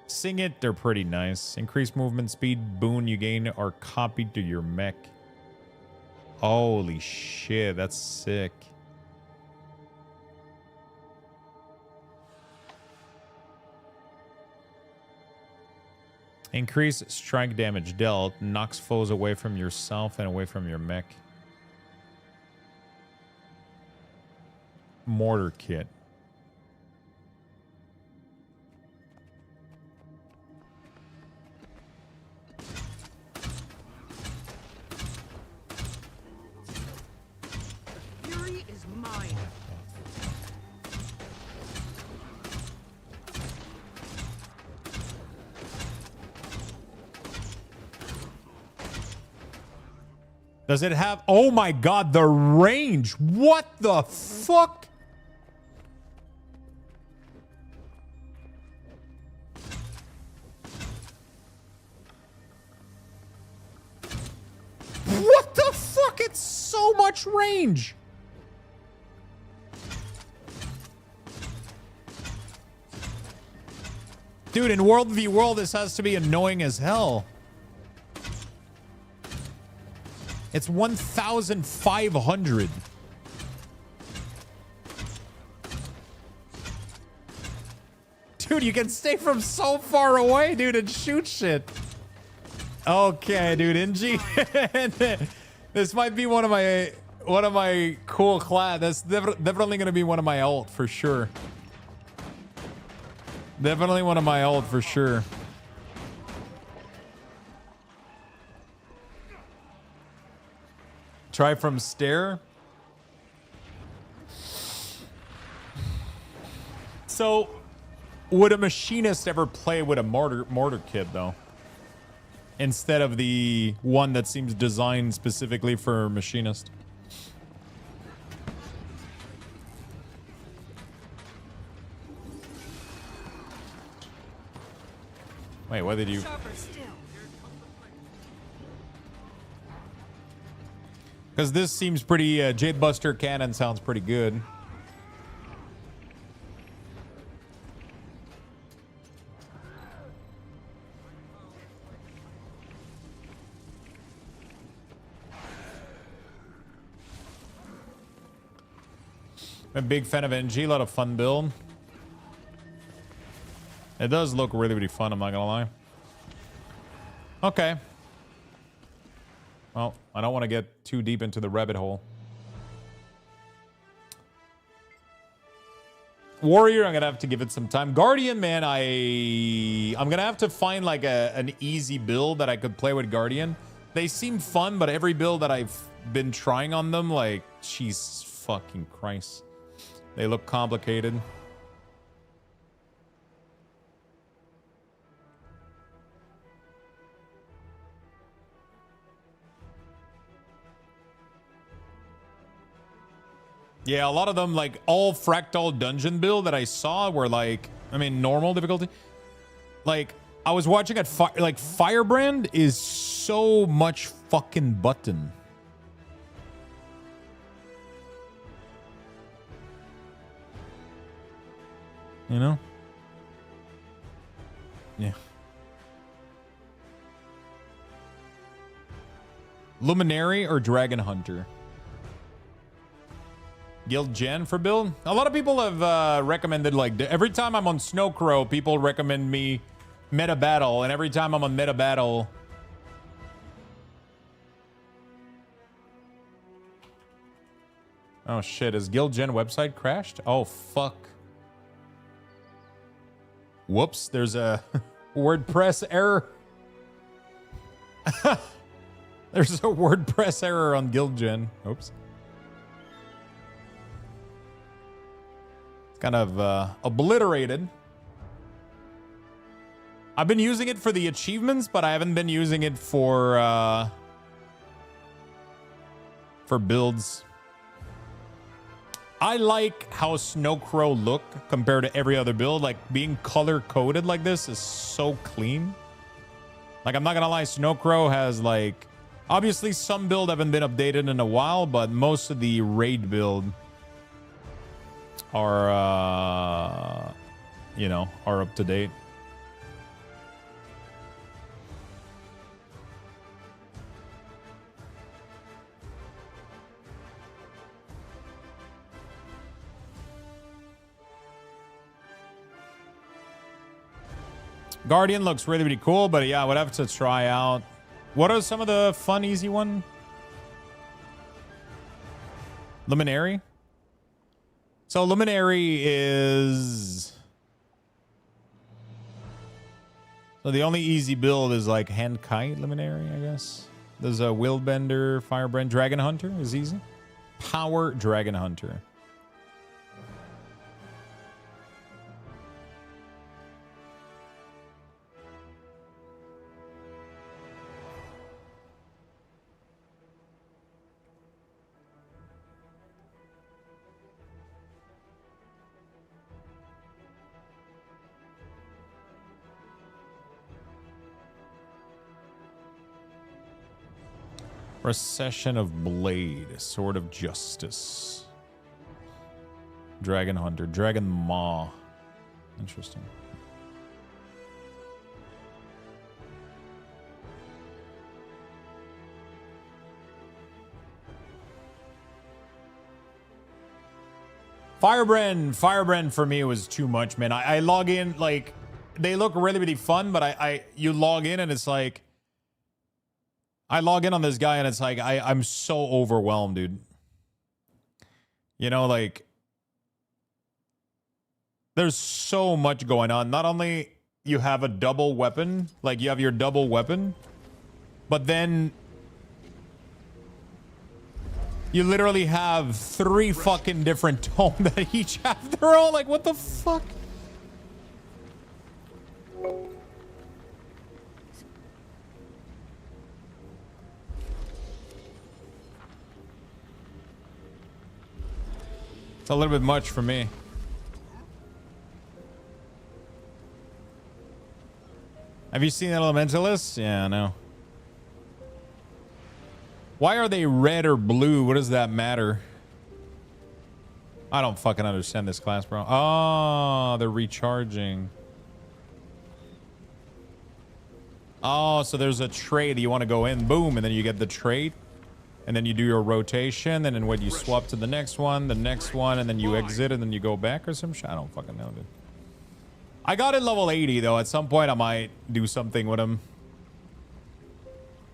Sing it, they're pretty nice. Increased movement speed, boon you gain are copied to your mech. Holy shit, that's sick. Increase strike damage dealt, knocks foes away from yourself and away from your mech. Mortar kit. Fury is mine. Does it have... Oh my god, the range! What the fuck? What the fuck? It's so much range! Dude, in World v. World, this has to be annoying as hell. It's 1,500. Dude, you can stay from so far away, dude, and shoot shit. Okay, dude, NG. This might be one of my cool class. That's definitely gonna be one of my ult for sure. Definitely one of my ult for sure. Try from stair. So, would a machinist ever play with a mortar kit though? Instead of the one that seems designed specifically for machinist. Wait, what did you... Because this seems pretty... Jadebuster cannon sounds pretty good. I'm a big fan of NG, a lot of fun build. It does look really, really fun, I'm not gonna lie. Okay. Well, I don't want to get too deep into the rabbit hole. Warrior, I'm gonna have to give it some time. Guardian, man, I'm gonna have to find like an easy build that I could play with Guardian. They seem fun, but every build that I've been trying on them, like, jeez fucking Christ. They look complicated. Yeah, a lot of them, like, all fractal dungeon build that I saw were like, I mean, normal difficulty. Like, I was watching at Firebrand is so much fucking button. You know? Yeah. Luminary or Dragon Hunter? Guild Gen for build? A lot of people have recommended, like, every time I'm on Snowcrow, people recommend me Meta Battle, and every time I'm on Meta Battle... Oh shit, is Guild Gen website crashed? Oh fuck. Whoops, there's a WordPress error. There's a WordPress error on Guild Gen. Oops. Kind of obliterated. I've been using it for the achievements, but I haven't been using it for builds. I like how Snowcrow look compared to every other build. Like, being color coded like this is so clean. Like, I'm not gonna lie, Snowcrow has, like, obviously some build haven't been updated in a while, but most of the raid build are, you know, are up to date. Guardian looks really, really cool, but yeah, I would have to try out. What are some of the fun, easy one? Luminary? So Luminary is... So the only easy build is like Hand Kite Luminary, I guess. There's a Willbender, Firebrand, Dragon Hunter is easy. Power Dragon Hunter. Recession of Blade, Sword of Justice. Dragon Hunter, Dragon Maw. Interesting. Firebrand for me was too much, man. I log in, like, they look really, really fun, but you log in and it's like, I log in on this guy and it's like, I'm so overwhelmed, dude. You know, like, there's so much going on. Not only you have a double weapon, like you have your double weapon, but then you literally have 3 fucking different tome that each have their own. Like, what the fuck? It's a little bit much for me. Have you seen Elementalists? Yeah, I know. Why are they red or blue? What does that matter? I don't fucking understand this class, bro. Oh, they're recharging. Oh, so there's a trait that you want to go in, boom, and then you get the trait. And then you do your rotation, and then what, you swap to the next one, and then you exit, and then you go back or some shit. I don't fucking know, dude. I got it level 80, though. At some point, I might do something with them.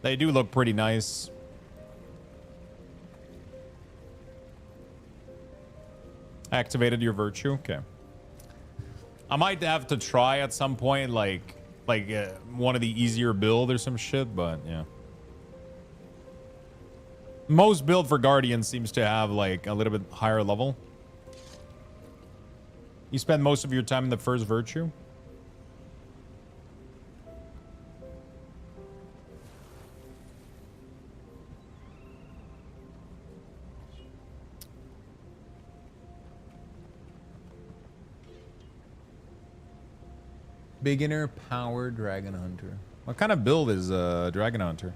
They do look pretty nice. Activated your virtue? Okay. I might have to try at some point, like one of the easier build or some shit, but yeah. Most build for Guardian seems to have like a little bit higher level. You spend most of your time in the first virtue. Beginner Power Dragon Hunter. What kind of build is Dragon Hunter?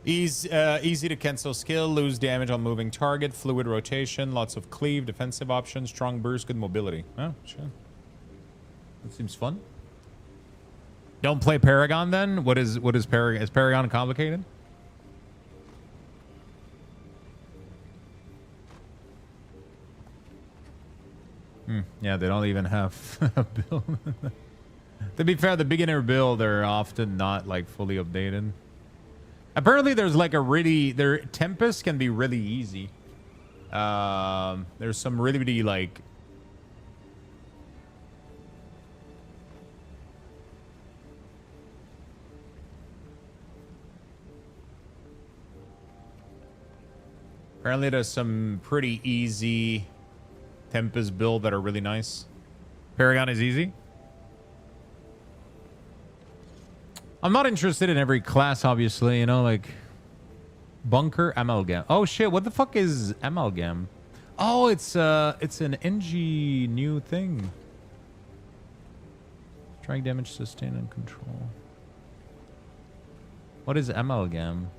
Easy to cancel skill, lose damage on moving target, fluid rotation, lots of cleave, defensive options, strong burst, good mobility. Oh, sure. That seems fun. Don't play Paragon then? What is Paragon? Is Paragon complicated? Yeah, they don't even have a build. To be fair, the beginner build are often not like fully updated. Apparently, there's like a really... Tempest can be really easy. There's some really like... Apparently, there's some pretty easy Tempest build that are really nice. Paragon is easy. I'm not interested in every class, obviously, you know, like Bunker Amalgam. Oh shit, what the fuck is Amalgam? Oh, it's an NG new thing. Strike damage, sustain, and control. What is Amalgam?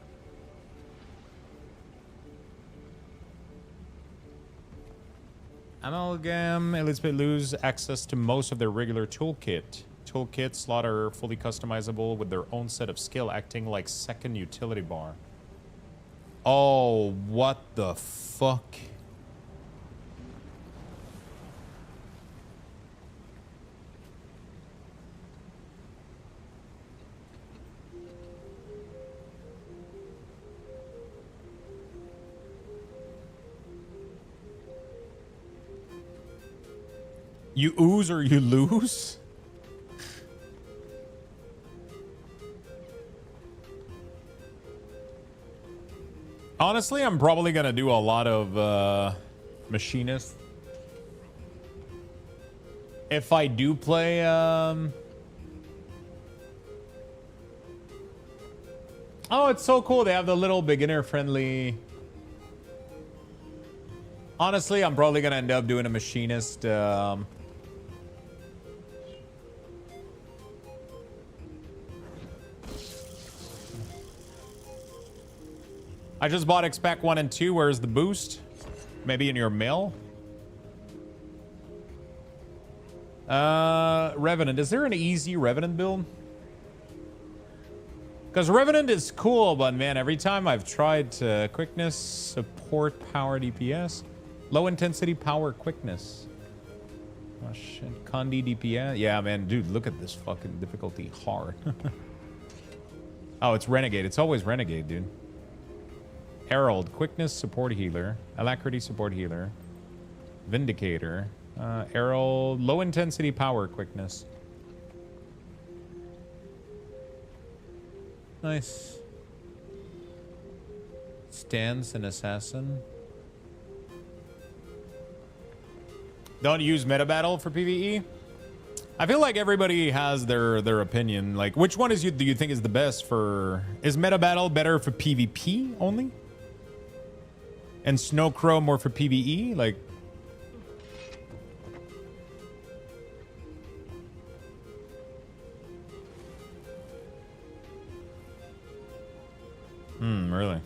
Amalgam, Elizabeth lose access to most of their regular toolkit. Toolkit slot are fully customizable with their own set of skill, acting like second utility bar. Oh, what the fuck? You ooze or you lose? Honestly, I'm probably gonna do a lot of machinist. If I do play oh, it's so cool. They have the little beginner friendly. Honestly, I'm probably gonna end up doing a machinist. I just bought X-Pac 1 and 2. Where's the boost? Maybe in your mail? Revenant. Is there an easy Revenant build? Because Revenant is cool, but man, every time I've tried quickness, support, power, DPS. Low intensity, power, quickness. Oh shit. Condi, DPS. Yeah, man, dude, look at this fucking difficulty. Hard. Oh, it's Renegade. It's always Renegade, dude. Herald, quickness, support healer. Alacrity, support healer. Vindicator. Herald, low intensity, power, quickness. Nice. Stance and assassin. Don't use meta battle for PvE. I feel like everybody has their opinion. Like, which one is do you think is the best for? Is meta battle better for PvP only? And Snowcrow more for PvE? Like, really?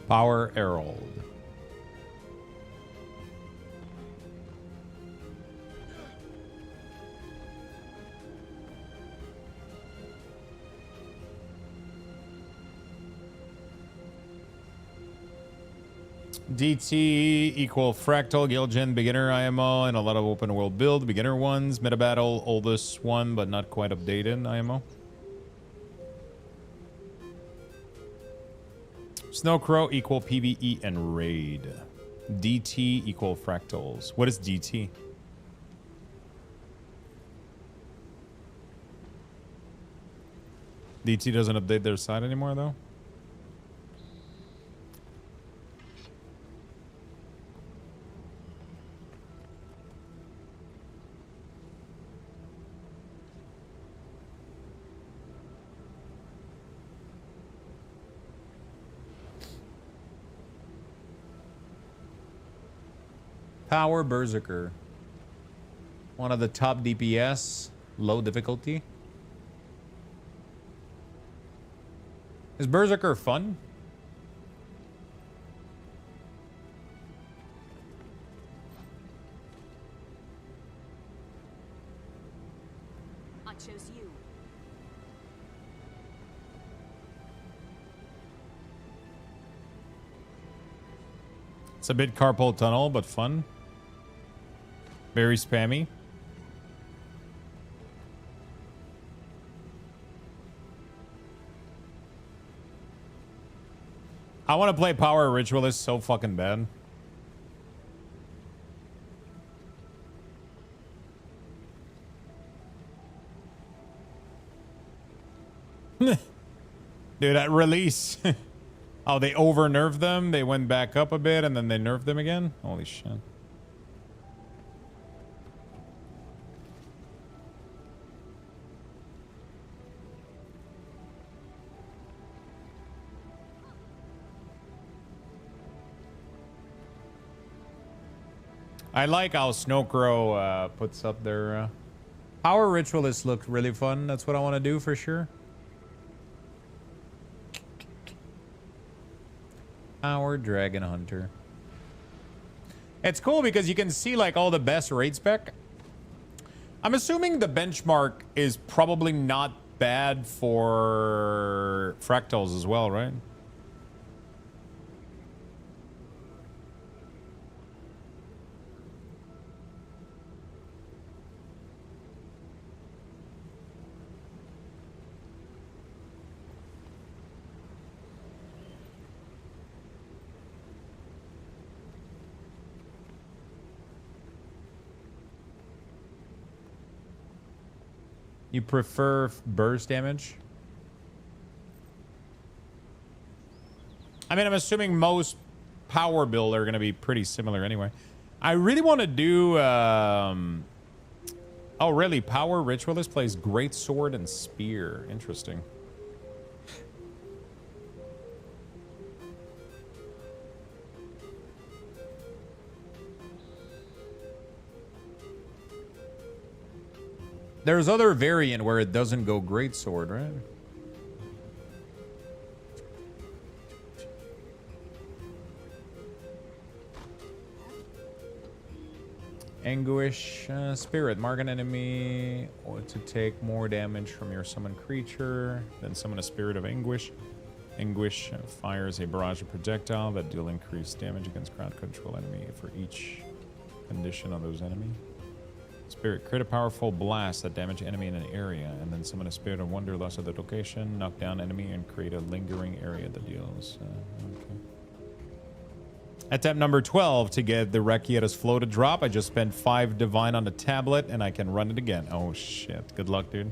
Power Herald. DT equal Fractal, Gilgen, beginner IMO, and a lot of open world build. Beginner ones, meta battle, oldest one, but not quite updated IMO. Snowcrow equal PvE and raid. DT equal fractals. What is DT? DT doesn't update their site anymore, though. Power Berserker. One of the top DPS, low difficulty. Is Berserker fun? I chose you. It's a bit carpal tunnel, but fun. Very spammy. I want to play Power Ritualist so fucking bad. Dude, at release. Oh, they over-nerfed them. They went back up a bit and then they nerfed them again. Holy shit. I like how Snowcrow puts up their Power Ritualists look really fun. That's what I want to do for sure. Power Dragon Hunter. It's cool because you can see like all the best raid spec. I'm assuming the benchmark is probably not bad for fractals as well, right? You prefer burst damage? I mean, I'm assuming most power build are going to be pretty similar anyway. I really want to do... oh, really? Power Ritualist plays Great Sword and Spear. Interesting. There's other variant where it doesn't go Great Sword, right? Anguish Spirit. Mark an enemy or to take more damage from your summoned creature. Then summon a Spirit of Anguish. Anguish fires a barrage of projectile that deal increased damage against crowd control enemy for each condition on those enemies. Spirit, create a powerful blast that damage enemy in an area, and then summon a Spirit of Wanderlust at the location, knock down enemy, and create a lingering area that deals. Okay. Attempt number 12 to get the Requieta's Flow to drop. I just spent 5 Divine on the tablet, and I can run it again. Oh, shit. Good luck, dude.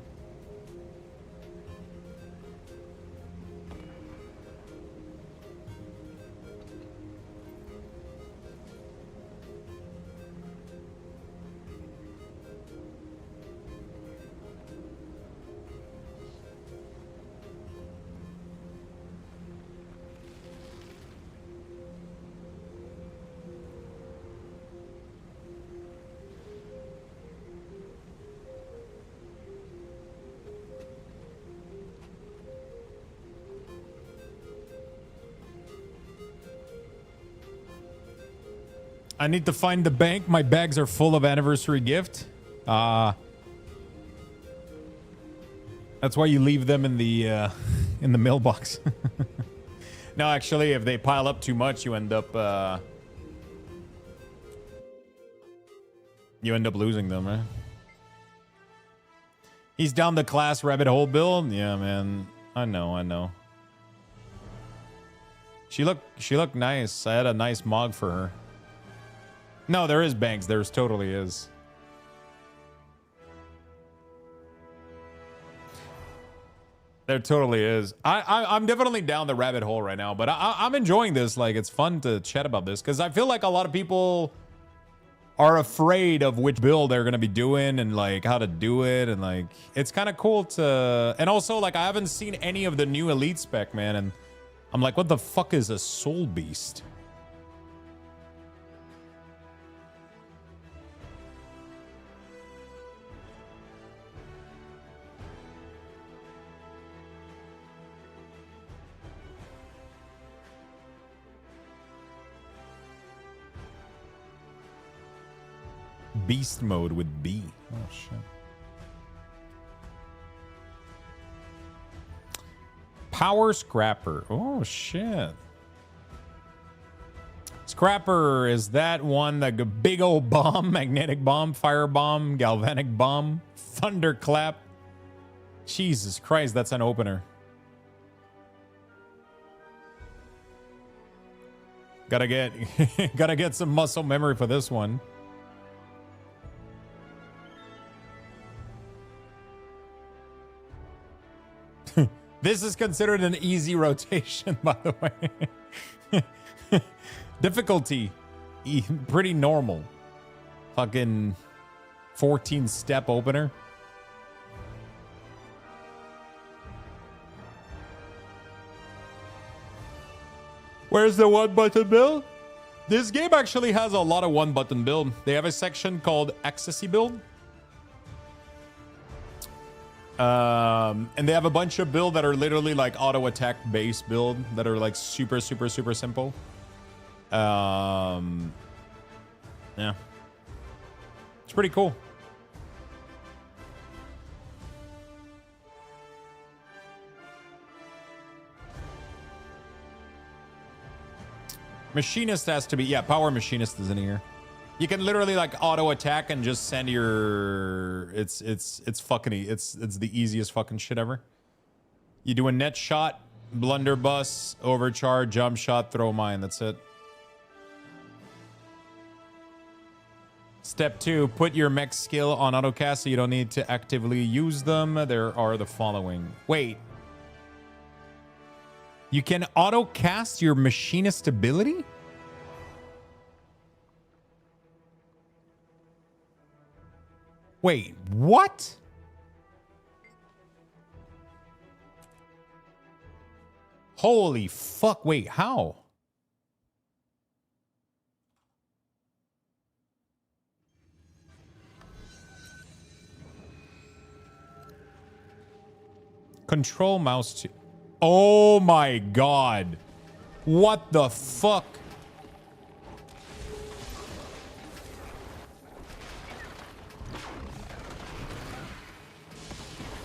I need to find the bank. My bags are full of anniversary gift. That's why you leave them in the mailbox. No, actually, if they pile up too much, you end up losing them, right? He's down the class rabbit hole build. Yeah, man. I know. She looked nice. I had a nice mog for her. No, there is banks. There's totally is. There totally is. I'm definitely down the rabbit hole right now, but I'm enjoying this. Like, it's fun to chat about this because I feel like a lot of people are afraid of which build they're going to be doing and like how to do it. And like, it's kind of cool to, and also like, I haven't seen any of the new elite spec, man. And I'm like, what the fuck is a soul beast? Beast mode with B. Oh, shit. Power Scrapper. Oh, shit. Scrapper, is that one, like a big old bomb, magnetic bomb, fire bomb, galvanic bomb, thunderclap? Jesus Christ, that's an opener. Gotta get some muscle memory for this one. This is considered an easy rotation, by the way. Difficulty, pretty normal. Fucking 14-step opener. Where's the one-button build? This game actually has a lot of one-button build. They have a section called Ecstasy build. And they have a bunch of build that are literally like auto attack base build that are like super simple. Yeah. It's pretty cool. Machinist has to be, yeah, power machinist is in here. You can literally like auto attack and just send your, it's the easiest fucking shit ever. You do a net shot, blunderbuss, overcharge, jump shot, throw mine. That's it. Step 2, put your mech skill on autocast so you don't need to actively use them. There are the following. Wait. You can autocast your machinist ability? Wait, what? Holy fuck, wait, how? Control mouse to... Oh my god. What the fuck?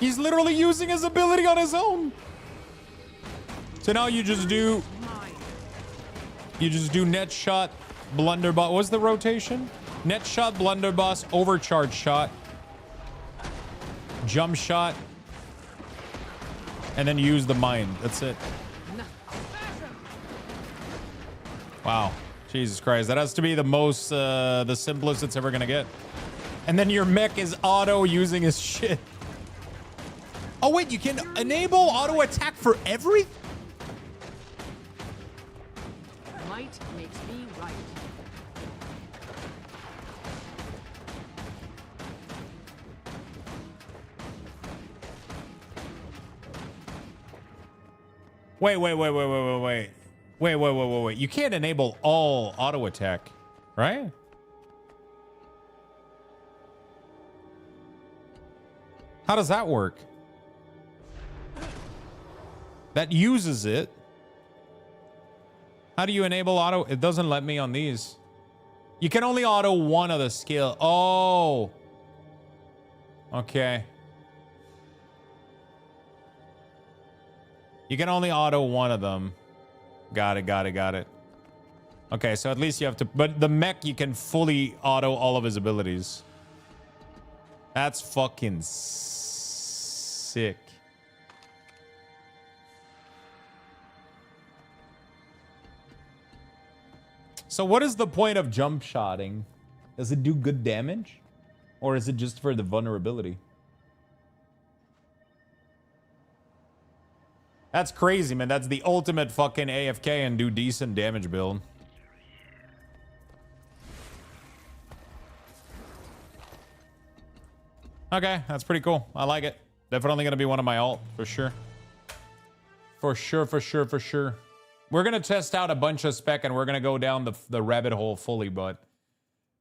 He's literally using his ability on his own. So now you just do net shot, blunderbuss. What's the rotation? Net shot, blunderbuss, overcharge shot, jump shot, and then use the mine. That's it. Wow. Jesus Christ. That has to be the most, the simplest it's ever gonna get. And then your mech is auto using his shit. Oh wait, you can enable auto attack for every? Might makes me right. Wait. You can't enable all auto attack, right? How does that work? That uses it. How do you enable auto? It doesn't let me on these. You can only auto one of the skill. Oh. Okay. You can only auto one of them. Got it. Okay, so at least you have to... But the mech, you can fully auto all of his abilities. That's fucking sick. So what is the point of jump shotting? Does it do good damage? Or is it just for the vulnerability? That's crazy, man. That's the ultimate fucking AFK and do decent damage build. Okay, that's pretty cool. I like it. Definitely gonna be one of my ult, for sure. For sure. We're gonna test out a bunch of spec and we're gonna go down the rabbit hole fully, but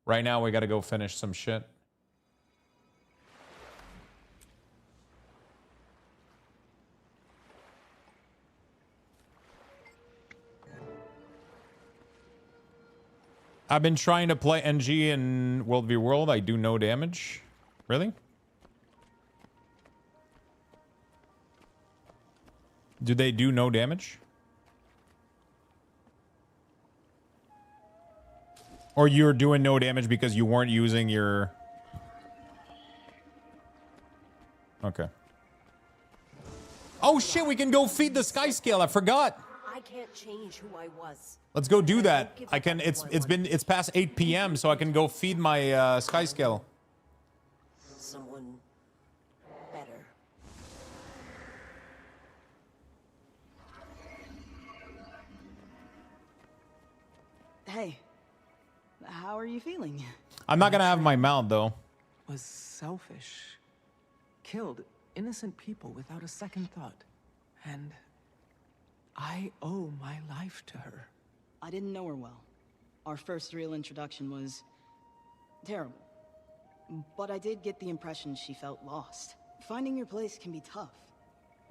right now we gotta go finish some shit. I've been trying to play NG in World v World. I do no damage. Really? Do they do no damage? Or you're doing no damage because you weren't using your... Okay. Oh shit, we can go feed the sky scale. I forgot. I can't change who I was. Let's go do that. I can. It's past 8 p.m. so I can go feed my sky scale. Someone better. Hey, how are you feeling? I'm not gonna have my mount though. Was selfish. Killed innocent people without a second thought. And I owe my life to her. I didn't know her well. Our first real introduction was terrible. But I did get the impression she felt lost. Finding your place can be tough.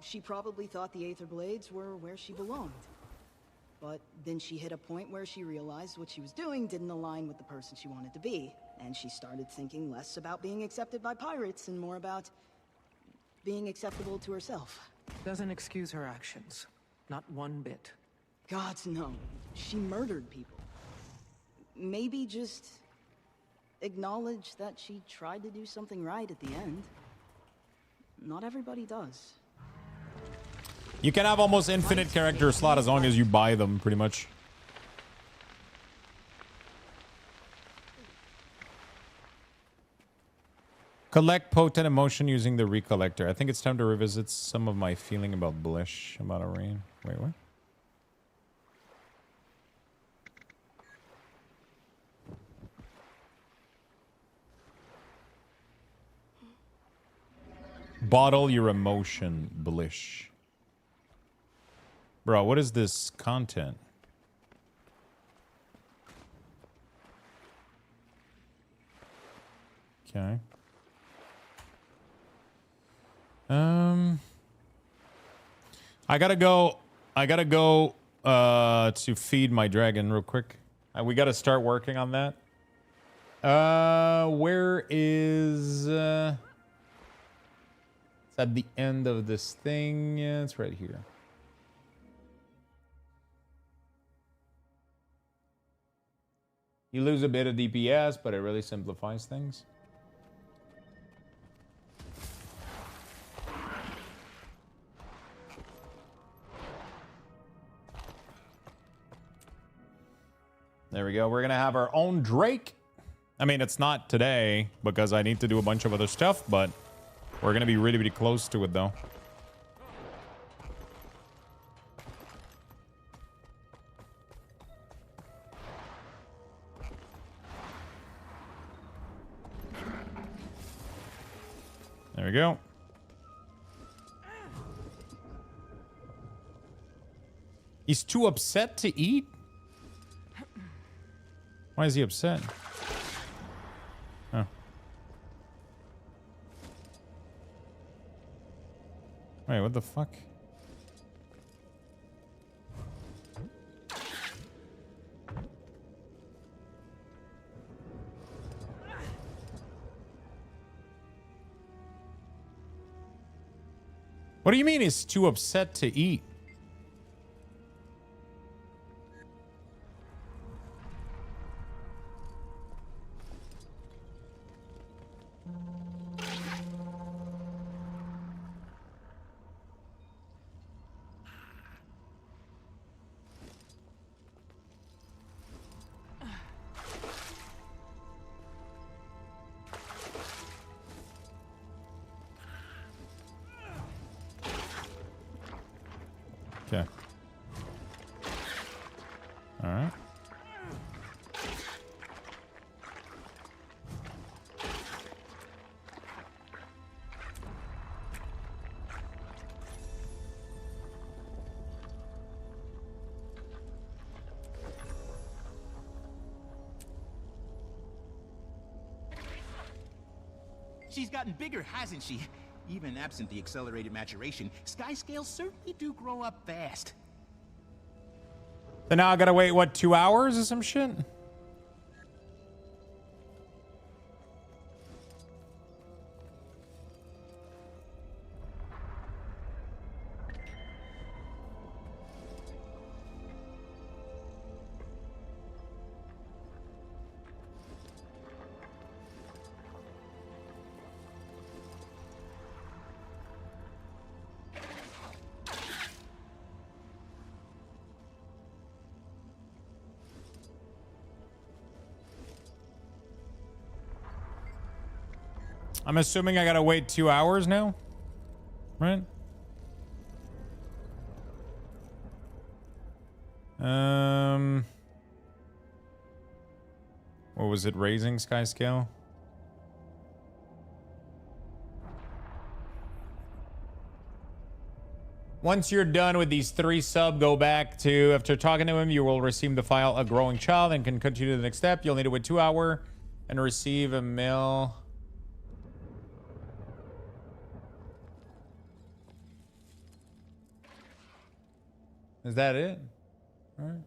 She probably thought the Aether Blades were where she belonged. But then she hit a point where she realized what she was doing didn't align with the person she wanted to be. And she started thinking less about being accepted by pirates and more about being acceptable to herself. Doesn't excuse her actions. Not one bit. Gods, no. She murdered people. Maybe just acknowledge that she tried to do something right at the end. Not everybody does. You can have almost infinite character slot as long as you buy them, pretty much. Collect potent emotion using the recollector. I think it's time to revisit some of my feeling about Blish, about Irene. Wait, what? Bottle your emotion, Blish. Bro, what is this content? Okay. I gotta go to feed my dragon real quick. We gotta start working on that. Where is it's at the end of this thing. Yeah, it's right here. You lose a bit of DPS, but it really simplifies things. There we go. We're going to have our own Drake. I mean, it's not today because I need to do a bunch of other stuff, but we're going to be really, really close to it, though. There we go. He's too upset to eat? Why is he upset? Oh. Wait, what the fuck? What do you mean he's too upset to eat? Okay. All right. She's gotten bigger, hasn't she? Even absent the accelerated maturation, sky scales certainly do grow up fast. So now I gotta wait, what, 2 hours or some shit? I'm assuming I gotta wait 2 hours now, right? What was it? Raising sky scale? Once you're done with these 3 sub, go back to, after talking to him, you will receive the file A Growing Child and can continue to the next step. You'll need to wait 2 hours and receive a mail. Is that it? All right.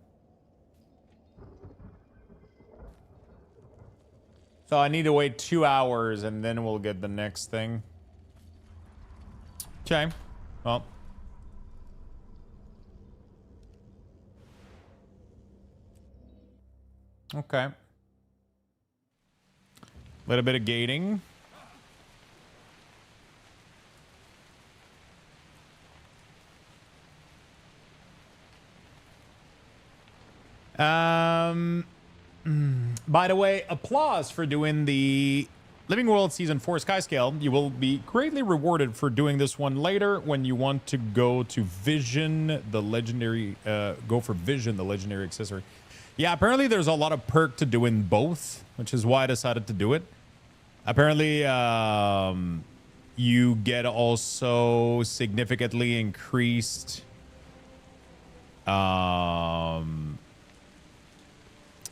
So I need to wait 2 hours and then we'll get the next thing. Okay. Well. Okay. Little bit of gating. By the way, applause for doing the Living World Season 4 Skyscale. You will be greatly rewarded for doing this one later when you want to go to Vision, the legendary, go for Vision, the legendary accessory. Yeah, apparently there's a lot of perk to doing both, which is why I decided to do it. Apparently, you get also significantly increased,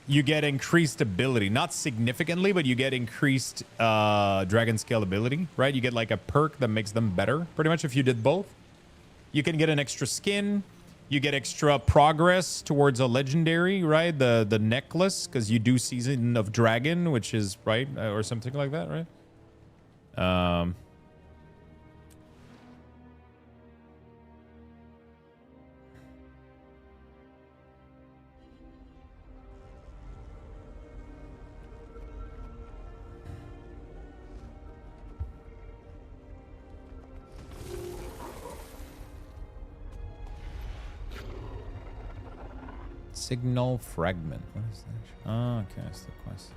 you get increased ability, not significantly, but you get increased dragon scale ability, right? You get like a perk that makes them better, pretty much, if you did both. You can get an extra skin. You get extra progress towards a legendary, right? The necklace, because you do Season of Dragon, which is, right? Or something like that, right? Signal fragment. What is that? Oh, okay, that's the quest.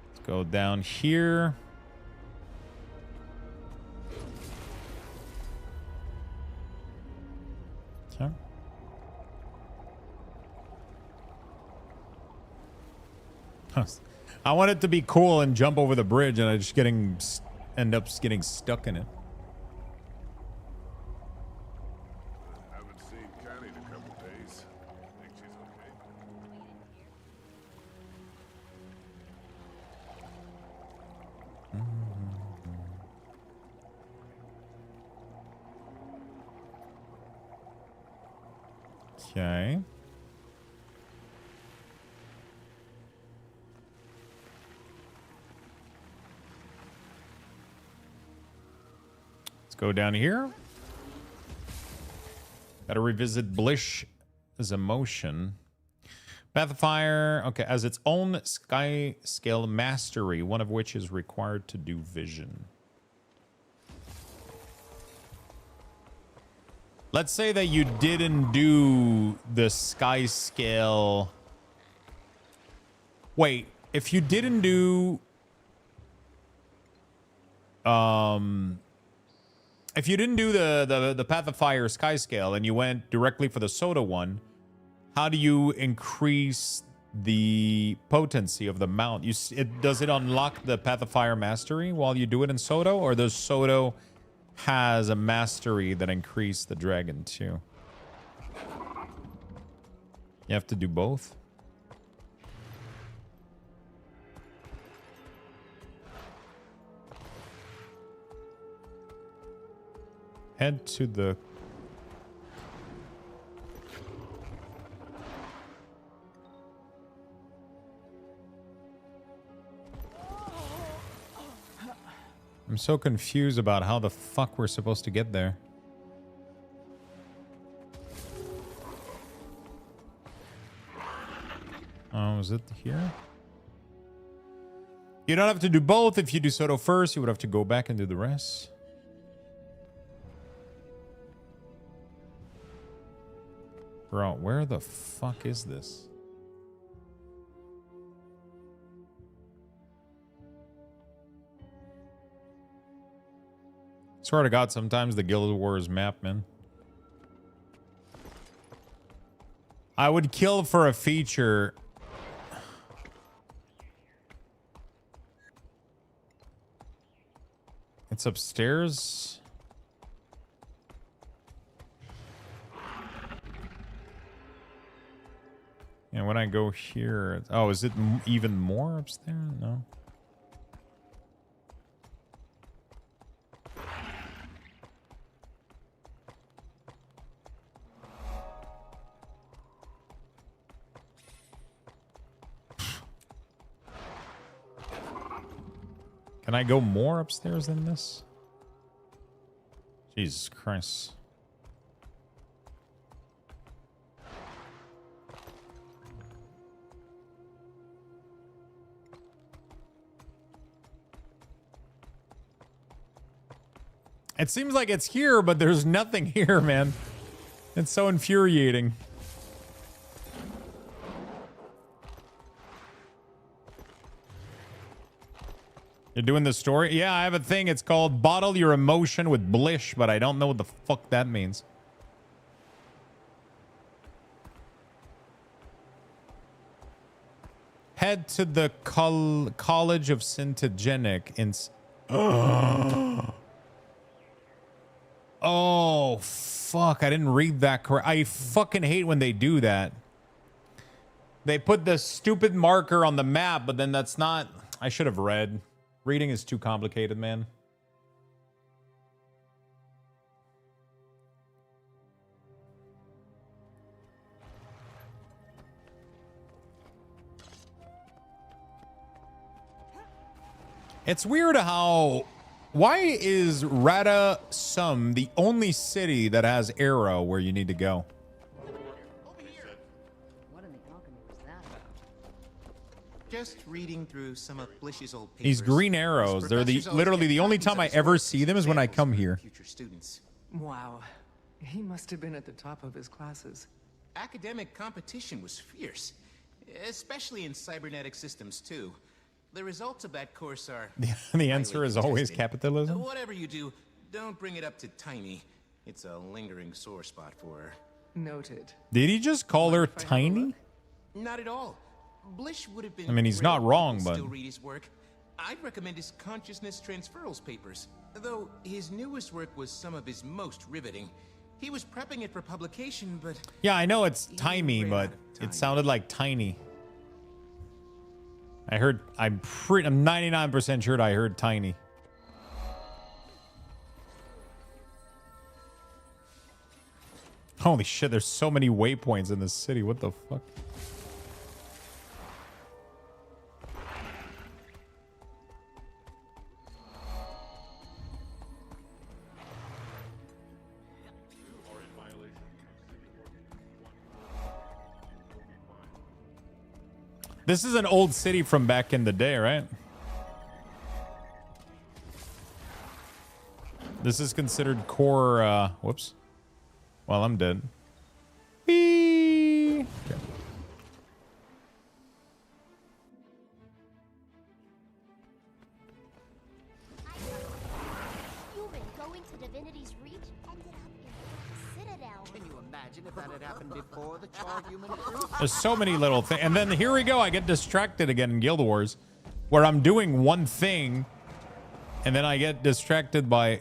Let's go down here. Okay. I want it to be cool and jump over the bridge, and I just end up getting stuck in it. Okay. Let's go down here. Gotta revisit Blish's emotion. Path of Fire, okay, as its own sky scale mastery, one of which is required to do vision. Let's say that you didn't do the sky scale. Wait, if you didn't do if you didn't do the Path of Fire sky scale and you went directly for the Soda one, how do you increase the potency of the mount? Does it unlock the Path of Fire mastery while you do it in Soda, or does Soda has a mastery that increased the dragon too? You have to do both. Head to the I'm so confused about how the fuck we're supposed to get there. Oh, is it here? You don't have to do both. If you do Soto first, you would have to go back and do the rest. Bro, where the fuck is this? Swear to God, sometimes the Guild Wars map, man. I would kill for a feature. It's upstairs. And when I go here, oh, is it even more upstairs? No. Can I go more upstairs than this? Jesus Christ. It seems like it's here, but there's nothing here, man. It's so infuriating. You're doing the story? Yeah, I have a thing. It's called Bottle Your Emotion with Blish, but I don't know what the fuck that means. Head to the College of Syntagenic in... Oh, fuck. I didn't read that correct. I fucking hate when they do that. They put the stupid marker on the map, but then that's not... I should have read. Reading is too complicated, man. It's weird how... Why is Rada Sum the only city that has arrow where you need to go? What in the alchemy was that about? Just reading through some of Blish's old papers. These green arrows, they're literally the only time I ever see them is when I come here. Future students. Wow. He must have been at the top of his classes. Academic competition was fierce, especially in cybernetic systems too. The results of that course are... The answer is always capitalism? Whatever you do, don't bring it up to Tiny. It's a lingering sore spot for her. Noted. Did he just call her tiny? Not at all. Blish would have been... I mean, he's not wrong, but... Still read his work. I'd recommend his Consciousness Transferals papers. Though his newest work was some of his most riveting. He was prepping it for publication, but... Yeah, I know it's timey, but it sounded like tiny. I heard... I'm 99% sure I heard tiny. Holy shit, there's so many waypoints in this city. What the fuck? This is an old city from back in the day, right? This is considered core, whoops. Well, I'm dead. Whee! Okay. Human going to Divinity's Reach ended up in the Citadel. Can you imagine if that had happened before the Char human crew? There's so many little things. And then here we go. I get distracted again in Guild Wars, where I'm doing one thing, and then I get distracted by...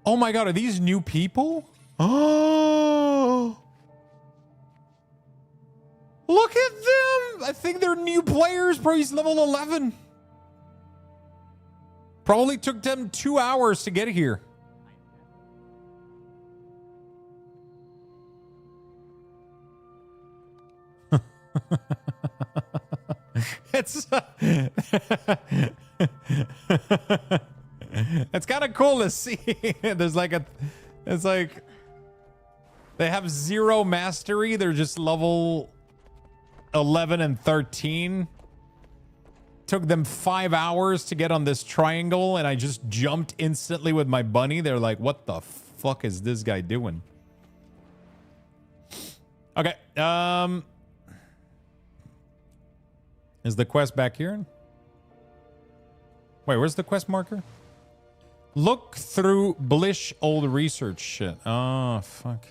Oh my god, are these new people? Oh! Look at them! I think they're new players. Bro, he's level 11. Probably took them 2 hours to get here. It's it's kind of cool to see. There's like a, it's like they have 0 mastery. They're just level 11 and 13. Took them 5 hours to get on this triangle, and I just jumped instantly with my bunny. They're like, what the fuck is this guy doing? Okay. Is the quest back here? Wait, where's the quest marker? Look through Blish old research shit. Oh, fuck.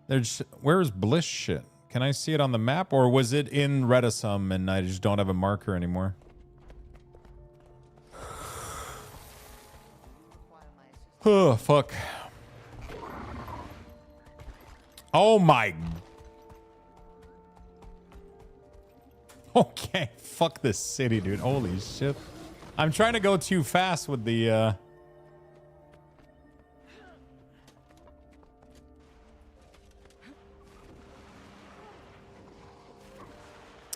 There's... Where's Blish shit? Can I see it on the map? Or was it in Redisum and I just don't have a marker anymore? Oh, fuck. Oh, my... Okay, fuck this city, dude. Holy shit. I'm trying to go too fast with the,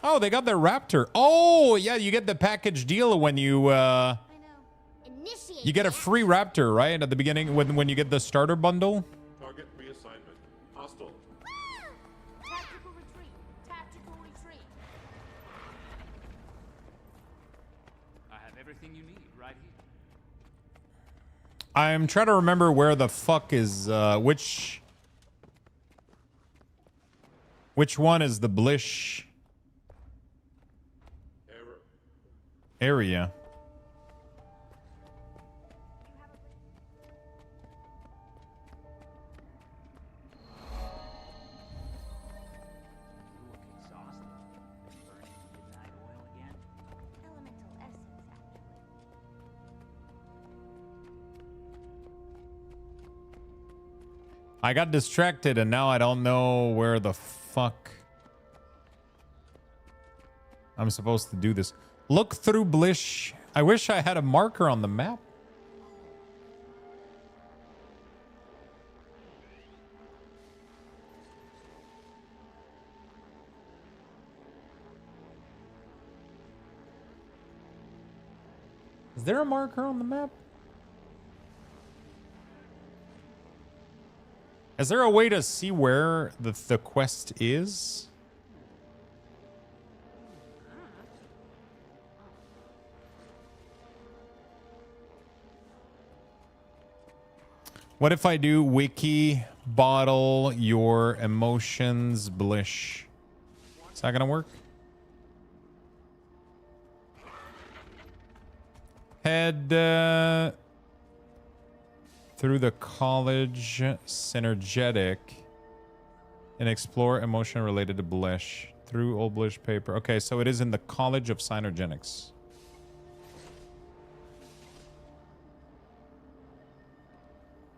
Oh, they got the Raptor. Oh, yeah, you get the package deal when you you get a free Raptor, right? At the beginning when you get the starter bundle. Target reassignment. Hostile. Tactical retreat. Tactical retreat. I have everything you need right here. I'm trying to remember where the fuck is which one is the Blish area. I got distracted and now I don't know where the fuck I'm supposed to do this. Look through Blish. I wish I had a marker on the map. Is there a marker on the map? Is there a way to see where the quest is? What if I do wiki bottle your emotions Blish? Is that gonna work? Head through the college synergetic and explore emotion related to Blish through old Blish paper. Okay, so it is in the College of Synergenics.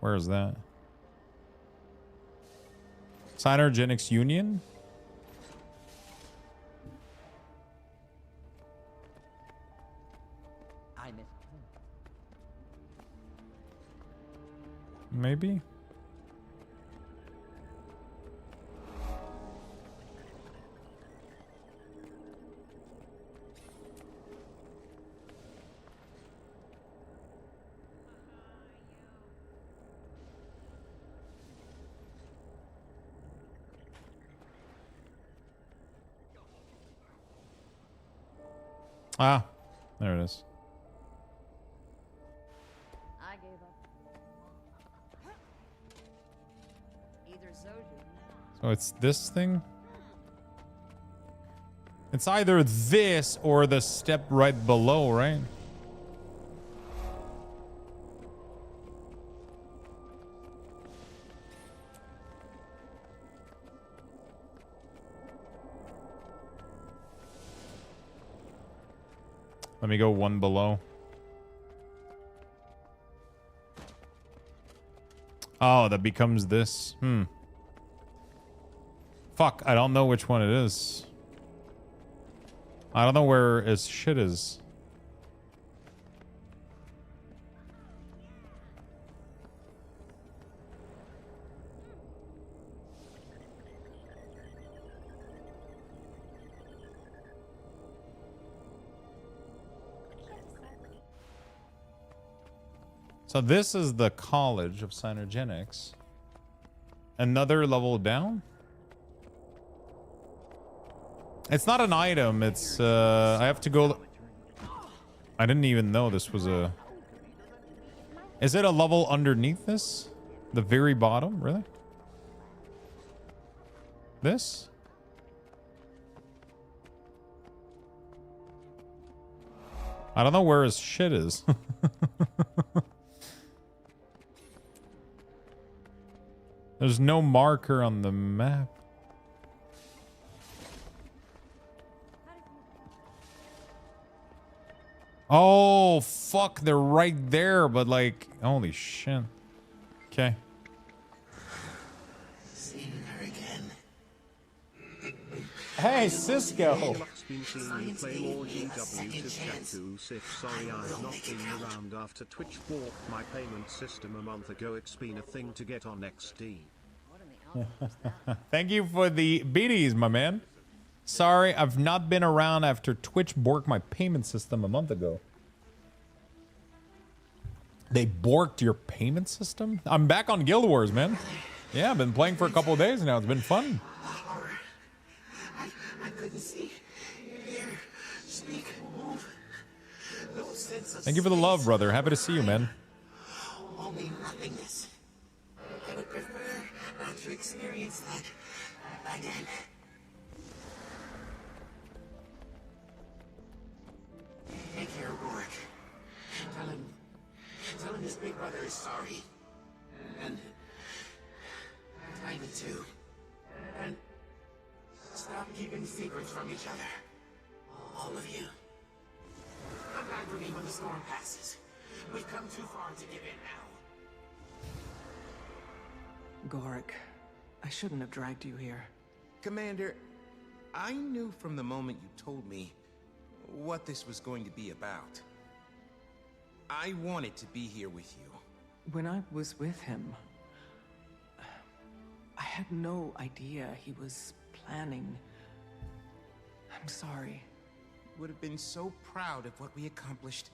Where is that? Synergenics Union? Maybe. Ah, there it is. I gave up. Either Zoju. So it's this thing? It's either this or the step right below, right? Let me go one below. Oh, that becomes this. Fuck, I don't know which one it is. I don't know where his shit is. So this is the College of Synergenics. Another level down? It's not an item, it's I have to go. I didn't even know this was a. Is it a level underneath this? The very bottom, really? This? I don't know where his shit is. There's no marker on the map. Oh, fuck. They're right there, but like, holy shit. Okay. Seeing her again. Hey, Cisco. Been play more GW to Chat2 Sif. Sorry I've not been around after Twitch forked my payment system a month ago. It's been a thing to get on XD. Thank you for the beaties, my man. Sorry, I've not been around after Twitch borked my payment system a month ago. They borked your payment system? I'm back on Guild Wars, man. Yeah, I've been playing for a couple of days now. It's been fun. I couldn't see, hear, speak, move. No sense of Thank you for the love, brother. Happy to see you, man. only nothingness. I would prefer not to experience that again. Take care of Rourke. Tell him his big brother is sorry. And Tiny too. And stop keeping secrets from each other. All of you. Come back for me when the storm passes. We've come too far to give in now. Gorik, I shouldn't have dragged you here. Commander, I knew from the moment you told me what this was going to be about. I wanted to be here with you. When I was with him, I had no idea he was planning. I'm sorry. Would have been so proud of what we accomplished,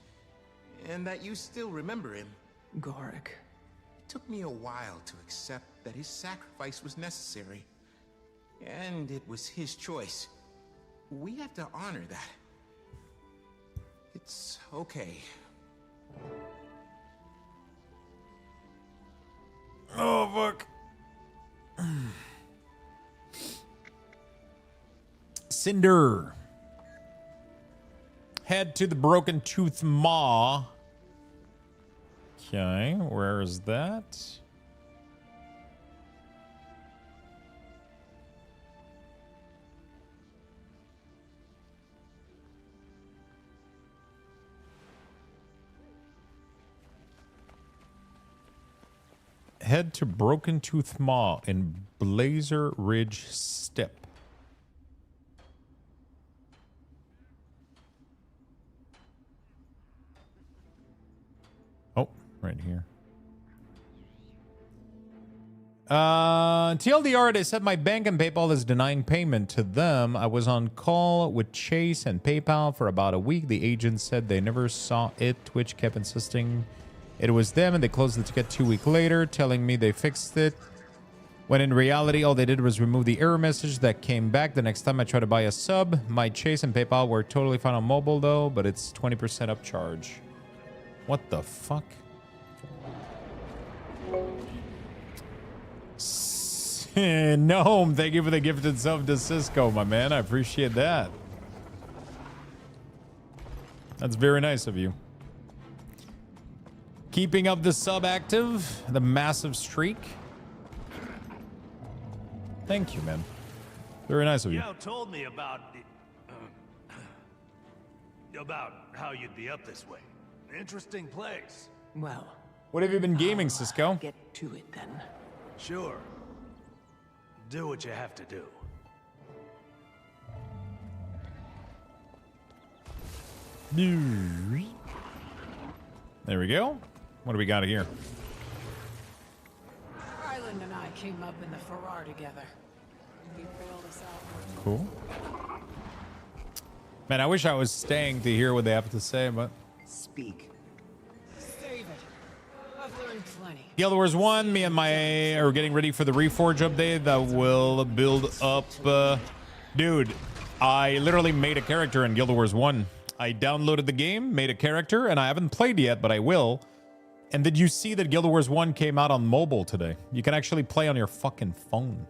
and that you still remember him. Gorik. It took me a while to accept that his sacrifice was necessary, and it was his choice. We have to honor that. It's okay. Oh, fuck. Cinder. Head to the Broken Tooth Maw. Okay, where is that? Head to Broken Tooth Maw in Blazer Ridge Steppe. Oh, right here. TLDR, they said my bank and PayPal is denying payment to them. I was on call with Chase and PayPal for about a week. The agent said they never saw it. Twitch kept insisting it was them, and they closed the ticket 2 weeks later, telling me they fixed it. When in reality, all they did was remove the error message that came back the next time I tried to buy a sub. My Chase and PayPal were totally fine on mobile, though, but it's 20% upcharge. What the fuck? Gnome, thank you for the gifted sub to Cisco, my man. I appreciate that. That's very nice of you. Keeping up the sub active, the massive streak. Thank you, man. Very nice of you. Yao told me about how you'd be up this way. Interesting place. Well, what have you been gaming, Cisco? Get to it then. Sure. Do what you have to do. There we go. What do we got here? Ryland and I came up in the Farrar together. He bailed us out. Cool. Man, I wish I was staying to hear what they have to say, but... Speak. Save it. I've learned plenty. Guild Wars 1, me and my are getting ready for the Reforge update that will build up... Dude, I literally made a character in Guild Wars 1. I downloaded the game, made a character, and I haven't played yet, but I will. And did you see that Guild Wars 1 came out on mobile today? You can actually play on your fucking phone.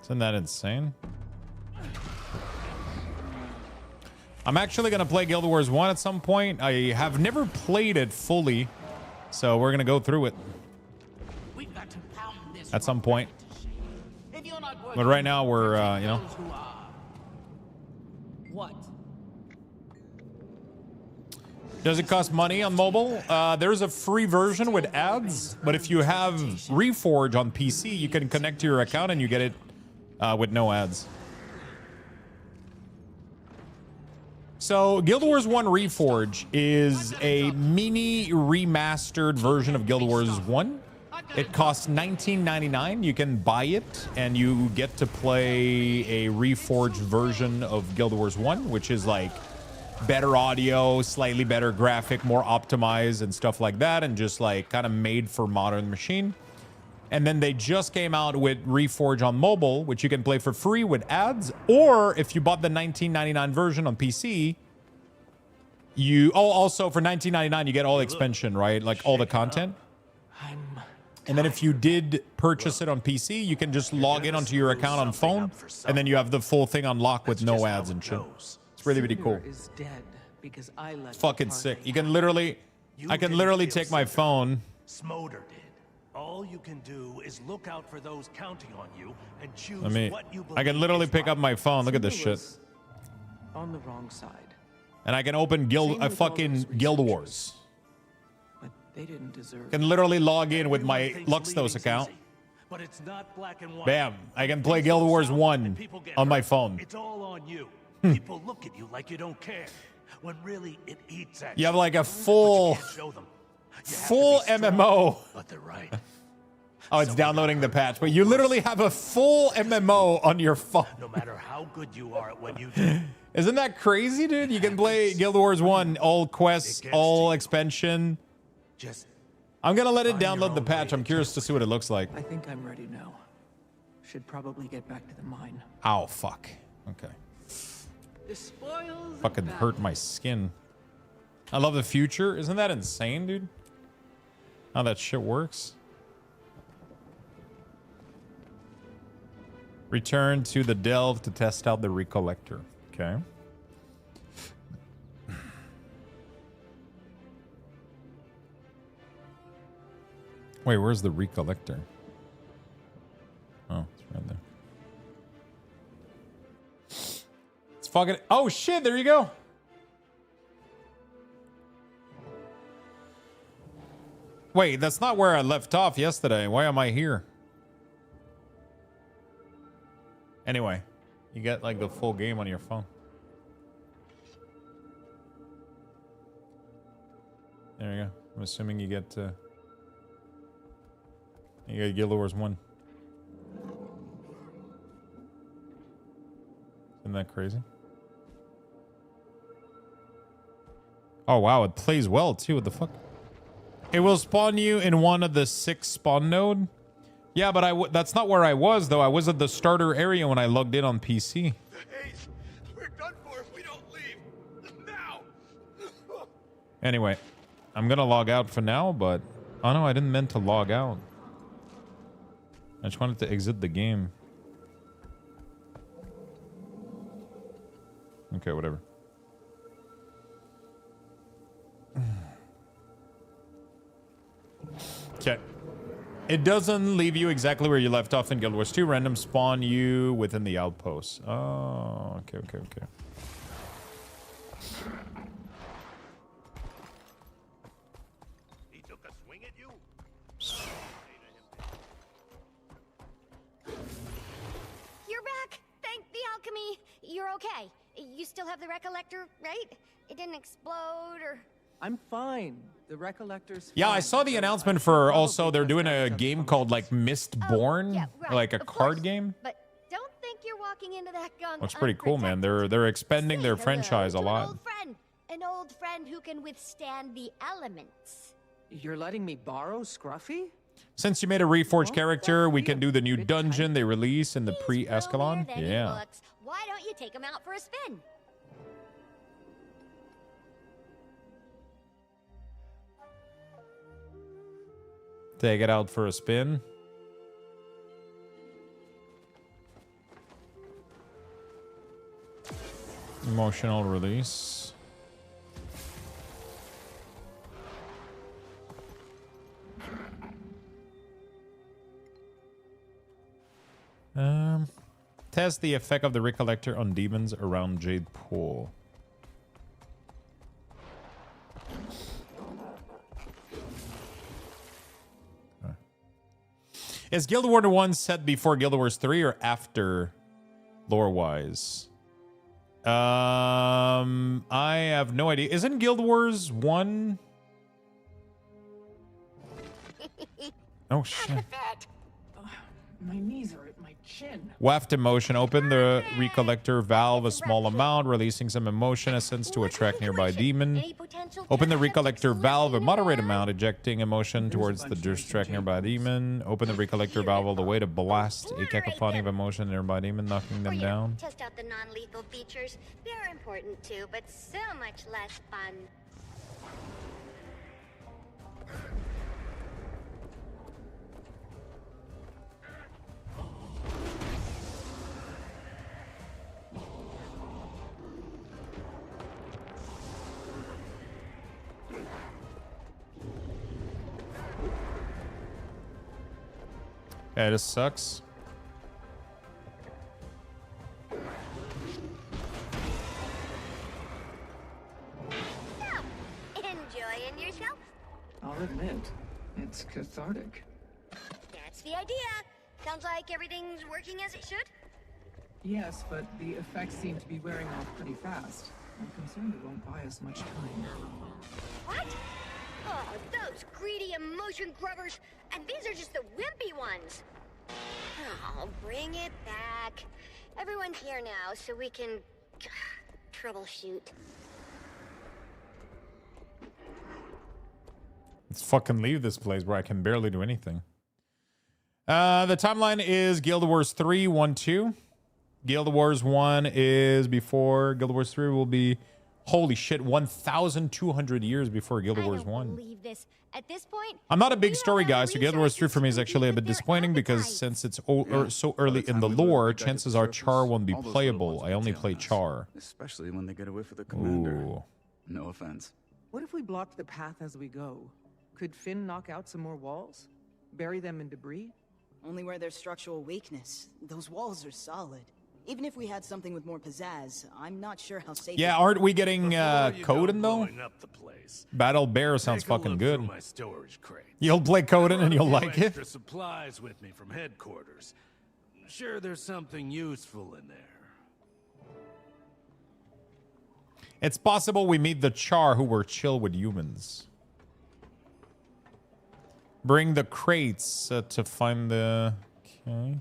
Isn't that insane? I'm actually going to play Guild Wars 1 at some point. I have never played it fully, so we're going to go through it at some point. But right now we're, you know. What? Does it cost money on mobile? There's a free version with ads, but if you have Reforge on PC, you can connect to your account and you get it with no ads. So Guild Wars 1 Reforge is a mini remastered version of Guild Wars 1. It costs $19.99. You can buy it, and you get to play a reforged version of Guild Wars 1, which is like better audio, slightly better graphic, more optimized and stuff like that, and just like kind of made for modern machine. And then they just came out with Reforge on mobile, which you can play for free with ads, or if you bought the $19.99 version on PC, you also for $19.99 you get all expansion, right? Like all the content. And then if you did purchase it on PC, you can just log in onto your account on phone, and then you have the full thing unlocked with no ads and shit. It's really, really cool. Is dead because I let It's fucking sick. You can literally, I can literally take my phone. Smolder did. All you can do is look out for those counting on you and choose I mean, what you believe I can literally is pick right. up my phone. Look at this shit. on the wrong side. And I can open fucking Guild Wars. But they didn't deserve. Can literally log in with my Luxtos account. But it's not black and white. Bam! I can play Guild Wars 1 on my phone. It's all on you. People look at you like you don't care, when really it eats at You have like a full MMO. But they're right. Oh, it's downloading the patch, but you literally have a full MMO on your phone. No matter how good you are at what you do. Isn't that crazy, dude? You can play Guild Wars 1, all quests, all expansion. I'm gonna let it download the patch. I'm curious to see what it looks like. I think I'm ready now. Should probably get back to the mine. Ow, fuck. Okay. The spoils Fucking hurt my skin. I love the future. Isn't that insane, dude? How that shit works. Return to the Delve to test out the Recollector. Okay. Wait, where's the Recollector? Oh, it's right there. It's fucking... Oh, shit, there you go. Wait, that's not where I left off yesterday. Why am I here? Anyway, you get like the full game on your phone. There you go. I'm assuming you get Guild Wars 1. Isn't that crazy? Oh wow, it plays well too. What the fuck? It will spawn you in one of the 6 spawn node. Yeah, but that's not where I was though. I was at the starter area when I logged in on PC. We're done for if we don't leave. Now. Anyway, I'm gonna log out for now, but oh no, I didn't mean to log out. I just wanted to exit the game. Okay, whatever. Okay. It doesn't leave you exactly where you left off in Guild Wars 2. Random spawn you within the outpost. Oh, okay. He took a swing at you. You're back! Thank the alchemy! You're okay. You still have the Recollector, right? It didn't explode or... I'm fine. The Recollector's Yeah, I fine. saw the announcement for also they're doing a game called like Mistborn, right, like a of card course. game. But don't think you're walking into that gun. That's pretty cool, man. They're expanding their franchise a lot. An old friend who can withstand the elements. You're letting me borrow Scruffy? Since you made a Reforged character, we can do the new dungeon they release in the pre-Escalon. Yeah. Why don't you take him out for a spin? Take it out for a spin. Emotional release. Test the effect of the Recollector on demons around Jade Pool. Is Guild Wars 1 set before Guild Wars 3 or after lore-wise? I have no idea. Isn't Guild Wars 1... Oh shit. My knees are at my chin. Waft emotion. Open the recollector valve a small amount, releasing some emotion essence to attract nearby demon. Open the recollector valve a moderate amount, ejecting emotion towards the distract nearby demon. Open the recollector valve all the way to blast a cacophony of emotion nearby demon, knocking them down. Test out the non-lethal features. They're important too, but so much less fun. Yeah, this sucks. Enjoying yourself? I'll admit, it's cathartic. That's the idea. Sounds like everything's working as it should. Yes, but the effects seem to be wearing off pretty fast. I'm concerned it won't buy us much time. What? Oh, those greedy emotion grubbers. And these are just the wimpy ones. Oh, bring it back. Everyone's here now, so we can troubleshoot. Let's fucking leave this place where I can barely do anything. The timeline is Guild Wars 3, 1, 2. Guild Wars 1 is before. Guild Wars 3 will be, holy shit, 1,200 years before Guild Wars 1. Believe this. At this point, I'm not a big story guy, so Guild Wars 3 for me is actually a bit disappointing because since it's so early in the lore, chances are Char won't be playable. I only play Char. Especially when they get away for the commander. Ooh. No offense. What if we blocked the path as we go? Could Finn knock out some more walls? Bury them in debris? Only where there's structural weakness. Those walls are solid. Even if we had something with more pizzazz, I'm not sure how safe. Yeah, aren't we getting Coden though? Battle Bear sounds fucking good. My storage crate. You'll play Coden and you'll like it. Extra supplies with me from headquarters. Sure, there's something useful in there. It's possible we meet the Char who were chill with humans. Bring the crates to find the... Okay.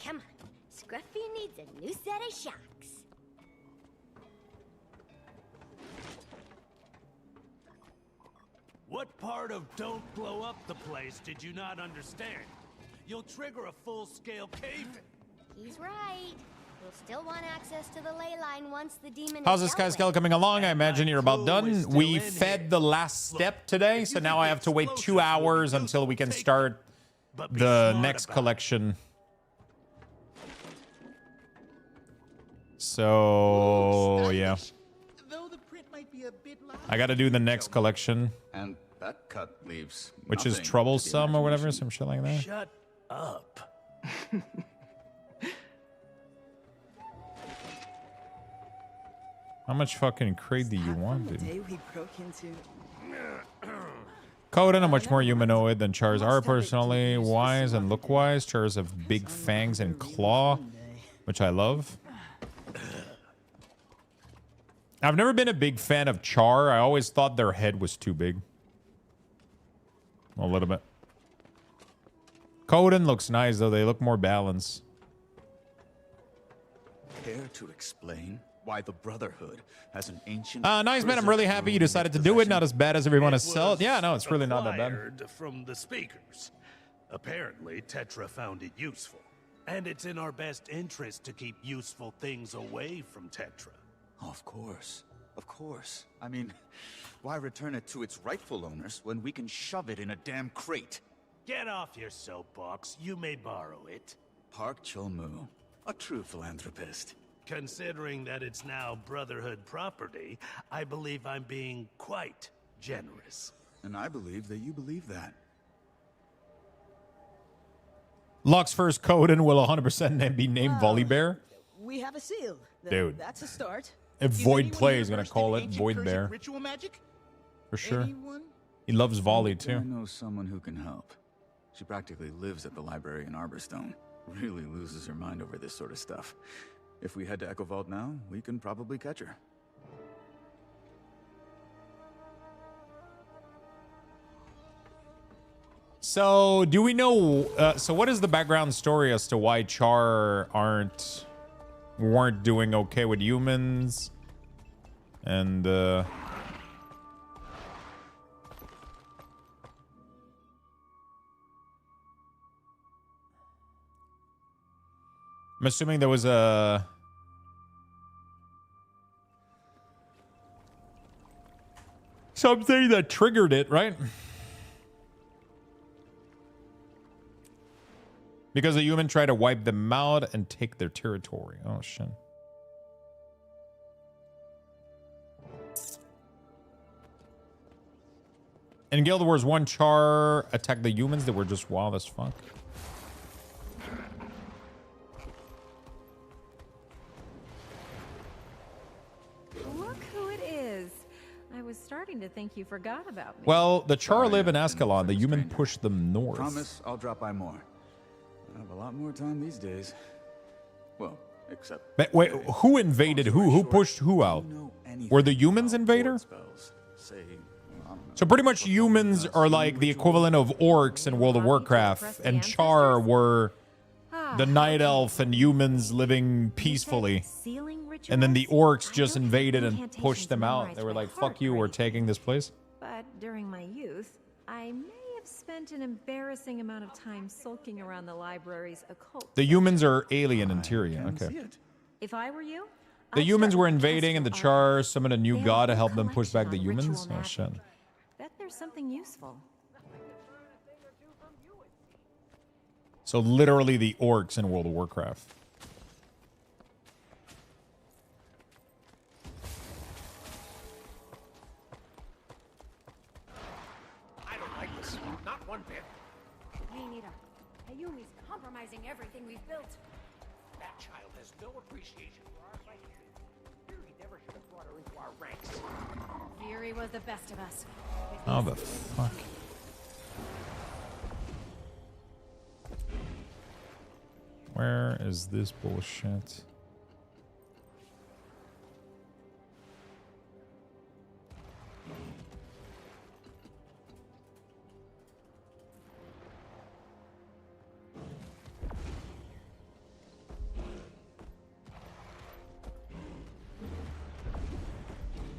Come on. Scruffy needs a new set of shocks. What part of don't blow up the place did you not understand? You'll trigger a full-scale cave-in. He's right. We'll still want access to the ley line once the demon How's is this dealt guy with. scale coming along? I imagine you're about done. We fed the last step today, so now I have to wait 2 hours until we can start the next collection. So, yeah. I got to do the next collection. And that cut leaves which is nothing to the troublesome or whatever, imagination. some shit like that. Shut up. How much fucking crate do you want, The dude? day we broke into. Coden are much more humanoid than Chars are personally wise and look wise. Chars have big fangs and claw, which I love. I've never been a big fan of Char. I always thought their head was too big. A little bit. Coden looks nice though. They look more balanced. Care to explain why the Brotherhood has an ancient... Nice, man. I'm really happy you decided to do it. Not as bad as everyone has said. Yeah, no, it's really not that bad. Acquired from the speakers. Apparently, Tetra found it useful. And it's in our best interest to keep useful things away from Tetra. Of course. Of course. I mean, why return it to its rightful owners when we can shove it in a damn crate? Get off your soapbox. You may borrow it. Park Chul-Mu, a true philanthropist. Considering that it's now Brotherhood property, I believe I'm being quite generous. And I believe that you believe that. Luck's first Coden will 100% be named Volibear. We have a seal. Dude. That's a start. If Void Play is going to call it Void Bear. Ritual magic? For sure. Anyone? He loves volley I too. know someone who can help. She practically lives at the library in Arborstone. Really loses her mind over this sort of stuff. If we head to Echo Vault now, we can probably catch her. So, do we know... so what is the background story as to why Char weren't doing okay with humans? And, I'm assuming there was a... something that triggered it, right? Because the human tried to wipe them out and take their territory. Oh, shit. In Guild Wars 1, Char attacked the humans that were just wild as fuck. Look who it is. I was starting to think you forgot about me. Well, the Char live in Ascalon. The human pushed them north. Promise I'll drop by more. I have a lot more time these days. Well, except... But wait, who invaded who? Who pushed who out? Were the humans invader? So pretty much humans are like the equivalent of orcs in World of Warcraft, and Char were the night elf and humans living peacefully. And then the orcs just invaded and pushed them out. They were like, fuck you, we're taking this place. But during my youth, I may have spent an embarrassing amount of time sulking around the library's occult. The humans are alien in Tyrion, okay. If I were you, The humans were invading and the Char summoned a new god to help them push back the humans? Oh shit. bet there's something useful. So literally the orcs in World of Warcraft. I don't like this. Not one bit. Me neither. Ayumi's compromising everything we've built. That child has no appreciation for our fight. Fury never should have brought her into our ranks. Fury was the best of us. How the fuck? Where is this bullshit?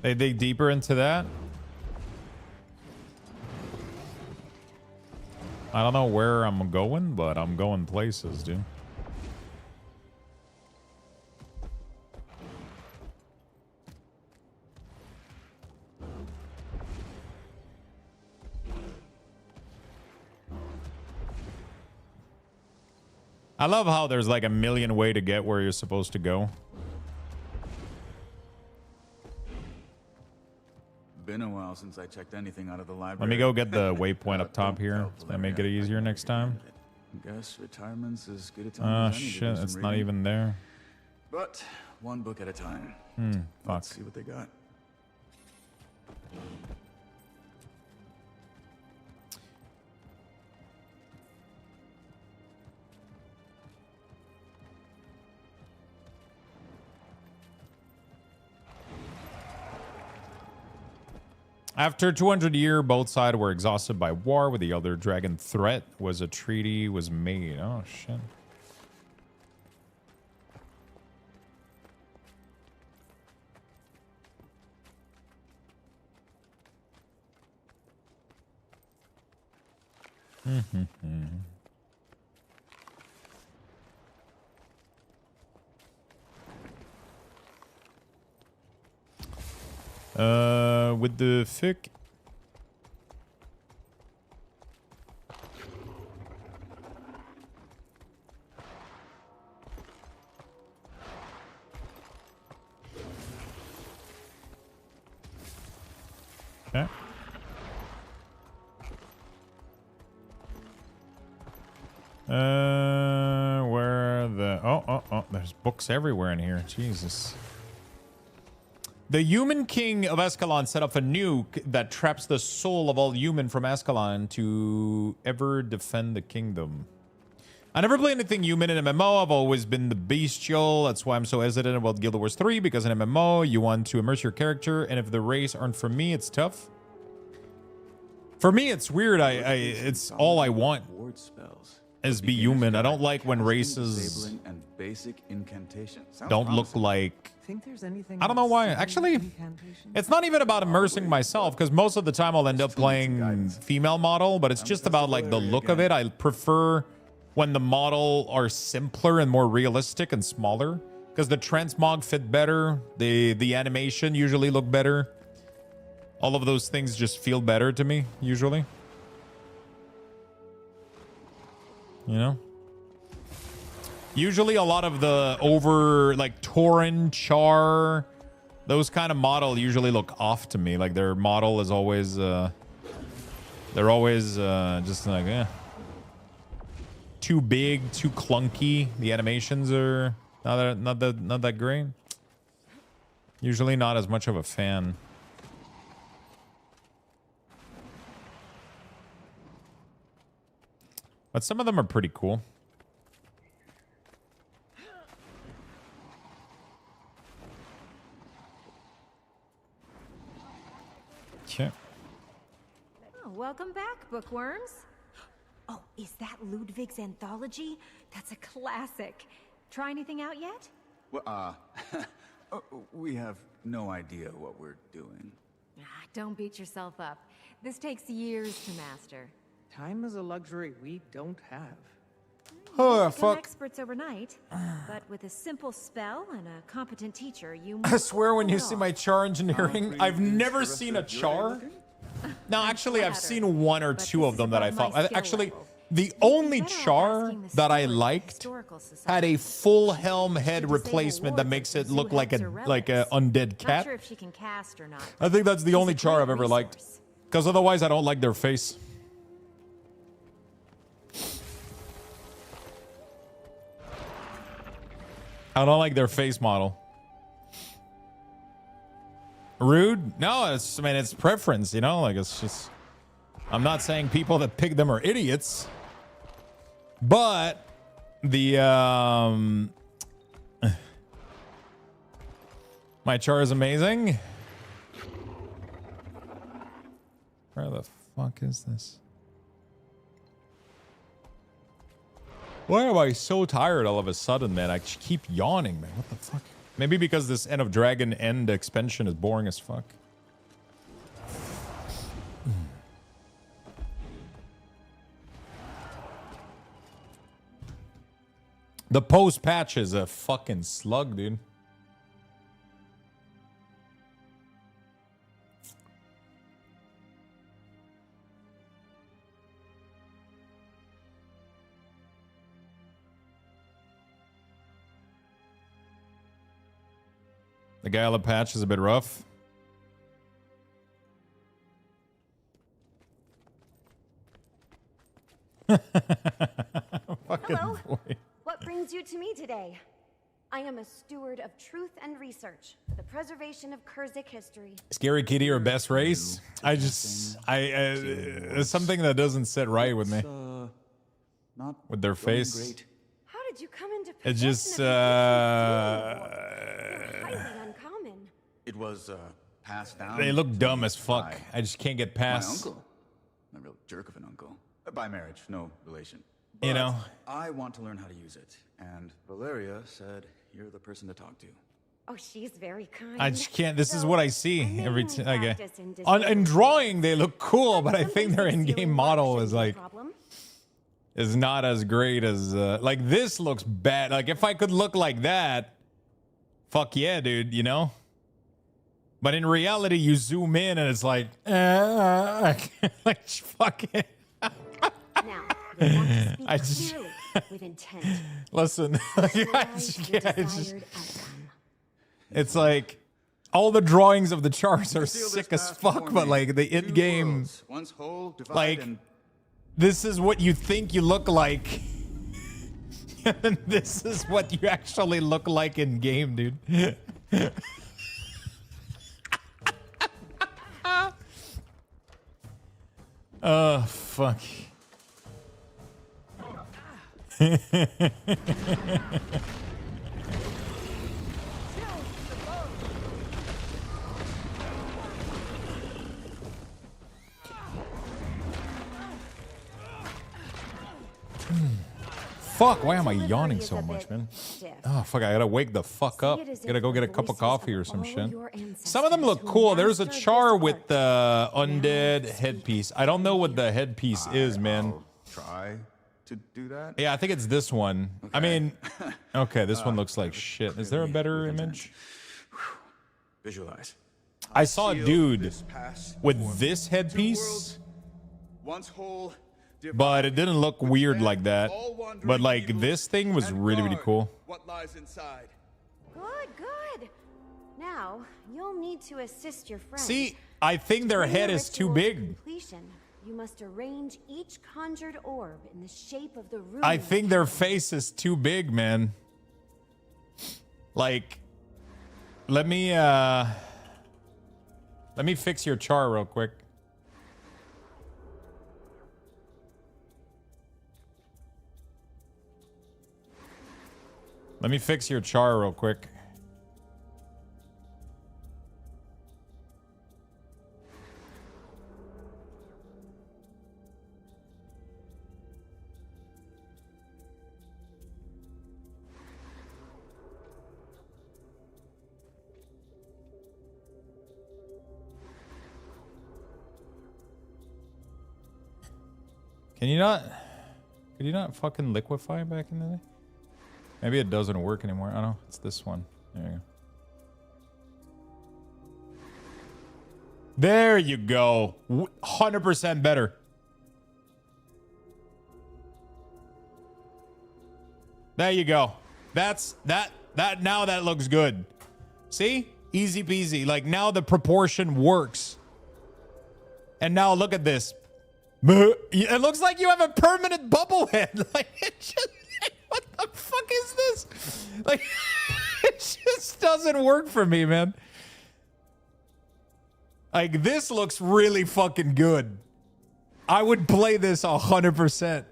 They dig deeper into that? I don't know where I'm going, but I'm going places, dude. I love how there's like a million ways to get where you're supposed to go. Been a while since I checked anything out of the library. Let me go get the waypoint up top here. It's gonna make it easier next time. Guess retirement's as good a time Oh as any to do shit, some it's not reading. even there. But one book at a time. Fuck. Let's see what they got. After 200 years, both sides were exhausted by war. With the Elder Dragon threat, was a treaty was made. Oh shit. With the fic. Okay. Where the oh, there's books everywhere in here. Jesus. The human king of Escalon set up a nuke that traps the soul of all human from Escalon to ever defend the kingdom. I never play anything human in MMO. I've always been the bestial. That's why I'm so hesitant about Guild Wars 3, because in MMO, you want to immerse your character, and if the race aren't for me, it's tough. For me, it's weird. It's all I want is be human. I don't like when races and basic incantation. don't look like... Think there's anything I don't know why. Actually, it's not even about immersing myself, because most of the time I'll end up playing female model, but it's just about like the look of it. I prefer when the model are simpler and more realistic and smaller, because the transmog fit better. The animation usually look better. All of those things just feel better to me, usually. You know? Usually a lot of the like Tauren, Char, those kind of model usually look off to me. Like their model is always, they're always just like, too big, too clunky. The animations are not that great. Usually not as much of a fan. But some of them are pretty cool. Okay. Oh, welcome back, bookworms. Oh, is that Ludwig's anthology? That's a classic. Try anything out yet? Well, we have no idea what we're doing. Don't beat yourself up. This takes years to master. Time is a luxury we don't have. Oh, Become experts overnight, but with a simple spell and a competent teacher, you. I swear, when you see my Char engineering, I've never seen a Char. No, actually, I've seen one or two of them that I thought. Actually, the only Char that I liked had a full helm head replacement that makes it look like a undead cat. Not sure if she can cast or not. I think that's the only Char I've ever liked, because otherwise I don't like their face. I don't like their face model. Rude? No, it's, I mean, it's preference, you know? Like, it's just... I'm not saying people that pick them are idiots. But... The, my Char is amazing. Where the fuck is this? Why am I so tired all of a sudden, man? I keep yawning, man. What the fuck? Maybe because this End of Dragon End expansion is boring as fuck. The post patch is a fucking slug, dude. The guy on the patch is a bit rough. Hello. What brings you to me today? I am a steward of truth and research, the preservation of Kurzik history. Scary Kitty or best race? It's something that doesn't sit right with me. Not with their face. Great. How did you come into It just uncommon. It was passed down. they look dumb as fuck. I just can't get My past. uncle. A real jerk of an uncle. By marriage, no relation. You know? I want to learn how to use it. And Valeria said you're the person to talk to. Oh, she's very kind. I just can't. This is what I see every time. Okay. practice in In drawing, they look cool, but I think their in-game model is like is not as great as like this looks bad. Like if I could look like that, fuck yeah, dude. You know. But in reality, you zoom in and it's like, like fuck it. I just with intent. listen. It's like all the drawings of the charts are sick as fuck, but like the in-game, like this is what you think you look like, and this is what you actually look like in game, dude. Oh, fuck. Fuck, why am I yawning so much, man? Oh, fuck, I gotta wake the fuck up. Gotta go get a cup of coffee or some shit. Some of them look cool. There's a char with the undead headpiece. I don't know what the headpiece is, man. Try to do that. Yeah, I think it's this one. Okay. I mean, okay, this one looks like shit. Is there a better image? Visualize. I saw a dude with this headpiece, Once whole, but it didn't look weird like that. But like this thing was really, really cool. what lies inside. Good, good. Now, you'll need to assist your friend. See, I think their head is too big. Completion, you must arrange each conjured orb in the shape of the room. I think their face is too big, man. Like, let me fix your char real quick. Let me fix your char real quick. Can you not? Could you not fucking liquefy back in the day? Maybe it doesn't work anymore. Oh no, it's this one. There you go. There you go. 100% better. There you go. That's that now that looks good. See? Easy peasy. Like now the proportion works. And now look at this. It looks like you have a permanent bubble head. Like it just, what the fuck is this? Like it just doesn't work for me, man. Like this looks really fucking good. I would play this 100%.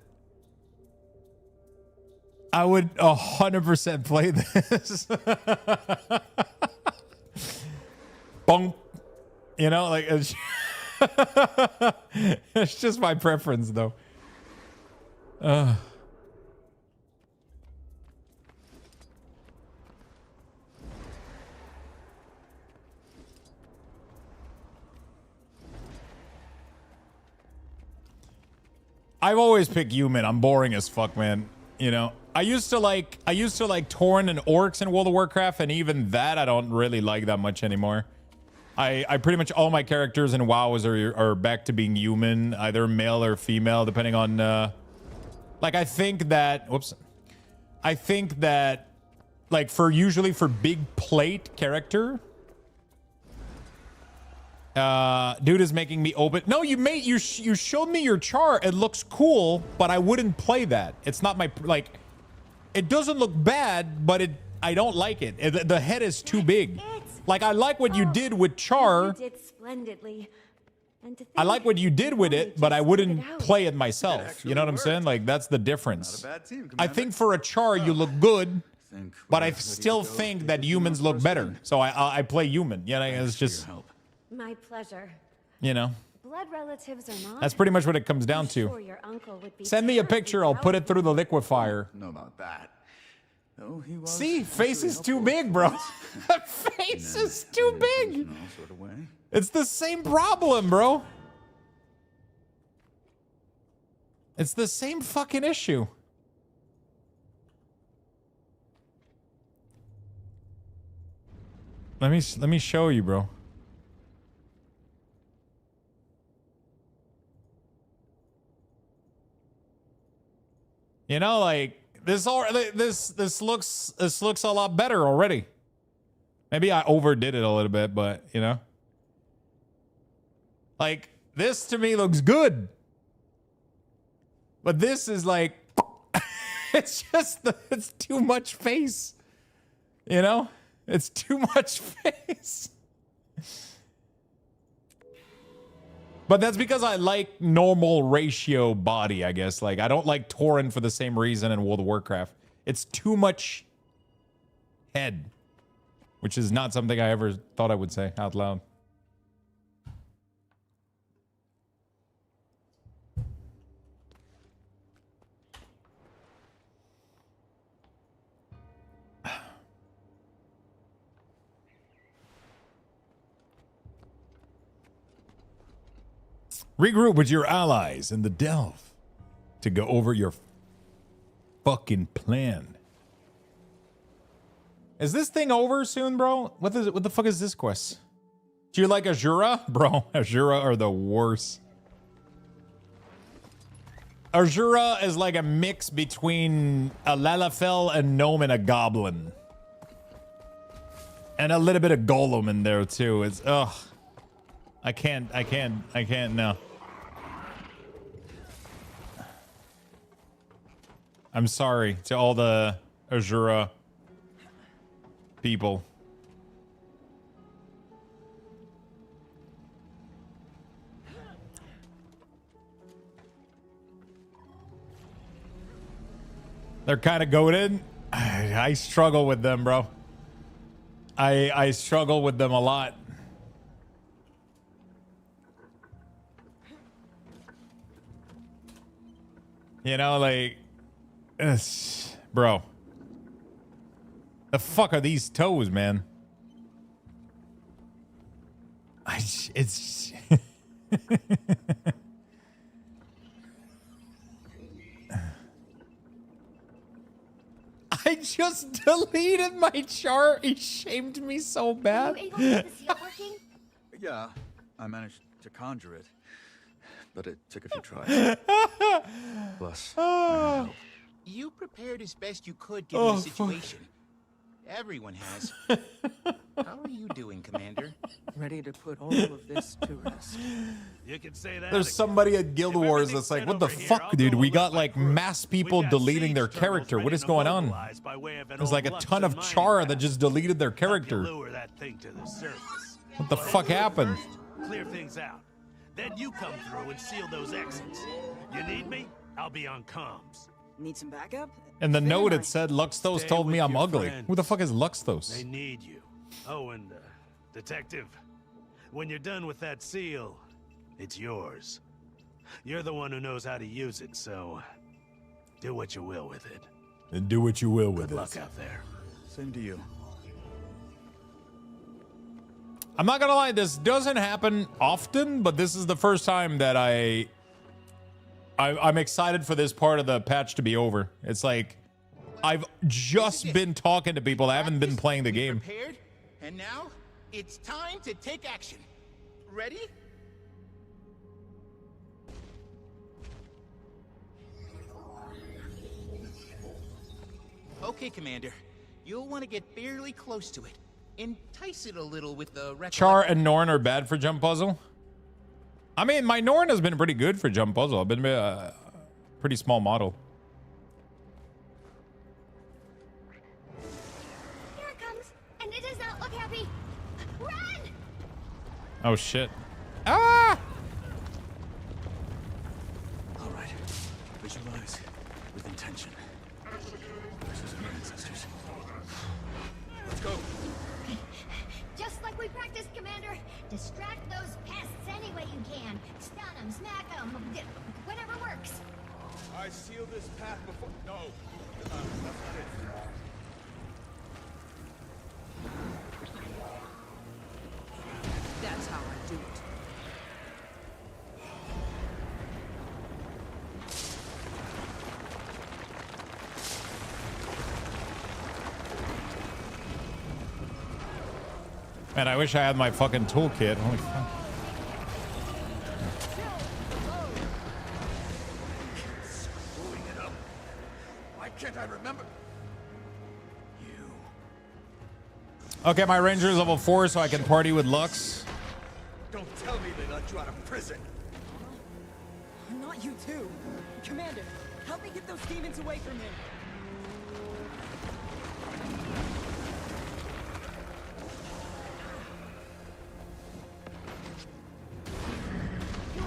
I would 100% play this. Bonk. You know, like it's it's just my preference, though. I've always picked human. I'm boring as fuck, man. You know, I used to like Tauren and orcs in World of Warcraft, and even that I don't really like that much anymore. I pretty much all my characters in WoW are back to being human, either male or female, depending on like I think that like usually for big plate character, dude is making me open. No, you showed me your char. It looks cool, but I wouldn't play that. It's not my like. It doesn't look bad, but I don't like it. The head is too big. Like I like what you did with char. You did splendidly. And I like what you did with it, but I wouldn't play it myself. You know what I'm saying? Like that's the difference. I think for a char you look good, but I still think that humans look better. So I play human. You know, it's just my pleasure. You know. Blood relatives are not. That's pretty much what it comes down to. Sure your uncle would be Send me a picture. I'll put it through the liquefier. Know about that. Oh, he was See, face is too big, bro. Face is too big. It's the same problem, bro. It's the same fucking issue. Let me show you, bro. You know, like this looks a lot better already. Maybe I overdid it a little bit, but you know, like this to me looks good. But this is like, it's too much face. You know, it's too much face. But that's because I like normal ratio body, I guess. Like, I don't like Tauren for the same reason in World of Warcraft. It's too much head, which is not something I ever thought I would say out loud. Regroup with your allies in the Delve to go over your fucking plan. Is this thing over soon, bro? What the fuck is this quest? Do you like Azura? Bro, Azura are the worst. Azura is like a mix between a Lalafell, a gnome, and a goblin. And a little bit of golem in there too. It's ugh. I can't, no. I'm sorry to all the Azura people. They're kind of goated. I struggle with them, bro. I struggle with them a lot. You know, like, bro. The fuck are these toes, man? It's I just deleted my chart. He shamed me so bad. Were you able to get the seal working? Yeah, I managed to conjure it, but it took a few tries. Plus, you prepared as best you could given the situation. Everyone has. How are you doing, Commander? Ready to put all of this to rest. You can say that. There's somebody at Guild Wars that's like, what the fuck, dude? We got like mass people deleting their character. What is going on? There's like a ton of char that just deleted their character. What the fuck happened? Clear things out. Then you come through and seal those exits. You need me? I'll be on comms. Need some backup? And the note it said Luxthos Stay told me with I'm your ugly. friends. Who the fuck is Luxthos? They need you. Oh, and detective, when you're done with that seal, it's yours. You're the one who knows how to use it, so do what you will with it. And do what you will with Good it. luck out there. Same to you. I'm not gonna lie, this doesn't happen often, but this is the first time that I'm excited for this part of the patch to be over. It's like I've just been talking to people that haven't been playing the game. Prepared? And now it's time to take action. Ready? Okay, Commander. You'll want to get fairly close to it. Entice it a little with the Char and Norn are bad for jump puzzle. I mean, my Norn has been pretty good for jump puzzle. I've been a pretty small model. Here it comes, and it does not look happy. Run! Oh shit. Ah! All right. Visualize with intention. This is our ancestors. Let's go. Just like we practiced, Commander. Distract those pests any way you can. Stun them, smack them, whatever works. I sealed this path before. No, that's not it. That's how I do it. Man, I wish I had my fucking toolkit. Holy fuck. Screwing it up. Why can't I remember? Okay, my ranger is level 4, so I can party with Lux. Don't tell me they let you out of prison. Not you too. Commander, help me get those demons away from him. You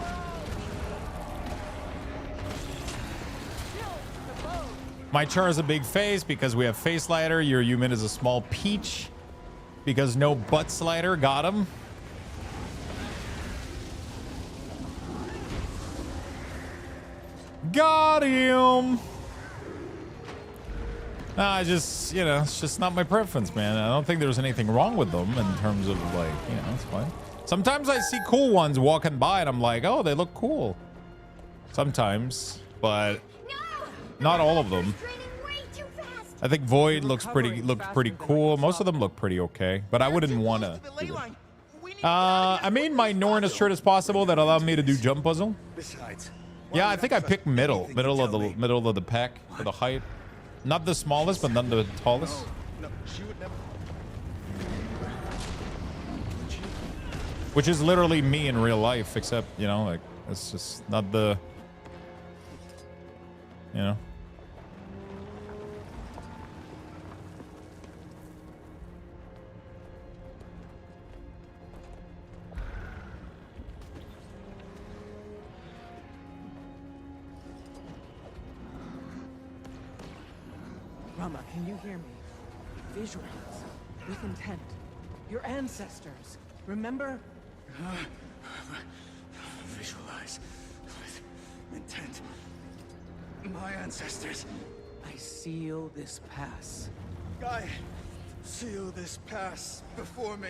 My Char is a big face because we have face slider. Your human is a small peach because no butt slider. Got him. Got him. Nah, it's just not my preference, man. I don't think there's anything wrong with them in terms of like, it's fine. Sometimes I see cool ones walking by and I'm like, oh, they look cool. Sometimes, but not all of them. I think Void looks pretty cool. Most of them look pretty okay, but I wouldn't want to. I made my Norn as short as possible. That allowed me to do jump puzzle. Yeah, I think I picked middle of the pack for the height. Not the smallest, but not the tallest. Which is literally me in real life, except, like, it's just not the, Rama, can you hear me? Visualize, with intent. Your ancestors, remember? Visualize, with intent. My ancestors. I seal this pass. I seal this pass before me.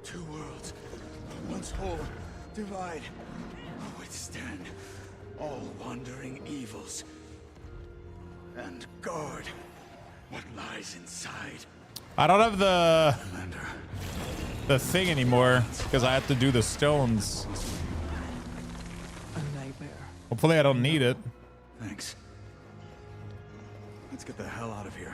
Two worlds, once whole, divide, withstand all wandering evils, and guard what lies inside. I don't have the thing anymore because I have to do the stones. A nightmare. Hopefully I don't need it. Thanks. Let's get the hell out of here.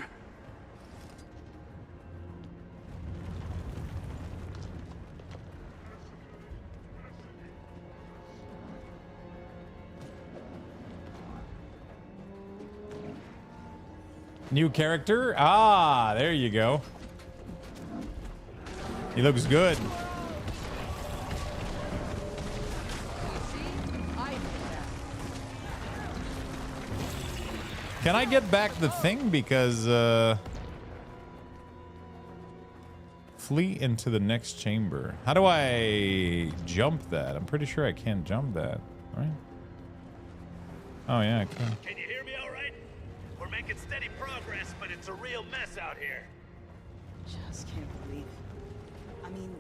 New character? Ah, there you go. He looks good. Can I get back the thing? Because, flee into the next chamber. How do I jump that? I'm pretty sure I can't jump that, right? Oh, yeah, I can. Can you hear me all right? We're making steady progress, but it's a real mess out here. Just can't believe it. I mean,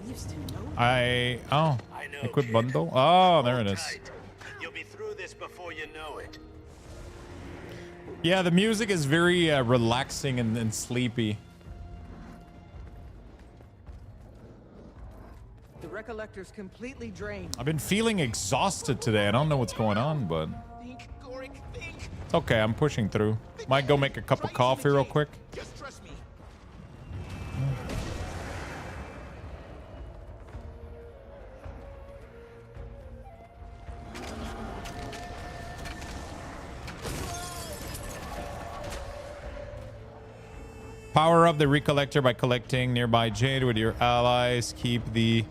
we used to know. I know, equip kid. bundle. Oh, there it is. Tight. You'll be through this before you know it. Yeah, the music is very relaxing and sleepy. The recollector's completely drained. I've been feeling exhausted today. I don't know what's going on, but it's okay. I'm pushing through. Might go make a cup of coffee real quick. Just trust me. Power up the Recollector by collecting nearby jade with your allies. Keep the...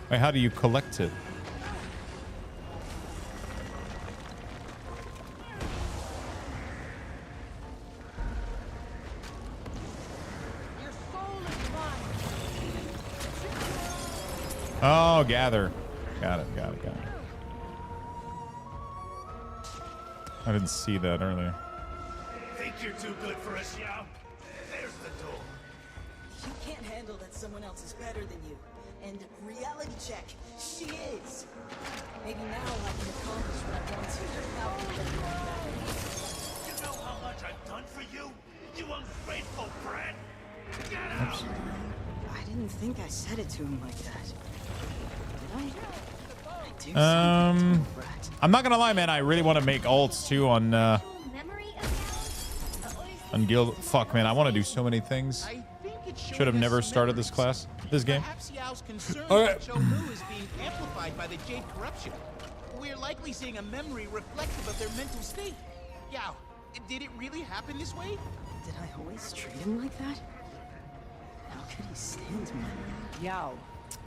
Wait, how do you collect it? Oh, gather. Got it. I didn't see that earlier. Think you're too good for us, Yao? There's the door. You can't handle that someone else is better than you. And reality check, she is. Maybe now I can accomplish what I want to without you. You know how much I've done for you? You ungrateful brat! Get Oops. out! I didn't think I said it to him like that. Did I? I'm not gonna lie, man. I really want to make alts too on Guild. Fuck, man. I want to do so many things. Should have never started this class, this game. Perhaps Yao's concern Okay. that Cho Lu is being amplified by the Jade corruption. We're likely seeing a memory reflective of their mental state. Yao, did it really happen this way? Did I always treat him like that? How could he stand me? Yao.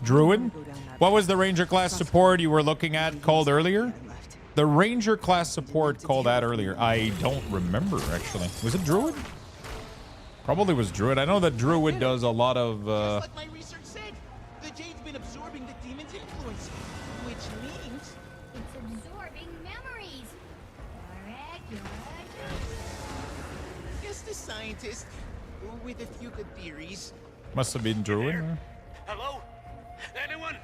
Druid? What was the ranger class support you were looking at called earlier? The Ranger class support called out earlier. I don't remember, actually. Was it Druid? Probably was Druid. I know that Druid does a lot of... Just like my research said, the Jade's been absorbing the demon's influence, which means... It's absorbing memories. Correct, Just a scientist with a few good theories. Must have been Druid. Huh? Hello? Anyone?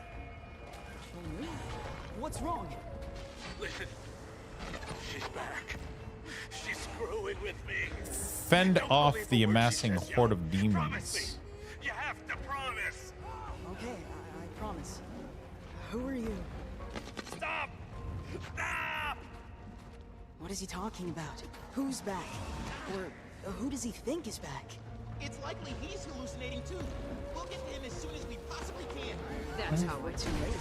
What's wrong? Listen. She's back. She's screwing with me. Fend off the amassing horde of demons. You have to promise. Okay, I promise. Who are you? Stop! Stop! What is he talking about? Who's back? Or who does he think is back? It's likely he's hallucinating too. We'll get to him as soon as we possibly can. That's how we're too late.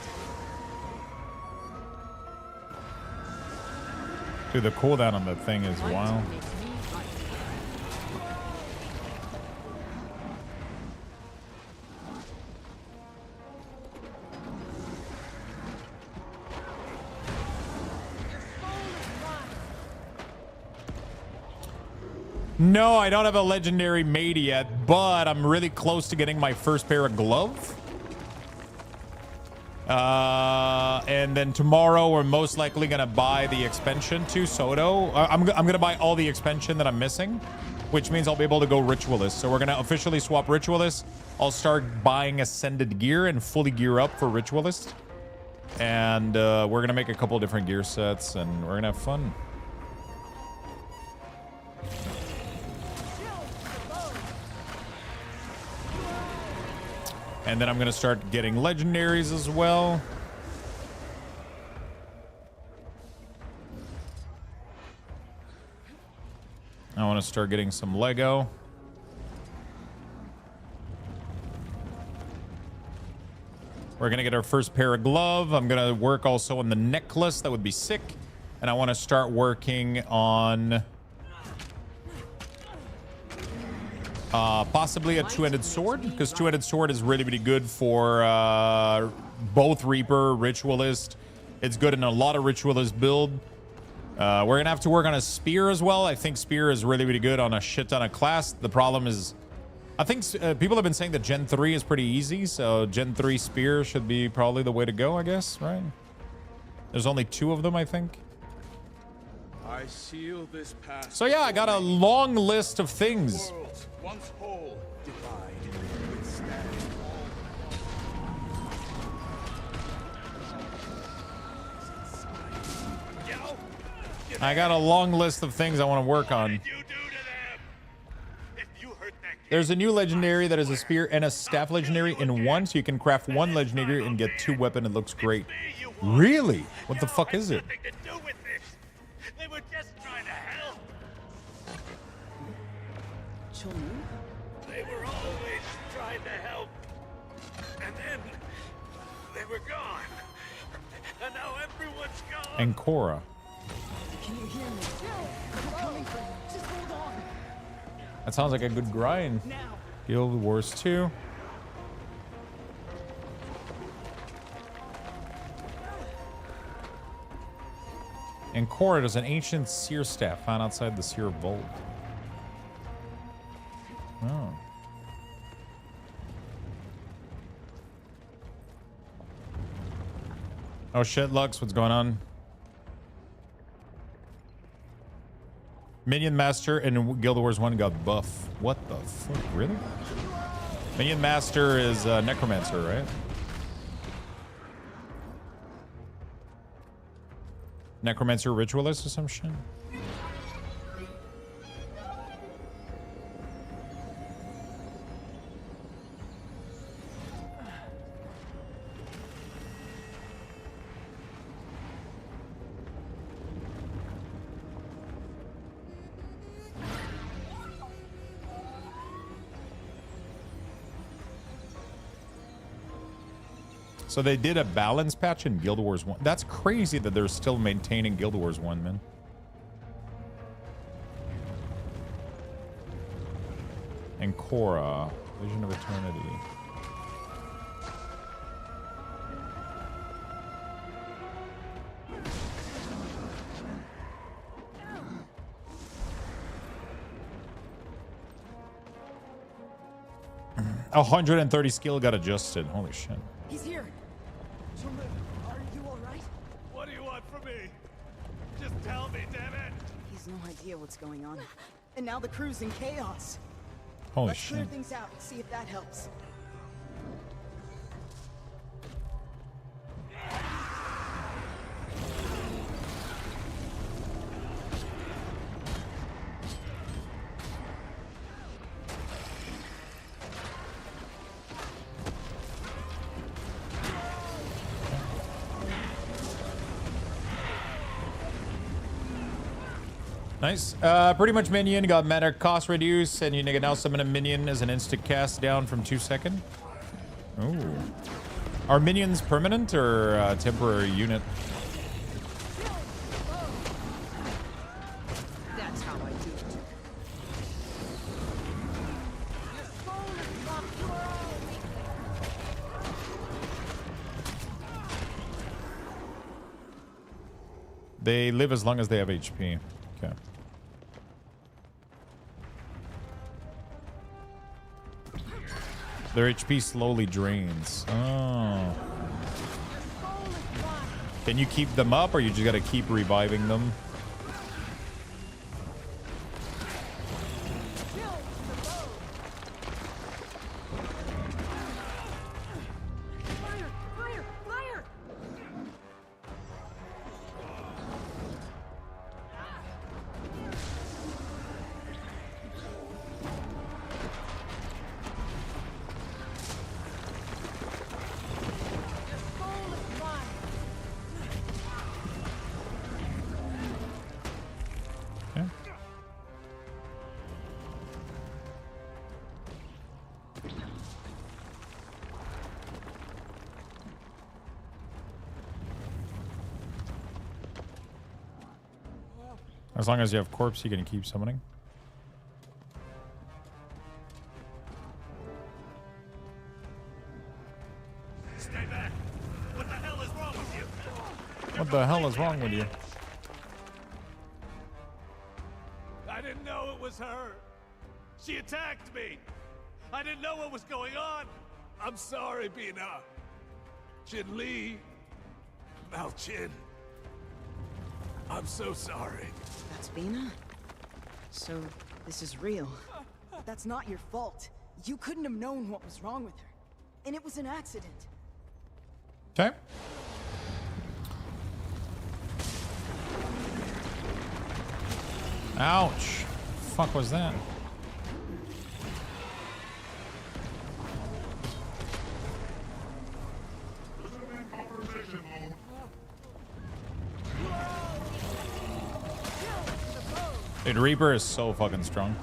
Dude, the cooldown on the thing is wild. No, I don't have a legendary maid yet, but I'm really close to getting my first pair of gloves. And then tomorrow we're most likely gonna buy the expansion to Soto. I'm gonna buy all the expansion that I'm missing, which means I'll be able to go Ritualist. So we're gonna officially swap Ritualist. I'll start buying Ascended gear and fully gear up for Ritualist. And we're gonna make a couple different gear sets and we're gonna have fun. And then I'm going to start getting legendaries as well. I want to start getting some Lego. We're going to get our first pair of glove. I'm going to work also on the necklace. That would be sick. And I want to start working on... possibly a two-handed sword, because two-handed sword is really, really good for both Reaper, Ritualist. It's good in a lot of Ritualist build. We're going to have to work on a spear as well. I think spear is really, really good on a shit ton of class. The problem is, I think people have been saying that Gen 3 is pretty easy, so Gen 3 spear should be probably the way to go, I guess, right? There's only 2 of them, I think. I seal this path. So yeah, I got a long list of things. Once whole, divide, withstand all. I got a long list of things I want to work on. There's a new legendary that is a spear and a staff legendary in one, so you can craft 1 legendary and get 2 weapons. It looks great. Really? What the fuck is it? They were just trying to help. They were always trying to help. And then they were gone. And now everyone's gone. And Korra. Can you hear me? I'm coming for you. Just hold on. That sounds like a good grind. Guild Wars 2. And Korra does an ancient seer staff found outside the seer vault. Oh. Oh shit, Lux, what's going on? Minion Master and Guild Wars 1 got buff. What the fuck? Really? Minion Master is Necromancer, right? Necromancer Ritualist or some shit? So they did a balance patch in Guild Wars 1. That's crazy that they're still maintaining Guild Wars 1, man. And Korra, Vision of Eternity. 130 skill got adjusted. Holy shit. He's here. Are you all right? What do you want from me? Just tell me, damn it! He's no idea what's going on. And now the crew's in chaos. Holy Let's clear shit. things out and see if that helps. Nice. Pretty much minion got mana cost reduced, and you can now summon a minion as an instant cast down from 2 seconds. Ooh. Are minions permanent or a temporary unit? That's how I do it. They live as long as they have HP. Okay. Their HP slowly drains. Oh. Can you keep them up, or you just gotta keep reviving them? As long as you have corpse, you can keep summoning. Stay back! What the hell is wrong with you? What the hell is wrong with you? I didn't know it was her. She attacked me. I didn't know what was going on. I'm sorry, Bina. Jin Lee. Malchin. I'm so sorry. That's Bina? So, this is real. That's not your fault. You couldn't have known what was wrong with her. And it was an accident. Okay. Ouch. Fuck was that? Dude, Reaper is so fucking strong.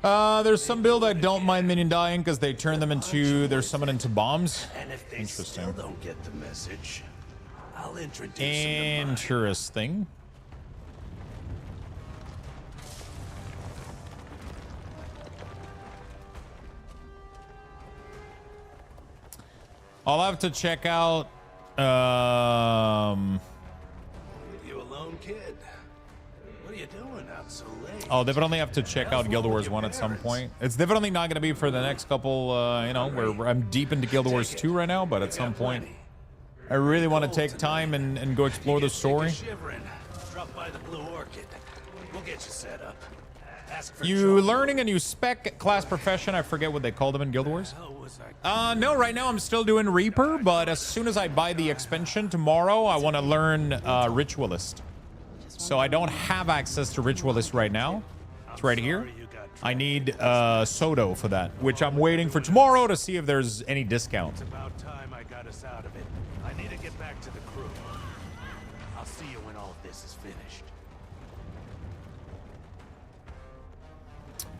There's some build I don't mind minion dying because they turn them into, they're summoned into bombs. And if they Interesting. still don't get the message, I'll introduce Interesting. I'll have to check out. Leave you alone, kid. What are you doing out so late? Oh, definitely have to check out Guild Wars 1 at some point. It's definitely not going to be for the next couple, you know, where I'm deep into Guild Wars 2 right now, but at some point, I really want to take time and go explore the story. Drop by the Blue Orchid. We'll get you set up. Ask for You learning a new spec class profession? I forget what they call them in Guild Wars. No, right now I'm still doing Reaper, but as soon as I buy the expansion tomorrow, I want to learn Ritualist. So I don't have access to Ritualist right now. It's right here. I need Soto for that, which I'm waiting for tomorrow to see if there's any discount. It's about time I got us out of it. I need to get back to the crew. I'll see you when all of this is finished.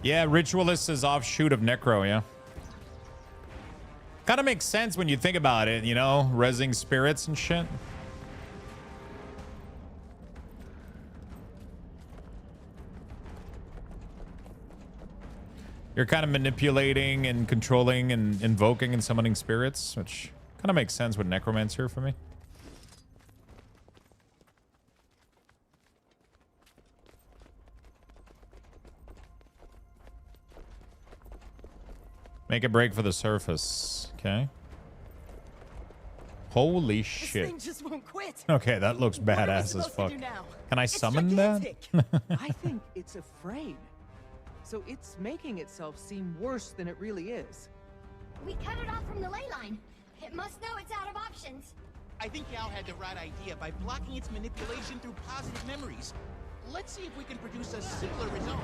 Yeah, Ritualist is offshoot of Necro, yeah. Kind of makes sense when you think about it, you know, rezzing spirits and shit. You're kind of manipulating and controlling and invoking and summoning spirits, which kind of makes sense with Necromancer for me. Make a break for the surface. Okay. Holy shit. This thing just won't quit. Okay, that looks What are we badass as supposed to fuck. do now? Can I It's summon that? gigantic. I think it's afraid. So it's making itself seem worse than it really is. We cut it off from the ley line. It must know it's out of options. I think Yao had the right idea by blocking its manipulation through positive memories. Let's see if we can produce a similar result.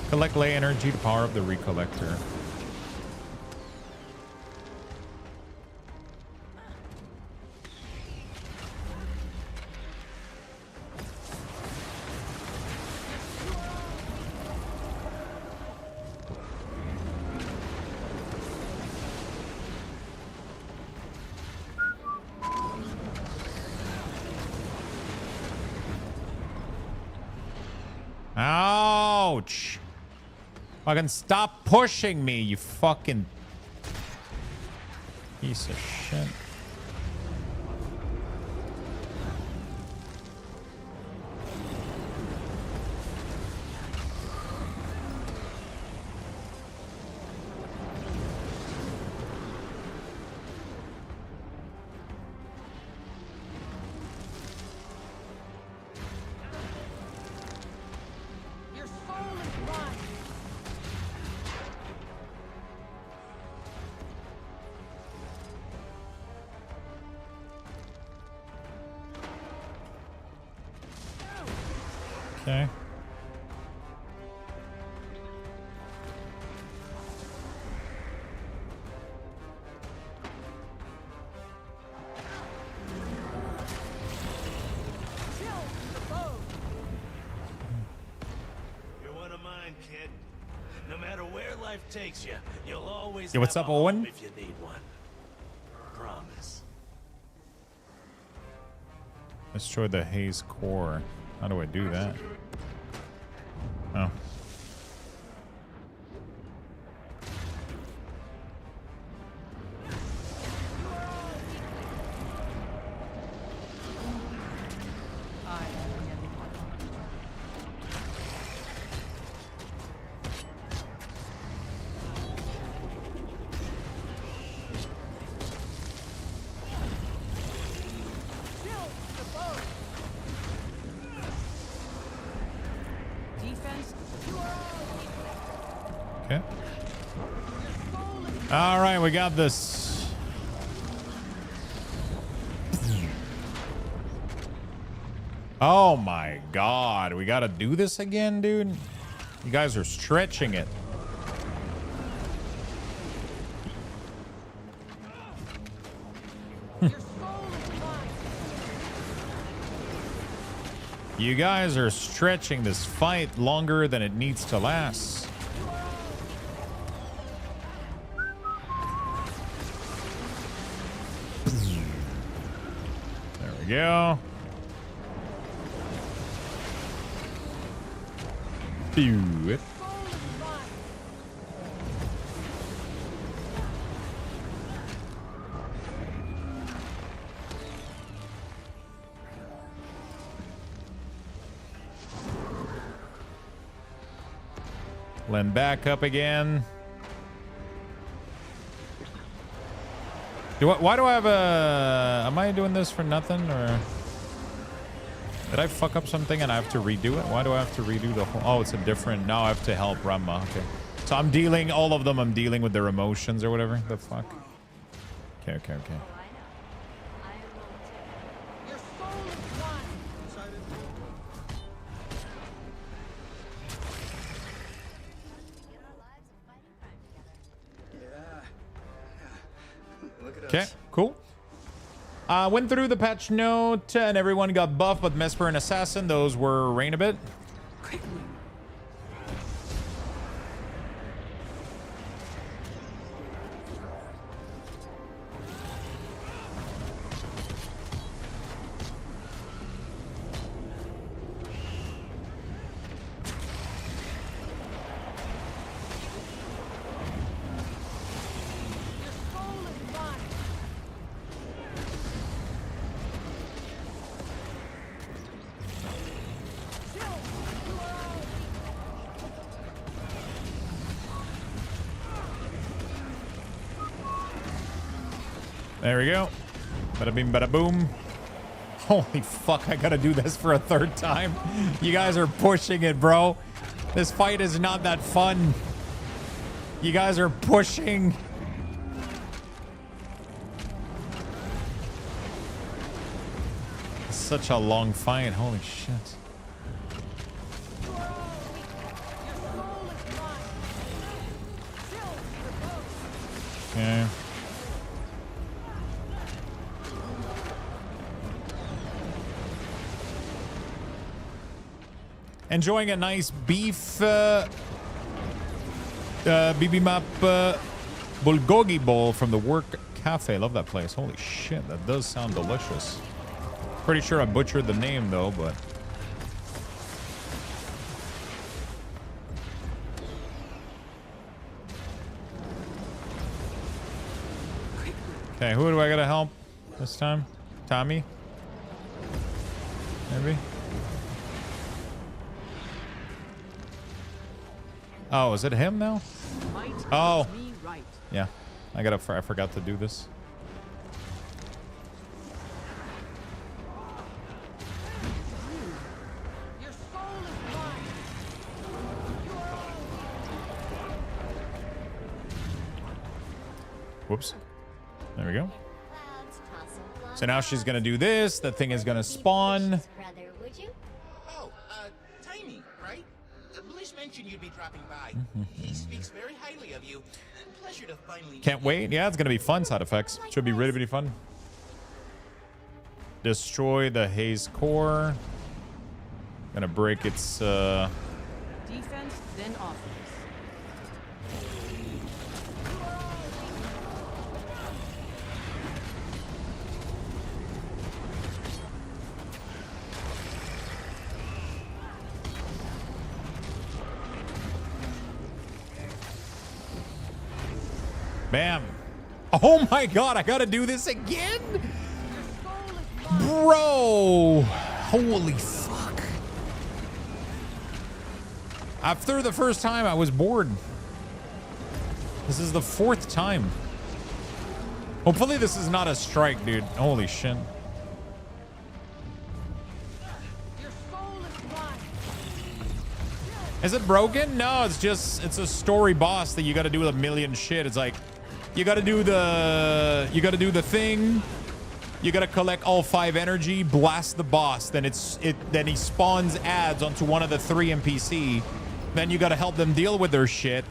Collect ley energy to power up the recollector. Ouch! Fucking stop pushing me, you fucking piece of shit. Your soul is mine. Okay. You're one of mine, kid. No matter where life takes you, you'll always Yo, what's have up, a home Owen? if you need one. Promise. Destroy the haze core. How do I do that? Oh. Defense. Okay. All right, we got this. Oh my god, we gotta do this again, dude? You guys are stretching it. You guys are stretching this fight longer than it needs to last. There we go. Phew. Len back up again. Why do I have a... Am I doing this for nothing, or... Did I fuck up something and I have to redo it? Why do I have to redo the whole... Oh, it's a different... Now I have to help Ramma. Okay. So I'm dealing... All of them I'm dealing with their emotions or whatever. The fuck? Okay, okay, okay. Okay, cool. Went through the patch note and everyone got buffed, but Mesper and Assassin, those were rain a bit. There we go. Bada bing, bada boom. Holy fuck, I gotta do this for a third time. You guys are pushing it, bro. This fight is not that fun. You guys are pushing. It's such a long fight. Holy shit. Okay. Enjoying a nice beef bibimbap bulgogi bowl from the Work Cafe. Love that place. Holy shit, that does sound delicious. Pretty sure I butchered the name though, but okay, who do I gotta help this time? Tommy? Maybe? Oh, is it him now? Oh. Yeah. I forgot to do this. Whoops. There we go. So now she's gonna do this. The thing is gonna spawn. Oh, Tiny, right? Blish mentioned you'd be dropping by. He speaks very highly of you. Pleasure to finally. Can't wait. Yeah, it's gonna be fun side effects. Should be really, really fun. Destroy the Haze core. Gonna break its defense, then offense. Bam. Oh my god, I gotta do this again? Bro. Holy fuck. After the first time, I was bored. This is the fourth time. Hopefully this is not a strike, dude. Holy shit. Is it broken? No, it's just, it's a story boss that you gotta do with a million shit. It's like, you gotta do the thing. You gotta collect all 5 energy, blast the boss. Then then he spawns ads onto one of the 3 NPC. Then you gotta help them deal with their shit.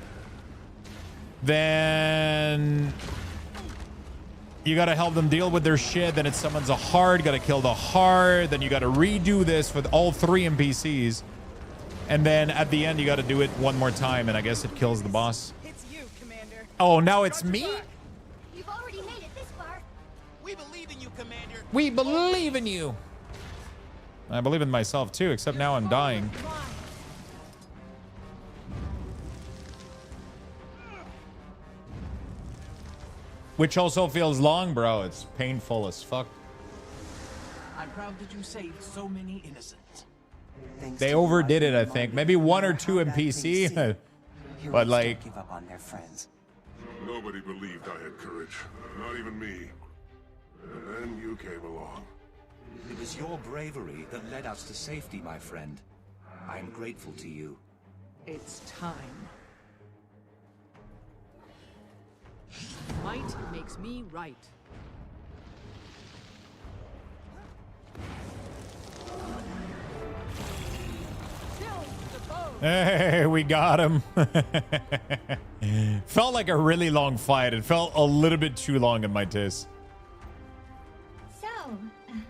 Then you gotta help them deal with their shit. Then it summons a heart. Gotta kill the heart. Then you gotta redo this with all 3 NPCs. And then at the end, you gotta do it one more time, and I guess it kills the boss. It's you, Commander. Oh, now it's me? You've already made it this far. We believe in you, Commander. We believe in you. I believe in myself too, except now I'm dying. Which also feels long, bro. It's painful as fuck. I'm proud that you saved so many innocents. They overdid it, I think. Maybe 1 or 2 NPC, but like, give up on their friends. Nobody believed I had courage. Not even me. And then you came along. It was your bravery that led us to safety, my friend. I am grateful to you. It's time. Might makes me right. hey, we got him. Felt like a really long fight. It felt a little bit too long in my taste.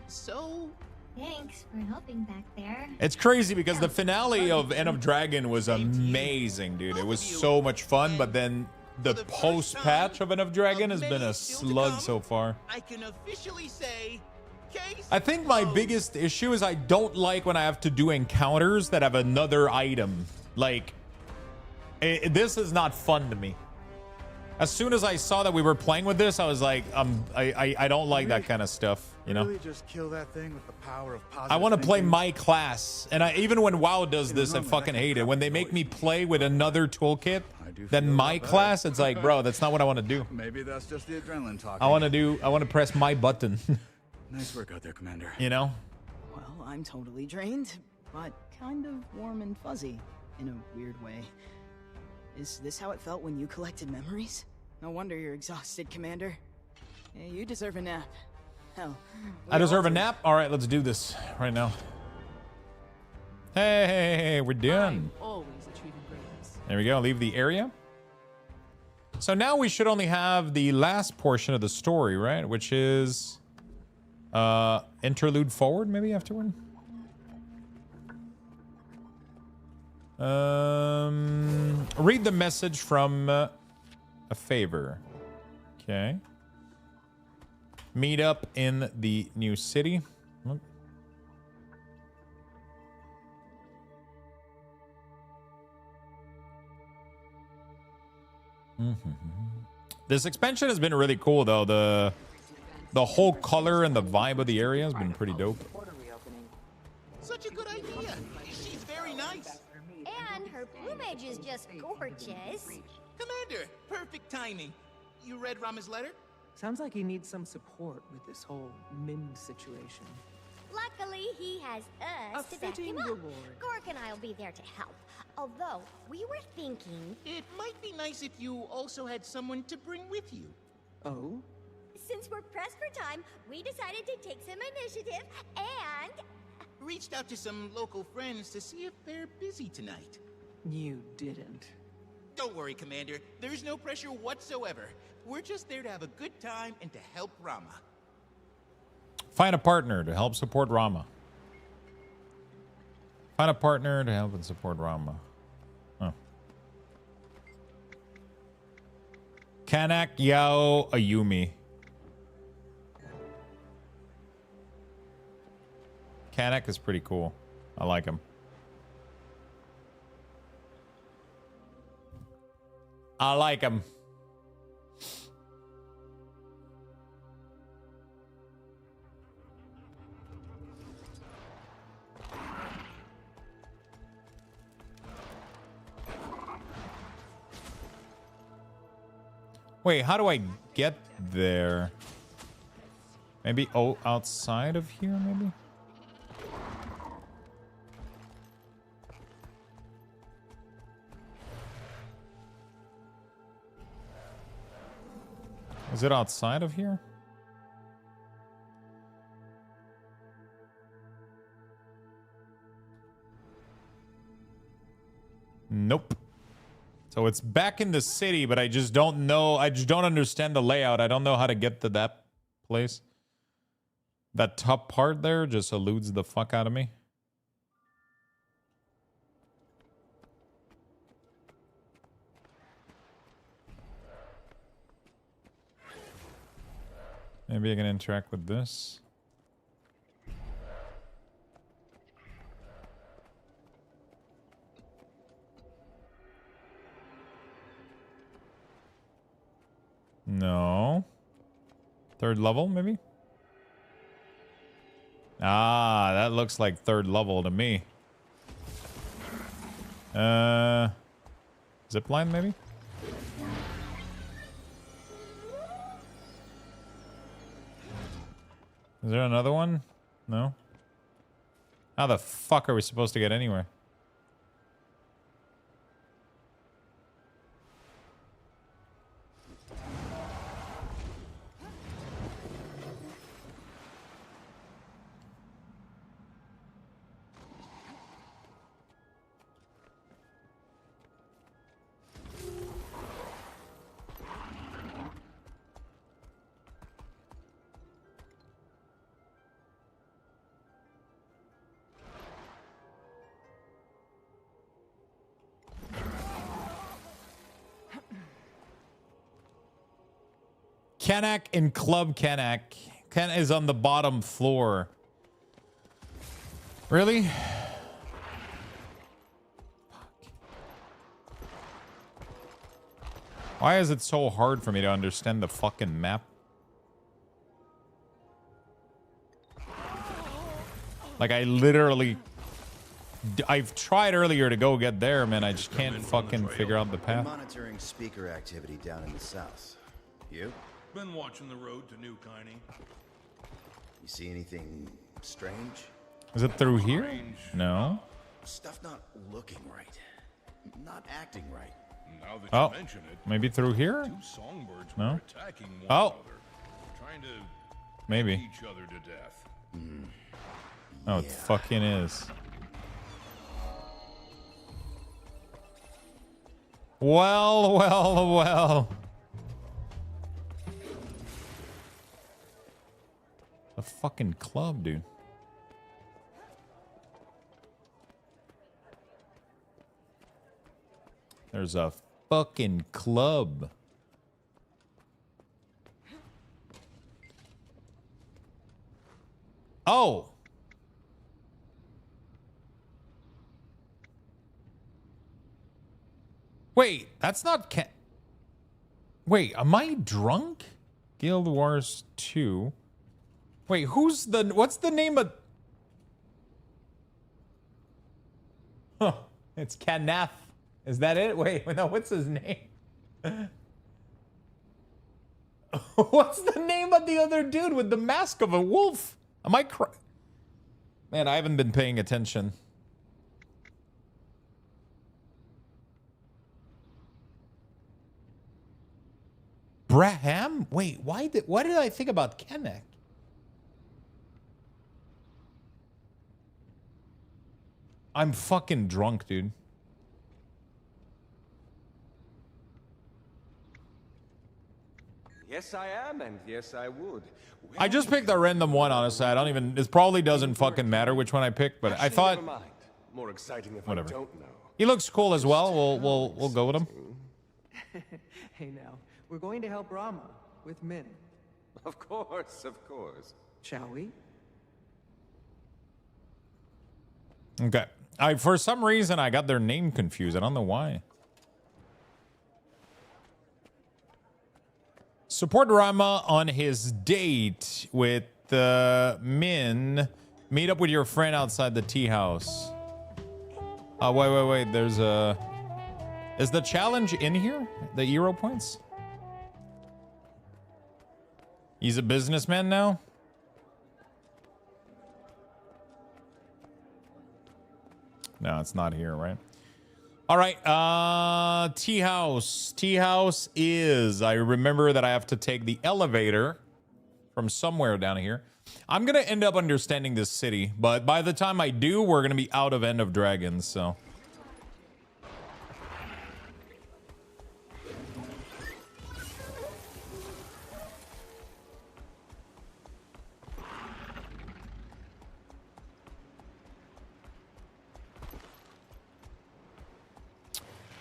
So, thanks for helping back there. It's crazy because the finale of End of Dragon was amazing, dude. It was so much fun, but then the post-patch of End of Dragon has been a slug so far. I can officially say, I think my biggest issue is I don't like when I have to do encounters that have another item. Like, this is not fun to me. As soon as I saw that we were playing with this, I was like, I don't like that kind of stuff, you know? Really just kill that thing with the power of positive I want to play thinking? my class, and even when WoW does this, I fucking hate it. When they make me play with another toolkit Then my class, it's like, bro, that's not what I want to do. Maybe that's just the adrenaline talking. I want to press my button. Nice work out there, Commander. You know? Well, I'm totally drained, but kind of warm and fuzzy in a weird way. Is this how it felt when you collected memories? No wonder you're exhausted, Commander. Yeah, you deserve a nap. Hell, I deserve a nap? All right, let's do this right now. Hey, we're done. Always achieving greatness. There we go. Leave the area. So now we should only have the last portion of the story, right? Which is interlude forward, maybe afterward. Read the message from a favor. Okay. Meet up in the new city. This expansion has been really cool, though. The whole color and the vibe of the area has been pretty dope. Such a good idea. She's very nice. And her plumage is just gorgeous. Commander, perfect timing. You read Rama's letter? Sounds like he needs some support with this whole Min situation. Luckily, he has us A to back fitting him up. reward. Gork and I'll be there to help. Although, we were thinking... It might be nice if you also had someone to bring with you. Oh? Since we're pressed for time, we decided to take some initiative and... Reached out to some local friends to see if they're busy tonight. You didn't. Don't worry, Commander. There's no pressure whatsoever. We're just there to have a good time and to help Rama. Find a partner to help support Rama. Find a partner to help and support Rama. Oh. Kanak Yao Ayumi. Kanak is pretty cool. I like him. I like him. Wait, how do I get there? Maybe outside of here, maybe? Is it outside of here? Nope. So it's back in the city, but I just don't know. I just don't understand the layout. I don't know how to get to that place. That top part there just eludes the fuck out of me. Maybe I can interact with this. No. Third level, maybe? Ah, that looks like third level to me. Zipline, maybe? Is there another one? No? How the fuck are we supposed to get anywhere? Kanak in Club Kanak. Ken is on the bottom floor. Really? Why is it so hard for me to understand the fucking map? Like, I literally I've tried earlier to go get there, man. I just can't fucking figure out the path. Monitoring speaker activity down in the south. You? Been watching the road to New Kiney. You see anything strange? Is it through here? No. Stuff not looking right. Not acting right. Now that Oh, you mention it, maybe through here? two songbirds No. were attacking one Oh. another, trying to Maybe. beat each other to death. Oh, it fucking is. Well, well, well. A fucking club, dude. There's a fucking club. Oh. Wait, that's not Wait, am I drunk? Guild Wars 2. Wait, what's the name of... Huh, it's Kenneth. Is that it? Wait, no, what's his name? What's the name of the other dude with the mask of a wolf? Am I Man, I haven't been paying attention. Braham? Wait, why did I think about Kenneck? I'm fucking drunk, dude. Yes, I am, and yes, I would. I just picked a random one, honestly. I don't even... It probably doesn't fucking matter which one I picked, but I thought... Never mind. More exciting if Whatever. I don't know. He looks cool as well. We'll go with him. Hey now, we're going to help Rama with Min. Of course, of course. Shall we? Okay. For some reason, I got their name confused. I don't know why. Support Rama on his date with Min. Meet up with your friend outside the tea house. Wait. There's a... Is the challenge in here? The hero points? He's a businessman now? No, it's not here, right? All right, tea house. Tea house is... I remember that I have to take the elevator from somewhere down here. I'm going to end up understanding this city, but by the time I do, we're going to be out of End of Dragons, so...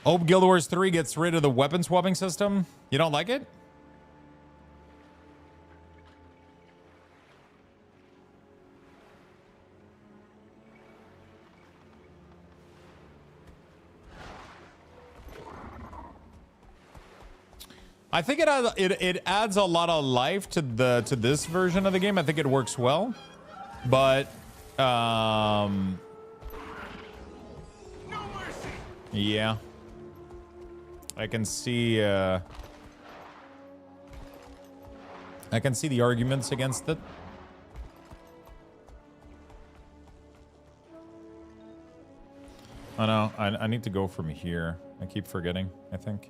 Oh, Guild Wars 3 gets rid of the weapon swapping system. You don't like it? I think it adds a lot of life to this version of the game. I think it works well, but yeah. I can see the arguments against it. Oh no, I need to go from here. I keep forgetting, I think.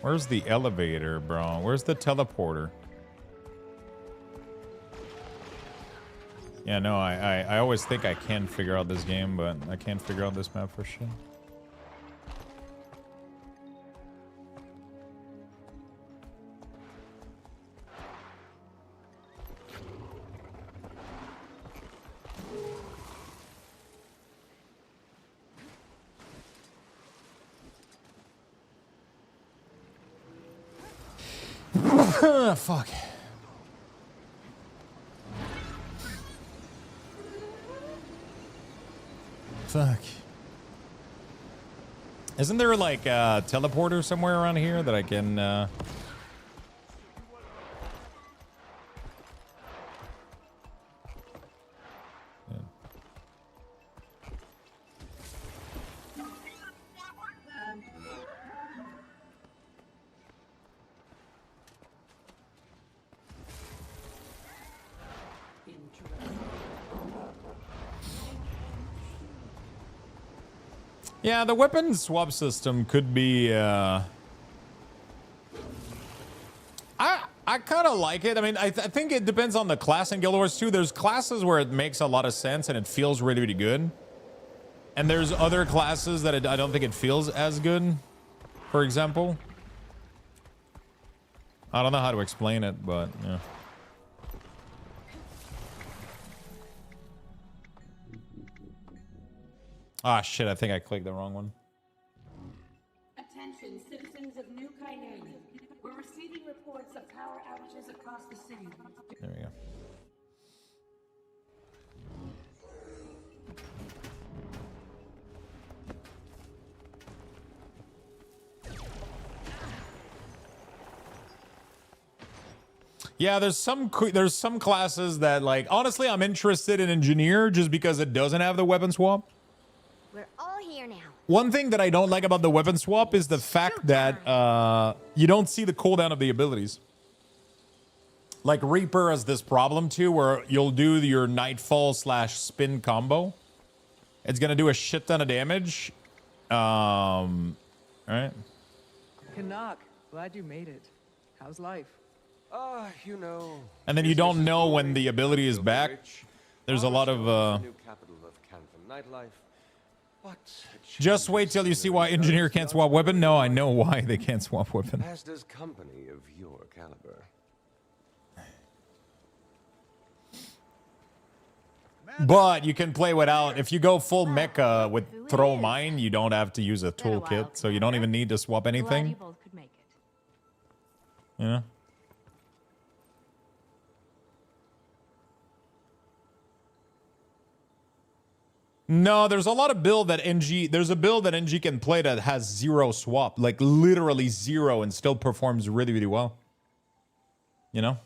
Where's the elevator, bro? Where's the teleporter? Yeah, no, I always think I can figure out this game, but I can't figure out this map for shit. Fuck. Fuck. Isn't there like a teleporter somewhere around here that I can... Yeah, the weapon swap system could be, I kind of like it. I mean, I think it depends on the class in Guild Wars 2. There's classes where it makes a lot of sense and it feels really, really good. And there's other classes that I don't think it feels as good, for example. I don't know how to explain it, but, yeah. Ah, shit, I think I clicked the wrong one. Attention, citizens of New Kyneria. We're receiving reports of power outages across the city. There we go. Yeah, there's some classes that, like, honestly, I'm interested in engineer just because it doesn't have the weapon swap. We're all here now. One thing that I don't like about the weapon swap is the fact that you don't see the cooldown of the abilities. Like Reaper has this problem too, where you'll do your Nightfall / spin combo. It's gonna do a shit ton of damage. All right. Canuck, glad you made it. How's life? You know. And then you don't know when the ability is back. There's a lot of. New capital of Canton nightlife. But Just wait till you see why engineer can't swap weapon. No, I know why they can't swap weapon. as does company of your caliber. But you can play without. If you go full mecha with throw mine, you don't have to use a toolkit, so you don't even need to swap anything. you both could make it. Yeah. No, there's a lot of build that NG. There's a build that NG can play that has 0 swap, like literally 0, and still performs really, really well. You know.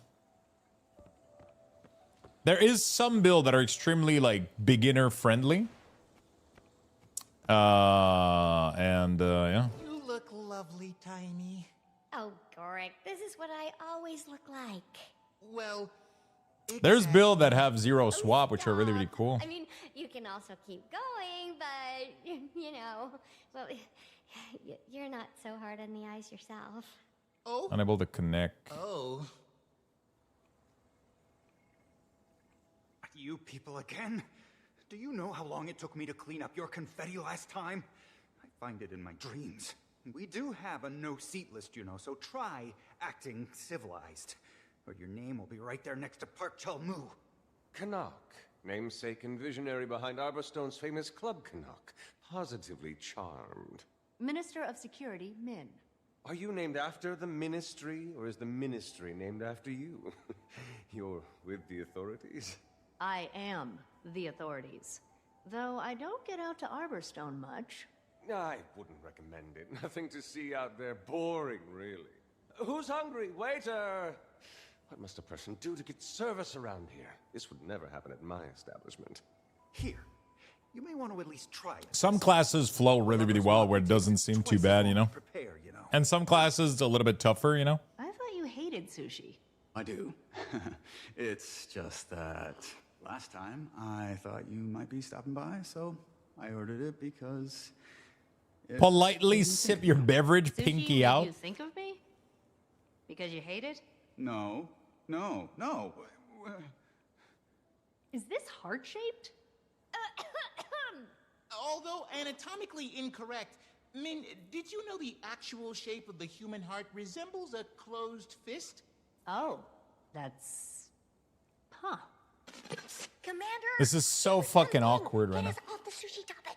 There is some build that are extremely like beginner friendly. Yeah. You look lovely, Tiny. Oh, Gorik, this is what I always look like. Well, There's build that have 0 swap, which are really, really cool. I mean, you can also keep going, but, you know, well, you're not so hard on the eyes yourself. Oh? Unable to connect. Oh. You people again? Do you know how long it took me to clean up your confetti last time? I find it in my dreams. We do have a no-seat list, you know, so try acting civilized. Or your name will be right there next to Park Chalmu. Canuck, namesake and visionary behind Arborstone's famous Club Canuck. Positively charmed. Minister of Security, Min. Are you named after the Ministry, or is the Ministry named after you? You're with the authorities? I am the authorities. Though I don't get out to Arborstone much. I wouldn't recommend it. Nothing to see out there. Boring, really. Who's hungry? Waiter! What must a person do to get service around here? This would never happen at my establishment. Here, you may want to at least try it. Some classes flow really, really well where it doesn't seem too bad, you know? And some classes it's a little bit tougher, you know? I thought you hated sushi. I do. It's just that last time I thought you might be stopping by, so I ordered it because... Politely sip your beverage, Sushi pinky made out. you think of me? Because you hate it? No. Is this heart-shaped? Although anatomically incorrect, Min, did you know the actual shape of the human heart resembles a closed fist? Oh, that's... Huh. Commander! This is so fucking awkward right now. Off the sushi topic.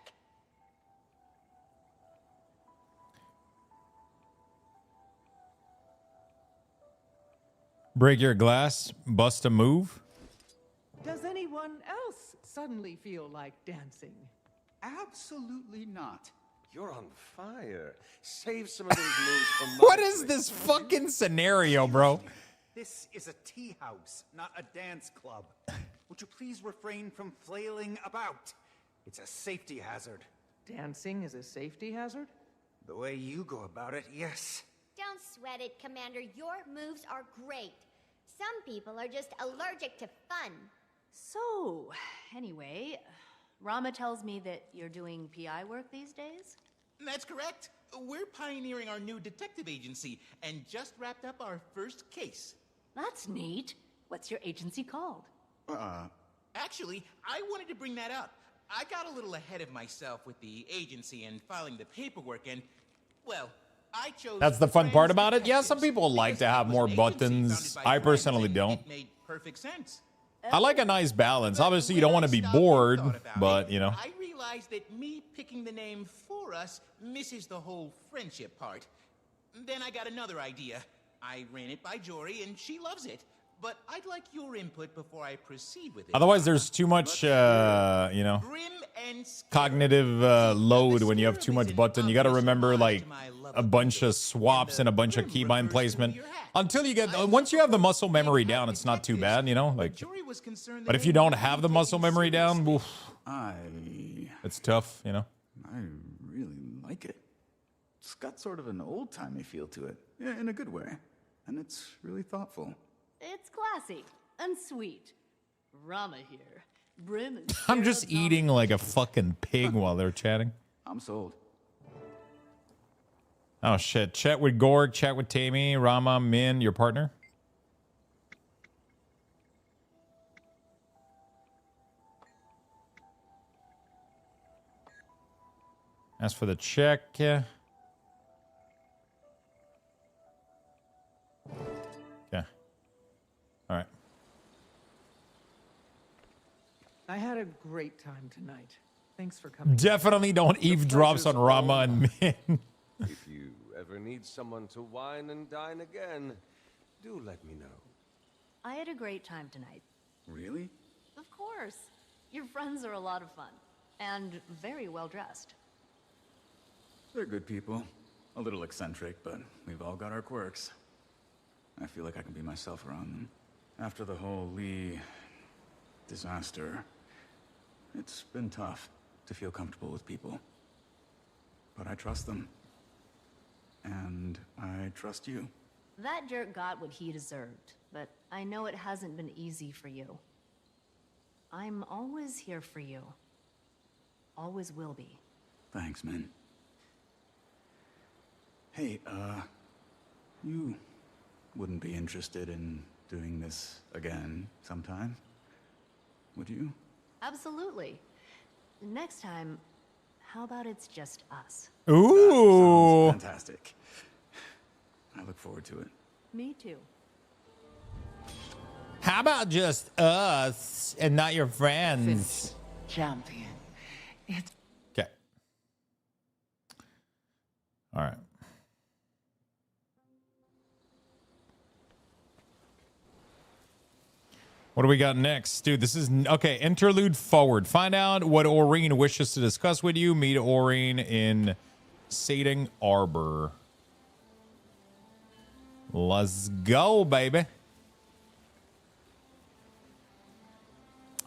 Break your glass, bust a move. Does anyone else suddenly feel like dancing? Absolutely not. You're on fire. Save some of those moves for my What is this fucking scenario, bro? This is a tea house, not a dance club. Would you please refrain from flailing about? It's a safety hazard. Dancing is a safety hazard? The way you go about it, yes. Don't sweat it, Commander. Your moves are great. Some people are just allergic to fun. So, anyway, Rama tells me that you're doing PI work these days? That's correct. We're pioneering our new detective agency and just wrapped up our first case. That's neat. What's your agency called? Actually, I wanted to bring that up. I got a little ahead of myself with the agency and filing the paperwork and, well, I chose... That's the fun part about it. Yeah, some people like to have more buttons. I personally don't. It made perfect sense. I like a nice balance. Obviously, you don't want to be bored, but, you know. I realized that me picking the name for us misses the whole friendship part. Then I got another idea. I ran it by Jory, and she loves it. But I'd like your input before I proceed with it. Otherwise, there's too much, you know, cognitive load when you have too much button. You got to remember, like, a bunch of swaps and a bunch of keybind placement. Until you get, once you have the muscle memory down, it's not too bad, you know? Like, but if you don't have the muscle memory down, oof, it's tough, you know? I really like it. It's got sort of an old-timey feel to it, yeah, in a good way. And it's really thoughtful. It's classy and sweet. Rama here. Brim and I'm just eating like a fucking pig while they're chatting. I'm sold. Oh, shit. Chat with Gorg, chat with Tammy, Rama, Min, your partner. As for the check, yeah. Okay. All right. I had a great time tonight. Thanks for coming. Definitely don't eavesdrops on Rama and Min. If you ever need someone to wine and dine again, do let me know. I had a great time tonight. Really? Of course. Your friends are a lot of fun. And very well dressed. They're good people. A little eccentric, but we've all got our quirks. I feel like I can be myself around them. After the whole Lee disaster, it's been tough to feel comfortable with people. But I trust them. And I trust you. That jerk got what he deserved, but I know it hasn't been easy for you. I'm always here for you. Always will be. Thanks, man. Hey, you wouldn't be interested in doing this again sometime, would you? Absolutely. Next time, how about it's just us? Ooh. Sounds fantastic. I look forward to it. Me too. How about just us and not your friends? Champion. It's okay. All right. What do we got next? Dude, this is... Okay, interlude forward. Find out what Aurene wishes to discuss with you. Meet Aurene in Sading Arbor. Let's go, baby.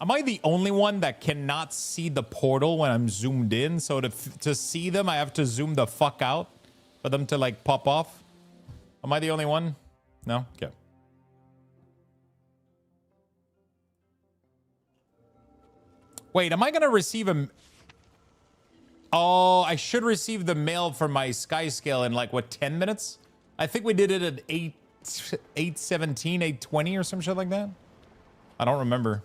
Am I the only one that cannot see the portal when I'm zoomed in? So to see them, I have to zoom the fuck out for them to, like, pop off? Am I the only one? No? Okay. Wait, am I going to receive a... Oh, I should receive the mail from my Skyscale in, like, what, 10 minutes? I think we did it at 8:17, 8:20 or some shit like that. I don't remember.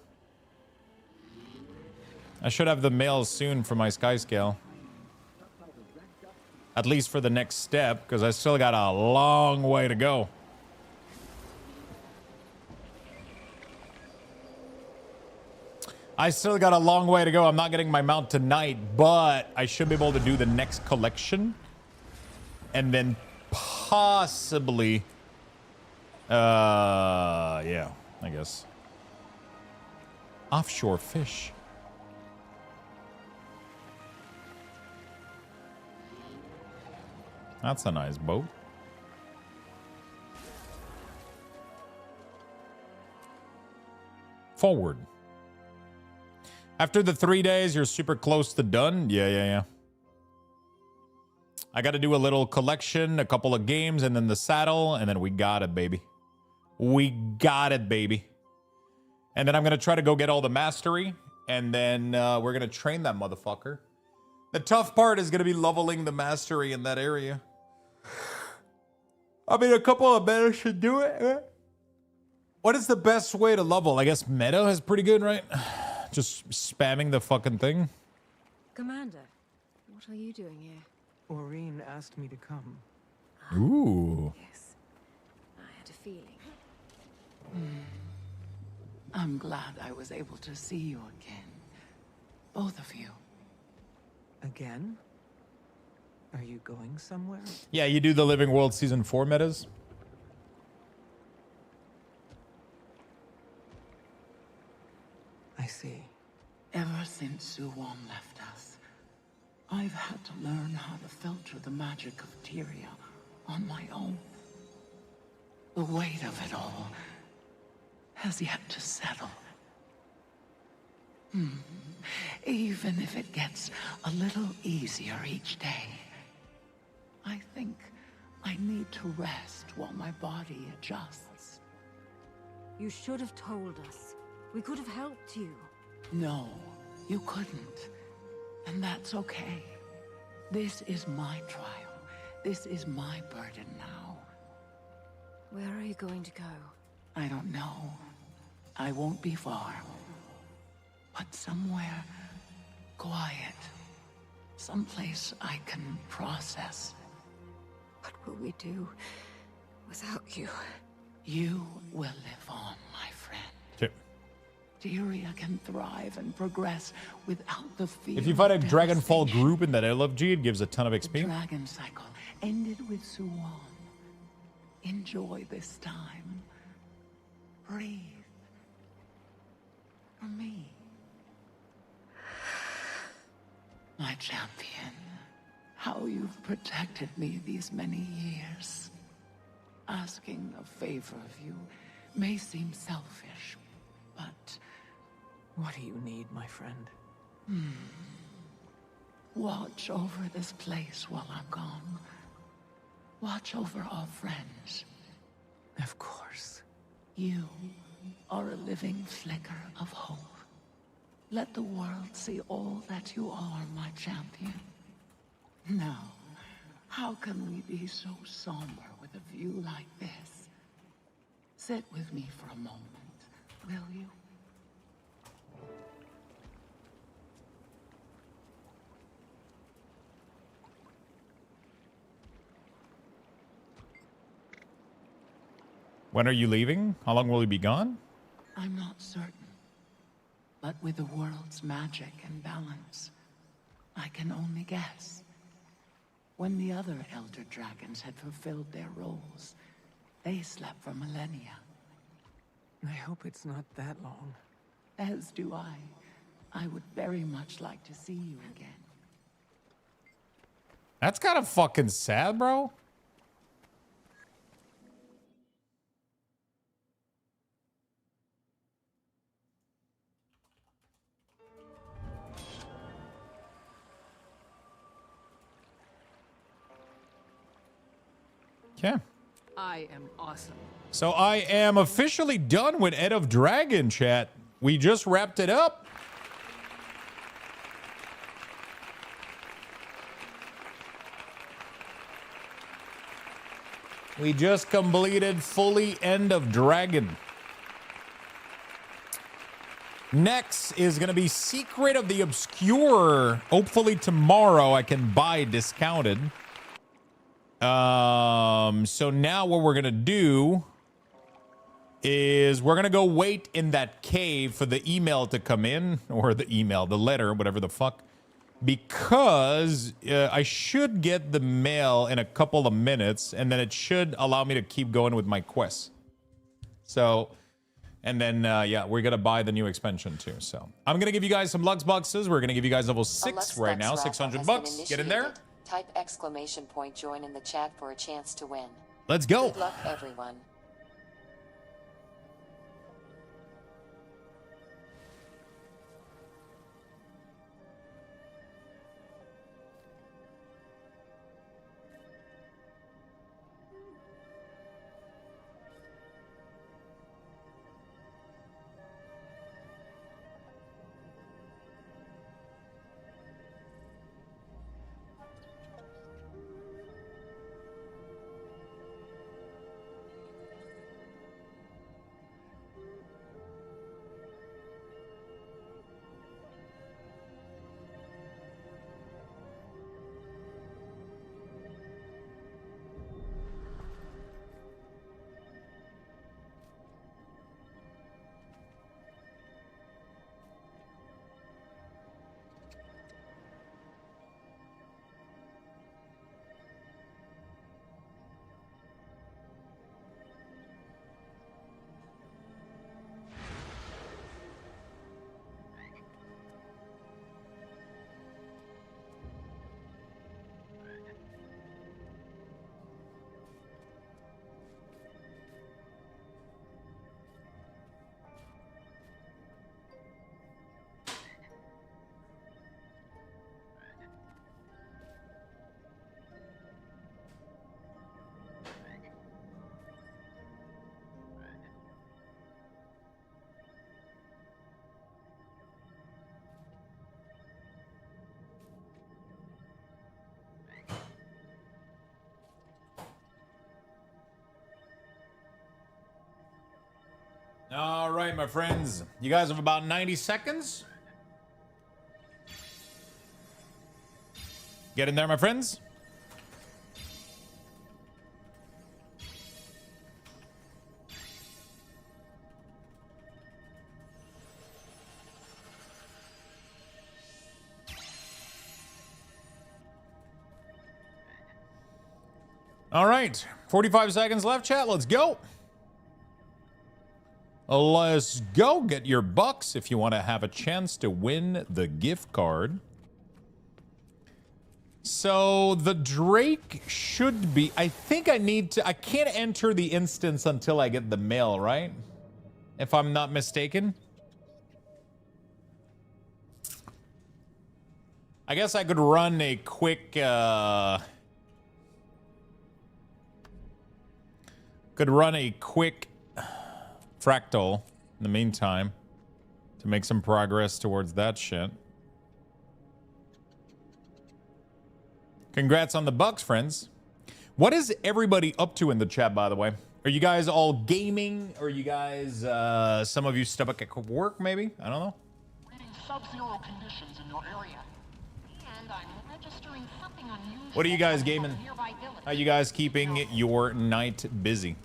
I should have the mail soon for my Skyscale. At least for the next step, because I still got a long way to go. I still got a long way to go. I'm not getting my mount tonight, but I should be able to do the next collection. And then possibly... yeah, I guess. Offshore fish. That's a nice boat. Forward. After the 3 days, you're super close to done. Yeah. I got to do a little collection, a couple of games, and then the saddle, and then we got it, baby. We got it, baby. And then I'm going to try to go get all the mastery, and then we're going to train that motherfucker. The tough part is going to be leveling the mastery in that area. I mean, a couple of meta should do it. What is the best way to level? I guess meta is pretty good, right? Just spamming the fucking thing. Commander, what are you doing here? Aurene asked me to come. Ooh. Yes, I had a feeling. I'm glad I was able to see you again. Both of you. Again? Are you going somewhere? Yeah, you do the Living World Season 4 metas. I see. Ever since Suwon left us, I've had to learn how to filter the magic of Tyria on my own. The weight of it all has yet to settle. Even if it gets a little easier each day, I think I need to rest while my body adjusts. You should have told us. We could have helped you. No, you couldn't. And that's okay. This is my trial. This is my burden now. Where are you going to go? I don't know. I won't be far. But somewhere quiet. Someplace I can process. What will we do without you? You will live on, my friend. Okay. Tyria can thrive and progress without the fear. If you fight a of Dragonfall devastation. group in that LFG, it gives a ton of The XP. dragon cycle ended with Suwon. Enjoy this time. Breathe. For me. My champion. How you've protected me these many years. Asking a favor of you may seem selfish, but... What do you need, my friend? Watch over this place while I'm gone. Watch over our friends. Of course. You are a living flicker of hope. Let the world see all that you are, my champion. Now, how can we be so somber with a view like this? Sit with me for a moment, will you? When are you leaving? How long will you be gone? I'm not certain. But with the world's magic and balance, I can only guess. When the other Elder Dragons had fulfilled their roles, they slept for millennia. I hope it's not that long. As do I. I would very much like to see you again. That's kind of fucking sad, bro. Yeah. I am awesome. So I am officially done with Ed of Dragon, chat. We just wrapped it up. We just completed fully End of Dragon. Next is going to be Secret of the Obscure. Hopefully tomorrow I can buy discounted. So now what we're going to do is we're going to go wait in that cave for the email to come in, or the letter, whatever the fuck, because I should get the mail in a couple of minutes, and then it should allow me to keep going with my quests. So, and then, yeah, we're going to buy the new expansion too. So I'm going to give you guys some Lux boxes. We're going to give you guys level 6 right now, 600 bucks. Get in there. Type !join in the chat for a chance to win. Let's go. Good luck, everyone. All right, my friends. You guys have about 90 seconds. Get in there, my friends. All right, 45 seconds left, chat. Let's go. Let's go. Get your bucks if you want to have a chance to win the gift card. So the Drake should be, I think I need to, I can't enter the instance until I get the mail, right? If I'm not mistaken. I guess I could run a quick, fractal in the meantime to make some progress towards that shit. Congrats on the bucks, friends. What is everybody up to in the chat, by the way? Are you guys all gaming? Or are you guys, some of you stuck at work, maybe? I don't know. Sub-zero conditions in your area. And I'm registering something unusual. What are you guys gaming? How you guys keeping your night busy?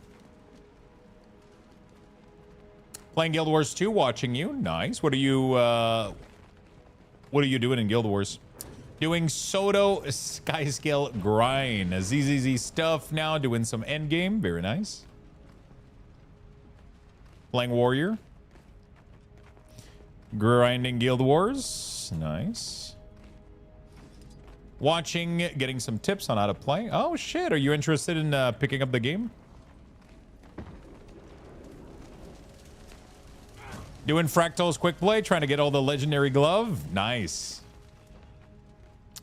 Playing Guild Wars 2, watching you. Nice. What are you doing in Guild Wars? Doing Soto Skyscale grind. ZZZ stuff now. Doing some endgame. Very nice. Playing Warrior. Grinding Guild Wars. Nice. Watching, getting some tips on how to play. Oh, shit. Are you interested in picking up the game? Doing Fractal's quick play, trying to get all the legendary glove. Nice.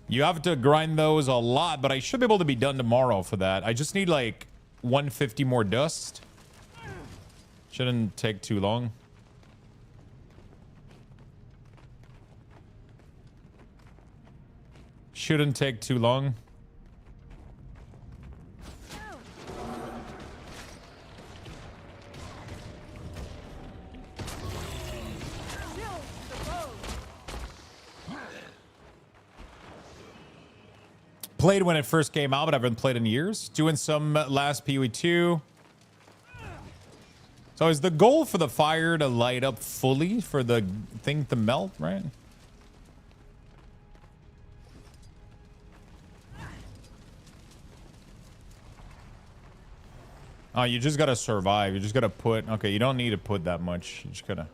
You have to grind those a lot, but I should be able to be done tomorrow for that. I just need like 150 more dust. Shouldn't take too long. Shouldn't take too long. Played when it first came out, but I haven't played in years. Doing some last PoE2. So is the goal for the fire to light up fully for the thing to melt, right? Oh, you just gotta survive. You just gotta put... Okay, you don't need to put that much. You just gotta...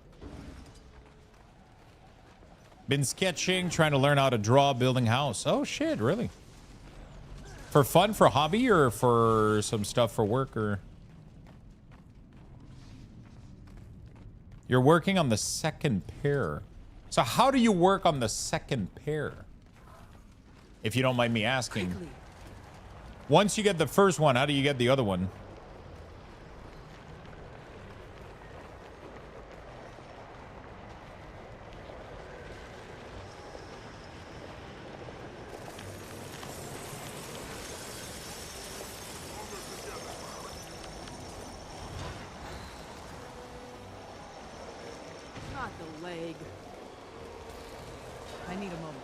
Been sketching, trying to learn how to draw, building house. Oh, shit, really? For fun, for hobby, or for some stuff for work, or... You're working on the second pair. So how do you work on the second pair? If you don't mind me asking. Once you get the first one, how do you get the other one? Not the leg. I need a moment.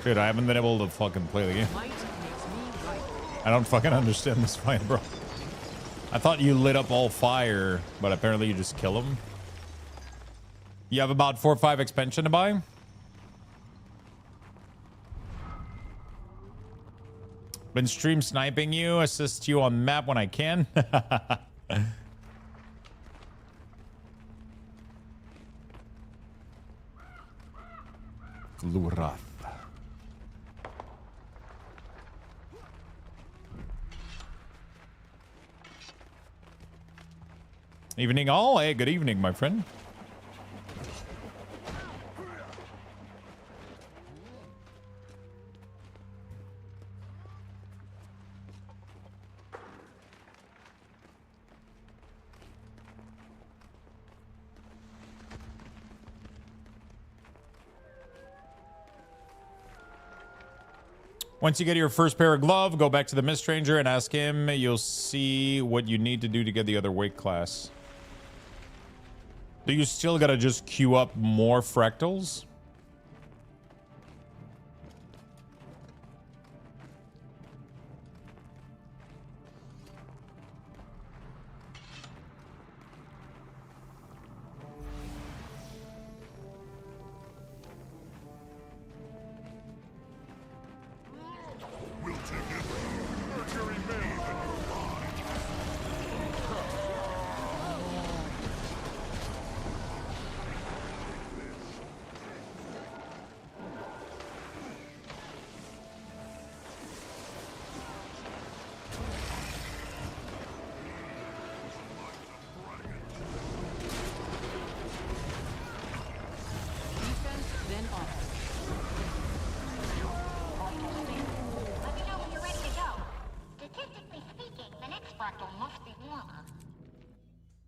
Dude, I haven't been able to fucking play the game. I don't fucking understand this fight, bro. I thought you lit up all fire, but apparently you just kill them. You have about 4 or 5 expansion to buy? Been stream sniping you, assist you on map when I can. Glurath. Evening all. Hey, good evening, my friend. Once you get your first pair of glove, go back to the Mist Ranger and ask him. You'll see what you need to do to get the other weight class. Do you still gotta just queue up more fractals?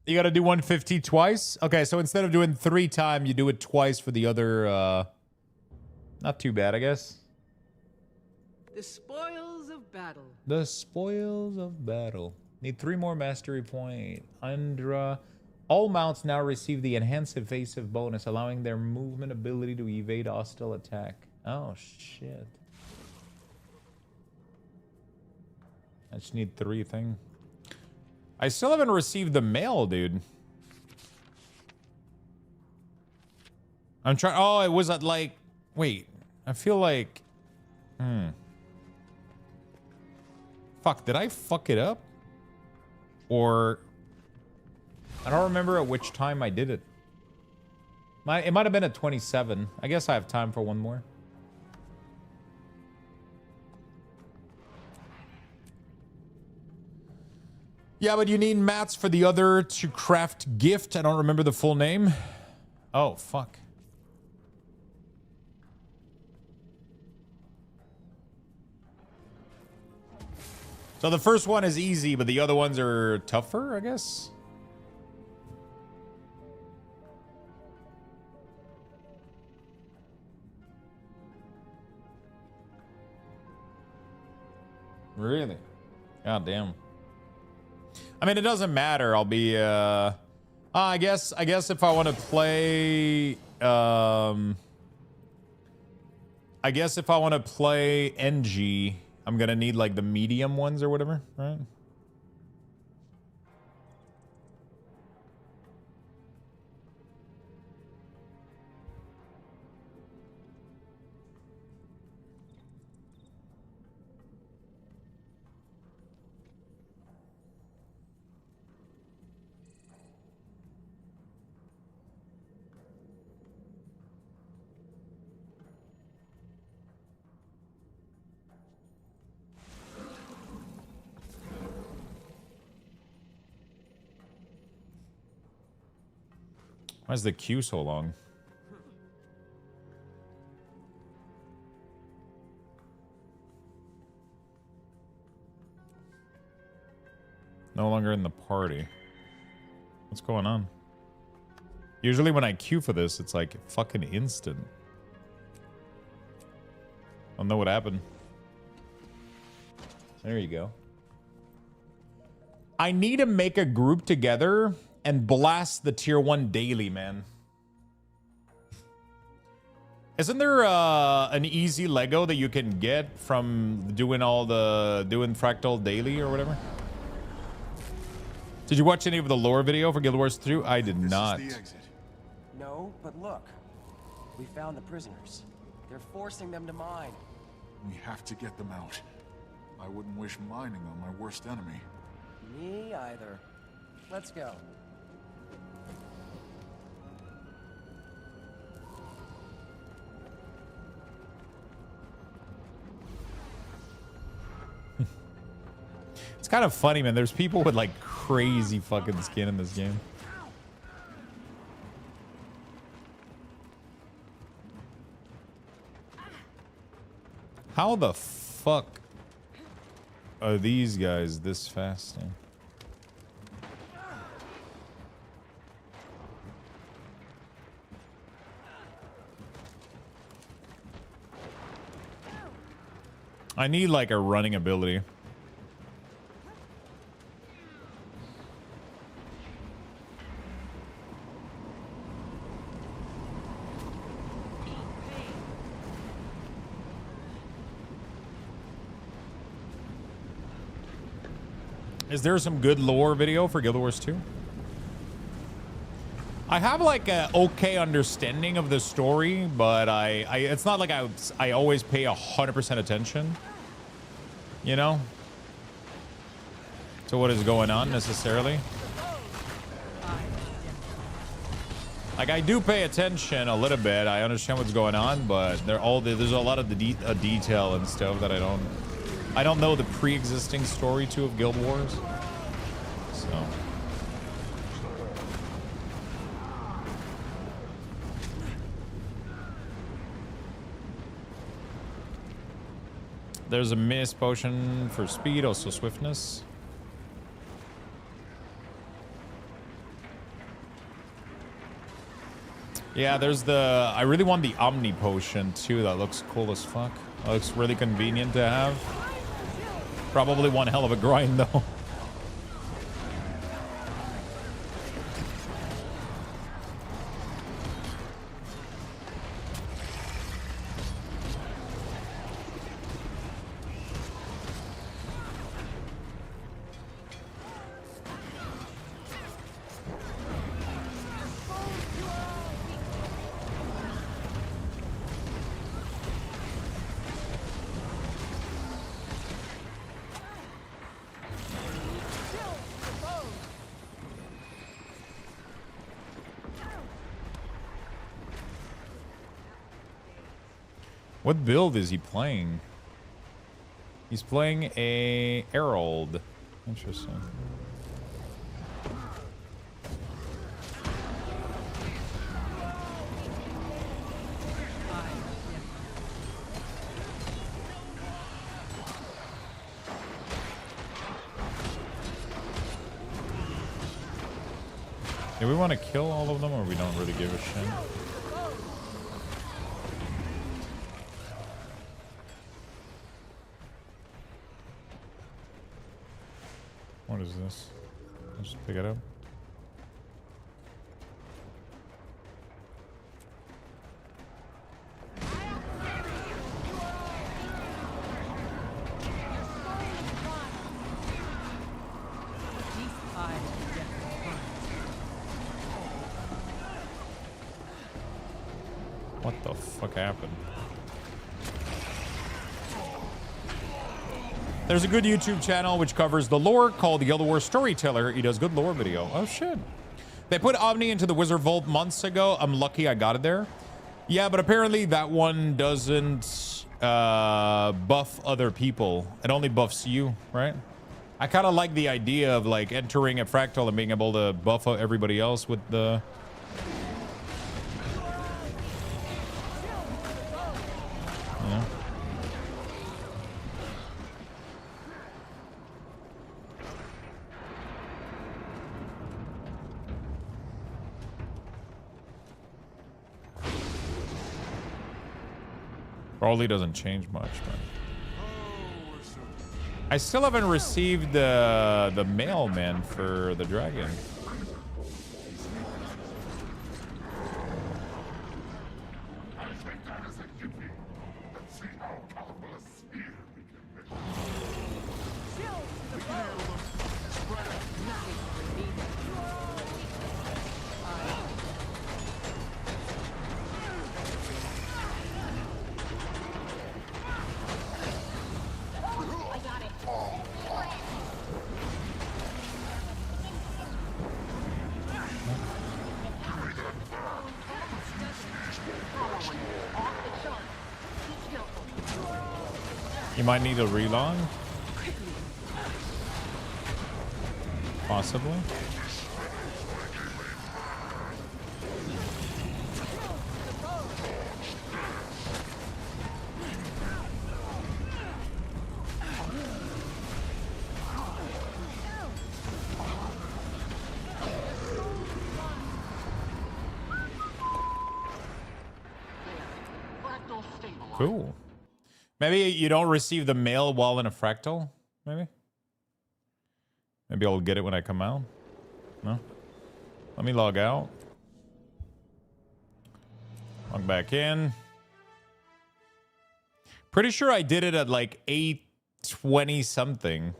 You gotta do 150 twice? Okay, so instead of doing 3 times, you do it twice for the other, not too bad, I guess. The spoils of battle. The spoils of battle. Need 3 more mastery point. Undra. All mounts now receive the enhanced evasive bonus, allowing their movement ability to evade hostile attack. Oh, shit. I just need 3 thing. I still haven't received the mail, dude. I'm trying. Oh, it was at like. Wait, I feel like. Fuck, did I fuck it up? Or. I don't remember at which time I did it. It might have been at 27. I guess I have time for one more. Yeah, but you need mats for the other to craft gift. I don't remember the full name. Oh, fuck. So the first one is easy, but the other ones are tougher, I guess? Really? God damn. I mean, it doesn't matter. I'll be, I guess if I want to play, I guess if I want to play NG, I'm going to need like the medium ones or whatever, right? Why is the queue so long? No longer in the party. What's going on? Usually when I queue for this, it's like fucking instant. I don't know what happened. There you go. I need to make a group together and blast the tier 1 daily, man. Isn't there an easy Lego that you can get from doing Fractal daily or whatever? Did you watch any of the lore video for Guild Wars 2? I did not. No, but look. We found the prisoners. They're forcing them to mine. We have to get them out. I wouldn't wish mining on my worst enemy. Me either. Let's go. It's kind of funny, man. There's people with like crazy fucking skin in this game. How the fuck are these guys this fast? I need like a running ability. Is there some good lore video for Guild Wars 2? I have like a okay understanding of the story, but it's not like I always pay 100% attention, you know, to what is going on necessarily. Like I do pay attention a little bit. I understand what's going on, but there's a lot of the detail and stuff that I don't know the pre-existing story to of Guild Wars. So there's a mist potion for speed, also swiftness. Yeah, there's I really want the Omni potion too. That looks cool as fuck. That looks really convenient to have. Probably one hell of a grind though. What build is he playing? He's playing a Herald. Interesting. Do we want to kill all of them, or we don't really give a shit? What is this? Let's just pick it up. What the fuck happened? There's a good YouTube channel which covers the lore called Guild Wars Storyteller. He does good lore video. Oh shit. They put Omni into the Wizard Vault months ago. I'm lucky I got it there. Yeah, but apparently that one doesn't buff other people. It only buffs you, right? I kind of like the idea of like entering a fractal and being able to buff everybody else with the You know? Probably doesn't change much, but I still haven't received the mailman for the dragon. You might need a relog. Possibly. Cool. Maybe you don't receive the mail while in a fractal? Maybe? Maybe I'll get it when I come out? No? Let me log out. Log back in. Pretty sure I did it at like 8:20 something.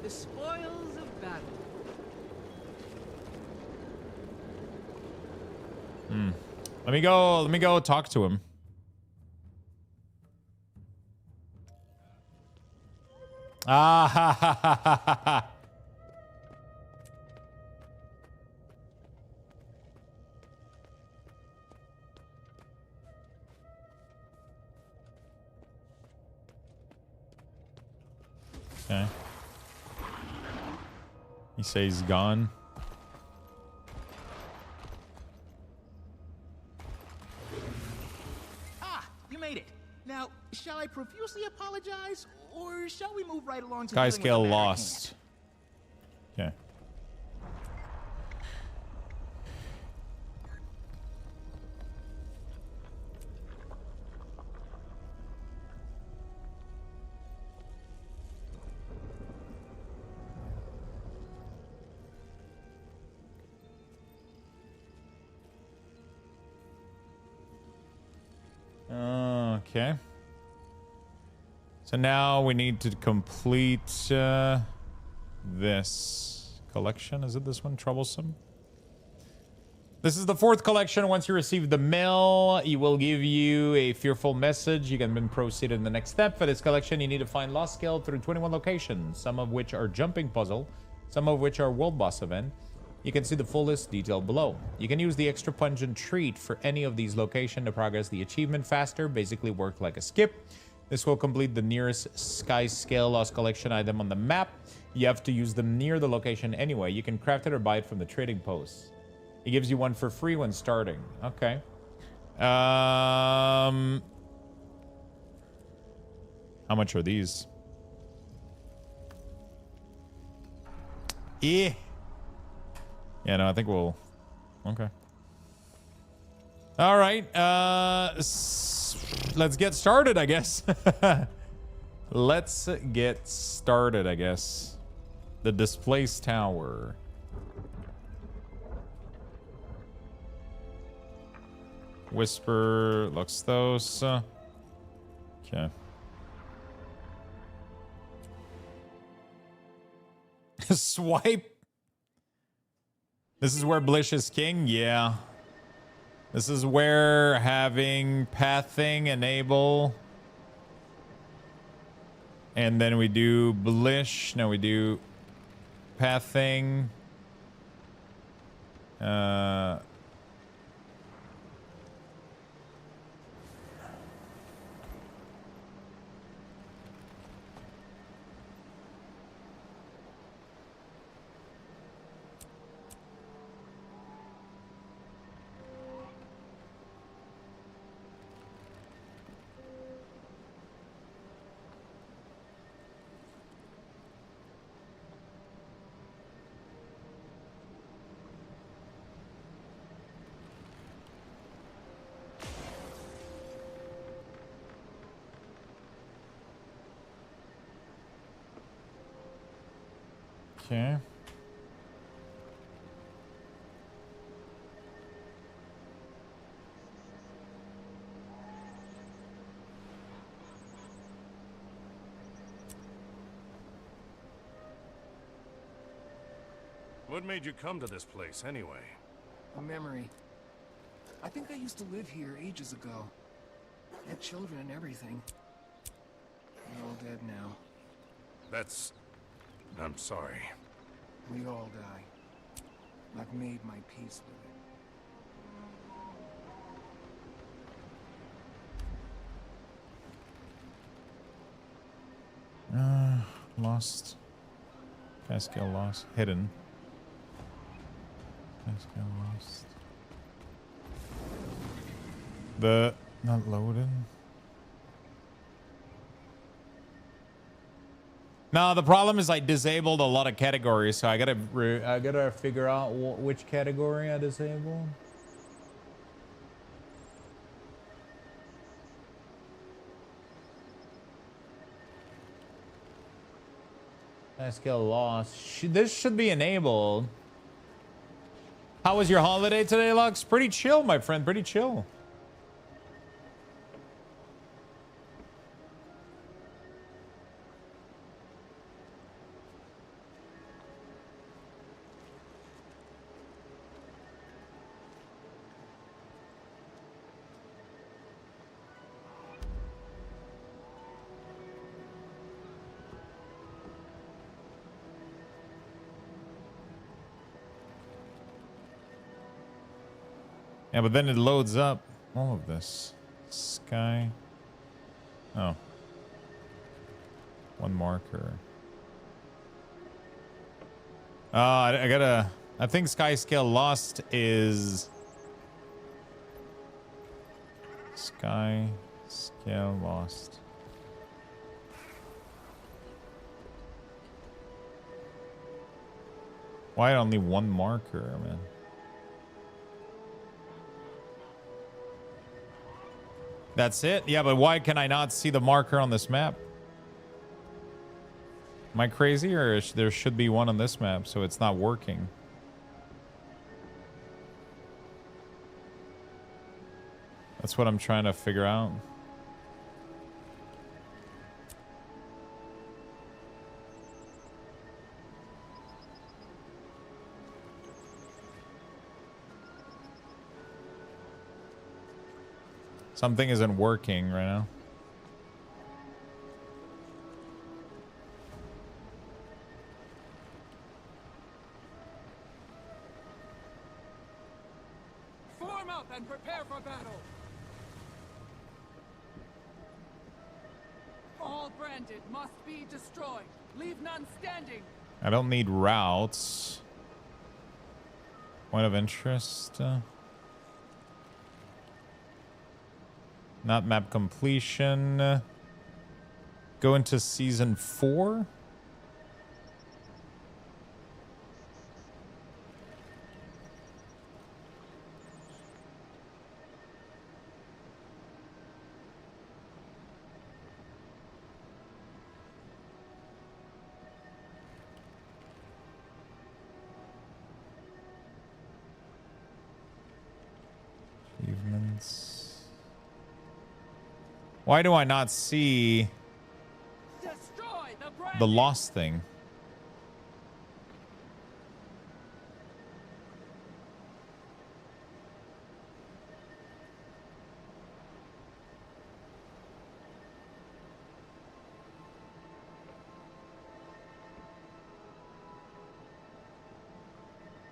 The spoils of battle. Let me go talk to him. Ah ha ha ha ha ha ha. Okay. He says he's gone. Ah, you made it. Now, shall I profusely apologize, or shall we move right along to Sky dealing with the scale matter at lost. Okay. Okay. So now we need to complete this collection. Is it this one? Troublesome? This is the 4th collection. Once you receive the mail, it will give you a fearful message. You can then proceed in the next step. For this collection, you need to find Lost Scale through 21 locations, some of which are jumping puzzle, some of which are world boss event. You can see the full list detailed below. You can use the extra pungent treat for any of these locations to progress the achievement faster, basically work like a skip. This will complete the nearest Sky Scale Lost Collection item on the map. You have to use them near the location anyway. You can craft it or buy it from the trading post. It gives you one for free when starting. Okay. How much are these? Yeah. Yeah, no, I think we'll... Okay. All right. Let's get started, I guess. Let's get started, I guess. The Displaced Tower. Whisper, Luxthos. Okay. Swipe. This is where Blish is king? Yeah. This is where having pathing enable. And then we do Blish. No, we do pathing. Okay. What made you come to this place, anyway? A memory. I think I used to live here ages ago. Had children and everything. They're all dead now. That's... I'm sorry. We all die. I've made my peace with it. Lost. Cascale lost. Hidden. Cascale lost. The... Not loaded. No, the problem is I disabled a lot of categories, so I gotta figure out which category I disabled. Skill lost. This should be enabled. How was your holiday today, Lux? Pretty chill, my friend. Pretty chill. Yeah, but then it loads up all of this. Sky. Oh. One marker. I gotta... I think Sky Scale Lost is... Sky Scale Lost. Why only one marker, man? That's it? Yeah, but why can I not see the marker on this map? Am I crazy, or there should be one on this map, so it's not working? That's what I'm trying to figure out. Something isn't working right now. Form up and prepare for battle. All branded must be destroyed. Leave none standing. I don't need routes. Point of interest. Not map completion. Go into season 4. Achievements. Why do I not see the lost thing?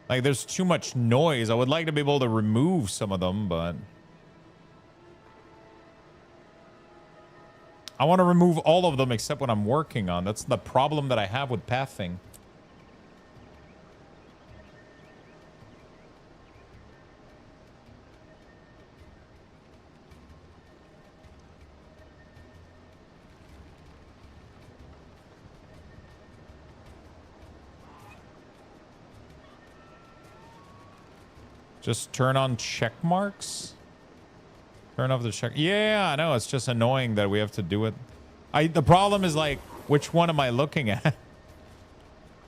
Like, there's too much noise. I would like to be able to remove some of them, but... I want to remove all of them except what I'm working on. That's the problem that I have with pathing. Just turn on check marks? Turn off the check. Yeah, I know. It's just annoying that we have to do it. The problem is, like, which one am I looking at?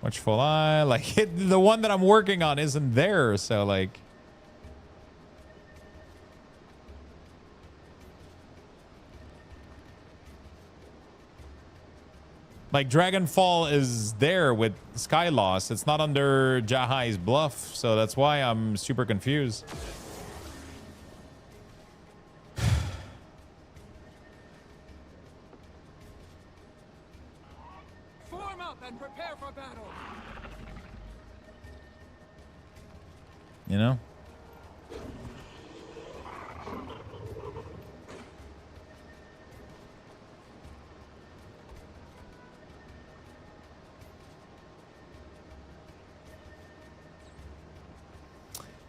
Watchful Eye, like the one that I'm working on isn't there, so like. Like Dragonfall is there with Skylost. It's not under Jahai's Bluff, so that's why I'm super confused. Form up and prepare for battle. You know?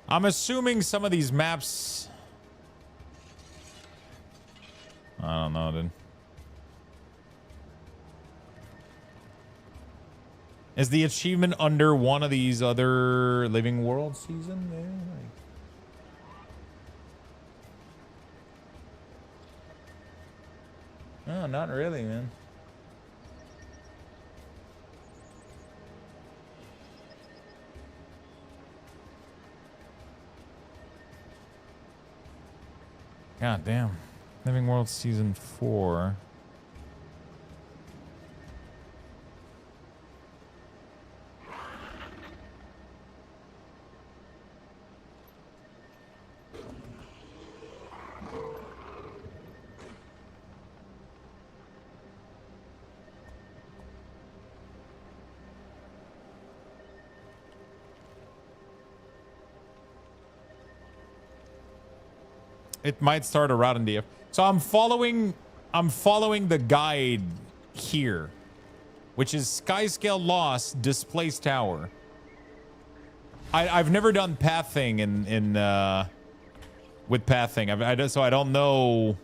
I'm assuming some of these maps... I don't know, dude. Is the achievement under one of these other Living World season? Oh, not really, man. God damn. Living World Season 4. It might start a route in DF. So I'm following the guide here, which is Skyscale Lost Displaced Tower. I've never done pathing with pathing. So I don't know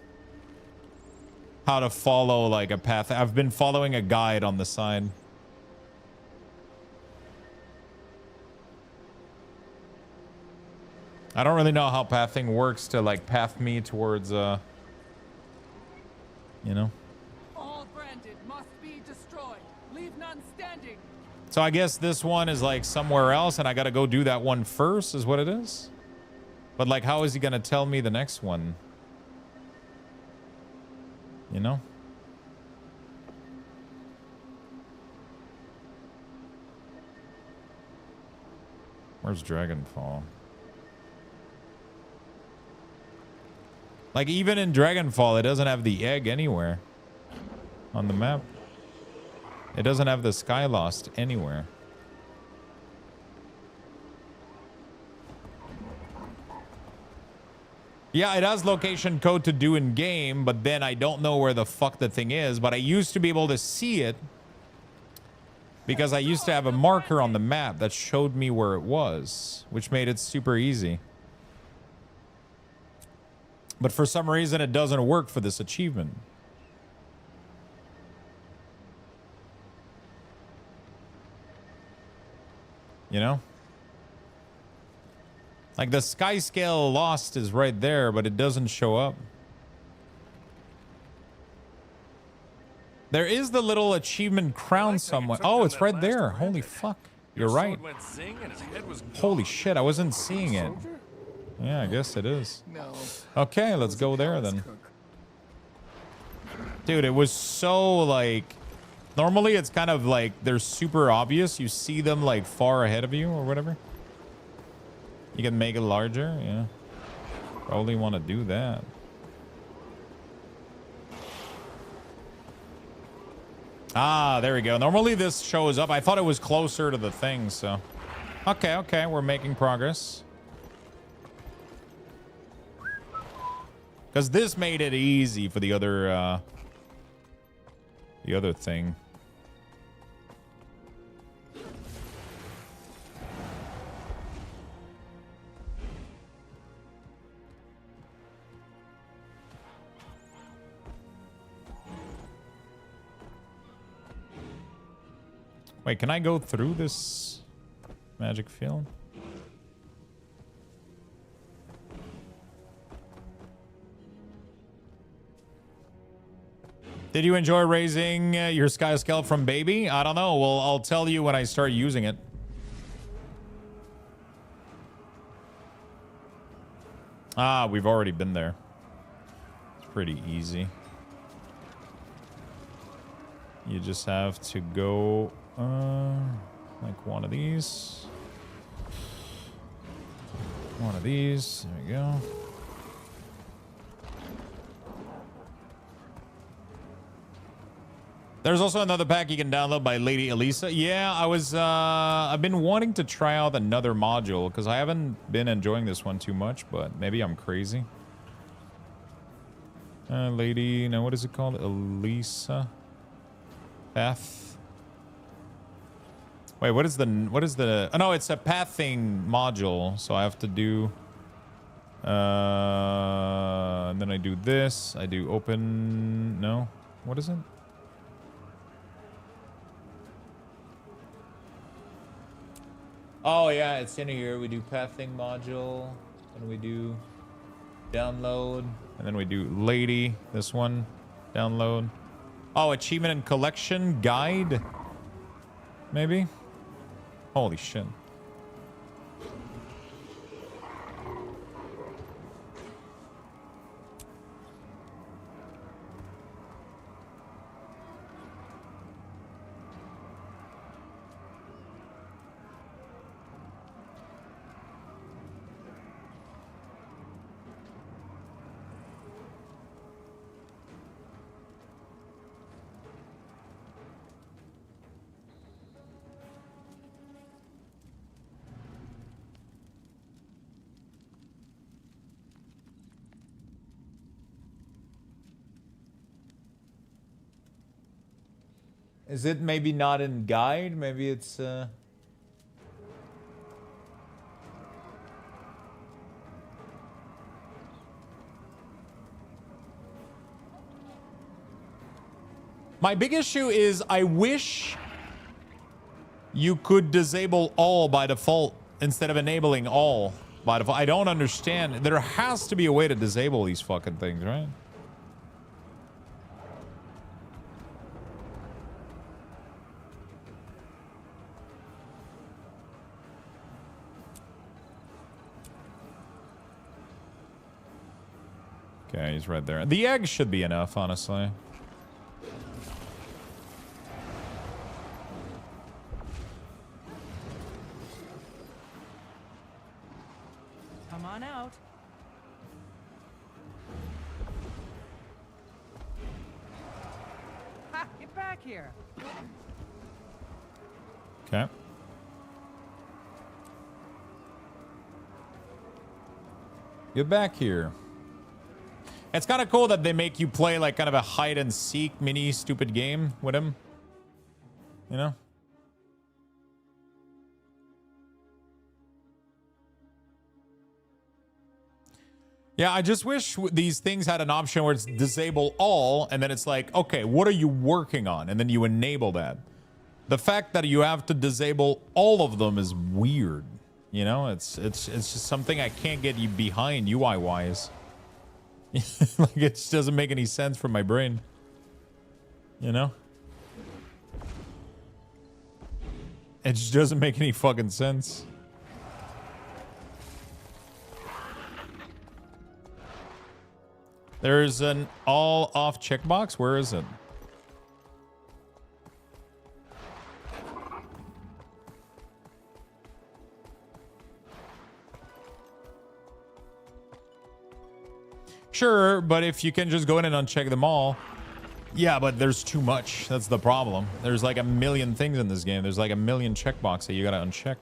how to follow like a path. I've been following a guide on the side. I don't really know how pathing works to like path me towards you know. All branded must be destroyed. Leave none standing. So I guess this one is like somewhere else and I got to go do that one first is what it is. But like how is he going to tell me the next one? You know? Where's Dragonfall? Like, even in Dragonfall, it doesn't have the egg anywhere on the map. It doesn't have the Skylost anywhere. Yeah, it has location code to do in game, but then I don't know where the fuck the thing is. But I used to be able to see it because I used to have a marker on the map that showed me where it was, which made it super easy. But for some reason, it doesn't work for this achievement. You know? Like the Skyscale Lost is right there, but it doesn't show up. There is the little achievement crown somewhere. Oh, it's right there. Holy fuck. You're right. Holy shit, I wasn't seeing it. Yeah, I guess it is. No. Okay, let's go there then. Dude, it was so like... Normally it's kind of like they're super obvious. You see them like far ahead of you or whatever. You can make it larger, yeah. Probably want to do that. Ah, there we go. Normally this shows up. I thought it was closer to the thing, so... Okay, we're making progress. Because this made it easy for the other thing. Wait, can I go through this magic field? Did you enjoy raising your Sky Scale from baby? I don't know. Well, I'll tell you when I start using it. Ah, we've already been there. It's pretty easy. You just have to go like one of these. One of these. There we go. There's also another pack you can download by Lady Elisa. Yeah, I've been wanting to try out another module because I haven't been enjoying this one too much, but maybe I'm crazy. Lady, no, what is it called? Elisa Path. Wait, what is the, oh no, it's a pathing module. So I have to do, and then I do this. I do open, no, what is it? Oh yeah, it's in here. We do pathing module, and we do download, and then we do lady, this one, download. Oh, achievement and collection guide, maybe? Holy shit. Is it maybe not in guide? Maybe it's my big issue is I wish you could disable all by default instead of enabling all by default. I don't understand. There has to be a way to disable these fucking things, right? Okay, he's right there. The egg should be enough, honestly. Come on out. Ha! Get back here. Okay. Get back here. It's kind of cool that they make you play like kind of a hide and seek mini stupid game with him. You know? Yeah, I just wish these things had an option where it's disable all, and then it's like, okay, what are you working on? And then you enable that. The fact that you have to disable all of them is weird. You know, it's just something I can't get you behind UI-wise. Like, it just doesn't make any sense for my brain. You know? It just doesn't make any fucking sense. There's an all off checkbox. Where is it? Sure, but if you can just go in and uncheck them all. Yeah, but there's too much. That's the problem. There's like a million things in this game. There's like a million checkboxes that you gotta uncheck.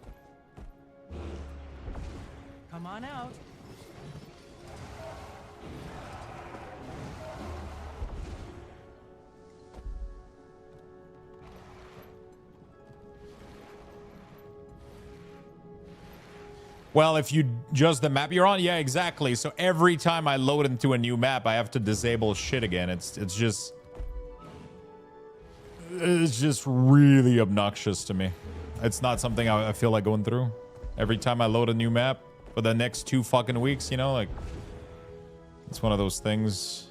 Come on out. Well, if you just the map you're on, yeah, exactly. So every time I load into a new map, I have to disable shit again. It's just really obnoxious to me. It's not something I feel like going through. Every time I load a new map for the next 2 fucking weeks, you know, like it's one of those things.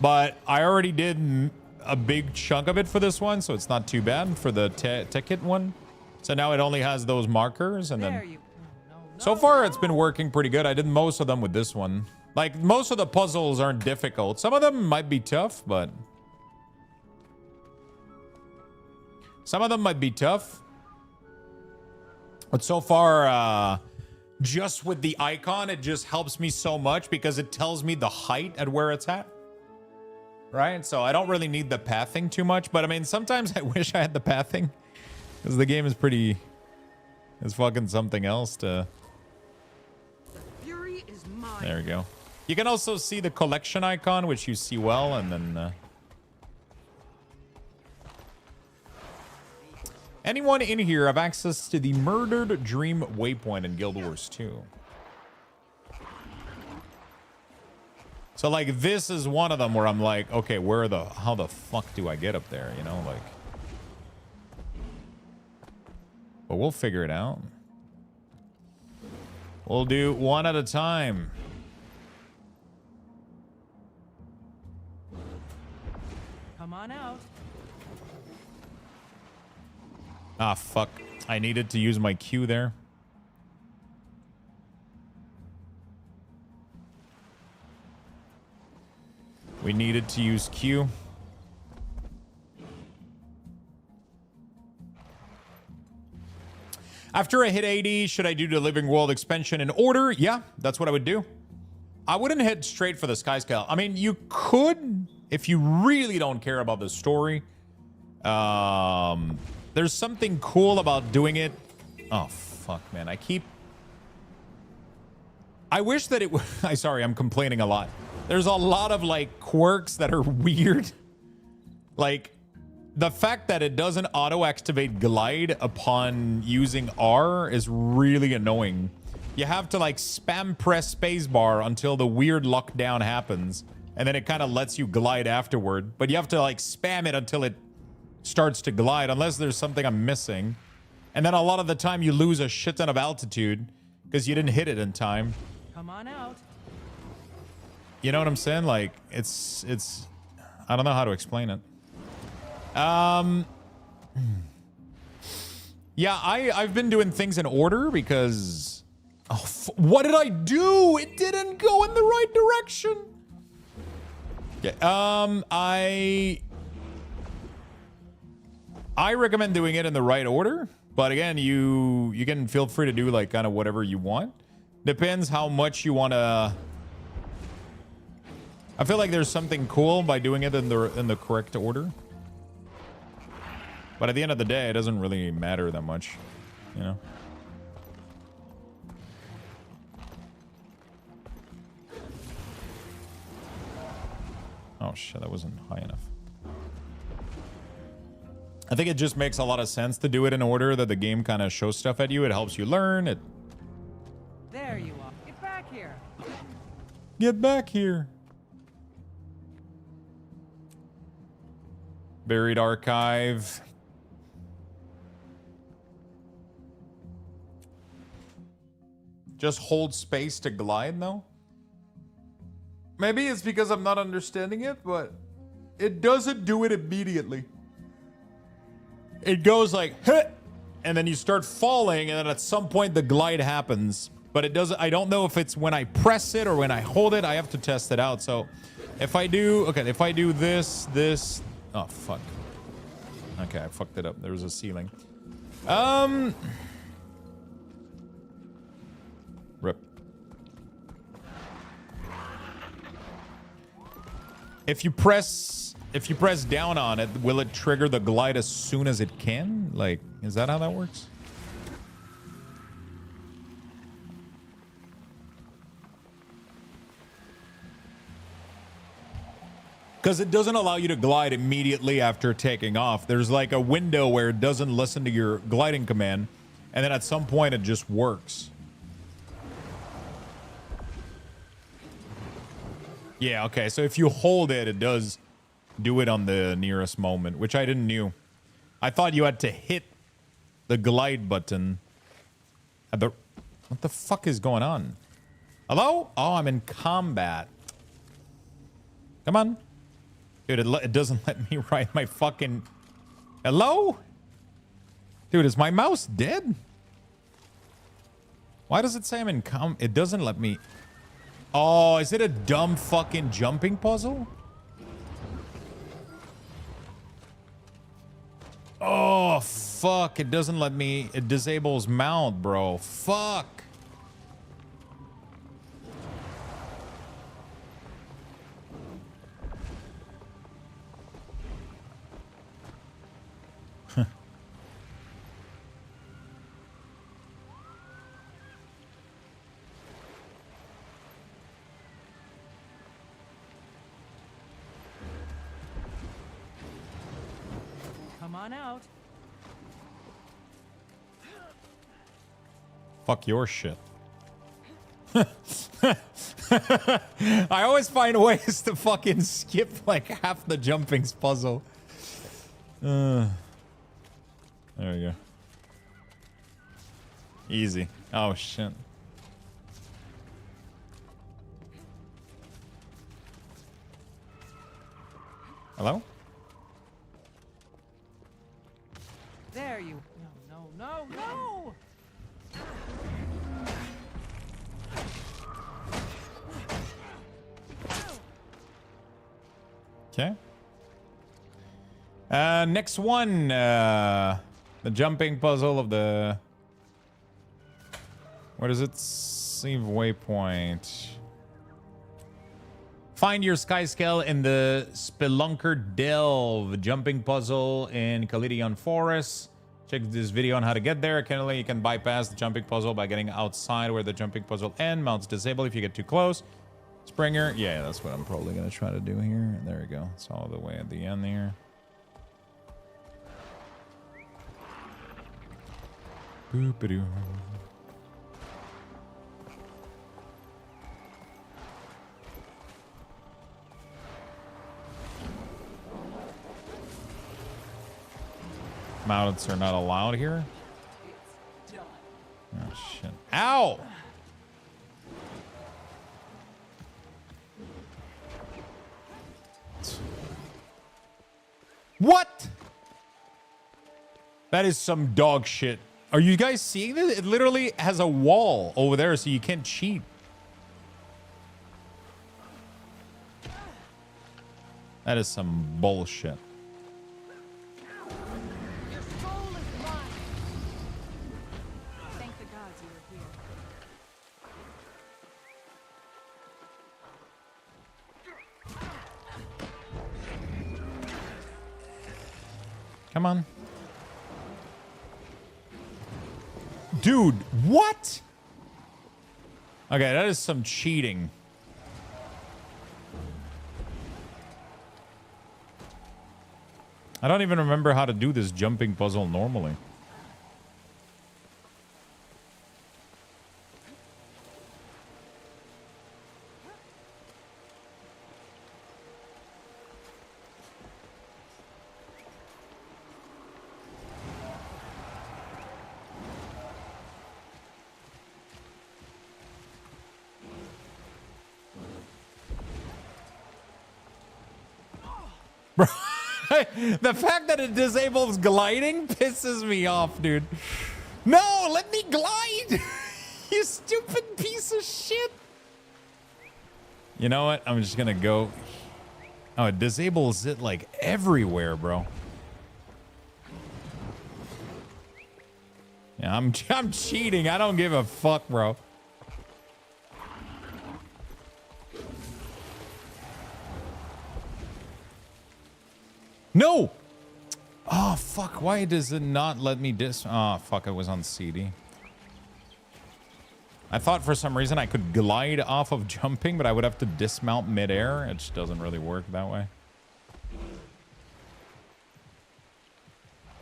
But I already did a big chunk of it for this one, so it's not too bad for the ticket one. So now it only has those markers, and then so far it's been working pretty good. I did most of them with this one. Like, most of the puzzles aren't difficult. Some of them might be tough, but But so far, just with the icon, it just helps me so much because it tells me the height at where it's at. Right? So I don't really need the pathing too much. But I mean, sometimes I wish I had the pathing because the game is pretty... It's fucking something else to... Fury is mine. There we go. You can also see the collection icon, which you see well, and then... Anyone in here have access to the Murdered Dream Waypoint in Guild Wars 2? So, like, this is one of them where I'm like, okay, how the fuck do I get up there? You know, like... But we'll figure it out. We'll do one at a time. Come on out. Ah, fuck. I needed to use my Q there. We needed to use Q. After I hit 80, should I do the Living World expansion in order? Yeah, that's what I would do. I wouldn't head straight for the Sky Scale. I mean, you could if you really don't care about the story. There's something cool about doing it. Oh, fuck, man. I wish that it was... Sorry, I'm complaining a lot. There's a lot of, like, quirks that are weird. Like, the fact that it doesn't auto-activate glide upon using R is really annoying. You have to, like, spam press spacebar until the weird lockdown happens. And then it kind of lets you glide afterward. But you have to, like, spam it until it starts to glide, unless there's something I'm missing. And then a lot of the time you lose a shit ton of altitude because you didn't hit it in time. Come on out. You know what I'm saying? Like, it's I don't know how to explain it. Yeah, I've been doing things in order because... Oh, what did I do? It didn't go in the right direction. Okay, I recommend doing it in the right order, but again, you can feel free to do like kind of whatever you want. Depends how much you want to. I feel like there's something cool by doing it in the correct order, but at the end of the day, it doesn't really matter that much, you know. Oh shit, that wasn't high enough. I think it just makes a lot of sense to do it in order that the game kind of shows stuff at you. It helps you learn. There you are. Get back here. Get back here. Buried archive. Just hold space to glide, though? Maybe it's because I'm not understanding it, but it doesn't do it immediately. It goes like, hit, and then you start falling, and then at some point the glide happens. But it doesn't, I don't know if it's when I press it or when I hold it. I have to test it out. So if I do, okay, if I do this, oh, fuck. Okay, I fucked it up. There was a ceiling. Rip. If you press down on it, will it trigger the glide as soon as it can? Like, is that how that works? Because it doesn't allow you to glide immediately after taking off. There's like a window where it doesn't listen to your gliding command, and then at some point it just works. Yeah, okay, so if you hold it, it does do it on the nearest moment, which I didn't know. I thought you had to hit the glide button at the... What the fuck is going on? Hello? Oh, I'm in combat. Come on. Dude, it doesn't let me write my fucking... Hello? Dude, is my mouse dead? Why does it say I'm in It doesn't let me... Oh, is it a dumb fucking jumping puzzle? Oh, fuck. It doesn't let me... It disables mount, bro. Fuck. Come on out. Fuck your shit. I always find ways to fucking skip like half the jumping's puzzle. There we go. Easy. Oh shit. Hello? There you. No, no, no, no! Okay. Next one. The jumping puzzle of the... What is it? Save waypoint. Find your sky scale in the Spelunker Delve. Jumping puzzle in Calidion Forest. Check this video on how to get there. Currently, you can bypass the jumping puzzle by getting outside where the jumping puzzle ends. Mounts disabled if you get too close. Springer. Yeah, that's what I'm probably going to try to do here. There we go. It's all the way at the end here. Boop-a-doo. Mounts are not allowed here. Oh, shit. Ow! What? That is some dog shit. Are you guys seeing this? It literally has a wall over there so you can't cheat. That is some bullshit. Come on. Dude, what? Okay, that is some cheating. I don't even remember how to do this jumping puzzle normally. Bro, the fact that it disables gliding pisses me off, dude. No, let me glide! You stupid piece of shit! You know what? I'm just gonna go... Oh, it disables it like everywhere, bro. Yeah, I'm cheating. I don't give a fuck, bro. No! Oh, fuck. Why does it not let me Oh, fuck. I was on CD. I thought for some reason I could glide off of jumping, but I would have to dismount midair. It just doesn't really work that way.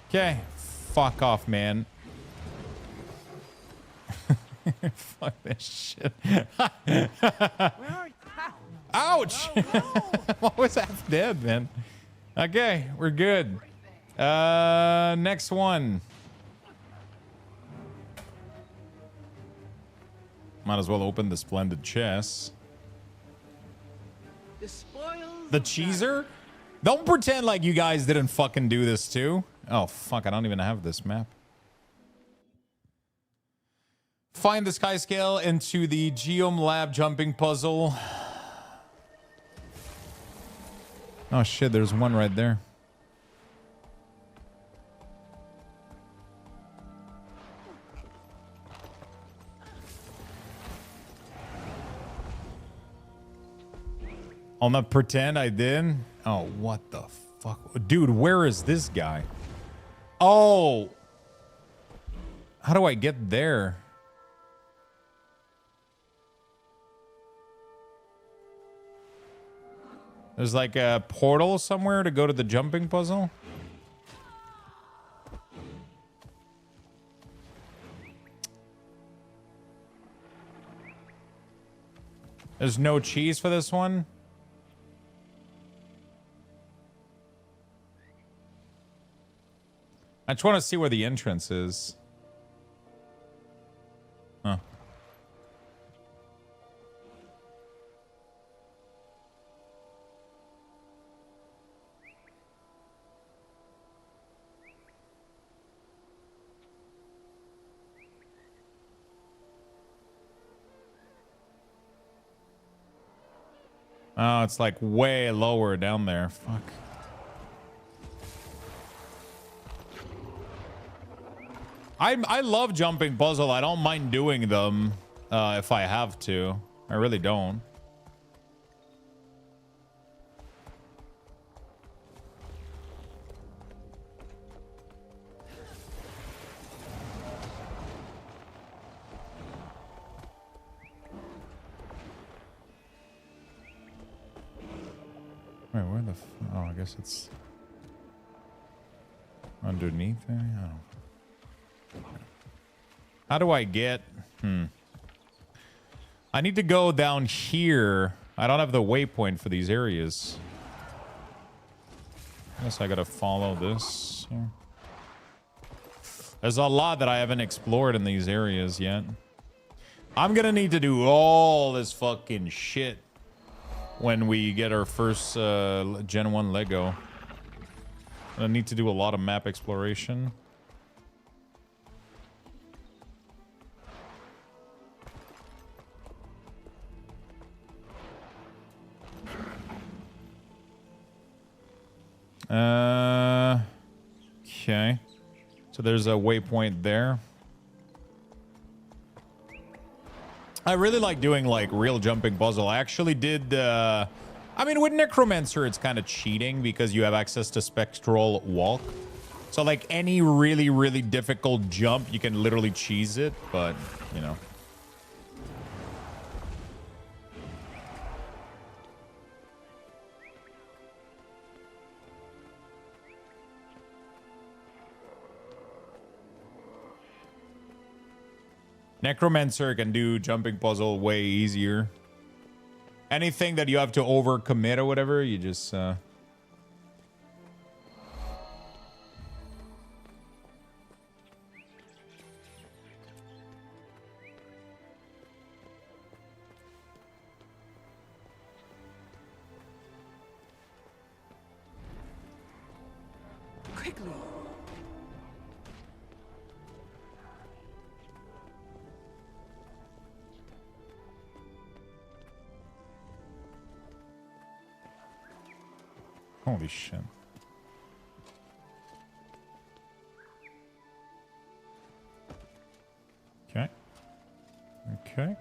Okay. Fuck off, man. Fuck this shit. Ouch! I was half dead, man. Okay, we're good. Next one. Might as well open the splendid chest. The cheeser? Don't pretend like you guys didn't fucking do this too. Oh, fuck. I don't even have this map. Find the sky scale into the Geom Lab jumping puzzle. Oh, shit. There's one right there. I'll not pretend I did. Oh, what the fuck? Dude, where is this guy? Oh. How do I get there? There's like a portal somewhere to go to the jumping puzzle. There's no cheese for this one. I just want to see where the entrance is. Huh. Oh, it's like way lower down there. Fuck. I love jumping puzzle. I don't mind doing them if I have to. I really don't. Wait, where the oh, I guess it's underneath there? Oh. How do I get... I need to go down here. I don't have the waypoint for these areas. I guess I gotta follow this here. There's a lot that I haven't explored in these areas yet. I'm gonna need to do all this fucking shit when we get our first Gen 1 Lego. I need to do a lot of map exploration. Okay. So there's a waypoint there. I really like doing like real jumping puzzle. I actually did I mean with Necromancer it's kind of cheating because you have access to Spectral Walk. So like any really difficult jump you can literally cheese it, but you know. Necromancer can do jumping puzzle way easier. Anything that you have to overcommit or whatever, you just Quickly. Holy shit. Okay. Okay.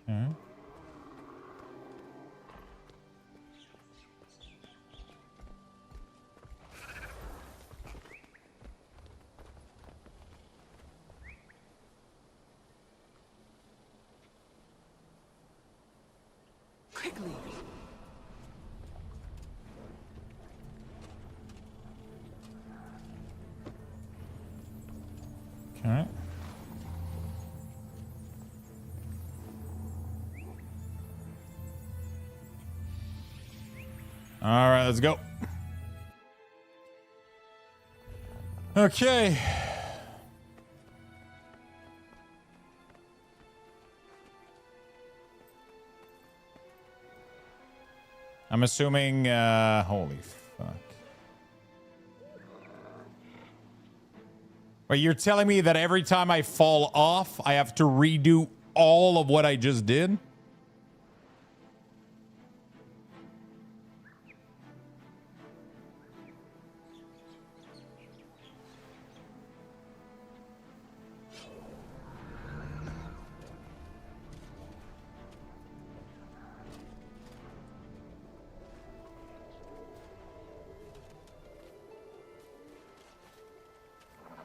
Okay. Quickly. Okay. All right, let's go. Okay. I'm assuming, holy fuck. Wait, you're telling me that every time I fall off, I have to redo all of what I just did?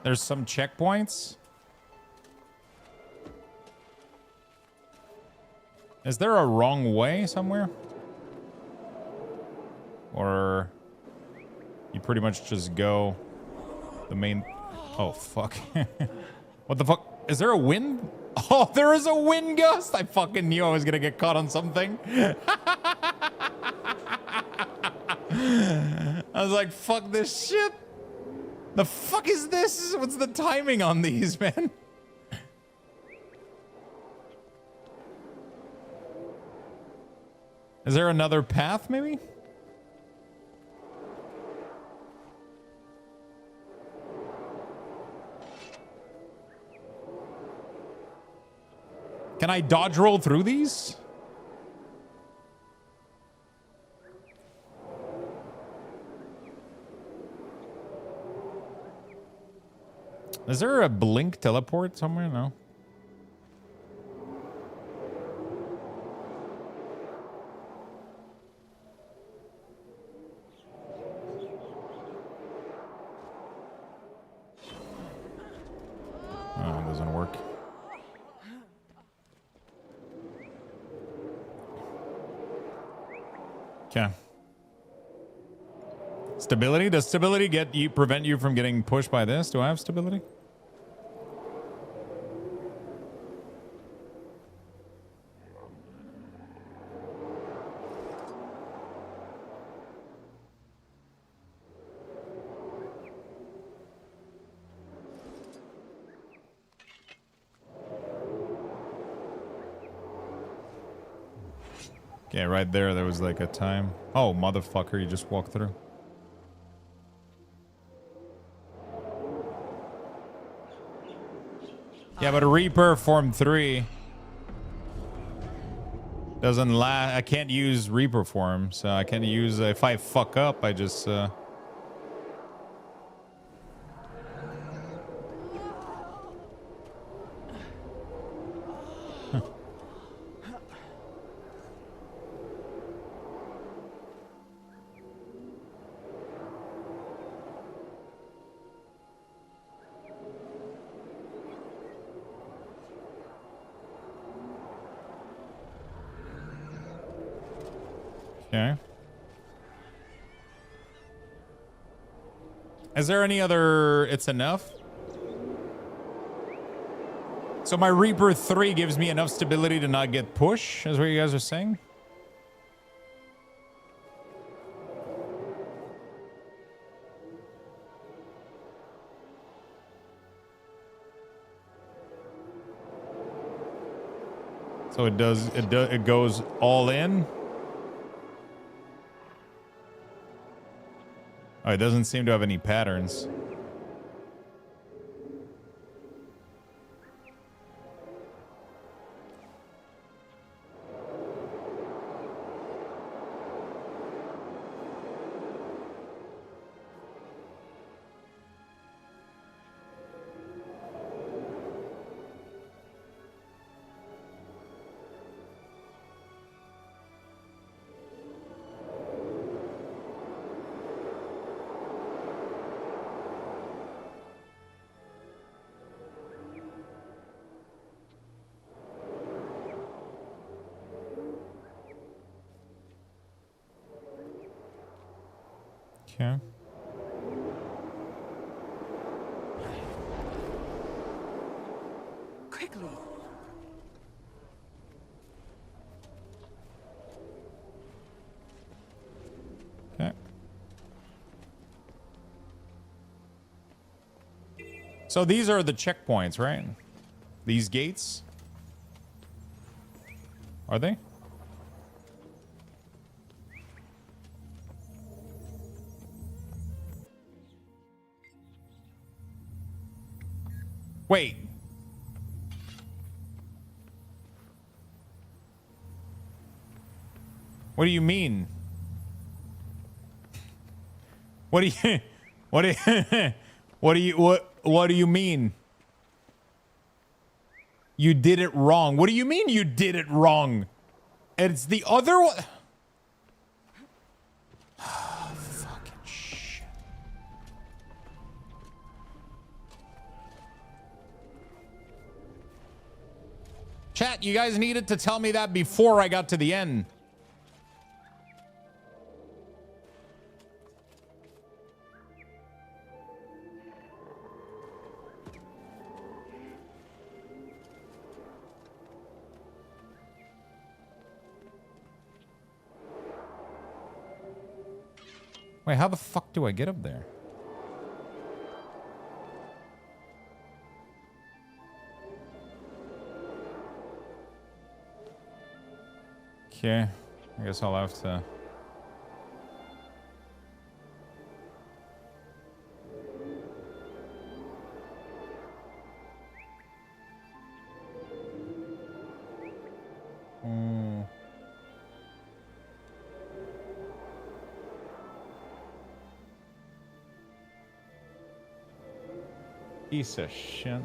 There's some checkpoints. Is there a wrong way somewhere? Or you pretty much just go the main... Oh, fuck. What the fuck? Is there a wind? Oh, there is a wind gust! I fucking knew I was gonna get caught on something. I was like, fuck this shit. The fuck is this? What's the timing on these, man? Is there another path, maybe? Can I dodge roll through these? Is there a blink teleport somewhere? No. Oh, it doesn't work. Okay. Stability? Does stability prevent you from getting pushed by this? Do I have stability? Okay, right there was like a time. Oh, motherfucker, you just walked through. Yeah, but a Reaper Form 3 doesn't last. I can't use Reaper Form, so I can't use... if I fuck up, I just... Okay. Is there any other... It's enough? So my Reaper 3 gives me enough stability to not get push, is what you guys are saying? So it goes all in? Oh, it doesn't seem to have any patterns. Okay. Quickly. Okay. So these are the checkpoints, right? These gates? Are they? Wait. What do you mean? What do you what do you what do you mean? You did it wrong. What do you mean you did it wrong? It's the other one. Fucking shit. Chat, you guys needed to tell me that before I got to the end. Wait, how the fuck do I get up there? Okay, I guess I'll have to... Piece of shit.